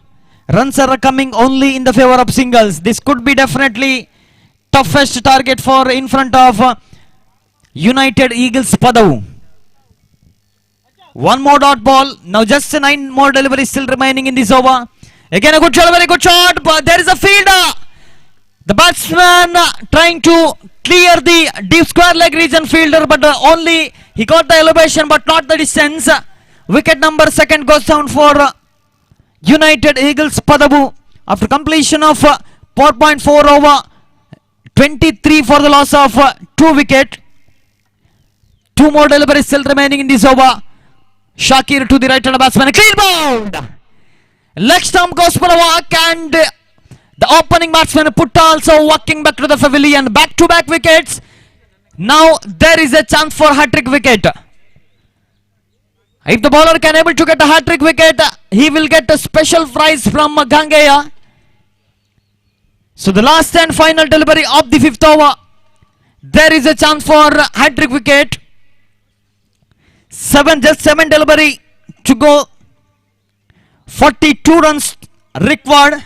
Runs are coming only in the favor of singles. This could be definitely toughest target for in front of United Eagles Padavu. 1 more dot ball. Now just 9 more deliveries still remaining in this over. Again a good shot, very good shot, but there is a fielder. The batsman trying to clear the deep square leg region fielder, but only he got the elevation but not the distance. Wicket number 2nd goes down for United Eagles Padavu after completion of 4.4 over. 23 for the loss of 2 wicket. 2 more deliveries still remaining in this over. Shakir to the right hand batsman, clean bowled. Leg stump goes for a walk and the opening batsman Putta also walking back to the pavilion. Back-to-back wickets. Now there is a chance for hat-trick wicket. If the bowler can able to get a hat-trick wicket, he will get a special prize from Gangeya. So the last and final delivery of the 5th over. There is a chance for hat-trick wicket. Just 7 delivery to go. 42 runs required.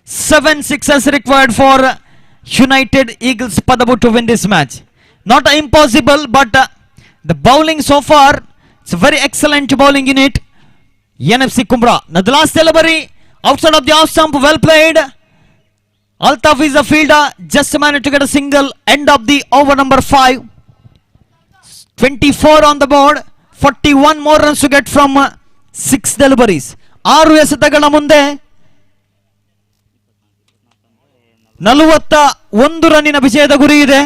7 sixes required for United Eagles Padavu to win this match. Not impossible, but the bowling so far, it's a very excellent bowling unit. NFC Kumbra. Now the last delivery outside of the off stump, well played. Altaf is the fielder, just managed to get a single. End of the over number 5. 24 on the board. 41 more runs to get from 6 deliveries. 6 ಎಸೆತಗಳ ಮುಂದೆ 41 ರನ್ನಿನ ವಿಜಯದ ಗುರಿ ಇದೆ.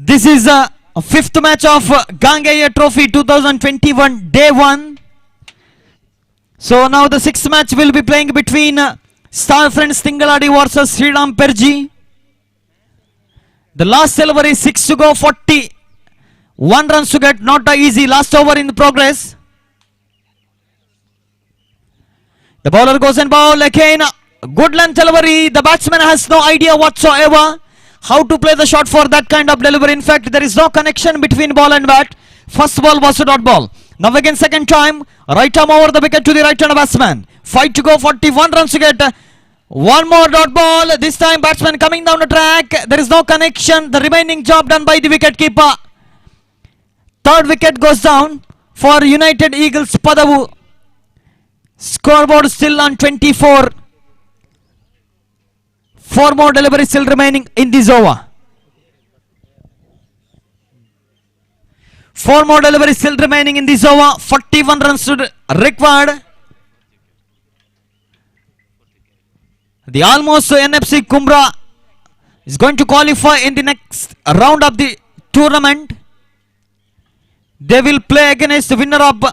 This is a 5th match of Gangeya Trophy 2021 day 1. So now the 6th match will be playing between Star Friends Tingaladi versus Sriram Perji. The last delivery 6 to go, 41 runs to get, not easy. Last over in progress. The bowler goes and bowl again. Good length delivery. The batsman has no idea whatsoever how to play the shot for that kind of delivery. In fact, there is no connection between ball and bat. First ball was a dot ball. Now again second time, right arm over the wicket to the right hand batsman. 5 to go, 41 runs to get. One more dot ball. This time batsman coming down the track. There is no connection. The remaining job done by the wicket keeper. Third wicket goes down for United Eagles Padavu. Scoreboard still on 24. 4 more deliveries still remaining in this over. 4 more deliveries still remaining in this over. 41 runs required. The almost NFC Kumbra is going to qualify in the next round of the tournament. They will play against the winner of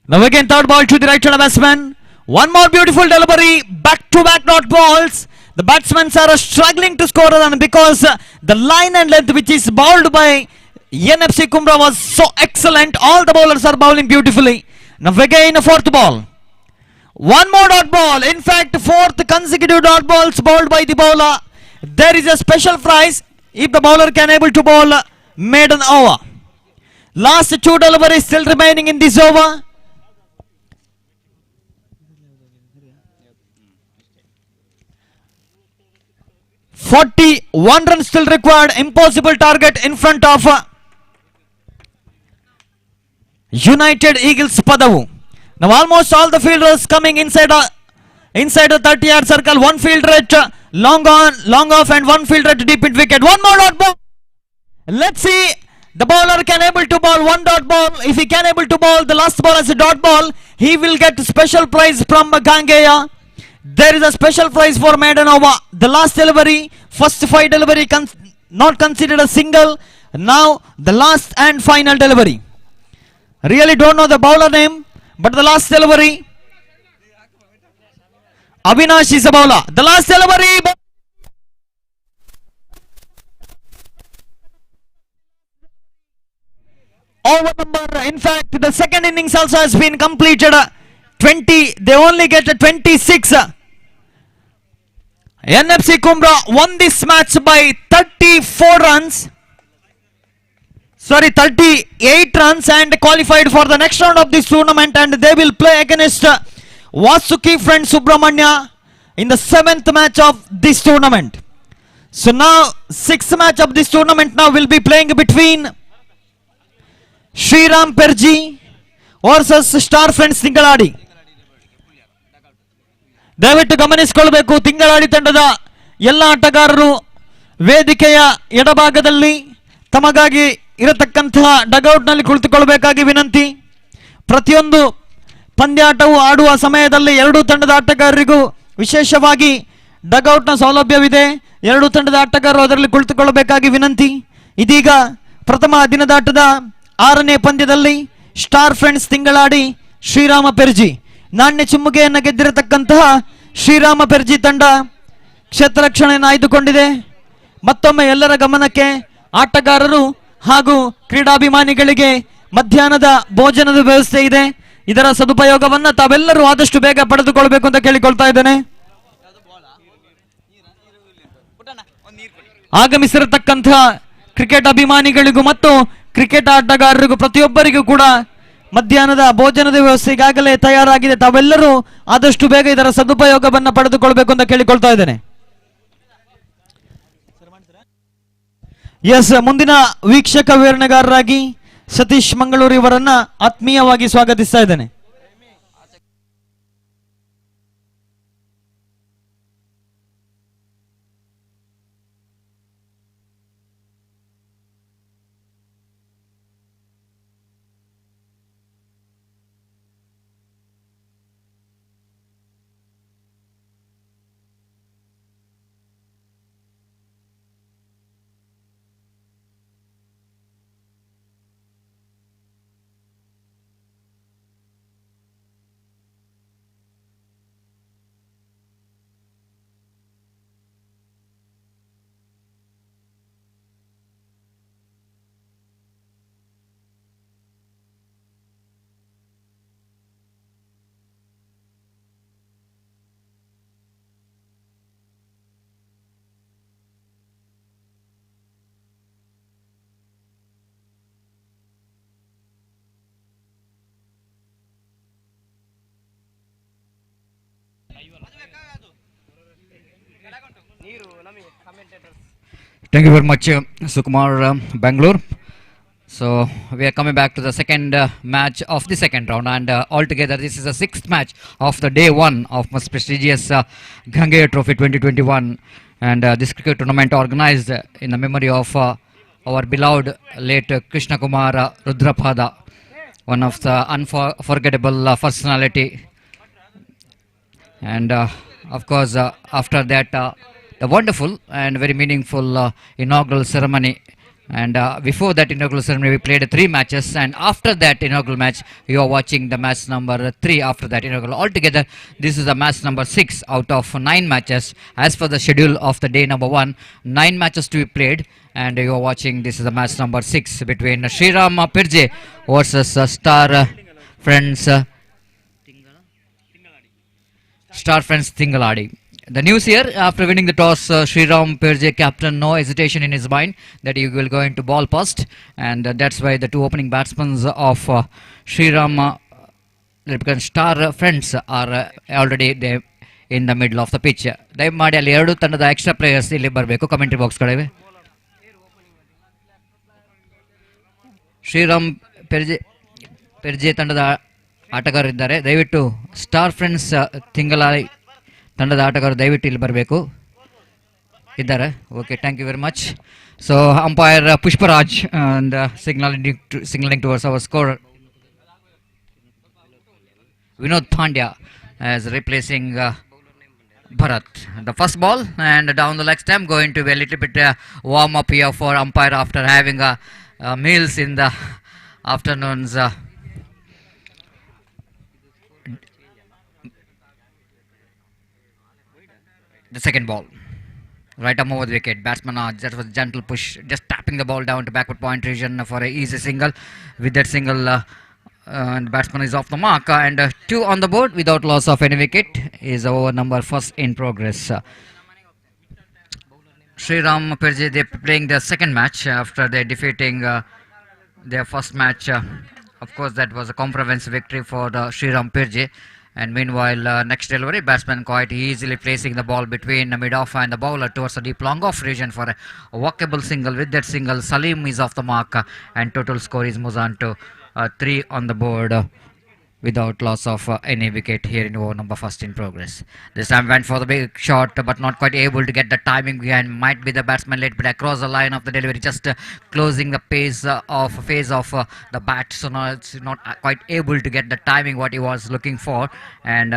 now again third ball to the right hand batsman. One more beautiful delivery. Back to back dot balls. The batsmen are struggling to score a run because the line and length which is bowled by NFC Kumbra was so excellent. All the bowlers are bowling beautifully. Now again a fourth ball. One more dot ball. In fact, fourth consecutive dot balls bowled by the bowler. There is a special prize if the bowler can able to bowl maiden over. Last 2 deliveries still remaining in this over. 41 runs still required. Impossible target in front of United Eagles Padavu. Now almost all the fielders coming inside the 30-yard circle. One fielder at long on, long off, and one fielder at deep mid wicket. One more dot ball. Let's see. The bowler can able to bowl one dot ball. If he can able to bowl the last ball as a dot ball, he will get special prize from Gangeya. There is a special prize for maiden over. The last delivery, first 5 delivery not considered a single. Now the last and final delivery. Really don't know the bowler name, but the last delivery, Avinash is a bowler. The last delivery, over number. In fact, the second innings also has been completed. 20. They only get 26. NFC Kumbra won this match by 34 runs. Sorry, 38 runs and qualified for the next round of this tournament, and they will play against Vasuki friend Subrahmanya in the 7th match of this tournament. So now 6th match of this tournament now will be playing between Sriram Perji versus Star Friends Tingaladi. ದಯವಿಟ್ಟು ಗಮನಿಸಿಕೊಳ್ಳಬೇಕು. ತಿಂಗಳಾಡಿ ತಂಡದ ಎಲ್ಲ ಆಟಗಾರರು ವೇದಿಕೆಯ ಎಡಭಾಗದಲ್ಲಿ ತಮಗಾಗಿ ಇರತಕ್ಕಂತಹ ಡಗೌಟ್ನಲ್ಲಿ ಕುಳಿತುಕೊಳ್ಳಬೇಕಾಗಿ ವಿನಂತಿ. ಪ್ರತಿಯೊಂದು ಪಂದ್ಯಾಟವು ಆಡುವ ಸಮಯದಲ್ಲಿ ಎರಡೂ ತಂಡದ ಆಟಗಾರರಿಗೂ ವಿಶೇಷವಾಗಿ ಡಗೌಟ್ನ ಸೌಲಭ್ಯವಿದೆ. ಎರಡೂ ತಂಡದ ಆಟಗಾರರು ಅದರಲ್ಲಿ ಕುಳಿತುಕೊಳ್ಳಬೇಕಾಗಿ ವಿನಂತಿ. ಇದೀಗ ಪ್ರಥಮ ದಿನದಾಟದ 6ನೇ ಪಂದ್ಯದಲ್ಲಿ ಸ್ಟಾರ್ ಫ್ರೆಂಡ್ಸ್ ತಿಂಗಳಾಡಿ ಶ್ರೀರಾಮ ಪೆರ್ಜಿ ನಾಣ್ಯ ಚಿಮ್ಮುಗೆಯನ್ನು ಗೆದ್ದಿರತಕ್ಕಂತಹ ಶ್ರೀರಾಮ ಪೆರ್ಜಿ ತಂಡ ಕ್ಷೇತ್ರ ರಕ್ಷಣೆಯನ್ನು ಆಯ್ದುಕೊಂಡಿದೆ. ಮತ್ತೊಮ್ಮೆ ಎಲ್ಲರ ಗಮನಕ್ಕೆ, ಆಟಗಾರರು ಹಾಗೂ ಕ್ರೀಡಾಭಿಮಾನಿಗಳಿಗೆ ಮಧ್ಯಾಹ್ನದ ಭೋಜನದ ವ್ಯವಸ್ಥೆ ಇದೆ. ಇದರ ಸದುಪಯೋಗವನ್ನು ತಾವೆಲ್ಲರೂ ಆದಷ್ಟು ಬೇಗ ಪಡೆದುಕೊಳ್ಳಬೇಕು ಅಂತ ಕೇಳಿಕೊಳ್ತಾ ಇದ್ದೇನೆ. ಆಗಮಿಸಿರತಕ್ಕಂತಹ ಕ್ರಿಕೆಟ್ ಅಭಿಮಾನಿಗಳಿಗೂ ಮತ್ತು ಕ್ರಿಕೆಟ್ ಆಟಗಾರರಿಗೂ ಪ್ರತಿಯೊಬ್ಬರಿಗೂ ಕೂಡ ಮಧ್ಯಾಹ್ನದ ಭೋಜನದ ವ್ಯವಸ್ಥೆ ಈಗಾಗಲೇ ತಯಾರಾಗಿದೆ. ತಾವೆಲ್ಲರೂ ಆದಷ್ಟು ಬೇಗ ಇದರ ಸದುಪಯೋಗವನ್ನು ಪಡೆದುಕೊಳ್ಳಬೇಕು ಅಂತ ಕೇಳಿಕೊಳ್ತಾ ಇದ್ದೇನೆ. ಎಸ್, ಮುಂದಿನ ವೀಕ್ಷಕ ವಿವರಣೆಗಾರರಾಗಿ ಸತೀಶ್ ಮಂಗಳೂರು ಇವರನ್ನ ಆತ್ಮೀಯವಾಗಿ ಸ್ವಾಗತಿಸ್ತಾ ಇದ್ದೇನೆ. Thank you very much, Sukumar, Bangalore. So we are coming back to the second match of the second round, and altogether this is the sixth match of the day one of most prestigious Gangeya Trophy 2021, and this cricket tournament organized in the memory of our beloved late Krishna Kumar Rudrapada, one of the unforgettable personality. And of course, after that, the wonderful and very meaningful inaugural ceremony. And before that inaugural ceremony, we played 3 matches. And after that inaugural match, you are watching the match number 3 after that inaugural. Altogether, this is the match number 6 out of 9 matches. As for the schedule of the day number 1, 9 matches to be played. And you are watching, this is the match number 6 between Sriram Pirje versus Star Friends Tingaladi. The news here, after winning the toss, Sriram Pirje captain, no hesitation in his mind that he will go into ball first, and that's why the 2 opening batsmen of Sriram Star Friends are already there in the middle of the pitch. ದಯಮಾಡಿ ಅಲ್ಲಿ 2 ತಂಡದ extra players ಇಲ್ಲಿ ಬರಬೇಕು commentary box ಕಡೆಗೆ. ಶ್ರೀರಾಮ್ ಪೆರ್ಜೆ ತಂಡದ ಆಟಗಾರರಿದ್ದಾರೆ, ದಯವಿಟ್ಟು star friends ತಿಂಗಳಾಳಿ ತಂಡದ ಆಟಗಾರರು ದಯವಿಟ್ಟು ಇಲ್ಲಿ ಬರಬೇಕು. ಇದ್ದಾರೆ? Okay, thank you very much. So umpire Pushparaj and signaling towards our scorer Vinod Pandya as replacing Bharat. The first ball and down the leg stump, going to be a little bit warm up here for umpire after having meals in the afternoons. The second ball, right arm over the wicket. Batsman, that was a gentle push, just tapping the ball down to backward point region for a easy single. With that single, the batsman is off the mark, and 2 on the board without loss of any wicket is over number first in progress. Sriram Pirje, they playing their second match after they defeating their first match. Of course, that was a comprehensive victory for the Sriram Pirje. And meanwhile, next delivery, batsman quite easily placing the ball between the mid-off and the bowler towards the deep long-off region for a walkable single. With that single, Salim is off the mark, and total score is moves on to 3 on the board without loss of any wicket here in over number first in progress. This time went for the big shot, but not quite able to get the timing behind. Might be the batsman late, but across the line of the delivery, just closing the phase of the bat. So now it's not quite able to get the timing what he was looking for, and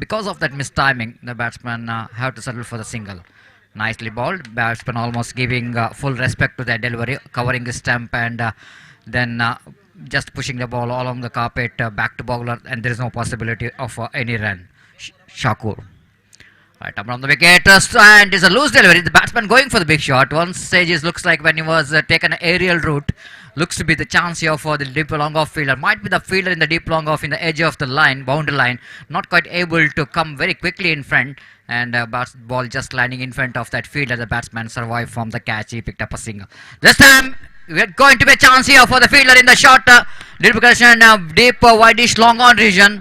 because of that mistiming, the batsman have to settle for the single. Nicely bowled. Batsman almost giving full respect to that delivery, covering the stump, and then just pushing the ball along the carpet back to bowler, and there is no possibility of any run. Shakur. Right up on the wicket, and it's a loose delivery. The batsman going for the big shot. One stage it looks like when he was taken an aerial route. Looks to be the chance here for the deep long off fielder. Might be the fielder in the deep long off in the edge of the line, boundary line. Not quite able to come very quickly in front, and ball just landing in front of that fielder. The batsman survived from the catch. He picked up a single. This time we're going to be a chance here for the fielder in the short deep wideish long on region,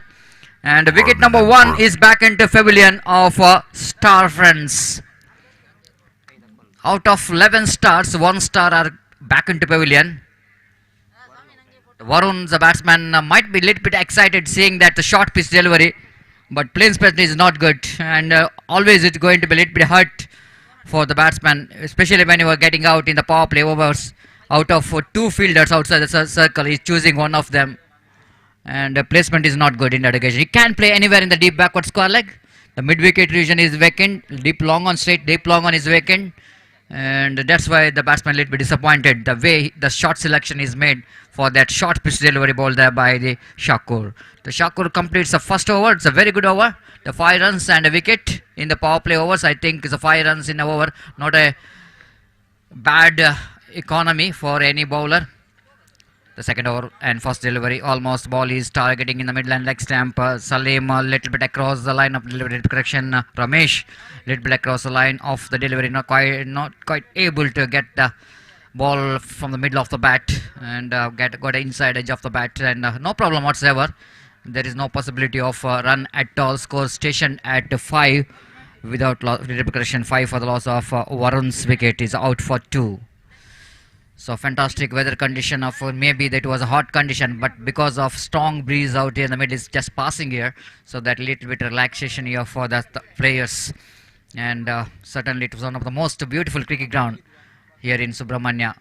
and wicket number 1 is back into pavilion of Star Friends. Out of 11 stars, 1 star are back into pavilion. Varun, the batsman, might be a little bit excited seeing that the short pitch delivery, but plain spin is not good, and always it's going to be a little bit hurt for the batsman, especially when you are getting out in the power play overs. Out of 2 fielders outside the circle, he's choosing one of them, and placement is not good in that occasion. He can play anywhere in the deep backward square leg. The mid-wicket region is vacant. Deep long on straight, deep long on is vacant, and that's why the batsman will be disappointed the way the short selection is made for that short pitch delivery ball there by the Shakur. The Shakur completes the first over. It's a very good over. The 5 runs and a wicket in the power play overs. I think it's a 5 runs in an over, not a bad economy for any bowler. The second over and first delivery, almost ball is targeting in the midland leg stamp. Salim a little bit across the line of delivery. Correction, Ramesh little bit across the line of the delivery, not quite able to get the ball from the middle of the bat, and got the inside edge of the bat, and no problem whatsoever. There is no possibility of run at all. Score stationed at 5 without repercussion. 5 for the loss of Varun's wicket is out for 2. So fantastic weather condition of maybe that was a hot condition, but because of strong breeze out here in the middle is just passing here, so that little bit relaxation here for the players. And certainly it was one of the most beautiful cricket ground here in Subrahmanya.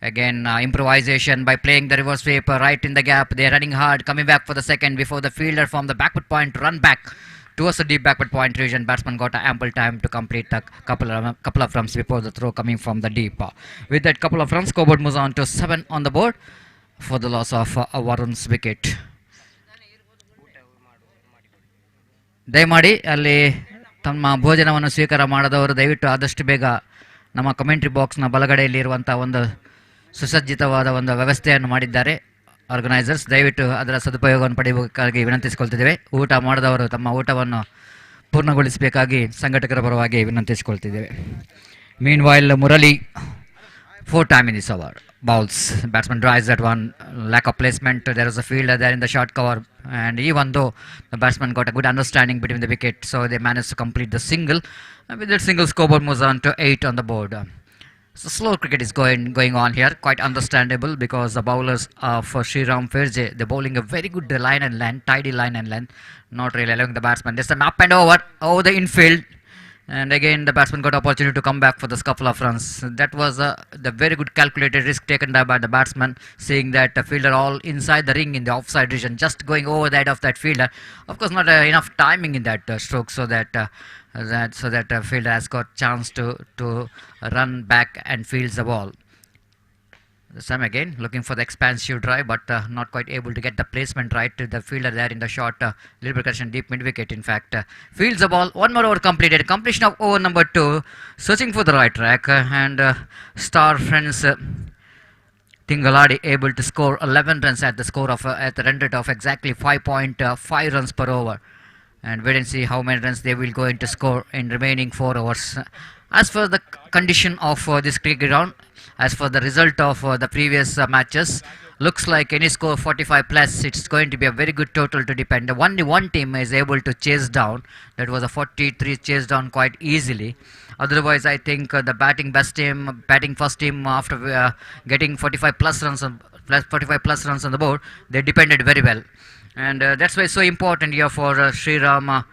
Again improvisation by playing the reverse sweep right in the gap. They are running hard, coming back for the second before the fielder from the backward point run back towards the deep backward point region. Batsman got ample time to complete a couple of runs before the throw coming from the deep. With that couple of runs, scoreboard moves on to 7 on the board for the loss of Varun's wicket. ದಯಮಾಡಿ ಅಲ್ಲಿ ತಮ್ಮ ಭೋಜನವನ್ನು ಸ್ವೀಕಾರ ಮಾಡದವರು ದಯವಿಟ್ಟು ಆದಷ್ಟು ಬೇಗ ನಮ್ಮ commentary ಬಾಕ್ಸ್ನ ಬಲಗಡೆಯಲ್ಲಿರುವಂಥ ಒಂದು ಸುಸಜ್ಜಿತವಾದ ಒಂದು ವ್ಯವಸ್ಥೆಯನ್ನು ಮಾಡಿದ್ದಾರೆ ಆರ್ಗನೈಸರ್ಸ್. ದಯವಿಟ್ಟು ಅದರ ಸದುಪಯೋಗವನ್ನು ಪಡೆಯಬೇಕಾಗಿ ವಿನಂತಿಸಿಕೊಳ್ತಿದ್ದೇವೆ. ಊಟ ಮಾಡದವರು ತಮ್ಮ ಊಟವನ್ನು ಪೂರ್ಣಗೊಳಿಸಬೇಕಾಗಿ ಸಂಘಟಕರ ಪರವಾಗಿ ವಿನಂತಿಸಿಕೊಳ್ತಿದ್ದೇವೆ. ಮೀನ್ while Murali 4 time in this over. Bowls. Batsman drives that one. Lack of placement. There was a fielder there in the short cover. And even though the batsman got a good understanding between the wicket, so they managed to complete the single. And with that single, scoreboard moves on to 8 on the board. So slow cricket is going on here. Quite understandable because the bowlers for Sriram Ferje, they're bowling a very good line and length, tidy line and length. Not really allowing the batsman. Just an up and over the infield. And again the batsman got opportunity to come back for this couple of runs. That was the very good calculated risk taken by the batsman, seeing that the fielder all inside the ring in the offside region, just going over the head of that fielder. Of course not enough timing in that stroke, so that fielder has got chance to run back and fields the ball. This time again looking for the expansive drive, but not quite able to get the placement right to the fielder there in the short liberation deep mid wicket. In fact, fields the ball. One more over completed. Completion of over number 2. Searching for the right track and star friends Tingaladi able to score 11 runs at the score of at the run rate of exactly 5.5 runs per over. And wait and see how many runs they will go into score in remaining 4 overs. As for the condition of this cricket ground, as for the result of the previous matches, looks like any score 45 plus, it's going to be a very good total to depend. Only one team is able to chase down. That was a 43 chase down quite easily. Otherwise, I think the batting first team after getting 45 plus runs on the board, they depended very well. And that's why it's so important here for Sriram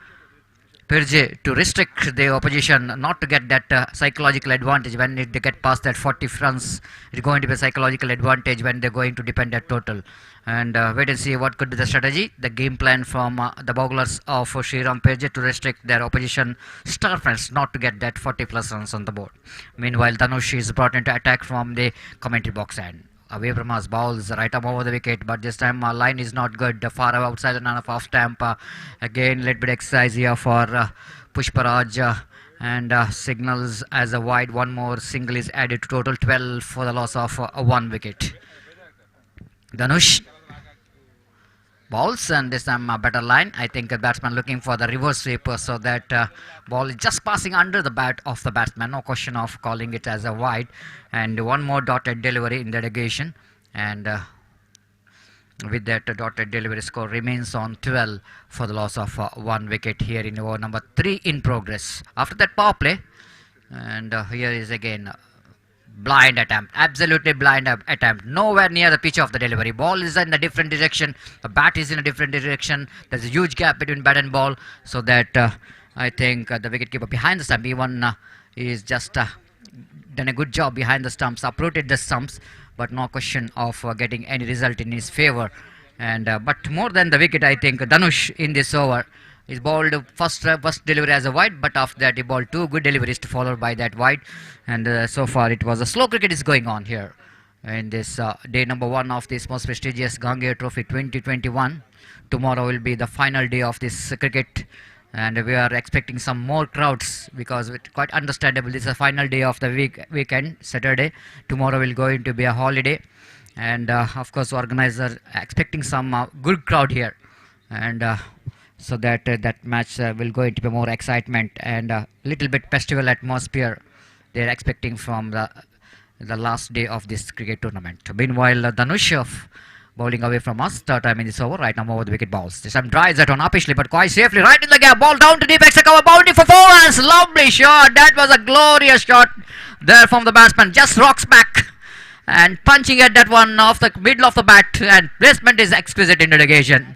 Ferje to restrict the opposition not to get that psychological advantage when they get past that 40 runs. It's going to be a psychological advantage when they're going to depend that total. And wait and see what could be the strategy, the game plan from the bowlers of Sriram Ferje to restrict their opposition star friends not to get that 40 plus runs on the board. Meanwhile, Dhanush is brought into attack from the commentary box end. Away from us, bowls right up over the wicket, but this time line is not good. Far outside the off stamp. Again, little bit exercise here for Pushparaj and signals as a wide. One more single is added to total 12 for the loss of 1 wicket. Dhanush bowls, and this time a better line. I think the batsman looking for the reverse sweep, so that ball is just passing under the bat of the batsman. No question of calling it as a wide. And one more dotted delivery in the negation, and with that dotted delivery, score remains on 12 for the loss of 1 wicket here in over number 3 in progress. After that power play, and here is again blind attempt, absolutely blind attempt, nowhere near the pitch of the delivery. Ball is in a different direction, the bat is in a different direction. There's a huge gap between bat and ball, so that I think the wicketkeeper behind the stump even is just done a good job behind the stumps, uprooted the stumps, but no question of getting any result in his favor. And but more than the wicket, I think Dhanush in this over is bowled first delivery as a wide, but after that he bowled 2 good deliveries to follow by that wide. And so far it was a slow cricket is going on here in this day number 1 of this most prestigious Gangeya Trophy 2021. Tomorrow will be the final day of this cricket, and we are expecting some more crowds because it's quite understandable. This is the final day of the weekend, Saturday. Tomorrow will going to be a holiday, and of course organizer expecting some good crowd here, and so that that match will go into more excitement and a little bit festival atmosphere they are expecting from the last day of this cricket tournament. Meanwhile, Dhanush Bowling away from us. Third time in this over. Right now over the wicket balls. This time drives that one uppishly but quite safely. Right in the gap. Ball down to deep extra cover. Boundary for 4 runs. Lovely shot. That was a glorious shot there from the batsman. Just rocks back and punching at that one off the middle of the bat. And placement is exquisite in the occasion.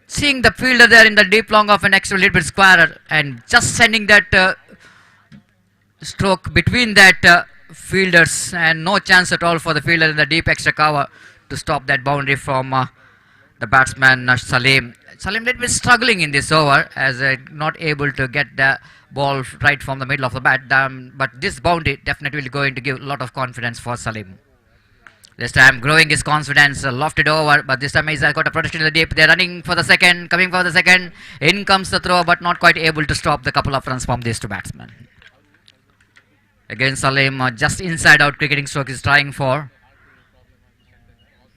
Seeing the fielder there in the deep long of an extra little bit square and just sending that stroke between that fielders, and no chance at all for the fielder in the deep extra cover to stop that boundary from the batsman Salim. Salim little bit struggling in this over as not able to get the ball right from the middle of the bat, but this boundary definitely going to give a lot of confidence for Salim. This time growing his confidence, lofted over, but this time he's got a protection in the deep. They're running for the second, coming for the second. In comes the throw, but not quite able to stop the couple of runs from these two batsmen. Again Salim, just inside out cricketing stroke is trying for.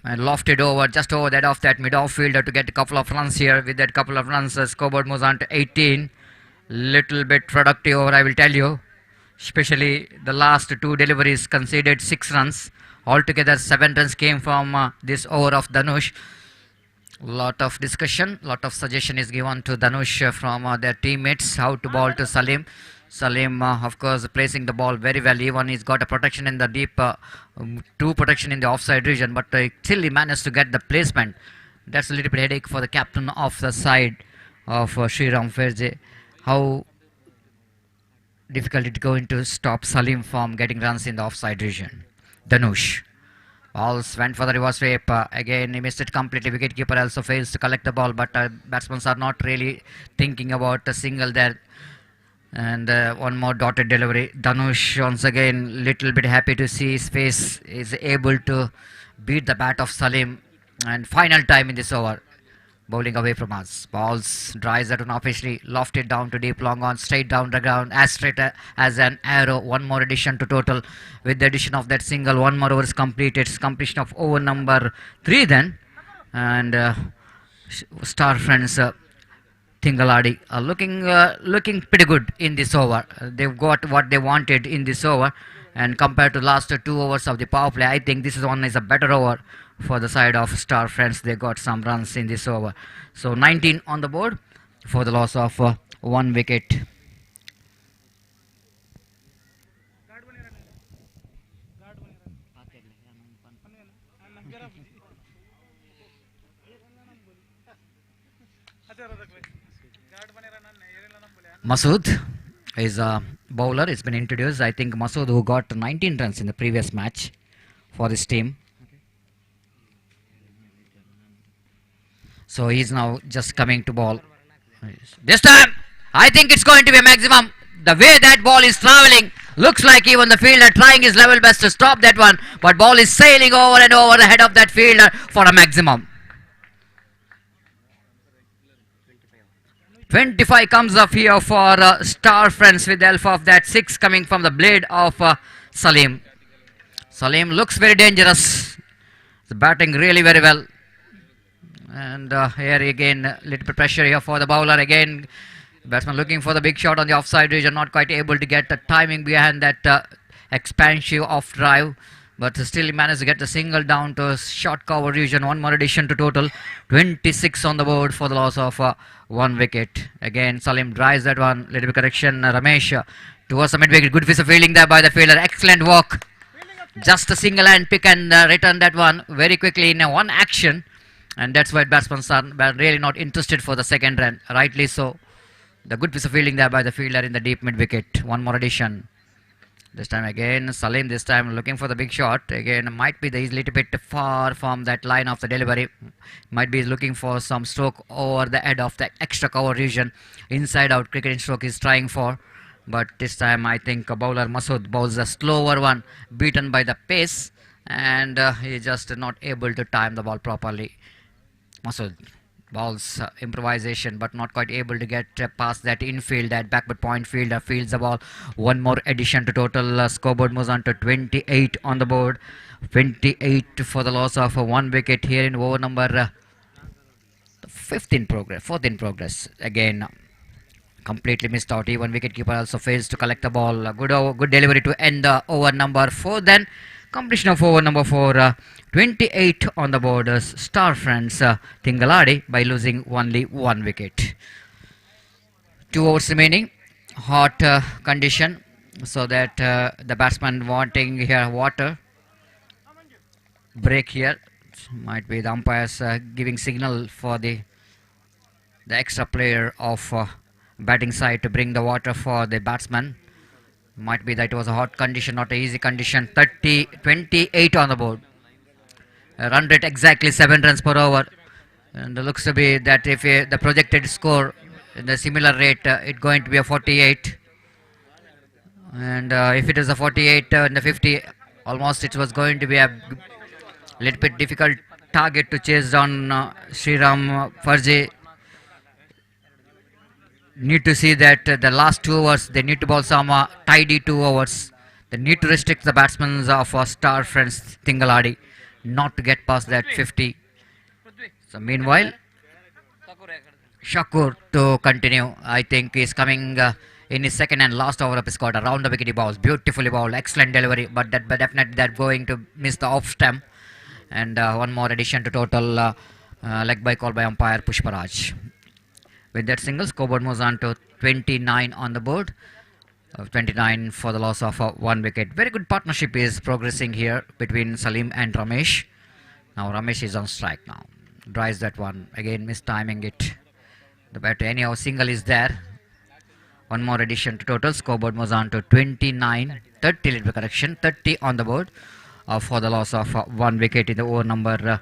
And lofted over, just over that off that mid-off fielder to get a couple of runs here. With that couple of runs, scoreboard moves on to 18. Little bit productive over, I will tell you. Especially the last two deliveries conceded 6 runs. Altogether 7 runs came from this over of Dhanush. Lot of discussion, lot of suggestion is given to Dhanush from their teammates how to bowl to Salim. Salim, of course, placing the ball very well. Even he's got a protection in the deep, 2 protection in the offside region, but still he managed to get the placement. That's a little bit headache for the captain of the side of Sriram Ferje. How difficult it's going to stop Salim from getting runs in the offside region. Dhanush. Balls went for the reverse sweep. Again, he missed it completely. Wicketkeeper also fails to collect the ball, but batsmen are not really thinking about a single there. And one more dotted delivery. Dhanush once again little bit happy to see his face is able to beat the bat of Salim. And final time in this over. Bowling away from us. Balls drives that one officially, lofted down to deep long on, straight down the ground, as straight as an arrow. One more addition to total. With the addition of that single, one more over is completed. It's completion of over number 3 then. And Star Friends Tingaladi are looking pretty good in this over. They've got what they wanted in this over. And compared to last 2 overs of the power play, I think this one is a better over for the side of Star Friends. They got some runs in this over. So 19 on the board for the loss of 1 wicket. Masood is a bowler. It's been introduced. I think Masood, who got 19 runs in the previous match for this team. So he's now just coming to ball. This time, I think it's going to be a maximum. The way that ball is traveling, looks like even the fielder trying his level best to stop that one. But ball is sailing over and over the head of that fielder for a maximum. 25 comes up here for Star Friends with the help of that 6 coming from the blade of Salim. Salim looks very dangerous. The batting really very well. And here again, little bit pressure here for the bowler. Again, batsman looking for the big shot on the offside region, not quite able to get the timing behind that expansive off drive. But still he managed to get the single down to short cover region. One more addition to total. 26 on the board for the loss of 1 wicket. Again, Salim drives that one. Little bit correction. Ramesh towards the mid wicket. Good piece of fielding there by the fielder. Excellent work. Just a single hand pick and return that one very quickly in one action. And that's why batsmen are really not interested for the second run. Rightly so. The good piece of fielding there by the fielder in the deep mid wicket. One more addition. This time again, Salim this time looking for the big shot. Again, might be he's a little bit far from that line of the delivery. Might be looking for some stroke over the head of the extra cover region. Inside out cricketing stroke he's trying for. But this time I think bowler Masood bowls a slower one, beaten by the pace. And he's just not able to time the ball properly. Masood bowls improvisation, but not quite able to get past that infield. That backward point fielder fields the ball. One more addition to total. Scoreboard moves on to 28 on the board. 28 for the loss of 1 wicket here in over number 4th in progress. Again, completely missed out. Even wicketkeeper also fails to collect the ball. Good delivery to end the over number 4. Then Completion of over number 4, 28 on the board. Star Friends Tingaladi by losing only 1 wicket. 2 overs remaining. Hot condition, so that the batsman wanting here water break here. Might be the umpires giving signal for the extra player of batting side to bring the water for the batsman. Might be that it was a hot condition, not an easy condition. 28 on the board. Run rate exactly 7 runs per over. And it looks to be that if the projected score in the similar rate, it's going to be a 48. And if it is a 48 in the 50, almost it was going to be a little bit difficult target to chase down Sriram Farji. Need to see that the last 2 overs they need to bowl some tidy 2 overs. They need to restrict the batsmen of Star Friends Tingaladi not to get past that 50. So meanwhile, Shakur to continue. I think is coming in his second and last over of his quarter. Around the wicket he bowls, beautifully bowled, excellent delivery, but definitely they're going to miss the off stump. And one more addition to total leg by call by umpire Pushparaj. With that single, scoreboard moves on to 29 on the board. 29 for the loss of 1 wicket. Very good partnership is progressing here between Salim and Ramesh. Now Ramesh is on strike now. Drives that one. Again mistiming it. The bat anyhow single is there. One more addition to total. Scoreboard moves on to 29. 30 little correction. 30 on the board for the loss of 1 wicket in the over number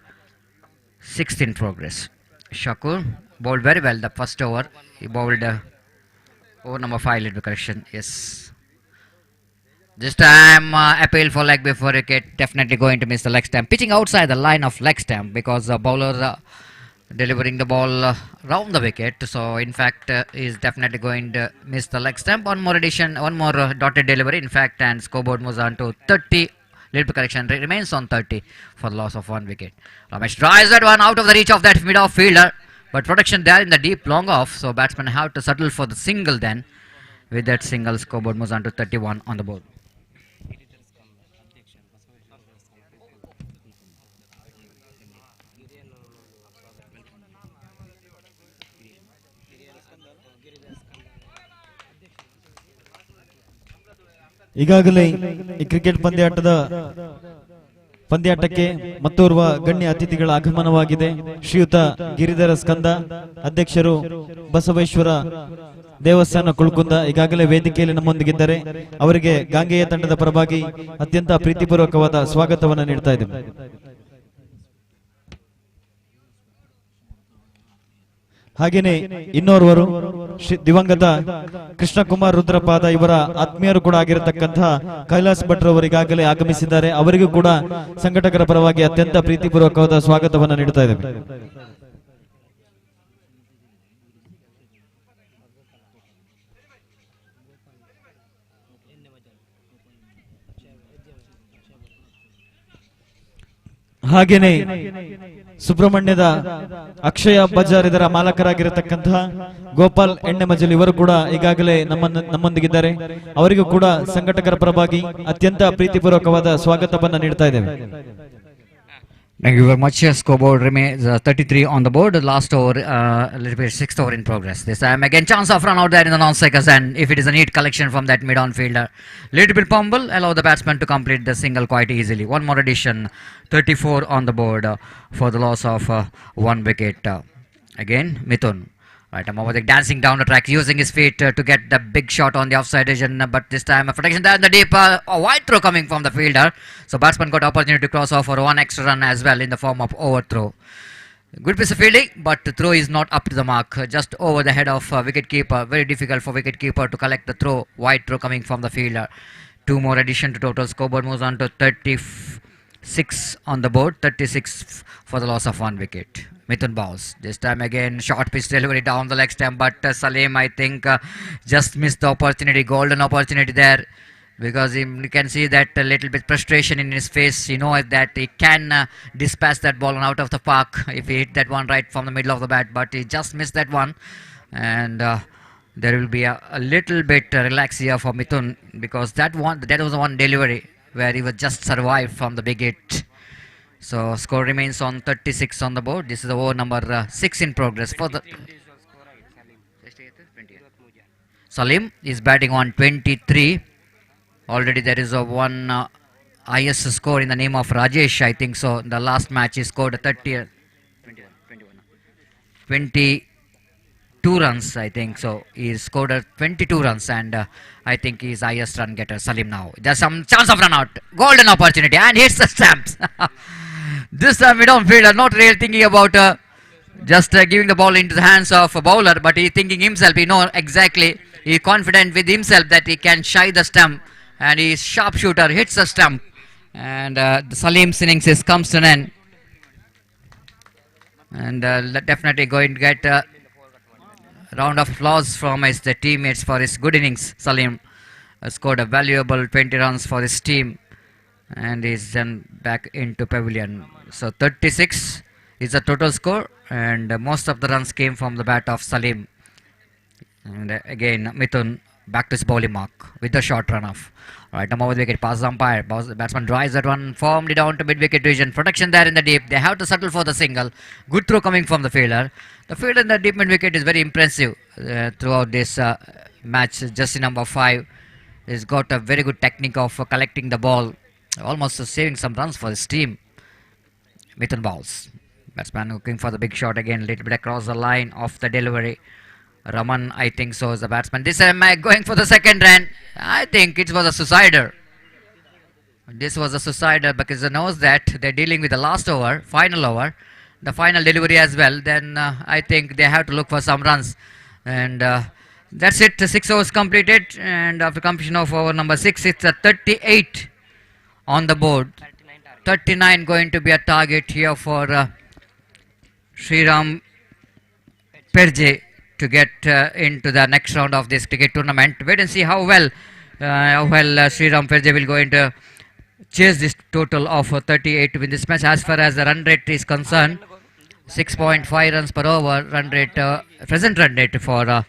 6 in progress. Shakur bowled very well the first over. He bowled over number 5 little correction. Yes. This time appeal for leg before wicket. Definitely going to miss the leg stump. Pitching outside the line of leg stump because the bowler delivering the ball round the wicket. So in fact is definitely going to miss the leg stump. One more addition, one more dotted delivery in fact, and scoreboard moves on to 30. Little correction remains on 30 for the loss of 1 wicket. Ramesh drives that one out of the reach of that mid-off fielder, but protection there in the deep long off, so batsmen have to settle for the single then. With that single, scoreboard moves on to 31 on the board. ಈಗಾಗಲೇ ಈ cricket ಪಂದ್ಯಾಟಕ್ಕೆ ಮತ್ತೋರ್ವ ಗಣ್ಯ ಅತಿಥಿಗಳ ಆಗಮನವಾಗಿದೆ. ಶ್ರೀಯುತ ಗಿರಿಧರ ಸ್ಕಂದ ಅಧ್ಯಕ್ಷರು ಬಸವೇಶ್ವರ ದೇವಸ್ಥಾನ ಕುಳ್ಕುಂದ ಈಗಾಗಲೇ ವೇದಿಕೆಯಲ್ಲಿ ನಮ್ಮೊಂದಿಗಿದ್ದಾರೆ. ಅವರಿಗೆ ಗಾಂಗೆಯ ತಂಡದ ಪರವಾಗಿ ಅತ್ಯಂತ ಪ್ರೀತಿಪೂರ್ವಕವಾದ ಸ್ವಾಗತವನ್ನು ನೀಡ್ತಾ ಇದ್ದೇವೆ. ಹಾಗೇನೆ ಇನ್ನೋರ್ವರು ದಿವಂಗತ ಕೃಷ್ಣಕುಮಾರ್ ರುದ್ರಪಾದ ಇವರ ಆತ್ಮೀಯರು ಕೂಡ ಆಗಿರತಕ್ಕಂತಹ ಕೈಲಾಸ್ ಭಟ್ರು ಅವರು ಈಗಾಗಲೇ ಆಗಮಿಸಿದ್ದಾರೆ. ಅವರಿಗೂ ಕೂಡ ಸಂಘಟಕರ ಪರವಾಗಿ ಅತ್ಯಂತ ಪ್ರೀತಿಪೂರ್ವಕವಾದ ಸ್ವಾಗತವನ್ನು ನೀಡ್ತಾ ಇದ್ದೇವೆ. ಹಾಗೇನೆ ಸುಬ್ರಹ್ಮಣ್ಯದ ಅಕ್ಷಯ ಬಜಾರ್ ಇದರ ಮಾಲಕರಾಗಿರತಕ್ಕಂತಹ ಗೋಪಾಲ್ ಎಣ್ಣೆಮಜಲ್ ಇವರು ಕೂಡ ಈಗಾಗಲೇ ನಮ್ಮೊಂದಿಗಿದ್ದಾರೆ. ಅವರಿಗೂ ಕೂಡ ಸಂಘಟಕರ ಪರವಾಗಿ ಅತ್ಯಂತ ಪ್ರೀತಿಪೂರ್ವಕವಾದ ಸ್ವಾಗತವನ್ನು ನೀಡ್ತಾ ಇದ್ದೇವೆ. Thank you very much. Scoreboard remains 33 on the board. Last over, a little bit 6th over in progress. This time again, chance of run out there in the non-strikers, and if it is a neat collection from that mid-on fielder, little bit fumble, allow the batsman to complete the single quite easily. One more addition, 34 on the board for the loss of 1 wicket. Again, Mithun. Right, Amawadik dancing down the track, using his feet to get the big shot on the offside region, but this time a protection there in the deep, a wide throw coming from the fielder. So batsman got opportunity to cross off for 1 extra run as well in the form of overthrow. Good piece of fielding, but the throw is not up to the mark, just over the head of wicket keeper. Very difficult for wicket keeper to collect the throw, wide throw coming from the fielder. 2 more addition to total. Scoreboard moves on to 36 on the board, 36 for the loss of 1 wicket. Mithun bowls. This time again, short pitch delivery down the leg stump, but Salim, I think, just missed the opportunity, golden opportunity there, because you can see that a little bit frustration in his face. You know that he can dispatch that ball out of the park if he hit that one right from the middle of the bat, but he just missed that one, and there will be a little bit relax here for Mithun, because that was one delivery where he was just survived from the big hit. So score remains on 36 on the board. This is the over number 6 in progress for the Salim is batting on 23. Already there is a one highest score in the name of Rajesh, I think so. The last match he scored 22 runs, I think so. He scored 22 runs, and I think he is highest run getter. Salim now. There's some chance of run out. Golden opportunity, and hits the stamps. This time we don't feel not really thinking about just giving the ball into the hands of a bowler, but he's thinking himself. He knows exactly. He's confident with himself that he can shy the stump, and he's sharpshooter, hits the stump, and the Salim's innings comes to an end. And definitely going to get a round of applause from his teammates for his good innings. Salim scored a valuable 20 runs for his team, and is then back into pavilion. So 36 is the total score, and most of the runs came from the bat of Salim. And again Mithun back to his bowling mark with the short run off. Right, now over the wicket, passes umpire, batsman drives that one firmly down to mid-wicket region. Protection there in the deep. They have to settle for the single. Good throw coming from the fielder. The fielder in the deep mid-wicket is very impressive throughout this match. Jersey number 5 has got a very good technique of collecting the ball, almost saving some runs for his team. Mithun bowls. Batsman looking for the big shot again, a little bit across the line of the delivery. Raman, I think so, is the batsman. This time going for the second run. I think it was a suicider. This was a suicider because he knows that they're dealing with the last over, final over, the final delivery as well. Then I think they have to look for some runs. And that's it. 6 overs completed. And after completion of over number 6, it's a 38 on the board. 39 going to be a target here for Sriram Perje to get into the next round of this cricket tournament. Wait and see how well Sriram Perje will go into chase this total of 38 to win this match. As far as the run rate is concerned, 6.5 runs per over run rate, present run rate for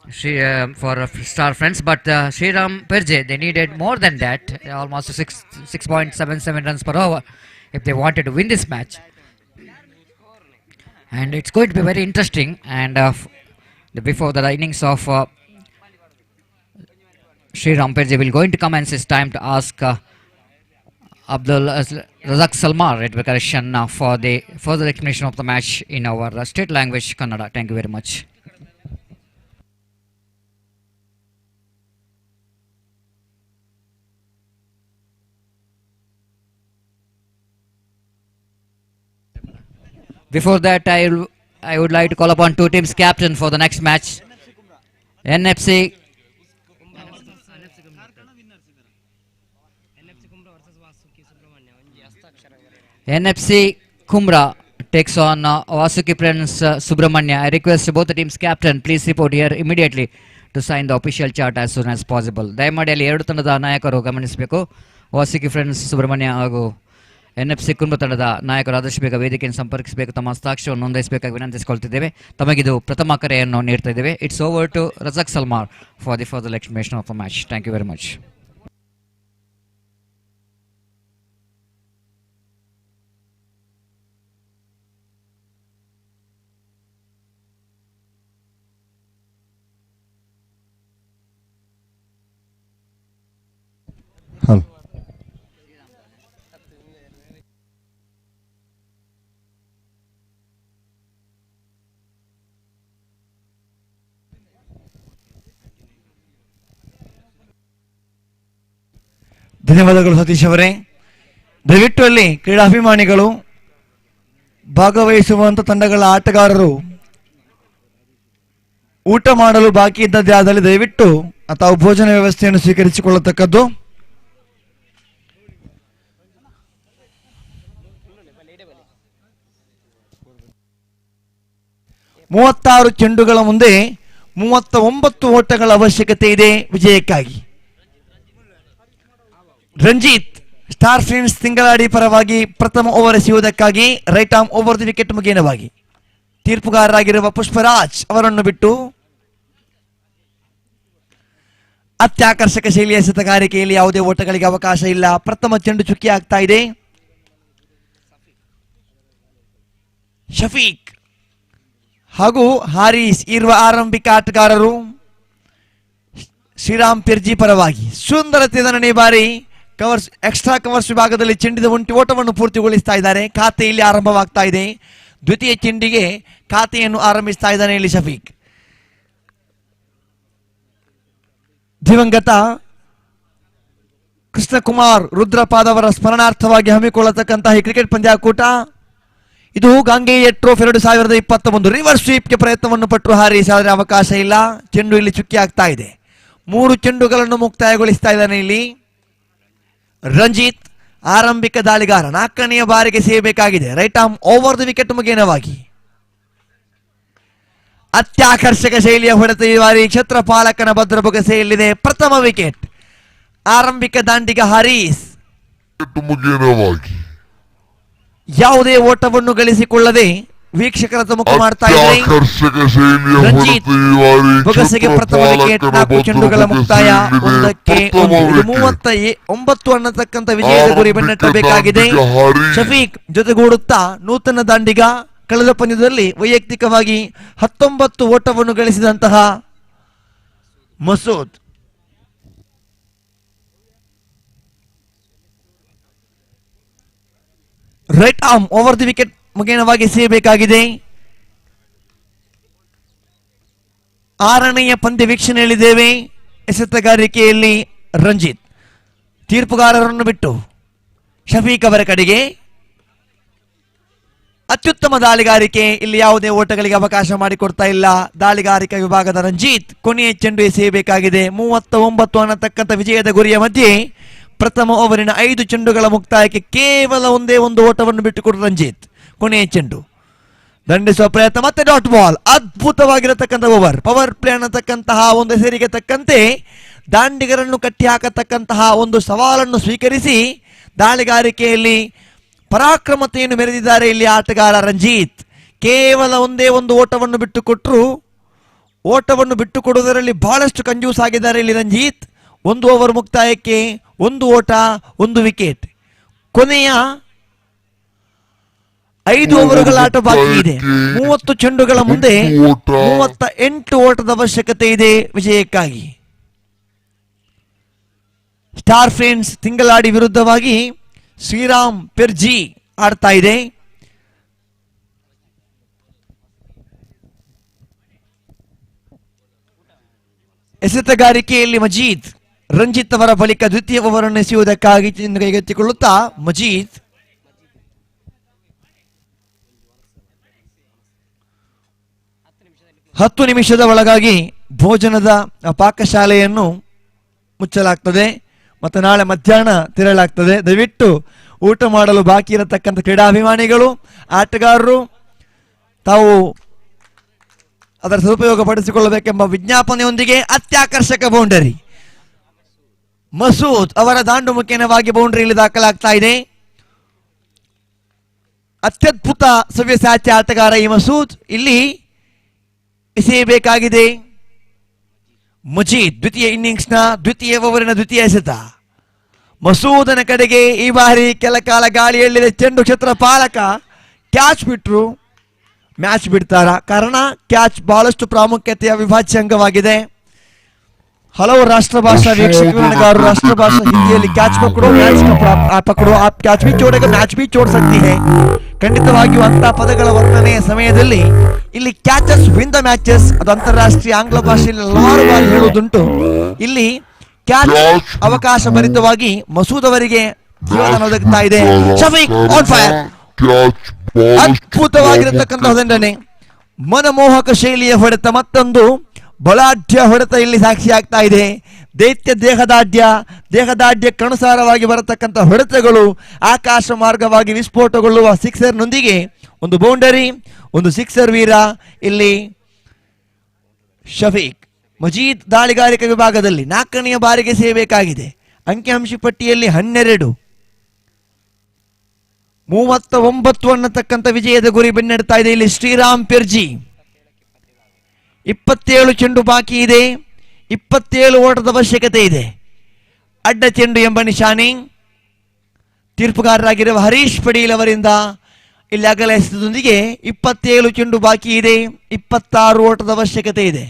Star Friends, but Sriram Perje, they needed more than that, almost 6.77 runs per over if they wanted to win this match. And it's going to be very interesting. And before the innings of Sriram Perje will going to commence, it's time to ask Abdul Razak Salmar at the correction for the further explanation of the match in our state language, Kannada. Thank you very much. Before that, I would like to call upon two teams' captain for the next match. NFC Kumra takes on Vasuki Prince Subrahmanya. I request both the teams' captain please report here immediately to sign the official chart as soon as possible. ದಯಮಾಡಿ ಅಲ್ಲಿ ಎರಡು ತಂಡದ ನಾಯಕರು ಗಮನಿಸಬೇಕು. Vasuki friends Subrahmanya ಹಾಗೂ NFC ಕುಂಭ ತಂಡದ ನಾಯಕರು ಆದಷ್ಟು ಬೇಗ ವೇದಿಕೆಯನ್ನು ಸಂಪರ್ಕಿಸಬೇಕು, ತಮ್ಮ ಹಸ್ತಾಕ್ಷರವನ್ನು ನೋಂದಾಯಿಸಬೇಕಾಗಿ ವಿನಂತಿಸಿಕೊಳ್ತಿದ್ದೇವೆ. ತಮಗಿದು ಪ್ರಥಮ ಕರೆಯನ್ನು ನೀಡ್ತಾ ಇದ್ದೇವೆ. It's over to Razak Salmar for the further explanation of the match. Thank you very much. Hello, ಧನ್ಯವಾದಗಳು ಸತೀಶ್ ಅವರೇ. ದಯವಿಟ್ಟು ಅಲ್ಲಿ ಕ್ರೀಡಾಭಿಮಾನಿಗಳು ಭಾಗವಹಿಸುವಂಥ ತಂಡಗಳ ಆಟಗಾರರು ಊಟ ಮಾಡಲು ಬಾಕಿ ಇದ್ದದ್ದೇ ಆದಲ್ಲಿ ದಯವಿಟ್ಟು ತಾವು ಭೋಜನ ವ್ಯವಸ್ಥೆಯನ್ನು ಸ್ವೀಕರಿಸಿಕೊಳ್ಳತಕ್ಕದ್ದು. ಮೂವತ್ತಾರು ಚೆಂಡುಗಳ ಮುಂದೆ 39 ಓಟಗಳ ಅವಶ್ಯಕತೆ ಇದೆ ವಿಜಯಕ್ಕಾಗಿ. ರಂಜಿತ್ ಸ್ಟಾರ್ ಫ್ರೆಂಡ್ಸ್ ತಿಂಗಳಾಡಿ ಪರವಾಗಿ ಪ್ರಥಮ ಓವರ್ ಎಸೆಯುವುದಕ್ಕಾಗಿ right arm over the wicket ಮುಖೇನವಾಗಿ ತೀರ್ಪುಗಾರರಾಗಿರುವ ಪುಷ್ಪರಾಜ್ ಅವರನ್ನು ಬಿಟ್ಟು ಅತ್ಯಾಕರ್ಷಕ ಶೈಲಿಯ ಎಸೆತಗಾರಿಕೆಯಲ್ಲಿ ಯಾವುದೇ ಓಟಗಳಿಗೆ ಅವಕಾಶ ಇಲ್ಲ. ಪ್ರಥಮ ಚೆಂಡು ಚುಕ್ಕಿ ಆಗ್ತಾ ಇದೆ. ಶಫೀಕ್ ಹಾಗೂ ಹಾರಿಸ್ ಇರುವ ಆರಂಭಿಕ ಆಟಗಾರರು ಶ್ರೀರಾಮ್ ಪಿರ್ಜಿ ಪರವಾಗಿ. ಸುಂದರತೆ ನನೇ ಬಾರಿ ಕವರ್ಸ್ ಎಕ್ಸ್ಟ್ರಾ ಕವರ್ಸ್ ವಿಭಾಗದಲ್ಲಿ ಚೆಂಡಿದ ಓಟವನ್ನು ಪೂರ್ತಿಗೊಳಿಸ್ತಾ ಇದ್ದಾರೆ. ಖಾತೆ ಇಲ್ಲಿ ಆರಂಭವಾಗ್ತಾ ಇದೆ. ದ್ವಿತೀಯ ಚೆಂಡಿಗೆ ಖಾತೆಯನ್ನು ಆರಂಭಿಸ್ತಾ ಇದ್ದಾನೆ ಇಲ್ಲಿ ಶಫೀಕ್. ದಿವಂಗತ ಕೃಷ್ಣಕುಮಾರ್ ರುದ್ರಪಾದವರ ಸ್ಮರಣಾರ್ಥವಾಗಿ ಹಮ್ಮಿಕೊಳ್ಳತಕ್ಕಂತಹ ಈ ಕ್ರಿಕೆಟ್ ಪಂದ್ಯಾಕೂಟ ಇದು ಗಾಂಗೇಯ ಟ್ರೋಫಿ 2021 ರಿವರ್ಸ್ ಸ್ವೀಪ್ಗೆ ಪ್ರಯತ್ನವನ್ನು ಪಟ್ಟರು ಹಾರಿಸ್, ಆದರೆ ಅವಕಾಶ ಇಲ್ಲ. ಚೆಂಡು ಇಲ್ಲಿ ಚುಕ್ಕಿ ಆಗ್ತಾ ಇದೆ. 3 ಚೆಂಡುಗಳನ್ನು ಮುಕ್ತಾಯಗೊಳಿಸ್ತಾ ಇದ್ದಾನೆ ಇಲ್ಲಿ ರಂಜಿತ್. ಆರಂಭಿಕ ದಾಳಿಗಾರ 4ನೆಯ ಬಾರಿಗೆ ಸೇಯಬೇಕಾಗಿದೆ. Right arm over the wicket ಮುಖೇನವಾಗಿ ಅತ್ಯಾಕರ್ಷಕ ಶೈಲಿಯ ಹೊಡೆತ ಈ ಬಾರಿ ಕ್ಷೇತ್ರಪಾಲಕನ ಭದ್ರಬೊಗಸೆಯಲ್ಲಿದೆ. ಪ್ರಥಮ ವಿಕೆಟ್. ಆರಂಭಿಕ ದಾಂಡಿಗ ಹಾರಿಸ್ ಯಾವುದೇ ಓಟವನ್ನು ಗಳಿಸಿಕೊಳ್ಳದೆ ವೀಕ್ಷಕರ ಮುಖ ಮಾಡ್ತಾ ಇದ್ದಾರೆ. ರಂಜಿತ್ ಬೊಗಸೆಗೆ ಪ್ರಥಮ ವಿಕೆಟ್. 4 ಚೆಂಡುಗಳ ಮುಕ್ತಾಯ 1ಕ್ಕೆ 39 ಅನ್ನತಕ್ಕಂಥ ವಿಜಯದ ಗುರಿ ಬೆನ್ನಟ್ಟಬೇಕಾಗಿದೆ. ಶಫೀಕ್ ಜೊತೆಗೂಡುತ್ತಾ ನೂತನ ದಾಂಡಿಗ ಕಳೆದ ಪಂದ್ಯದಲ್ಲಿ ವೈಯಕ್ತಿಕವಾಗಿ 19 ಓಟವನ್ನು ಗಳಿಸಿದಂತಹ Masood. Right arm over the wicket ಮುಖೇನವಾಗಿ ಸೇಯಬೇಕಾಗಿದೆ. 6ನೆಯ ಪಂದ್ಯ ವೀಕ್ಷಣೆಯಲ್ಲಿದ್ದೇವೆ. ಎಸೆತಗಾರಿಕೆಯಲ್ಲಿ ರಂಜಿತ್ ತೀರ್ಪುಗಾರರನ್ನು ಬಿಟ್ಟು ಶಫೀಕ್ ಅವರ ಕಡೆಗೆ. ಅತ್ಯುತ್ತಮ ದಾಳಿಗಾರಿಕೆ. ಇಲ್ಲಿ ಯಾವುದೇ ಓಟಗಳಿಗೆ ಅವಕಾಶ ಮಾಡಿಕೊಡ್ತಾ ಇಲ್ಲ ದಾಳಿಗಾರಿಕಾ ವಿಭಾಗದ ರಂಜಿತ್. ಕೊನೆಯ ಚೆಂಡು ಎಸೆಯಬೇಕಾಗಿದೆ. 39 ಅನ್ನತಕ್ಕಂಥ ವಿಜಯದ ಗುರಿಯ ಮಧ್ಯೆ ಪ್ರಥಮ ಓವರಿನ 5 ಚೆಂಡುಗಳ ಮುಕ್ತಾಯಕ್ಕೆ ಕೇವಲ ಒಂದೇ ಒಂದು ಓಟವನ್ನು ಬಿಟ್ಟುಕೊಡು ರಂಜಿತ್. ಕೊನೆಯ ಚೆಂಡು ದಂಡಿಸುವ ಪ್ರಯತ್ನ, ಮತ್ತೆ ಡಾಟ್ ಬಾಲ್. ಅದ್ಭುತವಾಗಿರತಕ್ಕಂಥ ಓವರ್. ಪವರ್ ಪ್ಲೇ ಅನ್ನತಕ್ಕಂತಹ ಒಂದು ಹೆಸರಿಗೆ ತಕ್ಕಂತೆ ದಾಂಡಿಗರನ್ನು ಕಟ್ಟಿ ಹಾಕತಕ್ಕಂತಹ ಒಂದು ಸವಾಲನ್ನು ಸ್ವೀಕರಿಸಿ ದಾಳಿಗಾರಿಕೆಯಲ್ಲಿ ಪರಾಕ್ರಮತೆಯನ್ನು ಮೆರೆದಿದ್ದಾರೆ ಇಲ್ಲಿ ಆಟಗಾರ ರಂಜಿತ್. ಕೇವಲ ಒಂದೇ ಒಂದು ಓಟವನ್ನು ಬಿಟ್ಟುಕೊಟ್ಟರು. ಓಟವನ್ನು ಬಿಟ್ಟುಕೊಡುವುದರಲ್ಲಿ ಬಹಳಷ್ಟು ಕಂಜೂಸ್ ಆಗಿದ್ದಾರೆ ಇಲ್ಲಿ ರಂಜಿತ್. 1 ಓವರ್ ಮುಕ್ತಾಯಕ್ಕೆ 1 ಓಟ 1 ವಿಕೆಟ್. ಕೊನೆಯ 5 ಓವರ್ಗಳ ಆಟ ಬಾಕಿ ಇದೆ. 30 ಚೆಂಡುಗಳ ಮುಂದೆ 38 ಓಟದ ಅವಶ್ಯಕತೆ ಇದೆ ವಿಜಯಕ್ಕಾಗಿ. ಸ್ಟಾರ್ ಫ್ರೆಂಡ್ಸ್ ತಿಂಗಳಾಡಿ ವಿರುದ್ಧವಾಗಿ ಶ್ರೀರಾಮ್ ಪಿರ್ಜಿ ಆಡ್ತಾ ಇದೆ. ಎಸೆತಗಾರಿಕೆಯಲ್ಲಿ ಮಜೀದ್ ರಂಜಿತ್ ಅವರ ಬಳಿಕ ದ್ವಿತೀಯ ಓವರನ್ನು ಎಸೆಯುವುದಕ್ಕಾಗಿ ಕೈಗೆತ್ತಿಕೊಳ್ಳುತ್ತಾ ಮಜೀದ್ 10 ನಿಮಿಷದ ಒಳಗಾಗಿ ಭೋಜನದ ಪಾಕಶಾಲೆಯನ್ನು ಮುಚ್ಚಲಾಗ್ತದೆ ಮತ್ತು ನಾಳೆ ಮಧ್ಯಾಹ್ನ ತೆರಳಾಗ್ತದೆ. ದಯವಿಟ್ಟು ಊಟ ಮಾಡಲು ಬಾಕಿ ಇರತಕ್ಕಂಥ ಕ್ರೀಡಾಭಿಮಾನಿಗಳು ಆಟಗಾರರು ತಾವು ಅದರ ಸದುಪಯೋಗ ಪಡಿಸಿಕೊಳ್ಳಬೇಕೆಂಬ ವಿಜ್ಞಾಪನೆಯೊಂದಿಗೆ ಅತ್ಯಾಕರ್ಷಕ ಬೌಂಡರಿ ಮಸೂದ್ ಅವರ ದಾಂಡು ಮುಖೇನವಾಗಿ ಬೌಂಡರಿಯಲ್ಲಿ ದಾಖಲಾಗ್ತಾ ಇದೆ. ಅತ್ಯದ್ಭುತ ಸವ್ಯಸಾಚಿ ಆಟಗಾರ ಈ ಮಸೂದ್. ಇಲ್ಲಿ ಎಸೆಯಬೇಕಾಗಿದೆ ಮಜೀದ್. ದ್ವಿತೀಯ ಇನ್ನಿಂಗ್ಸ್ನ ದ್ವಿತೀಯ ಓವರಿನ ದ್ವಿತೀಯ ಎಸೆತ ಮಸೂದನ ಕಡೆಗೆ. ಈ ಬಾರಿ ಕೆಲ ಕಾಲ ಗಾಳಿಯಲ್ಲಿದೆ ಚೆಂಡು. ಕ್ಷೇತ್ರಪಾಲಕ ಕ್ಯಾಚ್ ಬಿಟ್ರು. ಮ್ಯಾಚ್ ಬಿಡ್ತಾರ? ಕಾರಣ ಕ್ಯಾಚ್ ಬಹಳಷ್ಟು ಪ್ರಾಮುಖ್ಯತೆಯ ಅವಿಭಾಜ್ಯ ಅಂಗವಾಗಿದೆ. ಹಲವು ರಾಷ್ಟ್ರಭಾಷಾ ವೀಕ್ಷಕರು ರಾಷ್ಟ್ರಭಾಷಾ ಹಿಂದಿಯಲ್ಲಿ ಕ್ಯಾಚ್ ಪಕಡೋ ಮ್ಯಾಚ್ ಪಕಡೋ ಆಪ್ ಕ್ಯಾಚ್ ಬಿ ಚೋಡೆಗ ಮ್ಯಾಚ್ ಬಿ ಚೋಡ್ ಸಕ್ತಿ ಹೈ. ಖಂಡಿತವಾಗಿಯೂ ಅಂತಹ ಪದಗಳ ವರ್ಣನೆಯ ಸಮಯದಲ್ಲಿ ಇಲ್ಲಿ ಕ್ಯಾಚಸ್ ವಿನ್ ದ ಮ್ಯಾಚಸ್ ಅದು ಅಂತಾರಾಷ್ಟ್ರೀಯ ಆಂಗ್ಲ ಭಾಷೆಯಲ್ಲಿ ಹಲವಾರು ಬಾರಿ ಹೇಳುವುದುಂಟು. ಇಲ್ಲಿ ಕ್ಯಾಚ್ ಅವಕಾಶ ಭರಿತವಾಗಿ ಮಸೂದ್ ಅವರಿಗೆ ಜೀವನ ಒದಗುತ್ತಾ ಇದೆ. Shafiq on fire. ಅದ್ಭುತವಾಗಿರತಕ್ಕಂತಹ ದಂಡನೆ, ಮನಮೋಹಕ ಶೈಲಿಯ ಹೊಡೆತ, ಮತ್ತೊಂದು ಬಲಾಢ್ಯ ಹೊಡೆತ ಇಲ್ಲಿ ಸಾಕ್ಷಿ ಆಗ್ತಾ ಇದೆ. ದೈತ್ಯ ದೇಹದಾಢ್ಯಕ್ಕನುಸಾರವಾಗಿ ಬರತಕ್ಕಂಥ ಹೊಡೆತಗಳು ಆಕಾಶ ಮಾರ್ಗವಾಗಿ ವಿಸ್ಫೋಟಗೊಳ್ಳುವ ಸಿಕ್ಸರ್ನೊಂದಿಗೆ ಒಂದು ಬೌಂಡರಿ, ಒಂದು ಸಿಕ್ಸರ್ ವೀರ ಇಲ್ಲಿ ಶಫೀಕ್. ಮಜೀದ್ ದಾಳಿಗಾರಿಕೆ ವಿಭಾಗದಲ್ಲಿ 4ನೆಯ ಬಾರಿಗೆ ಸೇಯಬೇಕಾಗಿದೆ. ಅಂಕಿಅಂಶ ಪಟ್ಟಿಯಲ್ಲಿ 12, 39 ಅನ್ನತಕ್ಕಂಥ ವಿಜಯದ ಗುರಿ ಬೆನ್ನಡ್ತಾ ಇದೆ ಇಲ್ಲಿ ಶ್ರೀರಾಮ್ ಪಿರ್ಜಿ. 27 ಚೆಂಡು ಬಾಕಿ ಇದೆ. 27 ಓಟದ ಅವಶ್ಯಕತೆ ಇದೆ. ಅಡ್ಡ ಚೆಂಡು ಎಂಬ ನಿಶಾನೆ ತೀರ್ಪುಗಾರರಾಗಿರುವ ಹರೀಶ್ ಪಡೀಲ್ ಅವರಿಂದ ಇಲ್ಲಿ ಅಗಲ ಎಸೆತದೊಂದಿಗೆ 27 ಚೆಂಡು ಬಾಕಿ ಇದೆ. 26 ಓಟದ ಅವಶ್ಯಕತೆ ಇದೆ.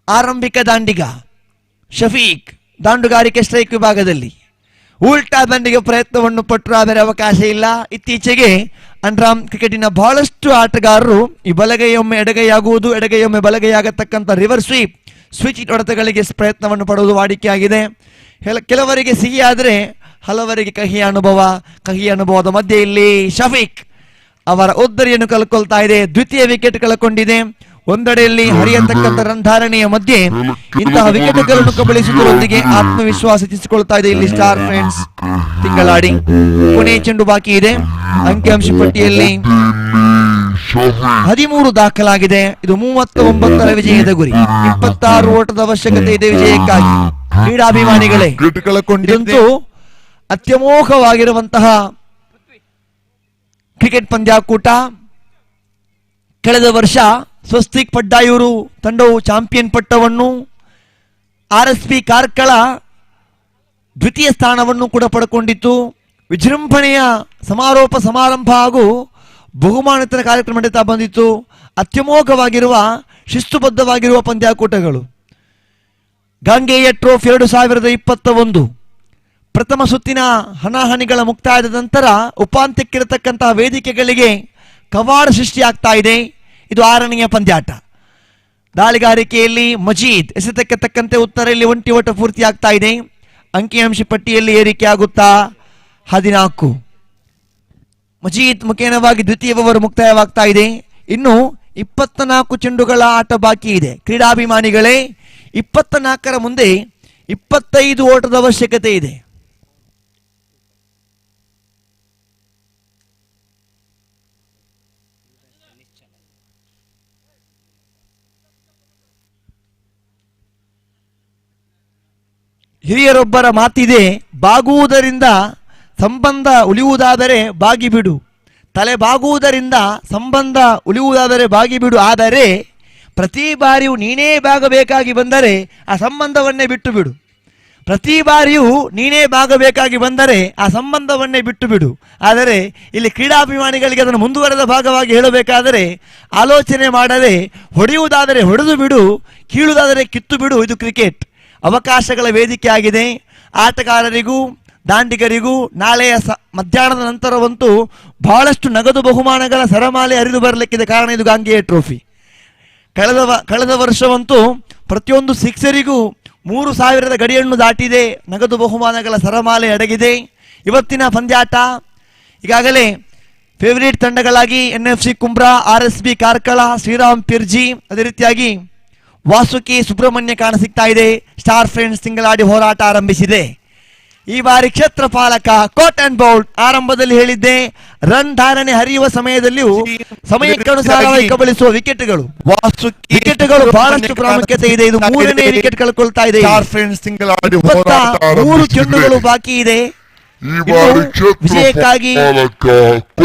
ಆರಂಭಿಕ ದಾಂಡಿಗ ಶಫೀಕ್ ದಾಂಡುಗಾರಿಕೆ ಸ್ಟ್ರೈಕ್ ವಿಭಾಗದಲ್ಲಿ ಉಲ್ಟಾ ದಂಡಿಗೆ ಪ್ರಯತ್ನವನ್ನು ಪಟ್ಟರು, ಆದರೆ ಅವಕಾಶ ಇಲ್ಲ. ಇತ್ತೀಚೆಗೆ ಅಂಡ್ರಾಮ್ ಕ್ರಿಕೆಟಿನ ಬಹಳಷ್ಟು ಆಟಗಾರರು ಈ ಬಲಗೈಯೊಮ್ಮೆ ಎಡಗೈಯಾಗುವುದು, ಎಡಗೈಯೊಮ್ಮೆ ಬಲಗೈಯಾಗತಕ್ಕಂಥ ರಿವರ್ಸ್ ಸ್ವೀಪ್ ಸ್ವಿಚ್ ಹೊಡೆತಗಳಿಗೆ ಪ್ರಯತ್ನವನ್ನು ಪಡುವುದು ವಾಡಿಕೆಯಾಗಿದೆ. ಕೆಲವರಿಗೆ ಸಿಹಿ ಆದರೆ ಹಲವರಿಗೆ ಕಹಿ ಅನುಭವ. ಕಹಿ ಅನುಭವದ ಮಧ್ಯೆ ಇಲ್ಲಿ ಶಫೀಕ್ ಅವರ ಉದ್ದರಿಯನ್ನು ಕಳ್ಕೊಳ್ತಾ ಇದೆ. ದ್ವಿತೀಯ ವಿಕೆಟ್ ಕಳ್ಕೊಂಡಿದೆ. ಒಂದೆಡೆಯಲ್ಲಿ ಹರಿಯತಕ್ಕಂಥ ರನ್ಧಾರಣೆಯ ಮಧ್ಯೆ ಇಂತಹ ವಿಕೆಟ್ಗಳನ್ನು ಕಬಳಿಸುವುದರೊಂದಿಗೆ ಆತ್ಮವಿಶ್ವಾಸ ಹೆಚ್ಚಿಸಿಕೊಳ್ತಾ ಇದೆ ಇಲ್ಲಿ ಸ್ಟಾರ್ ಫ್ರೆಂಡ್ಸ್ ತಿಂಗಳಾಡಿ. ಕೊನೆಯ ಚೆಂಡು ಬಾಕಿ ಇದೆ. ಅಂಕಿಅಂಶ ಪಟ್ಟಿಯಲ್ಲಿ 13 ದಾಖಲಾಗಿದೆ. ಇದು 39ರ ವಿಜಯದ ಗುರಿ. 26 ಓಟದ ಅವಶ್ಯಕತೆ ಇದೆ ವಿಜಯಕ್ಕಾಗಿ. ಕ್ರೀಡಾಭಿಮಾನಿಗಳೇ, ಇದಂತೂ ಅತ್ಯಮೋಘವಾಗಿರುವಂತಹ ಕ್ರಿಕೆಟ್ ಪಂದ್ಯಾಕೂಟ. ಕಳೆದ ವರ್ಷ ಸ್ವಸ್ತಿಕ್ ಪಡ್ಡಾಯೂರು ತಂಡವು ಚಾಂಪಿಯನ್ ಪಟ್ಟವನ್ನು, RSP ಕಾರ್ಕಳ ದ್ವಿತೀಯ ಸ್ಥಾನವನ್ನು ಕೂಡ ಪಡ್ಕೊಂಡಿತ್ತು. ವಿಜೃಂಭಣೆಯ ಸಮಾರೋಪ ಸಮಾರಂಭ ಹಾಗೂ ಬಹುಮಾನಿತರ ಕಾರ್ಯಕ್ರಮ ನಡೀತಾ ಬಂದಿತ್ತು. ಅತ್ಯಮೋಘವಾಗಿರುವ ಶಿಸ್ತುಬದ್ಧವಾಗಿರುವ ಪಂದ್ಯಾಕೂಟಗಳು. ಗಾಂಗೆಯ ಟ್ರೋಫಿ 2021 ಪ್ರಥಮ ಸುತ್ತಿನ ಹಣಾಹಣಿಗಳ ಮುಕ್ತಾಯದ ನಂತರ ಉಪಾಂತ್ಯಕ್ಕಿರತಕ್ಕಂತಹ ವೇದಿಕೆಗಳಿಗೆ ಕವಾಡ ಸೃಷ್ಟಿಯಾಗ್ತಾ ಇದೆ. ಇದು 6ನೆಯ ಪಂದ್ಯಾಟ. ದಾಳಿಗಾರಿಕೆಯಲ್ಲಿ ಮಜೀದ್ ಎಸೆತಕ್ಕೆ ತಕ್ಕಂತೆ ಉತ್ತರ ಇಲ್ಲಿ ಒಂಟಿ ಓಟ ಪೂರ್ತಿ ಆಗ್ತಾ ಇದೆ. ಅಂಕಿಅಂಶ ಪಟ್ಟಿಯಲ್ಲಿ ಏರಿಕೆ ಆಗುತ್ತಾ 14. ಮಜೀದ್ ಮುಖೇನವಾಗಿ ದ್ವಿತೀಯ ಓವರ್ ಮುಕ್ತಾಯವಾಗ್ತಾ ಇದೆ. ಇನ್ನು 24 ಚೆಂಡುಗಳ ಆಟ ಬಾಕಿ ಇದೆ. ಕ್ರೀಡಾಭಿಮಾನಿಗಳೇ, 24ರ ಮುಂದೆ 25 ಓಟದ ಅವಶ್ಯಕತೆ ಇದೆ. ಹಿರಿಯರೊಬ್ಬರ ಮಾತಿದೆ, ಬಾಗುವುದರಿಂದ ಸಂಬಂಧ ಉಳಿಯುವುದಾದರೆ ಬಾಗಿ ಬಿಡು, ತಲೆ ಬಾಗುವುದರಿಂದ ಸಂಬಂಧ ಉಳಿಯುವುದಾದರೆ ಬಾಗಿ ಬಿಡು, ಆದರೆ ಪ್ರತಿ ಬಾರಿಯೂ ನೀನೇ ಬಾಗಬೇಕಾಗಿ ಬಂದರೆ ಆ ಸಂಬಂಧವನ್ನೇ ಬಿಟ್ಟು ಬಿಡು. ಪ್ರತಿ ಬಾರಿಯೂ ನೀನೇ ಬಾಗಬೇಕಾಗಿ ಬಂದರೆ ಆ ಸಂಬಂಧವನ್ನೇ ಬಿಟ್ಟು ಬಿಡು. ಆದರೆ ಇಲ್ಲಿ ಕ್ರೀಡಾಭಿಮಾನಿಗಳಿಗೆ ಅದನ್ನು ಮುಂದುವರೆದ ಭಾಗವಾಗಿ ಹೇಳಬೇಕಾದರೆ ಆಲೋಚನೆ ಮಾಡದೆ ಹೊಡೆಯುವುದಾದರೆ ಹೊಡೆದು ಬಿಡು, ಕೀಳುವುದಾದರೆ ಕಿತ್ತು ಬಿಡು. ಇದು ಕ್ರಿಕೆಟ್. ಅವಕಾಶಗಳ ವೇದಿಕೆ ಆಗಿದೆ. ಆಟಗಾರರಿಗೂ ದಾಂಡಿಗರಿಗೂ ನಾಳೆಯ ಮಧ್ಯಾಹ್ನದ ನಂತರವಂತೂ ಬಹಳಷ್ಟು ನಗದು ಬಹುಮಾನಗಳ ಸರಮಾಲೆ ಹರಿದು ಬರಲಿಕ್ಕಿದೆ. ಕಾರಣ ಇದು ಗಾಂಗೆಯ ಟ್ರೋಫಿ. ಕಳೆದ ವರ್ಷವಂತೂ ಪ್ರತಿಯೊಂದು ಸಿಕ್ಸರಿಗೂ 3,000ದ ಗಡಿಯನ್ನು ದಾಟಿದೆ. ನಗದು ಬಹುಮಾನಗಳ ಸರಮಾಲೆ ಅಡಗಿದೆ. ಇವತ್ತಿನ ಪಂದ್ಯಾಟ ಈಗಾಗಲೇ ಫೇವರೇಟ್ ತಂಡಗಳಾಗಿ NFC ಕುಂಬ್ರಾ, RSB ಕಾರ್ಕಳ, ಶ್ರೀರಾಮ್ ಪಿರ್ಜಿ, ಅದೇ ರೀತಿಯಾಗಿ ವಾಸುಕಿ ಸುಬ್ರಹ್ಮಣ್ಯ ಕಾಣಸಿಗ್ತಾ ಇದೆ. ಸ್ಟಾರ್ ಫ್ರೆಂಡ್ಸ್ ತಿಂಗಳಾಡಿ ಹೋರಾಟ ಆರಂಭಿಸಿದೆ. ಈ ಬಾರಿ ಕ್ಷೇತ್ರ ಪಾಲಕ ಕೋಟ್ ಅಂಡ್ ಬೌಲ್ಡ್. ಆರಂಭದಲ್ಲಿ ಹೇಳಿದ್ದೆ, ರನ್ ಧಾರಣೆ ಹರಿಯುವ ಸಮಯದಲ್ಲಿಯೂ ಸಮಯಕ್ಕನುಸಾರವಾಗಿ ಕಬಳಿಸುವ ವಿಕೆಟ್ಗಳು ಬಹಳಷ್ಟು ಪ್ರಾಮುಖ್ಯತೆ ಇದೆ. ಇದು 3ನೇ ವಿಕೆಟ್ ಕಳ್ಕೊಳ್ತಾ ಇದೆ. 23 ಚೆಂಡುಗಳು ಬಾಕಿ ಇದೆ. ವಿಜಯಕ್ಕಾಗಿ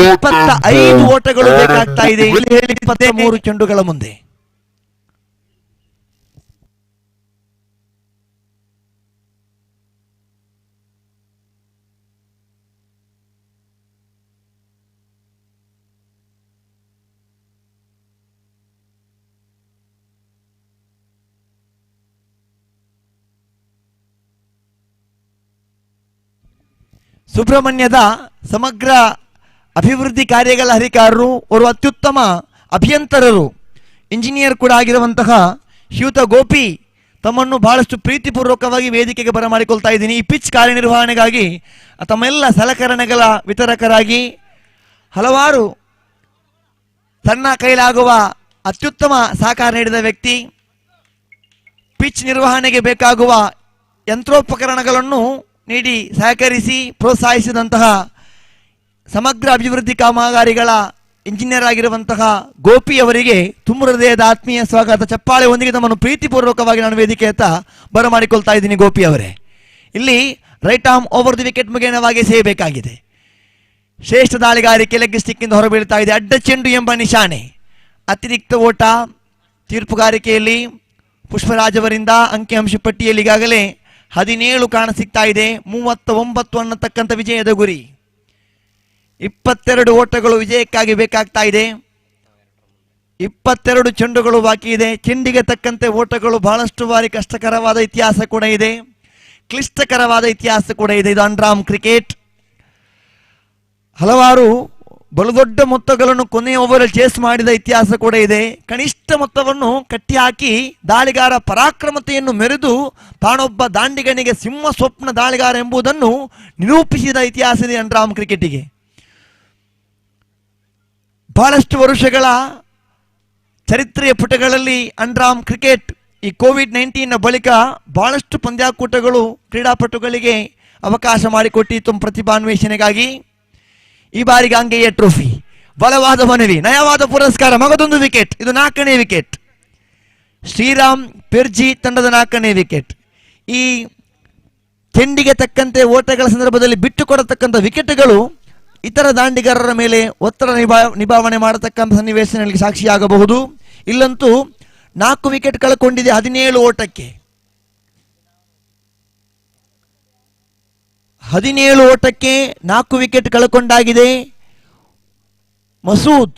25 ಓಟಗಳು ಬೇಕಾಗ್ತಾ ಇದೆ. 23 ಚೆಂಡುಗಳ ಮುಂದೆ. ಸುಬ್ರಹ್ಮಣ್ಯದ ಸಮಗ್ರ ಅಭಿವೃದ್ಧಿ ಕಾರ್ಯಗಳ ಅಧಿಕಾರರು, ಅವರು ಅತ್ಯುತ್ತಮ ಅಭಿಯಂತರರು, ಇಂಜಿನಿಯರ್ ಕೂಡ ಆಗಿರುವಂತಹ ಶ್ರೀಯುತ ಗೋಪಿ ತಮ್ಮನ್ನು ಬಹಳಷ್ಟು ಪ್ರೀತಿಪೂರ್ವಕವಾಗಿ ವೇದಿಕೆಗೆ ಬರಮಾಡಿಕೊಳ್ತಾ ಇದ್ದೀನಿ. ಈ ಪಿಚ್ ಕಾರ್ಯನಿರ್ವಹಣೆಗಾಗಿ ತಮ್ಮೆಲ್ಲ ಸಲಕರಣೆಗಳ ವಿತರಕರಾಗಿ ಹಲವಾರು ತನ್ನ ಕೈಲಾಗುವ ಅತ್ಯುತ್ತಮ ಸಹಕಾರ ನೀಡಿದ ವ್ಯಕ್ತಿ. ಪಿಚ್ ನಿರ್ವಹಣೆಗೆ ಬೇಕಾಗುವ ಯಂತ್ರೋಪಕರಣಗಳನ್ನು ನೀಡಿ ಸಹಕರಿಸಿ ಪ್ರೋತ್ಸಾಹಿಸಿದಂತಹ ಸಮಗ್ರ ಅಭಿವೃದ್ಧಿ ಕಾಮಗಾರಿಗಳ ಇಂಜಿನಿಯರ್ ಆಗಿರುವಂತಹ ಗೋಪಿ ಅವರಿಗೆ ತುಂಬ ಹೃದಯದ ಆತ್ಮೀಯ ಸ್ವಾಗತ. ಚಪ್ಪಾಳೆಯೊಂದಿಗೆ ತಮ್ಮನ್ನು ಪ್ರೀತಿಪೂರ್ವಕವಾಗಿ ನಾನು ವೇದಿಕೆಯತ್ತ ಬರಮಾಡಿಕೊಳ್ತಾ ಇದ್ದೀನಿ. ಗೋಪಿ ಅವರೇ, ಇಲ್ಲಿ right arm over the wicket ಮುಖೇನವಾಗಿ ಸೇಯಬೇಕಾಗಿದೆ. ಶ್ರೇಷ್ಠ ದಾಳಿಗಾರಿಕೆ ಲೆಗ್ ಸ್ಟಿಕ್ಕಿಂದ ಹೊರಬೀಳ್ತಾ ಇದೆ. ಅಡ್ಡ ಚೆಂಡು ಎಂಬ ನಿಶಾನೆ. ಅತಿರಿಕ್ತ ಓಟ ತೀರ್ಪುಗಾರಿಕೆಯಲ್ಲಿ ಪುಷ್ಪರಾಜ್ ಅವರಿಂದ ಅಂಕಿಅಂಶ ಪಟ್ಟಿಯಲ್ಲಿ ಈಗಾಗಲೇ 17 ಕಾಣ ಸಿಗ್ತಾ ಇದೆ. 39 ಅನ್ನತಕ್ಕಂಥ ವಿಜಯದ ಗುರಿ. 22 ಓಟಗಳು ವಿಜಯಕ್ಕಾಗಿ ಬೇಕಾಗ್ತಾ ಇದೆ. 22 ಚೆಂಡುಗಳು ಬಾಕಿ ಇದೆ. ಚೆಂಡಿಗೆ ತಕ್ಕಂತೆ ಓಟಗಳು ಬಹಳಷ್ಟು ಬಾರಿ ಕಷ್ಟಕರವಾದ ಇತಿಹಾಸ ಕೂಡ ಇದೆ, ಕ್ಲಿಷ್ಟಕರವಾದ ಇತಿಹಾಸ ಕೂಡ ಇದೆ. ಇದು ಅನ್ರಾಮ್ ಕ್ರಿಕೆಟ್. ಹಲವಾರು ಬಲು ದೊಡ್ಡ ಮೊತ್ತಗಳನ್ನು ಕೊನೆಯ ಓವರಲ್ಲಿ ಚೇಸ್ ಮಾಡಿದ ಇತಿಹಾಸ ಕೂಡ ಇದೆ. ಕನಿಷ್ಠ ಮೊತ್ತವನ್ನು ಕಟ್ಟಿ ಹಾಕಿ ದಾಳಿಗಾರ ಪರಾಕ್ರಮತೆಯನ್ನು ಮೆರೆದು ತಾನೊಬ್ಬ ದಾಂಡಿಗನಿಗೆ ಸಿಂಹ ಸ್ವಪ್ನ ದಾಳಿಗಾರ ಎಂಬುದನ್ನು ನಿರೂಪಿಸಿದ ಇತಿಹಾಸ ಇದೆ ಅನ್ರಾಮ್ ಕ್ರಿಕೆಟಿಗೆ. ಬಹಳಷ್ಟು ವರ್ಷಗಳ ಚರಿತ್ರೆಯ ಪುಟಗಳಲ್ಲಿ ಅನ್ರಾಮ್ ಕ್ರಿಕೆಟ್ ಈ ಕೋವಿಡ್-19 ಬಳಿಕ ಬಹಳಷ್ಟು ಪಂದ್ಯಾಕೂಟಗಳು ಕ್ರೀಡಾಪಟುಗಳಿಗೆ ಅವಕಾಶ ಮಾಡಿಕೊಟ್ಟಿತ್ತು ಪ್ರತಿಭಾನ್ವೇಷಣೆಗಾಗಿ. ಈ ಬಾರಿ ಗಾಂಗೆಯ ಟ್ರೋಫಿ, ಬಲವಾದ ಮನವಿ, ನಯವಾದ ಪುರಸ್ಕಾರ, ಮಗದೊಂದು ವಿಕೆಟ್. ಇದು 4ನೇ ವಿಕೆಟ್. ಶ್ರೀರಾಮ್ ಪೆರ್ಜಿ ತಂಡದ 4ನೇ ವಿಕೆಟ್. ಈ ಚೆಂಡಿಗೆ ತಕ್ಕಂತೆ ಓಟಗಳ ಸಂದರ್ಭದಲ್ಲಿ ಬಿಟ್ಟುಕೊಡತಕ್ಕಂಥ ವಿಕೆಟ್ಗಳು ಇತರ ದಾಂಡಿಗಾರರ ಮೇಲೆ ಒತ್ತಡ ನಿಭಾವಣೆ ಮಾಡತಕ್ಕಂಥ ಸನ್ನಿವೇಶಗಳಿಗೆ ಸಾಕ್ಷಿಯಾಗಬಹುದು. ಇಲ್ಲಂತೂ 4 ವಿಕೆಟ್ ಕಳ್ಕೊಂಡಿದೆ 17 ಓಟಕ್ಕೆ. 17 ಓಟಕ್ಕೆ 4 ವಿಕೆಟ್ ಕಳ್ಕೊಂಡಾಗಿದೆ. ಮಸೂದ್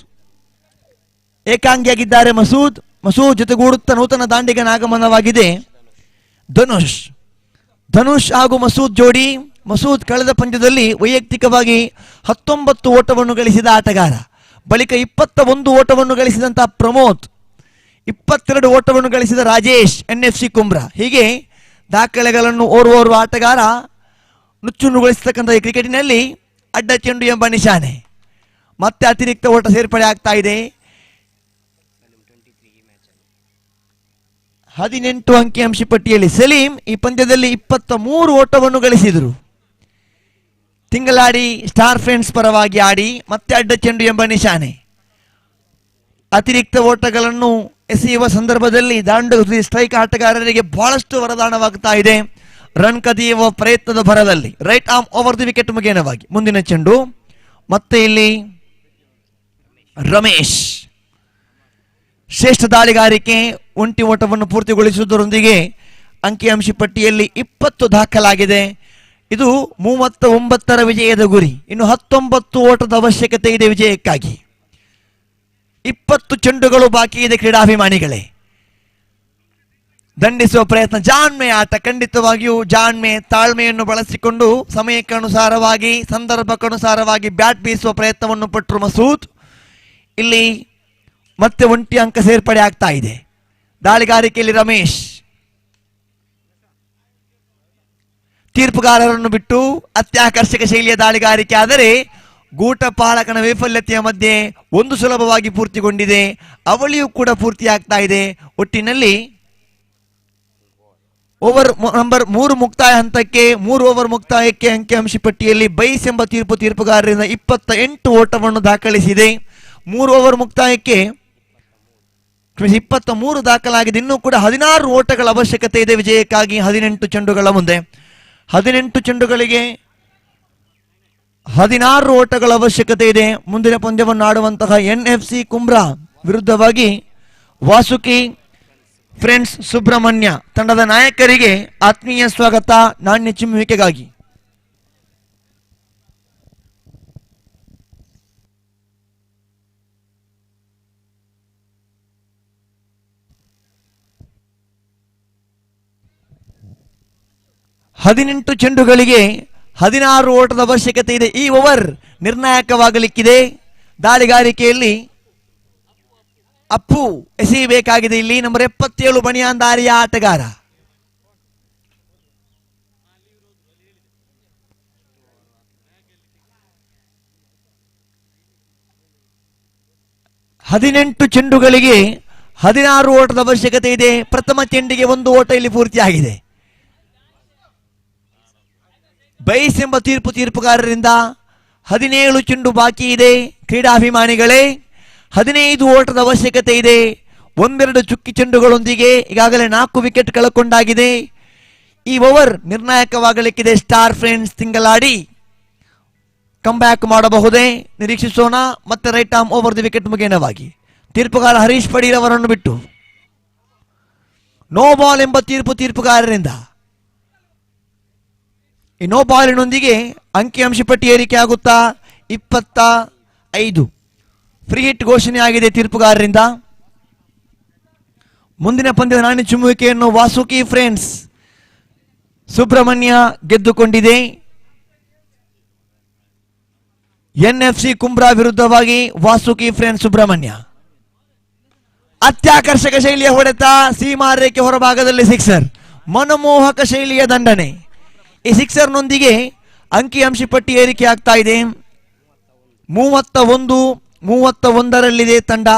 ಏಕಾಂಗಿಯಾಗಿದ್ದಾರೆ. ಮಸೂದ್ ಜೊತೆಗೂಡುತ್ತಾ ನೂತನ ದಾಂಡಿಗನ ಆಗಮನವಾಗಿದೆ ಧನುಷ್ ಹಾಗೂ ಮಸೂದ್ ಜೋಡಿ. ಮಸೂದ್ ಕಳೆದ ಪಂದ್ಯದಲ್ಲಿ ವೈಯಕ್ತಿಕವಾಗಿ 19 ಓಟವನ್ನು ಗಳಿಸಿದ ಆಟಗಾರ. ಬಳಿಕ 21 ಓಟವನ್ನು ಗಳಿಸಿದಂತಹ ಪ್ರಮೋದ್, 22 ಓಟವನ್ನು ಗಳಿಸಿದ ರಾಜೇಶ್ NFC ಕುಂಬ್ರಾ. ಹೀಗೆ ದಾಖಲೆಗಳನ್ನು ಓರ್ವ ಆಟಗಾರ ನುಚ್ಚುನುಗೊಳಿಸತಕ್ಕಂಥ ಈ ಕ್ರಿಕೆಟಿನಲ್ಲಿ ಅಡ್ಡ ಚೆಂಡು ಎಂಬ ನಿಶಾನೆ. ಮತ್ತೆ ಅತಿರಿಕ್ತ ಓಟ ಸೇರ್ಪಡೆ ಆಗ್ತಾ ಇದೆ. 18 ಅಂಕಿಅಂಶ ಪಟ್ಟಿಯಲ್ಲಿ ಸಲೀಂ ಈ ಪಂದ್ಯದಲ್ಲಿ 23 ಓಟವನ್ನು ಗಳಿಸಿದರು. ತಿಂಗಳಾಡಿ ಸ್ಟಾರ್ ಫ್ರೆಂಡ್ಸ್ ಪರವಾಗಿ ಆಡಿ ಮತ್ತೆ ಅಡ್ಡ ಚೆಂಡು ಎಂಬ ನಿಶಾನೆ. ಅತಿರಿಕ್ತ ಓಟಗಳನ್ನು ಎಸೆಯುವ ಸಂದರ್ಭದಲ್ಲಿ ದಾಂಡು ಸ್ಟ್ರೈಕ್ ಆಟಗಾರರಿಗೆ ಬಹಳಷ್ಟು ವರದಾನವಾಗ್ತಾ ಇದೆ. ರನ್ ಕದಿಯುವ ಪ್ರಯತ್ನದ ಭರದಲ್ಲಿ right arm over the wicket ಮುಖೇನವಾಗಿ ಮುಂದಿನ ಚೆಂಡು. ಮತ್ತೆ ಇಲ್ಲಿ ರಮೇಶ್ ಶ್ರೇಷ್ಠ ದಾಳಿಗಾರಿಕೆ, ಒಂಟಿ ಓಟವನ್ನು ಪೂರ್ತಿಗೊಳಿಸುವುದರೊಂದಿಗೆ ಅಂಕಿಅಂಶ ಪಟ್ಟಿಯಲ್ಲಿ 20 ದಾಖಲಾಗಿದೆ. ಇದು 39ರ ವಿಜಯದ ಗುರಿ. ಇನ್ನು 19 ಓಟದ ಅವಶ್ಯಕತೆ ಇದೆ ವಿಜಯಕ್ಕಾಗಿ. 20 ಚೆಂಡುಗಳು ಬಾಕಿ ಇದೆ ಕ್ರೀಡಾಭಿಮಾನಿಗಳೇ. ದಂಡಿಸುವ ಪ್ರಯತ್ನ, ಜಾಣ್ಮೆ ಆಟ. ಖಂಡಿತವಾಗಿಯೂ ಜಾಣ್ಮೆ, ತಾಳ್ಮೆಯನ್ನು ಬಳಸಿಕೊಂಡು ಸಮಯಕ್ಕನುಸಾರವಾಗಿ ಸಂದರ್ಭಕ್ಕನುಸಾರವಾಗಿ ಬ್ಯಾಟ್ ಬೀಸುವ ಪ್ರಯತ್ನವನ್ನು ಪಟ್ಟರು ಮಸೂದ್. ಇಲ್ಲಿ ಮತ್ತೆ ಒಂಟಿ ಅಂಕ ಸೇರ್ಪಡೆ ಆಗ್ತಾ ಇದೆ. ದಾಳಿಗಾರಿಕೆಯಲ್ಲಿ ರಮೇಶ್ ತೀರ್ಪುಗಾರರನ್ನು ಬಿಟ್ಟು ಅತ್ಯಾಕರ್ಷಕ ಶೈಲಿಯ ದಾಳಿಗಾರಿಕೆ. ಆದರೆ ಗೂಟಪಾಲಕನ ವೈಫಲ್ಯತೆಯ ಮಧ್ಯೆ ಒಂದು ಸುಲಭವಾಗಿ ಪೂರ್ತಿಗೊಂಡಿದೆ, ಅವಳಿಯೂ ಕೂಡ ಪೂರ್ತಿಯಾಗ್ತಾ ಇದೆ. ಒಟ್ಟಿನಲ್ಲಿ ಓವರ್ ನಂಬರ್ 3 ಮುಕ್ತಾಯ ಹಂತಕ್ಕೆ 3 ಓವರ್ ಮುಕ್ತಾಯಕ್ಕೆ ಅಂಕಿಅಂಶ ಪಟ್ಟಿಯಲ್ಲಿ ಬೈಸ್ ಎಂಬ ತೀರ್ಪುಗಾರರಿಂದ 28 ಓಟವನ್ನು ದಾಖಲಿಸಿದೆ. 3 ಓವರ್ ಮುಕ್ತಾಯಕ್ಕೆ 23 ದಾಖಲಾಗಿದೆ. ಇನ್ನೂ ಕೂಡ 16 ಓಟಗಳ ಅವಶ್ಯಕತೆ ಇದೆ ವಿಜಯಕ್ಕಾಗಿ. 18 ಚೆಂಡುಗಳ ಮುಂದೆ 18 ಚೆಂಡುಗಳಿಗೆ 16 ಓಟಗಳ ಅವಶ್ಯಕತೆ ಇದೆ. ಮುಂದಿನ ಪಂದ್ಯವನ್ನು ಆಡುವಂತಹ NFC ಕುಂಬ್ರಾ ವಿರುದ್ಧವಾಗಿ ವಾಸುಕಿ ಫ್ರೆಂಡ್ಸ್ ಸುಬ್ರಹ್ಮಣ್ಯ ತಂಡದ ನಾಯಕರಿಗೆ ಆತ್ಮೀಯ ಸ್ವಾಗತ ನಾಣ್ಯ ಚಿಮ್ಮುವಿಕೆಗಾಗಿ. ಹದಿನೆಂಟು ಚೆಂಡುಗಳಿಗೆ 16 ಓಟದ ಅವಶ್ಯಕತೆ ಇದೆ. ಈ ಓವರ್ ನಿರ್ಣಾಯಕವಾಗಲಿಕ್ಕಿದೆ. ದಾಳಿಗಾರಿಕೆಯಲ್ಲಿ ಅಪ್ಪು ಎಸೆಯಬೇಕಾಗಿದೆ. ಇಲ್ಲಿ ನಂಬರ್ 77 ಬಣಿಯಾಂದಾರಿಯ ಆಟಗಾರ. ಹದಿನೆಂಟು ಚೆಂಡುಗಳಿಗೆ 16 ಓಟದ ಅವಶ್ಯಕತೆ ಇದೆ. ಪ್ರಥಮ ಚೆಂಡಿಗೆ 1 ಓಟ ಇಲ್ಲಿ ಪೂರ್ತಿಯಾಗಿದೆ. ಬೈಸ್ ಎಂಬ ತೀರ್ಪುಗಾರರಿಂದ 17 ಚೆಂಡು ಬಾಕಿ ಇದೆ. ಕ್ರೀಡಾಭಿಮಾನಿಗಳೇ, 15 ಓಟದ ಅವಶ್ಯಕತೆ ಇದೆ. 1-2 ಚುಕ್ಕಿ ಚೆಂಡುಗಳೊಂದಿಗೆ ಈಗಾಗಲೇ 4 ವಿಕೆಟ್ ಕಳಕೊಂಡಾಗಿದೆ. ಈ ಓವರ್ ನಿರ್ಣಾಯಕವಾಗಲಿಕ್ಕಿದೆ. ಸ್ಟಾರ್ ಫ್ರೆಂಡ್ಸ್ ತಿಂಗಳಾಡಿ ಕಮ್ಬ್ಯಾಕ್ ಮಾಡಬಹುದೇ ನಿರೀಕ್ಷಿಸೋಣ. ಮತ್ತೆ right arm over the wicket ಮುಖೇನವಾಗಿ ತೀರ್ಪುಗಾರ ಹರೀಶ್ ಪಡೀಲ್ ಅವರನ್ನು ಬಿಟ್ಟು ನೋ ಬಾಲ್ ಎಂಬ ತೀರ್ಪುಗಾರರಿಂದ. ಈ ನೋ ಬಾಲಿನೊಂದಿಗೆ ಅಂಕಿಅಂಶ ಪಟ್ಟಿ ಏರಿಕೆ ಆಗುತ್ತಾ 25. ಫ್ರೀ ಹಿಟ್ ಘೋಷಣೆ ಆಗಿದೆ ತೀರ್ಪುಗಾರರಿಂದ. ಮುಂದಿನ ಪಂದ್ಯದ ನಾಣ್ಯ ಚಿಮ್ಮುವಿಕೆಯನ್ನು ವಾಸುಕಿ ಫ್ರೆಂಡ್ಸ್ ಸುಬ್ರಹ್ಮಣ್ಯ ಗೆದ್ದುಕೊಂಡಿದೆ. ಎನ್ಎಫ್ಸಿ ಕುಂಬ್ರಾ ವಿರುದ್ಧವಾಗಿ ವಾಸುಕಿ ಫ್ರೆಂಡ್ಸ್ ಸುಬ್ರಹ್ಮಣ್ಯ. ಅತ್ಯಾಕರ್ಷಕ ಶೈಲಿಯ ಹೊಡೆತ, ಸೀಮಾ ರೇಖೆ ಹೊರಭಾಗದಲ್ಲಿ ಸಿಕ್ಸರ್, ಮನಮೋಹಕ ಶೈಲಿಯ ದಂಡನೆ. ಈ ಸಿಕ್ಸರ್ನೊಂದಿಗೆ ಅಂಕಿಅಂಶ ಪಟ್ಟಿ ಏರಿಕೆ ಆಗ್ತಾ ಇದೆ. 31-31ರಲ್ಲಿದೆ ತಂಡ.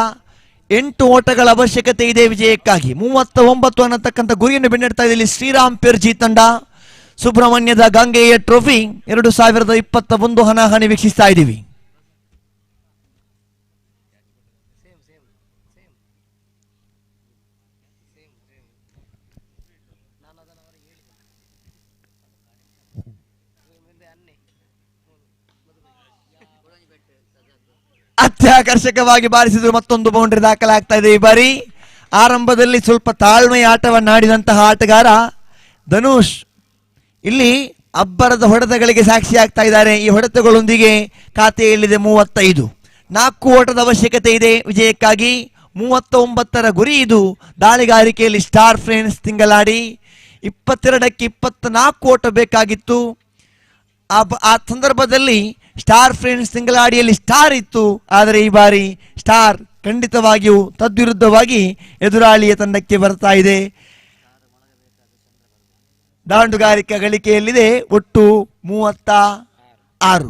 8 ಓಟಗಳ ಅವಶ್ಯಕತೆ ಇದೆ ವಿಜಯಕ್ಕಾಗಿ. 39 ಅನ್ನತಕ್ಕಂಥ ಗುರಿಯನ್ನು ಬೆನ್ನಡ್ತಾ ಇದೆ ಇಲ್ಲಿ ಶ್ರೀರಾಮ್ ಪೆರ್ಜಿ ತಂಡ. ಸುಬ್ರಹ್ಮಣ್ಯದ ಗಂಗೆಯ ಟ್ರೋಫಿ 2021 ಹಣಾಹಣಿ ವೀಕ್ಷಿಸ್ತಾ ಇದ್ದೀವಿ. ಅತ್ಯಾಕರ್ಷಕವಾಗಿ ಬಾರಿಸಿದ್ರು. ಮತ್ತೊಂದು ಬೌಂಡ್ರಿ ದಾಖಲಾಗ್ತಾ ಇದೆ ಈ ಬಾರಿ. ಆರಂಭದಲ್ಲಿ ಸ್ವಲ್ಪ ತಾಳ್ಮೆಯ ಆಟವನ್ನಾಡಿದಂತಹ ಆಟಗಾರ ಧನುಷ್ ಇಲ್ಲಿ ಅಬ್ಬರದ ಹೊಡೆತಗಳಿಗೆ ಸಾಕ್ಷಿ ಆಗ್ತಾ ಇದ್ದಾರೆ. ಈ ಹೊಡೆತಗಳೊಂದಿಗೆ ಖಾತೆಯಲ್ಲಿದೆ 35. 4 ಓಟದ ಅವಶ್ಯಕತೆ ಇದೆ ವಿಜಯಕ್ಕಾಗಿ. 39ರ ಗುರಿ ಇದು. ದಾಳಿಗಾರಿಕೆಯಲ್ಲಿ ಸ್ಟಾರ್ ಫ್ರೆಂಡ್ಸ್ ತಿಂಗಳಾಡಿ 22ಕ್ಕೆ 24 ಓಟ ಬೇಕಾಗಿತ್ತು. ಆ ಸಂದರ್ಭದಲ್ಲಿ ಸ್ಟಾರ್ ಫ್ರೆಂಡ್ಸ್ ತಿಂಗಳಾಡಿಯಲ್ಲಿ ಸ್ಟಾರ್ ಇತ್ತು. ಆದರೆ ಈ ಬಾರಿ ಸ್ಟಾರ್ ಖಂಡಿತವಾಗಿಯೂ ತದ್ವಿರುದ್ಧವಾಗಿ ಎದುರಾಳಿಯ ತಂಡಕ್ಕೆ ಬರ್ತಾ ಇದೆ. ದಾಂಡುಗಾರಿಕಾ ಗಳಿಕೆಯಲ್ಲಿದೆ ಒಟ್ಟು 36.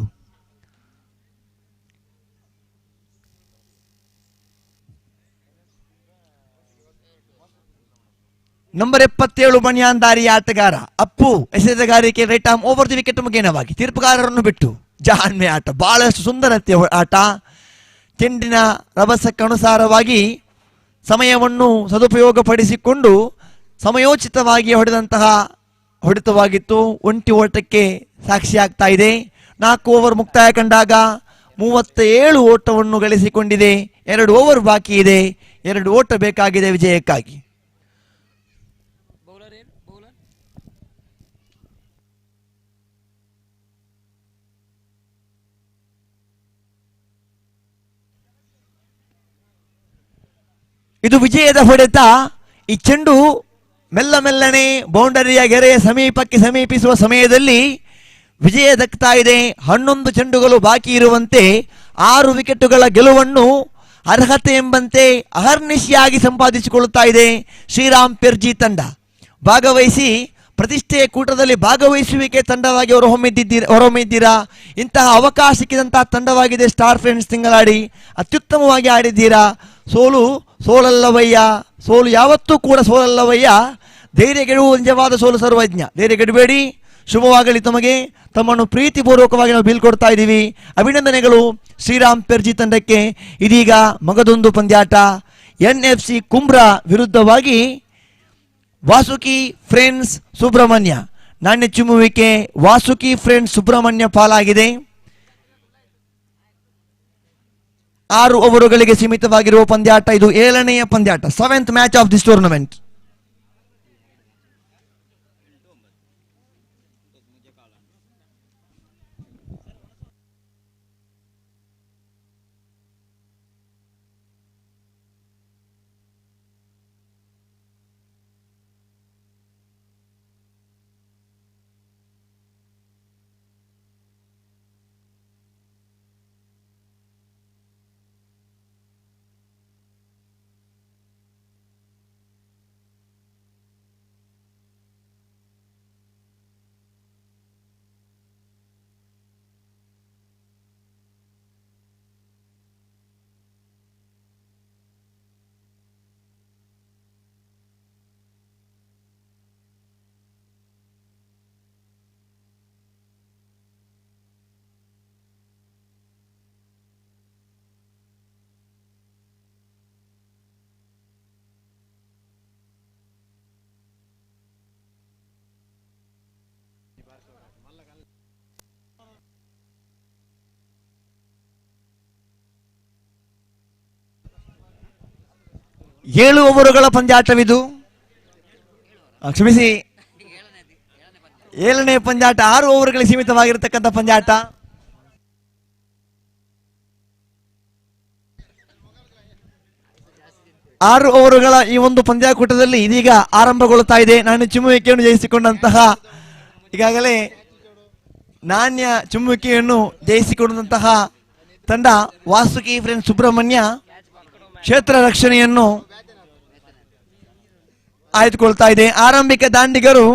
ನಂಬರ್ 77 ಬನಿಯಾನ್ದಾರಿ ಆಟಗಾರ ಅಪ್ಪು ಎಸೆತಗಾರಿಕೆ right arm over the wicket ಮುಖೇನವಾಗಿ ತೀರ್ಪುಗಾರರನ್ನು ಬಿಟ್ಟು ಜಾಣ್ಮೆ ಆಟ, ಬಹಳಷ್ಟು ಸುಂದರತೆ ಆಟ. ಚೆಂಡಿನ ರಭಸಕ್ಕನುಸಾರವಾಗಿ ಸಮಯವನ್ನು ಸದುಪಯೋಗಪಡಿಸಿಕೊಂಡು ಸಮಯೋಚಿತವಾಗಿ ಹೊಡೆದಂತಹ ಹೊಡೆತವಾಗಿತ್ತು. 1 ಓಟಕ್ಕೆ ಸಾಕ್ಷಿಯಾಗ್ತಾ ಇದೆ. 4 ಓವರ್ ಮುಕ್ತಾಯ ಕಂಡಾಗ 37 ಓಟವನ್ನು ಗಳಿಸಿಕೊಂಡಿದೆ. 2 ಓವರ್ ಬಾಕಿ ಇದೆ. 2 ಓಟ ಬೇಕಾಗಿದೆ ವಿಜಯಕ್ಕಾಗಿ. ಇದು ವಿಜಯದ ಹೊಡೆತ. ಈ ಚೆಂಡು ಮೆಲ್ಲನೆ ಬೌಂಡರಿಯ ಗೆರೆಯ ಸಮೀಪಿಸುವ ಸಮಯದಲ್ಲಿ ವಿಜಯ ದಕ್ತಾ ಇದೆ. 11 ಚೆಂಡುಗಳು ಬಾಕಿ ಇರುವಂತೆ 6 ವಿಕೆಟುಗಳ ಗೆಲುವನ್ನು ಅರ್ಹತೆ ಎಂಬಂತೆ ಅಹರ್ನಿಶಿಯಾಗಿ ಸಂಪಾದಿಸಿಕೊಳ್ಳುತ್ತಾ ಇದೆ ಶ್ರೀರಾಮ್ ಪೆರ್ಜಿ ತಂಡ. ಭಾಗವಹಿಸಿ ಪ್ರತಿಷ್ಠೆಯ ಕೂಟದಲ್ಲಿ ಭಾಗವಹಿಸುವಿಕೆ ತಂಡವಾಗಿ ಹೊರಹೊಮ್ಮಿದ್ದೀರಾ. ಇಂತಹ ಅವಕಾಶ ಸಿಕ್ಕಿದಂತಹ ತಂಡವಾಗಿದೆ ಸ್ಟಾರ್ ಫ್ರೆಂಡ್ಸ್ ತಿಂಗಳಾಡಿ. ಅತ್ಯುತ್ತಮವಾಗಿ ಆಡಿದ್ದೀರಾ. ಸೋಲಲ್ಲವಯ್ಯ, ಸೋಲು ಯಾವತ್ತೂ ಕೂಡ ಸೋಲಲ್ಲವಯ್ಯ. ಧೈರ್ಯ ಗೆಡುವುದು ನಿಜವಾದ ಸೋಲು ಸರ್ವಜ್ಞ. ಧೈರ್ಯ ಗೆಡಬೇಡಿ. ಶುಭವಾಗಲಿ ತಮಗೆ. ತಮ್ಮನ್ನು ಪ್ರೀತಿಪೂರ್ವಕವಾಗಿ ನಾವು ಬೀಳ್ಕೊಡ್ತಾ ಇದ್ದೀವಿ. ಅಭಿನಂದನೆಗಳು ಶ್ರೀರಾಮ್ ಪೆರ್ಜಿ ತಂಡಕ್ಕೆ. ಇದೀಗ ಮಗದೊಂದು ಪಂದ್ಯಾಟ. ಎನ್ಎಫ್ಸಿ ಕುಂಬ್ರಾ ವಿರುದ್ಧವಾಗಿ ವಾಸುಕಿ ಫ್ರೆಂಡ್ಸ್ ಸುಬ್ರಹ್ಮಣ್ಯ. ನಾಣ್ಯ ಚಿಮ್ಮುವಿಕೆ ವಾಸುಕಿ ಫ್ರೆಂಡ್ಸ್ ಸುಬ್ರಹ್ಮಣ್ಯ ಪಾಲಾಗಿದೆ. 6 ಓವರುಗಳಿಗೆ ಸೀಮಿತವಾಗಿರುವ ಪಂದ್ಯಾಟ. ಇದು 7ನೆಯ ಪಂದ್ಯಾಟ, 7th match of this tournament. ಏಳು ಓವರುಗಳ ಪಂದ್ಯಾಟವಿದು. ಕ್ಷಮಿಸಿ, 7ನೇ ಪಂದ್ಯಾಟ 6 ಓವರ್ಗಳಿಗೆ ಸೀಮಿತವಾಗಿರತಕ್ಕಂಥ ಪಂದ್ಯಾಟ. ಆರು ಓವರುಗಳ ಈ ಒಂದು ಪಂದ್ಯಾಕೂಟದಲ್ಲಿ ಇದೀಗ ಆರಂಭಗೊಳ್ಳುತ್ತಾ ಇದೆ. ನಾನು ಚಿಮ್ಮುವಿಕೆಯನ್ನು ಜಯಿಸಿಕೊಂಡಂತಹ ಈಗಾಗಲೇ ನಾಣ್ಯ ಚುಮ್ಮುವಿಕೆಯನ್ನು ಜಯಿಸಿಕೊಂಡಂತಹ ತಂಡ ವಾಸುಕಿ ಫ್ರೆಂಡ್ಸ್ ಸುಬ್ರಹ್ಮಣ್ಯ ಕ್ಷೇತ್ರ ರಕ್ಷಣೆಯನ್ನು ಆಯ್ದುಕೊಳ್ತಾ ಇದೆ. ಆರಂಭಿಕ ದಾಂಡಿಗರು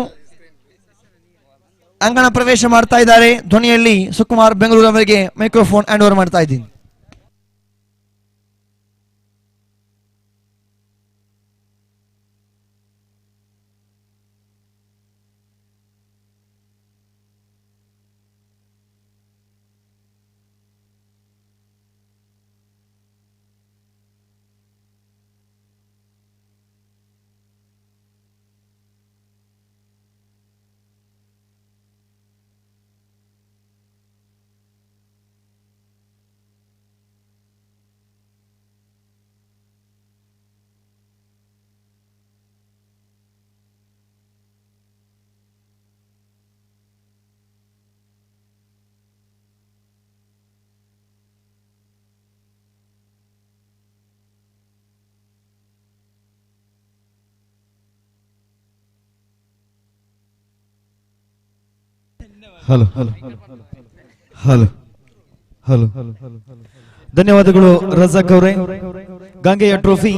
ಅಂಗಣ ಪ್ರವೇಶ ಮಾಡ್ತಾ ಇದ್ದಾರೆ. ಧ್ವನಿಯಲ್ಲಿ ಸುಕುಮಾರ್ ಬೆಂಗಳೂರು ಅವರಿಗೆ ಮೈಕ್ರೋಫೋನ್ ಹ್ಯಾಂಡ್ ಓವರ್ ಮಾಡ್ತಾ ಇದ್ದೀನಿ. ಹಲೋ ಹಲೋ ಹಲೋ ಹಲೋ ಧನ್ಯವಾದಗಳು ರಜಾಕ್ ಅವರೇ. ಗಾಂಗೆಯ ಟ್ರೋಫಿ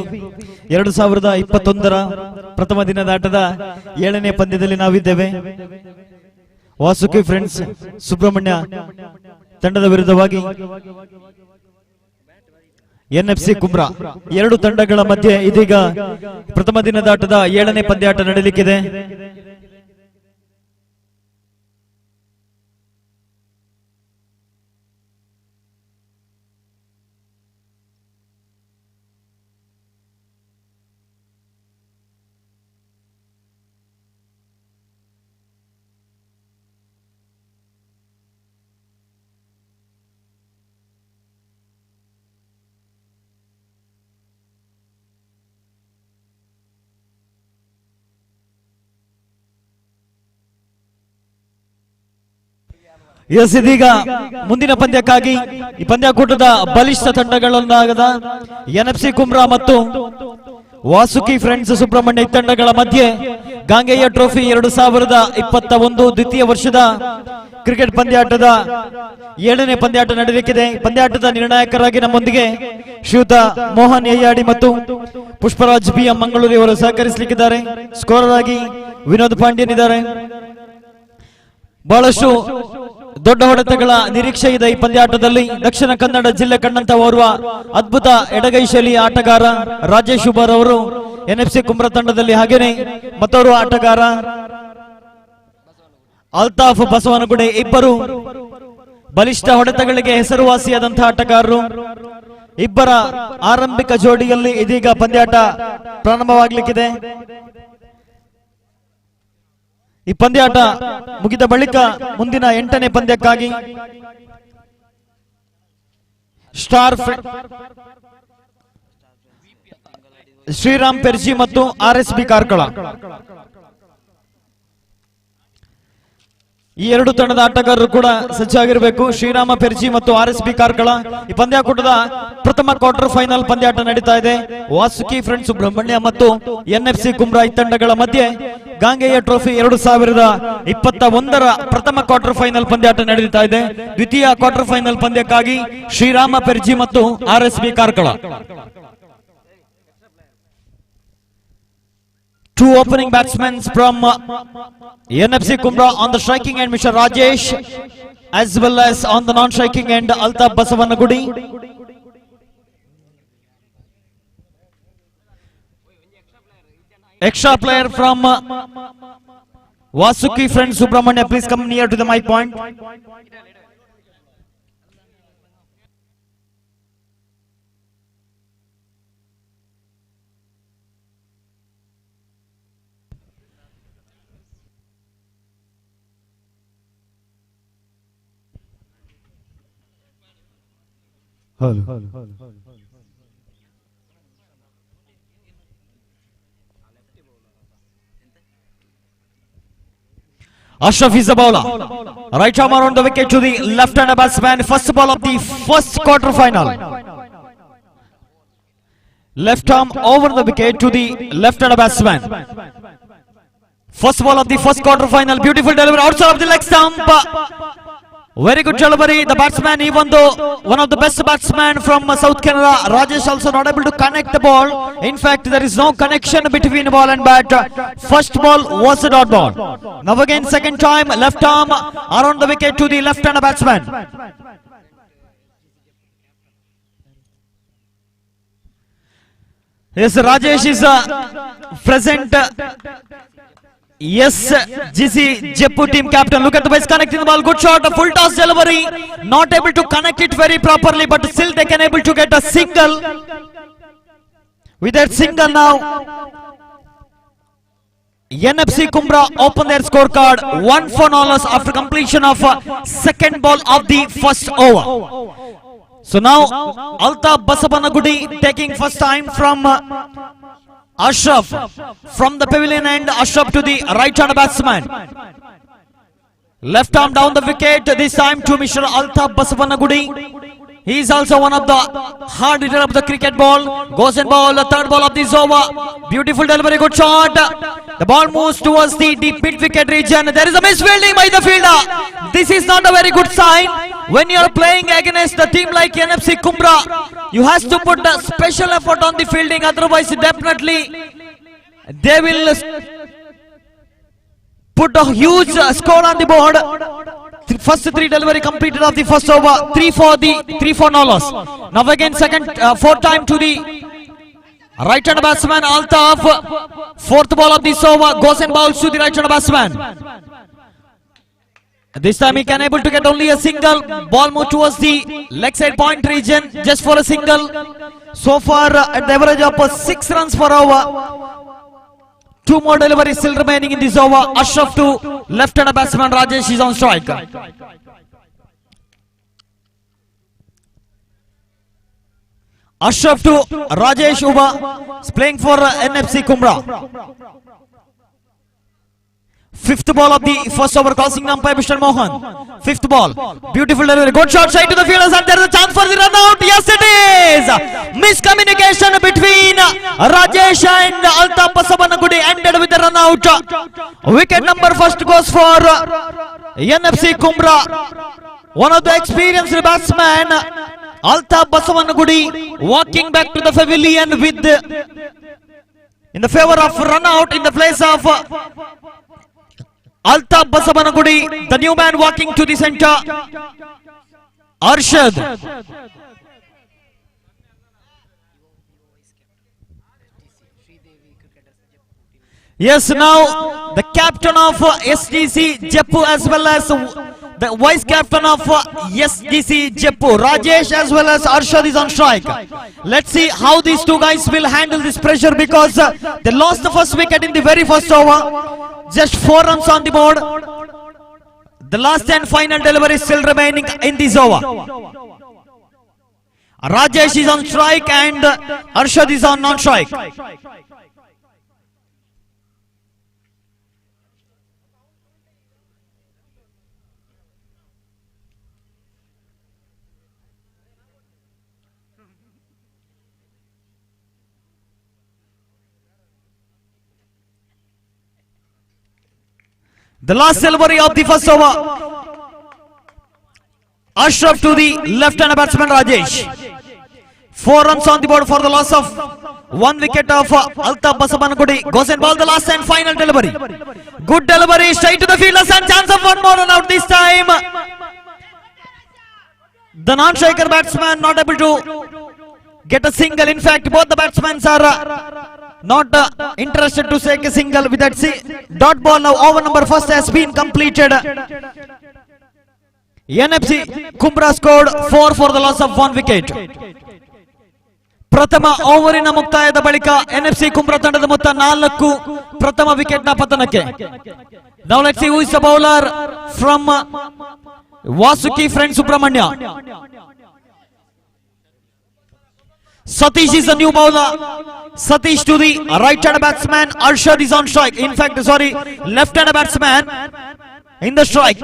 2021ರ ಪ್ರಥಮ ದಿನದ ಆಟದ 7ನೇ ಪಂದ್ಯದಲ್ಲಿ ನಾವಿದ್ದೇವೆ. ವಾಸುಕಿ ಫ್ರೆಂಡ್ಸ್ ಸುಬ್ರಹ್ಮಣ್ಯ ತಂಡದ ವಿರುದ್ಧವಾಗಿ ಎನ್ಎಫ್ಸಿ ಕುಮ್ರಾ. 2 ತಂಡಗಳ ಮಧ್ಯೆ ಇದೀಗ ಪ್ರಥಮ ದಿನದ ಆಟದ 7ನೇ ಪಂದ್ಯಾಟ ನಡೆಯಲಿಕ್ಕಿದೆ. ಎಸ್, ಇದೀಗ ಮುಂದಿನ ಪಂದ್ಯಕ್ಕಾಗಿ ಈ ಪಂದ್ಯಾಕೂಟದ ಬಲಿಷ್ಠ ತಂಡಗಳನ್ನಾಗದ ಎನ್ಎಫ್ಸಿ ಕುಮ್ರಾ ಮತ್ತು ವಾಸುಕಿ ಫ್ರೆಂಡ್ಸ್ ಸುಬ್ರಹ್ಮಣ್ಯ ತಂಡಗಳ ಮಧ್ಯೆ ಗಾಂಗೆಯ ಟ್ರೋಫಿ 2021 ದ್ವಿತೀಯ ವರ್ಷದ ಕ್ರಿಕೆಟ್ ಪಂದ್ಯಾಟದ 7ನೇ ಪಂದ್ಯಾಟ ನಡೆಯಲಿಕ್ಕಿದೆ. ಪಂದ್ಯಾಟದ ನಿರ್ಣಾಯಕರಾಗಿ ನಮ್ಮೊಂದಿಗೆ ಶ್ರೀಯುತ ಮೋಹನ್ ಯಯ್ಯಾಡಿ ಮತ್ತು ಪುಷ್ಪರಾಜ್ BM ಮಂಗಳೂರು ಇವರು ಸಹಕರಿಸಲಿಕ್ಕಿದ್ದಾರೆ. ಸ್ಕೋರರ್ ಆಗಿ ವಿನೋದ್ ಪಾಂಡ್ಯನ್ ಇದ್ದಾರೆ. ಬಹಳಷ್ಟು ದೊಡ್ಡ ಹೊಡೆತಗಳ ನಿರೀಕ್ಷೆ ಇದೆ ಈ ಪಂದ್ಯಾಟದಲ್ಲಿ. ದಕ್ಷಿಣ ಕನ್ನಡ ಜಿಲ್ಲೆ ಕಂಡಂತ ಓರ್ವ ಅದ್ಭುತ ಎಡಗೈ ಶೈಲಿಯ ಆಟಗಾರ ರಾಜೇಶ್ ಶುಭರ್ ಅವರು ಎನ್ಎಫ್ಸಿ ಕುಮ್ರಾ ತಂಡದಲ್ಲಿ, ಹಾಗೇನೆ ಮತ್ತೋರ್ವ ಆಟಗಾರ ಅಲ್ತಾಫ್ ಬಸವನಗುಡೆ, ಇಬ್ಬರು ಬಲಿಷ್ಠ ಹೊಡೆತಗಳಿಗೆ ಹೆಸರುವಾಸಿಯಾದಂತಹ ಆಟಗಾರರು. ಇಬ್ಬರ ಆರಂಭಿಕ ಜೋಡಿಯಲ್ಲಿ ಇದೀಗ ಪಂದ್ಯಾಟ ಪ್ರಾರಂಭವಾಗಲಿಕ್ಕಿದೆ. ಈ ಪಂದ್ಯಾಟ ಮುಗಿದ ಬಳಿಕ ಮುಂದಿನ 8ನೇ ಪಂದ್ಯಕ್ಕಾಗಿ ಶ್ರೀರಾಮ್ ಪೆರ್ಜಿ ಮತ್ತು RSB ಕಾರ್ಕಳ, ಈ 2 ತಂಡದ ಆಟಗಾರರು ಕೂಡ ಸಜ್ಜಾಗಿರಬೇಕು. ಶ್ರೀರಾಮ ಪೆರ್ಜಿ ಮತ್ತು RSB ಕಾರ್ಕಳ. ಈ ಪಂದ್ಯಾಕೂಟದ ಪ್ರಥಮ ಕ್ವಾರ್ಟರ್ ಫೈನಲ್ ಪಂದ್ಯಾಟ ನಡೀತಾ ಇದೆ. ವಾಸುಕಿ ಫ್ರೆಂಡ್ಸ್ ಸುಬ್ರಹ್ಮಣ್ಯ ಮತ್ತು ಎನ್ಎಫ್ಸಿ ಕುಮ್ರಾ ಈ ತಂಡಗಳ ಮಧ್ಯೆ ಗಾಂಗೆಯ ಟ್ರೋಫಿ 2021ರ ಪ್ರಥಮ ಕ್ವಾರ್ಟರ್ ಫೈನಲ್ ಪಂದ್ಯಾಟ ನಡೀತಾ ಇದೆ. ದ್ವಿತೀಯ ಕ್ವಾರ್ಟರ್ ಫೈನಲ್ ಪಂದ್ಯಕ್ಕಾಗಿ ಶ್ರೀರಾಮ ಪೆರ್ಜಿ ಮತ್ತು RSB Karkala. 2 opening batsmen from NFC Kumra on the striking end, Mr. Rajesh, as well as on the non-striking end, Altaf Basavanagudi. Extra player from Vasuki friend Subrahmanya, please come near to the mic point. Hello. Ashraf is the bowler. Right arm around the wicket to the left-hander batsman. First ball of the first quarter final. Left arm over the wicket to the left-hander batsman. First ball of the first quarter final. Beautiful delivery outside of the leg stump. Very good delivery. The batsman, even though one of the best batsmen from South Canada, Rajesh, also not able to connect the ball. In fact, there is no connection between ball and bat. First ball was a dot ball. Now again, second time, left arm around the wicket to the left-hander batsman. Yes, Rajesh is present. Yes, GC Jeppu team captain. Look at the base connecting the ball. Good shot, a full toss delivery. Not able to connect it very properly, but still they can able to get a single. With that single now, NFC Kumbra open their scorecard 1-for-0 after completion of second ball of the first over. So now Altaf Basabanagudi taking first time from Ashraf from the pavilion end. Ashraf to the right-hand batsman. Left arm down the wicket. This time to Mr. Altaf Basabanagudi. He is also one of the hard hitter of the cricket ball. Goes and ball, the third ball of this over. Beautiful delivery, good shot. The ball moves towards the deep mid-wicket region. There is a misfielding by the fielder. This is not a very good sign. When you are playing against a team like NFC Kumbra, you have to put a special effort on the fielding. Otherwise, definitely they will put a huge score on the board. First three delivery completed of the first over. 3-for Now again fourth time to the right-hand batsman Altaf. Fourth ball of this over. Goes and bowls to the right-hand batsman. This time he can able to get only a single. Ball moved towards the leg side point region just for a single. So far at the average of 6 runs per over. 2 more deliveries still remaining in this over. Ashraf to left-hander batsman Rajesh is on strike. Ashraf to Rajesh Uba is playing for NFC Kumbra. Fifth ball of the first over, crossing umpire Mr. Mohan. Fifth ball, beautiful delivery, good shot side to the fielders, and there is a chance for the run out. Yes, it is. Miscommunication between Rajesh and Altaf Basabanagudi ended with the run out. Wicket number first goes for NFC Kumbra. One of the experienced batsmen, Altaf Basabanagudi, walking back to the pavilion with in the favor of run out in the place of Altaf Basabanagudi, the new man walking to the center. Arshad. Yes, now the captain of SGC Jeppu as well as the vice captain of SGC Jeppu, Rajesh as well as Arshad is on strike. Let's see how these two guys will handle this pressure, because they lost the first wicket in the very first over. Just 4 runs on the board. The last and final delivery is still remaining in this over. Rajesh is on strike and Arshad is on non-strike. The last delivery of the first over. Ashraf to the left-hander batsman Rajesh. 4 runs on the board for the loss of 1 wicket of Altaf Basabanagudi. Goes and ball, the last and final delivery. Good delivery straight to the fielders and chance of 1 more run out this time. The non-striker batsman not able to get a single. In fact, both the batsmen are not interested to take a single. With that dot ball, now over number first has been completed. NFC Kumbra scored 4 for the loss of 1 wicket. ಪ್ರಥಮ ಓವರಿನ ಮುಕ್ತಾಯದ ಬಳಿಕ NFC Kumbra ತಂಡದ ಮೊತ್ತ 4 ಪ್ರಥಮ wicket ನ ಪತನಕ್ಕೆ. Now let's see who is the bowler from Vasuki friend Subrahmanya. Satish is a new bowler. Satish to the right-hand batsman. Arshad is on strike. In fact, sorry, left-hand batsman. in the strike.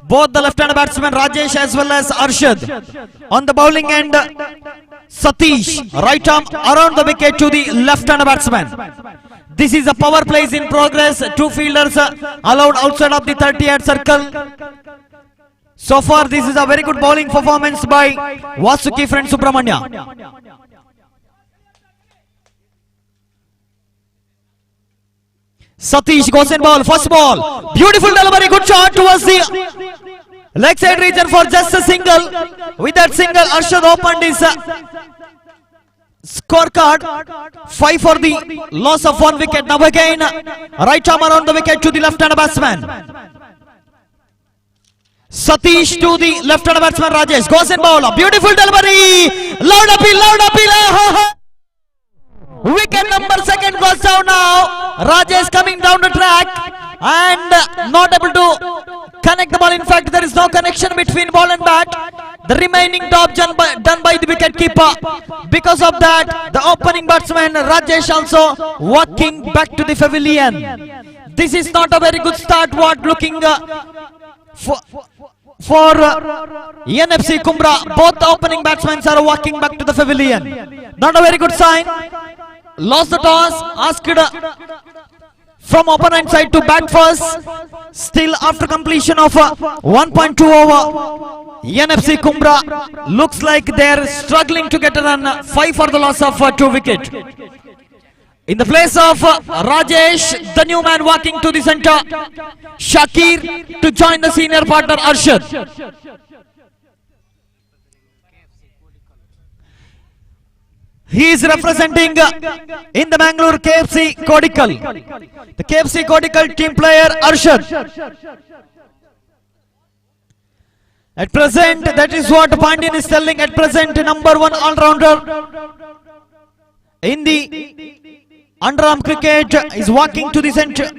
Both the left-hand batsman Rajesh as well as Arshad. On the bowling end, Satish, right arm around the wicket to the left-hand batsman. This is a power play in progress. Two fielders allowed outside of the 30-yard circle. So far, this is a very good bowling performance by Vasuki friend Subrahmanya. Satish goes in ball, first ball. Beautiful delivery, good shot towards the leg side region for just a single. With that single, Arshad opened his scorecard. 5 for the loss of 1 wicket. Now again, right arm around the wicket to the left-hand batsman. Satish to the left-hand batsman Rajesh. Goes in ball. Beautiful delivery. Loud appeal, loud appeal. Wicket number 2 goes down now. Rajesh coming down the track and not able to connect the ball. In fact, there is no connection between ball and bat. The remaining top done by the wicket keeper. Because of that, the opening batsman Rajesh also walking back to the pavilion. This is not a very good start. What looking for NFC Kumbra. Both the opening batsmen are walking back to the pavilion. Not a very good sign. Lost the toss, asked from opponent side to bat first. Still after completion of 1.2 over, NFC Kumbra looks like they are struggling to get a run. 5 for the loss of 2 wicket. In the place of Rajesh, the new man walking to the center, Shakir to join the senior partner Arshad. He is representing in the Bangalore KFC Kodikal. The KFC Kodikal team player Arshad. At present, that is what Pandyan is telling. At present, number 1 all-rounder in the underarm cricket is walking to the center.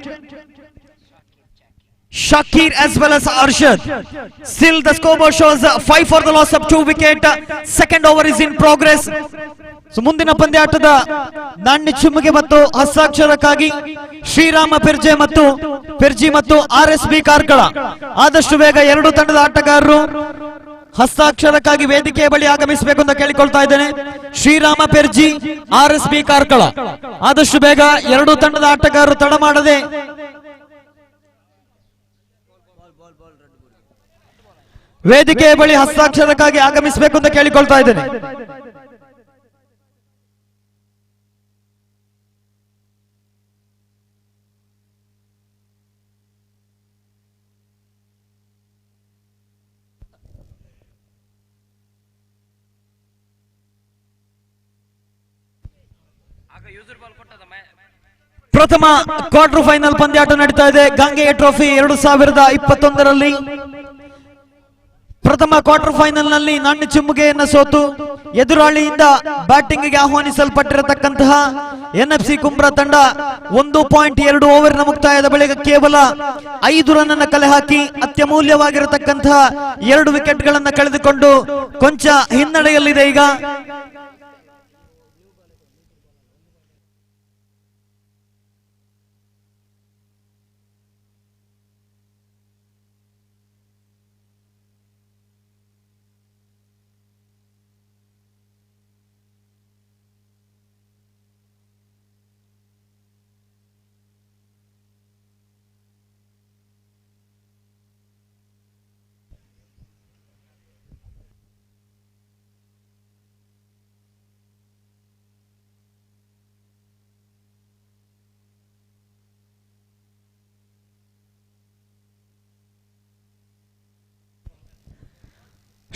Shakir as well as Arshad. Still the scoreboard shows 5 for the loss of 2 wicket. Second over is in progress. So ಮುಂದಿನ ಪಂದ್ಯಾಟದ ನಾಣ್ಯ ಚುಮ್ಮಿಗೆ ಮತ್ತು ಹಸ್ತಾಕ್ಷರಕ್ಕಾಗಿ ಶ್ರೀರಾಮ ಪೆರ್ಜಿ ಮತ್ತು RSB Karkala ಆದಷ್ಟು ಬೇಗ ಎರಡು ತಂಡದ ಆಟಗಾರರು ಹಸ್ತಾಕ್ಷರಕ್ಕಾಗಿ ವೇದಿಕೆಯ ಬಳಿ ಆಗಮಿಸಬೇಕು ಅಂತ ಕೇಳಿಕೊಳ್ತಾ ಇದ್ದೇನೆ. ಶ್ರೀರಾಮ ಪೆರ್ಜಿ, RSB ಕಾರ್ಕಳ ಆದಷ್ಟು ಬೇಗ ಎರಡು ತಂಡದ ಆಟಗಾರರು ತಡ ಮಾಡದೆ ವೇದಿಕೆಯ ಬಳಿ ಹಸ್ತಾಕ್ಷರಕ್ಕಾಗಿ ಆಗಮಿಸಬೇಕು ಅಂತ ಕೇಳಿಕೊಳ್ತಾ ಇದ್ದೇನೆ. ಪ್ರಥಮ ಕ್ವಾರ್ಟರ್ ಫೈನಲ್ ಪಂದ್ಯಾಟ ನಡೀತಾ ಇದೆ ಗಂಗೆಯ ಟ್ರೋಫಿ 2021ರಲ್ಲಿ. ಪ್ರಥಮ ಕ್ವಾರ್ಟರ್ ಫೈನಲ್ ನಲ್ಲಿ ನಾಣ್ಯ ಚಿಮ್ಮುಗೆಯನ್ನು ಸೋತು ಎದುರಾಳಿಯಿಂದ ಬ್ಯಾಟಿಂಗ್ ಗೆ ಆಹ್ವಾನಿಸಲ್ಪಟ್ಟಿರತಕ್ಕಂತಹ NFC ಕುಂಬ್ರಾ ತಂಡ 1.2 ಓವರಿನ ಮುಕ್ತಾಯದ ಬಳಿಕ ಕೇವಲ 5 ರನ್ ಅನ್ನು ಕಲೆ ಹಾಕಿ ಅತ್ಯಮೂಲ್ಯವಾಗಿರತಕ್ಕಂತಹ 2 ವಿಕೆಟ್ ಗಳನ್ನು ಕಳೆದುಕೊಂಡು ಕೊಂಚ ಹಿನ್ನಡೆಯಲ್ಲಿದೆ. ಈಗ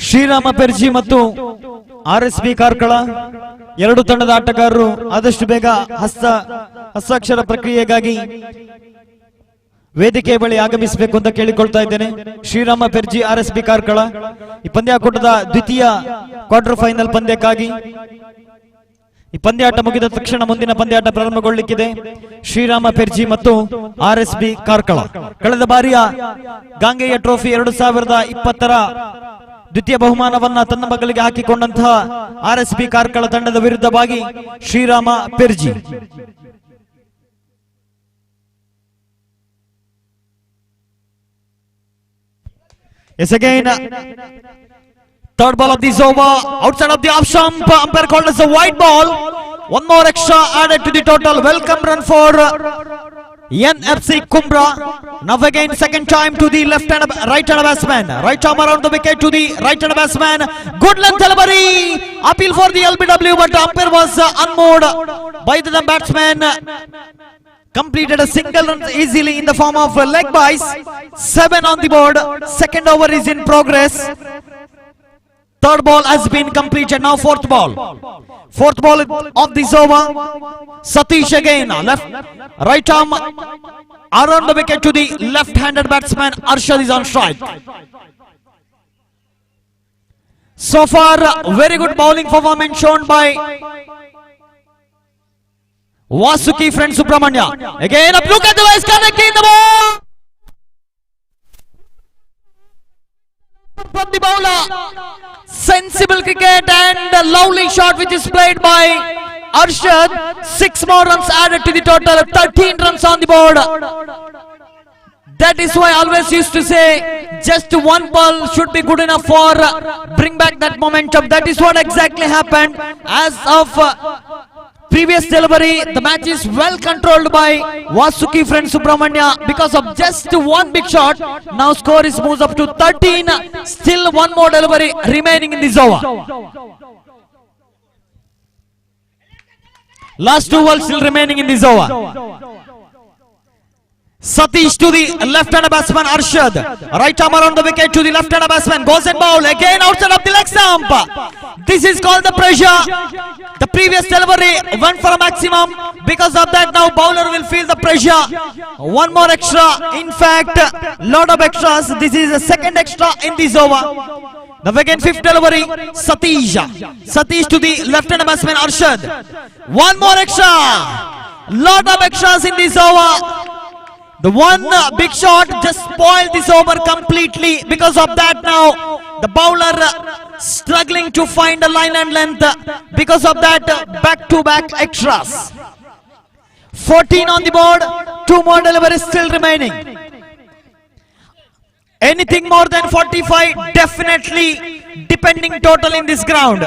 ಶ್ರೀರಾಮ ಪೆರ್ಜಿ ಮತ್ತು RSB ಕಾರ್ಕಳ ಎರಡು ತಂಡದ ಆಟಗಾರರು ಆದಷ್ಟು ಬೇಗ ಹಸ್ತಾಕ್ಷರ ಪ್ರಕ್ರಿಯೆಗಾಗಿ ವೇದಿಕೆ ಬಳಿ ಆಗಮಿಸಬೇಕು ಅಂತ ಕೇಳಿಕೊಳ್ತಾ ಇದ್ದೇನೆ. ಶ್ರೀರಾಮ ಪೆರ್ಜಿ, RSB ಕಾರ್ಕಳ ಈ ಪಂದ್ಯಾಕೂಟದ ದ್ವಿತೀಯ ಕ್ವಾರ್ಟರ್ ಫೈನಲ್ ಪಂದ್ಯಕ್ಕಾಗಿ ಈ ಪಂದ್ಯಾಟ ಮುಗಿದ ತಕ್ಷಣ ಮುಂದಿನ ಪಂದ್ಯಾಟ ಪ್ರಾರಂಭಗೊಳ್ಳಲಿಕ್ಕಿದೆ. ಶ್ರೀರಾಮ ಪೆರ್ಜಿ ಮತ್ತು RSB ಕಾರ್ಕಳ ಕಳೆದ ಬಾರಿಯ ಗಾಂಗೆಯ ಟ್ರೋಫಿ 2020ರ ದ್ವಿತೀಯ ಬಹುಮಾನವನ್ನ ತನ್ನ ಮಗಳಿಗೆ ಹಾಕಿಕೊಂಡಂತಹ RSB ಕಾರ್ಕಳ ತಂಡದ ವಿರುದ್ಧವಾಗಿ Shriram ಪೆರ್ಜಿ. Yes, again. Third ball of this over. Outside of the off stump. Umpire called as a white ball. One more extra added to the total. Welcome run for NFC Kumbra. Now again, second time to the right hand batsman. Right arm around the wicket to the right hand batsman. Good length delivery. Appeal for the LBW, but the umpire was unmoored by the batsman. Completed a single run easily in the form of leg byes. 7 on the board. Second over is in progress. Third ball has been completed. Now fourth ball. Fourth ball of this over. Satish again. Right arm around the wicket to the left-handed batsman. Arshad is on strike. So far, very good bowling performance shown by Vasuki friend Subrahmanya. Again, up look at the way he's connecting the ball. From the bowler. Sensible cricket and a lovely shot which is played by Arshad. 6 more runs added to the total. 13 runs on the board. That is why I always used to say just one ball should be good enough for bring back that momentum. That is what exactly happened. As of previous delivery, the match is well controlled by Vasuki friend Subrahmanya because of just one big shot. Now score is moves up to 13. Still one more delivery remaining in this over. Last 2 balls still remaining in this over. Satish to the left-hand batsman Arshad. Right arm around the wicket to the left-hand batsman. Goes and bowl again outside of the leg stump. This is called the pressure. The previous delivery went for a maximum. Because of that, now bowler will feel the pressure. One more extra. In fact, lot of extras. This is the second extra in this over. Now again, fifth delivery. Satish. Satish to the left-hand batsman Arshad. One more extra. Lot of extras in this over. The one big shot just spoiled this over completely. Because of that, now the bowler struggling to find a line and length. Because of that, back-to-back extras. 14 on the board. 2 more deliveries still remaining. Anything more than 45, definitely depending total in this ground.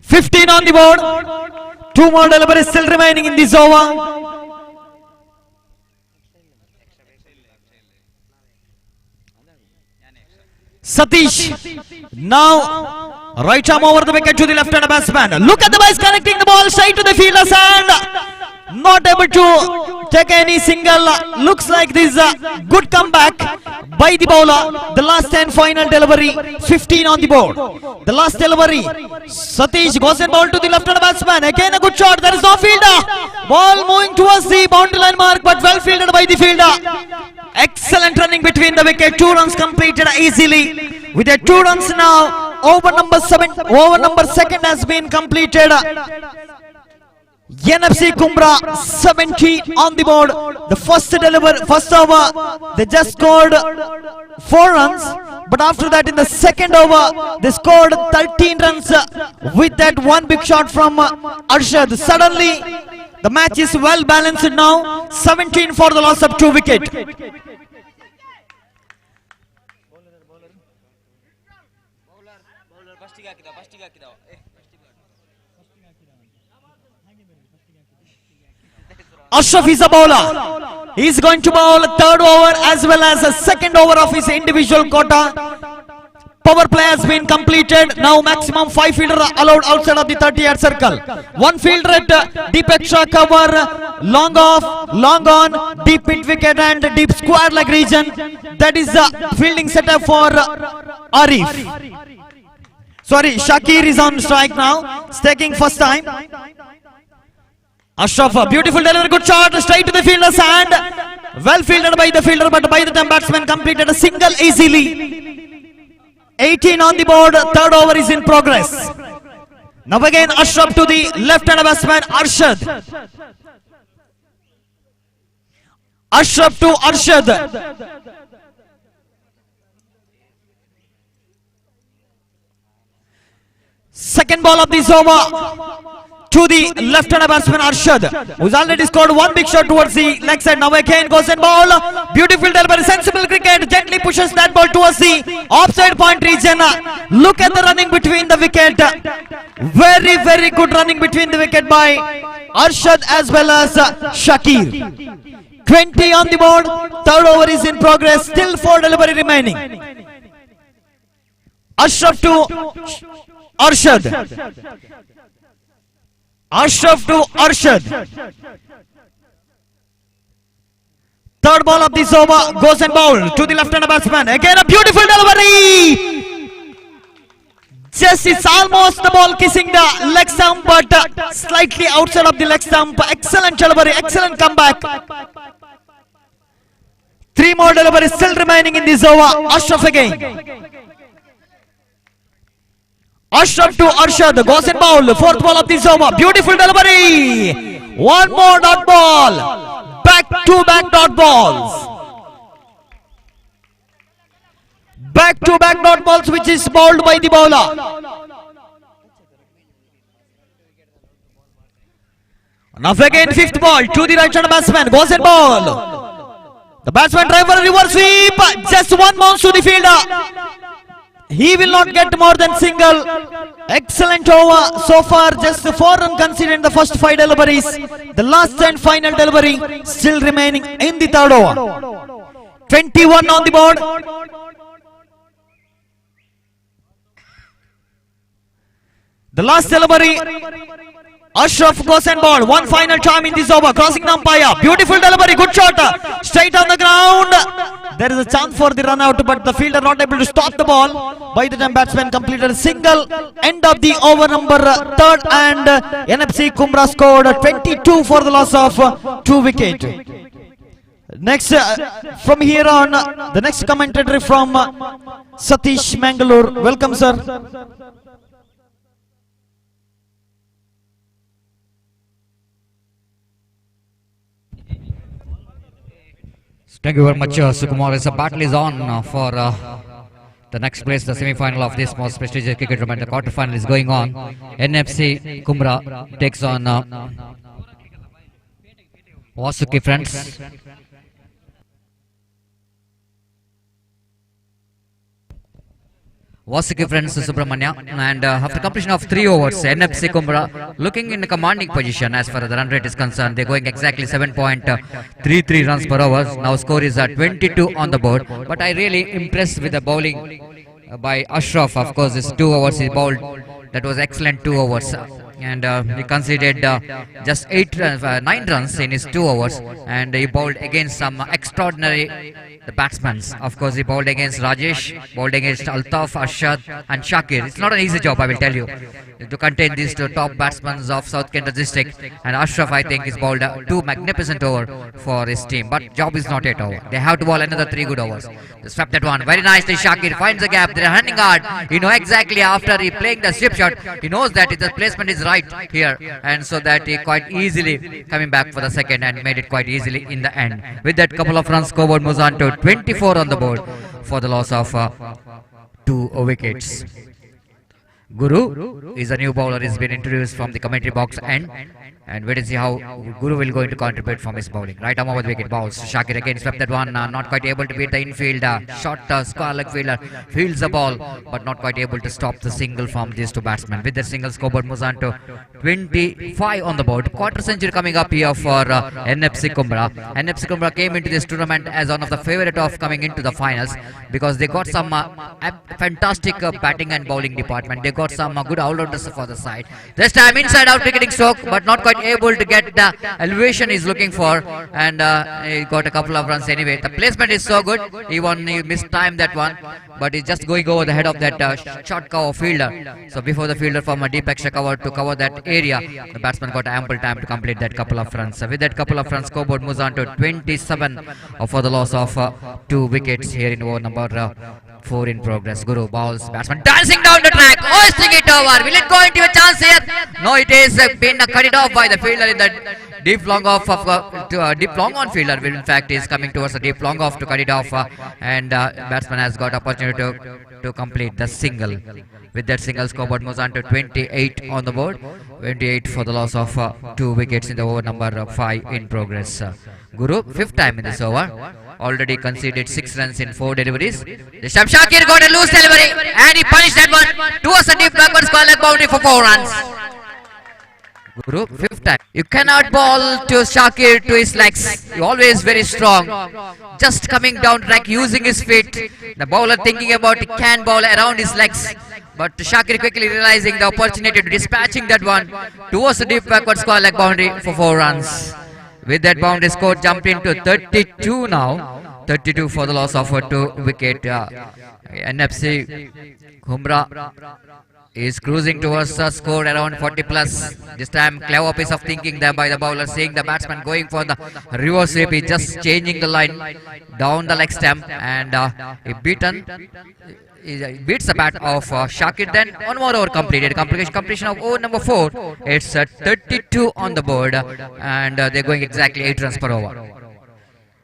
15 on the board. 2 more deliveries still remaining in this over. Satish. Now right arm over the wicket to the left-hand batsman. Look at the boys connecting the ball straight to the fielder's hand. Not able to take any single. Looks like this good comeback by the bowler. The last 10 final delivery. 15 on the board. The last delivery. Satish goes and ball to the left-hand batsman. Again a good shot. There is no fielder. Ball moving towards the boundary line mark, but well fielded by the fielder. Excellent running between the wicket. 2 runs completed easily. With a 2 runs now, over number 7, over number 2 has been completed. NFC Kumbra 70 on the board. The first over, they just scored 4 runs. But after that, in the second over, they scored 13 runs with that one big shot from Arshad. Suddenly, the match is well balanced now. 17 for the loss of 2 wickets. Ashraf is a bowler. He is going to bowl a 3rd over as well as a 2nd over of his individual quota. Power play has been completed. Now maximum 5 fielders allowed outside of the 30-yard circle. 1 fielder at deep extra cover, long off, long on, deep mid wicket and deep square leg region. That is the fielding setup for Arif. Sorry, Shakir is on strike now. It's taking first time. Ashraf, a beautiful delivery, good shot, straight to the fielder's hand. Well fielded by the fielder, but by the time batsman completed a single easily. 18 on the board, 3rd over is in progress. Now again, Ashraf to the left-hand batsman, Arshad. Ashraf to Arshad. second ball of this over to the left-hander batsman Arshad, who's already scored one big shot towards the leg side. Now again goes and ball. Beautiful delivery, sensible cricket. Gently pushes that ball towards the offside point region. Look at the running between the wicket. Very, very good running between the wicket by Arshad as well as Shakir. 20 on the board. Third over is in progress. Still 4 delivery remaining. Ashraf to Arshad. Ashraf to Arshad. Third ball of this over goes and bowl to the left-hander batsman. Again a beautiful delivery. Just it's almost the ball kissing the leg stump, but slightly outside of the leg stump. Excellent delivery, excellent comeback. 3 more deliveries still remaining in this over. Ashraf again. Ashraf to Arshad goes and bowl. 4th ball of this over. Beautiful delivery. 1 more dot ball. Back-to-back dot balls. Back-to-back dot balls which is bowled by the bowler. Now again 5th ball to the right-hand batsman. Goes and bowl. The batsman drive for a reverse sweep. Just 1 bounce to the fielder. He will not get more than single. Excellent over so far. Just 4 runs conceded in the first 5 deliveries. The last and final delivery still remaining in the third over. 21 on the board. The last delivery. Ashraf goes and ball. 1 final time in this over. Crossing the umpire. Beautiful delivery. Good shot. Straight on the ground. There is a chance for the run out, but the fielder not able to stop the ball. By the time batsman completed a single. End of the over number 3rd, and NFC Kumra scored 22 for the loss of 2 wickets. Next, from here on, the next commentator from Satish Mangalore. Welcome, sir. Thank you very much, Sukumar. As the battle is on for the next place, the semi-final of this most prestigious cricket tournament. The quarter-final is going on. NFC Kumra takes on Vasuki Friends. Vasuki Friends Subrahmanya, and after completion of 3 overs, NFC Kumra looking in a commanding position as far as the run rate is concerned. They're going exactly 7.33 runs per hour. Now score is at 22 on the board. But I really impressed with the bowling by Ashraf. Of course, this 2 overs he bowled. That was excellent 2 overs. And he conceded just 9 runs in his 2 overs, and he bowled against some extraordinary batsmen. Of course, he bowled against Rajesh, bowled against Altaf, Arshad and Shakir. It's not an easy job, I will tell you, to contain these 2 top batsmen of South Kent district. And Ashraf, I think, is bowled 2 magnificent overs for his team. But job is not yet over. They have to bowl another 3 good overs. They swept that one very nicely. Shakir finds a gap. They're running hard. You know exactly after he playing the sweep shot, he knows that the placement is right here, and so that he quite easily coming back for the second and made it quite easily in the end. With that, couple of runs scoreboard moves on to 24 on the board for the loss of 2 wickets. Guru is a new bowler. He's been introduced from the commentary box end, and wait and see how Guru will going to contribute from his bowling. Right arm over the wicket, bowls. Shakir again swept that one, not quite able to beat the infield. Short square leg fielder fields the ball, but not quite able to stop the single from these 2 batsmen. With the single, scoreboard moves on to 25 on the board. Quarter century coming up here for NFC Kumra. NFC Kumra came into this tournament as one of the favorite of coming into the finals, because they got some fantastic batting and bowling department. They got some good all-rounders for the side. This time inside out cricketing stroke, but not quite able to get the elevation he's looking for, and he got a couple of runs anyway. The placement is so good. He missed time that one, but he's just going over the head of that short cover fielder. So before the fielder from a deep extra cover to cover that area, the batsman got ample time to complete that couple of runs. With that couple of runs, scoreboard moves on to 27 for the loss of 2 wickets here in over number 4 in progress. Guru bowls, batsman dancing down the track, hoisting it over. Will it go into a chance here? No, it is been cut it off by the fielder in the deep long off of deep long on fielder. In fact, is coming towards a deep long off to cut it off, and batsman has got opportunity to complete the single. With that single, scoreboard moves on to 28 on the board. 28 for the loss of 2 wickets in the over number 5 in progress. Guru, fifth time in this over. Already conceded 6 runs in 4 deliveries. This time Shakir got a loose delivery and he punished that one towards the deep backward square leg boundary for 4 runs. Guru, fifth time. You cannot bowl to Shakir to his legs. He always very strong. Just coming down track using his feet. The bowler thinking about he can bowl around his legs. But Shakir quickly realizing the opportunity to dispatching that one towards the deep backward square leg boundary for 4 runs. With that boundary score jumped into 32 now. 32 for the loss of a 2 wicket. NFC Kumra is cruising towards a score around 40 plus. This time clever piece of thinking there by the bowler, seeing the batsman going for the reverse sweep. He just changing the line down the leg stump and he beats the bat of Shakir. Then one more over completed. Completion of over number 4. It's 32 on the board and they're going exactly 8 runs per over.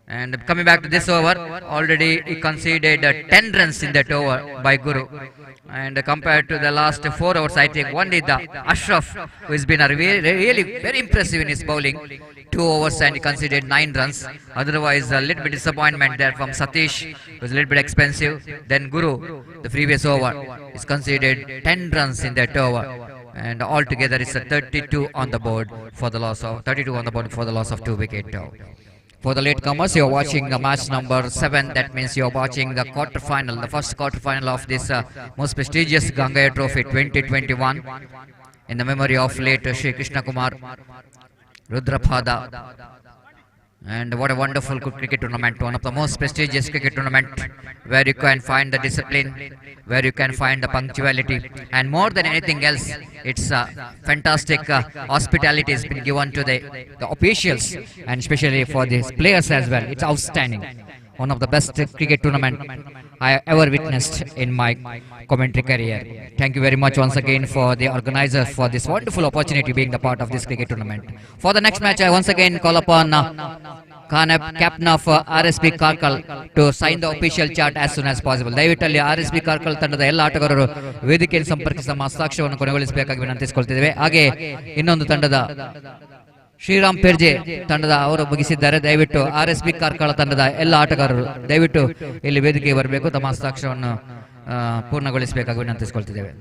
And coming back to this over, already he conceded 10 runs in that over by Guru. And compared to the last 4 overs, I think only the Ashraf, who has been really very impressive in his bowling, 2 overs and he conceded 9 runs. Otherwise, a little bit disappointment there from Satish, who was a little bit expensive. Then Guru, the previous over, is conceded 10 runs in that over. And altogether, it's a 32 on the board for the loss of 32 on the board for the loss of 2 wickets. For the latecomers, you're watching the match number 7. That means you're watching the quarterfinal, the first quarterfinal of this most prestigious Gangeya Trophy 2021 in the memory of late Shri Krishna Kumar Rudrapada. And what a wonderful cricket tournament, one of the most prestigious cricket tournament where you can find the discipline, where you can find the punctuality, and more than anything else, it's fantastic hospitality has been given to the officials and especially for these players as well. It's outstanding. One of the best cricket tournament I ever witnessed in my commentary career. Thank you very much once again for the organizers for this wonderful opportunity being the part of this cricket tournament. For the next match, I once again call upon captain of RSB Karkal to sign the official chart as soon as possible. ದಯವಿಟ್ಟಲ್ಲಿ RSB Karkal ತಂಡದ ಎಲ್ಲ ಆಟಗಾರರು ವೇದಿಕೆಯನ್ನು ಸಂಪರ್ಕಿಸಿ ನಮ್ಮ ಹಸ್ತಾಕ್ಷರವನ್ನು ಕೊನೆಗೊಳಿಸಬೇಕಾಗಿ ವಿನಂತಿಸಿಕೊಳ್ತಿದ್ದೇವೆ. ಹಾಗೆ ಇನ್ನೊಂದು ತಂಡದ ಶ್ರೀರಾಮ್ ಪೆರ್ಜೆ ತಂಡದ ಅವರು ಮುಗಿಸಿದ್ದಾರೆ. ದಯವಿಟ್ಟು RSB ಕಾರ್ಕಳ ತಂಡದ ಎಲ್ಲ ಆಟಗಾರರು ದಯವಿಟ್ಟು ಇಲ್ಲಿ ವೇದಿಕೆಗೆ ಬರಬೇಕು, ತಮ್ಮ ಹಸ್ತಾಕ್ಷರವನ್ನು ಪೂರ್ಣಗೊಳಿಸಬೇಕಾಗಿ ವಿನಂತಿಸಿಕೊಳ್ತಿದ್ದೇವೆ.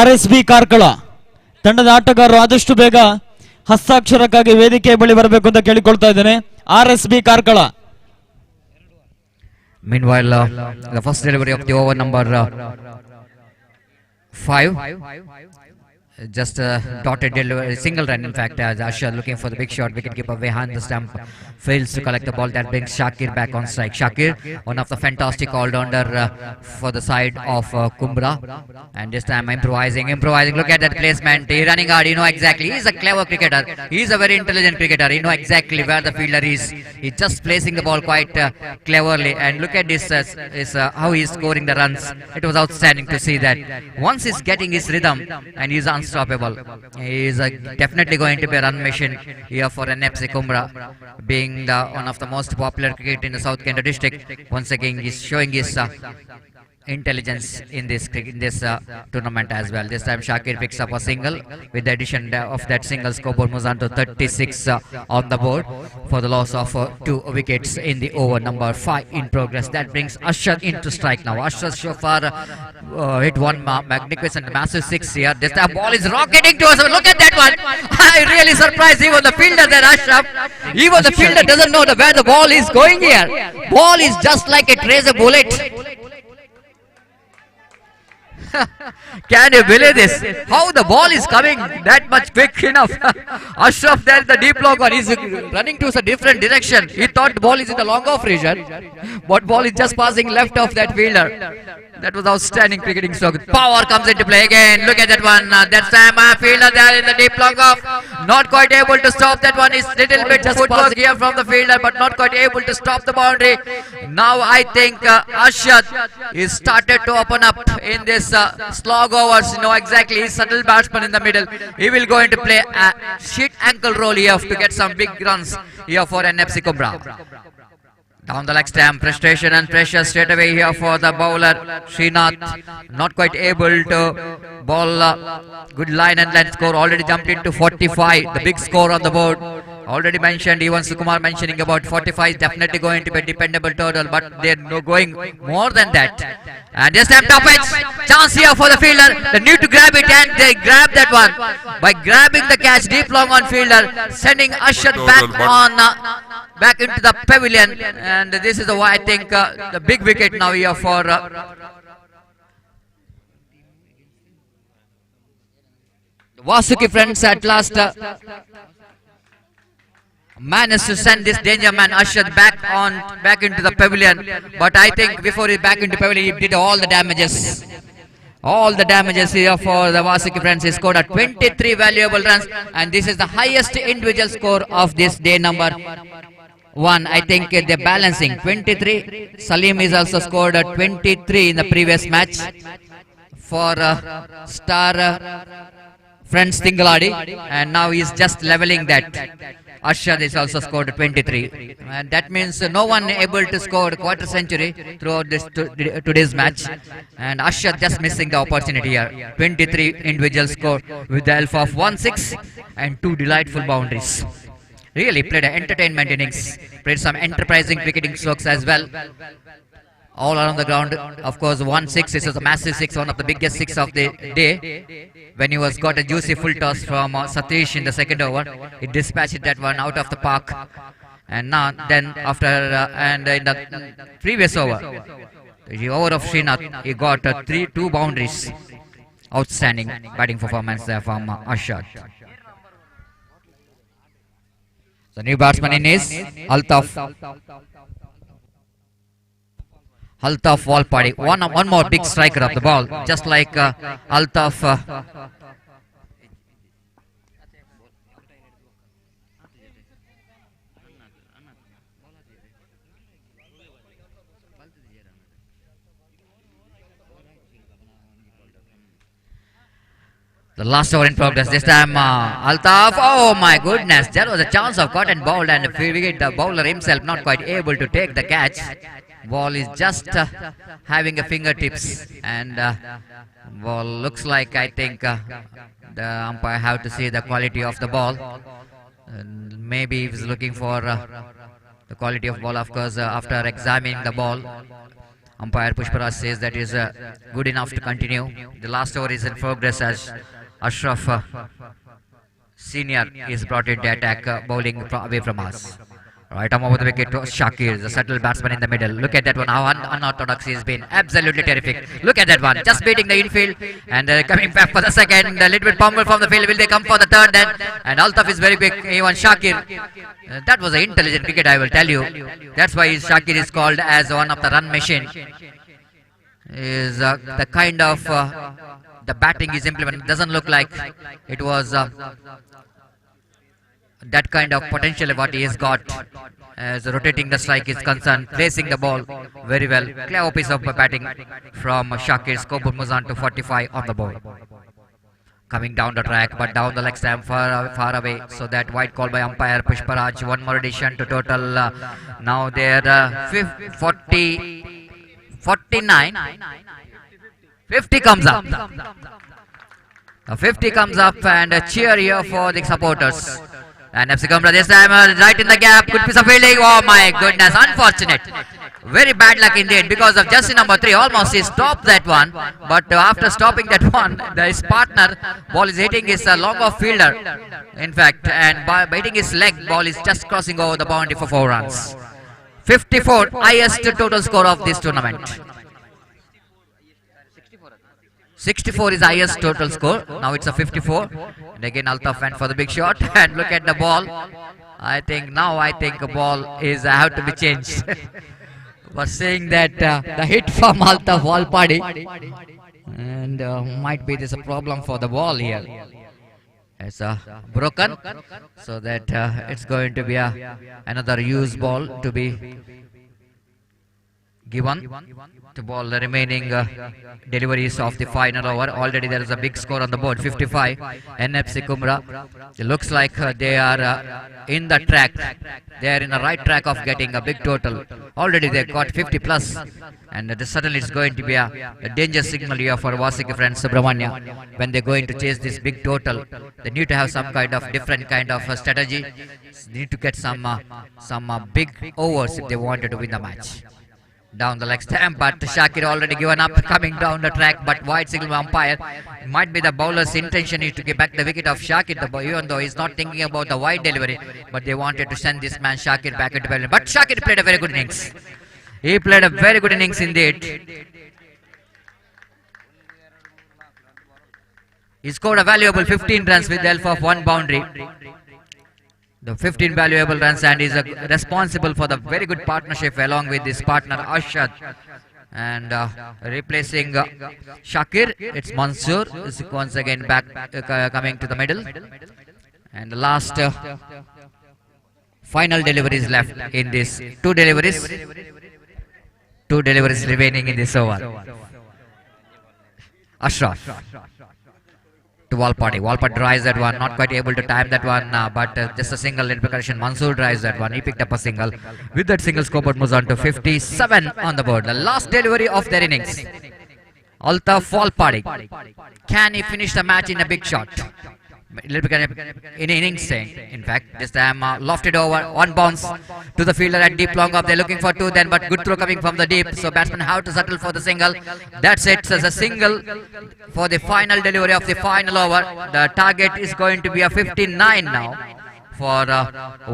RSB ಕಾರ್ಕಳ ತಂಡದ ಆಟಗಾರರು ಆದಷ್ಟು ಬೇಗ ಹಸ್ತಾಕ್ಷರಕ್ಕಾಗಿ ವೇದಿಕೆ ಬಳಿ ಬರಬೇಕು ಅಂತ ಕೇಳಿಕೊಳ್ತಾ ಇದ್ದೇನೆ. RSB Karkala. Meanwhile, the first delivery of the over number 5. Just a dotted delivery, single run in fact, as Asher looking for the big shot. Wicketkeeper behind the stump fails to collect the ball. That brings Shakir back on strike. Shakir, one of the fantastic all-rounder for the side of Kumbra, and this time improvising. Look at that placement. He's running hard. You know exactly. He's a clever cricketer. He's a very intelligent cricketer. He knows exactly where the fielder is. He's just placing the ball quite cleverly. And look at this, how he's scoring the runs. It was outstanding to see that. Once he's getting his rhythm and he's unstoppable. He is definitely going to be a run machine here for NFC Kumbra, being one of the most popular cricket in the South Kent district. Once again, he's showing his intelligence in this tournament as well. This time Shakir picks up a single. With the addition of that single, scoreboard moves on to 36 on the board for the loss of 2 wickets in the over number 5 in progress. That brings Asher into strike now. Asher so far hit one magnificent massive 6 here. This time ball is rocketing to us. Look at that one. I really surprised even the fielder there, Ashraf. Even the fielder doesn't know where the ball is going here. Ball is just like a razor bullet. Can you believe this? How the ball is coming that much quick enough? Ashraf there in the deep long one. He's running to a different direction. He thought the ball is in the long off region, but ball is just passing left of that fielder. That was outstanding cricketing stroke. Power comes into play again. Look at that one. That time fielder there in the deep long off. Not quite able to stop that one. It's little bit just footwork here from the fielder, but not quite able to stop the boundary. Now I think Ashad is started to open up in this slog overs. You know exactly. He's subtle batsman in the middle. He will go into play a sheet ankle roll here to get some big runs here for NFC Kumbra. Down the leg stamp, frustration and pressure straight away here for the bowler Srinath. Not quite able to bowl. Good line and length score. Already jumped into 45. The big score on the board. Already mentioned, even Sukumar mentioning about 45 is definitely going to be a dependable total, but they're no going more than that. And this time top edge, chance here for the fielder. They need to grab it and they grab that one by grabbing the catch deep long on fielder, sending Ashad back into the pavilion. And this is the why I think the big wicket now here for Vasuki friends at last. Managed to send this danger man Ashad back into the pavilion, but I think before he back into pavilion he did all the damages. All the damages here for the Vasuki friends. He scored at 23 valuable runs, and this is the highest individual score of this day number 1. I think they're balancing 23. Salim is also scored at 23 in the previous match for star friends Tingaladi, and now he's just leveling that. Ashad is also scored 23, and that means no one able to score a quarter century throughout this today's match, and Ashad just missing the opportunity here. 23 individual score with the help of 1-6 and 2 delightful boundaries. Really played an entertainment innings, played some enterprising cricketing strokes as well. All around the ground, of course, 1-6. This is a massive 6, one of the biggest 6 of the day. When he was got a juicy full toss from Satish in the second over, he dispatched that one out of the park. And now, then after and in the previous over, the over of Srinath, he got 2 boundaries. Outstanding batting performance there from Ashad. The new batsman in is Altaf. Altaf Walpadi, one more big striker of the ball, just like Altaf. The last over in progress. This time Altaf. Oh my goodness, there was a chance of caught and bowled, and the bowler himself not quite able to take the catch. Ball is just having a fingertips, and ball looks like, I think the umpire have to see the quality of the ball. Maybe he was looking for the quality of ball. Of course, after examining the ball, umpire Pushparaj says that is good enough to continue. The last over is in progress as Ashraf Senior is brought into attack, bowling away from us. Right arm over the wicket to Shakir, the subtle batsman in the middle. Look at that one, how unorthodox he's been. Absolutely terrific. Look at that one, just beating the infield and coming back for the second. A little bit pummeled from the field. Will they come for the third then? And Altaf is very quick. Even Shakir. That was an intelligent cricket, I will tell you. That's why Shakir is called as one of the run machine. Is the kind of the batting is implemented. Doesn't look like it was that kind of potential what he has got as rotating the strike is concerned, placing the ball very well. Clever piece of batting from Shakir. Scoreboard moves on to 45 on the board. Coming down the track, but down the leg stamp far away. So that white call by umpire Pushparaj. One more addition to total. Now they're 49. 50 comes up. 50 comes up, and a cheer here for the supporters. And FC Kumra this time right in the gap. Good piece of fielding. Oh my goodness, unfortunate. Very bad luck indeed, because of jersey number 3. Almost he stopped that one, but after stopping that one, his partner ball is hitting his long off fielder, in fact, and by hitting his leg, ball is just crossing over the boundary for 4 runs. 54, highest total score of this tournament. 64 is highest total score. Now it's a 54. And again Altaf went for the big shot. And look at the ball. I think the ball is have to be changed. Was saying that the hit from Altaf Walpadi, and might be this a problem for the ball here. It's broken, so that it's going to be another used ball to be given to ball the remaining deliveries of the final over. Already there is a big score on the board, 55. NFC Kumra. It looks like they are in the track. They are in the right track of getting a big total. Already they got 50 plus, and this certainly is going to be a danger signal here for Vasiki friends Subrahmanya. When they're going to chase this big total, they need to have some kind of different kind of strategy. They need to get some big overs if they wanted to win the match. Down the leg stamp, but Shakir already given up, coming down the track, but wide signal umpire. It might be the bowler's intention is to get back the wicket of Shakir, even though he's not thinking about the wide delivery, but they wanted to send this man Shakir back into bowling. But Shakir played a very good innings. He played a very good innings indeed. He scored a valuable 15 runs with the help of one boundary. The 15 valuable runs, and is responsible for the very good partnership along with his partner Ashad. And replacing Shakir, it's Mansoor is once again back coming to the middle. And the last final deliveries left in this. Two deliveries remaining in this over. Ashraf to Walpati. Walpati drives that one, not quite able to time that one, but just a single in percussion. Mansoor drives that one, he picked up a single. With that single, scoreboard moves on to 57 on the board. The last delivery of their innings. Altaf Walpati. Can he finish the match in a big shot? In innings, in fact, this time lofted over, on bounce to the fielder at deep long off. They're looking for two then, but good throw coming from the deep, so batsmen have to settle for the single. That's it, as a single for the final delivery of the final over. The target is going to be a 59 now for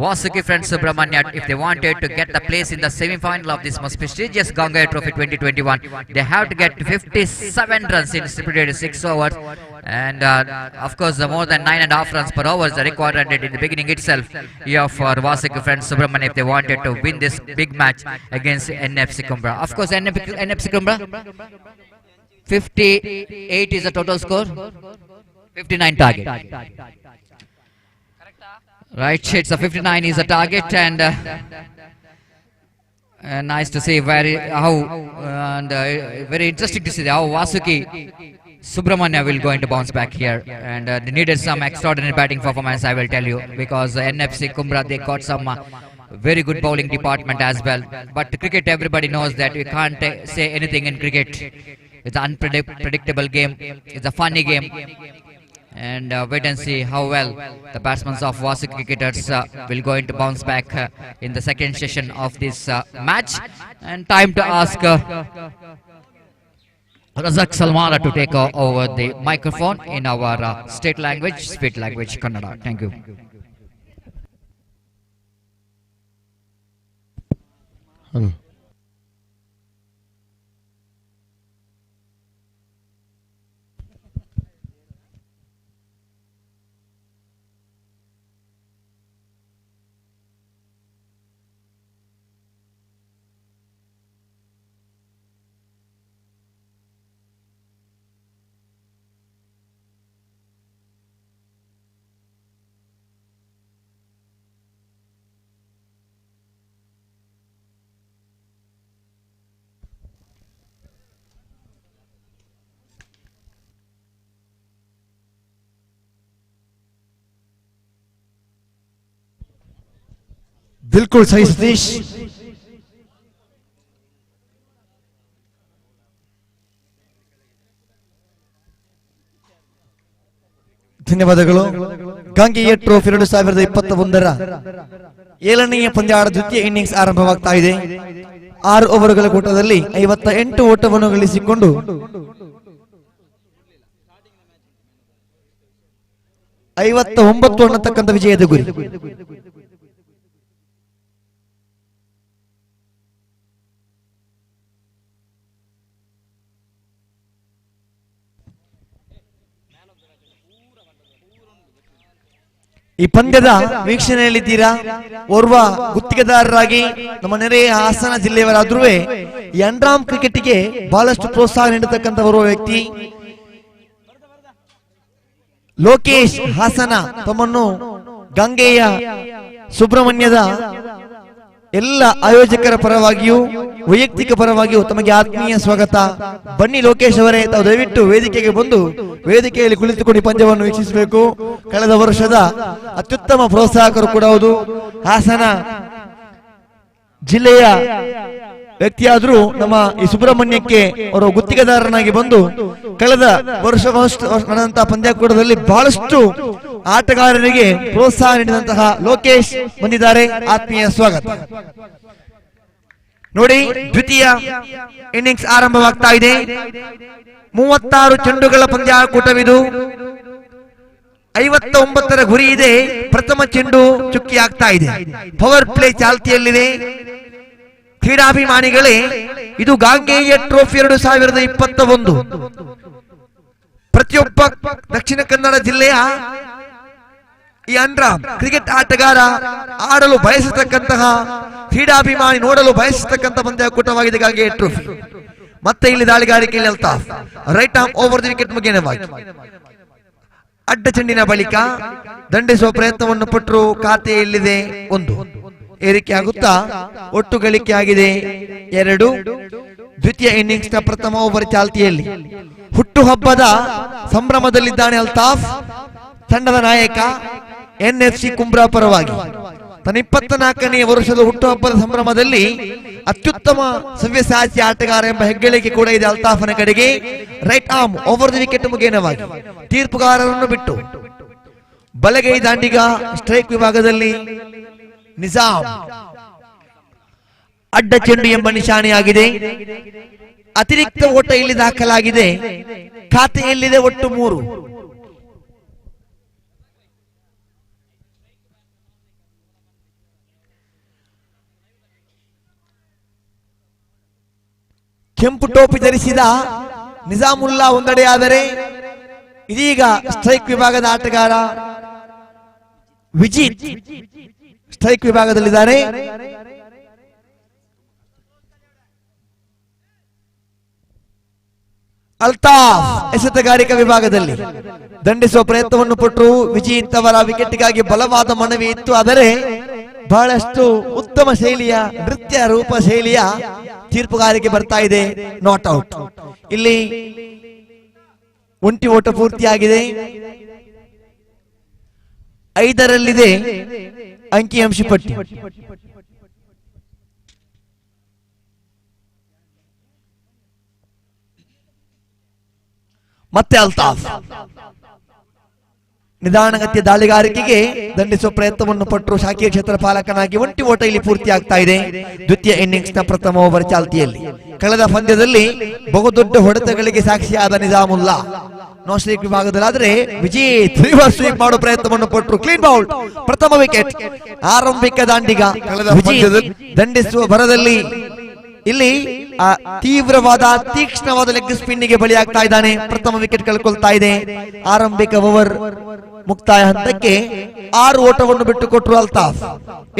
Vasiki friends Subrahmanya. If they wanted to get the place in the semi-final of this most prestigious Gangeya Trophy 2021, they have to get 57 runs in stipulated 6 overs. And of course, the more than 9.5 runs per over is the required in the beginning itself here for Vasiki friends Subrahmanya if they wanted to win this big match against NFC Kumbra. Of course, NFC Kumbra, 58 is the total score, 59 target. Right, it's a 59 is the target, and nice to see very interesting to see how Vasiki Subrahmanya will going to bounce back here, and they needed some extraordinary batting performance, I will tell you, because NFC Kumbra, they got some very good bowling department as well. But cricket, everybody knows that you can't say anything in cricket. It's an unpredictable game. It's a funny game. And wait and see how well the batsmen of Vasiki cricketers will going to bounce back in the second session of this match. And time to ask Razak Salmara to take over the microphone in our state language, sweet language, Kannada. Thank you. Hello. बिल्कुल सही सतीश. ಧನ್ಯವಾದಗಳು. ಗಾಂಗೆಯ trophy 2021ರ 7ನೇ ಪಂದ್ಯಾಟ ದ್ವಿತೀಯ innings ಆರಂಭವಾಗ್ತಾ ಇದೆ. 6 ಓವರ್ಗಳ ಕೂಟದಲ್ಲಿ 58 ಓಟವನ್ನು ಗಳಿಸಿಕೊಂಡು 59 ಅನ್ನತಕ್ಕಂಥ ವಿಜಯದ ಗುರಿ. ಈ ಪಂದ್ಯದ ವೀಕ್ಷಣೆಯಲ್ಲಿದ್ದೀರಾ. ಓರ್ವ ಗುತ್ತಿಗೆದಾರರಾಗಿ ನಮ್ಮ ನೆರೆಯ ಹಾಸನ ಜಿಲ್ಲೆಯವರಾದ್ರೂ ಎಂಡ್ರಾಮ್ ಕ್ರಿಕೆಟ್ಗೆ ಬಹಳಷ್ಟು ಪ್ರೋತ್ಸಾಹ ನೀಡತಕ್ಕಂಥ ಓರ್ವ ವ್ಯಕ್ತಿ ಲೋಕೇಶ್ ಹಾಸನ ತಮ್ಮನ್ನು ಗಂಗೆಯ ಸುಬ್ರಹ್ಮಣ್ಯದ ಎಲ್ಲ ಆಯೋಜಕರ ಪರವಾಗಿಯೂ ವೈಯಕ್ತಿಕ ಪರವಾಗಿಯೂ ತಮಗೆ ಆತ್ಮೀಯ ಸ್ವಾಗತ. ಬನ್ನಿ ಲೋಕೇಶ್ ಅವರೇ, ತಾವು ದಯವಿಟ್ಟು ವೇದಿಕೆಗೆ ಬಂದು ವೇದಿಕೆಯಲ್ಲಿ ಕುಳಿತುಕೊಂಡು ಈ ಪಂದ್ಯವನ್ನು ವೀಕ್ಷಿಸಬೇಕು. ಕಳೆದ ವರ್ಷದ ಅತ್ಯುತ್ತಮ ಪ್ರೋತ್ಸಾಹಕರು ಕೂಡ ಹೌದು. ಹಾಸನ ಜಿಲ್ಲೆಯ ವ್ಯಕ್ತಿಯಾದರೂ ನಮ್ಮ ಈ ಸುಬ್ರಹ್ಮಣ್ಯಕ್ಕೆ ಅವರು ಗುತ್ತಿಗೆದಾರನಾಗಿ ಬಂದು ಕಳೆದ ವರ್ಷ ನಡೆದಂತಹ ಪಂದ್ಯಾಕೂಟದಲ್ಲಿ ಬಹಳಷ್ಟು ಆಟಗಾರರಿಗೆ ಪ್ರೋತ್ಸಾಹ ನೀಡಿದಂತಹ ಲೋಕೇಶ್ ಬಂದಿದ್ದಾರೆ. ಆತ್ಮೀಯ ಸ್ವಾಗತ. ನೋಡಿ, ದ್ವಿತೀಯ ಇನ್ನಿಂಗ್ಸ್ ಆರಂಭವಾಗ್ತಾ ಇದೆ. 36 ಚೆಂಡುಗಳ ಪಂದ್ಯಾಕೂಟವಿದು. 59ರ ಗುರಿ ಇದೆ. ಪ್ರಥಮ ಚೆಂಡು ಚುಕ್ಕಿ ಆಗ್ತಾ ಇದೆ. ಪವರ್ ಪ್ಲೇ ಚಾಲ್ತಿಯಲ್ಲಿದೆ. ಕ್ರೀಡಾಭಿಮಾನಿಗಳೇ, ಇದು ಗಾಂಗೇಯ ಟ್ರೋಫಿ 2021. ಪ್ರತಿಯೊಬ್ಬ ದಕ್ಷಿಣ ಕನ್ನಡ ಜಿಲ್ಲೆಯ ಈ ಅನ್ರಾಮ್ ಕ್ರಿಕೆಟ್ ಆಟಗಾರ ಆಡಲು ಬಯಸತಕ್ಕಂತಹ, ಕ್ರೀಡಾಭಿಮಾನಿ ನೋಡಲು ಬಯಸತಕ್ಕಂತಹ ಪಂದ್ಯಾಕೂಟವಾಗಿದೆ ಗಾಂಗೇಯ ಟ್ರೋಫಿ. ಮತ್ತೆ ಇಲ್ಲಿ ದಾಳಿಗಾರಿಕೆಯಲ್ಲಿ Altaf right arm over the wicket ಮುಖೇನವಾಗಿ ಅಡ್ಡ ಚೆಂಡಿನ ಬಳಿಕ ದಂಡಿಸುವ ಪ್ರಯತ್ನವನ್ನು ಪಟ್ಟರು. ಖಾತೆಯಲ್ಲಿದೆ 1. ಏರಿಕೆ ಆಗುತ್ತಾ ಒಟ್ಟು ಗಳಿಕೆ ಆಗಿದೆ 2. ದ್ವಿತೀಯ ಇನ್ನಿಂಗ್ಸ್ ನ ಪ್ರಥಮ ಓವರ್ ಚಾಲ್ತಿಯಲ್ಲಿ ಹುಟ್ಟುಹಬ್ಬದ ಸಂಭ್ರಮದಲ್ಲಿದ್ದಾನೆ ಅಲ್ತಾಫ್. ತಂಡದ ನಾಯಕ NFC ಕುಂಬ್ರಾ ಪರವಾಗಿ ತನ್ನ 24ನೇ ವರ್ಷದ ಹುಟ್ಟುಹಬ್ಬದ ಸಂಭ್ರಮದಲ್ಲಿ ಅತ್ಯುತ್ತಮ ಸವ್ಯಸಾಚಿ ಆಟಗಾರ ಎಂಬ ಹೆಗ್ಗಳಿಕೆ ಕೂಡ ಇದೆ ಅಲ್ತಾಫನ ಕಡೆಗೆ. Right arm over the wicket ಮುಖೇನವಾಗಿ ತೀರ್ಪುಗಾರರನ್ನು ಬಿಟ್ಟು ಬಲಗೈ ದಾಂಡಿಗ ಸ್ಟ್ರೈಕ್ ವಿಭಾಗದಲ್ಲಿ ನಿಜಾಮ್ ಅಡ್ಡ ಚೆಂಡು ಎಂಬ ನಿಶಾನೆಯಾಗಿದೆ. ಅತಿರಿಕ್ತ ಓಟ ಇಲ್ಲಿ ದಾಖಲಾಗಿದೆ. ಖಾತೆಯಲ್ಲಿದೆ ಒಟ್ಟು 3. ಕೆಂಪು ಟೋಪಿ ಧರಿಸಿದ ನಿಜಾಮುಲ್ಲಾ ಒಂದೆಡೆಯಾದರೆ, ಇದೀಗ ಸ್ಟ್ರೈಕ್ ವಿಭಾಗದ ಆಟಗಾರ ವಿಜಿತ್ ಸ್ಟ್ರೈಕ್ ವಿಭಾಗದಲ್ಲಿದ್ದಾರೆ. ಅಲ್ತಾಫ್ ಎಸೆತಗಾರಿಕಾ ವಿಭಾಗದಲ್ಲಿ ದಂಡಿಸುವ ಪ್ರಯತ್ನವನ್ನು ಪಟ್ಟರು. ವಿಜಿತ್ ಅವರ ವಿಕೆಟ್ಗಾಗಿ ಬಲವಾದ ಮನವಿ ಇತ್ತು, ಆದರೆ ಬಹಳಷ್ಟು ಉತ್ತಮ ಶೈಲಿಯ ನೃತ್ಯ ರೂಪ ಶೈಲಿಯ ತೀರ್ಪುಗಾರಿಕೆ ಬರ್ತಾ ಇದೆ. Not out. ಇಲ್ಲಿ ಒಂಟಿ ಓಟ ಪೂರ್ತಿಯಾಗಿದೆ. 5ರಲ್ಲಿದೆ ಅಂಕಿಅಂಶ ಪಟ್ಟಿ. ಮತ್ತೆ ಅಲ್ತಾಫ್ ನಿಧಾನಗತಿಯ ದಾಳಿಗಾರಿಕೆಗೆ ದಂಡಿಸುವ ಪ್ರಯತ್ನವನ್ನು ಪಟ್ಟರು. ಶಾಖೀಯ ಕ್ಷೇತ್ರ ಪಾಲಕನಾಗಿ ಒಂಟಿ ಓಟ ಇಲ್ಲಿ ಪೂರ್ತಿ ಆಗ್ತಾ ಇದೆ. ದ್ವಿತೀಯ ಇನ್ನಿಂಗ್ಸ್ ನ ಪ್ರಥಮ ಓವರ್ ಚಾಲ್ತಿಯಲ್ಲಿ ಕಳೆದ ಪಂದ್ಯದಲ್ಲಿ ಬಹುದೊಡ್ಡ ಹೊಡೆತಗಳಿಗೆ ಸಾಕ್ಷಿಯಾದ ನಿಜಾಮುಲ್ಲಾ no strike ವಿಭಾಗದಲ್ಲಾದ್ರೆ Vijith reverse sweep ಮಾಡುವ ಪ್ರಯತ್ನವನ್ನು ಪಟ್ಟರು. Clean bowled. ಪ್ರಥಮ ವಿಕೆಟ್. ಆರಂಭಿಕ ದಾಂಡಿಗ ದಂಡಿಸುವ ಭರದಲ್ಲಿ ಇಲ್ಲಿ ತೀವ್ರವಾದ ತೀಕ್ಷ್ಣವಾದ ಲೆಗ್ ಸ್ಪಿನ್ನಿಗೆ ಬಲಿಯಾಗ್ತಾ ಇದ್ದಾನೆ. ಪ್ರಥಮ ವಿಕೆಟ್ ಕಳ್ಕೊಳ್ತಾ ಇದೆ. ಆರಂಭಿಕ ಓವರ್ ಮುಕ್ತಾಯ ಹಂತಕ್ಕೆ 6 ಓಟವನ್ನು ಬಿಟ್ಟು ಕೊಟ್ಟರು ಅಲ್ತಾಫ್.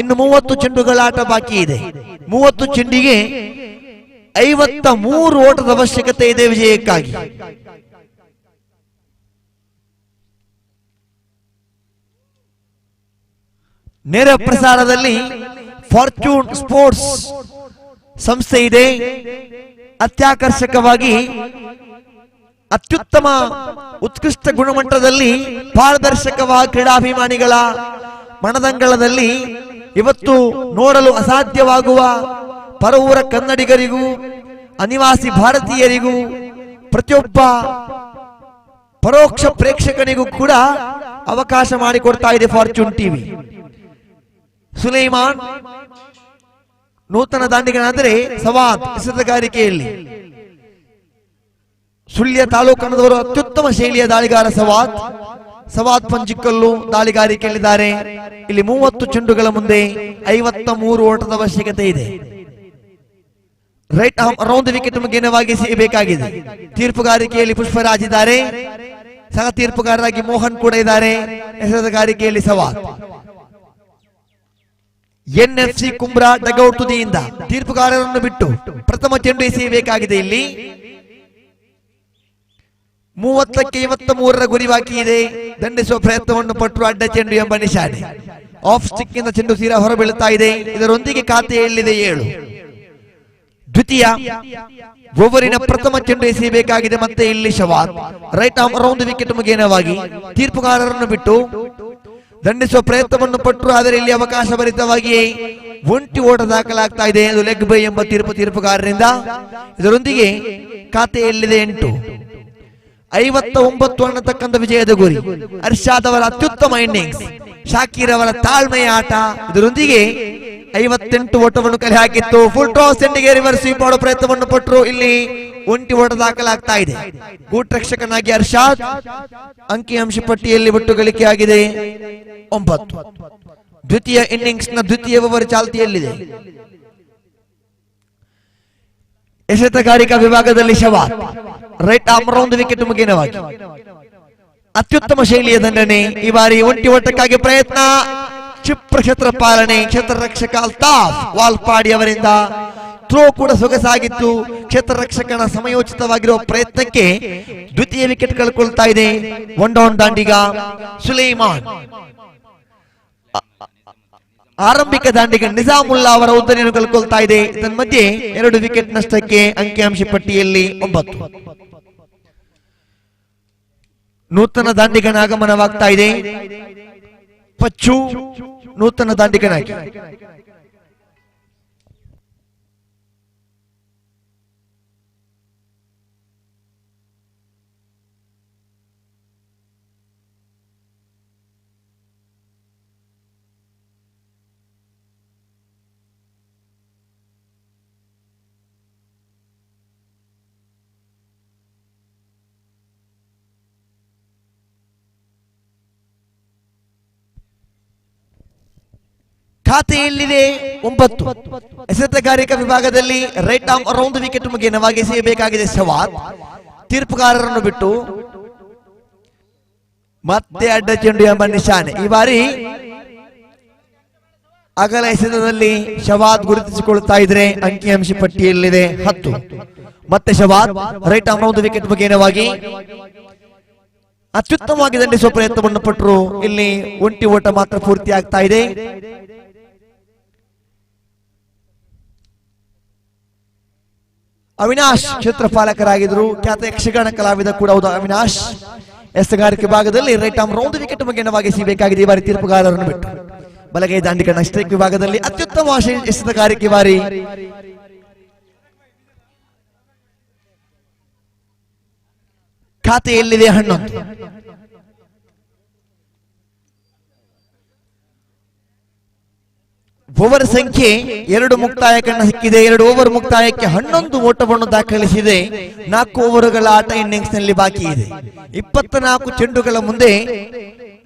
ಇನ್ನು 30 ಚೆಂಡುಗಳ ಆಟ ಬಾಕಿ ಇದೆ. 30 ಚೆಂಡಿಗೆ 53 ಓಟದ ಅವಶ್ಯಕತೆ ಇದೆ ವಿಜಯಕ್ಕಾಗಿ. ನೇರ ಪ್ರಸಾರದಲ್ಲಿ ಫಾರ್ಚೂನ್ ಸ್ಪೋರ್ಟ್ಸ್ ಸಂಸ್ಥೆ ಇದೆ. ಅತ್ಯಾಕರ್ಷಕವಾಗಿ ಅತ್ಯುತ್ತಮ ಉತ್ಕೃಷ್ಟ ಗುಣಮಟ್ಟದಲ್ಲಿ ಪಾರದರ್ಶಕವಾಗಿ ಕ್ರೀಡಾಭಿಮಾನಿಗಳ ಮನದಂಗಳದಲ್ಲಿ ಇವತ್ತು ನೋಡಲು ಅಸಾಧ್ಯವಾಗುವ ಪರವೂರ ಕನ್ನಡಿಗರಿಗೂ ಅನಿವಾಸಿ ಭಾರತೀಯರಿಗೂ ಪ್ರತಿಯೊಬ್ಬ ಪರೋಕ್ಷ ಪ್ರೇಕ್ಷಕನಿಗೂ ಕೂಡ ಅವಕಾಶ ಮಾಡಿಕೊಡ್ತಾ ಇದೆ ಫಾರ್ಚೂನ್ ಟಿವಿ. ಸುಲೈಮಾನ್ ನೂತನ ದಾಂಡಿಗನಾದರೆ ಸವಾದ್ ಎಸೆತಗಾರಿಕೆಯಲ್ಲಿ ಸುಳ್ಯ ತಾಲೂಕನದವರು ಅತ್ಯುತ್ತಮ ಶೈಲಿಯ ದಾಳಿಗಾರ ಸವಾದ್ ಪಂಜಿಕಲ್ಲು ದಾಳಿಗಾರಿಕೆಯಲ್ಲಿದ್ದಾರೆ. ಇಲ್ಲಿ 30 ಚೆಂಡುಗಳ ಮುಂದೆ 53 ಓಟದ ಅವಶ್ಯಕತೆ ಇದೆ. ರೈಟ್ ಆರ್ಮ್ ಅರೌಂಡ್ ವಿಕೆಟ್ ಮುಖೇನವಾಗಿ ಸಿಗಬೇಕಾಗಿದೆ. ತೀರ್ಪುಗಾರಿಕೆಯಲ್ಲಿ ಪುಷ್ಪರಾಜ್ ಇದ್ದಾರೆ. ಸಹ ತೀರ್ಪುಗಾರರಾಗಿ ಮೋಹನ್ ಕೂಡ ಇದ್ದಾರೆ. ಎಸೆತಗಾರಿಕೆಯಲ್ಲಿ ಸವಾದ್. NFC ಕುಂಬ್ರಾ ಡಗೌಟ್ ತುದಿಯಿಂದ ತೀರ್ಪುಗಾರರನ್ನು ಬಿಟ್ಟು ಪ್ರಥಮ ಚೆಂಡು ಎಸೆಯಬೇಕಾಗಿದೆ. ಇಲ್ಲಿ 30ಕ್ಕೆ 53ರ ಗುರಿ ಬಾಕಿ ಇದೆ. ದಂಡಿಸುವ ಪ್ರಯತ್ನವನ್ನು ಪಟ್ಟರು. ಅಡ್ಡ ಚೆಂಡು ಎಂಬ ನಿಶಾನೆ. ಆಫ್ ಸ್ಟಿಕ್ ಇಂದ ಚೆಂಡು ತೀರಾ ಹೊರಬೀಳುತ್ತಾ ಇದೆ. ಇದರೊಂದಿಗೆ ಖಾತೆಯಲ್ಲಿದೆ 7. ದ್ವಿತೀಯ ಓವರಿನ ಪ್ರಥಮ ಚೆಂಡು ಎಸೆಯಬೇಕಾಗಿದೆ. ಮತ್ತೆ ಇಲ್ಲಿ ಶವಾದ್ ರೈಟ್ ಆರ್ಮ್ ಅರೌಂಡ್ ವಿಕೆಟ್ ಮುಖೇನವಾಗಿ ತೀರ್ಪುಗಾರರನ್ನು ಬಿಟ್ಟು ದಂಡಿಸುವ ಪ್ರಯತ್ನವನ್ನು ಪಟ್ಟರು. ಆದರೆ ಇಲ್ಲಿ ಅವಕಾಶ ಭರಿತವಾಗಿ ಒಂಟಿ ಓಟ ದಾಖಲಾಗ್ತಾ ಇದೆ. ಅದು ಲೆಗ್ ಬೈ ಎಂಬ ತೀರ್ಪುಗಾರರಿಂದ. ಇದರೊಂದಿಗೆ ಖಾತೆಯಲ್ಲಿದೆ 8. 59 ಅನ್ನತಕ್ಕಂಥ ವಿಜಯದ ಗುರಿ. ಅರ್ಷಾದ್ ಅವರ ಅತ್ಯುತ್ತಮ ಇನ್ನಿಂಗ್ಸ್, ಶಾಕೀರ್ ಅವರ ತಾಳ್ಮೆಯ ಆಟ. ಇದರೊಂದಿಗೆ 58 ಓಟವನ್ನು ಕಲೆ ಹಾಕಿತ್ತು. ಫುಲ್ ಟಾಸ್ ಎಂಡಿಗೆ ರಿವರ್ಸ್ ಸ್ವೀಪ್ ಮಾಡೋ ಪ್ರಯತ್ನವನ್ನು ಪಟ್ಟರು. ಇಲ್ಲಿ ಒಂಟಿ ಓಟ ದಾಖಲಾಗ್ತಾ ಇದೆ. ಗೂಟ್ ರಕ್ಷಕನಾಗಿ ಅರ್ಷಾದ್. ಅಂಕಿಅಂಶ ಪಟ್ಟಿಯಲ್ಲಿ ಒಟ್ಟು ಗಳಿಕೆಯಾಗಿದೆ 9. ದ್ವಿತೀಯ ಇನ್ನಿಂಗ್ಸ್ ನ ದ್ವಿತೀಯ ಓವರ್ ಚಾಲ್ತಿಯಲ್ಲಿದೆ. ಎಸೆತಗಾರಿಕಾ ವಿಭಾಗದಲ್ಲಿ ಶವಾದ್ ರೈಟ್ ಆರ್ಮ್ ರೌಂಡ್ ವಿಕೆಟ್ ಮುಖೇನವಾಗಿ ಅತ್ಯುತ್ತಮ ಶೈಲಿಯ ದಂಡನೆ. ಈ ಬಾರಿ ಒಂಟಿ ಓಟಕ್ಕಾಗಿ ಪ್ರಯತ್ನ, ಕ್ಷಿಪ್ರ ಕ್ಷೇತ್ರ ಪಾಲನೆ. ಕ್ಷೇತ್ರ ರಕ್ಷಕ ಅಲ್ತಾಫ್ ವಾಲ್ಪಾಡಿ ಅವರಿಂದ ಥ್ರೋ ಕೂಡ ಸೊಗಸಾಗಿತ್ತು. ಕ್ಷೇತ್ರ ರಕ್ಷಕನ ಸಮಯೋಚಿತವಾಗಿರುವ ಪ್ರಯತ್ನಕ್ಕೆ ದ್ವಿತೀಯ ವಿಕೆಟ್ ಕಳ್ಕೊಳ್ತಾ ಇದೆ. 1 ಡೌನ್ ದಾಂಡಿಗ ಸುಲೈಮಾನ್. ಆರಂಭಿಕ ದಾಂಡಿಗ ನಿಜಾಮುಲ್ಲಾ ಅವರ ಉದ್ದನೆಯನ್ನು ಕಳ್ಕೊಳ್ತಾ ಇದೆ. ತನ್ಮಧ್ಯೆ 2 ವಿಕೆಟ್ ನಷ್ಟಕ್ಕೆ ಅಂಕಿಅಂಶ ಪಟ್ಟಿಯಲ್ಲಿ 9. ನೂತನ ದಾಂಡಿಗನ ಆಗಮನವಾಗ್ತಾ ಇದೆ. ಪಚ್ಚು ನೂತನ ದಾಂಡಿಗನಾಗಿ. ಖಾತೆಯಲ್ಲಿದೆ 9. ಎಸೆತಗಾರಿಕಾ ವಿಭಾಗದಲ್ಲಿ ರೈಟ್ ಆರ್ಮ್ ಅರೌಂಡ್ ವಿಕೆಟ್ ಮುಖೇನವಾಗಿ ಎಸೆಯಬೇಕಾಗಿದೆ ಶವಾದ್. ತೀರ್ಪುಗಾರರನ್ನು ಬಿಟ್ಟು ಮತ್ತೆ ಅಡ್ಡ ಚೆಂಡು ಎಂಬ ನಿಶಾನೆ. ಈ ಬಾರಿ ಅಗಲ ಎಸೆತದಲ್ಲಿ ಶವಾದ್ ಗುರುತಿಸಿಕೊಳ್ತಾ ಇದ್ರೆ ಅಂಕಿಅಂಶ ಪಟ್ಟಿಯಲ್ಲಿದೆ 10. ಮತ್ತೆ ಶವಾದ್ ರೈಟ್ ಆರ್ಮ್ ಅರೌಂಡ್ ವಿಕೆಟ್ ಮುಖೇನವಾಗಿ ಅತ್ಯುತ್ತಮವಾಗಿ ದಂಡಿಸುವ ಪ್ರಯತ್ನವನ್ನು ಪಟ್ಟರು. ಇಲ್ಲಿ ಒಂಟಿ ಓಟ ಮಾತ್ರ ಪೂರ್ತಿ ಆಗ್ತಾ ಇದೆ. ಅವಿನಾಶ್ ಕ್ಷೇತ್ರಪಾಲಕರಾಗಿದ್ರು. ಖ್ಯಾತ ಯಕ್ಷಗಾನ ಕಲಾವಿದ ಕೂಡ ಹೌದು ಅವಿನಾಶ್. ಎಸೆಗಾರಿಕೆ ಭಾಗದಲ್ಲಿ ರೈಟ್ ಆರ್ಮ್ ರೌಂಡ್ ವಿಕೆಟ್ ಮುಖೇನವಾಗಿ ಎಸೆಯಬೇಕಾಗಿದೆ. ಈ ಬಾರಿ ತೀರ್ಪುಗಾರರನ್ನು ಬಿಟ್ಟು ಬಲಗೈ ದಾಂಡಿಗನ ಸ್ಟ್ರೈಕ್ ವಿಭಾಗದಲ್ಲಿ ಅತ್ಯುತ್ತಮ ಎಸೆತಗಾರಿಕೆ ಬಾರಿ ಖಾತೆಯಲ್ಲಿದೆ 11. ಓವರ್ ಸಂಖ್ಯೆ 2 ಮುಕ್ತಾಯ ಕಣ್ಣ ಸಿಕ್ಕಿದೆ. 2 ಓವರ್ ಮುಕ್ತಾಯಕ್ಕೆ 11 ಓಟವನ್ನು ದಾಖಲಿಸಿದೆ. 4 ಓವರ್ಗಳ ಆಟ ಇನ್ನಿಂಗ್ಸ್ ನಲ್ಲಿ ಬಾಕಿ ಇದೆ. 24 ಚೆಂಡುಗಳ ಮುಂದೆ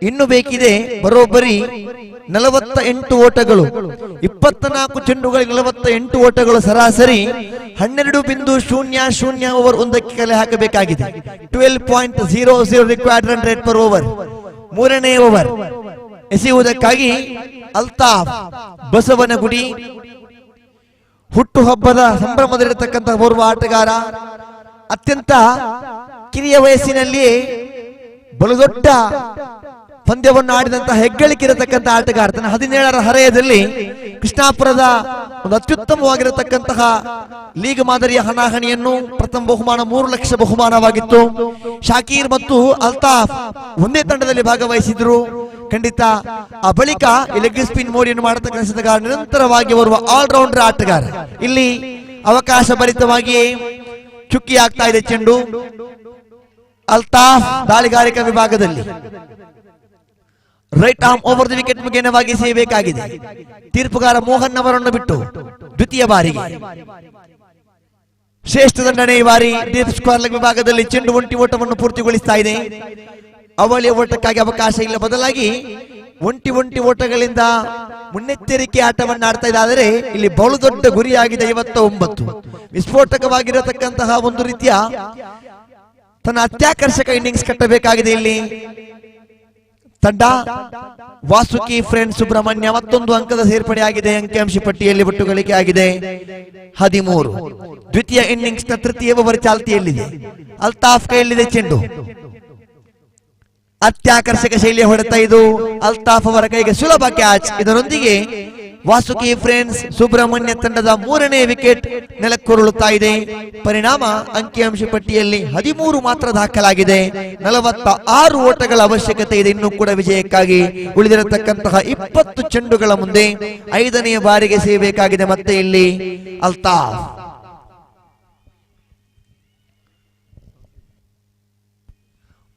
ಇನ್ನು ಬೇಕಿದೆ ಬರೋಬ್ಬರಿ 48 ಓಟಗಳು. 24 ಚೆಂಡುಗಳಿಗೆ 48 ಓಟಗಳು ಸರಾಸರಿ 12.00 ಓವರ್ ಒಂದಕ್ಕೆ ಕಲೆ ಹಾಕಬೇಕಾಗಿದೆ. 12.00 required run rate per over. 3ನೇ ಓವರ್ ಎಸೆಯುವುದಕ್ಕಾಗಿ ಅಲ್ತಾಫ್ ಬಸವನಗುಡಿ ಹುಟ್ಟುಹಬ್ಬದ ಸಂಭ್ರಮದಲ್ಲಿರತಕ್ಕಂತಹ ಓರ್ವ ಆಟಗಾರ. ಅತ್ಯಂತ ಕಿರಿಯ ವಯಸ್ಸಿನಲ್ಲಿಯೇ ಬಲು ದೊಡ್ಡ ಪಂದ್ಯವನ್ನು ಆಡಿದಂತಹ ಹೆಗ್ಗಳಿಕೆ ಇರತಕ್ಕಂಥ ಆಟಗಾರ. ತನ್ನ 17ರ ಹರೆಯದಲ್ಲಿ ಕೃಷ್ಣಾಪುರದ ಒಂದು ಅತ್ಯುತ್ತಮವಾಗಿರತಕ್ಕಂತಹ ಲೀಗ್ ಮಾದರಿಯ ಹಣಾಹಣಿಯನ್ನು ಪ್ರಥಮ ಬಹುಮಾನ 3 ಲಕ್ಷ ಬಹುಮಾನವಾಗಿತ್ತು. ಶಾಕೀರ್ ಮತ್ತು ಅಲ್ತಾಫ್ ಒಂದೇ ತಂಡದಲ್ಲಿ ಭಾಗವಹಿಸಿದ್ರು. ಖಂಡಿತ ಆ ಬಳಿಕ ಲೆಗ್ ಸ್ಪಿನ್ ಮೋಡಿಯನ್ನು ಮಾಡತಕ್ಕಂಥ ನಿರಂತರವಾಗಿ ಬರುವ ಆಲ್ರೌಂಡರ್ ಆಟಗಾರ. ಇಲ್ಲಿ ಅವಕಾಶ ಭರಿತವಾಗಿ ಚುಕ್ಕಿ ಆಗ್ತಾ ಇದೆ ಚೆಂಡು. ಅಲ್ತಾಫ್ ದಾಳಿಗಾರಿಕಾ ವಿಭಾಗದಲ್ಲಿ right arm over the wicket ಮುಖೇನವಾಗಿ ಎಸೆಯಬೇಕಾಗಿದೆ. ತೀರ್ಪುಗಾರ ಮೋಹನ್ ಅವರನ್ನು ಬಿಟ್ಟು ದ್ವಿತೀಯ ಬಾರಿಗೆ ಶ್ರೇಷ್ಠ ದಂಡನೆ. ಈ ಬಾರಿ ಡೀಪ್ ಸ್ಕ್ವೇರ್ ಲೆಗ್ ವಿಭಾಗದಲ್ಲಿ ಚೆಂಡು ಒಂಟಿ ಓಟವನ್ನು ಪೂರ್ತಿಗೊಳಿಸ್ತಾ ಇದೆ. ಅವಳಿಯ ಓಟಕ್ಕಾಗಿ ಅವಕಾಶ ಇಲ್ಲ, ಬದಲಾಗಿ ಒಂಟಿ ಓಟಗಳಿಂದ ಮುನ್ನೆಚ್ಚರಿಕೆ ಆಟವನ್ನು ಆಡ್ತಾ ಇದೆ. ಆದರೆ ಇಲ್ಲಿ ಬಹಳ ದೊಡ್ಡ ಗುರಿಯಾಗಿದೆ 59. ವಿಸ್ಫೋಟಕವಾಗಿರತಕ್ಕಂತಹ ಒಂದು ರೀತಿಯ ತನ್ನ ಅತ್ಯಾಕರ್ಷಕ ಇನ್ನಿಂಗ್ಸ್ ಕಟ್ಟಬೇಕಾಗಿದೆ ಇಲ್ಲಿ ತಂಡ. ವಾಸುಕಿ ಫ್ರೆಂಡ್ ಸುಬ್ರಹ್ಮಣ್ಯ ಮತ್ತೊಂದು ಅಂಕದ ಸೇರ್ಪಡೆಯಾಗಿದೆ. ಅಂಕಿಅಂಶ ಪಟ್ಟಿಯಲ್ಲಿ ಒಟ್ಟು ಗಳಿಕೆ ಆಗಿದೆ 13. ದ್ವಿತೀಯ ಇನ್ನಿಂಗ್ಸ್ ನ ತೃತೀಯ ಓವರ್ ಚಾಲ್ತಿಯಲ್ಲಿದೆ. ಅಲ್ತಾಫ್ ಕೈಯಲ್ಲಿದೆ ಚೆಂಡು. ಅತ್ಯಾಕರ್ಷಕ ಶೈಲಿಯ ಹೊಡೆತ ಇದು. ಅಲ್ತಾಫ್ ಅವರ ಕೈಗೆ ಸುಲಭ ಕ್ಯಾಚ್. ಇದರೊಂದಿಗೆ ವಾಸುಕಿ ಫ್ರೆಂಡ್ಸ್ ಸುಬ್ರಹ್ಮಣ್ಯ ತಂಡದ 3ನೇ ವಿಕೆಟ್ ನೆಲಕ್ಕುರುಳುತ್ತಾ ಇದೆ. ಪರಿಣಾಮ ಅಂಕಿಅಂಶ ಪಟ್ಟಿಯಲ್ಲಿ 13 ಮಾತ್ರ ದಾಖಲಾಗಿದೆ. 46 ಓಟಗಳ ಅವಶ್ಯಕತೆ ಇದೆ ಇನ್ನೂ ಕೂಡ ವಿಜಯಕ್ಕಾಗಿ. ಉಳಿದಿರತಕ್ಕಂತಹ 20 ಚೆಂಡುಗಳ ಮುಂದೆ 5ನೇ ಬಾರಿಗೆ ಸೇರಬೇಕಾಗಿದೆ ಮತ್ತೆ ಇಲ್ಲಿ ಅಲ್ತಾಫ್.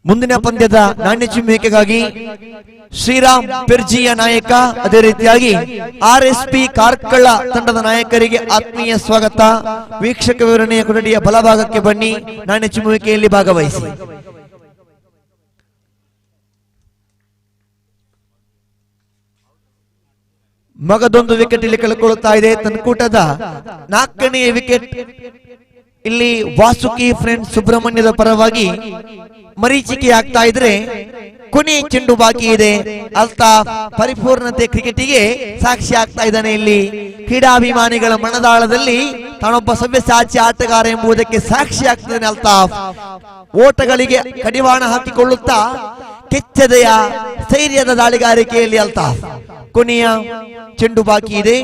ಮುಂದಿನ ಪಂದ್ಯದ ನಾಣ್ಯ ಚಿಮ್ಮುವಿಕೆಗಾಗಿ ಶ್ರೀರಾಮ್ ಪೆರ್ಜಿಯ ನಾಯಕ, ಅದೇ ರೀತಿಯಾಗಿ RSP ಕಾರ್ಕಳ ತಂಡದ ನಾಯಕರಿಗೆ ಆತ್ಮೀಯ ಸ್ವಾಗತ. ವೀಕ್ಷಕ ವಿವರಣೆಯ ಕೊಠಡಿಯ ಬಲಭಾಗಕ್ಕೆ ಬನ್ನಿ, ನಾಣ್ಯ ಚಿಮ್ಮುವಿಕೆಯಲ್ಲಿ ಭಾಗವಹಿಸಿ. ಮಗದೊಂದು ವಿಕೆಟ್ ಇಲ್ಲಿ ಕಳೆದುಕೊಳ್ಳುತ್ತಾ ಇದೆ. ತನ್ಕೂಟದ 4ನೇ ವಿಕೆಟ್ ಇಲ್ಲಿ ವಾಸುಕಿ ಫ್ರೆಂಡ್ಸ್ ಸುಬ್ರಹ್ಮಣ್ಯದ ಪರವಾಗಿ ಮರೀಚಿಕೆ ಆಗ್ತಾ ಇದ್ರೆ ಕೊನೆ ಚೆಂಡು ಬಾಕಿ ಇದೆ. ಅಲ್ತಾಫ್ ಪರಿಪೂರ್ಣತೆ ಕ್ರಿಕೆಟಿಗೆ ಸಾಕ್ಷಿ ಆಗ್ತಾ ಇದ್ದಾನೆ. ಇಲ್ಲಿ ಕ್ರೀಡಾಭಿಮಾನಿಗಳ ಮನದಾಳದಲ್ಲಿ ತಾನೊಬ್ಬ ಸವ್ಯಸಾಚಿ ಆಟಗಾರ ಎಂಬುದಕ್ಕೆ ಸಾಕ್ಷಿ ಆಗ್ತಿದ್ದಾನೆ ಅಲ್ತಾಫ್. ಓಟಗಳಿಗೆ ಕಡಿವಾಣ ಹಾಕಿಕೊಳ್ಳುತ್ತಾ ಕೆಚ್ಚದೆಯ ಸ್ಥೈರ್ಯದ ದಾಳಿಗಾರಿಕೆಯಲ್ಲಿ ಅಲ್ತಾಫ್. ಕೊನೆಯ ಚೆಂಡು ಬಾಕಿ ಇದೆ,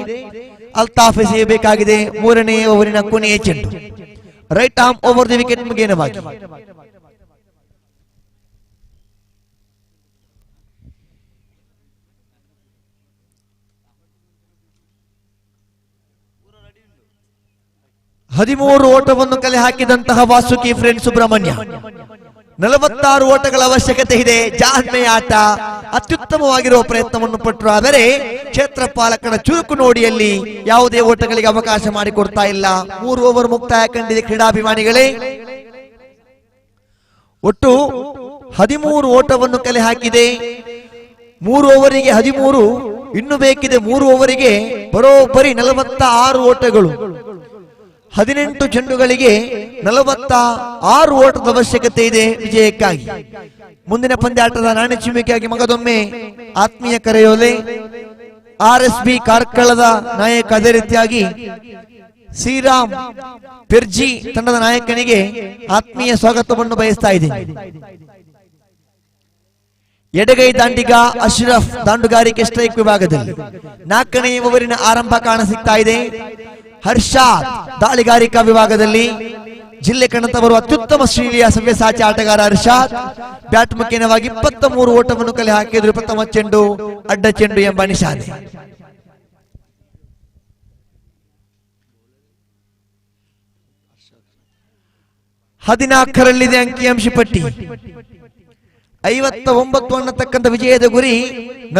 ಅಲ್ತಾಫ್ ಎಸೆಯಬೇಕಾಗಿದೆ 3ನೇ ಓವರಿನ ಕೊನೆಯ ಚೆಂಡು. Right arm over the wicket ಮುಗೇನವಾಗಿ. ಹದಿಮೂರು ಓಟವನ್ನು ಕಲೆ ಹಾಕಿದಂತಹ ವಾಸುಕಿ ಫ್ರೆಂಡ್ಸ್ ಸುಬ್ರಹ್ಮಣ್ಯ 46 ಓಟಗಳ ಅವಶ್ಯಕತೆ ಇದೆ. ಜಾಣ್ಮೆಯ ಆಟ, ಅತ್ಯುತ್ತಮವಾಗಿರುವ ಪ್ರಯತ್ನವನ್ನು ಪಟ್ಟರು. ಆದರೆ ಕ್ಷೇತ್ರ ಪಾಲಕರ ಚುರುಕು ನೋಡಿಯಲ್ಲಿ ಯಾವುದೇ ಓಟಗಳಿಗೆ ಅವಕಾಶ ಮಾಡಿಕೊಡ್ತಾ ಇಲ್ಲ. 3 ಓವರ್ ಮುಕ್ತಾಯ ಕಂಡಿದೆ ಕ್ರೀಡಾಭಿಮಾನಿಗಳೇ. ಒಟ್ಟು 13 ಓಟವನ್ನು ಕಲೆ ಹಾಕಿದೆ. 3 ಓವರಿಗೆ 13, ಇನ್ನು ಬೇಕಿದೆ 3 ಓವರಿಗೆ ಬರೋಬ್ಬರಿ 46 ಓಟಗಳು. 18 ಚೆಂಡುಗಳಿಗೆ 46 ಓಟದ ಅವಶ್ಯಕತೆ ಇದೆ ವಿಜಯಕ್ಕಾಗಿ. ಮುಂದಿನ ಪಂದ್ಯಾಟದ ನಾಣ್ಯ ಚಿಮ್ಮುವಿಕೆಯಾಗಿ ಮಗದೊಮ್ಮೆ ಆತ್ಮೀಯ ಕರೆಯೋಲೆ RSB ಕಾರ್ಕಳದ ನಾಯಕ, ಅದೇ ರೀತಿಯಾಗಿ ಶ್ರೀರಾಮ್ ಪೆರ್ಜಿ ತಂಡದ ನಾಯಕನಿಗೆ ಆತ್ಮೀಯ ಸ್ವಾಗತವನ್ನು ಬಯಸ್ತಾ ಇದ್ದೀನಿ. ಎಡಗೈ ದಾಂಡಿಗ ಅಶ್ರಫ್ ದಾಂಡುಗಾರಿಕೆ ಸ್ಟ್ರೈಕ್ ವಿಭಾಗದಲ್ಲಿ 4ನೇ ಓವರಿನ ಆರಂಭ ಕಾಣಸಿಗ್ತಾ ಇದೆ. ಹರ್ಷಾದ್ ದಾಳಿಗಾರಿಕಾ ವಿಭಾಗದಲ್ಲಿ ಜಿಲ್ಲೆ ಕಣತ ಬರುವ ಅತ್ಯುತ್ತಮ ಶ್ರೇಣಿಯ ಸವ್ಯಸಾಚಿ ಆಟಗಾರ ಹರ್ಷಾದ್ ಬ್ಯಾಟ್ ಮುಖೇನವಾಗಿ 23 ಓಟವನ್ನು ಕಲೆ ಹಾಕಿದ್ರು. ಪ್ರಥಮ ಚೆಂಡು ಅಡ್ಡ ಚೆಂಡು ಎಂಬ ನಿಶಾನೆ. ಹದಿನಾಲ್ಕರಲ್ಲಿದೆ ಅಂಕಿಅಂಶ ಪಟ್ಟಿ. 59 ಅನ್ನತಕ್ಕಂಥ ವಿಜಯದ ಗುರಿ.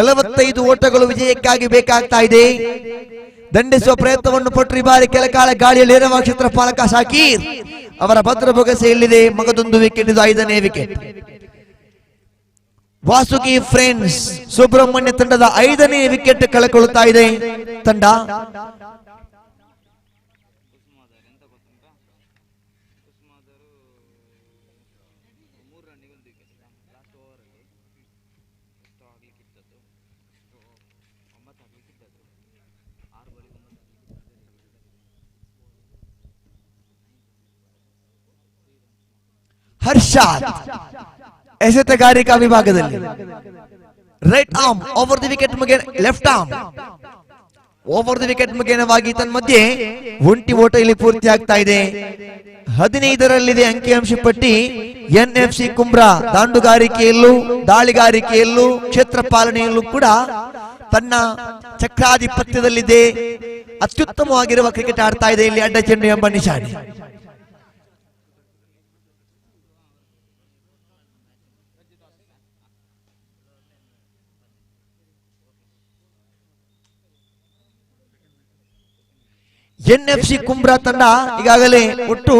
45 ಓಟಗಳು ವಿಜಯಕ್ಕಾಗಿ ಬೇಕಾಗ್ತಾ ಇದೆ. ದಂಡಿಸುವ ಪ್ರಯತ್ನವನ್ನು ಪಟ್ಟರು. ಈ ಬಾರಿ ಕೆಲಕಾಲ ಗಾಳಿಯಲ್ಲಿ ಏರುವ ಕ್ಷೇತ್ರ ಪಾಲಕ ಶಾಕೀರ್ ಅವರ ಭದ್ರ ಬೊಗಸೆಯಲ್ಲಿದೆ. ಮಗದೊಂದು ವಿಕೆಟ್, ಇದು 5ನೇ ವಿಕೆಟ್. ವಾಸುಕಿ ಫ್ರೆಂಡ್ಸ್ ಸುಬ್ರಹ್ಮಣ್ಯ ತಂಡದ 5ನೇ ವಿಕೆಟ್ ಕಳೆದುಕೊಳ್ಳುತ್ತಾ ಇದೆ ತಂಡ. ಹರ್ಷಾದ್ ಎಸೆತಗಾರಿಕಾ ವಿಭಾಗದಲ್ಲಿ right arm over the wicket ಮುಖೇನ, left arm over the wicket ಮುಖೇನವಾಗಿ ತನ್ಮಧ್ಯೆ 1 ಓಟ ಇಲ್ಲಿ ಪೂರ್ತಿ ಆಗ್ತಾ ಇದೆ. 15ರಲ್ಲಿದೆ ಅಂಕಿಅಂಶ ಪಟ್ಟಿ. NFC ಕುಂಬ್ರಾ ದಾಂಡುಗಾರಿಕೆಯಲ್ಲೂ ದಾಳಿಗಾರಿಕೆಯಲ್ಲೂ ಕ್ಷೇತ್ರ ಪಾಲನೆಯಲ್ಲೂ ಕೂಡ ತನ್ನ ಚಕ್ರಾಧಿಪತ್ಯದಲ್ಲಿದೆ. ಅತ್ಯುತ್ತಮವಾಗಿರುವ ಕ್ರಿಕೆಟ್ ಆಡ್ತಾ ಇದೆ. ಇಲ್ಲಿ ಅಡ್ಡ ಚೆಂಡು ಎಂಬ ನಿಶಾನೆ. NFC ಕುಂಬ್ರಾ ತಂಡ ಈಗಾಗಲೇ ಒಟ್ಟು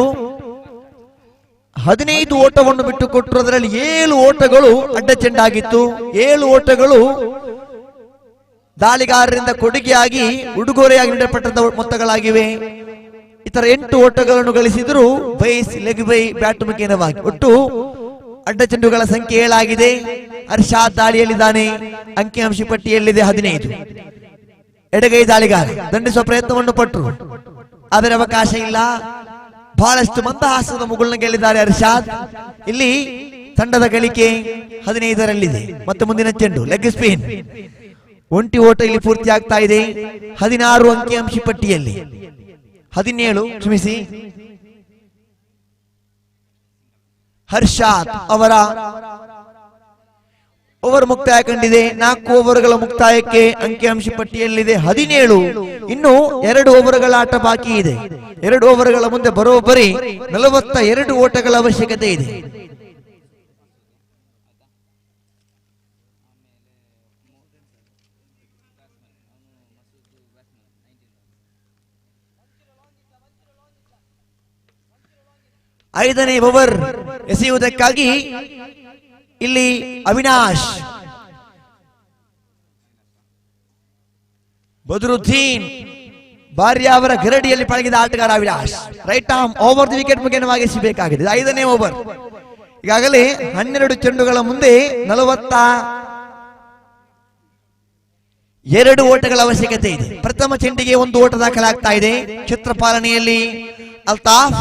15 ಓಟವನ್ನು ಬಿಟ್ಟು ಕೊಟ್ಟರು. ಅದರಲ್ಲಿ 7 ಓಟಗಳು ಅಡ್ಡ ಚೆಂಡಾಗಿತ್ತು. 7 ಓಟಗಳು ದಾಳಿಗಾರರಿಂದ ಕೊಡುಗೆಯಾಗಿ ಉಡುಗೊರೆಯಾಗಿ ನೀಡಲ್ಪಟ್ಟ ಮೊತ್ತಗಳಾಗಿವೆ. ಇತರ 8 ಓಟಗಳನ್ನು ಗಳಿಸಿದ್ರು ಬೈಸ್ ಲೆಗ್ ಬೈ ಬ್ಯಾಟ್ ಮುಖೇನವಾಗಿ. ಒಟ್ಟು ಅಡ್ಡ ಚೆಂಡುಗಳ ಸಂಖ್ಯೆ 7 ಆಗಿದೆ. ಹರ್ಷಾದ್ ದಾಳಿಯಲ್ಲಿದ್ದಾನೆ. ಅಂಕಿಅಂಶ ಪಟ್ಟಿಯಲ್ಲಿದೆ 15. ಎಡಗೈ ದಾಳಿಗಾರ ದಂಡಿಸುವ ಪ್ರಯತ್ನವನ್ನು ಪಟ್ಟರು, ಆದರೆ ಅವಕಾಶ ಇಲ್ಲ. ಬಹಳಷ್ಟು ಮಂದಹಾಸದ ಮುಗುಳನ್ನ ಗೆಲ್ಲಿದ್ದಾರೆ ಹರ್ಷಾದ್. ಇಲ್ಲಿ ತಂಡದ ಗಳಿಕೆ 15ರಲ್ಲಿದೆ. ಮತ್ತೆ ಮುಂದಿನ ಚೆಂಡು ಲೆಗ್ ಸ್ಪಿನ್. ಒಂಟಿ ಓಟ ಇಲ್ಲಿ ಪೂರ್ತಿ ಆಗ್ತಾ ಇದೆ. 16 ಅಂಕಿಅಂಶ ಪಟ್ಟಿಯಲ್ಲಿ 17 ಕ್ಷಮಿಸಿ ಹರ್ಷಾತ್ ಅವರ ಓವರ್ ಮುಕ್ತಾಯ ಕಂಡಿದೆ. 4 ಓವರ್ಗಳ ಮುಕ್ತಾಯಕ್ಕೆ ಅಂಕಿಅಂಶ ಪಟ್ಟಿಯಲ್ಲಿದೆ 17. ಇನ್ನು 2 ಓವರ್ಗಳ ಆಟ ಬಾಕಿ ಇದೆ. 2 ಓವರ್ಗಳ ಮುಂದೆ ಬರೋಬ್ಬರಿ 42 ಓಟಗಳ ಅವಶ್ಯಕತೆ ಇದೆ. ಐದನೇ ಓವರ್ ಎಸೆಯುವುದಕ್ಕಾಗಿ ಇಲ್ಲಿ ಅವಿನಾಶ್, ಬದ್ರುದ್ದೀನ್ ಬಾರ್ಯ ಅವರ ಗರಡಿಯಲ್ಲಿ ಪಳಗಿದ ಆಟಗಾರ Avinash right arm over the wicket ಮುಖೇನವಾಗಿ ಎಸೆಯಬೇಕಾಗಿದೆ. 5ನೇ ಓವರ್. ಈಗಾಗಲೇ 12 ಚೆಂಡುಗಳ ಮುಂದೆ 42 ಓಟಗಳ ಅವಶ್ಯಕತೆ ಇದೆ. ಪ್ರಥಮ ಚೆಂಡಿಗೆ 1 ಓಟ ದಾಖಲಾಗ್ತಾ ಇದೆ. ಕ್ಷೇತ್ರಪಾಲನೆಯಲ್ಲಿ ಅಲ್ತಾಫ್.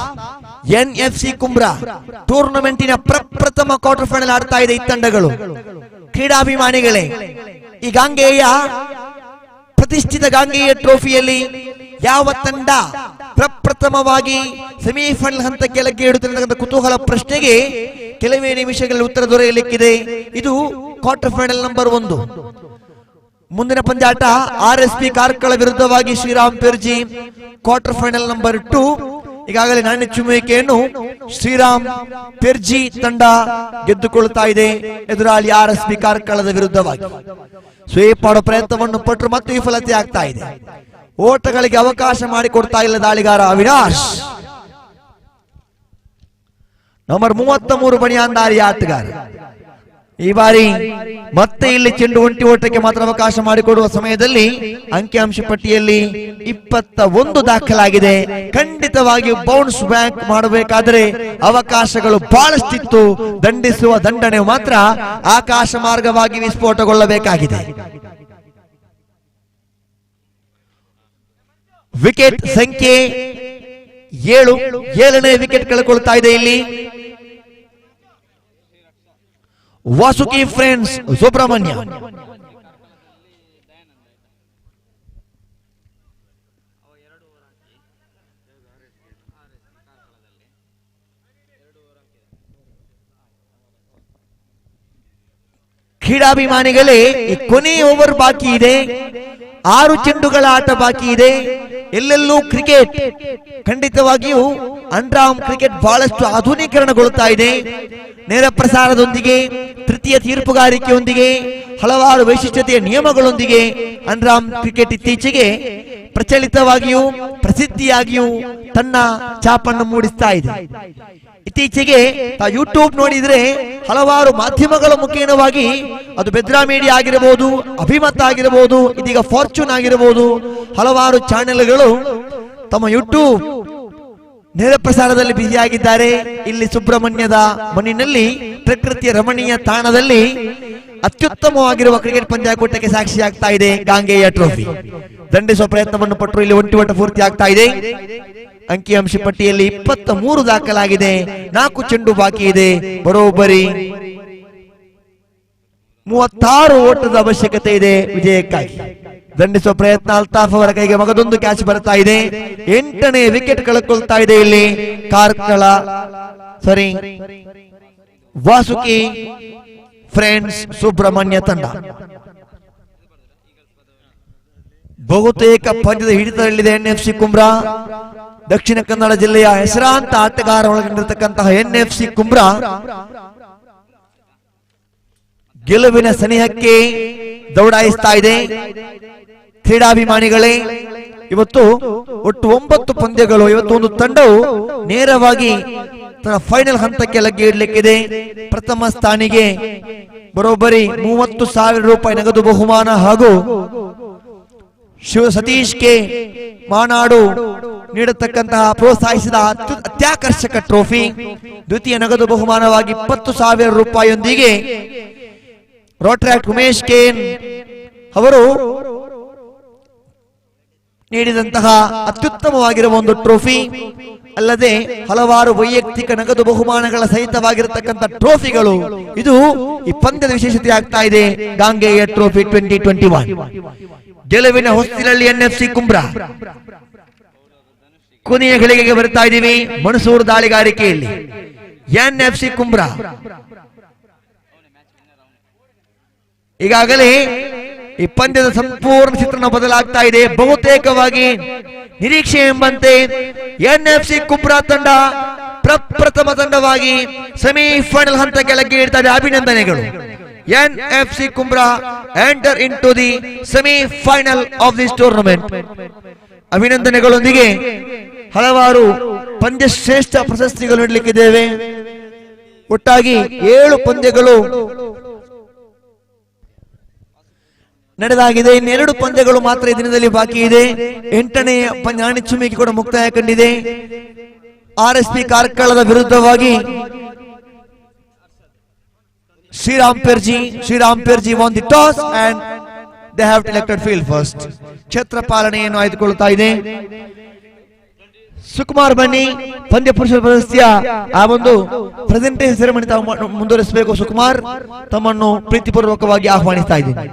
NFC ಕುಂಬ್ರಾ ಟೂರ್ನಮೆಂಟಿನ ಪ್ರಪ್ರಥಮ ಕ್ವಾರ್ಟರ್ ಫೈನಲ್ ಆಡ್ತಾ ಇದೆ ಈ ತಂಡಗಳು. ಕ್ರೀಡಾಭಿಮಾನಿಗಳೇ, ಈ ಗಾಂಗೇಯ ಪ್ರತಿಷ್ಠಿತ ಗಾಂಗೇಯ ಟ್ರೋಫಿಯಲ್ಲಿ ಯಾವ ತಂಡ ಪ್ರಪ್ರಥಮವಾಗಿ ಸೆಮಿಫೈನಲ್ ಹಂತಕ್ಕೆ ಲಗ್ಗೆ ಇಡುತ್ತಿರತಕ್ಕಂಥ ಕುತೂಹಲ ಪ್ರಶ್ನೆಗೆ ಕೆಲವೇ ನಿಮಿಷಗಳಲ್ಲಿ ಉತ್ತರ ದೊರೆಯಲಿಕ್ಕಿದೆ. ಇದು ಕ್ವಾರ್ಟರ್ ಫೈನಲ್ ನಂಬರ್ 1. ಮುಂದಿನ ಪಂದ್ಯಾಟ RSP ಕಾರ್ಕಳ ವಿರುದ್ಧವಾಗಿ ಶ್ರೀರಾಮ್ ಪೆರ್ಜಿ, ಕ್ವಾರ್ಟರ್ ಫೈನಲ್ ನಂಬರ್ 2. ಈಗಾಗಲೇ ನಾಣ್ಯ ಚುಮ್ಮುವಿಕೆಯನ್ನು ಶ್ರೀರಾಮ್ ಪೆರ್ಜಿ ತಂಡ ಗೆದ್ದುಕೊಳ್ಳುತ್ತಾ ಇದೆ ಎದುರಾಳಿ RSP ಕಾರ್ಕಳದ ವಿರುದ್ಧವಾಗಿ. ಸ್ವೀಪ್ ಮಾಡೋ ಪ್ರಯತ್ನವನ್ನು ಪಟ್ಟರು ಮತ್ತು ವಿಫಲತೆ ಆಗ್ತಾ ಇದೆ. ಓಟಗಳಿಗೆ ಅವಕಾಶ ಮಾಡಿಕೊಡ್ತಾ ಇಲ್ಲ ದಾಳಿಗಾರ ಅವಿನಾಶ್. ನಂಬರ್ 33 ಬಣಿಯಾಂದಾರಿ ಆಟಗಾರ. ಈ ಬಾರಿ ಮತ್ತೆ ಇಲ್ಲಿ ಚೆಂಡು ಒಂಟಿ ಓಟಕ್ಕೆ ಮಾತ್ರ ಅವಕಾಶ ಮಾಡಿಕೊಡುವ ಸಮಯದಲ್ಲಿ ಅಂಕಿಅಂಶ ಪಟ್ಟಿಯಲ್ಲಿ 21 ದಾಖಲಾಗಿದೆ. ಖಂಡಿತವಾಗಿಯೂ ಬೌನ್ಸ್ ಬ್ಯಾಕ್ ಮಾಡಬೇಕಾದರೆ ಅವಕಾಶಗಳು ಬಹಳಷ್ಟಿತ್ತು. ದಂಡಿಸುವ ದಂಡನೆ ಮಾತ್ರ ಆಕಾಶ ಮಾರ್ಗವಾಗಿ ವಿಸ್ಫೋಟಗೊಳ್ಳಬೇಕಾಗಿದೆ. ವಿಕೆಟ್ ಸಂಖ್ಯೆ 7, 7ನೇ ವಿಕೆಟ್ ಕಳೆದುಕೊಳ್ತಾ ಇದೆ ಇಲ್ಲಿ ವಾಸುಕಿ ಫ್ರೆಂಡ್ಸ್ ಸುಬ್ರಹ್ಮಣ್ಯ. ಕ್ರೀಡಾಭಿಮಾನಿಗಳೇ, ಈ ಕೊನೆ ಓವರ್ ಬಾಕಿ ಇದೆ. 6 ಚೆಂಡುಗಳ ಆಟ ಬಾಕಿ ಇದೆ. ಎಲ್ಲೆಲ್ಲೂ ಕ್ರಿಕೆಟ್, ಖಂಡಿತವಾಗಿಯೂ ಅಂಡರ್ಆರ್ಮ್ ಕ್ರಿಕೆಟ್ ಬಹಳಷ್ಟು ಆಧುನೀಕರಣಗೊಳ್ಳುತ್ತಾ ಇದೆ. ನೇರ ಪ್ರಸಾರದೊಂದಿಗೆ, ತೃತೀಯ ತೀರ್ಪುಗಾರಿಕೆಯೊಂದಿಗೆ, ಹಲವಾರು ವೈಶಿಷ್ಟ್ಯತೆಯ ನಿಯಮಗಳೊಂದಿಗೆ ಅಂಡರ್ಆರ್ಮ್ ಕ್ರಿಕೆಟ್ ಇತ್ತೀಚೆಗೆ ಪ್ರಚಲಿತವಾಗಿಯೂ ಪ್ರಸಿದ್ಧಿಯಾಗಿಯೂ ತನ್ನ ಛಾಪನ್ನು ಮೂಡಿಸ್ತಾ ಇದೆ. ಇತ್ತೀಚೆಗೆ ಯೂಟ್ಯೂಬ್ ನೋಡಿದ್ರೆ ಹಲವಾರು ಮಾಧ್ಯಮಗಳ ಮುಖೇನವಾಗಿ, ಅದು ಬೆದ್ರಾ ಮೀಡಿಯಾ ಆಗಿರಬಹುದು, ಅಭಿಮತ ಆಗಿರಬಹುದು, ಇದೀಗ ಫಾರ್ಚೂನ್ ಆಗಿರಬಹುದು, ಹಲವಾರು ಚಾನೆಲ್ಗಳು ತಮ್ಮ ಯೂಟ್ಯೂಬ್ ನೇರ ಪ್ರಸಾರದಲ್ಲಿ ಬ್ಯುಸಿಯಾಗಿದ್ದಾರೆ. ಇಲ್ಲಿ ಸುಬ್ರಹ್ಮಣ್ಯದ ಮಣ್ಣಿನಲ್ಲಿ ಪ್ರಕೃತಿಯ ರಮಣೀಯ ತಾಣದಲ್ಲಿ ಅತ್ಯುತ್ತಮವಾಗಿರುವ ಕ್ರಿಕೆಟ್ ಪಂದ್ಯಾಕೂಟಕ್ಕೆ ಸಾಕ್ಷಿಯಾಗ್ತಾ ಇದೆ ಗಾಂಗೇಯ ಟ್ರೋಫಿ. ದಂಡಿಸುವ ಪ್ರಯತ್ನವನ್ನು ಪಟ್ಟರು ಇಲ್ಲಿ ಒಂಟಿ ಓಟ ಪೂರ್ತಿ ಆಗ್ತಾ ಇದೆ. ಅಂಕಿಅಂಶ ಪಟ್ಟಿಯಲ್ಲಿ 23 ದಾಖಲಾಗಿದೆ. 4 ಚೆಂಡು ಬಾಕಿ ಇದೆ. ಬರೋಬ್ಬರಿ 36 ಓಟದ ಅವಶ್ಯಕತೆ ಇದೆ ವಿಜಯಕ್ಕಾಗಿ. ದಂಡಿಸುವ ಪ್ರಯತ್ನ ಅಲ್ತಾಫ್ ಅವರ ಕೈಗೆ ಮಗದೊಂದು ಕ್ಯಾಚ್ ಬರ್ತಾ ಇದೆ. 8ನೇ ವಿಕೆಟ್ ಕಳೆದುಕೊಳ್ತಾ ಇದೆ ಇಲ್ಲಿ ವಾಸುಕಿ ಫ್ರೆಂಡ್ಸ್ ಸುಬ್ರಹ್ಮಣ್ಯ ತಂಡ. ಬಹುತೇಕ ಪಂದ್ಯದ ಹಿಡಿತದಲ್ಲಿದೆ NFC ಕುಂಬ್ರಾ. ದಕ್ಷಿಣ ಕನ್ನಡ ಜಿಲ್ಲೆಯ ಹೆಸರಾಂತ ಆಟಗಾರ ಒಳಗೊಂಡಿರತಕ್ಕಂತಹ NFC ಕುಂಬ್ರಾ ಗೆಲುವಿನ ಸನಿಹಕ್ಕೆ ದೌಡಾಯಿಸ್ತಾ ಇದೆ. ಕ್ರೀಡಾಭಿಮಾನಿಗಳೇ, ಇವತ್ತು ಒಟ್ಟು 9 ಪಂದ್ಯಗಳು. ಇವತ್ತು ಒಂದು ತಂಡವು ನೇರವಾಗಿ ತನ್ನ ಫೈನಲ್ ಹಂತಕ್ಕೆ ಲಗ್ಗೆ ಇಡಲಿಕ್ಕಿದೆ. ಪ್ರಥಮ ಸ್ಥಾನಿಗೆ ಬರೋಬ್ಬರಿ 30,000 ರೂಪಾಯಿ ನಗದು ಬಹುಮಾನ ಹಾಗೂ ಶಿವ ಸತೀಶ್ಗೆ ಮಾನಾಡು ನೀಡತಕ್ಕಂತಹ ಪ್ರೋತ್ಸಾಹಿಸಿದ ಅತ್ಯಾಕರ್ಷಕ ಟ್ರೋಫಿ. ದ್ವಿತೀಯ ನಗದು ಬಹುಮಾನವಾಗಿ 20,000 ರೂಪಾಯಿಯೊಂದಿಗೆ ರೋಟ್ರಾಕ್ಟ್ ಉಮೇಶ್ ಕೇನ್ ಅವರು ನೀಡಿದಂತಹ ಅತ್ಯುತ್ತಮವಾಗಿರುವ ಒಂದು ಟ್ರೋಫಿ. ಅಲ್ಲದೆ ಹಲವಾರು ವೈಯಕ್ತಿಕ ನಗದು ಬಹುಮಾನಗಳ ಸಹಿತವಾಗಿರತಕ್ಕಂಥ ಟ್ರೋಫಿಗಳು ಇದು ಈ ಪಂದ್ಯದ ವಿಶೇಷತೆ ಆಗ್ತಾ ಇದೆ. ಗಾಂಗೆಯ ಟ್ರೋಫಿ 2021 ಗೆಲುವಿನ ಹೊಸ್ತಿಲಲ್ಲಿ NFC ಕುಂಬ್ರಾ. ಕೊನೆಯ ಗಳಿಗೆಗೆ ಬರ್ತಾ ಇದ್ದೀವಿ. ಮಣಸೂರು ದಾಳಿಗಾರಿಕೆಯಲ್ಲಿ NFC ಕುಂಬ್ರಾ ಈಗಾಗಲೇ ಈ ಪಂದ್ಯದ ಸಂಪೂರ್ಣ ಚಿತ್ರಣ ಬದಲಾಗ್ತಾ ಇದೆ. ಬಹುತೇಕವಾಗಿ ನಿರೀಕ್ಷೆ ಎಂಬಂತೆ NFC ಕುಂಬ್ರಾ ತಂಡ ಪ್ರಪ್ರಥಮ ತಂಡವಾಗಿ ಸೆಮಿಫೈನಲ್ ಹಂತಕ್ಕೆ ಲಗ್ಗೆ ಇಡ್ತಾ ಇದೆ. ಅಭಿನಂದನೆಗಳು. NFC Kumbra enter into the semifinal of this tournament. ಅಭಿನಂದನೆಗಳೊಂದಿಗೆ ಹಲವಾರು ಪಂದ್ಯ ಶ್ರೇಷ್ಠ ಪ್ರಶಸ್ತಿಗಳು ನೀಡಲಿಕ್ಕಿದ್ದೇವೆ. ಒಟ್ಟಾಗಿ 7 ಪಂದ್ಯಗಳು ನಡೆದಾಗಿದೆ. ಇನ್ನೆರಡು ಪಂದ್ಯಗಳು ಮಾತ್ರ ಈ ದಿನದಲ್ಲಿ ಬಾಕಿ ಇದೆ. 8ನೇ ಪಂದ್ಯ ಆಣಿಚುಮಿಕೆ ಕೂಡ ಮುಕ್ತಾಯ ಕಂಡಿದೆ. RSP ಕಾರ್ಕಳದ ವಿರುದ್ಧವಾಗಿ Shriram ಪೆರ್ಜಿ won the toss and they have elected field first. ಕ್ಷೇತ್ರ ಪಾಲನೆಯನ್ನು ಆಯ್ದುಕೊಳ್ಳುತ್ತಾ ಇದೆ. ಸುಕುಮಾರ್ ಬನ್ನಿ, ಪಂದ್ಯ ಪುರುಷ ಪ್ರಶಸ್ತಿಯ ಆ ಒಂದು ಪ್ರೆಸೆಂಟೇಷನ್ ಸೆರೆಮನಿ ತಾವು ಮುಂದುವರಿಸಬೇಕು. ಸುಕುಮಾರ್ ತಮ್ಮನ್ನು ಪ್ರೀತಿಪೂರ್ವಕವಾಗಿ ಆಹ್ವಾನಿಸ್ತಾ ಇದ್ದೀನಿ.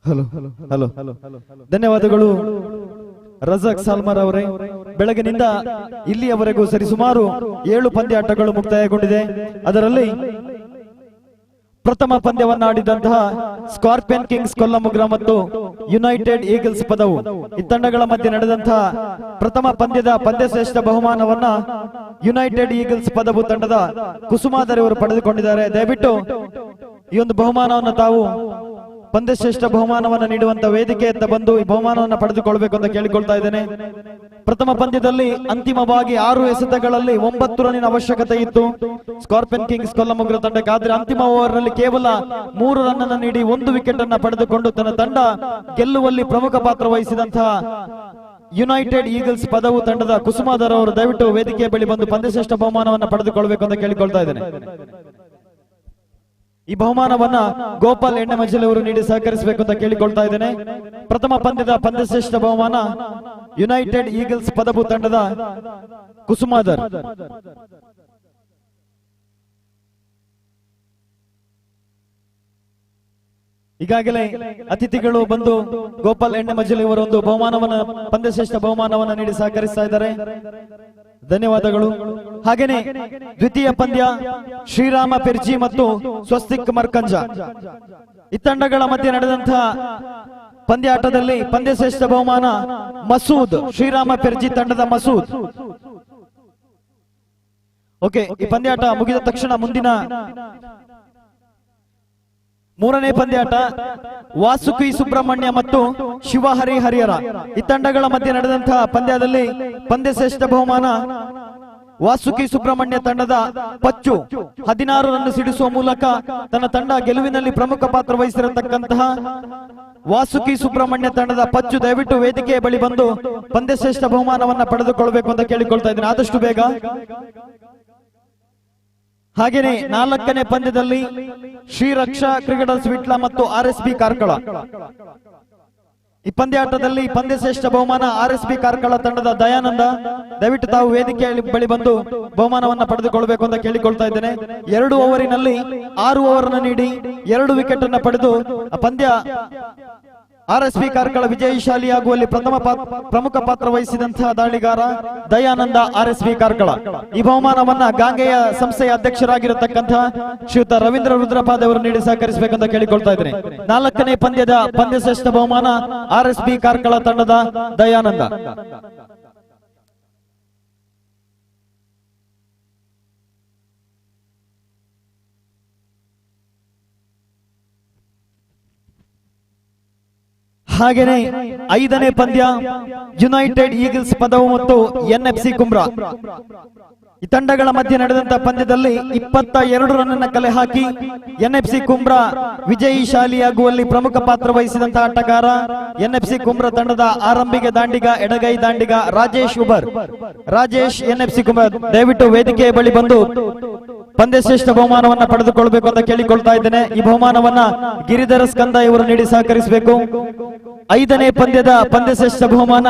ಹಲೋ ಹಲೋ ಧನ್ಯವಾದಗಳು ರಜಾಕ್ ಸಾಲ್ಮಾರ್ ಅವರೇ. ಬೆಳಗಿನಿಂದ ಇಲ್ಲಿಯವರೆಗೂ ಸರಿಸುಮಾರು 7 ಪಂದ್ಯಾಟಗಳು ಮುಕ್ತಾಯಗೊಂಡಿದೆ. ಅದರಲ್ಲಿ ಪ್ರಥಮ ಪಂದ್ಯವನ್ನಾಡಿದಂತಹ ಸ್ಕಾರ್ಪಿಯನ್ ಕಿಂಗ್ಸ್ ಕೊಲ್ಲಮುಗ್ರ ಮತ್ತು ಯುನೈಟೆಡ್ ಈಗಲ್ಸ್ ಪದವು ಈ ತಂಡಗಳ ಮಧ್ಯೆ ನಡೆದಂತಹ ಪ್ರಥಮ ಪಂದ್ಯದ ಪಂದ್ಯಶ್ರೇಷ್ಠ ಬಹುಮಾನವನ್ನ ಯುನೈಟೆಡ್ ಈಗಲ್ಸ್ ಪದವು ತಂಡದ ಕುಸುಮಾಧರ್ ಅವರು ಪಡೆದುಕೊಂಡಿದ್ದಾರೆ. ದಯವಿಟ್ಟು ಈ ಒಂದು ಬಹುಮಾನವನ್ನು ತಾವು ಪಂದ್ಯಶ್ರೇಷ್ಠ ಬಹುಮಾನವನ್ನು ನೀಡುವಂತ ವೇದಿಕೆಯತ್ತ ಬಂದು ಈ ಬಹುಮಾನವನ್ನು ಪಡೆದುಕೊಳ್ಳಬೇಕು ಅಂತ ಕೇಳಿಕೊಳ್ತಾ ಇದ್ದೇನೆ. ಪ್ರಥಮ ಪಂದ್ಯದಲ್ಲಿ ಅಂತಿಮವಾಗಿ 6 ಎಸೆತಗಳಲ್ಲಿ 9 ರನ್ನಿನ ಅವಶ್ಯಕತೆ ಇತ್ತು ಸ್ಕಾರ್ಪಿಯನ್ ಕಿಂಗ್ಸ್ ಕೊಲ್ಲಮುಗ್ರ ತಂಡಕ್ಕೆ. ಆದ್ರೆ ಅಂತಿಮ ಓವರ್ ನಲ್ಲಿ ಕೇವಲ 3 ರನ್ ಅನ್ನು ನೀಡಿ 1 ವಿಕೆಟ್ ಅನ್ನ ಪಡೆದುಕೊಂಡು ತನ್ನ ತಂಡ ಗೆಲ್ಲುವಲ್ಲಿ ಪ್ರಮುಖ ಪಾತ್ರ ವಹಿಸಿದಂತಹ ಯುನೈಟೆಡ್ ಈಗಲ್ಸ್ ಪದವು ತಂಡದ ಕುಸುಮಾಧರ್ ಅವರು ದಯವಿಟ್ಟು ವೇದಿಕೆಯ ಬಳಿ ಬಂದು ಪಂದ್ಯಶ್ರೇಷ್ಠ ಬಹುಮಾನವನ್ನು ಪಡೆದುಕೊಳ್ಳಬೇಕು ಅಂತ ಕೇಳಿಕೊಳ್ತಾ ಇದ್ದೇನೆ. ಈ ಬಹುಮಾನವನ್ನ ಗೋಪಾಲ್ ಎಣ್ಣೆಮಜ್ಜಲಿ ಅವರು ನೀಡಿ ಸಹಕರಿಸಬೇಕು ಅಂತ ಕೇಳಿಕೊಳ್ತಾ ಇದ್ದೇನೆ. ಪ್ರಥಮ ಪಂದ್ಯದ ಪಂದ್ಯಶ್ರೇಷ್ಠ ಬಹುಮಾನ ಯುನೈಟೆಡ್ ಈಗಲ್ಸ್ ಪದವು ತಂಡದ ಕುಸುಮಾಧರ್. ಈಗಾಗಲೇ ಅತಿಥಿಗಳು ಬಂದು ಗೋಪಾಲ್ ಎಣ್ಣೆಮಜ್ಜಲಿ ಅವರು ಒಂದು ಬಹುಮಾನವನ್ನ ಪಂದ್ಯಶ್ರೇಷ್ಠ ಬಹುಮಾನವನ್ನ ನೀಡಿ ಸಹಕರಿಸ್ತಾ ಇದ್ದಾರೆ. ಧನ್ಯವಾದಗಳು. ಹಾಗೇನೆ ದ್ವಿತೀಯ ಪಂದ್ಯ ಶ್ರೀರಾಮ ಪೆರ್ಜಿ ಮತ್ತು ಸ್ವಸ್ತಿಕ್ ಮರ್ಕಂಜ ಈ ತಂಡಗಳ ಮಧ್ಯೆ ನಡೆದಂತಹ ಪಂದ್ಯಾಟದಲ್ಲಿ ಪಂದ್ಯಶ್ರೇಷ್ಠ ಬಹುಮಾನ ಮಸೂದ್, ಶ್ರೀರಾಮ ಪೆರ್ಜಿ ತಂಡದ ಮಸೂದ್. ಓಕೆ, ಈ ಪಂದ್ಯಾಟ ಮುಗಿದ ತಕ್ಷಣ ಮುಂದಿನ 3ನೇ ಪಂದ್ಯಾಟ ವಾಸುಕಿ ಸುಬ್ರಹ್ಮಣ್ಯ ಮತ್ತು ಶಿವಹರಿ ಹರಿಹರ ಈ ತಂಡಗಳ ಮಧ್ಯೆ ನಡೆದಂತಹ ಪಂದ್ಯದಲ್ಲಿ ಪಂದ್ಯಶ್ರೇಷ್ಠ ಬಹುಮಾನ ವಾಸುಕಿ ಸುಬ್ರಹ್ಮಣ್ಯ ತಂಡದ ಪಚ್ಚು 16 ರನ್ ಸಿಡಿಸುವ ಮೂಲಕ ತನ್ನ ತಂಡ ಗೆಲುವಿನಲ್ಲಿ ಪ್ರಮುಖ ಪಾತ್ರ ವಹಿಸಿರತಕ್ಕಂತಹ ವಾಸುಕಿ ಸುಬ್ರಹ್ಮಣ್ಯ ತಂಡದ ಪಚ್ಚು ದಯವಿಟ್ಟು ವೇದಿಕೆಯ ಬಳಿ ಬಂದು ಪಂದ್ಯಶ್ರೇಷ್ಠ ಬಹುಮಾನವನ್ನ ಪಡೆದುಕೊಳ್ಳಬೇಕು ಅಂತ ಕೇಳಿಕೊಳ್ತಾ ಇದ್ದೀನಿ, ಆದಷ್ಟು ಬೇಗ. ಹಾಗೇನೆ 4ನೇ ಪಂದ್ಯದಲ್ಲಿ ಶ್ರೀರಕ್ಷಾ ಕ್ರಿಕೆಟರ್ಸ್ ವಿಟ್ಲ ಮತ್ತು RSB ಕಾರ್ಕಳ ಈ ಪಂದ್ಯಾಟದಲ್ಲಿ ಪಂದ್ಯಶ್ರೇಷ್ಠ ಬಹುಮಾನ RSB ಕಾರ್ಕಳ ತಂಡದ ದಯಾನಂದ. ದಯವಿಟ್ಟು ತಾವು ವೇದಿಕೆಯ ಬಳಿ ಬಂದು ಬಹುಮಾನವನ್ನ ಪಡೆದುಕೊಳ್ಳಬೇಕು ಅಂತ ಕೇಳಿಕೊಳ್ತಾ ಇದ್ದೇನೆ. 2 ಓವರಿನಲ್ಲಿ 6 ಓವರ್ ಅನ್ನು ನೀಡಿ 2 ವಿಕೆಟ್ ಅನ್ನು ಪಡೆದು ಪಂದ್ಯ RSB ಕಾರ್ಕಳ ವಿಜಯಶಾಲಿಯಾಗುವಲ್ಲಿ ಪ್ರಮುಖ ಪಾತ್ರ ವಹಿಸಿದಂತಹ ದಾಳಿಗಾರ ದಯಾನಂದ RSB ಕಾರ್ಕಳ. ಈ ಬಹುಮಾನವನ್ನ ಗಾಂಗೆಯ ಸಂಸ್ಥೆಯ ಅಧ್ಯಕ್ಷರಾಗಿರತಕ್ಕಂತಹ ಶ್ರೀಯುತ ರವೀಂದ್ರ ರುದ್ರಪಾದ್ ಅವರು ನೀಡಿ ಸಹಕರಿಸಬೇಕಂತ ಕೇಳಿಕೊಳ್ತಾ ಇದ್ದೇನೆ. 4ನೇ ಪಂದ್ಯದ ಪಂದ್ಯಶ್ರೇಷ್ಠ ಬಹುಮಾನ RSB ಕಾರ್ಕಳ ತಂಡದ ದಯಾನಂದ. ಹಾಗೇನೆ ಐದನೇ ಪಂದ್ಯ ಯುನೈಟೆಡ್ ಈಗಲ್ಸ್ ಪದವು ಮತ್ತು ಎನ್ಎಫ್ಸಿ ಕುಮ್ರಾ. ಈ ತಂಡಗಳ ಮಧ್ಯೆ ನಡೆದಂತಹ ಪಂದ್ಯದಲ್ಲಿ 22 ರನ್ ಕಲೆ ಹಾಕಿ ಎನ್ಎಫ್ಸಿ ಕುಮ್ರಾ ವಿಜಯಿಶಾಲಿಯಾಗುವಲ್ಲಿ ಪ್ರಮುಖ ಪಾತ್ರ ವಹಿಸಿದಂತಹ ಆಟಗಾರ ಎನ್ಎಫ್ಸಿ ಕುಮ್ರಾ ತಂಡದ ಆರಂಭಿಕ ದಾಂಡಿಗ, ಎಡಗೈ ದಾಂಡಿಗ ರಾಜೇಶ್ ಉಬರ್. ರಾಜೇಶ್ ಎನ್ಎಫ್ಸಿ ಕುಮ್ರಾ ದಯವಿಟ್ಟು ವೇದಿಕೆಯ ಬಳಿ ಬಂದು ಪಂದ್ಯ ಶ್ರೇಷ್ಠ ಬಹುಮಾನವನ್ನ ಪಡೆದುಕೊಳ್ಳಬೇಕು ಅಂತ ಕೇಳಿಕೊಳ್ತಾ ಇದ್ದೇನೆ. ಈ ಬಹುಮಾನವನ್ನ ಗಿರಿಧರ ಸ್ಕಂದ ಇವರು ನೀಡಿ ಸಹಕರಿಸಬೇಕು. ಐದನೇ ಪಂದ್ಯದ ಪಂದ್ಯ ಶ್ರೇಷ್ಠ ಬಹುಮಾನ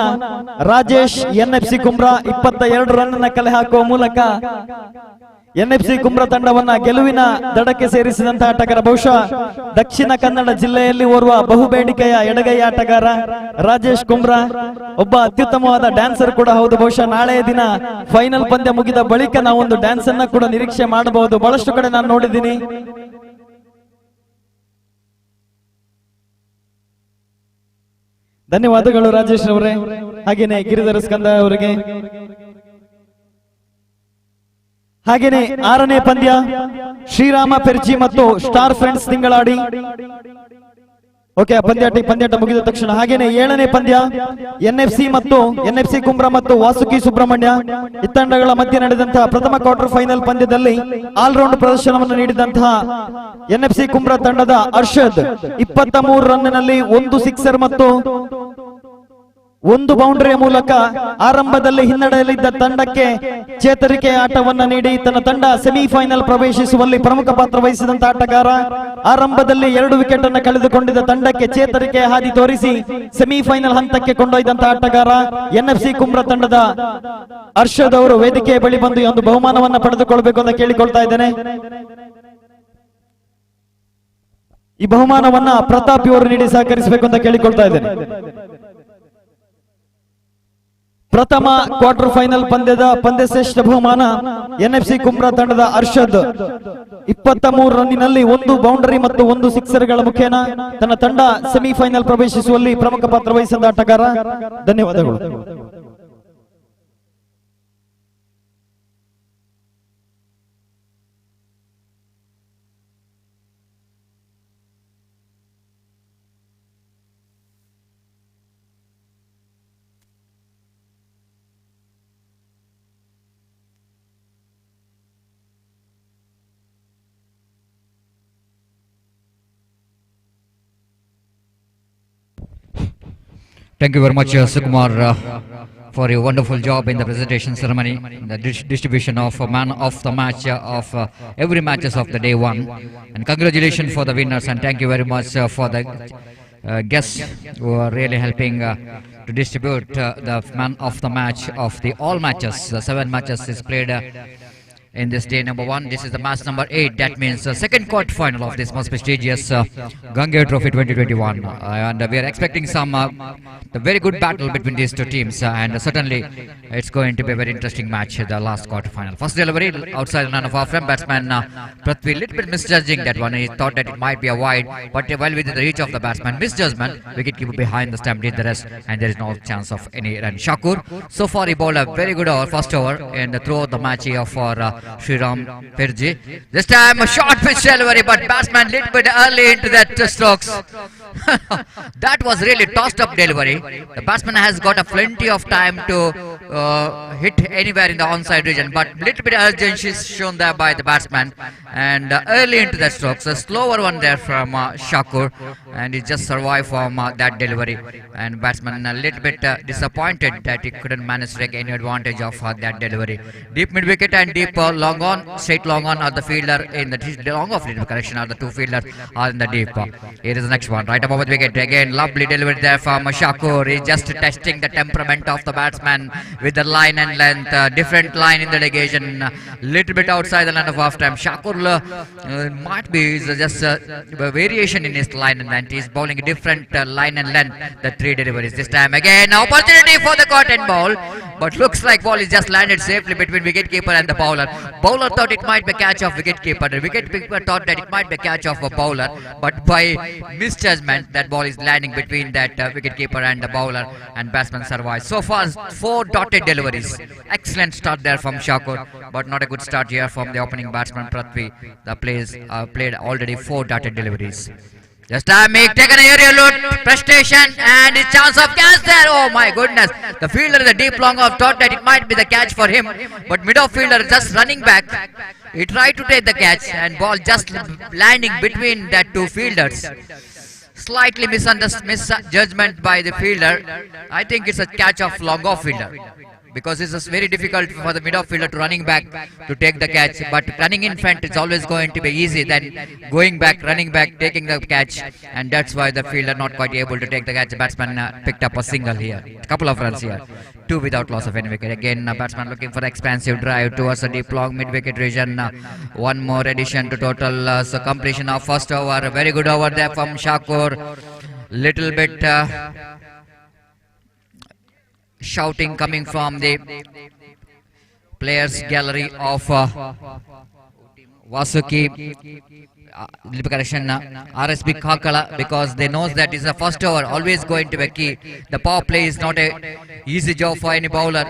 ರಾಜೇಶ್ ಎನ್ಎಫ್ಸಿ ಕುಮ್ರಾ 22 ರನ್ ಕಲೆ ಹಾಕುವ ಮೂಲಕ ಎನ್ಎಫ್ಸಿ ಕುಮ್ರಾ ತಂಡವನ್ನ ಗೆಲುವಿನ ದಡಕ್ಕೆ ಸೇರಿಸಿದಂತಹ ಆಟಗಾರ. ಬಹುಶಃ ದಕ್ಷಿಣ ಕನ್ನಡ ಜಿಲ್ಲೆಯಲ್ಲಿ ಓರ್ವ ಬಹುಬೇಡಿಕೆಯ ಎಡಗೈ ಆಟಗಾರ ರಾಜೇಶ್ ಕುಮ್ರಾ, ಒಬ್ಬ ಅತ್ಯುತ್ತಮವಾದ ಡ್ಯಾನ್ಸರ್ ಕೂಡ ಹೌದು. ಬಹುಶಃ ನಾಳೆಯ ದಿನ ಫೈನಲ್ ಪಂದ್ಯ ಮುಗಿದ ಬಳಿಕ ನಾವೊಂದು ಡ್ಯಾನ್ಸ್ ಅನ್ನ ಕೂಡ ನಿರೀಕ್ಷೆ ಮಾಡಬಹುದು. ಬಹಳಷ್ಟು ಕಡೆ ನಾನು ನೋಡಿದ್ದೀನಿ. ಧನ್ಯವಾದಗಳು ರಾಜೇಶ್ ಅವರೇ, ಹಾಗೇನೆ ಗಿರಿಧರ ಸ್ಕಂದ ಅವರಿಗೆ. ಹಾಗೇನೆ ಆರನೇ ಪಂದ್ಯ ಶ್ರೀರಾಮ ಪೆರ್ಜಿ ಮತ್ತು ಸ್ಟಾರ್ ಫ್ರೆಂಡ್ಸ್ ತಿಂಗಳಾಡಿ. ಓಕೆ, ಪಂದ್ಯಾಟ ಮುಗಿದ ತಕ್ಷಣ. ಹಾಗೇನೆ ಏಳನೇ ಪಂದ್ಯ ಎನ್ಎಫ್ಸಿ ಮತ್ತು ಎನ್ಎಫ್ಸಿ ಕುಮ್ರಾ ಮತ್ತು ವಾಸುಕಿ ಸುಬ್ರಹ್ಮಣ್ಯ ಈ ತಂಡಗಳ ಮಧ್ಯೆ ನಡೆದಂತಹ ಪ್ರಥಮ ಕ್ವಾರ್ಟರ್ ಫೈನಲ್ ಪಂದ್ಯದಲ್ಲಿ ಆಲ್ರೌಂಡ್ ಪ್ರದರ್ಶನವನ್ನು ನೀಡಿದಂತಹ ಎನ್ಎಫ್ಸಿ ಕುಮ್ರಾ ತಂಡದ ಅರ್ಷದ್ 23 ರನ್ನಲ್ಲಿ 1 ಸಿಕ್ಸರ್ ಮತ್ತು 1 ಬೌಂಡರಿಯ ಮೂಲಕ ಆರಂಭದಲ್ಲಿ ಹಿನ್ನಡೆಯಲ್ಲಿದ್ದ ತಂಡಕ್ಕೆ ಚೇತರಿಕೆ ಆಟವನ್ನ ನೀಡಿ ತನ್ನ ತಂಡ ಸೆಮಿಫೈನಲ್ ಪ್ರವೇಶಿಸುವಲ್ಲಿ ಪ್ರಮುಖ ಪಾತ್ರ ವಹಿಸಿದಂತ ಆಟಗಾರ. ಆರಂಭದಲ್ಲಿ 2 ವಿಕೆಟ್ ಅನ್ನು ಕಳೆದುಕೊಂಡಿದ್ದ ತಂಡಕ್ಕೆ ಚೇತರಿಕೆ ಹಾದಿ ತೋರಿಸಿ ಸೆಮಿಫೈನಲ್ ಹಂತಕ್ಕೆ ಕೊಂಡೊಯ್ದಂತ ಆಟಗಾರ ಎನ್ಎಫ್ಸಿ ಕುಮ್ರಾ ತಂಡದ ಅರ್ಷದ್ ಅವರು ವೇದಿಕೆಯ ಬಳಿ ಬಂದು ಒಂದು ಬಹುಮಾನವನ್ನ ಪಡೆದುಕೊಳ್ಳಬೇಕು ಅಂತ ಕೇಳಿಕೊಳ್ತಾ ಇದ್ದೇನೆ. ಈ ಬಹುಮಾನವನ್ನ ಪ್ರತಾಪ್ ಅವರು ನೀಡಿ ಸಹಕರಿಸಬೇಕು ಅಂತ ಕೇಳಿಕೊಳ್ತಾ ಇದ್ದೇನೆ. ಪ್ರಥಮ ಕ್ವಾರ್ಟರ್ ಫೈನಲ್ ಪಂದ್ಯದ ಪಂದ್ಯ ಶ್ರೇಷ್ಠ ಬಹುಮಾನ ಎನ್ಎಫ್ಸಿ ಕುಮ್ರಾ ತಂಡದ ಅರ್ಷದ್ 23 ರನ್ನಿನಲ್ಲಿ 1 ಬೌಂಡರಿ ಮತ್ತು 1 ಸಿಕ್ಸರ್ಗಳ ಮುಖೇನ ತನ್ನ ತಂಡ ಸೆಮಿಫೈನಲ್ ಪ್ರವೇಶಿಸುವಲ್ಲಿ ಪ್ರಮುಖ ಪಾತ್ರ ವಹಿಸಿದ ಆಟಗಾರ. ಧನ್ಯವಾದಗಳು. Thank you very much, Sukumar, for your wonderful job in the presentation ceremony, the distribution of man of the match of every matches of the day one. And congratulations for the winners, and thank you very much for the guests who are really helping to distribute the man of the match of the all matches. The 7 matches is played in this day number 1. This is the match number 8. That means second quarter final of this most prestigious Gangeya Trophy 2021. And we are expecting some the very good battle between these two teams. And certainly it's going to be a very interesting match, the last quarter final. First delivery outside the run of our front batsman Prithvi, little bit misjudging that one. He thought that it might be a wide, but well within the reach of the batsman. Misjudgment. Wicketkeeper behind the stump did the rest, and there is no chance of any run. Shakur, so far he bowled a very good over, first over, and throughout the match here for Sriram Perji. This time a short pitch delivery, but batsman little bit early into that strokes. That was really tossed up delivery. The batsman has got a plenty of time to hit anywhere in the onside region, but little bit urgency is shown there by the batsman, and early into the strokes. A slower one there from Shakur, and he just survived from that delivery. And batsman a little bit disappointed that he couldn't manage to take any advantage of that delivery. Deep mid wicket and deep long on, straight long on are the fielder in the long off correction are the 2 fielders are in the deep. Here is the next one, right above the wicket. Again, lovely delivery there from Shakur. He's just testing the temperament of the batsman with the line and length. Different line in the negation, little bit outside the line of half time. Shakur might be just a variation in his line and length. He's bowling a different line and length. The 3 deliveries. This time again, opportunity for the cotton ball, but looks like ball is just landed safely between wicketkeeper and the bowler. Bowler thought it might be catch of wicketkeeper. The wicketkeeper thought that it might be catch of a bowler, but by misjudgment, that ball is landing between that wicketkeeper and the bowler, and batsman survives. So far, 4 dotted deliveries. Excellent start there from Shakur, but not a good start here from the opening batsman Prithvi. The players played already 4 dotted deliveries. Just time taken an aerial look, prestation, and his chance of catch there. Oh my goodness. The fielder in the deep long off thought that it might be the catch for him, but mid-off fielder just running back. He tried to take the catch and ball just landing between that two fielders. Slightly misjudgment by the fielder. I think it's a catch of long off fielder, because it's very difficult for the mid-off fielder to running back to take the catch, but running in front it's always going to be easy than going back, running back, taking the catch, and that's why the fielder not quite able to take the catch. The batsman picked up a single here, a couple of runs here, 2 without loss of any wicket. Again, batsman looking for expansive drive towards the deep long mid-wicket region. One more addition to total, so completion of first over. Very good over there from Shakur. Little bit shouting coming from the players gallery of Vasuki, correction, RSB Kakala, because they knows that is the first over, always going to be key. The power play is not a easy job for any bowler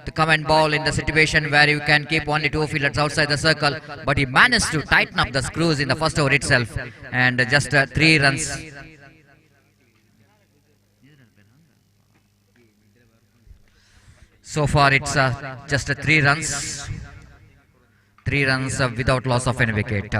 to come and bowl in the situation where you can keep only 2 fielders outside the circle, but he managed to tighten up the screws in the first over itself, and just 3 runs. So far it's just 3 runs. 3 runs without loss of any wicket.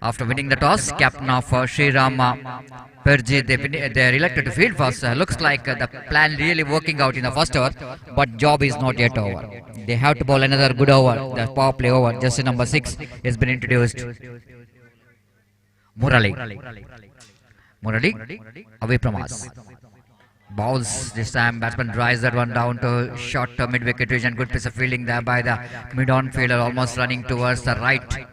After winning the toss, captain of Sri Rama Perji, they are elected to field first. Looks like the plan really working out in the first over, but job is not yet over. They have to bowl another good over. The power play over, just number 6 has been introduced. Murali away from us. Bowls this time, batsman drives that one down to short mid-wicket region. Good piece of fielding there by the mid-on fielder, almost running towards the right,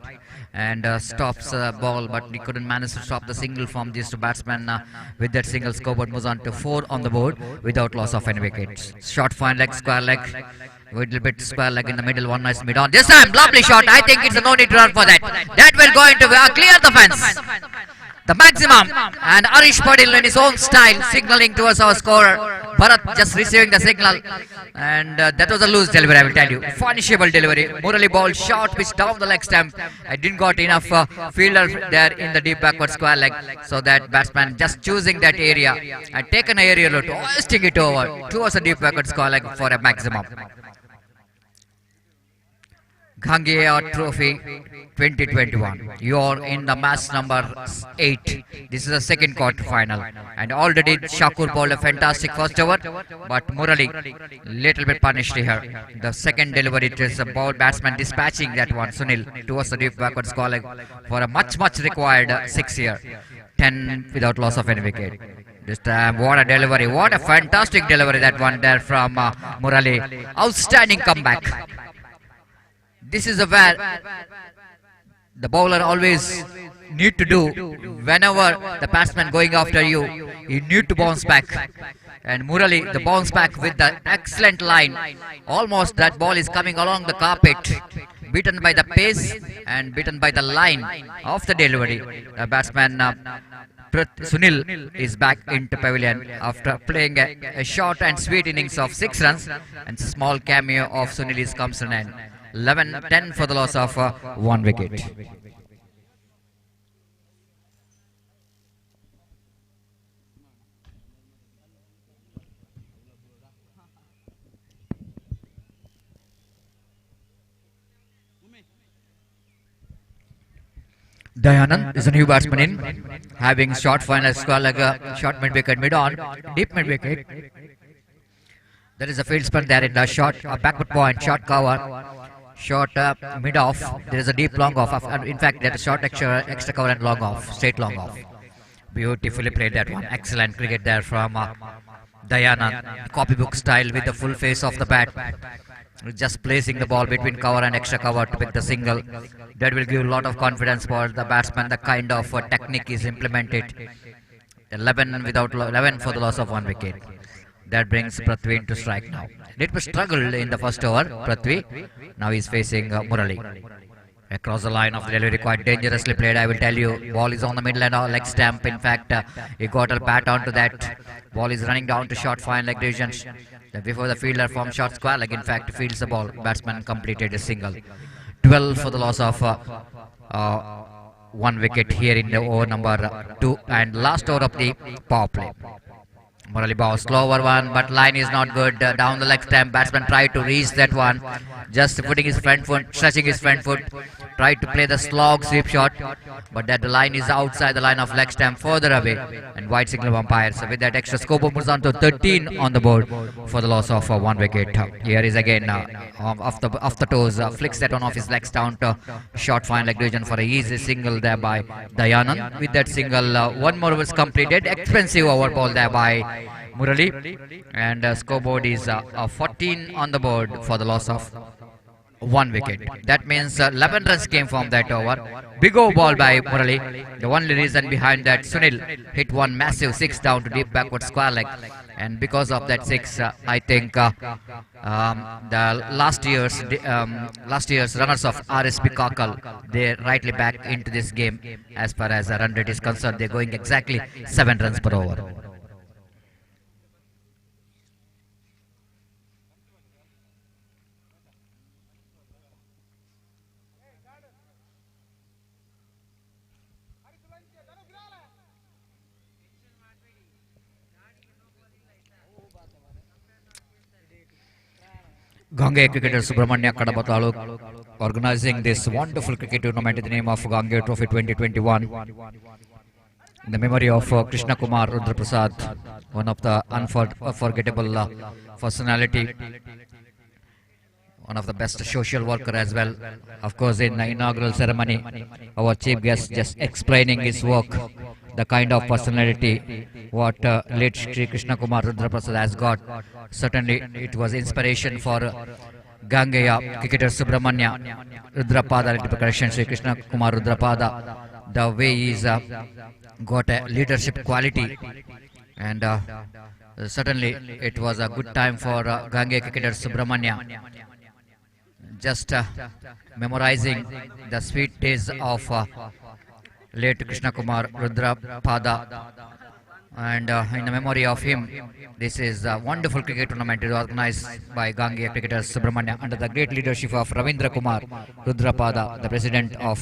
and stops the ball, but he couldn't manage to stop the single from these two batsmen. With that single, scoreboard moves on to 4 on the board without loss of any wickets. Short fine leg, square leg, little bit square leg in the middle, one nice mid-on. This time, lovely shot. I think it's a no need to run for that. That will go into clear the fence. The maximum, and Arish Padil in his own style signaling towards our scorer. Bharat just receiving the signal, and that was a loose delivery, I will tell you. Punishable delivery. Murali ball short pitch down the leg stump. I didn't got enough fielder there in the deep backward square leg, so that batsman just choosing that area and taken an aerial route, hoisting it over towards the deep backward square leg for a maximum. Gangeya Trophy 2021. You are in the match number 8. This is the second quarter final, and already Shakur bowled a fantastic first over, but Murali little bit punished here. The second delivery, it is a ball batsman dispatching that one, Sunil, towards the deep backward square leg for a much required 6 here. 10 without loss of any wicket. This time, what a delivery, what a fantastic delivery that one there from Murali. Outstanding comeback. This is where the bowler always need to do. Whenever the batsman going after you, you need to bounce back. And Murali, the bounce back with the excellent line. Almost that ball is coming along the carpet, beaten by the pace and beaten by the line of the delivery. The batsman Sunil is back into pavilion after playing a short and sweet innings of 6 runs, and small cameo of Sunil is comes to an end. 11-10 for the loss of 1 wicket. Dayanand is a new batsman in, having short final square like a short mid-wicket, mid-on, deep mid-wicket. There is a field spin there in the short, backward point, short cover. Short mid-off, there is a deep long off. In fact, there is a short extra cover and long off, straight long off. Beautifully played that one. Excellent cricket there from Dayanand. Copybook style with the full face of the bat. Just placing the ball between cover and extra cover to pick the single. That will give a lot of confidence for the batsman. The kind of technique is implemented. 11 for the loss of 1 wicket. That brings Prithvi into strike now. Little struggled in the first over, Prithvi. Now he's facing Murali. Across the line of the delivery, quite dangerously played, I will tell you. Ball is on the middle and leg stamp. In fact, he got a bat onto that. Ball is running down to short fine leg region. Before the fielder from short square leg, in fact, fields the ball. Batsman completed a single. 12 for the loss of 1 wicket here in the over number 2 and last over of the power play. Murali ball, slower one, but line is not good. Down the leg stamp, batsman tried to reach that one. Just putting his front foot, stretching his front foot. Tried to play the slog sweep shot, but that the line is outside the line of leg stamp, further away. And white signal umpire. So with that extra scoreboard moves on to 13 on the board for the loss of 1 wicket. Here is again off the toes, flicks that one off his legs down to short fine leg region for a easy single there by Dayanand. With that single, one more was completed. Expensive over ball there by Murali, and scoreboard is 14 on the board for the loss of 1 wicket. That means 11 runs came from that over. Big over ball by Murali. The only reason behind that, Sunil hit one massive 6 down to deep backward square leg, and because of that 6, I think the last year's runners of RSP Kakal, they're rightly back into this game. As far as the run rate is concerned, they're going exactly 7 runs per over. Gangeya cricketer Subrahmanya Kadapa Taluk organizing this wonderful cricket tournament in the name of Gangeya Trophy 2021 in the memory of Krishna Kumar Rudra Prasad, one of the unforgettable personality, one of the best social worker as well. Of course, in the inaugural ceremony, our chief guest just explaining his work, the kind of personality what late Shri Krishna Kumar Rudra Prasad has got. Certainly, it was inspiration for Gangeya cricketer Subrahmanya Rudrapada, correction, Shri Krishna Kumar Rudrapada. The way he's got a leadership quality, and certainly it was a good time for Gangeya cricketer Subrahmanya. Just memorizing the sweet days of late Krishna Kumar Rudrapada, and in the memory of him, this is a wonderful cricket tournament organized by Gangeya cricketer Subrahmanya under the great leadership of Ravindra Kumar Rudrapada, the president of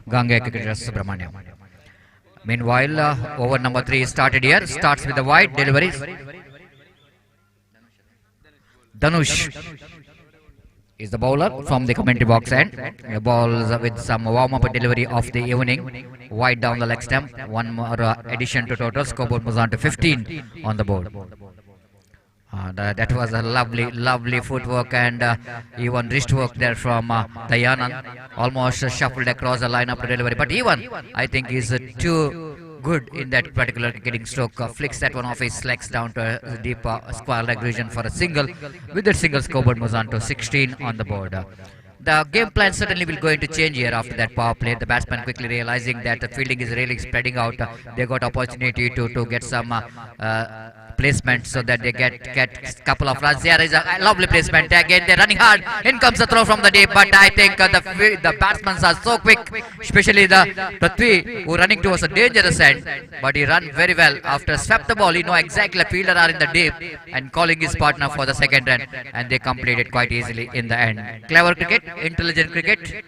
Gangeya cricketer Subrahmanya. Meanwhile, over number 3 started here, starts with the wide deliveries. Dhanush is the bowler from the commentary box end. The ball with some warm-up delivery of the evening, wide down the leg stump. One more addition to total scoreboard moves on to 15 on the board. That was a lovely footwork and even wrist work there from Dayanand. Almost shuffled across the lineup to delivery, but even I think is too good in that particular kicking stroke. Flicks that one off his legs down to a deep square leg region for a single. With that single, scoreboard moves on to 16 on the board. The game plan certainly will going to change here after that power play. The batsman quickly realizing that the fielding is really spreading out. They got opportunity to get some placement so that they get couple of runs. There is a lovely placement. Again, they're running hard. In comes the throw from the deep, but I think the batsmen are so quick, especially the Prithvi, who running towards a dangerous end. But he ran very well after swept the ball. He know exactly the fielder are in the deep and calling his partner for the second run, and they completed quite easily in the end. Clever cricket, intelligent cricket.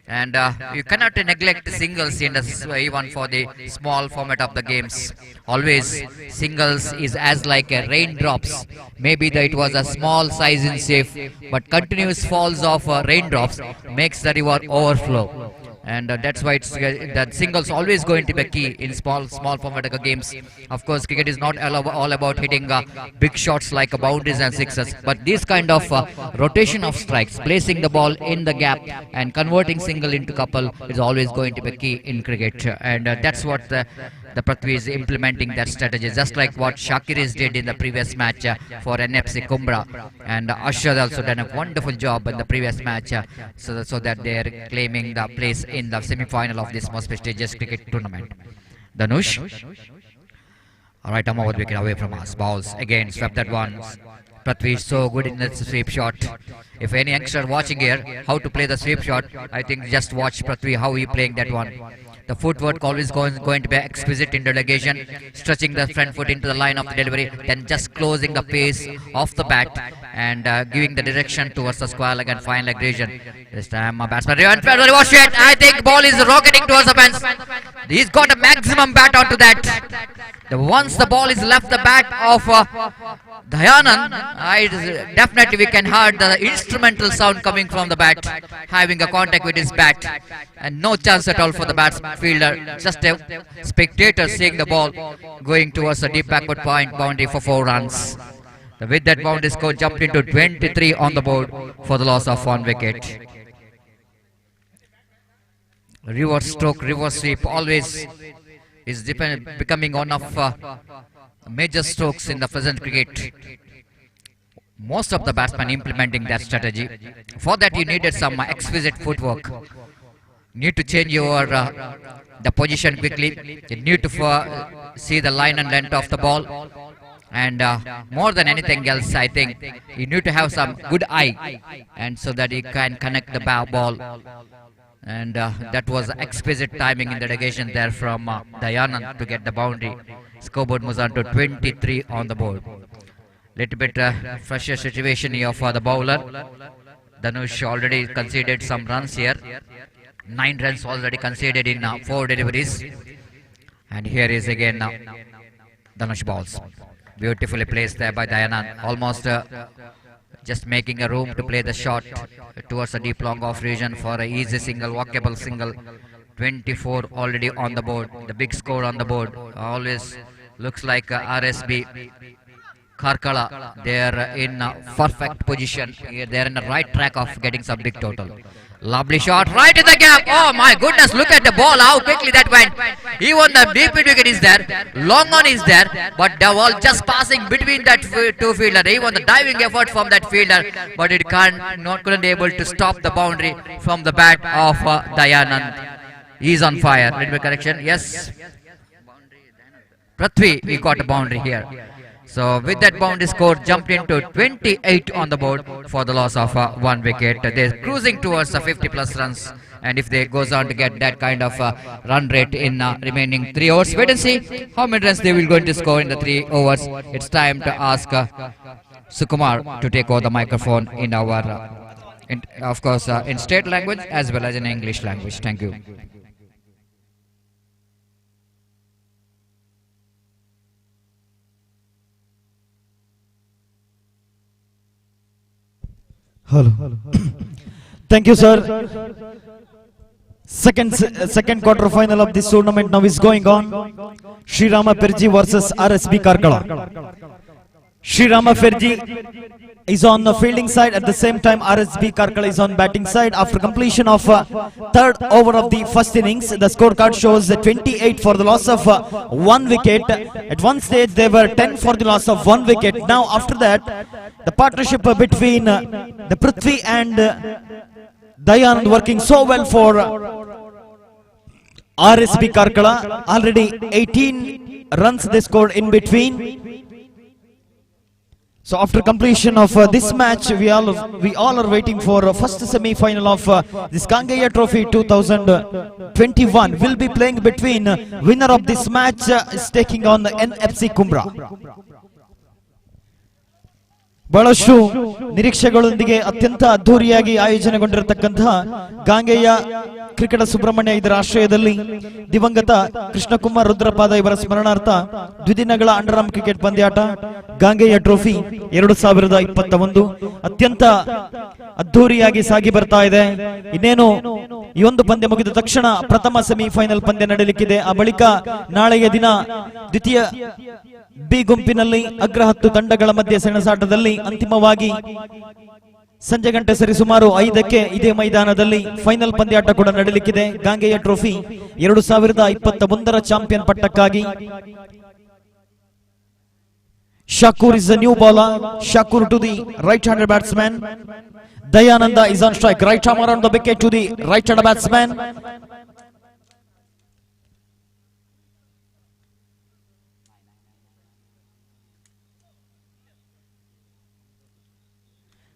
And you cannot neglect singles in even for the small format of the games. Always singles is as like a raindrops. Maybe it was a small size in safe, but continuous falls of raindrops makes the river overflow. And that's why it's that singles always going to be key in small format of games. Of course, cricket is not all about hitting big shots like boundaries and sixes, but this kind of rotation of strikes, placing the ball in the gap and converting single into couple is always going to be key in cricket. And that's what the Prithvi is implementing that strategy, just like what Shakiris did in the previous match for NFC Kumbra, and Ashad also done a wonderful job in the previous match, so that they are claiming the place in the semi-final of this most prestigious cricket tournament. Dhanush, all right, I'm over the wicket away from us. Balls again, swept that one. Prithvi is so good in the sweep shot. If any youngster watching here how to play the sweep shot, I think just watch Prithvi how he playing that one. The footwork always going to be exquisite in delegation, stretching the front foot into the line of the delivery, then just closing the pace of the bat and giving the direction towards the square leg and fine leg region. This time batsman reverse it. I think ball is rocketing towards the fence. He's got a maximum bat onto that. Once the ball is left the bat of Dayanand, definitely we can hear the instrumental sound coming from the bat, having a contact with his bat, and no chance at all for the bat fielder. Just a spectator seeing the ball going towards the deep backward point boundary for 4 runs. With that boundary score jumped into 23 on the board for the loss of 1 wicket. Reverse stroke, reverse sweep always is becoming one of major strokes in the present cricket. Most of the batsmen implementing that strategy. For that you needed some exquisite footwork. Need to change your the position quickly. You need to see the line and length of the ball. And more than anything else, I think you need to have some good eye, and so that you can connect the ball. And that was exquisite timing in the delegation there from Dayanand to get the boundary. Scoreboard moves on to 23 on the board. Little bit fresher situation here for the bowler. Dhanush already conceded some runs here. 9 runs already conceded in 4 deliveries. And here is again Dhanush balls. Beautifully placed there by Dayanand. Almost just making a room to play the shot towards the deep long off region for an easy single, walkable single. 24 already on the board. The big score on the board. Always looks like RSB Karkala. They are in perfect position. They are in the right track of getting some big total. Lovely shot right in the gap. Oh my goodness, look at the ball, how quickly that went. Even the deep mid wicket is there, long on is there, but the ball just passing between that two fielder. Even the diving effort from that fielder, but it couldn't able to stop the boundary from the bat of Dayanand. He's on fire. Let me correction. Yes, Prithvi, he got a boundary here. So with that boundary score jumped into 28 on the board for the loss of 1 wicket. They're cruising towards 50 plus runs, and if they goes on to get that kind of run rate in remaining 3 overs, wait and see how many runs they will going to score in the 3 overs. It's time to ask Sukumar to take over the microphone in our, of course, in state language as well as in English language. Thank you. Hello. Thank you, sir. Second quarter final of this tournament now is going on. Sri Rama Perji versus RSB Karkala. Sri Rama Perji is on the fielding side. At the same time, RSB Karkala is on batting side. After completion of third over of the first innings, the scorecard shows 28 for the loss of 1 wicket. At one stage, they were 10 for the loss of 1 wicket. Now, after that, the partnership between the Prithvi and Dayanand working so well for RSB Karkala. Already 18 runs they scored in between. So after completion of this match, we all are waiting for first semi-final of this Gangeya Trophy 2021. Will be playing between winner of this match is taking on the NFC Kumbra. ಬಹಳಷ್ಟು ನಿರೀಕ್ಷೆಗಳೊಂದಿಗೆ ಅತ್ಯಂತ ಅದ್ಧೂರಿಯಾಗಿ ಆಯೋಜನೆಗೊಂಡಿರತಕ್ಕಂತಹ ಗಾಂಗೆಯ cricket Subrahmanya ಇದರ ಆಶ್ರಯದಲ್ಲಿ ದಿವಂಗತ ಕೃಷ್ಣಕುಮಾರ್ ರುದ್ರಪಾದ ಇವರ ಸ್ಮರಣಾರ್ಥ ದ್ವಿದಿನಗಳ under arm cricket ಪಂದ್ಯಾಟ Gangeya trophy 2021 ಅತ್ಯಂತ ಅದ್ಧೂರಿಯಾಗಿ ಸಾಗಿ ಬರ್ತಾ ಇದೆ. ಇನ್ನೇನು ಈ ಒಂದು ಪಂದ್ಯ ಮುಗಿದ ತಕ್ಷಣ ಪ್ರಥಮ ಸೆಮಿಫೈನಲ್ ಪಂದ್ಯ ನಡೆಯಲಿಕ್ಕಿದೆ. ಆ ಬಳಿಕ ನಾಳೆಯ ದಿನ ದ್ವಿತೀಯ ಬಿ ಗುಂಪಿನಲ್ಲಿ ಅಗ್ರ 10 ತಂಡಗಳ ಮಧ್ಯೆ ಸೆಣಸಾಟದಲ್ಲಿ ಅಂತಿಮವಾಗಿ ಸಂಜೆ ಗಂಟೆ ಸರಿಸುಮಾರು 5ಕ್ಕೆ ಇದೇ ಮೈದಾನದಲ್ಲಿ ಫೈನಲ್ ಪಂದ್ಯಾಟ ಕೂಡ ನಡೆಯಲಿಕ್ಕಿದೆ. ಗಾಂಗೆಯ ಟ್ರೋಫಿ 2021ರ ಚಾಂಪಿಯನ್ ಪಟ್ಟಕ್ಕಾಗಿ Shakur is the new bowler. Shakur to the right-handed batsman. Dayananda is on strike. Right arm around the wicket to the right-handed batsman.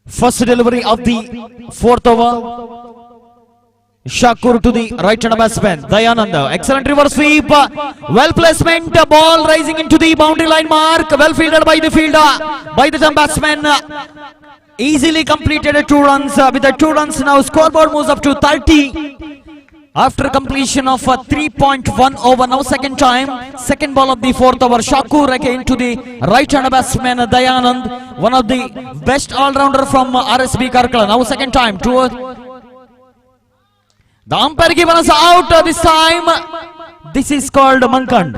First delivery of the 4th over. Shakur to the right hand batsman. Dayanand, excellent reverse sweep. Well placement, ball rising into the boundary line mark. Well fielded by the fielder, by the batsman. Easily completed 2 runs. With the 2 runs now, scoreboard moves up to 30. After completion of 3.1 over, now second time, second ball of the 4th over. Shakur again to the right hand batsman Dayanand, one of the best all-rounder from RSB Karkala. Now second time, the umpire given us out this time. This is called Mankand.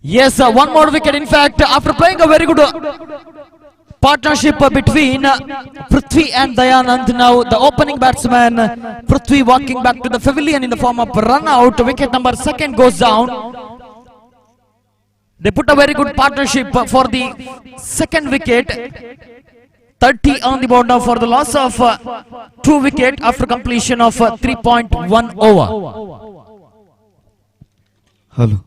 Yes, one more wicket. In fact, after playing a very good partnership between Prithvi and Dayanand, now the opening batsman Prithvi walking back to the pavilion in the form of run out. Wicket number 2 goes down. They put a very good partnership for the second wicket. 30 on the board now for the loss of 2 wicket after completion of 3.1 over. Hello.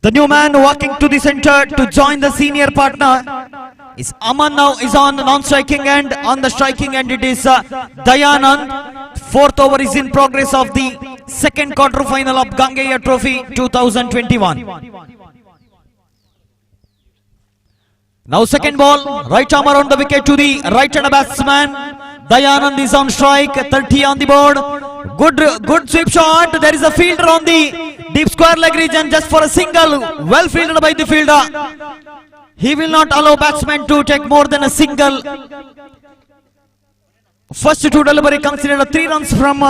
The new man walking to the center to join the senior partner is Aman. Now is on the non-striking end. On the striking end it is Dayanand. 4th over is in progress of the second quarter final of Gangeya Trophy 2021. Now second ball, right arm around the wicket to the right hand batsman. Dayanand is on strike, 30 on the board. Good sweep shot. There is a fielder on the deep square leg region just for a single. Well fielded by the fielder. He will not allow batsman to take more than a single. First 2 delivery considered 3 runs from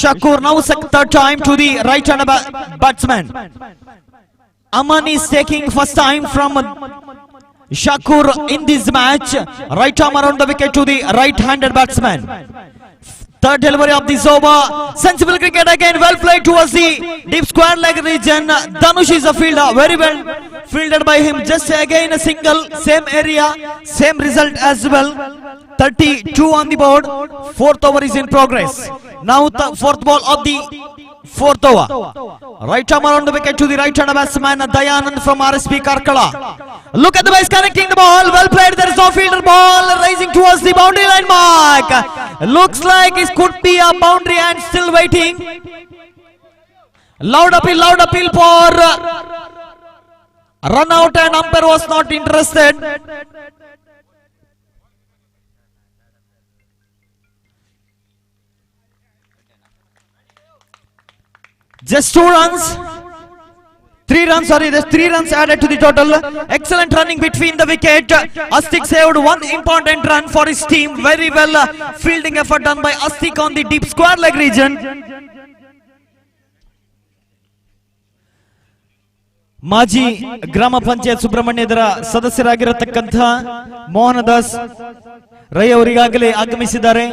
Shakur. Now third time to the right hand batsman. Aman is taking first time from Shakur in this match. Right arm around the wicket to the right-handed batsman. Third delivery of this over. Sensible cricket again. Well played towards the deep square leg region. Dhanush is a fielder. Very well fielded by him. Just again a single. Same area. Same result as well. 32 on the board. 4th over is in progress. Now the 4th ball of the 4th over. Right arm around the wicket to the right hand batsman Dayanand from RSP Karkala. Look at the base connecting the ball. Well played. There is no fielder. Ball rising towards the boundary line mark. Looks like it could be a boundary and still waiting. Loud appeal for run out, and umpire was not interested. Just 2 runs. 3 runs, sorry, there's 3 runs added to the total. Excellent running between the wicket. Astik saved 1 important run for his team. Very well fielding effort done by Astik on the deep square leg region. ಮಾಜಿ ಗ್ರಾಮ ಪಂಚಾಯತ್ ಸುಬ್ರಹ್ಮಣ್ಯದರ ಸದಸ್ಯರಾಗಿರತಕ್ಕಂಥ ಮೋಹನದಾಸ್ ರೈ ಅವರಿಗಾಗಲೇ ಆಗಮಿಸಿದ್ದಾರೆ.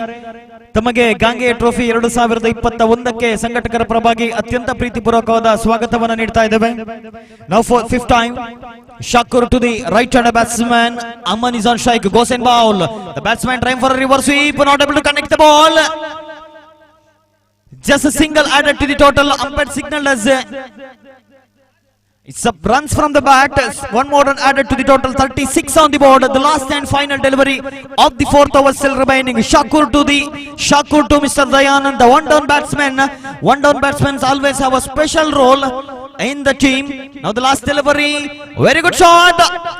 ತಮಗೆ ಗಾಂಗೆಯ trophy 2021ಕ್ಕೆ ಸಂಘಟಕರ ಪರವಾಗಿ ಅತ್ಯಂತ ಪ್ರೀತಿಪೂರ್ವಕವಾದ ಸ್ವಾಗತವನ್ನು ನೀಡ್ತಾ ಇದ್ದೇವೆ. Now for 5th time, Shakur to the right-handed batsman. Aman is on strike. Goes in bowl. The batsman trying for a reverse sweep, not able to connect the ball. Just a single added to the total. Umpire signaled as it's up runs from the bat. 1 more run added to the total. 36 on the board. The last and final delivery of the 4th over still remaining. Shakur to Mr. Dayanand, the 1-down batsman. 1-down batsmen always have a special role in the team. Now the last delivery. Very good shot.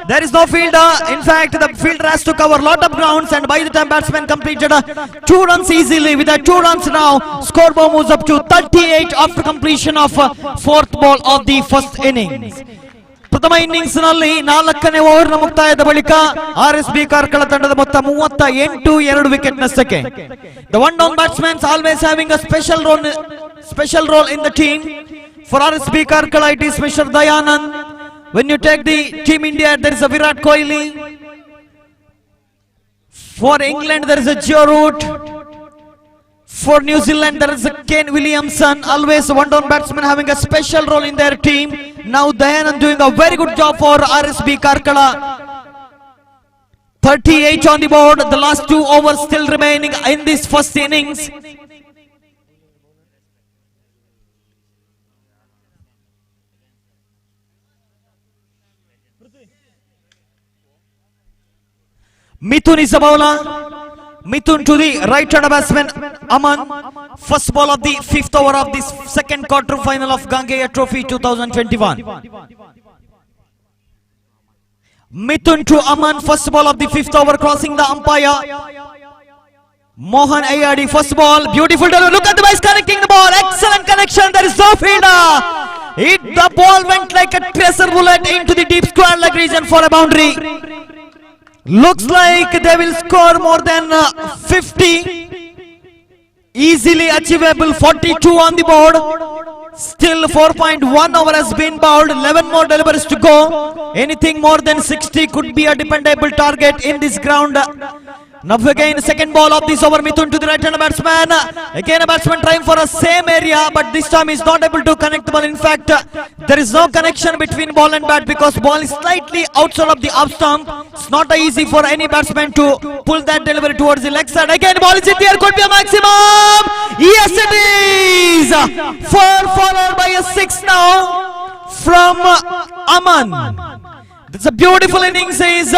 There is no fielder. In fact, the fielder has to cover a lot of grounds, and by the time batsman completed 2 runs easily. With that 2 runs now, scoreboard moves up to 38 after completion of 4th ball of the first innings. ಪ್ರಥಮ innings ನಲ್ಲಿ 4ನೇ over ಮುಕ್ತಾಯದ ಬಳಿಕ ಆರ್ಎಸ್ಬಿ ಕಾರ್ಕಳ ತಂಡದ ಮೊತ್ತ 38, 2 wicket ನಷ್ಟಕ್ಕೆ. The 1-down batsman always having a special role in the team. For RSB Karkala, it is Mr. Dayanand. When you take the Team India, there is a Virat Kohli. For England, there is a Joe Root. For New Zealand, there is a Kane Williamson. Always 1-down batsman having a special role in their team. Now Dayanand doing a very good job for RSB Karkala. 38 on the board. The last 2 overs still remaining in this first innings. Mithun is the bowler. Mithun to the right-hand batsman Aman. First ball of the 5th over of this second quarter final of Gangeya Trophy 2021. Mithun to Aman. First ball of the 5th over, crossing the umpire. Mohan Ayadi, first ball, beautiful delivery. Look at the boys connecting the ball. Excellent connection. There is no fielder. The ball went like a tracer bullet into the deep square leg region for a boundary. Looks like they will score more than 50. Easily achievable. 42 on the board. Still 4.1 over has been bowled. 11 more deliveries to go. Anything more than 60 could be a dependable target in this ground. Now again, second ball of this over, Mithun to the right-hand batsman. Again a batsman trying for a same area, but this time he's not able to connect the ball. In fact, there is no connection between ball and bat because ball is slightly outside of the off stump. It's not easy for any batsman to pull that delivery towards the leg side. Again, ball is in the air, could be a maximum. Yes, it is. 4 followed by a 6 now from Aman. It's a beautiful innings. He's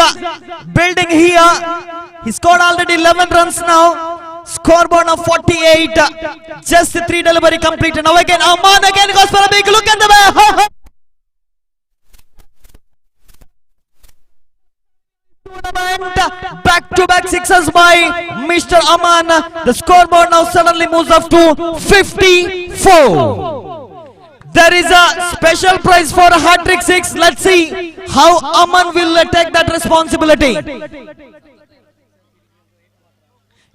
building here. He scored already 11 runs now. Scoreboard of 48. Just 3 delivery completed. Now again, Aman again goes for a big look at the way. Back-to-back sixes by Mr. Aman. The scoreboard now suddenly moves up to 54. There is a special prize for a hat-trick 6. Let's see how Aman will take that responsibility.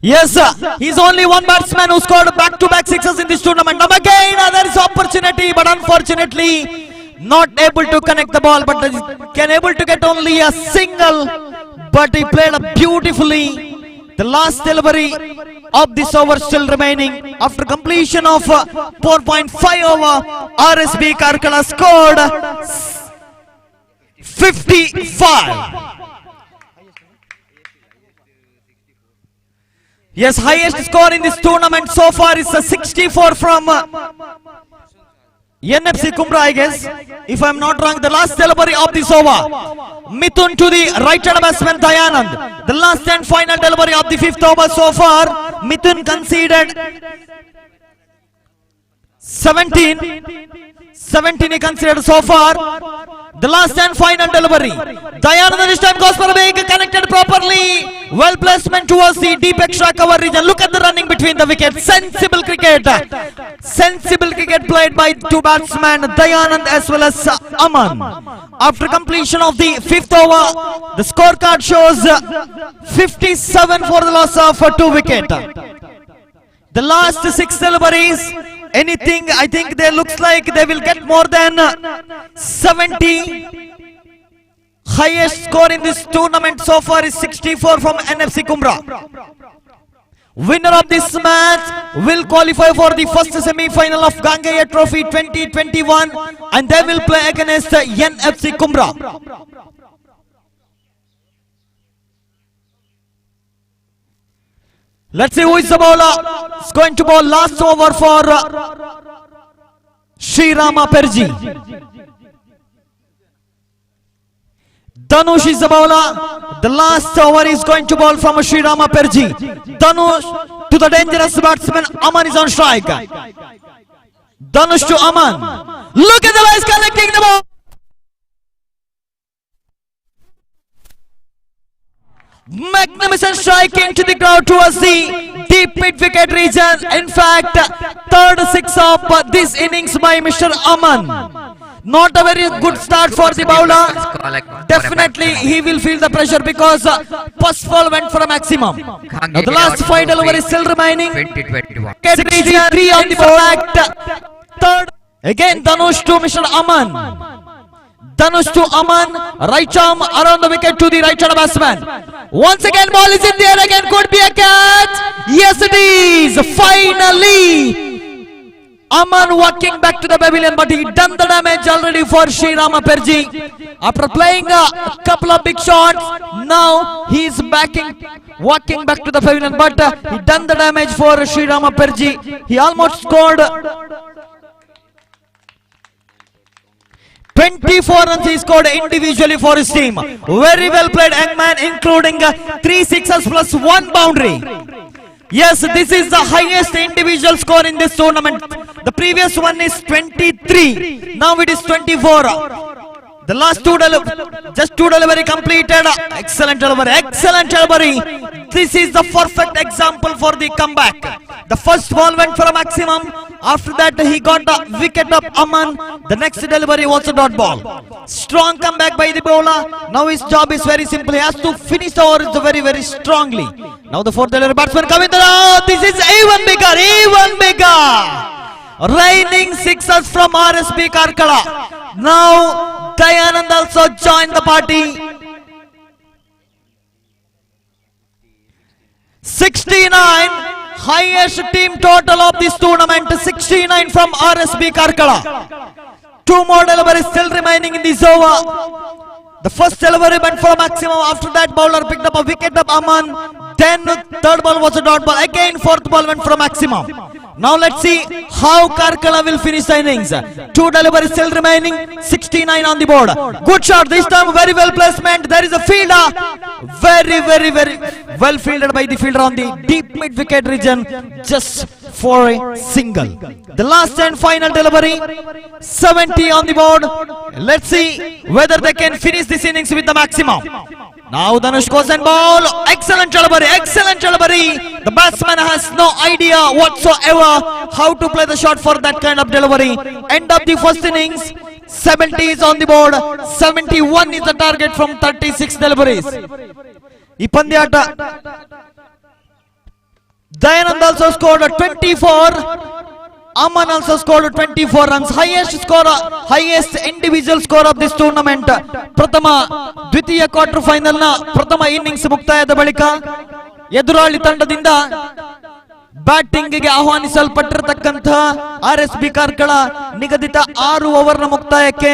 Yes, sir. He's only one batsman who scored back-to-back sixes in this tournament. Now again, there is opportunity, but unfortunately, not able to connect the ball. But can able to get only a single. But he played beautifully. The last delivery of this over still remaining. After completion of 4.5 over, RSB Karkala scored 55. Yes, highest score in this tournament so far is a 64 from NFC Kumbra, I guess. If I am not wrong, the last delivery of this over. Mithun to the right-hand batsman Dayanand. The last and final delivery of the 5th over so far. Mithun conceded 17 he considered so far. The last and final delivery. Dayanand this time goes for a big, connected properly. Well placement towards the deep extra cover region. Look at the running between the wickets. Sensible cricket. Sensible cricket played by 2 batsmen, Dayanand as well as Aman. After completion of the 5th over, the scorecard shows 57 for the loss of 2 wickets. The last 6 deliveries. Anything, I think they looks like they will get more than 70. Highest score in this tournament so far is 64 from NFC Kumbra. Winner of this match will qualify for the first semi-final of Gangeya Trophy 2021 and they will play against NFC Kumbra. Let's see who is the bowler. It's going to bowl last over for Sri Rama Perji. Dhanush is the bowler. The last over is going to bowl from Sri Rama Perji. Dhanush to the dangerous batsman. Aman is on strike. Dhanush to Aman. Look at the guys connecting the ball. Magnificent strike into the crowd towards the deep mid-wicket region. In fact, third 6 of this innings by Mr. Aman. Not a very good start for the bowler. Definitely he will feel the pressure because first ball went for a maximum. Now the last 5 delivery is still remaining. 2021. 3 on the ball. Third again Dhanush to Mr. Aman. Dhanush to Aman, right arm around the wicket to the right hand batsman. Once again ball is in the air again, could be a catch. Yes it is. Finally Aman walking back to the pavilion, but he done the damage already for Sri Rama Perji. After playing a couple of big shots, now he is walking back to the pavilion, but he done the damage for Sri Rama Perji. He almost scored 24 runs he scored individually for his team. Very well played, young man, including 3 sixes plus 1 boundary. Yes, this is the highest individual score in this tournament. The previous one is 23. Now it is 24. The last just two delivery completed. Excellent delivery, excellent delivery. This is the perfect example for the comeback. The first ball went for a maximum. After that, he got the wicket of Aman. The next delivery was a dot ball. Strong comeback by the bowler. Now his job is very simple. He has to finish the overs very, very strongly. Now the fourth delivery batsman coming through. Oh, this is even bigger, even bigger. Raining sixes from RSB Karkala. Now Dayanand also joined the party. 69, highest team total of this tournament. 69 from RSB Karkala. 2 more deliveries still remaining in this over. The first delivery went for a maximum. After that, bowler picked up a wicket of Aman. Then third ball was a dot ball. Again fourth ball went for a maximum. Now let's see how Karkala will finish the innings. 2 deliveries still remaining. 69 on the board. Good shot this time. Very well placement. There is a fielder. Very well fielded by the fielder on the deep mid wicket region. Just for a single. The last and final delivery. 70 on the board. Let's see whether they can finish this innings with the maximum. Now Dhanush goes and ball. Excellent delivery, excellent delivery. The batsman has no idea whatsoever how to play the shot for that kind of delivery. End of the first innings. 70 is on the board. 71 is the target from 36 deliveries. ಈ ಪಂದ್ಯಾಟ Dayanand also scored 24. Aman also scored 24 runs. Highest individual score of this tournament. ಪ್ರಥಮ ದ್ವಿತೀಯ quarter final ನ ಪ್ರಥಮ innings ಮುಕ್ತಾಯದ ಬಳಿಕ ಎದುರಾಳಿ ತಂಡದಿಂದ batting ಗೆ ಆಹ್ವಾನಿಸಲ್ಪಟ್ಟಿರತಕ್ಕಂತಹ RSB ಕಾರ್ಕಳ ನಿಗದಿತ 6 ಓವರ್ ನ ಮುಕ್ತಾಯಕ್ಕೆ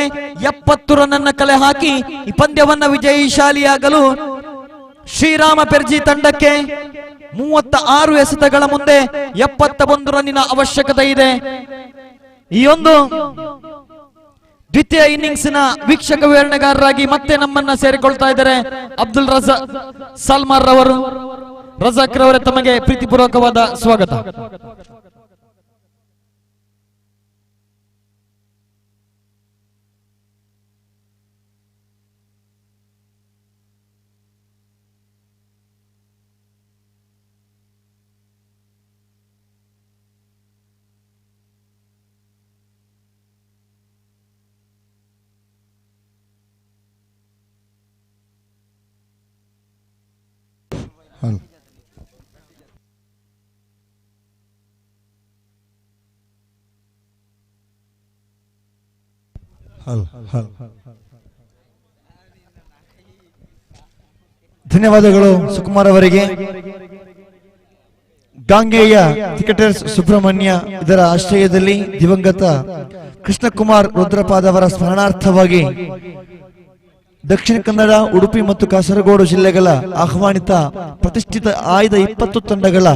70 ರನ್ ಅನ್ನು ಕಲೆ ಹಾಕಿ ಈ ಪಂದ್ಯವನ್ನ ವಿಜಯಶಾಲಿಯಾಗಲು ಶ್ರೀರಾಮ ಪೆರ್ಜಿ ತಂಡಕ್ಕೆ 36 ಎಸೆತಗಳ ಮುಂದೆ 71 ರನ್ನಿನ ಅವಶ್ಯಕತೆ ಇದೆ. ಈ ಒಂದು ದ್ವಿತೀಯ ಇನ್ನಿಂಗ್ಸ್ ನ ವೀಕ್ಷಕ ವಿವರಣೆಗಾರರಾಗಿ ಮತ್ತೆ ನಮ್ಮನ್ನ ಸೇರಿಕೊಳ್ತಾ ಇದ್ದಾರೆ ಅಬ್ದುಲ್ ರಜಾಕ್ ಸಲ್ಮಾರ್ ರವರು. ರಜಾಕ್ ರವರೇ, ತಮಗೆ ಪ್ರೀತಿಪೂರ್ವಕವಾದ ಸ್ವಾಗತ. ಧನ್ಯವಾದಗಳು ಸುಕುಮಾರ್ ಅವರಿಗೆ. ಗಾಂಗೆಯ ಕ್ರಿಕೆಟರ್ಸ್ ಸುಬ್ರಹ್ಮಣ್ಯ ಇದರ ಆಶ್ರಯದಲ್ಲಿ ದಿವಂಗತ ಕೃಷ್ಣಕುಮಾರ್ ರುದ್ರಪಾದ ಅವರ ಸ್ಮರಣಾರ್ಥವಾಗಿ ದಕ್ಷಿಣ ಕನ್ನಡ, ಉಡುಪಿ ಮತ್ತು ಕಾಸರಗೋಡು ಜಿಲ್ಲೆಗಳ ಆಹ್ವಾನಿತ ಪ್ರತಿಷ್ಠಿತ ಆಯ್ದ 20 ತಂಡಗಳ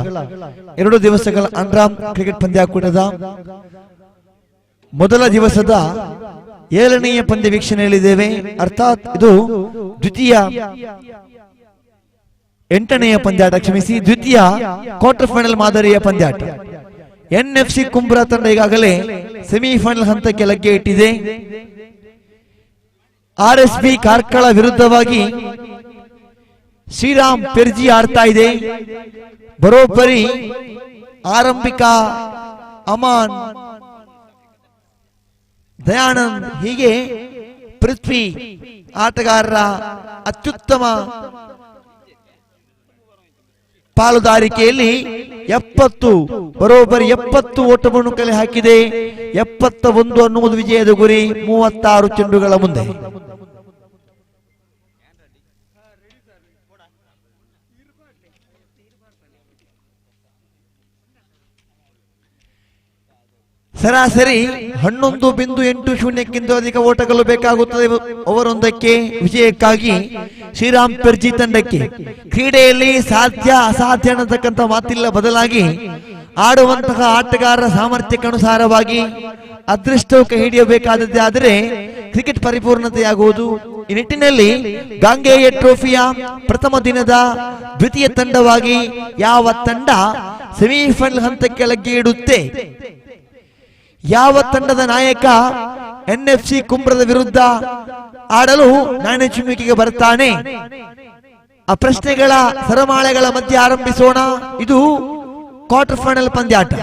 2 ದಿವಸಗಳ ಅನ್ರಾಮ್ ಕ್ರಿಕೆಟ್ ಪಂದ್ಯಾಕೂಟದ ಮೊದಲ ದಿವಸದ 7ನೆಯ ಪಂದ್ಯ ವೀಕ್ಷಣೆಯಲ್ಲಿದ್ದೇವೆ. ಅರ್ಥಾತ್ ಇದು ದ್ವಿತೀಯ 8ನೆಯ ಪಂದ್ಯಾಟ, ಕ್ಷಮಿಸಿ, ದ್ವಿತೀಯ ಕ್ವಾರ್ಟರ್ ಫೈನಲ್ ಮಾದರಿಯ ಪಂದ್ಯಾಟ. NFC ಕುಂಬ್ರಾ ತಂಡ ಈಗಾಗಲೇ ಸೆಮಿಫೈನಲ್ ಹಂತಕ್ಕೆ ಲಗ್ಗೆ ಇಟ್ಟಿದೆ. RSB ಕಾರ್ಕಳ ವಿರುದ್ಧವಾಗಿ ಶ್ರೀರಾಮ್ ಪೆರ್ಜಿ ಆಡ್ತಾ ಇದೆ. ಬರೋಬ್ಬರಿ ಆರಂಭಿಕ ಅಮಾನ್, ದಯಾನಂದ್, ಹೀಗೆ ಪೃಥ್ವಿ ಆಟಗಾರರ ಅತ್ಯುತ್ತಮ ಪಾಲುದಾರಿಕೆಯಲ್ಲಿ 70 ಬರೋಬ್ಬರಿ 70 ಓಟವನ್ನು ಕಲೆ ಹಾಕಿದೆ. 71 ಅನ್ನುವುದು ವಿಜಯದ ಗುರಿ 36 ಚೆಂಡುಗಳ ಮುಂದೆ. ಸರಾಸರಿ 11.80 ಅಧಿಕ ಓಟಗಳು ಬೇಕಾಗುತ್ತದೆ ಓವರೊಂದಕ್ಕೆ ವಿಜಯಕ್ಕಾಗಿ ಶ್ರೀರಾಮ್ ಪೆರ್ಜಿ ತಂಡಕ್ಕೆ. ಕ್ರೀಡೆಯಲ್ಲಿ ಸಾಧ್ಯ ಅಸಾಧ್ಯ ಅನ್ನತಕ್ಕಂಥ ಮಾತಿಲ್ಲ, ಬದಲಾಗಿ ಆಡುವಂತಹ ಆಟಗಾರರ ಸಾಮರ್ಥ್ಯಕ್ಕನುಸಾರವಾಗಿ ಅದೃಷ್ಟವು ಕೈ ಹಿಡಿಯಬೇಕಾದದ್ದೇ. ಆದರೆ ಕ್ರಿಕೆಟ್ ಪರಿಪೂರ್ಣತೆಯಾಗುವುದು. ಈ ನಿಟ್ಟಿನಲ್ಲಿ ಗಾಂಗೇಯ ಟ್ರೋಫಿಯ ಪ್ರಥಮ ದಿನದ ದ್ವಿತೀಯ ತಂಡವಾಗಿ ಯಾವ ತಂಡ ಸೆಮಿಫೈನಲ್ ಹಂತಕ್ಕೆ ಲಗ್ಗೆ ಇಡುತ್ತೆ, ಯಾವ ತಂಡದ ನಾಯಕ NFC ಕುಂಬ್ರದ ವಿರುದ್ಧ ಆಡಲು ನಾಣ್ಯ ಚಿಮ್ಮುವಿಕೆಗೆ ಬರ್ತಾನೆ, ಆ ಪ್ರಶ್ನೆಗಳ ಸರಮಾಳೆಗಳ ಮಧ್ಯೆ ಆರಂಭಿಸೋಣ. ಇದು ಕ್ವಾರ್ಟರ್ ಫೈನಲ್ ಪಂದ್ಯಾಟ.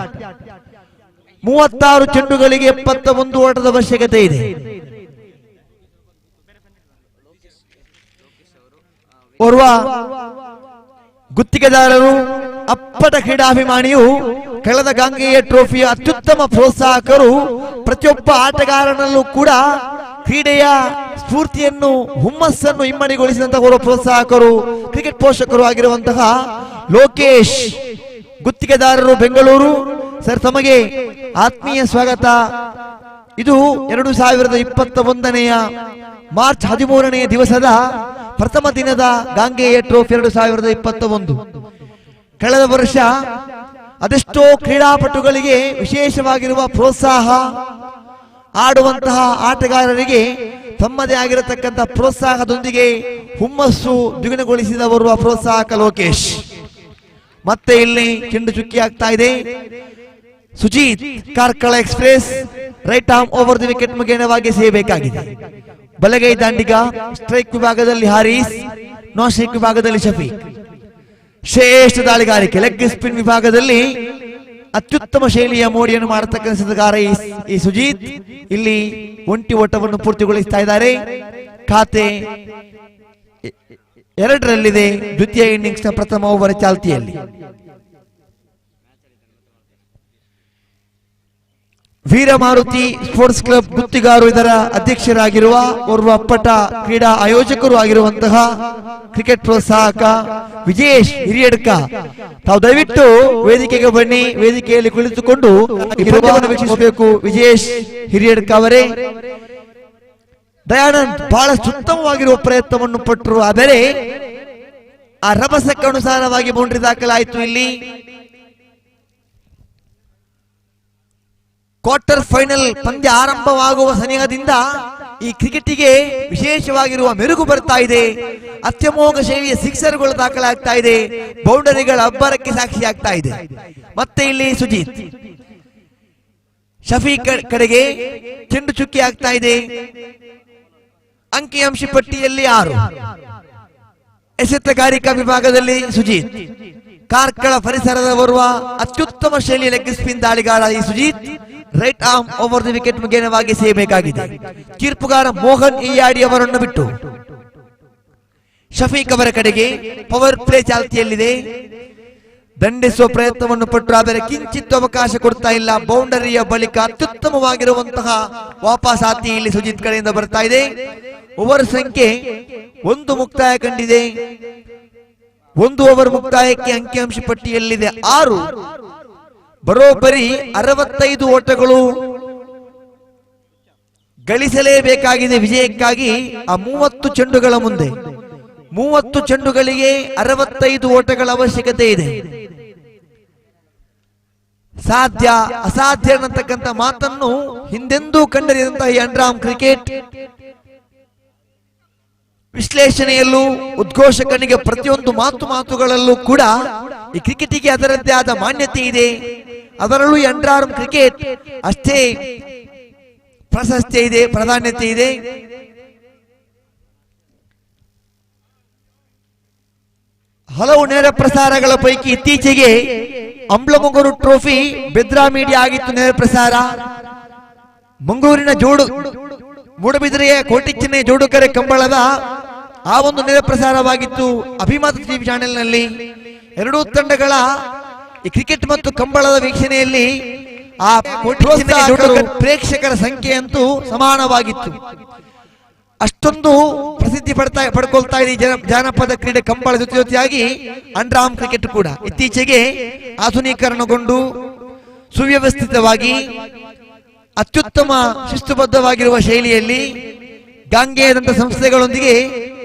36 ಚೆಂಡುಗಳಿಗೆ 71 ಓಟದ ಅವಶ್ಯಕತೆ ಇದೆ. ಓರ್ವ ಗುತ್ತಿಗೆದಾರರು, ಅಪ್ಪಟ ಕ್ರೀಡಾಭಿಮಾನಿಯು, ಕಳೆದ ಗಾಂಗೇಯ ಟ್ರೋಫಿಯ ಅತ್ಯುತ್ತಮ ಪ್ರೋತ್ಸಾಹಕರು, ಪ್ರತಿಯೊಬ್ಬ ಆಟಗಾರನಲ್ಲೂ ಕೂಡ ಕ್ರೀಡೆಯ ಸ್ಫೂರ್ತಿಯನ್ನು, ಹುಮ್ಮಸ್ಸನ್ನು ಇಮ್ಮಡಿಗೊಳಿಸಿದಂತಹ ಪ್ರೋತ್ಸಾಹಕರು, ಕ್ರಿಕೆಟ್ ಪೋಷಕರು ಆಗಿರುವಂತಹ ಲೋಕೇಶ್, ಗುತ್ತಿಗೆದಾರರು, ಬೆಂಗಳೂರು. ಸರ್, ತಮಗೆ ಆತ್ಮೀಯ ಸ್ವಾಗತ. ಇದು 2021ನೆಯ ಮಾರ್ಚ್ 13ನೆಯ ದಿವಸದ ಪ್ರಥಮ ದಿನದ ಗಾಂಗೇಯ ಟ್ರೋಫಿ 2021. ಕಳೆದ ವರ್ಷ ಅದೆಷ್ಟೋ ಕ್ರೀಡಾಪಟುಗಳಿಗೆ ವಿಶೇಷವಾಗಿರುವ ಪ್ರೋತ್ಸಾಹ, ಆಡುವಂತಹ ಆಟಗಾರರಿಗೆ ತಮ್ಮದೇ ಆಗಿರತಕ್ಕಂಥ ಪ್ರೋತ್ಸಾಹದೊಂದಿಗೆ ಹುಮ್ಮಸ್ಸು ದ್ವಿಗುಣಗೊಳಿಸಿದವರು ಪ್ರೋತ್ಸಾಹಕ ಲೋಕೇಶ್. ಮತ್ತೆ ಇಲ್ಲಿ ಚೆಂಡು ಚುಕ್ಕಿ ಆಗ್ತಾ ಇದೆ. Sujeet Karkala express right arm over the wicket ಮುಖೇನವಾಗಿ ಸೇಯಬೇಕಾಗಿದೆ. ಬಲಗೈ ದಾಂಡಿಗ, ಸ್ಟ್ರೈಕ್ ವಿಭಾಗದಲ್ಲಿ ಹಾರಿಸ್, ನಾನ್ ಸ್ಟ್ರೈಕ್ ವಿಭಾಗದಲ್ಲಿ ಶಫೀಕ್. ಶ್ರೇಷ್ಠ ದಾಳಿಗಾರಿಕೆ ಲೆಗ್ ಸ್ಪಿನ್ ವಿಭಾಗದಲ್ಲಿ ಅತ್ಯುತ್ತಮ ಶೈಲಿಯ ಮೋಡಿಯನ್ನು ಮಾಡತಕ್ಕಂಥ ಈ ಸುಜೀತ್ ಇಲ್ಲಿ ಒಂಟಿ ಓಟವನ್ನು ಪೂರ್ತಿಗೊಳಿಸ್ತಾ ಇದ್ದಾರೆ. ಖಾತೆ 2ರಲ್ಲಿದೆ ದ್ವಿತೀಯ ಇನ್ನಿಂಗ್ಸ್ ನ ಪ್ರಥಮ ಓವರ್ ಚಾಲ್ತಿಯಲ್ಲಿ. ವೀರಮಾರುತಿ ಸ್ಪೋರ್ಟ್ಸ್ ಕ್ಲಬ್ ಗುತ್ತಿಗಾರು ಇದರ ಅಧ್ಯಕ್ಷರಾಗಿರುವ ಓರ್ವ ಅಪ್ಪಟ ಕ್ರೀಡಾ ಆಯೋಜಕರು ಆಗಿರುವಂತಹ ಕ್ರಿಕೆಟ್ ಪ್ರೋತ್ಸಾಹಕ ವಿಜೇಶ್ ಹಿರಿಯಡ್ಕ, ತಾವು ದಯವಿಟ್ಟು ವೇದಿಕೆಗೆ ಬನ್ನಿ, ವೇದಿಕೆಯಲ್ಲಿ ಕುಳಿತುಕೊಂಡು ವೀಕ್ಷಿಸಬೇಕು. ವಿಜೇಶ್ ಹಿರಿಯಡ್ಕ ಅವರೇ, ದಯಾನಂದ್ ಬಹಳಷ್ಟು ಉತ್ತಮವಾಗಿರುವ ಪ್ರಯತ್ನವನ್ನು ಪಟ್ಟರು, ಆದರೆ ಆ ರಭಸಕ್ಕೆ ಅನುಸಾರವಾಗಿ ಬೌಂಡ್ರಿ ದಾಖಲಾಯಿತು. ಇಲ್ಲಿ ಕ್ವಾರ್ಟರ್ ಫೈನಲ್ ಪಂದ್ಯ ಆರಂಭವಾಗುವ ಸನಿಹದಿಂದ ಈ ಕ್ರಿಕೆಟಿಗೆ ವಿಶೇಷವಾಗಿರುವ ಮೆರುಗು ಬರ್ತಾ ಇದೆ. ಅತ್ಯಮೋಘ ಶೈಲಿಯ ಸಿಕ್ಸರ್ಗಳು ದಾಖಲಾಗ್ತಾ ಇದೆ, ಬೌಂಡರಿಗಳ ಅಬ್ಬರಕ್ಕೆ ಸಾಕ್ಷಿಯಾಗ್ತಾ ಇದೆ. ಮತ್ತೆ ಇಲ್ಲಿ ಸುಜಿತ್, ಶಫೀಕ್ ಕಡೆಗೆ ಚೆಂಡು ಚುಕ್ಕಿ ಆಗ್ತಾ ಇದೆ. ಅಂಕಿಅಂಶ ಪಟ್ಟಿಯಲ್ಲಿ 6. ಎಸೆತಗಾರಿಕಾ ವಿಭಾಗದಲ್ಲಿ ಸುಜಿತ್, ಕಾರ್ಕಳ ಪರಿಸರದ ಬರುವ ಅತ್ಯುತ್ತಮ ಶೈಲಿಯ ಲೆಗ್ ಸ್ಪಿನ್ ದಾಳಿಗಾರ ಈ Sujit right arm over the wicket ಮುಖೇನವಾಗಿ ಸೇಯಬೇಕಾಗಿದೆ. ತೀರ್ಪುಗಾರ ಮೋಹನ್ ಇಯಾಡಿ ಅವರನ್ನು ಬಿಟ್ಟು ಶಫೀಕ್ ಅವರ ಕಡೆಗೆ ಪವರ್ ಪ್ಲೇ ಚಾಲ್ತಿಯಲ್ಲಿದೆ. ದಂಡಿಸುವ ಪ್ರಯತ್ನವನ್ನು ಪಟ್ಟರು, ಆದರೆ ಕಿಂಚಿತ್ ಅವಕಾಶ ಕೊಡ್ತಾ ಇಲ್ಲ. ಬೌಂಡರಿಯ ಬಳಿಕ ಅತ್ಯುತ್ತಮವಾಗಿರುವಂತಹ ವಾಪಸಾತಿ ಇಲ್ಲಿ ಸುಜಿತ್ ಕಡೆಯಿಂದ ಬರ್ತಾ ಇದೆ. ಓವರ್ ಸಂಖ್ಯೆ 1 ಮುಕ್ತಾಯ ಕಂಡಿದೆ. 1 ಓವರ್ ಮುಕ್ತಾಯಕ್ಕೆ ಅಂಕಿಅಂಶ ಪಟ್ಟಿಯಲ್ಲಿದೆ 6. ಬರೋಬ್ಬರಿ 65 ಓಟಗಳು ಗಳಿಸಲೇಬೇಕಾಗಿದೆ ವಿಜಯಕ್ಕಾಗಿ. ಆ 30 ಚೆಂಡುಗಳ ಮುಂದೆ 30 ಚೆಂಡುಗಳಿಗೆ 65 ಓಟಗಳ ಅವಶ್ಯಕತೆ ಇದೆ. ಸಾಧ್ಯ ಅಸಾಧ್ಯ ಅನ್ನತಕ್ಕಂಥ ಮಾತನ್ನು ಹಿಂದೆಂದೂ ಕಂಡರಿದಂತಹ ಈ ಅಂಡರ್ಆರ್ಮ್ ಕ್ರಿಕೆಟ್ ವಿಶ್ಲೇಷಣೆಯಲ್ಲೂ ಉದ್ಘೋಷಕನಿಗೆ ಪ್ರತಿಯೊಂದು ಮಾತುಗಳಲ್ಲೂ ಕೂಡ ಈ ಕ್ರಿಕೆಟಿಗೆ ಅದರದ್ದೇ ಆದ ಮಾನ್ಯತೆ ಇದೆ. ಅದರಲ್ಲೂ ಈ ಅಂಡರ್ಆರ್ಮ್ ಕ್ರಿಕೆಟ್ ಅಷ್ಟೇ ಪ್ರಾಶಸ್ತ್ಯ ಇದೆ, ಪ್ರಾಧಾನ್ಯತೆ ಇದೆ. ಹಲವು ನೇರ ಪ್ರಸಾರಗಳ ಪೈಕಿ ಇತ್ತೀಚೆಗೆ ಅಂಬ್ಲಮೊಗರು ಟ್ರೋಫಿ ಬೆದ್ರಾ ಮೀಡಿಯಾ ಆಗಿತ್ತು ನೇರ ಪ್ರಸಾರ. ಮಂಗಳೂರಿನ ಮೂಡಬಿದಿರೆಯ ಕೋಟಿಚಿನ್ನೆ ಜೋಡುಕರೆ ಕಂಬಳದ ಆ ಒಂದು ನೇರ ಪ್ರಸಾರವಾಗಿತ್ತು ಅಭಿಮತ ಟಿವಿ ಚಾನೆಲ್ನಲ್ಲಿ. ಎರಡೂ ತಂಡಗಳ ಈ ಕ್ರಿಕೆಟ್ ಮತ್ತು ಕಂಬಳದ ವೀಕ್ಷಣೆಯಲ್ಲಿ ಆ ಪ್ರೇಕ್ಷಕರ ಸಂಖ್ಯೆ ಅಂತೂ ಸಮಾನವಾಗಿತ್ತು. ಅಷ್ಟೊಂದು ಪ್ರಸಿದ್ಧಿ ಪಡ್ಕೊಳ್ತಾ ಇದೆ ಜಾನಪದ ಕ್ರೀಡೆ ಕಂಬಳ ಜೊತೆಯಾಗಿ ಅಂಡರ್ಆರ್ಮ್ ಕ್ರಿಕೆಟ್ ಕೂಡ ಇತ್ತೀಚೆಗೆ ಆಧುನೀಕರಣಗೊಂಡು ಸುವ್ಯವಸ್ಥಿತವಾಗಿ ಅತ್ಯುತ್ತಮ ಶಿಸ್ತುಬದ್ಧವಾಗಿರುವ ಶೈಲಿಯಲ್ಲಿ ಗಾಂಗೇಯದಂತ ಸಂಸ್ಥೆಗಳೊಂದಿಗೆ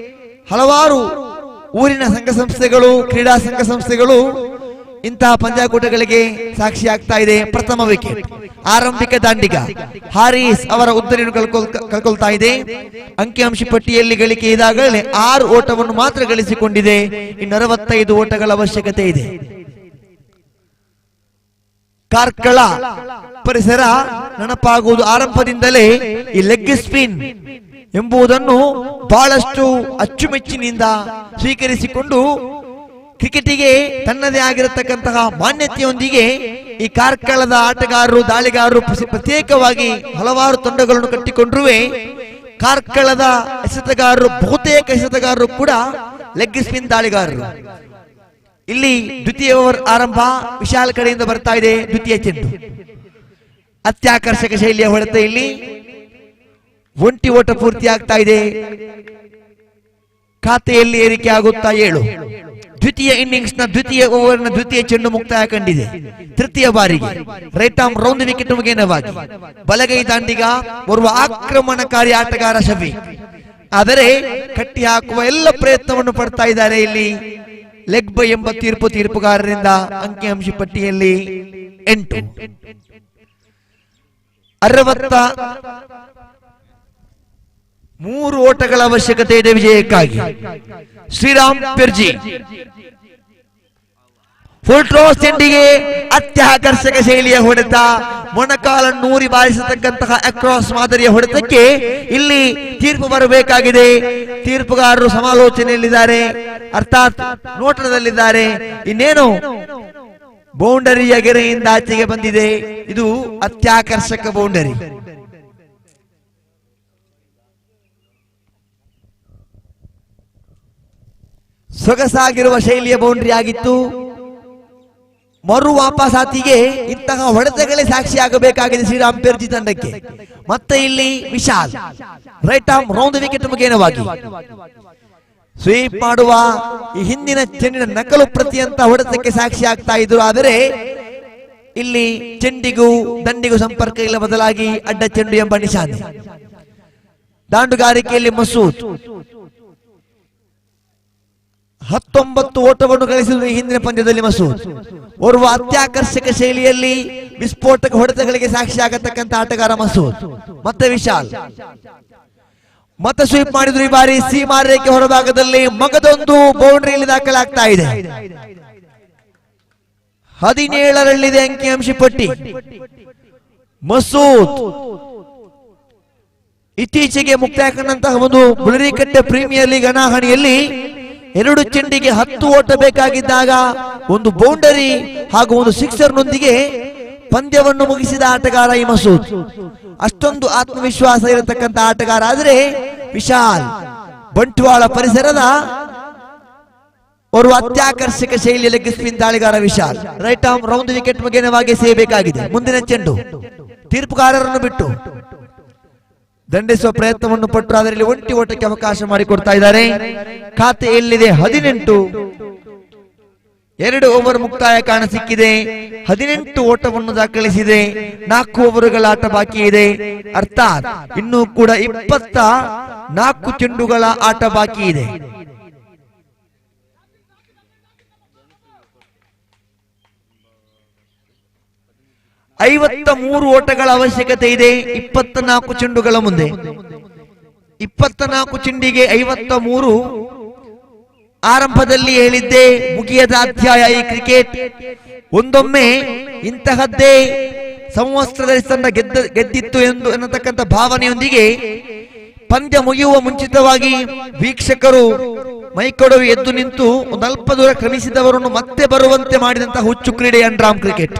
ಹಲವಾರು ಊರಿನ ಸಂಘ ಸಂಸ್ಥೆಗಳು, ಕ್ರೀಡಾ ಸಂಘ ಸಂಸ್ಥೆಗಳು ಇಂತಹ ಪಂದ್ಯಾಕೂಟಗಳಿಗೆ ಸಾಕ್ಷಿ ಆಗ್ತಾ ಇದೆ. ಪ್ರಥಮ ವಿಕೆಟ್ ಆರಂಭಿಕ ದಾಂಡಿಗ ಹಾರಿಸ್ ಅವರ ಉದ್ದರಿಯನ್ನು ಕಳ್ಕೊಳ್ತಾ ಇದೆ. ಅಂಕಿಅಂಶ ಪಟ್ಟಿಯಲ್ಲಿ ಗಳಿಕೆ ಇದಾಗಲೇ 6 ಓಟವನ್ನು ಮಾತ್ರ ಗಳಿಸಿಕೊಂಡಿದೆ. ಇನ್ನು 65 ಓಟಗಳ ಅವಶ್ಯಕತೆ ಇದೆ. ಕಾರ್ಕಳ ಪರಿಸರ ನೆನಪಾಗುವುದು ಆರಂಭದಿಂದಲೇ ಈ ಲೆಗ್ ಸ್ಪಿನ್ ಎಂಬುದನ್ನು ಬಹಳಷ್ಟು ಅಚ್ಚುಮೆಚ್ಚಿನಿಂದ ಸ್ವೀಕರಿಸಿಕೊಂಡು ಕ್ರಿಕೆಟಿಗೆ ತನ್ನದೇ ಆಗಿರತಕ್ಕಂತಹ ಮಾನ್ಯತೆಯೊಂದಿಗೆ ಈ ಕಾರ್ಕಳದ ಆಟಗಾರರು ದಾಳಿಗಾರರು ಪ್ರತ್ಯೇಕವಾಗಿ ಹಲವಾರು ತಂಡಗಳನ್ನು ಕಟ್ಟಿಕೊಂಡ್ರೂ ಕಾರ್ಕಳದ ಎಸೆತಗಾರರು ಬಹುತೇಕ ಎಸೆತಗಾರರು ಕೂಡ ಲೆಗ್ ಸ್ಪಿನ್ ದಾಳಿಗಾರರು. ಇಲ್ಲಿ ದ್ವಿತೀಯ ಓವರ್ ಆರಂಭ ವಿಶಾಲ್ ಕಡೆಯಿಂದ ಬರ್ತಾ ಇದೆ. ದ್ವಿತೀಯ ಚೆಂಡು ಅತ್ಯಾಕರ್ಷಕ ಶೈಲಿಯ ಹೊಡೆತ. ಇಲ್ಲಿ ಒಂಟಿ ಓಟ ಪೂರ್ತಿ ಆಗ್ತಾ ಇದೆ. ಖಾತೆಯಲ್ಲಿ ಏರಿಕೆ ಆಗುತ್ತಾ 7. ದ್ವಿತೀಯ ಇನ್ನಿಂಗ್ಸ್ ನ ದ್ವಿತೀಯ ಓವರ್ ನ ದ್ವಿತೀಯ ಚೆಂಡು ಮುಕ್ತಾಯ ಕಂಡಿದೆ. ತೃತೀಯ ಬಾರಿಗೆ ರೈಟ್ ಆರ್ಮ್ ರೌಂಡ್ ವಿಕೆಟ್ ಮುಖೇನವಾಗಿ ಬಲಗೈ ದಾಂಡಿಗ ಓರ್ವ ಆಕ್ರಮಣಕಾರಿ ಆಟಗಾರ ಶಫೀಕ್. ಆದರೆ ಕಟ್ಟಿ ಹಾಕುವ ಎಲ್ಲ ಪ್ರಯತ್ನವನ್ನು ಪಡ್ತಾ ಇದ್ದಾರೆ. ಇಲ್ಲಿ ಲೆಗ್ ಬೈ ಎಂಬ ತೀರ್ಪುಗಾರರಿಂದ ಅಂಕಿಅಂಶ ಪಟ್ಟಿಯಲ್ಲಿ 8. 63 ಓಟಗಳ ಅವಶ್ಯಕತೆ ಇದೆ ವಿಜಯಕ್ಕಾಗಿ. ಶ್ರೀರಾಮ್ ಪೆರ್ಜಿ ಫುಲ್ ಟಾಸ್ ಚೆಂಡಿಗೆ ಅತ್ಯಾಕರ್ಷಕ ಶೈಲಿಯ ಹೊಡೆತ. ಮೊಣಕಾಲನ್ನು ನೂರಿ ಬಾರಿಸತಕ್ಕಂತಹ ಅಕ್ರಾಸ್ ಮಾದರಿಯ ಹೊಡೆತಕ್ಕೆ ಇಲ್ಲಿ ತೀರ್ಪು ಬರಬೇಕಾಗಿದೆ. ತೀರ್ಪುಗಾರರು ಸಮಾಲೋಚನೆಯಲ್ಲಿದ್ದಾರೆ, ಅರ್ಥಾತ್ ನೋಟದಲ್ಲಿದ್ದಾರೆ. ಇನ್ನೇನು ಬೌಂಡರಿಯ ಗೆರೆಯಿಂದ ಆಚೆಗೆ ಬಂದಿದೆ. ಇದು ಅತ್ಯಾಕರ್ಷಕ ಬೌಂಡರಿ. ಸೊಗಸಾಗಿರುವ ಶೈಲಿಯ ಬೌಂಡರಿ ಆಗಿತ್ತು. ಮರು ವಾಪಸಾತಿಗೆ ಇಂತಹ ಹೊಡೆತಗಳೇ ಸಾಕ್ಷಿಯಾಗಬೇಕಾಗಿದೆ ಶ್ರೀರಾಮ್ ಪೆರ್ಜಿ ತಂಡಕ್ಕೆ. ಮತ್ತೆ ಇಲ್ಲಿ Vishal right arm round wicket ಮುಖೇನವಾಗಿ ಸ್ವೀಪ್ ಮಾಡುವ ಈ ಹಿಂದಿನ ಚೆಂಡಿನ ನಕಲು ಪ್ರತಿಯಂತ ಹೊಡೆತಕ್ಕೆ ಸಾಕ್ಷಿ ಆಗ್ತಾ ಇದ್ರು. ಆದರೆ ಇಲ್ಲಿ ಚೆಂಡಿಗೂ ದಂಡಿಗೂ ಸಂಪರ್ಕ ಇಲ್ಲ, ಬದಲಾಗಿ ಅಡ್ಡ ಚೆಂಡು ಎಂಬ ನಿಶಾನೆ. ದಾಂಡುಗಾರಿಕೆಯಲ್ಲಿ ಮಸೂದ್ 19 ಓಟವನ್ನು ಗಳಿಸಿದ ಹಿಂದಿನ ಪಂದ್ಯದಲ್ಲಿ ಮಸೂದ್ ಓರ್ವ ಅತ್ಯಾಕರ್ಷಕ ಶೈಲಿಯಲ್ಲಿ ವಿಸ್ಫೋಟಕ ಹೊಡೆತಗಳಿಗೆ ಸಾಕ್ಷಿಯಾಗತಕ್ಕಂಥ ಆಟಗಾರ ಮಸೂದ್. ಮತ್ತೆ ವಿಶಾಲ್ ಮತ್ತೆ ಸ್ವೀಪ್ ಮಾಡಿದ್ರು. ಈ ಬಾರಿ ಸೀಮಾ ರೇಖೆ ಹೊರಭಾಗದಲ್ಲಿ ಮಗದೊಂದು ಬೌಂಡರಿಯಲ್ಲಿ ದಾಖಲಾಗ್ತಾ ಇದೆ. 17ರಲ್ಲಿದೆ ಅಂಕಿಅಂಶ ಪಟ್ಟಿ. ಮಸೂದ್ ಇತ್ತೀಚೆಗೆ ಮುಕ್ತಾಯ ಕಂಡಂತಹ ಒಂದು ಬುಲರಿಕಟ್ಟೆ ಪ್ರೀಮಿಯರ್ ಲೀಗ್ ಹಣಾಹಣಿಯಲ್ಲಿ 2 ಚೆಂಡಿಗೆ 10 ಓಟ ಬೇಕಾಗಿದ್ದಾಗ ಒಂದು ಬೌಂಡರಿ ಹಾಗೂ ಒಂದು ಸಿಕ್ಸರ್ನೊಂದಿಗೆ ಪಂದ್ಯವನ್ನು ಮುಗಿಸಿದ ಆಟಗಾರ ಈ ಮಸೂದ್. ಅಷ್ಟೊಂದು ಆತ್ಮವಿಶ್ವಾಸ ಇರತಕ್ಕಂತ ಆಟಗಾರ. ಆದರೆ ವಿಶಾಲ್ ಬಂಟ್ವಾಳ ಪರಿಸರದ ಓರ್ವ ಅತ್ಯಾಕರ್ಷಕ ಶೈಲಿಯ ಲೆಗ್ ಸ್ಪಿನ್ ದಾಳಿಗಾರ Vishal. Right arm round wicket ಮುಖೇನವಾಗಿ ಸೇಯಬೇಕಾಗಿದೆ. ಮುಂದಿನ ಚೆಂಡು ತೀರ್ಪುಗಾರರನ್ನು ಬಿಟ್ಟು ದಂಡಿಸುವ ಪ್ರಯತ್ನವನ್ನು ಪಟ್ಟರು. ಅದರಲ್ಲಿ ಒಂಟಿ ಓಟಕ್ಕೆ ಅವಕಾಶ ಮಾಡಿಕೊಡ್ತಾ ಇದ್ದಾರೆ. ಖಾತೆಯಲ್ಲಿದೆ 18. 2 ಓವರ್ ಮುಕ್ತಾಯ ಕಾಣಸಿಕ್ಕಿದೆ. 18 ಓಟವನ್ನು ದಾಖಲಿಸಿದೆ. 4 ಓವರ್ಗಳ ಆಟ ಬಾಕಿ ಇದೆ. ಅರ್ಥಾತ್ ಇನ್ನೂ ಕೂಡ 24 ಚೆಂಡುಗಳ ಆಟ ಬಾಕಿ ಇದೆ. ಐವತ್ತ 3 ಓಟಗಳ ಅವಶ್ಯಕತೆ ಇದೆ 24 ಚೆಂಡುಗಳ ಮುಂದೆ. 24 ಚೆಂಡಿಗೆ 53. ಆರಂಭದಲ್ಲಿ ಹೇಳಿದ್ದೆ ಮುಗಿಯದ ಅಧ್ಯಾಯ ಈ ಕ್ರಿಕೆಟ್. ಒಂದೊಮ್ಮೆ ಇಂತಹದ್ದೇ ಸಂವತ್ಸರದಲ್ಲಿ ತಂಡ ಗೆದ್ದಿತ್ತು ಎನ್ನತಕ್ಕಂಥ ಭಾವನೆಯೊಂದಿಗೆ ಪಂದ್ಯ ಮುಗಿಯುವ ಮುಂಚಿತವಾಗಿ ವೀಕ್ಷಕರು ಮೈಕೊಡವಿ ಎದ್ದು ನಿಂತು ಒಂದು ಅಲ್ಪ ದೂರ ಕ್ರಮಿಸಿದವರನ್ನು ಮತ್ತೆ ಬರುವಂತೆ ಮಾಡಿದಂತಹ ಹುಚ್ಚು ಕ್ರೀಡೆ ಅಂಡ್ರಾಮ್ ಕ್ರಿಕೆಟ್.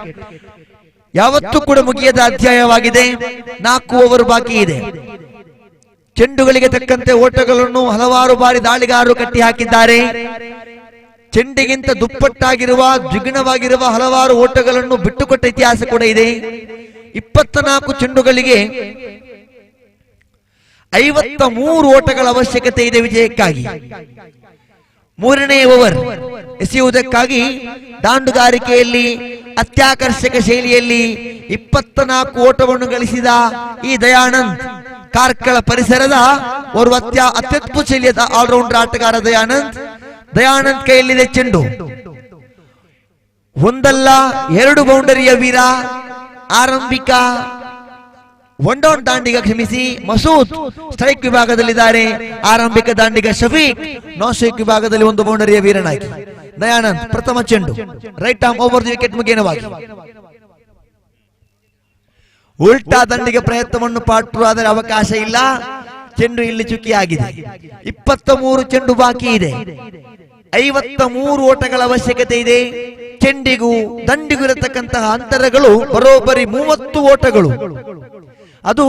ಯಾವತ್ತೂ ಕೂಡ ಮುಗಿಯದ ಅಧ್ಯಾಯವಾಗಿದೆ. 4 ಓವರ್ ಬಾಕಿ ಇದೆ. ಚೆಂಡುಗಳಿಗೆ ತಕ್ಕಂತೆ ಓಟಗಳನ್ನು ಹಲವಾರು ಬಾರಿ ದಾಳಿಗಾರರು ಕಟ್ಟಿ ಹಾಕಿದ್ದಾರೆ. ಚೆಂಡಿಗಿಂತ ದುಪ್ಪಟ್ಟಾಗಿರುವ ದ್ವಿಗುಣವಾಗಿರುವ ಹಲವಾರು ಓಟಗಳನ್ನು ಬಿಟ್ಟುಕೊಟ್ಟ ಇತಿಹಾಸ ಕೂಡ ಇದೆ. 24 ಚೆಂಡುಗಳಿಗೆ 53 ಓಟಗಳ ಅವಶ್ಯಕತೆ ಇದೆ ವಿಜಯಕ್ಕಾಗಿ. 3ನೇ ಓವರ್ ಎಸೆಯುವುದಕ್ಕಾಗಿ ದಾಂಡುಗಾರಿಕೆಯಲ್ಲಿ ಅತ್ಯಾಕರ್ಷಕ ಶೈಲಿಯಲ್ಲಿ 24 ಓಟವನ್ನು ಗಳಿಸಿದ ಈ ದಯಾನಂದ್, ಕಾರ್ಕಳ ಪರಿಸರದ ಓರ್ವ ಅತ್ಯದ್ಭುತ ಶೈಲಿಯ ಆಲ್ರೌಂಡರ್ ಆಟಗಾರ ದಯಾನಂದ್ ಕೈಯಲ್ಲಿದೆ ಚೆಂಡು. ಒಂದಲ್ಲ ಎರಡು ಬೌಂಡರಿಯ ವೀರ ಆರಂಭಿಕ ಒನ್ ಡೌನ್ ದಾಂಡಿಗ ಕ್ಷಮಿಸಿ ಮಸೂದ್ ಸ್ಟ್ರೈಕ್ ವಿಭಾಗದಲ್ಲಿದ್ದಾರೆ. ಆರಂಭಿಕ ದಾಂಡಿಗ ಶಫೀಕ್ ನಾನ್ ಸ್ಟ್ರೈಕ್ ವಿಭಾಗದಲ್ಲಿ ಒಂದು ಬೌಂಡರಿಯ ವೀರನಾಗಿ. ದಯಾನಂದ್ ಪ್ರಥಮ ಚೆಂಡು right arm over the wicket ಮುಖೇನವಾಗಿ ಉಲ್ಟಾ ದಂಡಿಗೆ ಪ್ರಯತ್ನವನ್ನು ಪಾಟ್ರು, ಆದರೆ ಅವಕಾಶ ಇಲ್ಲ. ಚೆಂಡು ಇಲ್ಲಿ ಚುಕ್ಕಿಯಾಗಿದೆ. 23 ಚೆಂಡು ಬಾಕಿ ಇದೆ. 53 ಓಟಗಳ ಅವಶ್ಯಕತೆ ಇದೆ. ಚೆಂಡಿಗೂ ದಂಡಿಗೂ ಇರತಕ್ಕಂತಹ ಅಂತರಗಳು ಬರೋಬ್ಬರಿ 30 ಓಟಗಳು. ಅದು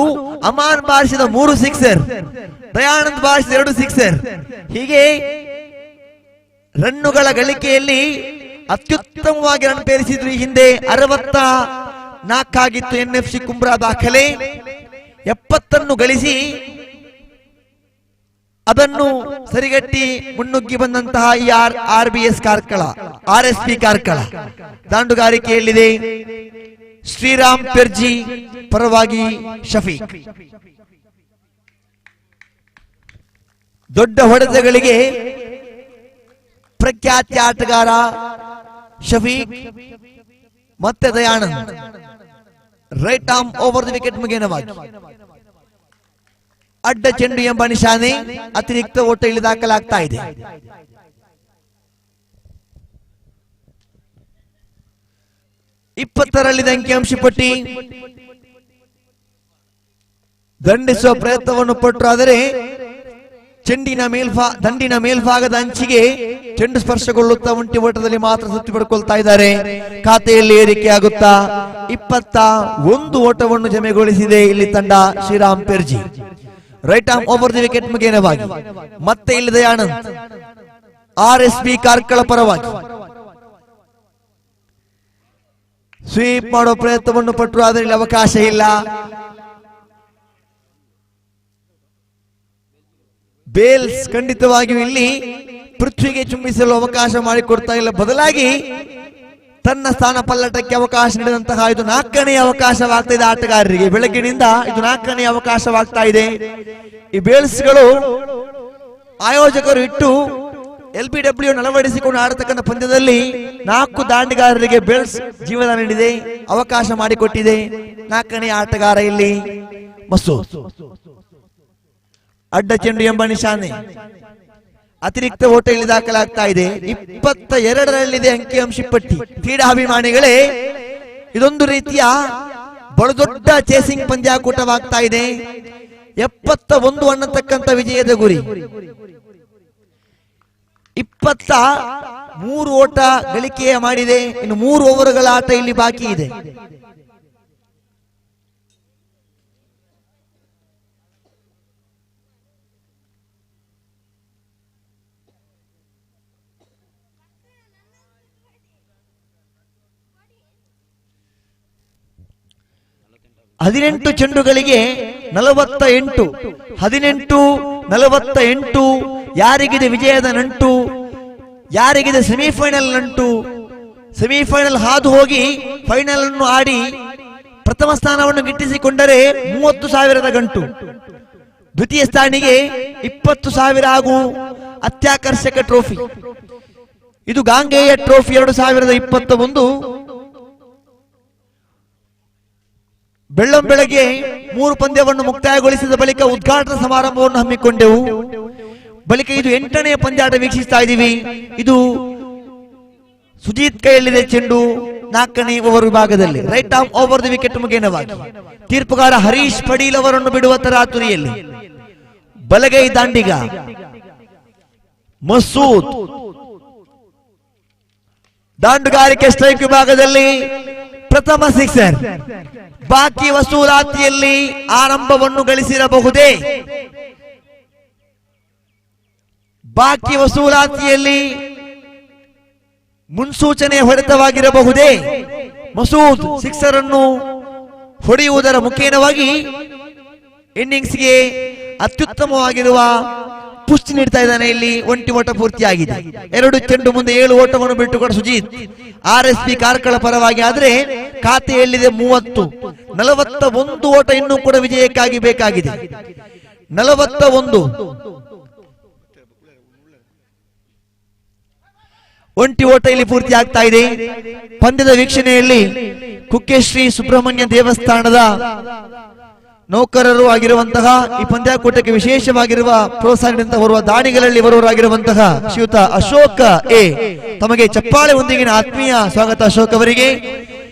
ಅಮಾನ್ ಬಾರಿಸಿದ 3 ಸಿಕ್ಸರ್, ದಯಾನಂದ್ ಬಾರಿಸಿದ 2 ಸಿಕ್ಸರ್. ಹೀಗೆ ರನ್ನುಗಳ ಗಳಿಕೆಯಲ್ಲಿ ಅತ್ಯುತ್ತಮವಾಗಿ ರನ್ ಪೇರಿಸಿದ್ರು. ಈ ಹಿಂದೆ 64 ಆಗಿತ್ತು NFC ಕುಂಬ್ರಾ ದಾಖಲೆ. 70 ಗಳಿಸಿ ಅದನ್ನು ಸರಿಗಟ್ಟಿ ಮುನ್ನುಗ್ಗಿ ಬಂದಂತಹ ಈ RBS ಕಾರ್ಕಳ, RSP ಕಾರ್ಕಳ ದಾಂಡುಗಾರಿಕೆಯಲ್ಲಿದೆ. ಶ್ರೀರಾಮ್ ಪೆರ್ಜಿ ಪರವಾಗಿ ಶಫೀಕ್. ದೊಡ್ಡ ಹೊಡೆತಗಳಿಗೆ ಪ್ರಖ್ಯಾತಿ ಆಟಗಾರ ಶಫೀಕ್ ಮತ್ತೆ Dayanand. Right arm over the wicket ಮುಖೇನವಾಗಿ ಅಡ್ಡ ಚೆಂಡು ಎಂಬ ನಿಶಾನೆ. ಅತಿರಿಕ್ತ ಓಟ ಇಲ್ಲಿ ದಾಖಲಾಗ್ತಾ ಇದೆ. ಇಪ್ಪತ್ತರಲ್ಲಿದೆ ಅಂಕಿಅಂಶ ಪಟ್ಟಿ. ದಂಡಿಸುವ ಪ್ರಯತ್ನವನ್ನು ಪಟ್ಟರು, ಆದರೆ ದಂಡಿನ ಮೇಲ್ಭಾಗದ ಅಂಚಿಗೆ ಚೆಂಡು ಸ್ಪರ್ಶಗೊಳ್ಳುತ್ತಾ ಒಂಟಿ ಓಟದಲ್ಲಿ ಮಾತ್ರ ಸುತ್ತಿ ಪಡ್ಕೊಳ್ತಾ ಇದ್ದಾರೆ. ಖಾತೆಯಲ್ಲಿ ಏರಿಕೆಯಾಗುತ್ತಾ 21 ಓಟವನ್ನು ಜಮೆಗೊಳಿಸಿದೆ ಇಲ್ಲಿ ತಂಡ Shriram Perji. Right arm over the wicket ಮುಖೇನವಾಗಿ ಮತ್ತೆ ಇಲ್ಲಿ ದಯಾನಂದ್ RSP ಕಾರ್ಕಳ ಪರವಾಗಿ ಸ್ವೀಪ್ ಮಾಡುವ ಪ್ರಯತ್ನವನ್ನು ಪಟ್ಟರು, ಆದರೆ ಇಲ್ಲಿ ಅವಕಾಶ ಇಲ್ಲ. ಬೇಲ್ಸ್ ಖಂಡಿತವಾಗಿಯೂ ಇಲ್ಲಿ ಪೃಥ್ವಿಗೆ ಚುಂಬಿಸಲು ಅವಕಾಶ ಮಾಡಿಕೊಡ್ತಾ ಇಲ್ಲ. ಬದಲಾಗಿ ತನ್ನ ಸ್ಥಾನ ಪಲ್ಲಟಕ್ಕೆ ಅವಕಾಶ ನೀಡಿದಂತಹ ಇದು 4ನೇ ಅವಕಾಶವಾಗ್ತಾ ಇದೆ ಆಟಗಾರರಿಗೆ. ಬೆಳಗ್ಗಿನಿಂದ ಇದು 4ನೇ ಅವಕಾಶವಾಗ್ತಾ ಇದೆ. ಈ ಬೇಲ್ಸ್ಗಳು ಆಯೋಜಕರು ಇಟ್ಟು LBW ಅಳವಡಿಸಿಕೊಂಡು ಆಡತಕ್ಕಂಥ ಪಂದ್ಯದಲ್ಲಿ 4 ದಾಂಡಿಗಾರರಿಗೆ ಬೇಲ್ಸ್ ಜೀವನ ನೀಡಿದೆ, ಅವಕಾಶ ಮಾಡಿಕೊಟ್ಟಿದೆ. 4ನೇ ಆಟಗಾರ ಇಲ್ಲಿ ಮಸೂದ್. ಅಡ್ಡ ಚೆಂಡು ಎಂಬ ನಿಶಾನೆ. ಅತಿರಿಕ್ತ ಓಟ ಇಲ್ಲಿ ದಾಖಲಾಗ್ತಾ ಇದೆ. 22ರಲ್ಲಿದೆ ಅಂಕಿಅಂಶ ಪಟ್ಟಿ. ಕ್ರೀಡಾಭಿಮಾನಿಗಳೇ, ಇದೊಂದು ರೀತಿಯ ಬಹಳ ಚೇಸಿಂಗ್ ಪಂದ್ಯಾಕೂಟವಾಗ್ತಾ ಇದೆ. 71 ಅನ್ನತಕ್ಕಂಥ ವಿಜಯದ ಗುರಿ. 23 ಓಟ ಗಳಿಕೆಯ ಮಾಡಿದೆ. ಇನ್ನು 3 ಓವರ್ಗಳ ಆಟ ಇಲ್ಲಿ ಬಾಕಿ ಇದೆ. ಹದಿನೆಂಟು ಚೆಂಡುಗಳಿಗೆ 48. 18-48. ಯಾರಿಗಿದೆ ವಿಜಯದ ನಂಟು, ಯಾರಿಗಿದೆ ಸೆಮಿಫೈನಲ್ ನಂಟು. ಸೆಮಿಫೈನಲ್ ಹಾದು ಹೋಗಿ ಫೈನಲ್ ಅನ್ನು ಆಡಿ ಪ್ರಥಮ ಸ್ಥಾನವನ್ನು ಗಿಟ್ಟಿಸಿಕೊಂಡರೆ 30,000ದ ಗಂಟು. ದ್ವಿತೀಯ ಸ್ಥಾನಿಗೆ 20,000 ಹಾಗೂ ಅತ್ಯಾಕರ್ಷಕ ಟ್ರೋಫಿ. ಇದು ಗಾಂಗೇಯ ಟ್ರೋಫಿ 2021. ಬೆಳ್ಳಂಬೆಳಗ್ಗೆ 3 ಪಂದ್ಯವನ್ನು ಮುಕ್ತಾಯಗೊಳಿಸಿದ ಬಳಿಕ ಉದ್ಘಾಟನಾ ಸಮಾರಂಭವನ್ನು ಹಮ್ಮಿಕೊಂಡೆವು. ಬಳಿಕ ಇದು 8ನೇ ಪಂದ್ಯಾಟ ವೀಕ್ಷಿಸ್ತಾ ಇದ್ದೀವಿ. ಇದು ಸುಜೀತ್ ಕೈಯಲ್ಲಿದೆ ಚೆಂಡು 4ನೇ ಓವರ್ ವಿಭಾಗದಲ್ಲಿ. Right arm over the wicket ಮುಖೇನವಾಗಿ ತೀರ್ಪುಗಾರ ಹರೀಶ್ ಪಡೀಲ್ ಅವರನ್ನು ಬಿಡುವ ತರಾತುರಿಯಲ್ಲಿ ಬಲಗೈ ದಾಂಡಿಗ ಮಸೂದ್. ದಾಂಡುಗಾರಿಕೆ ಸ್ಟ್ರೈಕ್ ವಿಭಾಗದಲ್ಲಿ ಪ್ರಥಮ ಸಿಕ್ಸರ್. ಬಾಕಿ ವಸೂಲಾತಿಯಲ್ಲಿ ಆರಂಭವನ್ನು ಗಳಿಸಿರಬಹುದೇ? ಬಾಕಿ ವಸೂಲಾತಿಯಲ್ಲಿ ಮುನ್ಸೂಚನೆ ಹೊಡೆತವಾಗಿರಬಹುದೇ? ಮಸೂದ್ ಸಿಕ್ಸರ್ ಅನ್ನು ಹೊಡೆಯುವುದರ ಮುಖೇನವಾಗಿ ಇನ್ನಿಂಗ್ಸ್ಗೆ ಅತ್ಯುತ್ತಮವಾಗಿರುವ ಪುಷ್ಟಿ ನೀಡ್ತಾ ಇದ್ದಾನೆ. ಇಲ್ಲಿ ಒಂಟಿ ಓಟ ಪೂರ್ತಿಯಾಗಿದೆ. 2 ಚೆಂಡು ಮುಂದೆ 7 ಓಟವನ್ನು ಬಿಟ್ಟುಕೊಂಡು ಸುಜೀತ್ RSP ಕಾರ್ಕಳ ಪರವಾಗಿ. ಆದರೆ ಖಾತೆಯಲ್ಲಿದೆ 30. 41 ಓಟ ಇನ್ನೂ ಕೂಡ ವಿಜಯಕ್ಕಾಗಿ ಬೇಕಾಗಿದೆ. 41. ಒಂಟಿ ಓಟ ಇಲ್ಲಿ ಪೂರ್ತಿ ಆಗ್ತಾ ಇದೆ. ಪಂದ್ಯದ ವೀಕ್ಷಣೆಯಲ್ಲಿ ಕುಕ್ಕೆ ಶ್ರೀ ಸುಬ್ರಹ್ಮಣ್ಯ ದೇವಸ್ಥಾನದ ನೌಕರರು ಆಗಿರುವಂತಹ ಈ ಪಂದ್ಯಾಕೂಟಕ್ಕೆ ವಿಶೇಷವಾಗಿರುವ ಪ್ರೋತ್ಸಾಹ ಬರುವ ದಾನಿಗಳಲ್ಲಿ ಬರುವವರಾಗಿರುವಂತಹ ಶ್ರೀಯುತ ಅಶೋಕ ಎ, ತಮಗೆ ಚಪ್ಪಾಳೆ ಒಂದಿಗಿನ ಆತ್ಮೀಯ ಸ್ವಾಗತ ಅಶೋಕ್ ಅವರಿಗೆ.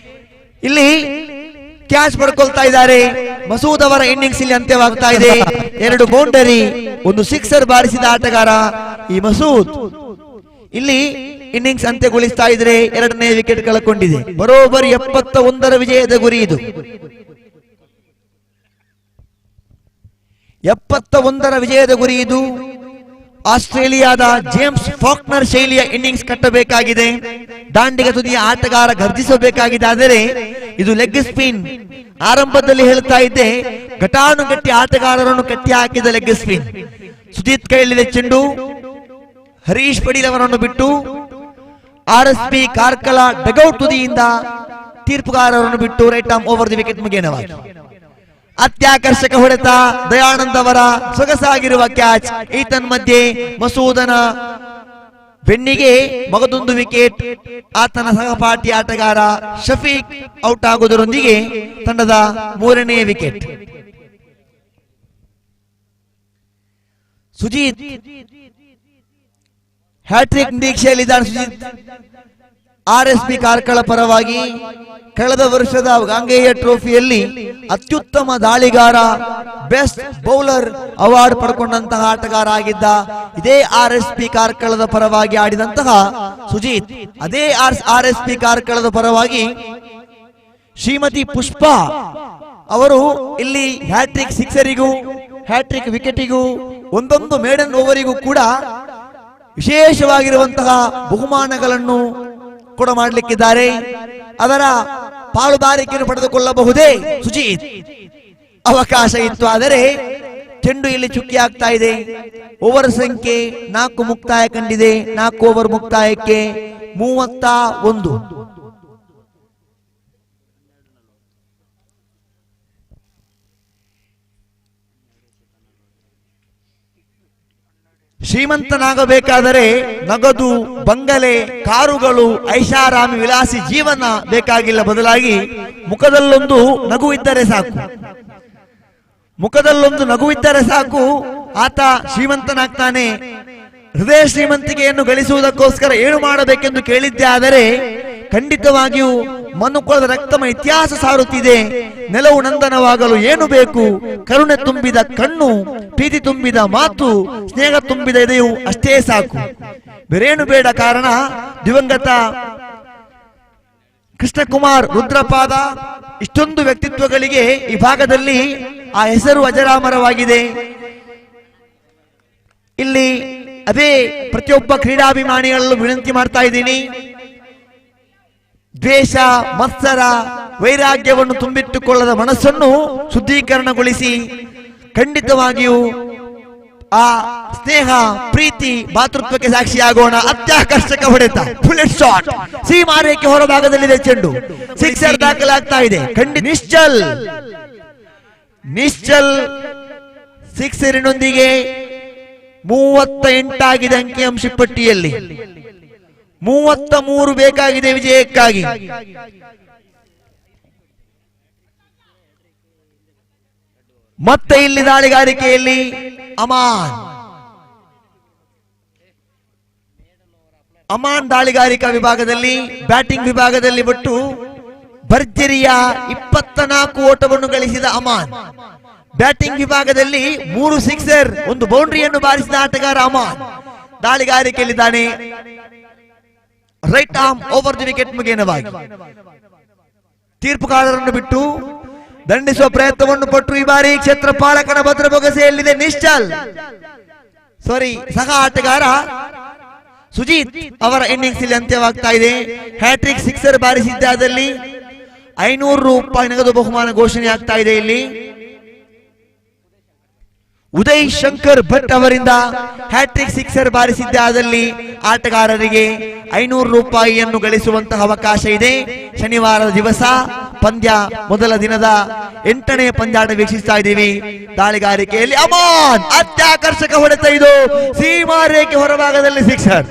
ಇಲ್ಲಿ ಕ್ಯಾಚ್ ಪಡ್ಕೊಳ್ತಾ ಇದ್ದಾರೆ. ಮಸೂದ್ ಅವರ ಇನ್ನಿಂಗ್ಸ್ ಇಲ್ಲಿ ಅಂತ್ಯವಾಗ್ತಾ ಇದೆ. 2 ಬೌಂಡರಿ, 1 ಸಿಕ್ಸರ್ ಬಾರಿಸಿದ ಆಟಗಾರ ಈ ಮಸೂದ್ ಇಲ್ಲಿ ಇನ್ನಿಂಗ್ಸ್ ಅಂತ್ಯಗೊಳಿಸ್ತಾ ಇದ್ರೆ 2ನೇ ವಿಕೆಟ್ ಕಳ್ಕೊಂಡಿದೆ. ಬರೋಬ್ಬರಿ 71ರ ವಿಜಯದ ಗುರಿ ಇದು. 71ರ ವಿಜಯದ ಗುರಿ ಇದು. ಆಸ್ಟ್ರೇಲಿಯಾದ ಜೇಮ್ಸ್ ಫಾಕ್ನರ್ ಶೈಲಿಯ ಇನ್ನಿಂಗ್ಸ್ ಕಟ್ಟಬೇಕಾಗಿದೆ. ದಾಂಡಿಗ ತುದಿಯ ಆಟಗಾರ ಗರ್ಜಿಸಬೇಕಾಗಿದೆ. ಆದರೆ ಇದು ಲೆಗ್ ಸ್ಪಿನ್. ಆರಂಭದಲ್ಲಿ ಹೇಳ್ತಾ ಇದ್ದೆ, ಘಟಾನುಘಟಿ ಆಟಗಾರರನ್ನು ಕಟ್ಟಿ ಹಾಕಿದ ಲೆಗ್ ಸ್ಪಿನ್. ಸುಜಿತ್ ಕೈಯಲ್ಲಿದೆ ಚೆಂಡು. ಹರೀಶ್ ಪಡೀಲ್ ಅವರನ್ನು ಬಿಟ್ಟು RSP ಕಾರ್ಕಳ ಡಗೌಟ್ ತುದಿಯಿಂದ ತೀರ್ಪುಗಾರರನ್ನು ಬಿಟ್ಟು right arm over the wicket ಮುಗಿಯನವಾಗಿ ಅತ್ಯಾಕರ್ಷಕ ಹೊಡೆತ. ದಯಾನಂದ್ ಅವರ ಸೊಗಸಾಗಿರುವ ಕ್ಯಾಚ್. ಈತನ್ಮಧ್ಯೆ ಮಸೂದನ ಬೆನ್ನಿಗೆ ಮಗದೊಂದು ವಿಕೆಟ್. ಆತನ ಸಹಪಾಠಿ ಆಟಗಾರ ಶಫೀಕ್ ಔಟ್ ಆಗುವುದರೊಂದಿಗೆ ತಂಡದ 3ನೇ ವಿಕೆಟ್. ಸುಜಿತ್ ಹ್ಯಾಟ್ರಿಕ್ ನಿರೀಕ್ಷೆಯಲ್ಲಿದ್ದಾರೆ. ಸುಜಿತ್ RSP ಕಾರ್ಕಳ ಪರವಾಗಿ ಕಳೆದ ವರ್ಷದ ಗಾಂಗೆಯ ಟ್ರೋಫಿಯಲ್ಲಿ ಅತ್ಯುತ್ತಮ ದಾಳಿಗಾರ, ಬೆಸ್ಟ್ ಬೌಲರ್ ಅವಾರ್ಡ್ ಪಡ್ಕೊಂಡಂತಹ ಆಟಗಾರ ಆಗಿದ್ದ ಇದೇ RSP ಕಾರ್ಕಳದ ಪರವಾಗಿ ಆಡಿದಂತಹ ಸುಜಿತ್, ಅದೇ RSP ಕಾರ್ಕಳದ ಪರವಾಗಿ ಶ್ರೀಮತಿ ಪುಷ್ಪಾ ಅವರು ಇಲ್ಲಿ ಹ್ಯಾಟ್ರಿಕ್ ಸಿಕ್ಸರಿಗೂ ಹ್ಯಾಟ್ರಿಕ್ ವಿಕೆಟಿಗೂ ಒಂದೊಂದು ಮೇಡನ್ ಓವರಿಗೂ ಕೂಡ ವಿಶೇಷವಾಗಿರುವಂತಹ ಬಹುಮಾನಗಳನ್ನು ಕೂಡ ಮಾಡಲಿಕ್ಕಿದ್ದಾರೆ. ಅದರ ಪಾಲುದಾರಿಕೆಯನ್ನು ಪಡೆದುಕೊಳ್ಳಬಹುದೇ ಸುಜಿತ್? ಅವಕಾಶ ಇತ್ತು, ಆದರೆ ಚೆಂಡು ಇಲ್ಲಿ ಚುಕ್ಕಿ ಆಗ್ತಾ ಇದೆ. ಓವರ್ ಸಂಖ್ಯೆ 4 ಮುಕ್ತಾಯ ಕಂಡಿದೆ. 4 ಓವರ್ ಮುಕ್ತಾಯಕ್ಕೆ 31. ಶ್ರೀಮಂತನಾಗಬೇಕಾದರೆ ನಗದು, ಬಂಗಲೆ, ಕಾರುಗಳು, ಐಷಾರಾಮಿ ವಿಲಾಸಿ ಜೀವನ ಬೇಕಾಗಿಲ್ಲ. ಬದಲಾಗಿ ಮುಖದಲ್ಲೊಂದು ನಗು ಇದ್ದರೆ ಸಾಕು. ಮುಖದಲ್ಲೊಂದು ನಗು ಇದ್ದರೆ ಸಾಕು, ಆತ ಶ್ರೀಮಂತನಾಗ್ತಾನೆ. ಹೃದಯ ಶ್ರೀಮಂತಿಕೆಯನ್ನು ಗಳಿಸುವುದಕ್ಕೋಸ್ಕರ ಏನು ಮಾಡಬೇಕೆಂದು ಕೇಳಿದ್ದೆ. ಆದರೆ ಖಂಡಿತವಾಗಿಯೂ ಮನುಕುಲದ ರಕ್ತಮ ಇತಿಹಾಸ ಸಾರುತ್ತಿದೆ. ನೆಲವು ನಂದನವಾಗಲು ಏನು ಬೇಕು? ಕರುಣೆ ತುಂಬಿದ ಕಣ್ಣು, ಪ್ರೀತಿ ತುಂಬಿದ ಮಾತು, ಸ್ನೇಹ ತುಂಬಿದ ಇದೆಯು ಅಷ್ಟೇ ಸಾಕು, ಬೇರೇನು ಬೇಡ. ಕಾರಣ ದಿವಂಗತ ಕೃಷ್ಣಕುಮಾರ್ ರುದ್ರಪಾದ. ಇಷ್ಟೊಂದು ವ್ಯಕ್ತಿತ್ವಗಳಿಗೆ ಈ ಭಾಗದಲ್ಲಿ ಆ ಹೆಸರು ಅಜರಾಮರವಾಗಿದೆ. ಇಲ್ಲಿ ಅದೇ ಪ್ರತಿಯೊಬ್ಬ ಕ್ರೀಡಾಭಿಮಾನಿಗಳಲ್ಲೂ ವಿನಂತಿ ಮಾಡ್ತಾ ಇದ್ದೀನಿ, ದ್ವೇಷ, ಮತ್ಸರ, ವೈರಾಗ್ಯವನ್ನು ತುಂಬಿಟ್ಟುಕೊಳ್ಳದ ಮನಸ್ಸನ್ನು ಶುದ್ಧೀಕರಣಗೊಳಿಸಿ ಖಂಡಿತವಾಗಿಯೂ ಆ ಸ್ನೇಹ, ಪ್ರೀತಿ, ಭಾತೃತ್ವಕ್ಕೆ ಸಾಕ್ಷಿಯಾಗೋಣ. ಅತ್ಯಾಕರ್ಷಕ ಹೊಡೆತ, ಬುಲೆಟ್ ಶಾಟ್, ಸೀಮಾರೇಖೆ ಹೊರಭಾಗದಲ್ಲಿದೆ ಚೆಂಡು. ಸಿಕ್ಸರ್ ದಾಖಲಾಗ್ತಾ ಇದೆ. ನಿಶ್ಚಲ್ ಸಿಕ್ಸರಿನೊಂದಿಗೆ 38 ಆಗಿದೆ ಅಂಕಿಅಂಶ ಪಟ್ಟಿಯಲ್ಲಿ. 33 ಬೇಕಾಗಿದೆ ವಿಜಯಕ್ಕಾಗಿ. ಮತ್ತೆ ಇಲ್ಲಿ ದಾಳಿಗಾರಿಕೆಯಲ್ಲಿ ಅಮಾನ್ ದಾಳಿಗಾರಿಕಾ ವಿಭಾಗದಲ್ಲಿ, ಬ್ಯಾಟಿಂಗ್ ವಿಭಾಗದಲ್ಲಿ ಒಟ್ಟು ಭರ್ಜರಿಯ 24 ಓಟವನ್ನು ಗಳಿಸಿದ ಅಮಾನ್. ಬ್ಯಾಟಿಂಗ್ ವಿಭಾಗದಲ್ಲಿ 3 ಸಿಕ್ಸರ್, 1 ಬೌಂಡ್ರಿಯನ್ನು ಬಾರಿಸಿದ ಆಟಗಾರ ಅಮಾನ್ ದಾಳಿಗಾರಿಕೆಯಲ್ಲಿದ್ದಾನೆ. Right arm over the wicket ಮುಖೇನವಾಗಿ ತೀರ್ಪುಗಾರರನ್ನು ಬಿಟ್ಟು ದಂಡಿಸುವ ಪ್ರಯತ್ನವನ್ನು ಪಟ್ಟು ಈ ಬಾರಿ ಕ್ಷೇತ್ರಪಾಲಕನ ಭದ್ರ ಬೊಗಸೆಯಲ್ಲಿದೆ ಸಹ ಆಟಗಾರ ಸುಜಿತ್ ಅವರ ಇನ್ನಿಂಗ್ಸ್ ಇಲ್ಲಿ ಅಂತ್ಯವಾಗ್ತಾ ಇದೆ. ಹ್ಯಾಟ್ರಿಕ್ ಸಿಕ್ಸರ್ ಬಾರಿಸಿದ್ದಾದಲ್ಲಿ 500 ರೂಪಾಯಿ ನಗದು ಬಹುಮಾನ ಘೋಷಣೆ ಆಗ್ತಾ ಇದೆ. ಇಲ್ಲಿ ಉದಯ್ ಶಂಕರ್ ಭಟ್ ಅವರಿಂದ ಹ್ಯಾಟ್ರಿಕ್ ಸಿಕ್ಸರ್ ಬಾರಿಸಿದ್ದಾದಲ್ಲಿ ಆಟಗಾರರಿಗೆ 500 ರೂಪಾಯಿಯನ್ನು ಗಳಿಸುವಂತಹ ಅವಕಾಶ ಇದೆ. ಶನಿವಾರದ ದಿವಸ ಪಂದ್ಯ ಮೊದಲ ದಿನದ 8ನೇ ಪಂದ್ಯಾಟ ವೀಕ್ಷಿಸ್ತಾ ಇದ್ದೀವಿ. ದಾಳಿಗಾರಿಕೆಯಲ್ಲಿ ಅಮಾನ್ ಅತ್ಯಾಕರ್ಷಕ ಹೊಡೆತ, ಇದು ಸೀಮಾ ರೇಖೆ ಹೊರಭಾಗದಲ್ಲಿ ಸಿಕ್ಸರ್.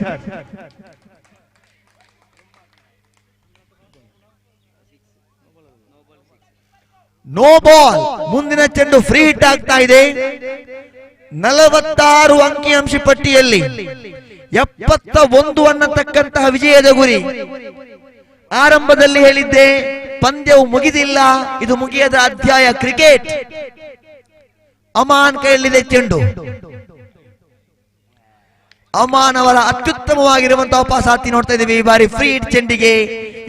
No ball. ಮುಂದಿನ ಚೆಂಡು ಫ್ರೀ ಹಿಟ್ ಆಗ್ತಾ ಇದೆ. 46 ಅಂಕಿಅಂಶ ಪಟ್ಟಿಯಲ್ಲಿ 71 ಅನ್ನತಕ್ಕಂತಹ ವಿಜಯದ ಗುರಿ. ಆರಂಭದಲ್ಲಿ ಹೇಳಿದ್ದೆ ಪಂದ್ಯವು ಮುಗಿದಿಲ್ಲ, ಇದು ಮುಗಿಯದ ಅಧ್ಯಾಯ ಕ್ರಿಕೆಟ್. ಅಮಾನ್ ಕೈಯಲ್ಲಿದೆ ಚೆಂಡು. ಅಮಾನ್ ಅವರ ಅತ್ಯುತ್ತಮವಾಗಿರುವಂತಹ ಪಾಸಾತಿ ನೋಡ್ತಾ ಇದ್ದೀವಿ. ಈ ಬಾರಿ ಫ್ರೀ ಹಿಟ್ ಚೆಂಡಿಗೆ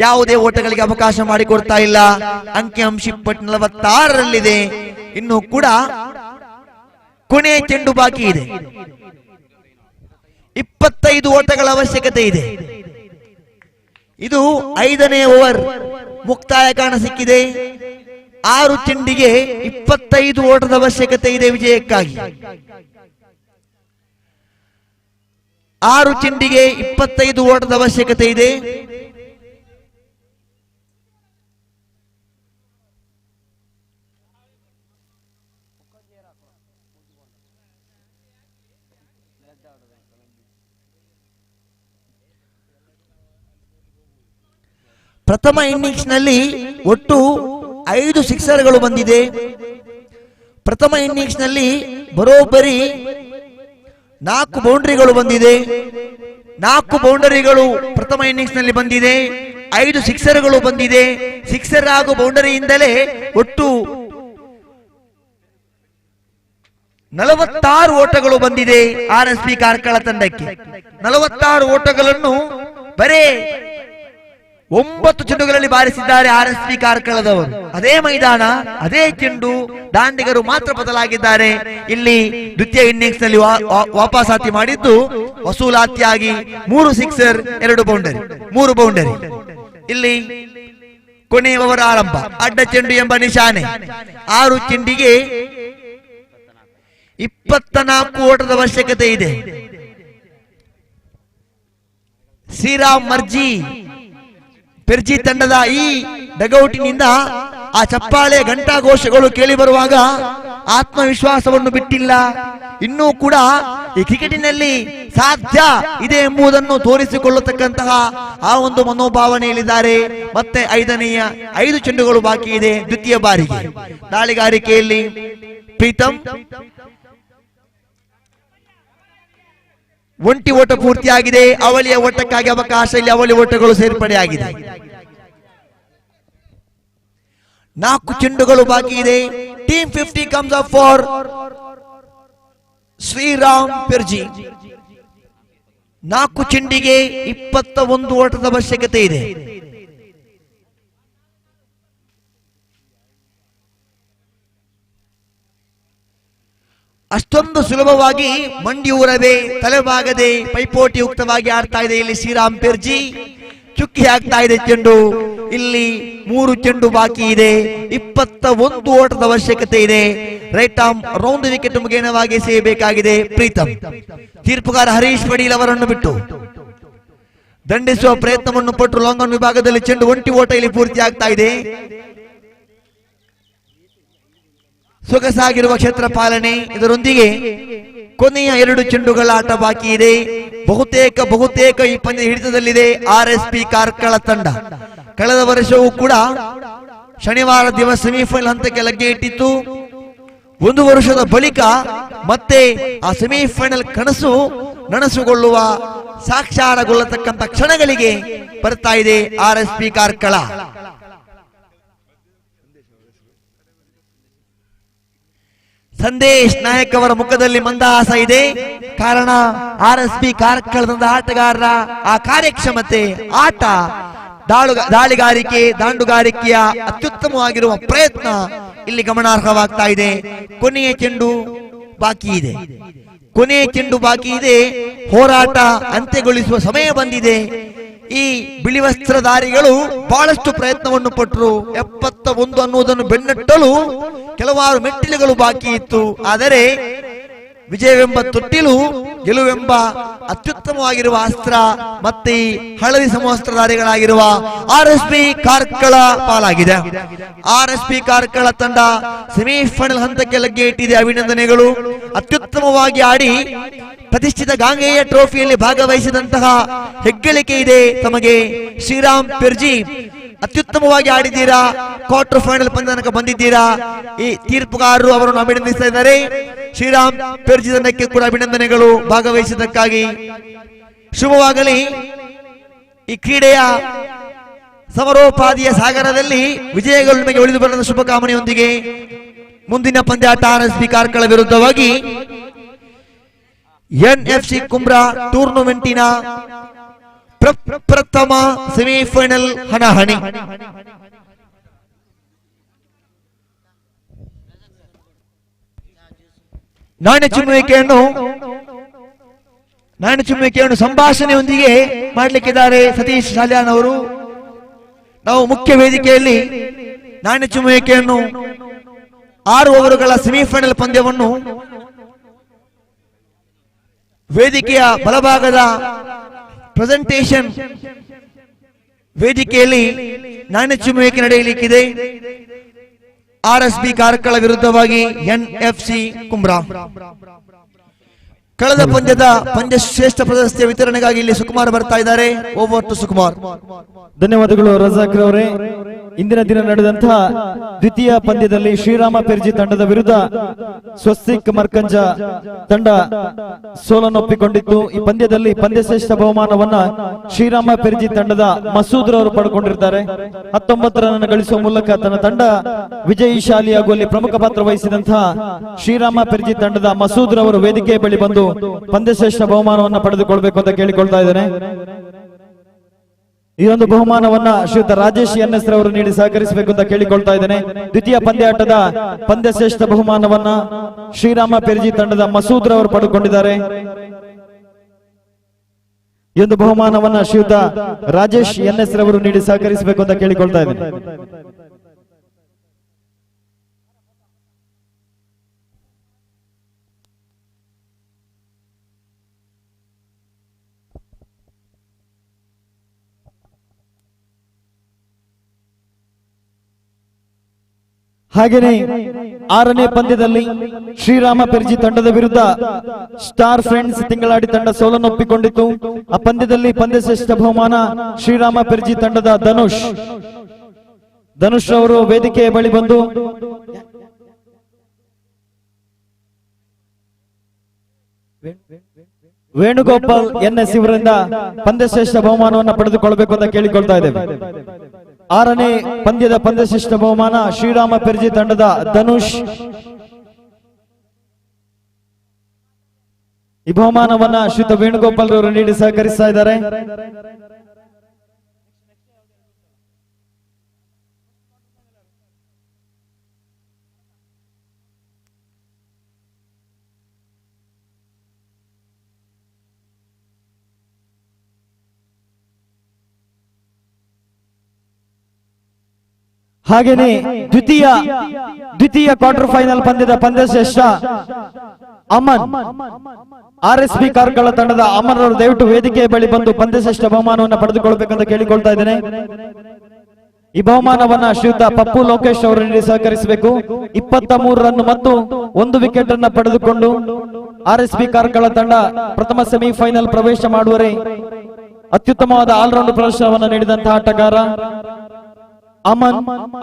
ಯಾವುದೇ ಓಟಗಳಿಗೆ ಅವಕಾಶ ಮಾಡಿಕೊಡ್ತಾ ಇಲ್ಲ. ಅಂಕಿಅಂಶ ಪಟ್ಟಿ 46ರಲ್ಲಿದೆ. ಇನ್ನು ಕೂಡ ಕೊನೆ ಚೆಂಡು ಬಾಕಿ ಇದೆ. 25 ಓಟಗಳ ಅವಶ್ಯಕತೆ ಇದೆ. ಇದು 5ನೇ ಓವರ್ ಮುಕ್ತಾಯ ಕಾಣ ಸಿಕ್ಕಿದೆ. 6 ಚೆಂಡಿಗೆ 25 ಓಟದ ಅವಶ್ಯಕತೆ ಇದೆ ವಿಜಯಕ್ಕಾಗಿ. 6 ಚೆಂಡಿಗೆ 25 ಓಟದ ಅವಶ್ಯಕತೆ ಇದೆ. ಪ್ರಥಮ ಇನ್ನಿಂಗ್ಸ್ ನಲ್ಲಿ ಒಟ್ಟು 5 ಸಿಕ್ಸರ್ಗಳು ಬಂದಿದೆ. ಪ್ರಥಮ ಇನ್ನಿಂಗ್ಸ್ ನಲ್ಲಿ ಬರೋಬ್ಬರಿ 4 ಬೌಂಡರಿಗಳು ಬಂದಿದೆ. 4 ಬೌಂಡರಿಗಳು ಪ್ರಥಮ ಇನ್ನಿಂಗ್ಸ್ ನಲ್ಲಿ ಬಂದಿದೆ. 5 ಸಿಕ್ಸರ್ಗಳು ಬಂದಿದೆ. ಸಿಕ್ಸರ್ ಹಾಗೂ ಬೌಂಡರಿಯಿಂದಲೇ ಒಟ್ಟು 46 ಓಟಗಳು ಬಂದಿದೆ RSP ಕಾರ್ಕಳ ತಂಡಕ್ಕೆ. 46 ಓಟಗಳನ್ನು ಬರೇ 9 ಚೆಂಡುಗಳಲ್ಲಿ ಬಾರಿಸಿದ್ದಾರೆ RSP ಕಾರ್ಕಳದವರು. ಅದೇ ಮೈದಾನ, ಅದೇ ಚೆಂಡು, ದಾಂಡಿಗರು ಮಾತ್ರ ಬದಲಾಗಿದ್ದಾರೆ. ಇಲ್ಲಿ ದ್ವಿತೀಯ ಇನ್ನಿಂಗ್ಸ್ ನಲ್ಲಿ ವಾಪಸಾತಿ ಮಾಡಿದ್ದು ವಸೂಲಾತಿಯಾಗಿ 3 ಸಿಕ್ಸರ್ 2 ಬೌಂಡರಿ, 3 ಬೌಂಡರಿ. ಇಲ್ಲಿ ಕೊನೆಯ ಓವರ್ ಆರಂಭ. ಅಡ್ಡ ಚೆಂಡು ಎಂಬ ನಿಶಾನೆ. 6 ಚೆಂಡಿಗೆ 24 ಓಟದ ಅವಶ್ಯಕತೆ ಇದೆ. ಶ್ರೀರಾಮ್ ಮರ್ಜಿ ಪೆರ್ಜಿ ತಂಡದ ಈ ಡಗೌಟಿನಿಂದ ಆ ಚಪ್ಪಾಳೆ ಘಂಟಾಘೋಷಗಳು ಕೇಳಿ ಬರುವಾಗ ಆತ್ಮವಿಶ್ವಾಸವನ್ನು ಬಿಟ್ಟಿಲ್ಲ. ಇನ್ನೂ ಕೂಡ ಈ ಕ್ರಿಕೆಟಿನಲ್ಲಿ ಸಾಧ್ಯ ಇದೆ ಎಂಬುದನ್ನು ತೋರಿಸಿಕೊಳ್ಳತಕ್ಕಂತಹ ಆ ಒಂದು ಮನೋಭಾವನೆಯಲ್ಲಿದ್ದಾರೆ. ಮತ್ತೆ 5 ಚೆಂಡುಗಳು ಬಾಕಿ ಇದೆ ದ್ವಿತೀಯ ಬಾರಿಗೆ. ದಾಳಿಗಾರಿಕೆಯಲ್ಲಿ ಪ್ರೀತಮ್ ಒಂಟಿ ಓಟ ಪೂರ್ತಿಯಾಗಿದೆ. ಅವಳಿಯ ಓಟಕ್ಕಾಗಿ ಅವಕಾಶ, ಇಲ್ಲಿ ಅವಳಿ ಓಟಗಳು ಸೇರ್ಪಡೆಯಾಗಿದೆ. 4 ಚೆಂಡುಗಳು ಬಾಕಿ ಇದೆ. Team 50 comes up for Shriram Perji. 4 ಚೆಂಡಿಗೆ 21 ಓಟದ ಅವಶ್ಯಕತೆ ಇದೆ. ಅಷ್ಟೊಂದು ಸುಲಭವಾಗಿ ಮಂಡಿಯೂರದೆ, ತಲೆಬಾಗದೆ, ಪೈಪೋಟಿಯುಕ್ತವಾಗಿ ಆಡ್ತಾ ಇದೆ ಇಲ್ಲಿ ಶ್ರೀರಾಮ್ ಪೆರ್ಜಿ. ಚುಕ್ಕಿ ಆಗ್ತಾ ಇದೆ ಚೆಂಡು. ಇಲ್ಲಿ 3 ಚೆಂಡು ಬಾಕಿ ಇದೆ. 21 ಓಟದ ಅವಶ್ಯಕತೆ ಇದೆ. ರೈಟ್ ಆರ್ಮ್ ರೌಂಡ್ ವಿಕೆಟ್ ಮುಖೇನವಾಗಿ ಸೇಯಬೇಕಾಗಿದೆ ಪ್ರೀತಮ್. ತೀರ್ಪುಗಾರ ಹರೀಶ್ ಪಡೀಲ್ ಅವರನ್ನು ಬಿಟ್ಟು ದಂಡಿಸುವ ಪ್ರಯತ್ನವನ್ನು ಪಟ್ಟರು. ಲಾಂಗ್ ಆನ್ ವಿಭಾಗದಲ್ಲಿ ಚೆಂಡು ಒಂಟಿ ಓಟ ಇಲ್ಲಿ ಪೂರ್ತಿ ಆಗ್ತಾ ಇದೆ. ಸೊಗಸಾಗಿರುವ ಕ್ಷೇತ್ರ ಪಾಲನೆ. ಇದರೊಂದಿಗೆ ಕೊನೆಯ 2 ಚೆಂಡುಗಳ ಆಟ ಬಾಕಿ ಇದೆ. ಬಹುತೇಕ ಈ ಪಂದ್ಯ ಹಿಡಿತದಲ್ಲಿದೆ RSP ಕಾರ್ಕಳ ತಂಡ. ಕಳೆದ ವರ್ಷವೂ ಕೂಡ ಶನಿವಾರ ದಿವಸ ಸೆಮಿಫೈನಲ್ ಹಂತಕ್ಕೆ ಲಗ್ಗೆ ಇಟ್ಟಿತ್ತು. 1 ವರ್ಷದ ಬಳಿಕ ಮತ್ತೆ ಆ ಸೆಮಿಫೈನಲ್ ಕನಸು ನನಸುಗೊಳ್ಳುವ, ಸಾಕ್ಷಾರಗೊಳ್ಳತಕ್ಕಂಥ ಕ್ಷಣಗಳಿಗೆ ಬರ್ತಾ ಇದೆ RSP ಕಾರ್ಕಳ. ಸಂದೇಶ್ ನಾಯಕ್ ಅವರ ಮುಖದಲ್ಲಿ ಮಂದಹಾಸ ಇದೆ. ಕಾರಣ RSP ಕಾರ್ಕಳದ ಆಟಗಾರರ ಆ ಕಾರ್ಯಕ್ಷಮತೆ, ಆಟ, ದಾಂಡುಗಾರಿಕೆಯ ಅತ್ಯುತ್ತಮವಾಗಿರುವ ಪ್ರಯತ್ನ ಇಲ್ಲಿ ಗಮನಾರ್ಹವಾಗ್ತಾ ಇದೆ. ಕೊನೆಯ ಚೆಂಡು ಬಾಕಿ ಇದೆ. ಹೋರಾಟ ಅಂತ್ಯಗೊಳಿಸುವ ಸಮಯ ಬಂದಿದೆ. ಈ ಬಿಳಿ ವಸ್ತ್ರಧಾರಿಗಳು ಬಹಳಷ್ಟು ಪ್ರಯತ್ನವನ್ನು ಪಟ್ಟರು. 71 ಅನ್ನುವುದನ್ನು ಬೆನ್ನಟ್ಟಲು ಕೆಲವಾರು ಮೆಟ್ಟಿಲುಗಳು ಬಾಕಿ ಇತ್ತು. ಆದರೆ ವಿಜಯವೆಂಬ ತೊಟ್ಟಿಲು, ಗೆಲುವೆಂಬ ಅತ್ಯುತ್ತಮವಾಗಿರುವ ಅಸ್ತ್ರ ಮತ್ತೆ ಈ ಹಳದಿ ಸಮವಸ್ತ್ರಧಾರಿಗಳಾಗಿರುವ RSP ಕಾರ್ಕಳ ಪಾಲಾಗಿದೆ. RSP ಕಾರ್ಕಳ ತಂಡ ಸೆಮಿಫೈನಲ್ ಹಂತಕ್ಕೆ ಲಗ್ಗೆ ಇಟ್ಟಿದೆ. ಅಭಿನಂದನೆಗಳು. ಅತ್ಯುತ್ತಮವಾಗಿ ಆಡಿ ಪ್ರತಿಷ್ಠಿತ ಗಾಂಗೆಯ ಟ್ರೋಫಿಯಲ್ಲಿ ಭಾಗವಹಿಸಿದಂತಹ ಹೆಗ್ಗಳಿಕೆ ಇದೆ ತಮಗೆ ಶ್ರೀರಾಮ್ ಪೆರ್ಜಿ. ಅತ್ಯುತ್ತಮವಾಗಿ ಆಡಿದ್ದೀರಾ, ಕ್ವಾರ್ಟರ್ ಫೈನಲ್ ಪಂದ್ಯ ತನಕ ಬಂದಿದ್ದೀರಾ. ಈ ತೀರ್ಪುಗಾರರು ಅವರನ್ನು ಅಭಿನಂದಿಸ್ತಾ ಇದ್ದಾರೆ. ಶ್ರೀರಾಮ್ ಪೆರ್ಜಿ ತಂಡಕ್ಕೆ ಕೂಡ ಅಭಿನಂದನೆಗಳು ಭಾಗವಹಿಸಿದ್ದಕ್ಕಾಗಿ. ಶುಭವಾಗಲಿ. ಈ ಕ್ರೀಡೆಯ ಸಮರೋಪಾದಿಯ ಸಾಗರದಲ್ಲಿ ವಿಜಯಗಳು ನಿಮಗೆ ಉಳಿದು ಬರದ ಶುಭಕಾಮನೆಯೊಂದಿಗೆ ಮುಂದಿನ ಪಂದ್ಯಾಟ RSB ಕಾರ್ಕಳ ವಿರುದ್ಧವಾಗಿ NFC ಕುಂಬ್ರಾ ಟೂರ್ನಮೆಂಟಿನ ಪ್ರಥಮ ಸೆಮಿಫೈನಲ್ ಹಣಾಹಣಿ. ನಾಣ್ಯ ಚಿಮ್ಮುವಿಕೆಯನ್ನು ಸಂಭಾಷಣೆಯೊಂದಿಗೆ ಮಾಡಲಿಕ್ಕಿದ್ದಾರೆ ಸತೀಶ್ ಶಾಲ್ಯಾನ್ ಅವರು. ನಾವು ಮುಖ್ಯ ವೇದಿಕೆಯಲ್ಲಿ ನಾಣ್ಯ ಚಿಮ್ಮುವಿಕೆಯನ್ನು 6 ಓವರುಗಳ ಸೆಮಿಫೈನಲ್ ಪಂದ್ಯವನ್ನು ವೇದಿಕೆಯ ಬಲಭಾಗದ ಪ್ರೆಸೆಂಟೇಷನ್ ವೇದಿಕೆಯಲ್ಲಿ ನಾಣ್ಯ ಚಿಮ್ಮುವಿಕೆ ನಡೆಯಲಿಕ್ಕಿದೆ. RSB ಕಾರ್ಕಳ ವಿರುದ್ಧವಾಗಿ NFC ಕುಂಬ್ರಾ. ಕಳೆದ ಪಂದ್ಯದ ಪಂದ್ಯ ಶ್ರೇಷ್ಠ ಪ್ರಶಸ್ತಿಯ ವಿತರಣೆಗಾಗಿ ಇಲ್ಲಿ ಸುಕುಮಾರ್ ಬರ್ತಾ ಇದ್ದಾರೆ. Over to Sukumar. ಧನ್ಯವಾದಗಳು ರಜಾಕ್ ರವರೇ. ಇಂದಿನ ದಿನ ನಡೆದಂತಹ ದ್ವಿತೀಯ ಪಂದ್ಯದಲ್ಲಿ ಶ್ರೀರಾಮ ಪೆರ್ಜಿ ತಂಡದ ವಿರುದ್ಧ ಸ್ವಸ್ತಿಕ್ ಮರ್ಕಂಜ ತಂಡ ಸೋಲನ್ನೊಪ್ಪಿಕೊಂಡಿತ್ತು. ಈ ಪಂದ್ಯದಲ್ಲಿ ಪಂದ್ಯಶ್ರೇಷ್ಠ ಬಹುಮಾನವನ್ನ ಶ್ರೀರಾಮ ಪೆರ್ಜಿ ತಂಡದ ಮಸೂದ್ ರವರು ಪಡೆದುಕೊಂಡಿದ್ದಾರೆ. 19 ರನ್ ಗಳಿಸುವ ಮೂಲಕ ತನ್ನ ತಂಡ ವಿಜಯಶಾಲಿಯಾಗುವಲ್ಲಿ ಪ್ರಮುಖ ಪಾತ್ರ ವಹಿಸಿದಂತಹ ಶ್ರೀರಾಮ ಪೆರ್ಜಿ ತಂಡದ ಮಸೂದ್ ರವರು ವೇದಿಕೆಯ ಬಳಿ ಬಂದು ಪಂದ್ಯಶ್ರೇಷ್ಠ ಬಹುಮಾನವನ್ನ ಪಡೆದುಕೊಳ್ಬೇಕು ಅಂತ ಕೇಳಿಕೊಳ್ತಾ ಇದ್ದೇನೆ. ಈ ಒಂದು ಬಹುಮಾನವನ್ನ ಶ್ರೀಯುತ ರಾಜೇಶ್ NS ರವರು ನೀಡಿ ಸಹಕರಿಸಬೇಕು ಅಂತ ಕೇಳಿಕೊಳ್ತಾ ಇದ್ದೇನೆ. ದ್ವಿತೀಯ ಪಂದ್ಯಾಟದ ಪಂದ್ಯಶ್ರೇಷ್ಠ ಬಹುಮಾನವನ್ನ ಶ್ರೀರಾಮ ಪೆರ್ಜಿ ತಂಡದ ಮಸೂದ್ ರವರು ಪಡೆದುಕೊಂಡಿದ್ದಾರೆ. ಈ ಒಂದು ಬಹುಮಾನವನ್ನ ಶ್ರೀಯುತ ರಾಜೇಶ್ NS ರವರು ನೀಡಿ ಸಹಕರಿಸಬೇಕು ಅಂತ ಕೇಳಿಕೊಳ್ತಾ ಇದ್ದೇನೆ. ಹಾಗೇನೆ 6ನೇ ಪಂದ್ಯದಲ್ಲಿ ಶ್ರೀರಾಮ ಪೆರ್ಜಿ ತಂಡದ ವಿರುದ್ಧ ಸ್ಟಾರ್ ಫ್ರೆಂಡ್ಸ್ ತಿಂಗಳಾಡಿ ತಂಡ ಸೋಲನ್ನೊಪ್ಪಿಕೊಂಡಿತ್ತು. ಆ ಪಂದ್ಯದಲ್ಲಿ ಪಂದ್ಯಶ್ರೇಷ್ಠ ಬಹುಮಾನ ಶ್ರೀರಾಮ ಪೆರ್ಜಿ ತಂಡದ ಧನುಷ್ ಅವರು ವೇದಿಕೆಯ ಬಳಿ ಬಂದು ವೇಣುಗೋಪಾಲ್ NS ಇವರಿಂದ ಪಂದ್ಯಶ್ರೇಷ್ಠ ಬಹುಮಾನವನ್ನು ಪಡೆದುಕೊಳ್ಳಬೇಕು ಅಂತ ಕೇಳಿಕೊಳ್ತಾ ಇದ್ದೇವೆ. 6ನೇ ಪಂದ್ಯದ ಪಂದ್ಯಶ್ರೇಷ್ಠ ಬಹುಮಾನ ಶ್ರೀರಾಮ ಪೆರ್ಜಿ ತಂಡದ ಧನುಷ್. ಈ ಬಹುಮಾನವನ್ನ ಶ್ರೀಯುತ ವೇಣುಗೋಪಾಲ್ ರವರು ನೀಡಿ ಸಹಕರಿಸ್ತಾ ಇದ್ದಾರೆ. ಹಾಗೇನೆ ದ್ವಿತೀಯ ಕ್ವಾರ್ಟರ್ ಫೈನಲ್ ಪಂದ್ಯದ ಪಂದ್ಯಶ್ರೇಷ್ಠ ಅಮನ್ RSB ಕಾರ್ಕಳ ತಂಡದ ಅಮನ್ ಅವರು ದಯವಿಟ್ಟು ವೇದಿಕೆಯ ಬಳಿ ಬಂದು ಪಂದ್ಯಶ್ರೇಷ್ಠ ಬಹುಮಾನವನ್ನು ಪಡೆದುಕೊಳ್ಳಬೇಕಂತ ಕೇಳಿಕೊಳ್ತಾ ಇದ್ದೇನೆ. ಈ ಬಹುಮಾನವನ್ನ ಶ್ರೀಯುತ ಪಪ್ಪು ಲೋಕೇಶ್ ಅವರು ನೀಡಿ ಸಹಕರಿಸಬೇಕು. 23 ರನ್ ಮತ್ತು 1 ವಿಕೆಟ್ ಅನ್ನು ಪಡೆದುಕೊಂಡು RSB ಕಾರ್ಕಳ ತಂಡ ಪ್ರಥಮ ಸೆಮಿಫೈನಲ್ ಪ್ರವೇಶ ಮಾಡುವರೆ ಅತ್ಯುತ್ತಮವಾದ ಆಲ್ರೌಂಡ್ ಪ್ರದರ್ಶನವನ್ನು ನೀಡಿದಂತಹ ಆಟಗಾರ ಅಮನ್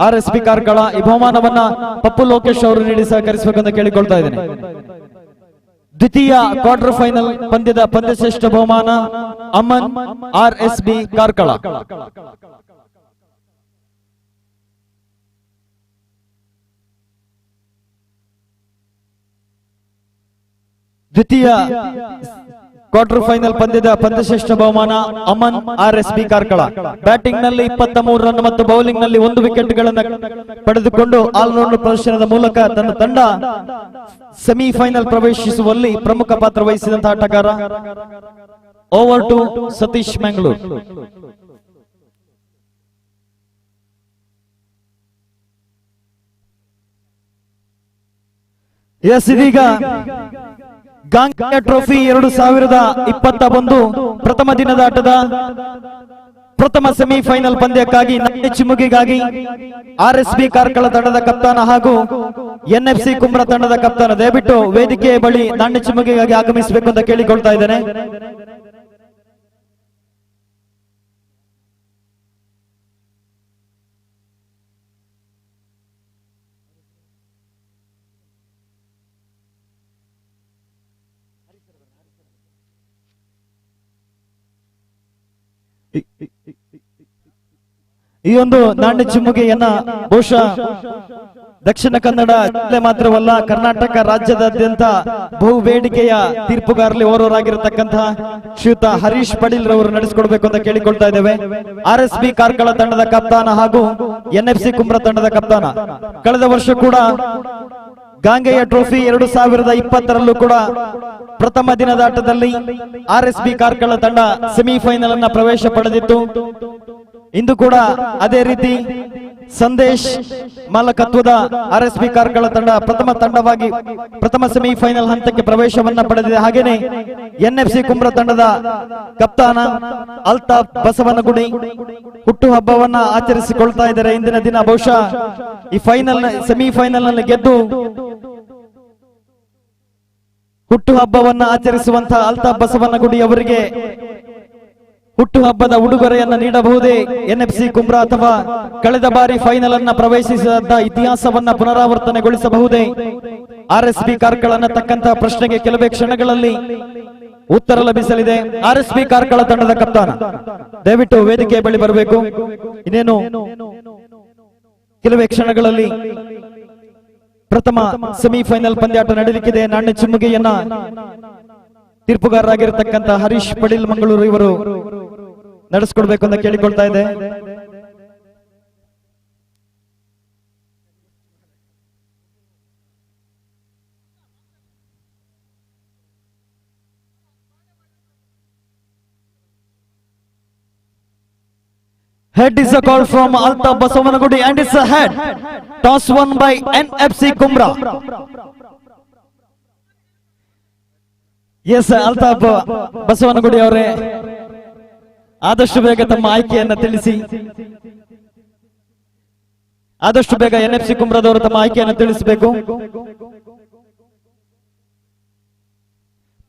RSB ಕಾರ್ಕಳ. ಈ ಬಹುಮಾನವನ್ನ ಪಪ್ಪು ಲೋಕೇಶ್ ಅವರು ನೀಡಿ ಸಹಕರಿಸಬೇಕೆಂದು ಕೇಳಿಕೊಳ್ತಾ ಇದ್ದೇನೆ. ದ್ವಿತೀಯ ಕ್ವಾರ್ಟರ್ ಫೈನಲ್ ಪಂದ್ಯದ ಪಂದ್ಯಶ್ರೇಷ್ಠ ಬಹುಮಾನ ಅಮನ್ RSB ಕಾರ್ಕಳ. ದ್ವಿತೀಯ ಕ್ವಾರ್ಟರ್ ಫೈನಲ್ ಪಂದ್ಯದ ಪಂದ್ಯಶ್ರೇಷ್ಠ ಬಹುಮಾನ ಅಮನ್ RSB ಕಾರ್ಕಳ. ಬ್ಯಾಟಿಂಗ್ ನಲ್ಲಿ 23 ರನ್ ಮತ್ತು ಬೌಲಿಂಗ್ ನಲ್ಲಿ 1 ವಿಕೆಟ್ ಗಳನ್ನು ಪಡೆದುಕೊಂಡು ಆಲ್ರೌಂಡ್ ಪ್ರದರ್ಶನದ ಮೂಲಕ ತನ್ನ ತಂಡ ಸೆಮಿಫೈನಲ್ ಪ್ರವೇಶಿಸುವಲ್ಲಿ ಪ್ರಮುಖ ಪಾತ್ರ ವಹಿಸಿದಂತಹ ಆಟಗಾರ. Over to Satish Mangalore. ಇದೀಗ ಗಾಂಗೆಯ ಟ್ರೋಫಿ 2021 ಪ್ರಥಮ ದಿನದ ಆಟದ ಪ್ರಥಮ ಸೆಮಿಫೈನಲ್ ಪಂದ್ಯಕ್ಕಾಗಿ ನಾಣ್ಯ ಚಿಮ್ಮುಗೆಗಾಗಿ RSB ಕಾರ್ಕಳ ತಂಡದ ಕಪ್ತಾನ ಹಾಗೂ NFC ಕುಂಬ್ರಾ ತಂಡದ ಕಪ್ತಾನ ದಯವಿಟ್ಟು ವೇದಿಕೆಯ ಬಳಿ ನಾಣ್ಯ ಚಿಮ್ಮುಗೆಗಾಗಿ ಆಗಮಿಸಬೇಕು ಅಂತ ಕೇಳಿಕೊಳ್ತಾ ಇದ್ದೇನೆ. ಈ ಒಂದು ನಾಣ್ಯ ಚಿಮ್ಮುಗೆಯನ್ನ ಬಹುಶಃ ದಕ್ಷಿಣ ಕನ್ನಡ ಜಿಲ್ಲೆ ಮಾತ್ರವಲ್ಲ ಕರ್ನಾಟಕ ರಾಜ್ಯದಾದ್ಯಂತ ಬಹು ಬೇಡಿಕೆಯ ತೀರ್ಪುಗಾರರಲ್ಲಿ ಓರ್ವರಾಗಿರತಕ್ಕಂತಹ ಶ್ರೀಯುತ ಹರೀಶ್ ಪಡೀಲ್ ರವರು ನಡೆಸಿಕೊಡ್ಬೇಕು ಅಂತ ಕೇಳಿಕೊಳ್ತಾ ಇದ್ದೇವೆ. RSB ಕಾರ್ಕಳ ತಂಡದ ಕಪ್ತಾನ ಹಾಗೂ NFC ಕುಮ್ರ ತಂಡದ ಕಪ್ತಾನ. ಕಳೆದ ವರ್ಷ ಕೂಡ ಗಾಂಗೆಯ ಟ್ರೋಫಿ 2020ರಲ್ಲೂ ಕೂಡ ಪ್ರಥಮ ದಿನದ ಆಟದಲ್ಲಿ RSB ಕಾರ್ಕಳ ತಂಡ ಸೆಮಿಫೈನಲ್ ಅನ್ನ ಪ್ರವೇಶ ಪಡೆದಿತ್ತು. ಇಂದು ಕೂಡ ಅದೇ ರೀತಿ ಸಂದೇಶ್ ಮಾಲಕತ್ವದ RSB ಕಾರ್ಕಳ ತಂಡ ಪ್ರಥಮ ಸೆಮಿಫೈನಲ್ ಹಂತಕ್ಕೆ ಪ್ರವೇಶವನ್ನ ಪಡೆದಿದೆ. ಹಾಗೇನೆ NFC ಕುಮ್ರ ತಂಡದ ಕಪ್ತಾನ ಅಲ್ತಾಫ್ ಬಸವನಗುಡಿ ಹುಟ್ಟುಹಬ್ಬವನ್ನ ಆಚರಿಸಿಕೊಳ್ತಾ ಇದ್ದಾರೆ. ಇಂದಿನ ದಿನ ಬಹುಶಃ ಈ ಸೆಮಿಫೈನಲ್ ನಲ್ಲಿ ಗೆದ್ದು ಹುಟ್ಟುಹಬ್ಬವನ್ನ ಆಚರಿಸುವಂತಹ ಅಲ್ತಾಫ್ ಬಸವನಗುಡಿ ಅವರಿಗೆ ಹುಟ್ಟುಹಬ್ಬದ ಉಡುಗೊರೆಯನ್ನ ನೀಡಬಹುದೇ NFC ಕುಮ್ರ, ಅಥವಾ ಕಳೆದ ಬಾರಿ ಫೈನಲ್ ಅನ್ನ ಪ್ರವೇಶಿಸಿದ ಇತಿಹಾಸವನ್ನ ಪುನರಾವರ್ತನೆಗೊಳಿಸಬಹುದೇ RSB ಕಾರ್ಕಳ ಅನ್ನತಕ್ಕಂತಹ ಪ್ರಶ್ನೆಗೆ ಕೆಲವೇ ಕ್ಷಣಗಳಲ್ಲಿ ಉತ್ತರ ಲಭಿಸಲಿದೆ. RSB ಕಾರ್ಕಳ ತಂಡದ ಕಪ್ತಾನ ದಯವಿಟ್ಟು ವೇದಿಕೆಯ ಬಳಿ ಬರಬೇಕು. ಇನ್ನೇನು ಕೆಲವೇ ಕ್ಷಣಗಳಲ್ಲಿ ಪ್ರಥಮ ಸೆಮಿಫೈನಲ್ ಪಂದ್ಯಾಟ ನಡೆಯಲಿಕ್ಕಿದೆ. ನಾಣ್ಯ ಚಿಮ್ಮುಗೆಯನ್ನ ತೀರ್ಪುಗಾರರಾಗಿರತಕ್ಕಂಥ ಹರೀಶ್ ಪಡೀಲ್ ಮಂಗಳೂರು ಇವರು ನಡೆಸಿಕೊಡ್ಬೇಕು ಅಂತ ಕೇಳಿಕೊಳ್ತಾ ಇದೆ. Head is a call from Altaf Basavanagudi and it's a head. Toss won by NFC Kumra. Yes, Altaf Basavanagudi ಅವರೇ ಆದಷ್ಟು ಬೇಗ ತಮ್ಮ ಆಯ್ಕೆಯನ್ನು ತಿಳಿಸಿ. ಆದಷ್ಟು ಬೇಗ NFC ಕುಮ್ರದವರು ತಮ್ಮ ಆಯ್ಕೆಯನ್ನು ತಿಳಿಸಬೇಕು.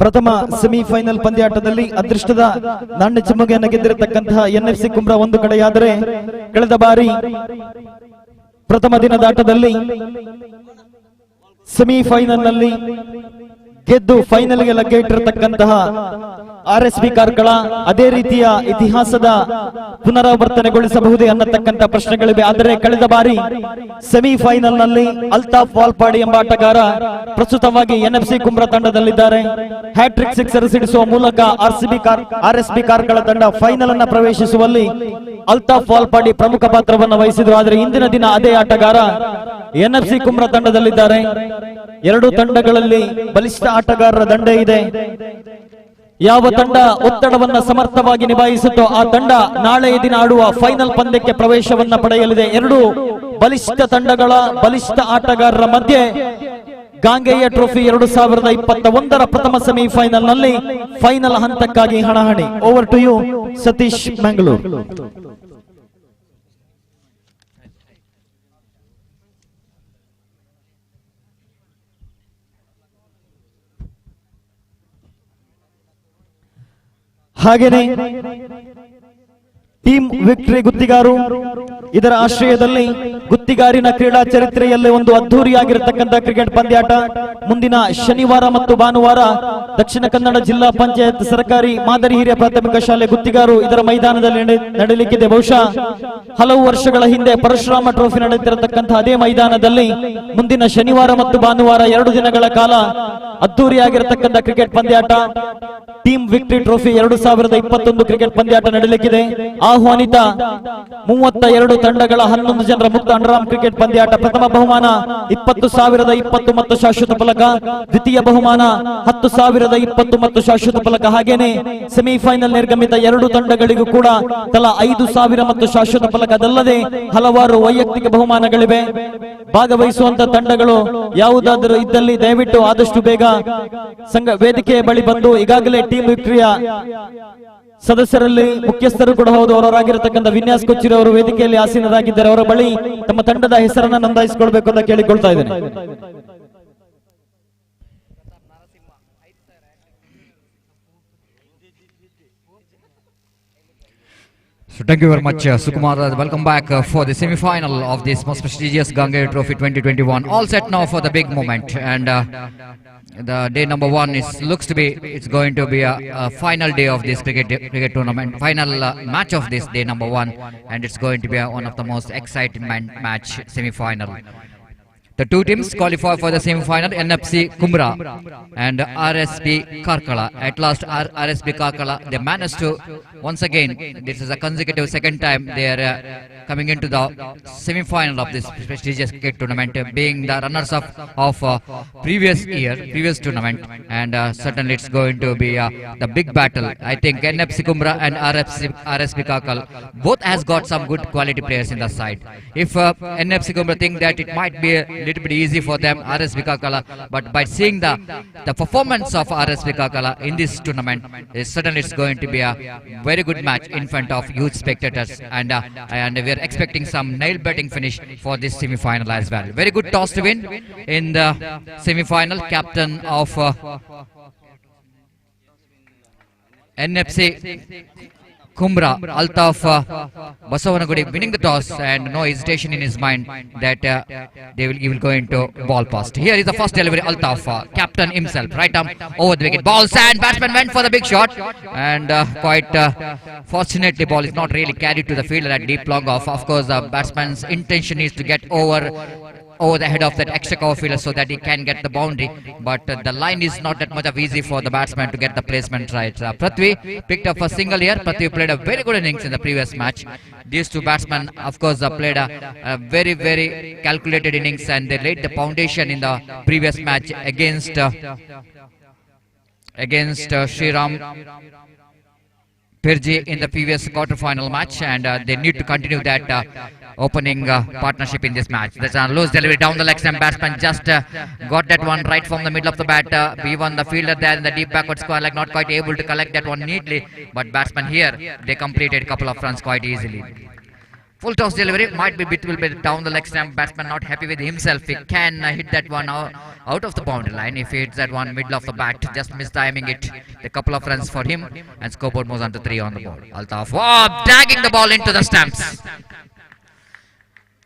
ಪ್ರಥಮ ಸೆಮಿಫೈನಲ್ ಪಂದ್ಯಾಟದಲ್ಲಿ ಅದೃಷ್ಟದ ನಾಣ್ಯ ಚಿಮ್ಮುಗೆಯನ್ನು ಗೆದ್ದಿರತಕ್ಕಂತಹ NFC ಕುಮ್ರ ಒಂದು ಕಡೆಯಾದರೆ, ಕಳೆದ ಬಾರಿ ಪ್ರಥಮ ದಿನದ ಆಟದಲ್ಲಿ ಸೆಮಿಫೈನಲ್ ನಲ್ಲಿ ಗೆದ್ದು ಫೈನಲ್ಗೆ ಲಗ್ಗೆ ಇಟ್ಟಿರತಕ್ಕಂತಹ RSB ಕಾರ್ಕಳ ಅದೇ ರೀತಿಯ ಇತಿಹಾಸದ ಪುನರಾವರ್ತನೆಗೊಳಿಸಬಹುದೇ ಅನ್ನತಕ್ಕಂಥ ಪ್ರಶ್ನೆಗಳಿವೆ. ಆದರೆ ಕಳೆದ ಬಾರಿ ಸೆಮಿಫೈನಲ್ ನಲ್ಲಿ ಅಲ್ತಾಫ್ ವಾಲ್ಪಾಡಿ ಎಂಬ ಆಟಗಾರ ಪ್ರಸ್ತುತವಾಗಿ NFC ಕುಮ್ರ ತಂಡದಲ್ಲಿದ್ದಾರೆ. ಹ್ಯಾಟ್ರಿಕ್ ಸಿಕ್ಸರ್ ಸಿಡಿಸುವ ಮೂಲಕ RSB ಕಾರ್ಕಳ ತಂಡ ಫೈನಲ್ ಅನ್ನ ಪ್ರವೇಶಿಸುವಲ್ಲಿ ಅಲ್ತಾಫ್ ವಾಲ್ಪಾಡಿ ಪ್ರಮುಖ ಪಾತ್ರವನ್ನು ವಹಿಸಿದ್ರು. ಆದರೆ ಇಂದಿನ ದಿನ ಅದೇ ಆಟಗಾರ NFC ಕುಮ್ರ ತಂಡದಲ್ಲಿದ್ದಾರೆ. ಎರಡು ತಂಡಗಳಲ್ಲಿ ಬಲಿಷ್ಠ ಆಟಗಾರರ ದಂಡೆ ಇದೆ. ಯಾವ ತಂಡ ಒತ್ತಡವನ್ನ ಸಮರ್ಥವಾಗಿ ನಿಭಾಯಿಸುತ್ತೋ ಆ ತಂಡ ನಾಳೆಯ ದಿನ ಆಡುವ ಫೈನಲ್ ಪಂದ್ಯಕ್ಕೆ ಪ್ರವೇಶವನ್ನ ಪಡೆಯಲಿದೆ. ಎರಡು ಬಲಿಷ್ಠ ತಂಡಗಳ ಬಲಿಷ್ಠ ಆಟಗಾರರ ಮಧ್ಯೆ ಗಾಂಗೆಯ ಟ್ರೋಫಿ 2021ರ ಪ್ರಥಮ ಸೆಮಿಫೈನಲ್ ನಲ್ಲಿ ಫೈನಲ್ ಹಂತಕ್ಕಾಗಿ ಹಣಾಹಣಿ. Over to you Satish Mangaluru. ಹಾಗೇನೆ ಟೀಮ್ ವಿಕ್ಟರಿ ಗುತ್ತಿಗಾರು ಇದರ ಆಶ್ರಯದಲ್ಲಿ ಗುತ್ತಿಗಾರಿನ ಕ್ರೀಡಾ ಚರಿತ್ರೆಯಲ್ಲೇ ಒಂದು ಅದ್ಧೂರಿಯಾಗಿರತಕ್ಕಂಥ ಕ್ರಿಕೆಟ್ ಪಂದ್ಯಾಟ ಮುಂದಿನ ಶನಿವಾರ ಮತ್ತು ಭಾನುವಾರ ದಕ್ಷಿಣ ಕನ್ನಡ ಜಿಲ್ಲಾ ಪಂಚಾಯತ್ ಸರ್ಕಾರಿ ಮಾದರಿ ಹಿರಿಯ ಪ್ರಾಥಮಿಕ ಶಾಲೆ ಗುತ್ತಿಗಾರು ಇದರ ಮೈದಾನದಲ್ಲಿ ನಡೆಯಲಿಕ್ಕಿದೆ. ಬಹುಶಃ ಹಲವು ವರ್ಷಗಳ ಹಿಂದೆ ಪರಶುರಾಮ ಟ್ರೋಫಿ ನಡೆಯುತ್ತಿರತಕ್ಕಂತಹ ಅದೇ ಮೈದಾನದಲ್ಲಿ ಮುಂದಿನ ಶನಿವಾರ ಮತ್ತು ಭಾನುವಾರ 2 ದಿನಗಳ ಕಾಲ ಅದ್ಧೂರಿಯಾಗಿರತಕ್ಕಂಥ ಕ್ರಿಕೆಟ್ ಪಂದ್ಯಾಟ ಟೀಮ್ ವಿಕ್ಟರಿ ಟ್ರೋಫಿ 2021 ಕ್ರಿಕೆಟ್ ಪಂದ್ಯಾಟ ನಡೆಯಲಿಕ್ಕಿದೆ. ಆಹ್ವಾನಿತ 32 ತಂಡಗಳ 11 ಜನರ ಮುಕ್ತ ಅಂಡರ್ಆರ್ಮ್ ಕ್ರಿಕೆಟ್ ಪಂದ್ಯಾಟ. ಪ್ರಥಮ ಬಹುಮಾನ 20,020 ಮತ್ತು ಶಾಶ್ವತ ಫಲಕ, ದ್ವಿತೀಯ ಬಹುಮಾನ 10,020 ಮತ್ತು ಶಾಶ್ವತ ಫಲಕ. ಹಾಗೇನೆ ಸೆಮಿಫೈನಲ್ ನಿರ್ಗಮಿತ 2 ತಂಡಗಳಿಗೂ ಕೂಡ ತಲಾ 5,000 ಮತ್ತು ಶಾಶ್ವತ ಫಲಕ. ಅದಲ್ಲದೆ ಹಲವಾರು ವೈಯಕ್ತಿಕ ಬಹುಮಾನಗಳಿವೆ. ಭಾಗವಹಿಸುವಂತ ತಂಡಗಳು ಯಾವುದಾದರೂ ಇದ್ದಲ್ಲಿ ದಯವಿಟ್ಟು ಆದಷ್ಟು ಬೇಗ ವೇದಿಕೆಯ ಬಳಿ ಬಂದು, ಈಗಾಗಲೇ ಟೀಮ್ ವಿಕ್ಟರಿಯ ಸದಸ್ಯರಲ್ಲಿ ಮುಖ್ಯಸ್ಥರು ಕೂಡ ಹೌದು ಅವರಾಗಿರತಕ್ಕಂಥ ವಿನ್ಯಾಸ್ ಕೊಚ್ಚಿರಿ ಅವರು ವೇದಿಕೆಯಲ್ಲಿ ಆಸೀನರಾಗಿದ್ದಾರೆ. ಅವರ ಬಳಿ ತಮ್ಮ ತಂಡದ ಹೆಸರನ್ನ ನೋಂದಾಯಿಸಿಕೊಳ್ಬೇಕು ಅಂತ ಕೇಳಿಕೊಳ್ತಾ ಇದ್ದೇನೆ. So thank you very much, Sukumar. Welcome back for the semi-final of this most prestigious Gangeya Trophy 2021. All set now for the big moment, and the day number one looks to be it's going to be a final day of this cricket tournament, final match of this day number one, and it's going to be one of the most exciting match semi-final. The two teams qualify for the semi-final, NFC Kumbra and RSB Karkala. At last, RSB Karkala, they managed to, once again, this is a consecutive second time they are coming into the semi-final of this prestigious cricket tournament, being the runners-up of previous tournament, and certainly it's going to be the big battle. I think NFC Kumbra and RSB Karkala both has got some good quality players in the side. If NFC Kumbra think that it might be a little bit easy for them, RSB Karkala, but by seeing the performance of RSB Karkala in this tournament, certainly it's going to be a very good match in front of huge spectators, and we are expecting some nail-biting finish for this semi-final as well. Very good toss to win in the semi-final. Captain of NFC Kumbra, Altaf Basavanagudi, winning the toss, and no hesitation in his mind that he will go into ball post. Here is the first delivery, Altaf, captain himself, right arm over the wicket. Balls, and batsman went for the big shot, and quite fortunately ball is not really carried to the fielder at deep long off. Of course, the batsman's intention is to get over the head of that extra cover fielder so that he can get the boundary, but the line is not that much of easy for the batsman to get the placement right. Prithvi picked up a single here. Prithvi played a very good innings in the previous match. These two batsmen, of course, played a very, very calculated innings, and they laid the foundation in the previous match against Sriram Pirji in the previous quarter-final match, and they need to continue that opening partnership in this match. There's a loose delivery down the leg stump. Batsman just got that one right from the middle of the bat. Even the fielder there in the deep backward square leg not quite able to collect that one neatly, but batsman here, they completed a couple of runs quite easily. Full toss delivery, might be bit will be down the leg stump. Batsman not happy with himself. He can hit that one out of the boundary line. If he hits that one middle of the bat, just mistiming it. A couple of runs for him, and scoreboard moves on to 3 on the board. Altaf, dragging the ball into the stumps.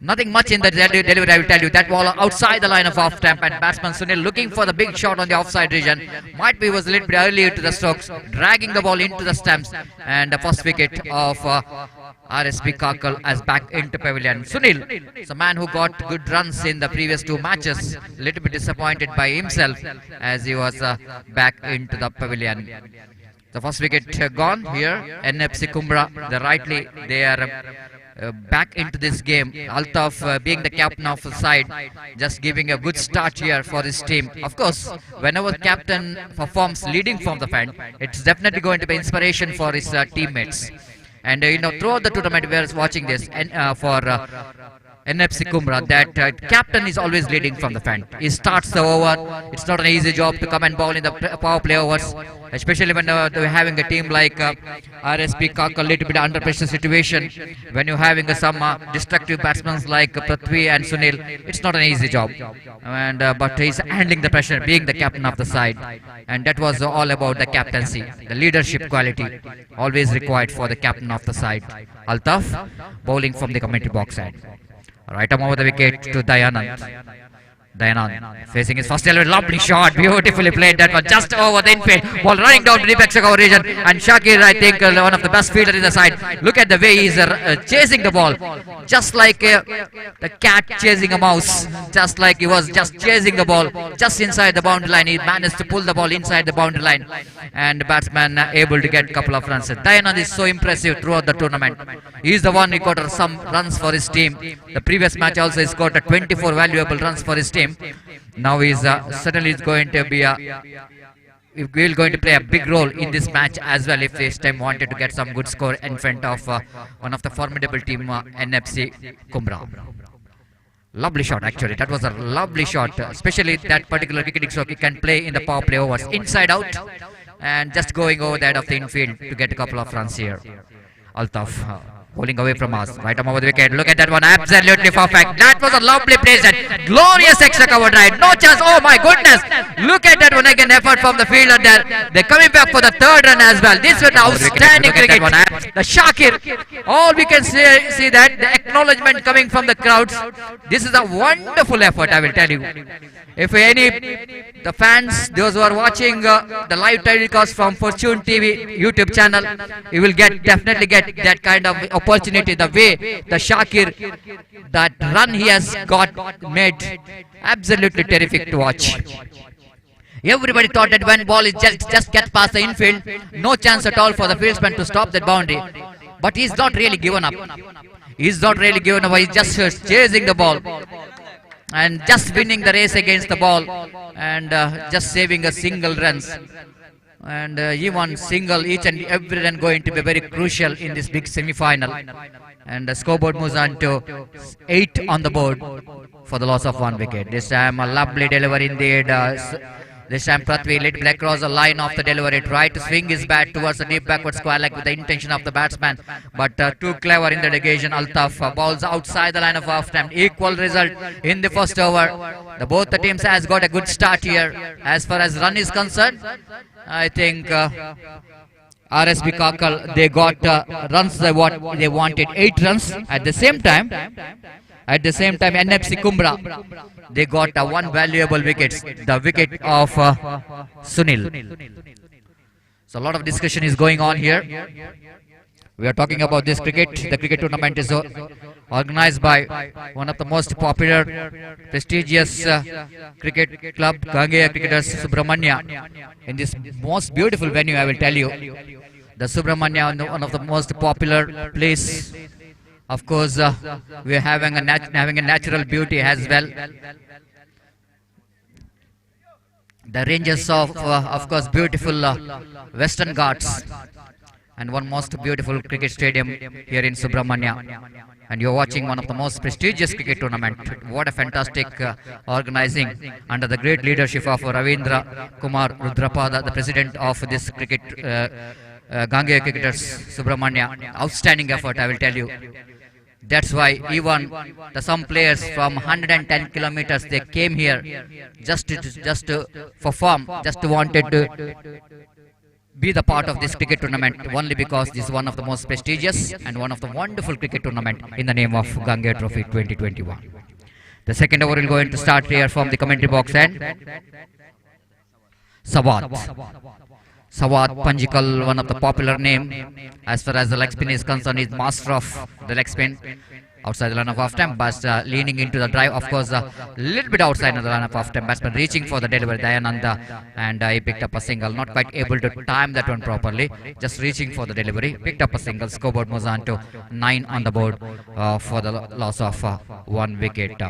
Nothing much in the delivery, I will tell you. That ball outside the line of off stump, and batsman Sunil looking for the big shot on the offside region. Might be was a little bit earlier to the strokes, dragging the ball into the stumps, and the first wicket of RSB Karkal as back into pavilion. Sunil is a man who got good runs in the previous two matches. A little bit disappointed by himself as he was back into the pavilion. The first wicket gone here. NFC Kumbra, they are back into this game. Altaf being the captain of the side, just giving a good start here for his team. Of course, whenever the captain performs leading from the front, it's definitely going to be inspiration for his teammates. And throughout the tournament we are watching this, and for NFC Kumbra, that captain is always leading from the front. He starts the over. It's not an easy job to come and bowl in the power play overs, especially when they're having a team like RSB Karkal, a little bit under pressure situation. When you're having some destructive batsmen like Prithvi and Sunil, it's not an easy job. And but he's handling the pressure, being the captain of the side, and that was all about the captaincy, the leadership quality always required for the captain of the side. Altaf bowling from the commentary box side. Right arm over the wicket to Dayanand. Dayanand facing his first delivery, lovely shot, beautifully played that one, just over the infield, ball running down to the deep cover region, and Shakir, I think one of the best fielders in the side. Look at the way he's chasing the ball, just like the cat chasing a mouse, just like he was just chasing the ball just inside the boundary line. He managed to pull the ball inside the boundary line, and the batsman able to get a couple of runs. Dayanand is so impressive throughout the tournament. He is the one who got some runs for his team. The previous match also he scored 24 valuable runs for his team. Now he's certainly going to be going to play a big role in this match as well, if this time wanted to get some good score in front of one of the formidable team, NFC Kumbra. Lovely shot, actually. That was a lovely shot, especially that particular wicket stroke. He can play in the power play overs, inside out, and just going over the head of the infield to get a couple of runs here. Altaf Pulling away from us. Right arm over the wicket. Look at that one. Absolutely perfect. That was a lovely place. And glorious extra cover drive. No chance. Oh my goodness. Look at that one again. Effort from the fielder there. They're coming back for the third run as well. This was an outstanding cricket. The Shakir. All we can see that the acknowledgement coming from the crowds. This is a wonderful effort, I will tell you. If the fans, those who are watching the live telecast from Fortune TV YouTube channel, you will definitely get that kind of opportunity. The way the Shakir, that run he has made, absolutely terrific to watch. Everybody thought that when ball is just gets past the infield, no chance at all for the fieldsman to stop that boundary. But he's not really given up. He's not really given up. He's just chasing the ball and just winning the race against the ball and just saving a single runs. And even single, each and every run going to be very crucial in this big semi-final. And the scoreboard moves on to 8 on the board for the loss of 1 wicket. This time a lovely delivery indeed. This time Prithvi lit black across the line of the delivery, tried to swing his bat towards the deep backward square leg with the intention of the batsman, but too clever in the negation. Altaf balls outside the line of half time. Equal result in the first over. Both the teams has got a good start here. As far as run is concerned, I think RSB Kakal, they got runs what they wanted, 8 runs. At the same time NFC Kumbra, they got one valuable wicket, the wicket of Sunil. So a lot of discussion is going on here. We are talking about this cricket. The cricket tournament is organized by one of the most popular, prestigious cricket club, Gangeya cricketers, Subrahmanya, in this most beautiful venue, I will tell you. The Subrahmanya, one of the most popular place. Of course, we are having a natural beauty as well. The ranges of course, beautiful Western Ghats, and one most beautiful cricket stadium here in Subrahmanya. And you're watching one of the most prestigious cricket tournament. What a fantastic organizing under the great leadership of Ravindra Kumar Rudrapada, the president of this cricket Gangeya cricketers Subrahmanya. Outstanding effort, I will tell you. That's why even some players from 110 kilometers, they came here just to perform, just wanted to be the part of this cricket tournament, only because this is one of the most prestigious and one of the wonderful cricket tournament in the name of Gangeya Trophy 2021. The second over will going to start here from the commentary box end. Sawad Panjikal, one of the popular name as far as the leg spin is concerned, is master of the leg spin outside the line of half time, but leaning into the drive, of course, a little bit outside of the line of half time. Batsman reaching for the delivery, Dayananda, and he picked up a single. Not quite able to time that one properly, just reaching for the delivery, picked up a single. Scoreboard moves on to 9 on the board for the loss of 1 wicket.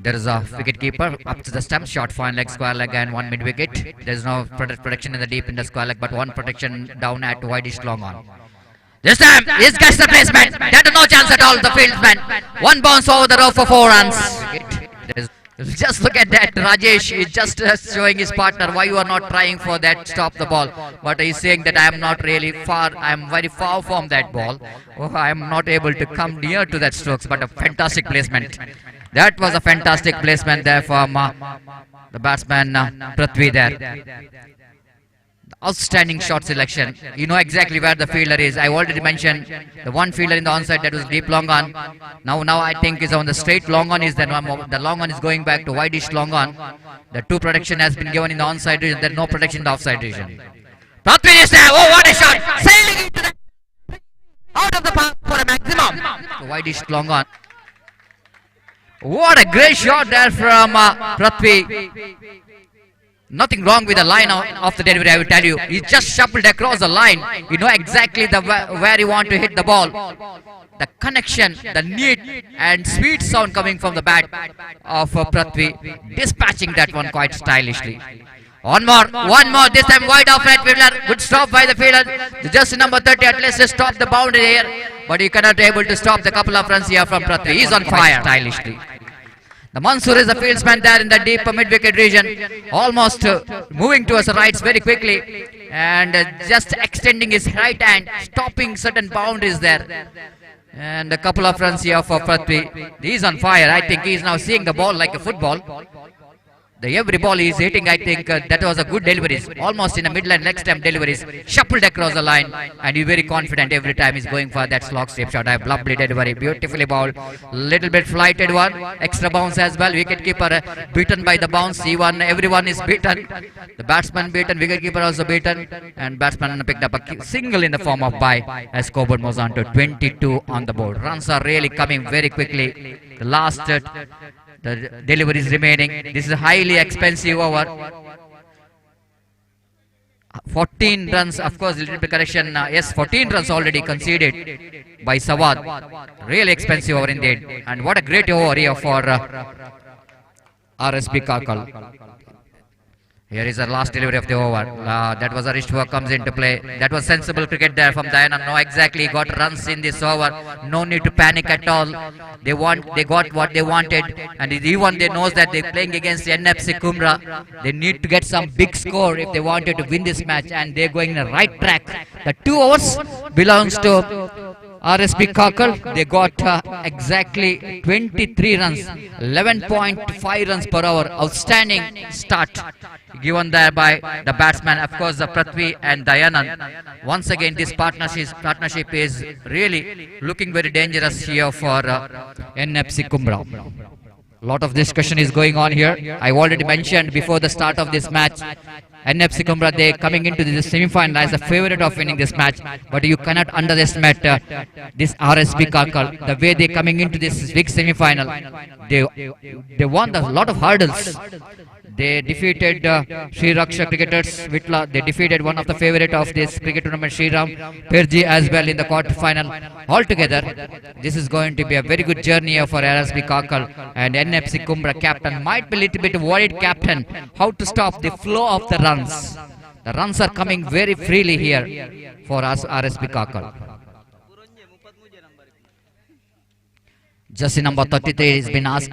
There is a wicket keeper up to the stump, short fine leg, square leg, and 1 mid wicket. There is no protection in the deep in the square leg, but 1 protection down at wideish long on. This time, he's got the placement. There's no chance at all, the fieldsman. 1 bounce over the row for 4 runs. Just look at that, Rajesh is just showing his partner why you are not trying for that, stop the ball. But he's saying that I am not really far, I am very far from that ball. I am not able to come near to that strokes, but a fantastic placement. That was a fantastic placement there from the batsman Prithvi there. Outstanding shot selection. You know exactly where the fielder is. I already mentioned the one fielder in the onside that was deep long on. Now I think is on the straight long on. Is the long on is going back to wideish long on. The 2 protection has been given in the onside region. There is no protection in the offside region. Prithvi is there. Oh, what a shot! Sailing into the out of the park for a maximum. Wideish long on. What a great shot there from Prithvi. Nothing wrong with the line of the delivery, I will tell you. He just shuffled across the line. You know exactly where you want to hit the ball. The connection, the neat and sweet sound coming from the bat of Prithvi, dispatching that one quite stylishly. One more, this time wide off right fielder. Good stop by the fielder. Just number 30 at least to stop the boundary here. But he cannot be able to stop the couple of runs here from Prithvi. He's on fire stylishly. The Mansoor is the fieldsman there in the deep mid-wicket region, almost moving towards the rights very quickly and just extending his right hand, stopping certain boundaries there. And a couple of runs here for Prithvi. He is on fire. I think he is now seeing the ball like a football. Every ball he is hitting, I think that was a good delivery. Almost in a mid-line leg stamp deliveries. Shuffled across the line. And he's very confident every time he's going for that slog step shot. I have lovely delivery. Beautifully bowled. Little bit flighted one. Extra bounce as well. Wicketkeeper beaten by the bounce. Everyone is beaten. The batsman beaten. Wicketkeeper also beaten. And batsman picked up a single in the form of bye. As scoreboard moves on to 22 on the board. Runs are really coming very quickly. The last the delivery is remaining. This is a highly expensive over. 14 runs, of course, little bit correction. Yes, 14 runs already conceded by Sawad. Really expensive over indeed. And what a great over here for RSB Kakal. Here is the last delivery of the over. That was a wrist work comes into play. That was sensible cricket there from Dayanand. No, exactly got runs in this over. No need to panic at all. They got what they wanted, and even they knows that they're playing against NFC Kumra. They need to get some big score if they wanted to win this match, and they're going in the right track. The 2 overs belongs to RSB Kakal. They got exactly 23 runs, 11.5 runs per hour. Outstanding start given there by the batsman, of course, the Prithvi and Dayanand. Once again, this partnership is really looking very dangerous here for NFC Kumbra. Lot of discussion is going on here. I already mentioned before the start of this match, NFC Kumbra, they coming into this semi-final as a favorite of winning this match, but you cannot underestimate this RSB Kakal. The way they coming into this big semi-final, they won a lot of hurdles. They defeated Sri Raksha cricketers, Vitla. They defeated one of the favorite of this cricket tournament, Sri Ram Perji, as well in the quarter-final. Altogether, this is going to be a very good journey for RSB Kakal, and NFC Kumbra captain might be a little bit worried, captain, how to stop the flow of the runs. The runs are coming very freely here for us, RSB Kakal. Jersey number 33 has been asked.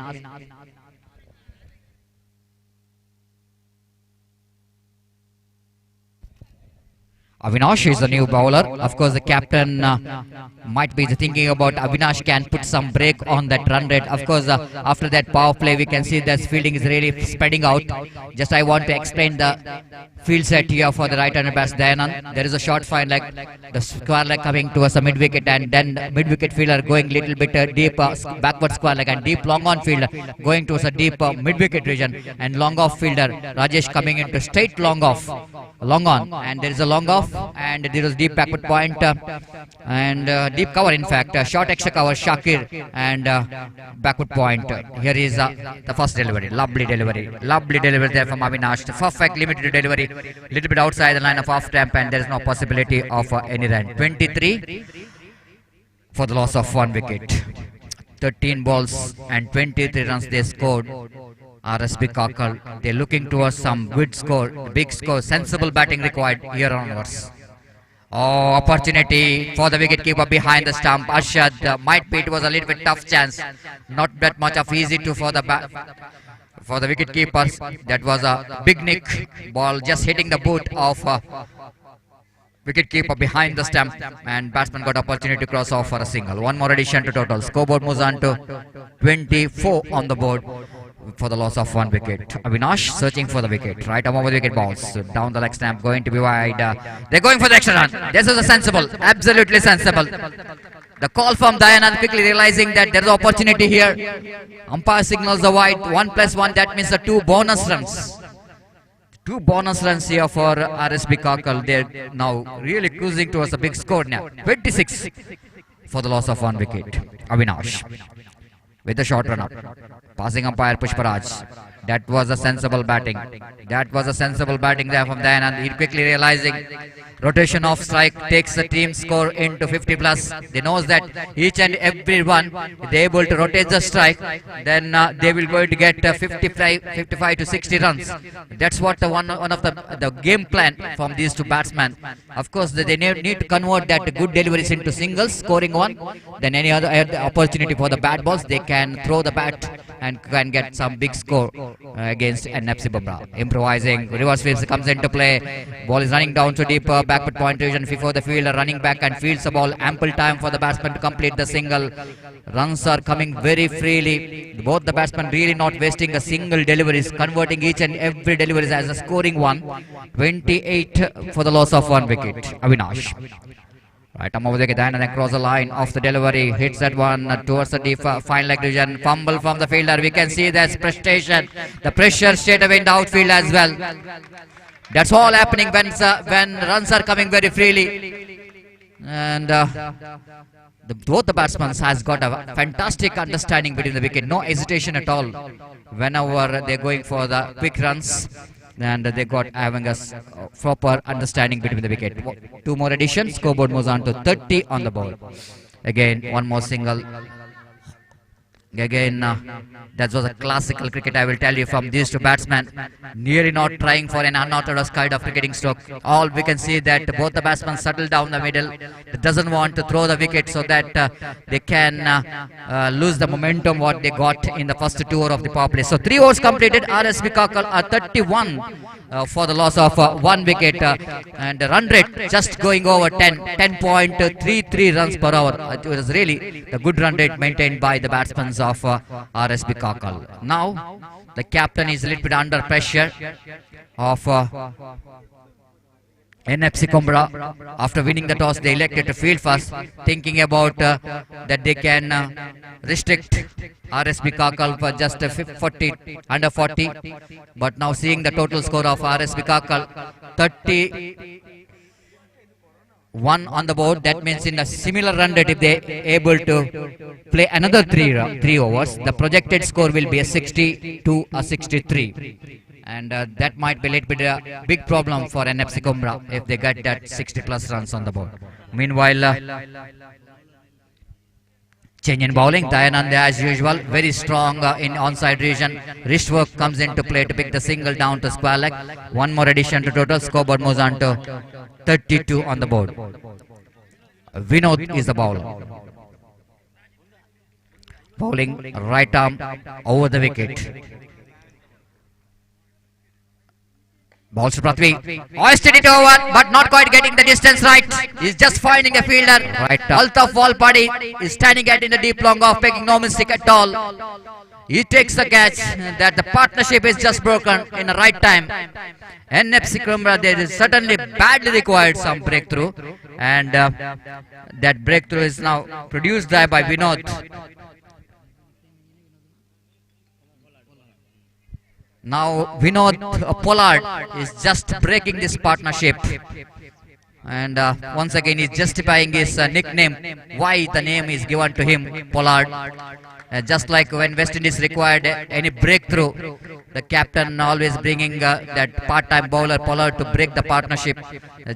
Avinash is the new bowler. Of course, the captain might be thinking about Avinash can put some break on that run rate. Of course, after that power play, we can see that fielding is really spreading out. Just I want to explain the field set here for the right-hander batsman Dayanand. There is a short fine leg, the square leg coming towards the mid-wicket, and then mid-wicket fielder going little bit deep backward square leg, and deep long-on fielder going towards a deep mid-wicket region, and long-off fielder Rajesh coming into straight long-off. Long on, and there is a long off, and there is deep backward point and deep cover, in fact, short extra cover Shakir, and backward point. Here is the first delivery. Lovely delivery there from Avinash. Perfect limited delivery, little bit outside the line of off stamp, and there is no possibility of any run. 23 for the loss of 1 wicket. 13 balls and 23 runs they scored. RSB Kakal, they're looking towards some good score, big score, sensible batting required here onwards. Oh, opportunity for the wicketkeeper behind the stump. Arshad, might be it was a little bit tough chance. Not that much of easy to for the wicketkeepers. That was a big nick ball just hitting the boot of wicketkeeper behind the stump, and batsman got opportunity to cross off for a single. One more addition to total. Scoreboard moves on to 24 on the board for the loss of 1 wicket. Avinash searching for the wicket. Right above the wicket balls. Down the leg stamp, going to be wide. They're going for the extra run. This is a sensible, absolutely sensible. The call from Dayanand, quickly realizing that there is opportunity here. Umpire signals the wide. 1+1, that means the 2 bonus runs. 2 bonus runs here for RSB Kakal. They're now really cruising towards a big score now. 26 for the loss of 1 wicket. Avinash with the short run up. Passing umpire Pushparaj. That was a sensible batting. That was a sensible batting there from Dayanand. He quickly realizing rotation of strike takes the team score into 50 plus. They knows that each and every one, if they able to rotate the strike, then they will going to get 55 to 60 runs. That's what one of the game plan from these two batsmen. Of course, they need to convert that good deliveries into singles, scoring one. Then any other opportunity for the bat balls, they can throw the bat and can get some big score against NFC Bumrah. Improvising, reverse fields comes into play. Ball is running down to deep backward point region before the fielder running back and fields the ball. Ample time for the batsman to complete the single. Runs are coming very freely. Both the batsmen really not wasting a single deliveries, converting each and every deliveries as a scoring one. 28 for the loss of 1 wicket. Avinash. Right, over the and then cross the line of the delivery, hits that one towards the deep fine leg region, fumble from the fielder. We can see there's frustration, the pressure straight away in the outfield as well. That's all happening when runs are coming very freely. And both the batsmen has got a fantastic understanding between the wicket, no hesitation at all whenever they're going for the quick runs. And they got having a proper understanding between the wicket. 2 more additions, scoreboard moves on to 30 on the board. Again, 1 more single. Again, that was a classical cricket, I will tell you, from these two batsmen. Nearly not trying for an unorthodox kind of cricketing stroke. All we can see that both the batsmen settle down the middle. Doesn't want to throw the wicket so that they can lose the momentum what they got in the first 2 overs of the power play. So 3 overs completed. RSB Kakal are 31 for the loss of 1 wicket. And the run rate just going over 10.33 runs per hour. It was really the good run rate maintained by the batsmen of RSB Kakal. Now the captain is a little bit under pressure of NFC Kumbra. After winning the toss, they elected to field first, thinking about that they can restrict RSB Kakal for just 40, under 40. But now seeing the total score of RSB Kakal, 31 on the board, that means in a similar run rate, if they able to play another 3 overs, the projected score will be a 60 to a 63. And that might be a little bit a big problem for NFC Kumbra if they get that 60 plus runs on the board. Meanwhile, change in bowling. Dayananda as usual, very strong in onside region. Wrist work comes into play to pick the single down to square leg. 1 more addition to total. Scoreboard moves on to 32 on the board. Vinod is the bowler. Bowling right arm over the wicket. Balls to Prithvi. Hoisted it over, but not quite getting the distance right. He's just finding a fielder. Right. Altaf Walpadi is standing at in the deep long off, making no mistake at all. He takes the catch. That the partnership is just broken in the right time. NFC Kumbra, there is certainly badly required some breakthrough. And that breakthrough is now produced by Vinod. Now Vinod Pollard is just breaking this partnership. And once again he's justifying his nickname, why the name is given to him, Pollard. Just like when West Indies required any breakthrough, the captain always bringing that part-time bowler Pollard to break the partnership.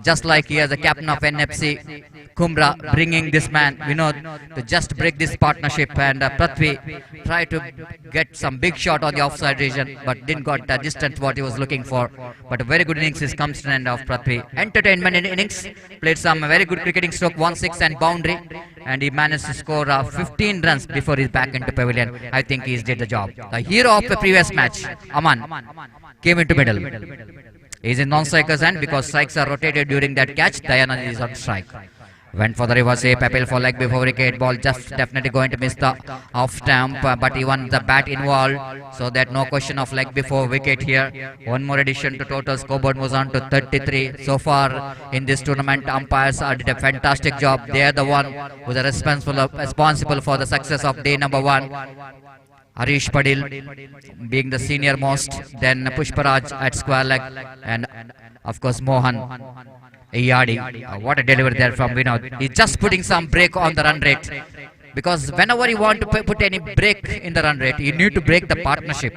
Just like he is the captain of NFC Kumbra, bringing this man Vinod to just break this partnership. And Prithvi tried to get some big shot on the offside region, but didn't got the distance what he was looking for. But a very good innings is comes to the end of Prithvi. Entertainment in innings, played some very good cricketing stroke, 1-6 and boundary, and he managed to score 15 runs before he's back into pavilion. I think he's did the job. The hero of the previous match, Aman, came into middle. He's in non-striker's end because strikes are rotated during that catch. Dayanand is on strike. Went for the reverse save, Papil for leg before wicket. Ball just definitely going to miss the off stump, but even the bat involved, so that no question of leg before wicket here. 1 more addition to total. Scoreboard moves on to 33. So far in this tournament, umpires did a fantastic job. They are the one who are responsible for the success of day number 1. Harish Padil being the senior most, then Pushparaj at square leg, and of course Mohan Iyadi. What a delivery there from Vinod. He's just putting some break on the run rate, because whenever you want to put any break in the run rate, you need to break the partnership.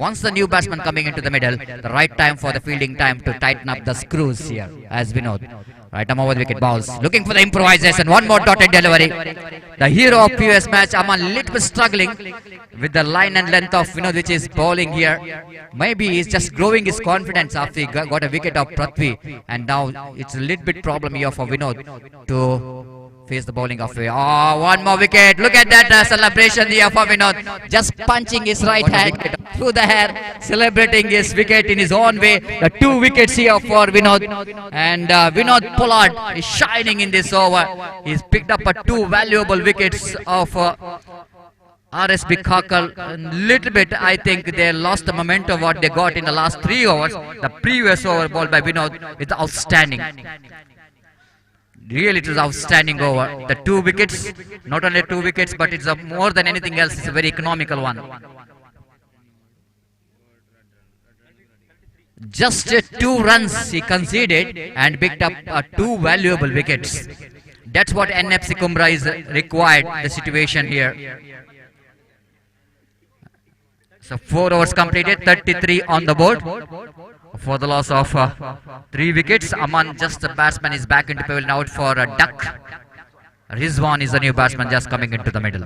Once the new batsman coming into the middle, the right time for the fielding time to tighten up the screws here, as we know. Right arm over the wicket, balls. Looking for the improvisation. One more dotted delivery. The hero of previous match, Aman, little bit struggling with the line and length of Vinod, which is bowling here. Maybe he's just growing his confidence after he got a wicket of Prithvi, and now it's a little bit problem here for Vinod to face the bowling of one more wicket. Look at that celebration here for Vinod, just punching his right hand through the air, celebrating his wicket in his own way. The 2 wickets here for Vinod, and Vinod Pollard is shining in this over. He's picked up 2 valuable wickets of RSB Kakal. Little bit, I think they lost the momentum what they got in the last 3 overs. The previous over ball by Vinod is outstanding. Really, it was outstanding over. The 2 wickets, not only 2 wickets, but it's more than anything else, it's a very economical one. Just 2 runs he conceded and picked up 2 valuable wickets. That's what NFC Kumbra is required, the situation here. So 4 overs completed, 33 on the board. For the loss of 3 wickets, Aman, just the batsman, is back into pavilion, out for a duck. Rizwan is the new batsman just coming into the middle.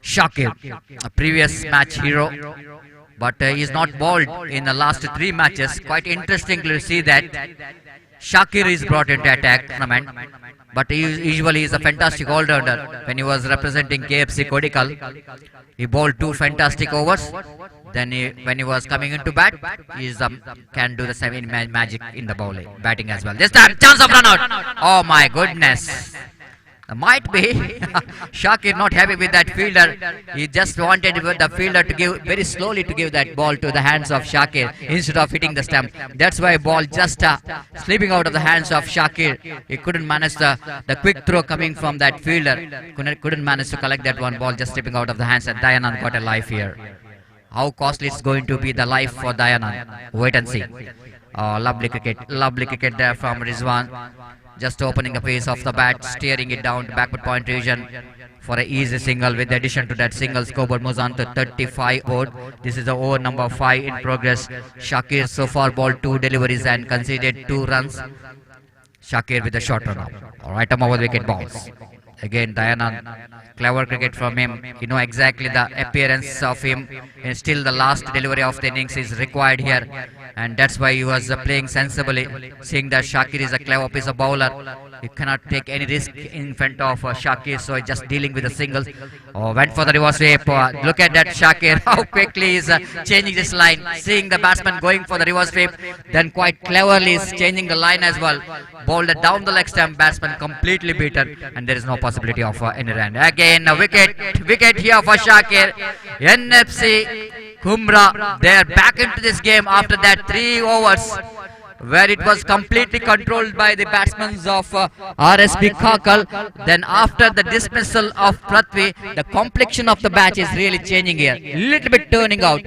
Shakir, a previous match hero, but he is not bowled in the last 3 matches. Quite interesting to see that Shakir is brought into attack tournament, but he usually is a fantastic all-rounder. When he was representing KFC Kodikal, he bowled 2 fantastic overs. Then when he was coming into bat, he can do the same magic in the bowling, batting as well. This time, chance of run out. Oh my goodness. Might be Shakir not happy with that fielder. He just wanted the fielder to give very slowly to give that ball to the hands of Shakir instead of hitting the stump. That's why ball just slipping out of the hands of Shakir. He couldn't manage the quick throw coming from that fielder. Couldn't manage to collect that one ball, just slipping out of the hands, and Dayanand got a life here. How costly it's going to be the life for Dayanand. Wait and see. Lovely cricket there from Rizwan. Just opening the face of the bat, steering it down to backward point region for an easy single. With the addition to that single, scoreboard moves on to 35 board. This is the over number 5 in progress. Shakir so far bowled 2 deliveries and conceded 2 runs. Shakir with a short run out. Right arm over the wicket, balls. Again, Dayanand, clever cricket from him. You know exactly the appearance of him, and still the last delivery of the innings is required here, and that's why he was playing sensibly, seeing that Shakir is a clever piece of bowler. You cannot take any risk in front of Shakir, so just dealing with the singles. Went for the reverse sweep. Look at that Shakir, how quickly he's changing this line, seeing the batsman going for the reverse sweep, then quite cleverly is changing the line as well. Bowled it down the leg stump, batsman completely beaten, and there is no possibility of any run. Again, a wicket here for Shakir. NFC Kumbra, they are back into this game after that 3 overs. Where it was completely controlled by the batsmen of RSB Kakal. Then after the dismissal of Prithvi, the complexion of the batch is really changing here. Little bit turning out.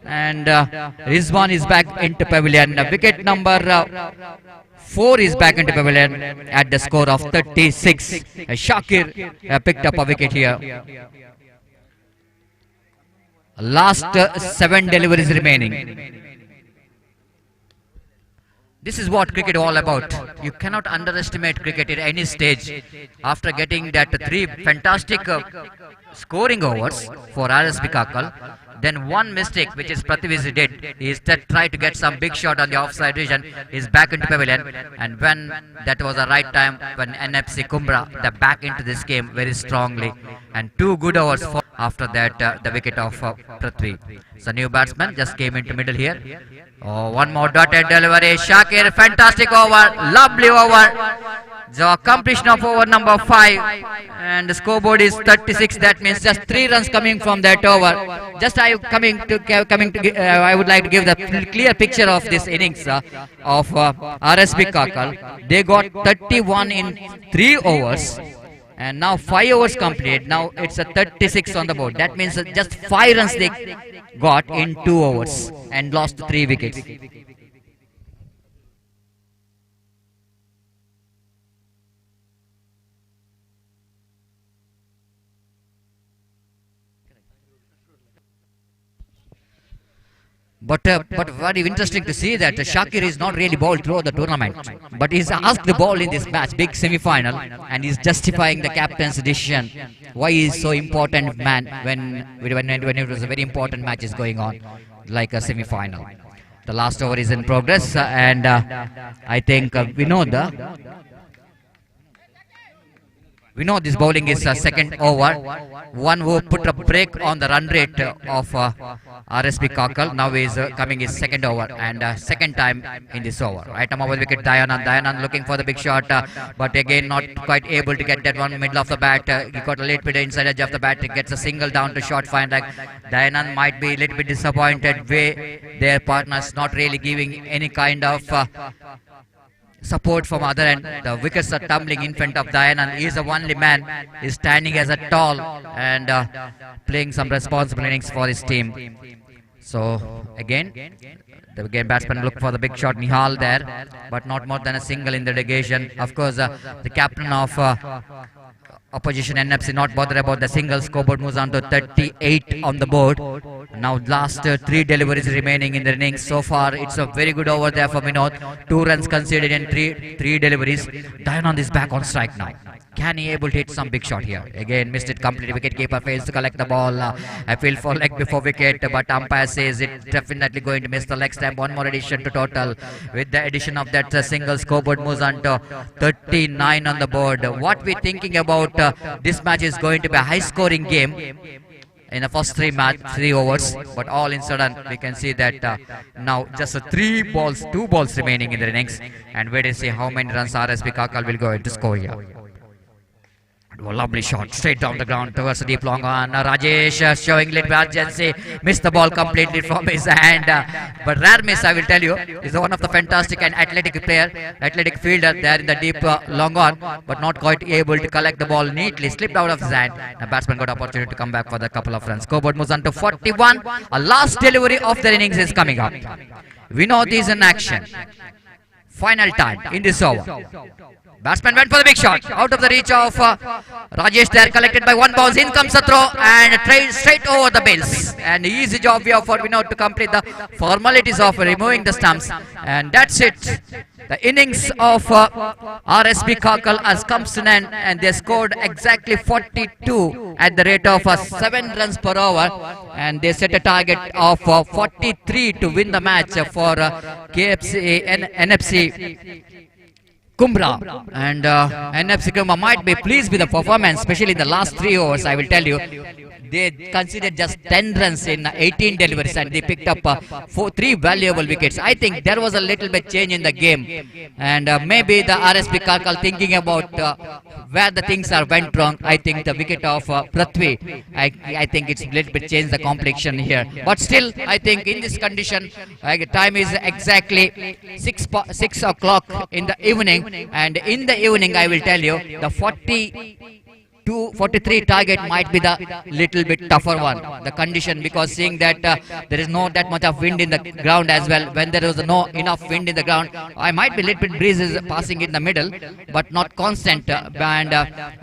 And Rizwan is back into pavilion. Wicket number 4 is back into pavilion at the score of 36. Shakir picked up a wicket here. Last 7 deliveries remaining. This is what cricket all about. You cannot underestimate cricket at any stage. After getting that 3 fantastic scoring overs for RSB Kakal, then one mistake which is Prithvi did is that try to get some big shot on the offside region, is back into pavilion, and when that was the right time when NFC Kumbra they back into this game very strongly, and 2 good overs for after that the wicket of Prithvi. So new batsman just came into middle here. One more dotted delivery. Shakir, fantastic over, lovely over. The completion of over number 5, and the scoreboard is 36. That means just 3 runs coming from that over. Just I would like to give the clear picture of this innings of RSB Kakal. They got 31 in 3 overs. And now 5 overs completed. Now it's a 36 on the board. That means just 5 runs they got in 2 overs and lost 3 wickets. But very interesting to see that Shakir is not really bowled throughout the tournament, but he's asked the ball in this match, big semi-final, and he's justifying the captain's decision. Why he is so important man when it was a very important match is going on, like a semi-final. The last over is in progress, and I think we know this bowling is second over. One who put a break on the run rate of RSP Kakal now is coming his second over and second time in this over. Right arm over wicket Dayanand. Dayanand looking for the big shot, but again not quite able to get that one middle of the bat. He got a little bit inside edge of the bat. He gets a single down to short fine. Like Dayanand might be a little bit disappointed way their partners not really giving any kind of support from other end. The wickets are tumbling in front of Dayanand. He is the only man. He is standing as a tall and playing some responsible innings for his team. So again, the game batsman look for the big shot. Nihal there, but not more than a single in the negation. Of course, the captain of opposition NFC not bothered about the single. Scoreboard moves on to 38 on the board. Now last 3 deliveries remaining in the innings. So far it's a very good over there for Vinod. 2 runs conceded in three deliveries. Dayanand is back on strike now. Can he able to hit some big shot here? Again missed it completely. Wicket keeper fails to collect the ball. I feel for leg before wicket, but umpire says it's definitely going to miss the leg stamp. One more addition to total. With the addition of that single, scoreboard moves on to 39 on the board. What we thinking about this match is going to be a high scoring game in the first 3 overs, but all in sudden we can see that now just 2 balls remaining in the innings, and wait and see how many runs RSP Kakal will go into score here. Oh, lovely shot straight down the ground towards the deep long on. Rajesh showing little urgency, missed the ball completely from his hand, but rare miss, I will tell you. He's one of the fantastic and athletic fielder there in the deep long on, but not quite able to collect the ball neatly, slipped out of his hand. The batsman got opportunity to come back for the couple of runs. Scoreboard moves on to 41. A last delivery of the innings is coming up. We know this in action. Final time in this over. Batsman went for the big shot, out of the reach of Rajesh there, collected by 1 bounce. In comes the throw and straight over the bills. And easy job here for Vinod to complete the formalities of removing the stumps. And that's it. The innings of RSP Kakal has come to an end, and they scored exactly 42 at the rate of 7 runs per hour, and they set a target of 43 to win the match for NFC Kumbra, and NFC Kumbra might be pleased with the performance, especially in the last 3 overs. I will tell you, they conceded just 10 runs in 18 deliveries, and they picked up 3 valuable wickets. I think there was a little bit change in the game, and maybe the RSP Kakal thinking about where the things are went wrong. I think the wicket of Prithvi, I think it's a little bit changed the complexion here. But still, I think in this condition, time is exactly 6 o'clock in the evening, and in the evening I will tell you the 43 target might be the little bit tougher one, the condition, because seeing that there is not that much of wind in the ground as well. When there is no enough wind in the ground, I might be little bit breezes passing in the middle, but not constant. And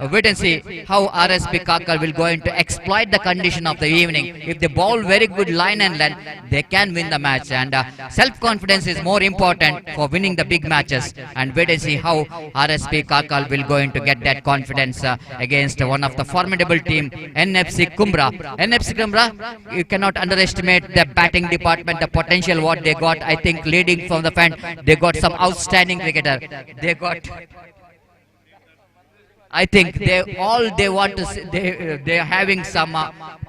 wait and see how RSP Kakal will go into exploit the condition of the evening. If they bowl very good line and length, they can win the match, and self-confidence is more important for winning the big matches. And wait and see how RSP Kakal will go into get that confidence against one of the formidable team, NFC Kumbra. NFC Kumbra, you cannot underestimate the batting department, the potential what they got. I think leading from the front, they got some outstanding cricketer. I think they want to see, they are having some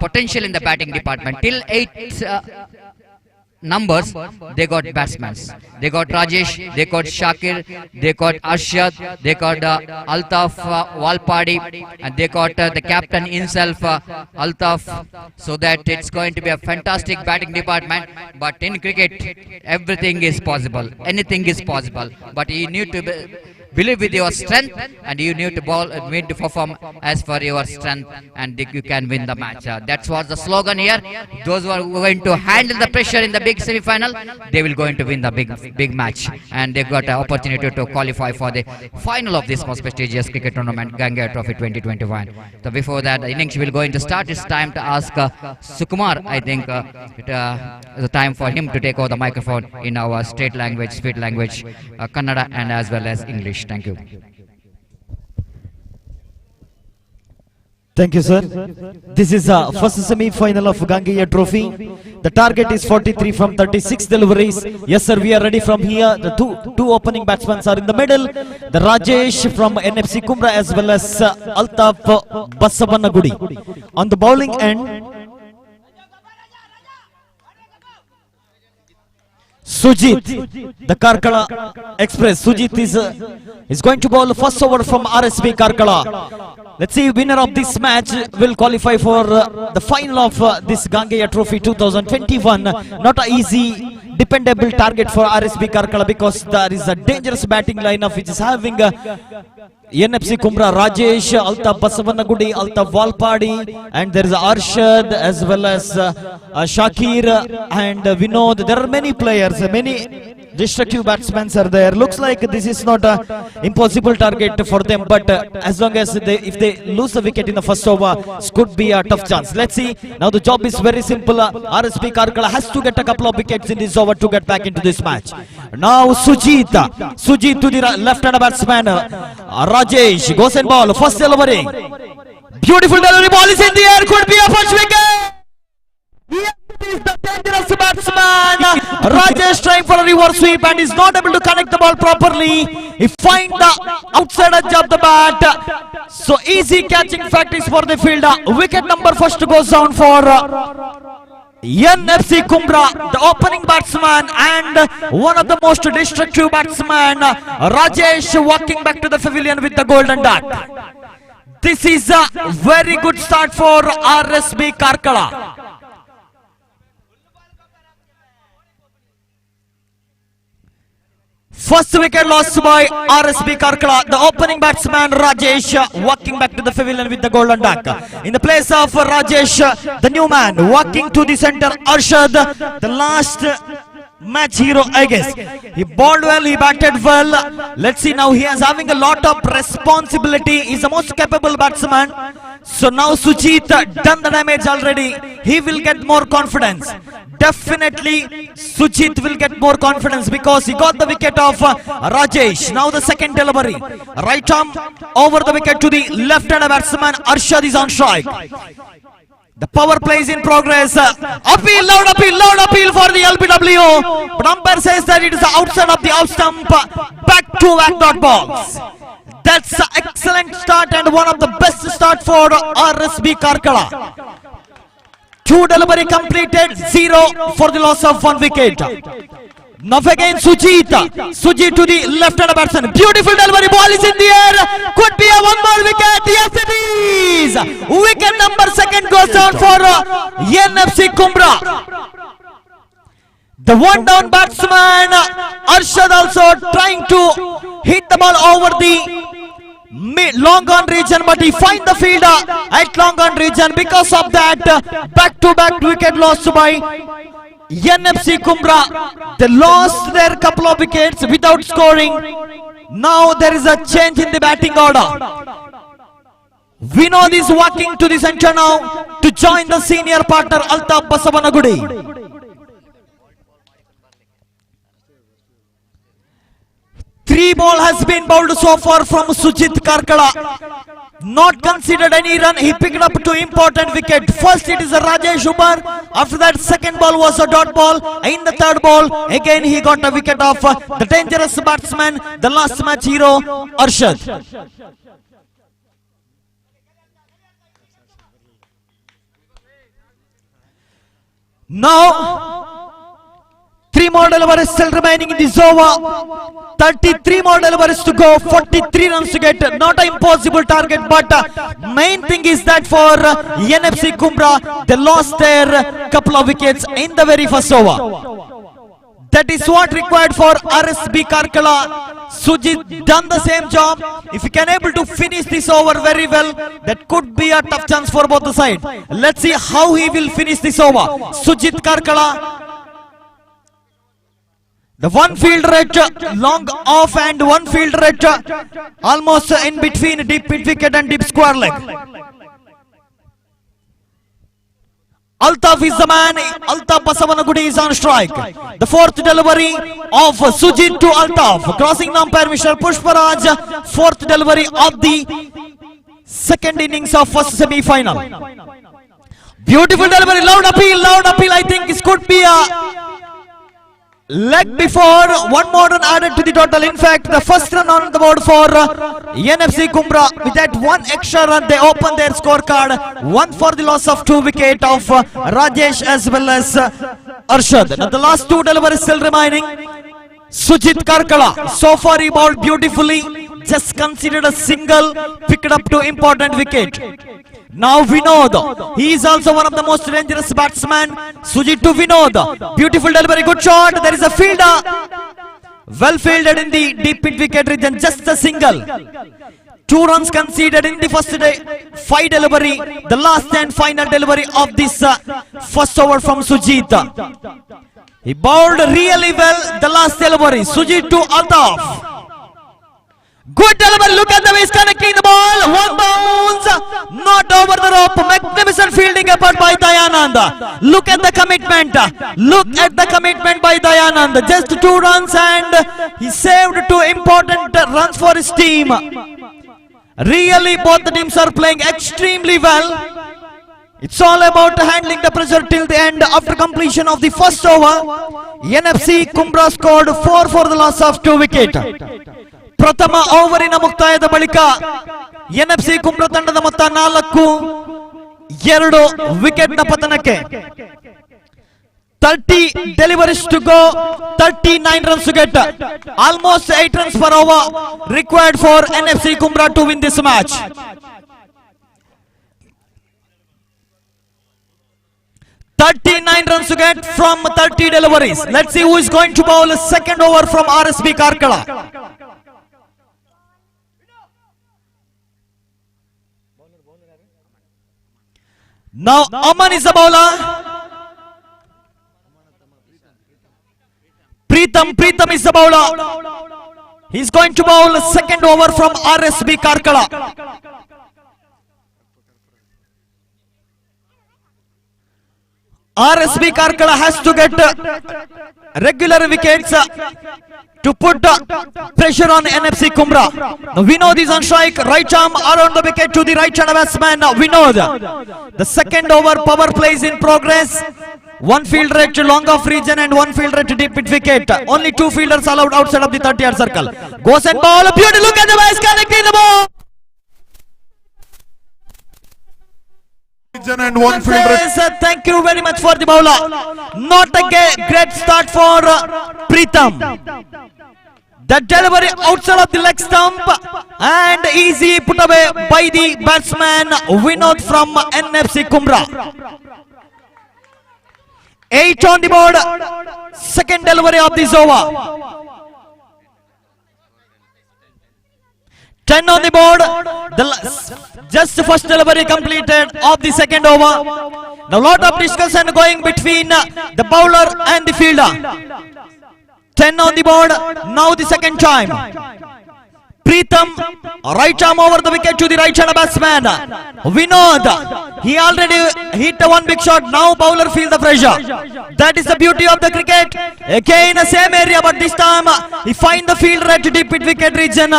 potential in the batting department. Till 8 numbers, they got batsmen. They got Rajesh, they got Shakir, they got Arshad, they got Altaf Walpadi, and they got the captain himself, Altaf. So that it's going to be a fantastic batting department. But in cricket, everything is possible. Anything is possible. But you need to believe with your strength, and you need to bowl, need to perform as per your strength, and you can win the match. That's what the slogan here. Those who are going to handle the pressure in the big semi-final, they will going to win the big match, and they got an opportunity to qualify for the final of this most prestigious cricket tournament, Gangeya Trophy 2021. So before that, the innings will going to start. It's time to ask Sukumar. I think it's time for him to take over the microphone in our state language, speed language, Kannada, and as well as English. Thank you. Thank you, sir. This is the first semi-final of Gangeya Trophy. The target is 43 from 36 deliveries. Yes, sir, we are ready from here. The two opening batsmen are in the middle. The Rajesh from NFC Kumbra as well as Altaf Basavanagudi. On the bowling end, Sujit, the Karkala Express. Sujit is going to bowl the first over from RSB Karkala. Let's see, winner of this match will qualify for the final of this Gangeya Trophy 2021. Not an easy, dependable target for RSB Karkala because there is a dangerous batting lineup which is having NFC Kumbra, Rajesh, Altaf Basavanagudi, Altaf Valpadi, and there is Arshad as well as Shakir and Vinod. There are many players, many destructive batsmen are there. Looks like this is not an impossible target for them, but as long as if they lose the wicket in the first over, it could be a tough chance. Let's see. Now the job is very simple. RSB Karkala has to get a couple of wickets in this over to get back into this match. Now Sujit to the left-hand batsman. Rajesh goes and ball. First delivery. Beautiful delivery. Ball is in the air. Could be a first wicket. Yes, it is the dangerous batsman. Rajesh trying for a reverse sweep and is not able to connect the ball properly. He finds the outside edge of the bat. So easy catching practice for the fielder. Wicket number first goes down for NFC Kumbra, the opening batsman and one of the most destructive batsmen, Rajesh, walking back to the pavilion with the golden duck. This is a very good start for RSB Karkala. First wicket lost by RSB Karkala. The opening batsman Rajesh walking back to the pavilion with the golden duck. In the place of Rajesh, the new man walking to the center, Arshad, the last match hero, I guess. He bowled well, he batted well. Let's see, now he is having a lot of responsibility. He's the most capable batsman. So now Sujit done the damage already. He will get more confidence. Definitely Sujit will get more confidence because he got the wicket of Rajesh. Now the second delivery. Right arm over the wicket to the left-hand batsman. Arshad is on strike. The power play is in progress. Appeal, loud appeal for the LBW. But umpire says that it is outside of the off stump. Back to back dot balls. That's an excellent start and one of the best start for RSB Karkala. 2 delivery completed, 0 for the loss of 1 wicket. Now again Sujit to the left-hand batsman. Beautiful delivery, ball is in the air. Could be a one more wicket. Yes it is. Wicket number second goes down for NFC Kumbra. The one down batsman Arshad also trying to hit the ball over the long on region, but he find the fielder at long on region. Because of that, back-to-back wicket lost by NFC Kumbra. They lost their couple of wickets without scoring. Now there is a change in the batting order. Vinod is walking to the center now to join the senior partner Altaf Basavanagudi. 3 ball has been bowled so far from Sujit Karkala. Not considered any run. He picked up 2 important wickets. First it is a Rajesh Umar. After that second ball was a dot ball. In the third ball again he got a wicket of the dangerous batsman, the last match hero Arshad. Now 3 more deliveries still remaining in this over. 33 more deliveries to go. 43 runs to get. Not an impossible target, but main thing is that for NFC Kumbra, they lost their couple of wickets in the very first over. That is what required for RSB Karkala. Sujit done the same job. If he can able to finish this over very well, that could be a tough chance for both the sides. Let's see how he will finish this over. Sujit Karkala. The one fielder at long off and one fielder at almost in between deep mid wicket and deep square leg. Altaf is the man. Altaf Basavanagudi is on strike. The fourth delivery of Sujit to Altaf. Crossing the umpire, Mr. Pushparaj. Fourth delivery of the second innings of first semi-final. Beautiful delivery. Loud appeal. Loud appeal. I think this could be a leg before. One more run added to the total. In fact, the first run on the board for NFC Kumbra. With that one extra run, they open their scorecard. One for the loss of 2 wicket of Rajesh as well as Arshad. Now the last 2 deliveries still remaining. Sujit Karkala. So far he bowled beautifully. Just considered a single. Picked up 2 important wicket. Now Vinod, he is also one of the most dangerous batsmen. Sujit to Vinod, beautiful delivery, good shot. There is a fielder, well fielded in the deep mid wicket region, just a single. 2 runs conceded in the first 5 delivery, the last and final delivery of this first over from Sujit. He bowled really well the last delivery. Sujit to Altaf. Good delivery, look at the way he's connecting the ball. 1 bounce, not over the rope. Magnificent fielding effort by Dayanand. Look at the commitment. Look at the commitment by Dayanand. Just 2 runs and he saved 2 important runs for his team. Really, both the teams are playing extremely well. It's all about handling the pressure till the end. After completion of the first over, NFC Kumbra scored 4 for the loss of 2 wickets. ಪ್ರಥಮ ಓವರಿನ ಮುಕ್ತಾಯದ ಬಳಿಕ NFC Kumbra ತಂಡದ ಮೊತ್ತ 4-2 wicket ನ ಪತನಕ್ಕೆ. 30 deliveries to go, 39 runs to get. Almost 8 runs per over required for NFC Kumbra to win this match. 39 runs to get from 30 deliveries. Let's see who is going to bowl a second over from RSB Karkala. Now Aman is the bowler. Preetham is the bowler. He's going to bowl a second over from RSB Karkala. RSB Karkala has to get regular wickets to put pressure on NFC Kumbra. Now Vinod is on strike. Right arm around the wicket to the right hand batsman Vinod. The second over power play is in progress. 1 fielder at long off region and 1 fielder at deep mid wicket. Only 2 fielders allowed outside of the 30-yard circle. Goes and ball. Beautiful. Look at the way he's connecting the ball. And 1 fielder. Thank you very much for the bowler. Not a great start for Preetham. The delivery outside of the leg stump and easy put away by the batsman Vinod from NFC Kumbra. 8 on the board. Second delivery of this over. 10 on the board. Just the first delivery completed of the second over. Now lot of discussion going between the bowler and the fielder. 10 on the board. Now the second time. Preetham, right arm over the wicket to the right hand batsman Vinod. He already hit 1 big shot. Now bowler feel the pressure. That is the beauty of the cricket. Again same area, but this time he find the fielder at deep mid wicket region.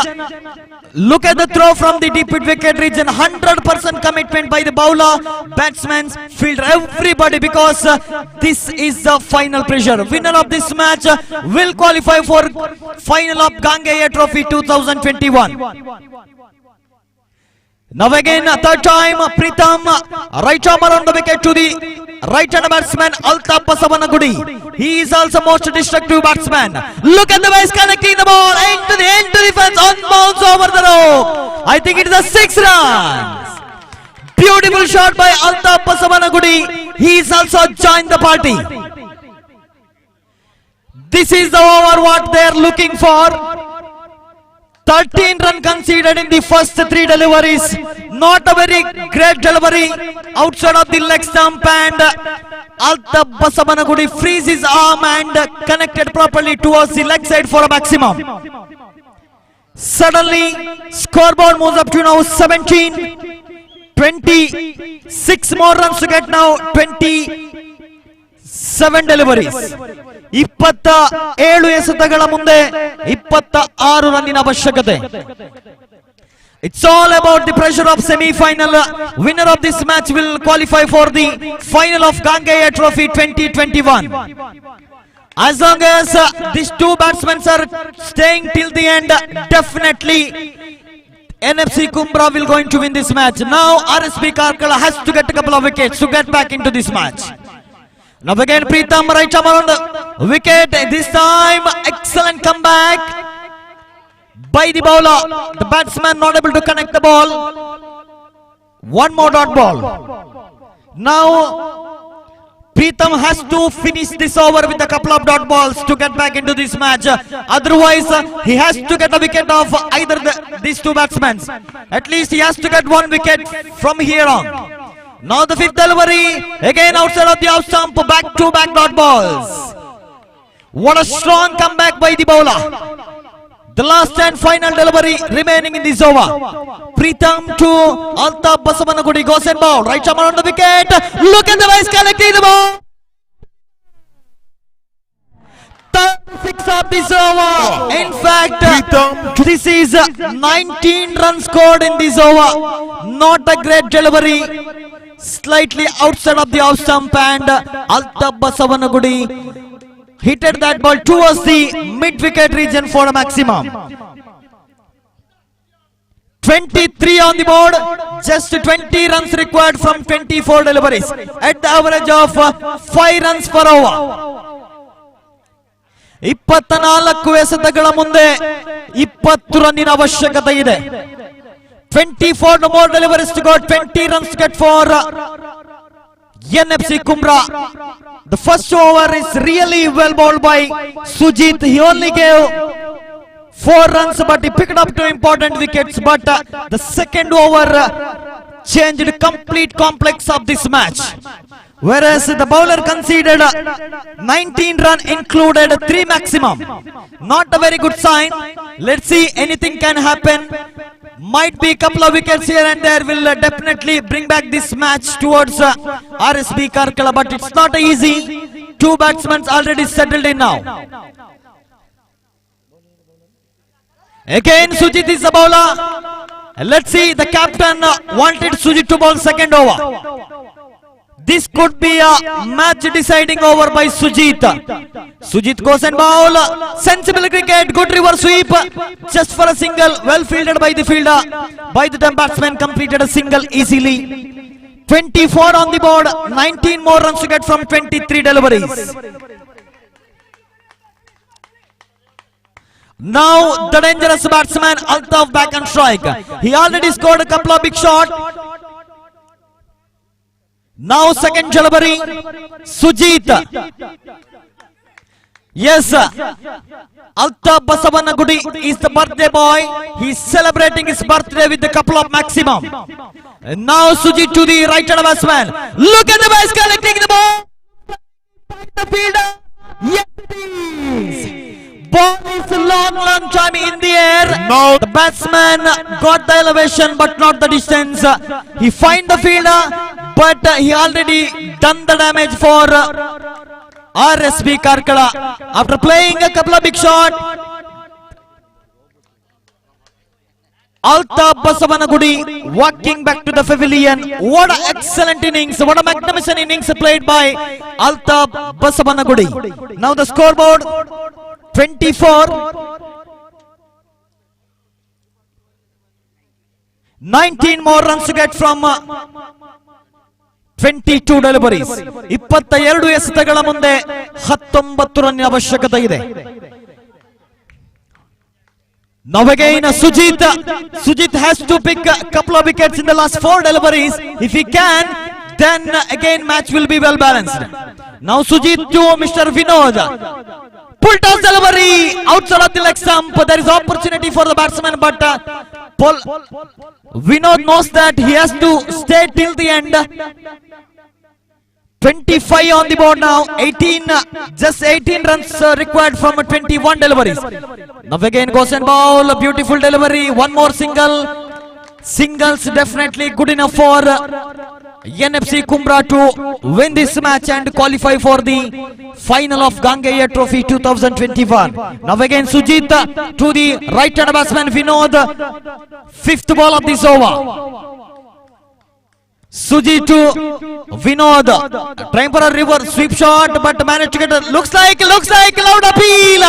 Look at the throw from the deep mid wicket region. 100% commitment by the bowler, batsmen, fielder, everybody, because this is the final pressure. Winner of this match will qualify for final of Gangeya Trophy 2021. Now again, third time, Preetham, right arm around the wicket to the right hand batsman Altaf Basavanagudi. He is also most destructive batsman. Look at the way he's connecting the ball end to the fence, on bounce over the rope. I think it is a 6 runs. Beautiful shot by Altaf Basavanagudi. He is also joined the party. This is the over what they are looking for. 13 run conceded in the first 3 deliveries. Not a very great delivery outside of the leg stump, and Altab Basavanagudi frees his arm and connected properly towards the leg side for a maximum. Suddenly scoreboard moves up to now 17. 26 more runs to get now. 27 deliveries. 27 ಎಸೆತಗಳ ಮುಂದೆ 26 ರನ್ನಿನ ಅವಶ್ಯಕತೆ. It's all about the pressure of semi-final. Winner of this match will qualify for the final of Gangeya Trophy 2021. As long as these two batsmen are staying till the end, definitely NFC Kumbra will going to win this match. Now RSB Karkala has to get a couple of wickets to get back into this match. Now again Pritham right arm on the wicket. This time excellent comeback by the bowler. The batsman not able to connect the ball. One more dot ball. Now Pritham has to finish this over with a couple of dot balls to get back into this match. Otherwise he has to get a wicket of either these two batsmen. At least he has to get one wicket from here on. Now the fifth delivery, again outside of the off stump, back to back dot balls. What a strong comeback by the bowler. The last and final delivery remaining in this over. Pritham to Altab Basavanagudi goes and ball. Right arm on the wicket. Look at the vice collecting the ball. 36 of this over. In fact, this is 19 runs scored in this over. Not a great delivery. Slightly outside of the off stump, and Altab Basavanagudi hit that ball towards the mid-wicket region for a maximum. 23 on the board, just 20 runs required from 24 deliveries at the average of 5 runs per over. 24 ಎಸೆತಗಳ ಮುಂದೆ 20 ರನ್ನಿನ ಅವಶ್ಯಕತೆ ಇದೆ. 24 more deliveries to go, 20 runs to get for NFC Kumbra. The first over is really well bowled by Sujit. He only gave 4 runs, but he picked up 2 important wickets. But the second over changed complete complex of this match. Whereas the bowler conceded 19 run, included 3 maximum. Not a very good sign. Let's see, anything can happen. Might be a couple of wickets here and there will definitely bring back this match towards RSB Karkala, but it's not easy. 2 batsmen already settled in now. Again Sujit is the bowler. Let's see, the captain wanted Sujit to bowl second over. This could be a match deciding over by Sujit. Sujit goes and bowl. Sensible cricket, good reverse sweep. Just for a single, well fielded by the fielder. By the time batsman completed a single easily. 24 on the board, 19 more runs to get from 23 deliveries. Now the dangerous batsman Altaf back on strike. He already scored a couple of big shots. Now second delivery, Sujit. Yes, Altab Basavanagudi is the birthday boy. He is celebrating his birthday with a couple of maximum. And now Sujit to the right hand batsman. Look at the base collecting the ball. The fielder. Yes, it is. Ball is long time in the air. Now the batsman got the elevation but not the distance. He find the fielder, but he already done the damage for RSB Karkala. After playing a couple of big shots, Altab Basavanagudi walking back to the pavilion. What an excellent innings, what a magnificent innings played by Altab Basavanagudi. Now the scoreboard 24. 19 more runs to get from 22 deliveries. 22 ಎಸೆತಗಳ ಮುಂದೆ 19 run ಅವಶ್ಯಕತೆ ಇದೆ. Now again Sujit has to pick a couple of wickets in the last 4 deliveries. If he can, then again match will be well balanced. Now Sujit to Mr. Vinod. Full toss delivery outside of the leg stump. There is opportunity for the batsman, but Vinod knows that he has to stay till the end. 25 on the board now. 18 runs required from 21 deliveries. Now again goes and ball. A beautiful delivery. One more single. Singles definitely good enough for NFC Kumbra to win this match and qualify for the final of Gangeya Trophy 2021. Now again Sujit to the right hand batsman Vinod. Fifth ball of this over. Sujit to Vinod, trying for a reverse sweep shot, but managed to get a looks like loud appeal,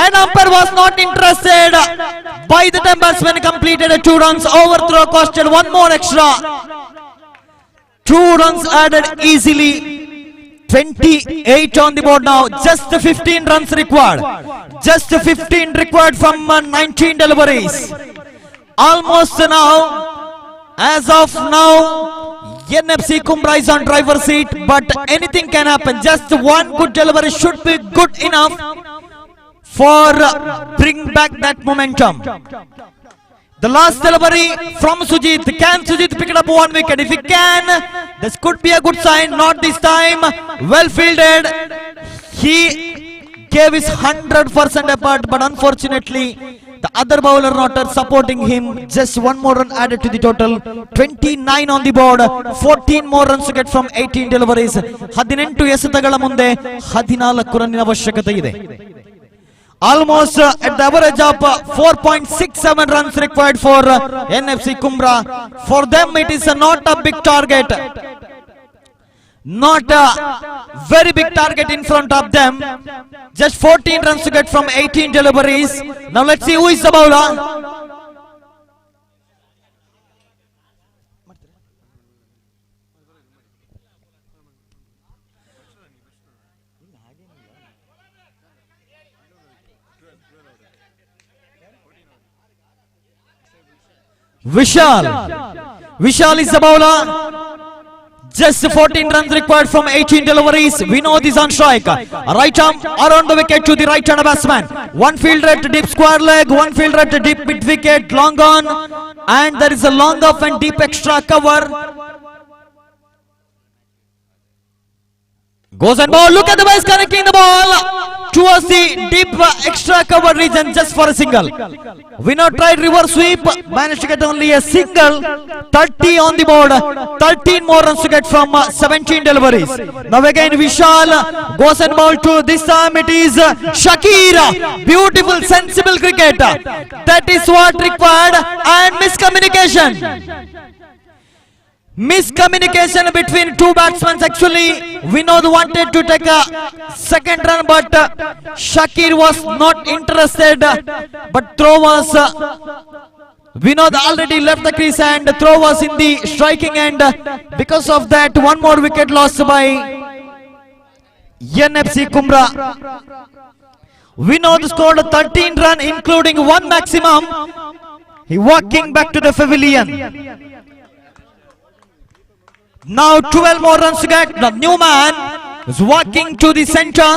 and umpire was not interested. By the time batsman completed a 2 runs, overthrow costed one more extra. 2 runs added easily. 28 on the board now. Just 15 runs required. Just 15 required from 19 deliveries. Almost now. As of now, NFC Kumbra is on driver's seat, but anything can happen. Just one good delivery should be good enough for bring back that momentum. The last delivery from Sujit. Can Sujit pick it up 1 wicket? If he can, this could be a good sign. Not this time. Well fielded. He gave his 100% effort, but unfortunately the other bowler not supporting him. Just one more run added to the total. 29 on the board. 14 more runs to get from 18 deliveries. 18 ಎಸೆತಗಳ ಮುಂದೆ 14 ರನ್ನಿನ ಅವಶ್ಯಕತೆ ಇದೆ. Almost at the average of 4.67 runs required for NFC Kumbra. For them it is not a big target. Not a very big target in front of them. Just 14 runs to get from 18 deliveries. Now let's see who is the bowler. Vishal is the bowler. Just 14 runs required from 18 deliveries. Vinod is on strike. Right arm around the wicket to the right hand batsman. One fielder at deep square leg, one fielder at deep mid wicket, long on, and there is a long off and deep extra cover. Goes and ball. Look at the boys connecting the ball towards the deep extra cover region just for a single. Vinod tried reverse sweep, managed to get only a single. 30 on the board. 13 more runs to get from 17 deliveries. Now again Vishal goes and ball to this time it is Shakir. Beautiful sensible cricket. That is what required, and miscommunication. Miscommunication between two batsmen. Actually, Vinod wanted to take a second run, but Shakir was not interested. But throw was Vinod already left the crease and the throw was in the striking end. Because of that, one more wicket lost by NFC Kumbra. Vinod scored 13 runs, including one maximum. He walking back to the pavilion. Now 12 more runs to get. The new man is walking to the center.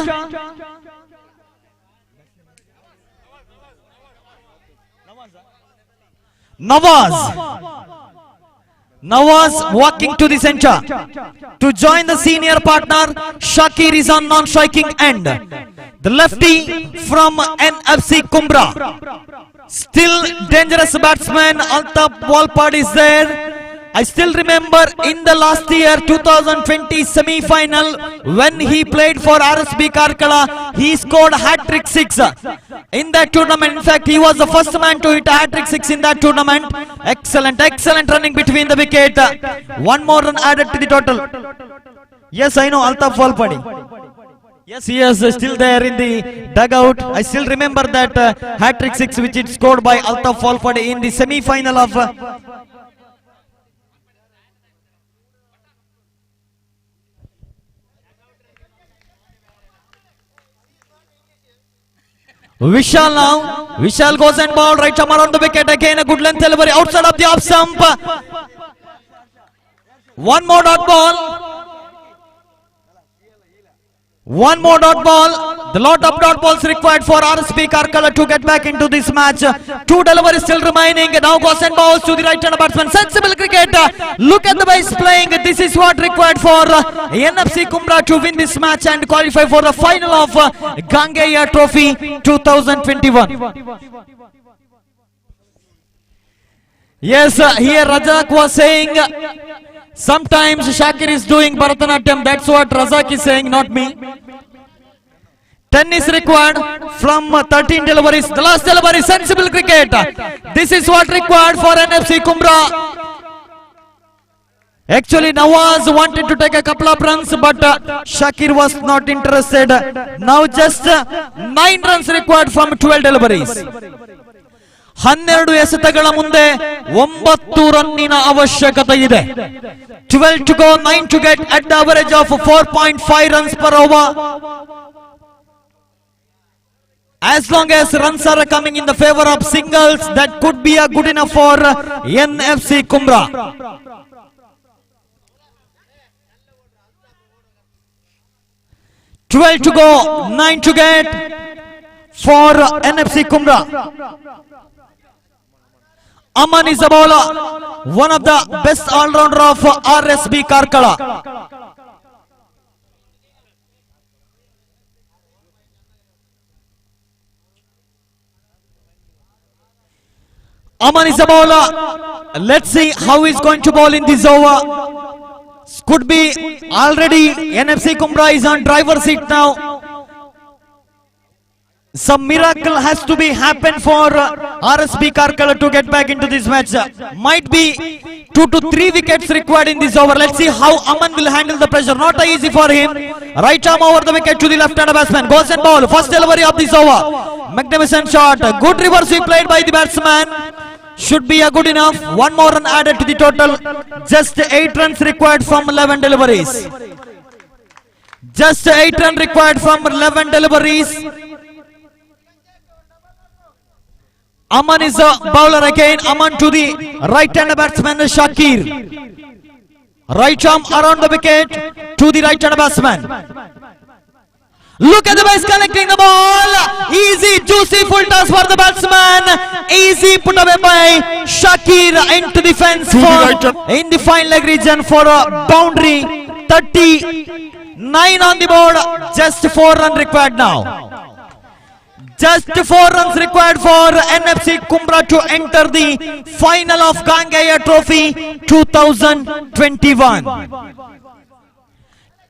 Nawaz walking to the center to join the senior partner. Shakir is on non-striking end. The lefty from NFC Kumbra. Still dangerous batsman. Altaf Walpad is there. I still remember in the last year 2020 semi-final when he played for RSB Karkala, he scored hat-trick 6 in that tournament. In fact, he was the first man to hit a hat-trick 6 in that tournament. Excellent running between the wicket. One more run added to the total. Yes, I know Altaf Walpadi. Yes, he is still there in the dugout. I still remember that hat-trick 6 which is scored by Altaf Walpadi in the semi-final of Vishal now. Vishal goes and ball right arm around the wicket. Again a good length delivery outside of the off stump. One more dot ball. One more dot ball. The lot of dot balls required for RSP Karkala to get back into this match. Two deliveries still remaining. Now goes and balls to the right hand batsman. Sensible cricket. Look at the base playing. This is what required for NFC Kumbra to win this match and qualify for the final of Gangeya Trophy 2021. Yes, here Razak was saying sometimes Shakir is doing Bharatanatyam. That's what Razak is saying, not me. 10 is required from 13 deliveries. The last delivery, sensible cricket. This is what required for NFC Kumbra. Actually, Nawaz wanted to take a couple of runs, but Shakir was not interested. Now just 9 runs required from 12 deliveries. 12 ಎಸೆತಗಳ ಮುಂದೆ 9 ರನ್ನಿನ ಅವಶ್ಯಕತೆ ಇದೆ. 12 to go, 9 to get at the average of 4.5 runs per over. As long as runs are coming in the favor of singles, that could be a good enough for NFC Kumbra. Twelve to go, 9 to get for NFC Kumbra. Aman is a bowler, one of the best all-rounder of RSB Karkala. Aman is a bowler. Let's see how he's going to bowl in this over. Could be already NFC Kumbra is on driver's seat now. Some miracle has to be happen for RSB Karkala to get back into this match. Might be 2 to 3 wickets required in this over. Let's see how Aman will handle the pressure. Not easy for him. Right arm over the wicket to the left-hand batsman. Goes and ball. First delivery of this over. Magnificent shot. Good reverse sweep played by the batsman. Should be a good enough. One more run added to the total. Just 8 runs required from 11 deliveries. Just 8 runs required from 11 deliveries. Aman is a bowler again. Aman to the right hand batsman Shakir. Right arm around the wicket to the right hand batsman. Look at the base connecting the ball. Easy, juicy full toss for the batsman. Easy put away by Shakir into the fence for in the fine leg region for a boundary. 39 on the board. Just 4 runs required now. Just 4 runs required for NFC Kumbra to enter the final of Gangeya Trophy 2021.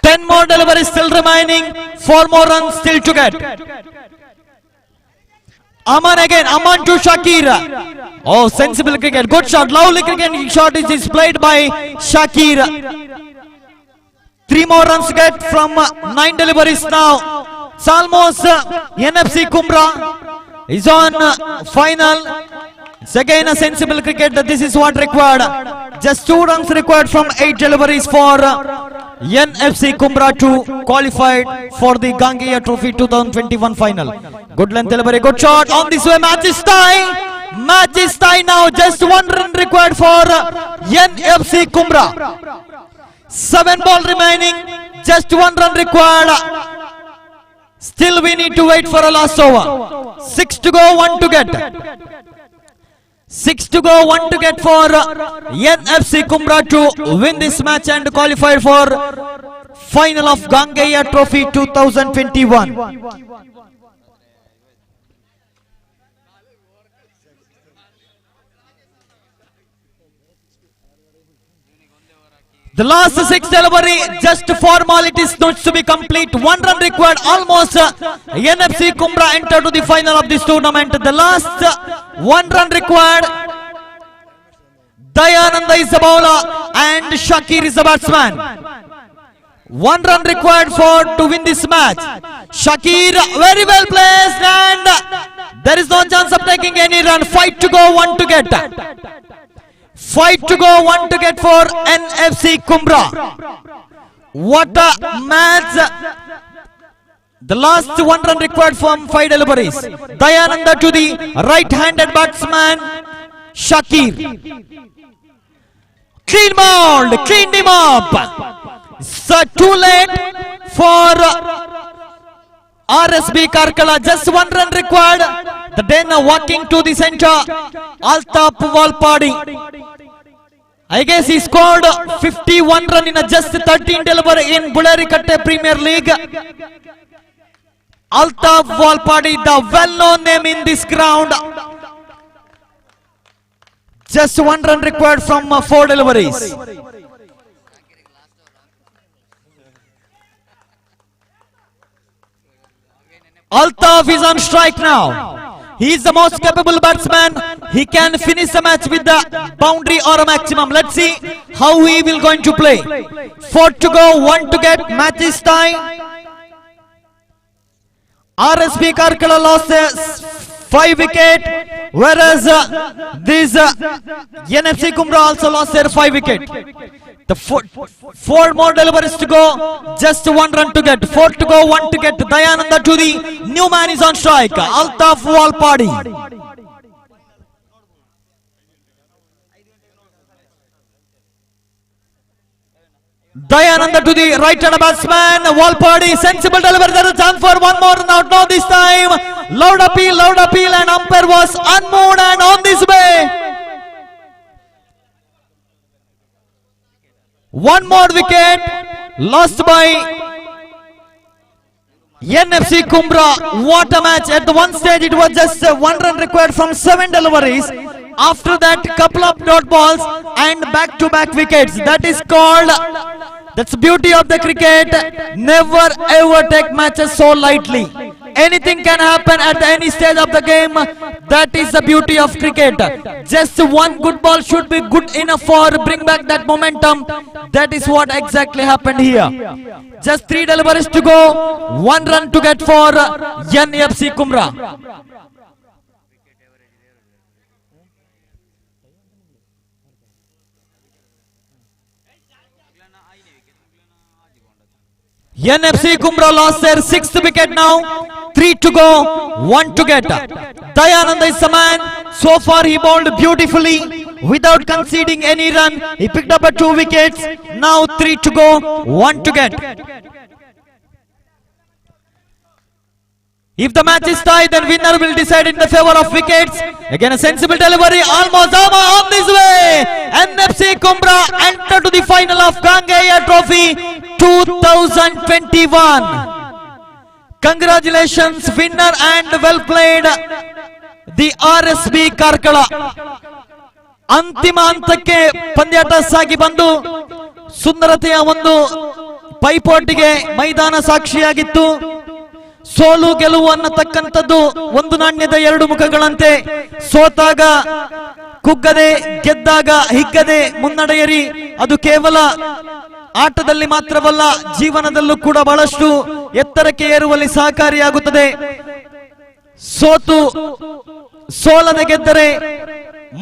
10 more deliveries still remaining. 4 more runs still to get. Aman again. Aman to Shakir. Oh, sensible cricket. Good shot. Lovely cricket shot is displayed by Shakir. 3 more runs to get from 9 deliveries now. It's almost NFC Kumbra is on final. It's again a sensible cricket. This is what required. Just 2 runs required from 8 deliveries for NFC Kumbra to qualify for the Gangeya Trophy 2021 final. Good length delivery, good shot. On this way, match is tie. Match is tie now. Just 1 run required for NFC Kumbra. 7 ball remaining. Just 1 run required. Still we need to wait for a last over. 6 to go, 1 to get. 6 to go, 1 to get for NFC Kumbra to win this match and qualify for final of Gangeya Trophy 2021. The last 6 delivery, just formalities needs to be complete. 1 run required. Almost NFC Kumbra enter to the final of this tournament. The last 1 run required. Dayananda is the bowler and Shakir is the batsman. 1 run required for to win this match. Shakir very well placed and there is no chance of taking any run. 5 to go, 1 to get. 5 to go, 1 to get for NFC Kumbra. What a match. The last 1 run required from 5 deliveries. Dayananda to the right-handed batsman Shakir. Clean ball, cleaned him up. So too late for RSB Karkala, just 1 run required. The Den walking to the center. Altaf Walpadi. I guess he scored 51 run in a just 13 delivery in Bularikatte Premier League. Altaf Walpadi, the well-known name in this ground. Just 1 run required from 4 deliveries. Altaf is on strike now. He is the most capable batsman. He can finish the match with the boundary or a maximum. Let's see how he will going to play. 4 to go, 1 to get. Match is tie. RSB Karkala lost 5 wicket, whereas this NFC Kumra also lost their 5 wicket. The 4 more deliveries to go, just 1 run to get. 4 to go, 1 to get. Dayananda to the new man is on strike. Altaf Walpadi. Dayananda to the right hand batsman. Walpadi, sensible delivery. There is a chance for one more. Now this time. Loud appeal, and umpire was unmoved and on this way. One more wicket lost by NFC Kumbra. What a match. At the one stage it was just 1 run required from 7 deliveries. After that, couple of dot balls and back-to-back wickets. That is called, that's the beauty of the cricket. Never ever take matches so lightly. Anything can happen at any stage of the game. That is the beauty of cricket. Just one good ball should be good enough for bring back that momentum. That is what exactly happened here. Just 3 deliveries to go, 1 run to get for NFC Kumra. NFC Kumbra lost their 6th wicket now. 3 to go, 1 to get. Dayananda is the man. So far he bowled beautifully without conceding any run. He picked up 2 wickets. Now 3 to go, 1 to get. If the match is tied, then winner will decide in the favor of wickets. Again a sensible delivery, almost on this way. NFC Kumbra enter to the final of Gangeya Trophy 2021. Congratulations, winner and well played, the RSB Karkala. ಅಂತಿಮ ಹಂತಕ್ಕೆ ಪಂದ್ಯಾಟ ಸಾಗಿ ಬಂದು ಸುಂದರತೆಯ ಒಂದು ಪೈಪೋಟಿಗೆ ಮೈದಾನ ಸಾಕ್ಷಿಯಾಗಿತ್ತು. ಸೋಲು ಗೆಲುವು ಅನ್ನತಕ್ಕಂಥದ್ದು ಒಂದು ನಾಣ್ಯದ 2 ಮುಖಗಳಂತೆ. ಸೋತಾಗ ಕುಗ್ಗದೆ, ಗೆದ್ದಾಗ ಹಿಗ್ಗದೆ ಮುನ್ನಡೆಯರಿ. ಅದು ಕೇವಲ ಆಟದಲ್ಲಿ ಮಾತ್ರವಲ್ಲ, ಜೀವನದಲ್ಲೂ ಕೂಡ ಬಹಳಷ್ಟು ಎತ್ತರಕ್ಕೆ ಏರುವಲ್ಲಿ ಸಹಕಾರಿಯಾಗುತ್ತದೆ. ಸೋಲದೆ ಗೆದ್ದರೆ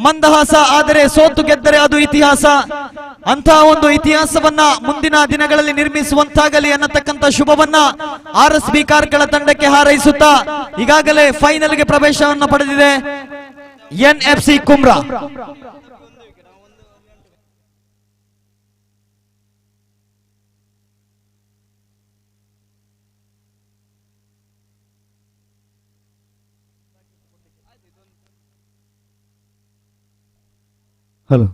ಮಂದಹಾಸ, ಆದರೆ ಸೋತು ಗೆದ್ದರೆ ಅದು ಇತಿಹಾಸ. ಅಂತಹ ಒಂದು ಇತಿಹಾಸವನ್ನ ಮುಂದಿನ ದಿನಗಳಲ್ಲಿ ನಿರ್ಮಿಸುವಂತಾಗಲಿ ಅನ್ನತಕ್ಕಂಥ ಶುಭವನ್ನ RSB ಕಾರ್ಕಳ ತಂಡಕ್ಕೆ ಹಾರೈಸುತ್ತಾ ಈಗಾಗಲೇ ಫೈನಲ್ಗೆ ಪ್ರವೇಶವನ್ನು ಪಡೆದಿದೆ NFC ಕುಮ್ರಾ. ಹಲೋ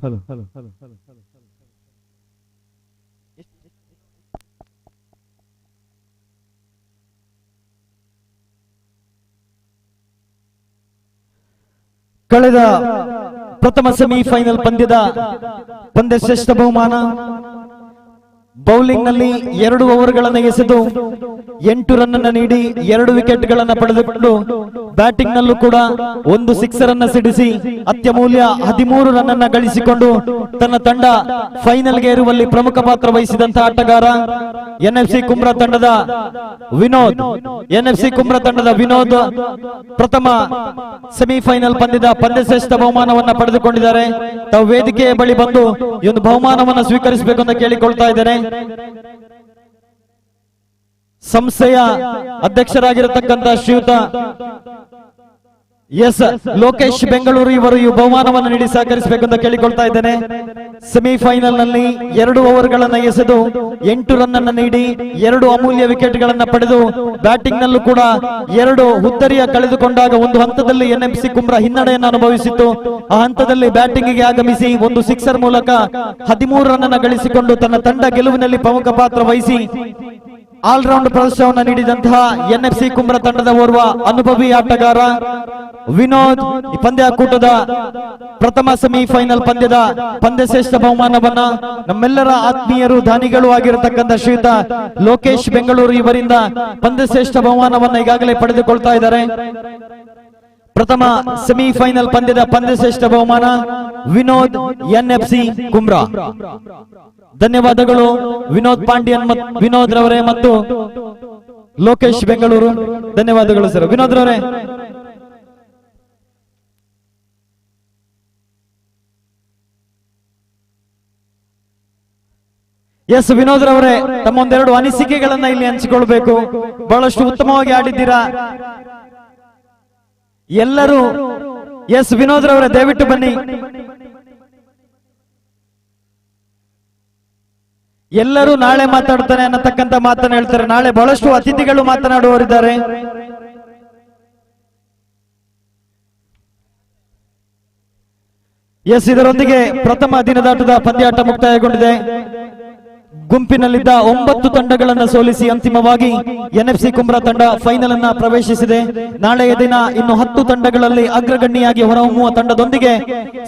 ಕಳೆದ ಪ್ರಥಮ ಸೆಮಿಫೈನಲ್ ಪಂದ್ಯ ಶ್ರೇಷ್ಠ ಬಹುಮಾನ ಬೌಲಿಂಗ್ ನಲ್ಲಿ 2 ಓವರ್ಗಳನ್ನು ಎಸೆದು 8 ರನ್ ಅನ್ನು ನೀಡಿ 2 ವಿಕೆಟ್ ಗಳನ್ನು ಪಡೆದುಕೊಂಡು ಬ್ಯಾಟಿಂಗ್ ನಲ್ಲೂ ಕೂಡ 1 ಸಿಕ್ಸರ್ ಅನ್ನು ಸಿಡಿಸಿ ಅತ್ಯಮೂಲ್ಯ 13 ರನ್ ಅನ್ನು ಗಳಿಸಿಕೊಂಡು ತನ್ನ ತಂಡ ಫೈನಲ್ ಗೆ ಏರುವಲ್ಲಿ ಪ್ರಮುಖ ಪಾತ್ರ ವಹಿಸಿದಂತಹ ಆಟಗಾರ NFC ಕುಮ್ರಾ ತಂಡದ ವಿನೋದ್ ಪ್ರಥಮ ಸೆಮಿಫೈನಲ್ ಪಂದ್ಯ ಶ್ರೇಷ್ಠ ಬಹುಮಾನವನ್ನ ಪಡೆದುಕೊಂಡಿದ್ದಾರೆ. ತಾವು ವೇದಿಕೆಯ ಬಳಿ ಬಂದು ಈ ಒಂದು ಬಹುಮಾನವನ್ನು ಸ್ವೀಕರಿಸಬೇಕು ಅಂತ ಕೇಳಿಕೊಳ್ತಾ ಇದ್ದೇನೆ. ಸಂಸ್ಥೆಯ ಅಧ್ಯಕ್ಷರಾಗಿರತಕ್ಕಂಥ ಶ್ರೀಯುತ ಲೋಕೇಶ್ ಬೆಂಗಳೂರು ಇವರು ಈ ಬಹುಮಾನವನ್ನು ನೀಡಿ ಸಹಕರಿಸಬೇಕು ಅಂತ ಕೇಳಿಕೊಳ್ತಾ ಇದ್ದೇನೆ. ಸೆಮಿಫೈನಲ್ ನಲ್ಲಿ 2 ಓವರ್ಗಳನ್ನು ಎಸೆದು 8 ರನ್ ಅನ್ನು ನೀಡಿ 2 ಅಮೂಲ್ಯ ವಿಕೆಟ್ ಗಳನ್ನು ಪಡೆದು ಬ್ಯಾಟಿಂಗ್ ನಲ್ಲೂ ಕೂಡ 2 ಹುತ್ತರಿಯ ಕಳೆದುಕೊಂಡಾಗ ಒಂದು ಹಂತದಲ್ಲಿ ಎನ್ಎಂಸಿ ಕುಮ್ರಾ ಹಿನ್ನಡೆಯನ್ನು ಅನುಭವಿಸಿತ್ತು. ಆ ಹಂತದಲ್ಲಿ ಬ್ಯಾಟಿಂಗ್ ಗೆ ಆಗಮಿಸಿ ಒಂದು ಸಿಕ್ಸರ್ ಮೂಲಕ 13 ರನ್ ಅನ್ನು ಗಳಿಸಿಕೊಂಡು ತನ್ನ ತಂಡ ಗೆಲುವಿನಲ್ಲಿ ಪ್ರಮುಖ ಪಾತ್ರ ವಹಿಸಿ ಆಲ್ರೌಂಡ್ ಪ್ರದರ್ಶನವನ್ನು ನೀಡಿದಂತಹ ಎನ್ಎಫ್ಸಿ ಕುಮ್ರಾ ತಂಡದ ಓರ್ವ ಅನುಭವಿ ಆಟಗಾರ ವಿನೋದ್ ಈ ಪಂದ್ಯಾಕೂಟದ ಪ್ರಥಮ ಸೆಮಿಫೈನಲ್ ಪಂದ್ಯದ ಪಂದ್ಯಶ್ರೇಷ್ಠ ಬಹುಮಾನವನ್ನ ನಮ್ಮೆಲ್ಲರ ಆತ್ಮೀಯರು ದಾನಿಗಳು ಆಗಿರತಕ್ಕಂಥ ಶ್ರೀಯುತ ಲೋಕೇಶ್ ಬೆಂಗಳೂರು ಇವರಿಂದ ಪಂದ್ಯಶ್ರೇಷ್ಠ ಬಹುಮಾನವನ್ನ ಈಗಾಗಲೇ ಪಡೆದುಕೊಳ್ತಾ ಇದ್ದಾರೆ. ಪ್ರಥಮ ಸೆಮಿಫೈನಲ್ ಪಂದ್ಯದ ಪಂದ್ಯಶ್ರೇಷ್ಠ ಬಹುಮಾನ ವಿನೋದ್ ಎನ್ಎಫ್ಸಿ ಕುಮ್ರಾ. ಧನ್ಯವಾದಗಳು ವಿನೋದ್ ಪಾಂಡ್ಯನ್ ವಿನೋದ್ ರವರೇ ಮತ್ತು ಲೋಕೇಶ್ ಬೆಂಗಳೂರು. ಧನ್ಯವಾದಗಳು ಸರ್. ವಿನೋದ್ ರವರೇ, ಎಸ್ ವಿನೋದ್ ರವರೇ, ತಮ್ಮೊಂದೆರಡು ಅನಿಸಿಕೆಗಳನ್ನ ಇಲ್ಲಿ ಹಂಚಿಕೊಳ್ಬೇಕು. ಬಹಳಷ್ಟು ಉತ್ತಮವಾಗಿ ಆಡಿದ್ದೀರಾ ಎಲ್ಲರೂ. ಎಸ್ ವಿನೋದ್ ರವರೇ, ದಯವಿಟ್ಟು ಬನ್ನಿ. ಎಲ್ಲರೂ ನಾಳೆ ಮಾತಾಡ್ತಾನೆ ಅನ್ನತಕ್ಕಂಥ ಮಾತನ್ನ ಹೇಳ್ತಾರೆ. ನಾಳೆ ಬಹಳಷ್ಟು ಅತಿಥಿಗಳು ಮಾತನಾಡುವವರಿದ್ದಾರೆ. ಎಸ್, ಇದರೊಂದಿಗೆ ಪ್ರಥಮ ದಿನದಾಟದ ಪಂದ್ಯಾಟ ಮುಕ್ತಾಯಗೊಂಡಿದೆ. ಗುಂಪಿನಲ್ಲಿದ್ದ 9 ತಂಡಗಳನ್ನು ಸೋಲಿಸಿ ಅಂತಿಮವಾಗಿ ಎನ್ಎಫ್ಸಿ ಕುಮ್ರಾ ತಂಡ ಫೈನಲ್ ಅನ್ನ ಪ್ರವೇಶಿಸಿದೆ. ನಾಳೆಯ ದಿನ ಇನ್ನು 10 ತಂಡಗಳಲ್ಲಿ ಅಗ್ರಗಣ್ಯವಾಗಿ ಹೊರಹೊಮ್ಮುವ ತಂಡದೊಂದಿಗೆ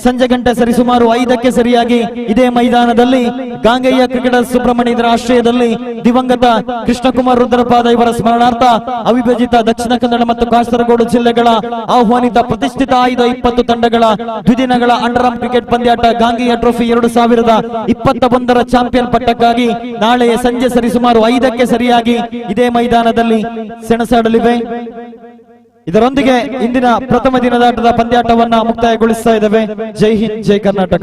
ಸಂಜೆ ಗಂಟೆ ಸರಿಸುಮಾರು 5ಕ್ಕೆ ಸರಿಯಾಗಿ ಇದೇ ಮೈದಾನದಲ್ಲಿ ಗಾಂಗೆಯ ಕ್ರಿಕೆಟರ್ ಸುಬ್ರಹ್ಮಣ್ಯ ಇದರ ಆಶ್ರಯದಲ್ಲಿ ದಿವಂಗತ ಕೃಷ್ಣಕುಮಾರ್ ರುದ್ರಪಾದ ಇವರ ಸ್ಮರಣಾರ್ಥ ಅವಿಭಜಿತ ದಕ್ಷಿಣ ಕನ್ನಡ ಮತ್ತು ಕಾಸರಗೋಡು ಜಿಲ್ಲೆಗಳ ಆಹ್ವಾನಿತ ಪ್ರತಿಷ್ಠಿತ 20 ತಂಡಗಳ ದ್ವಿದಿನಗಳ ಅಂಡರ್ ಆರ್ಮ್ ಕ್ರಿಕೆಟ್ ಪಂದ್ಯಾಟ ಗಾಂಗೆಯ ಟ್ರೋಫಿ 2021ರ ಚಾಂಪಿಯನ್ ಪಟ್ಟಕ್ಕಾಗಿ ನಾಳೆಯ ಸಂಜೆ ಸರಿಸುಮಾರು 5ಕ್ಕೆ ಸರಿಯಾಗಿ ಇದೇ ಮೈದಾನದಲ್ಲಿ ಸೆಣಸಾಡಲಿವೆ. ಇದರೊಂದಿಗೆ ಇಂದಿನ ಪ್ರಥಮ ದಿನದಾಟದ ಪಂದ್ಯಾಟವನ್ನ ಮುಕ್ತಾಯಗೊಳಿಸ್ತಾ ಇದ್ದೇವೆ. ಜೈ ಹಿಂದ್, ಜೈ ಕರ್ನಾಟಕ.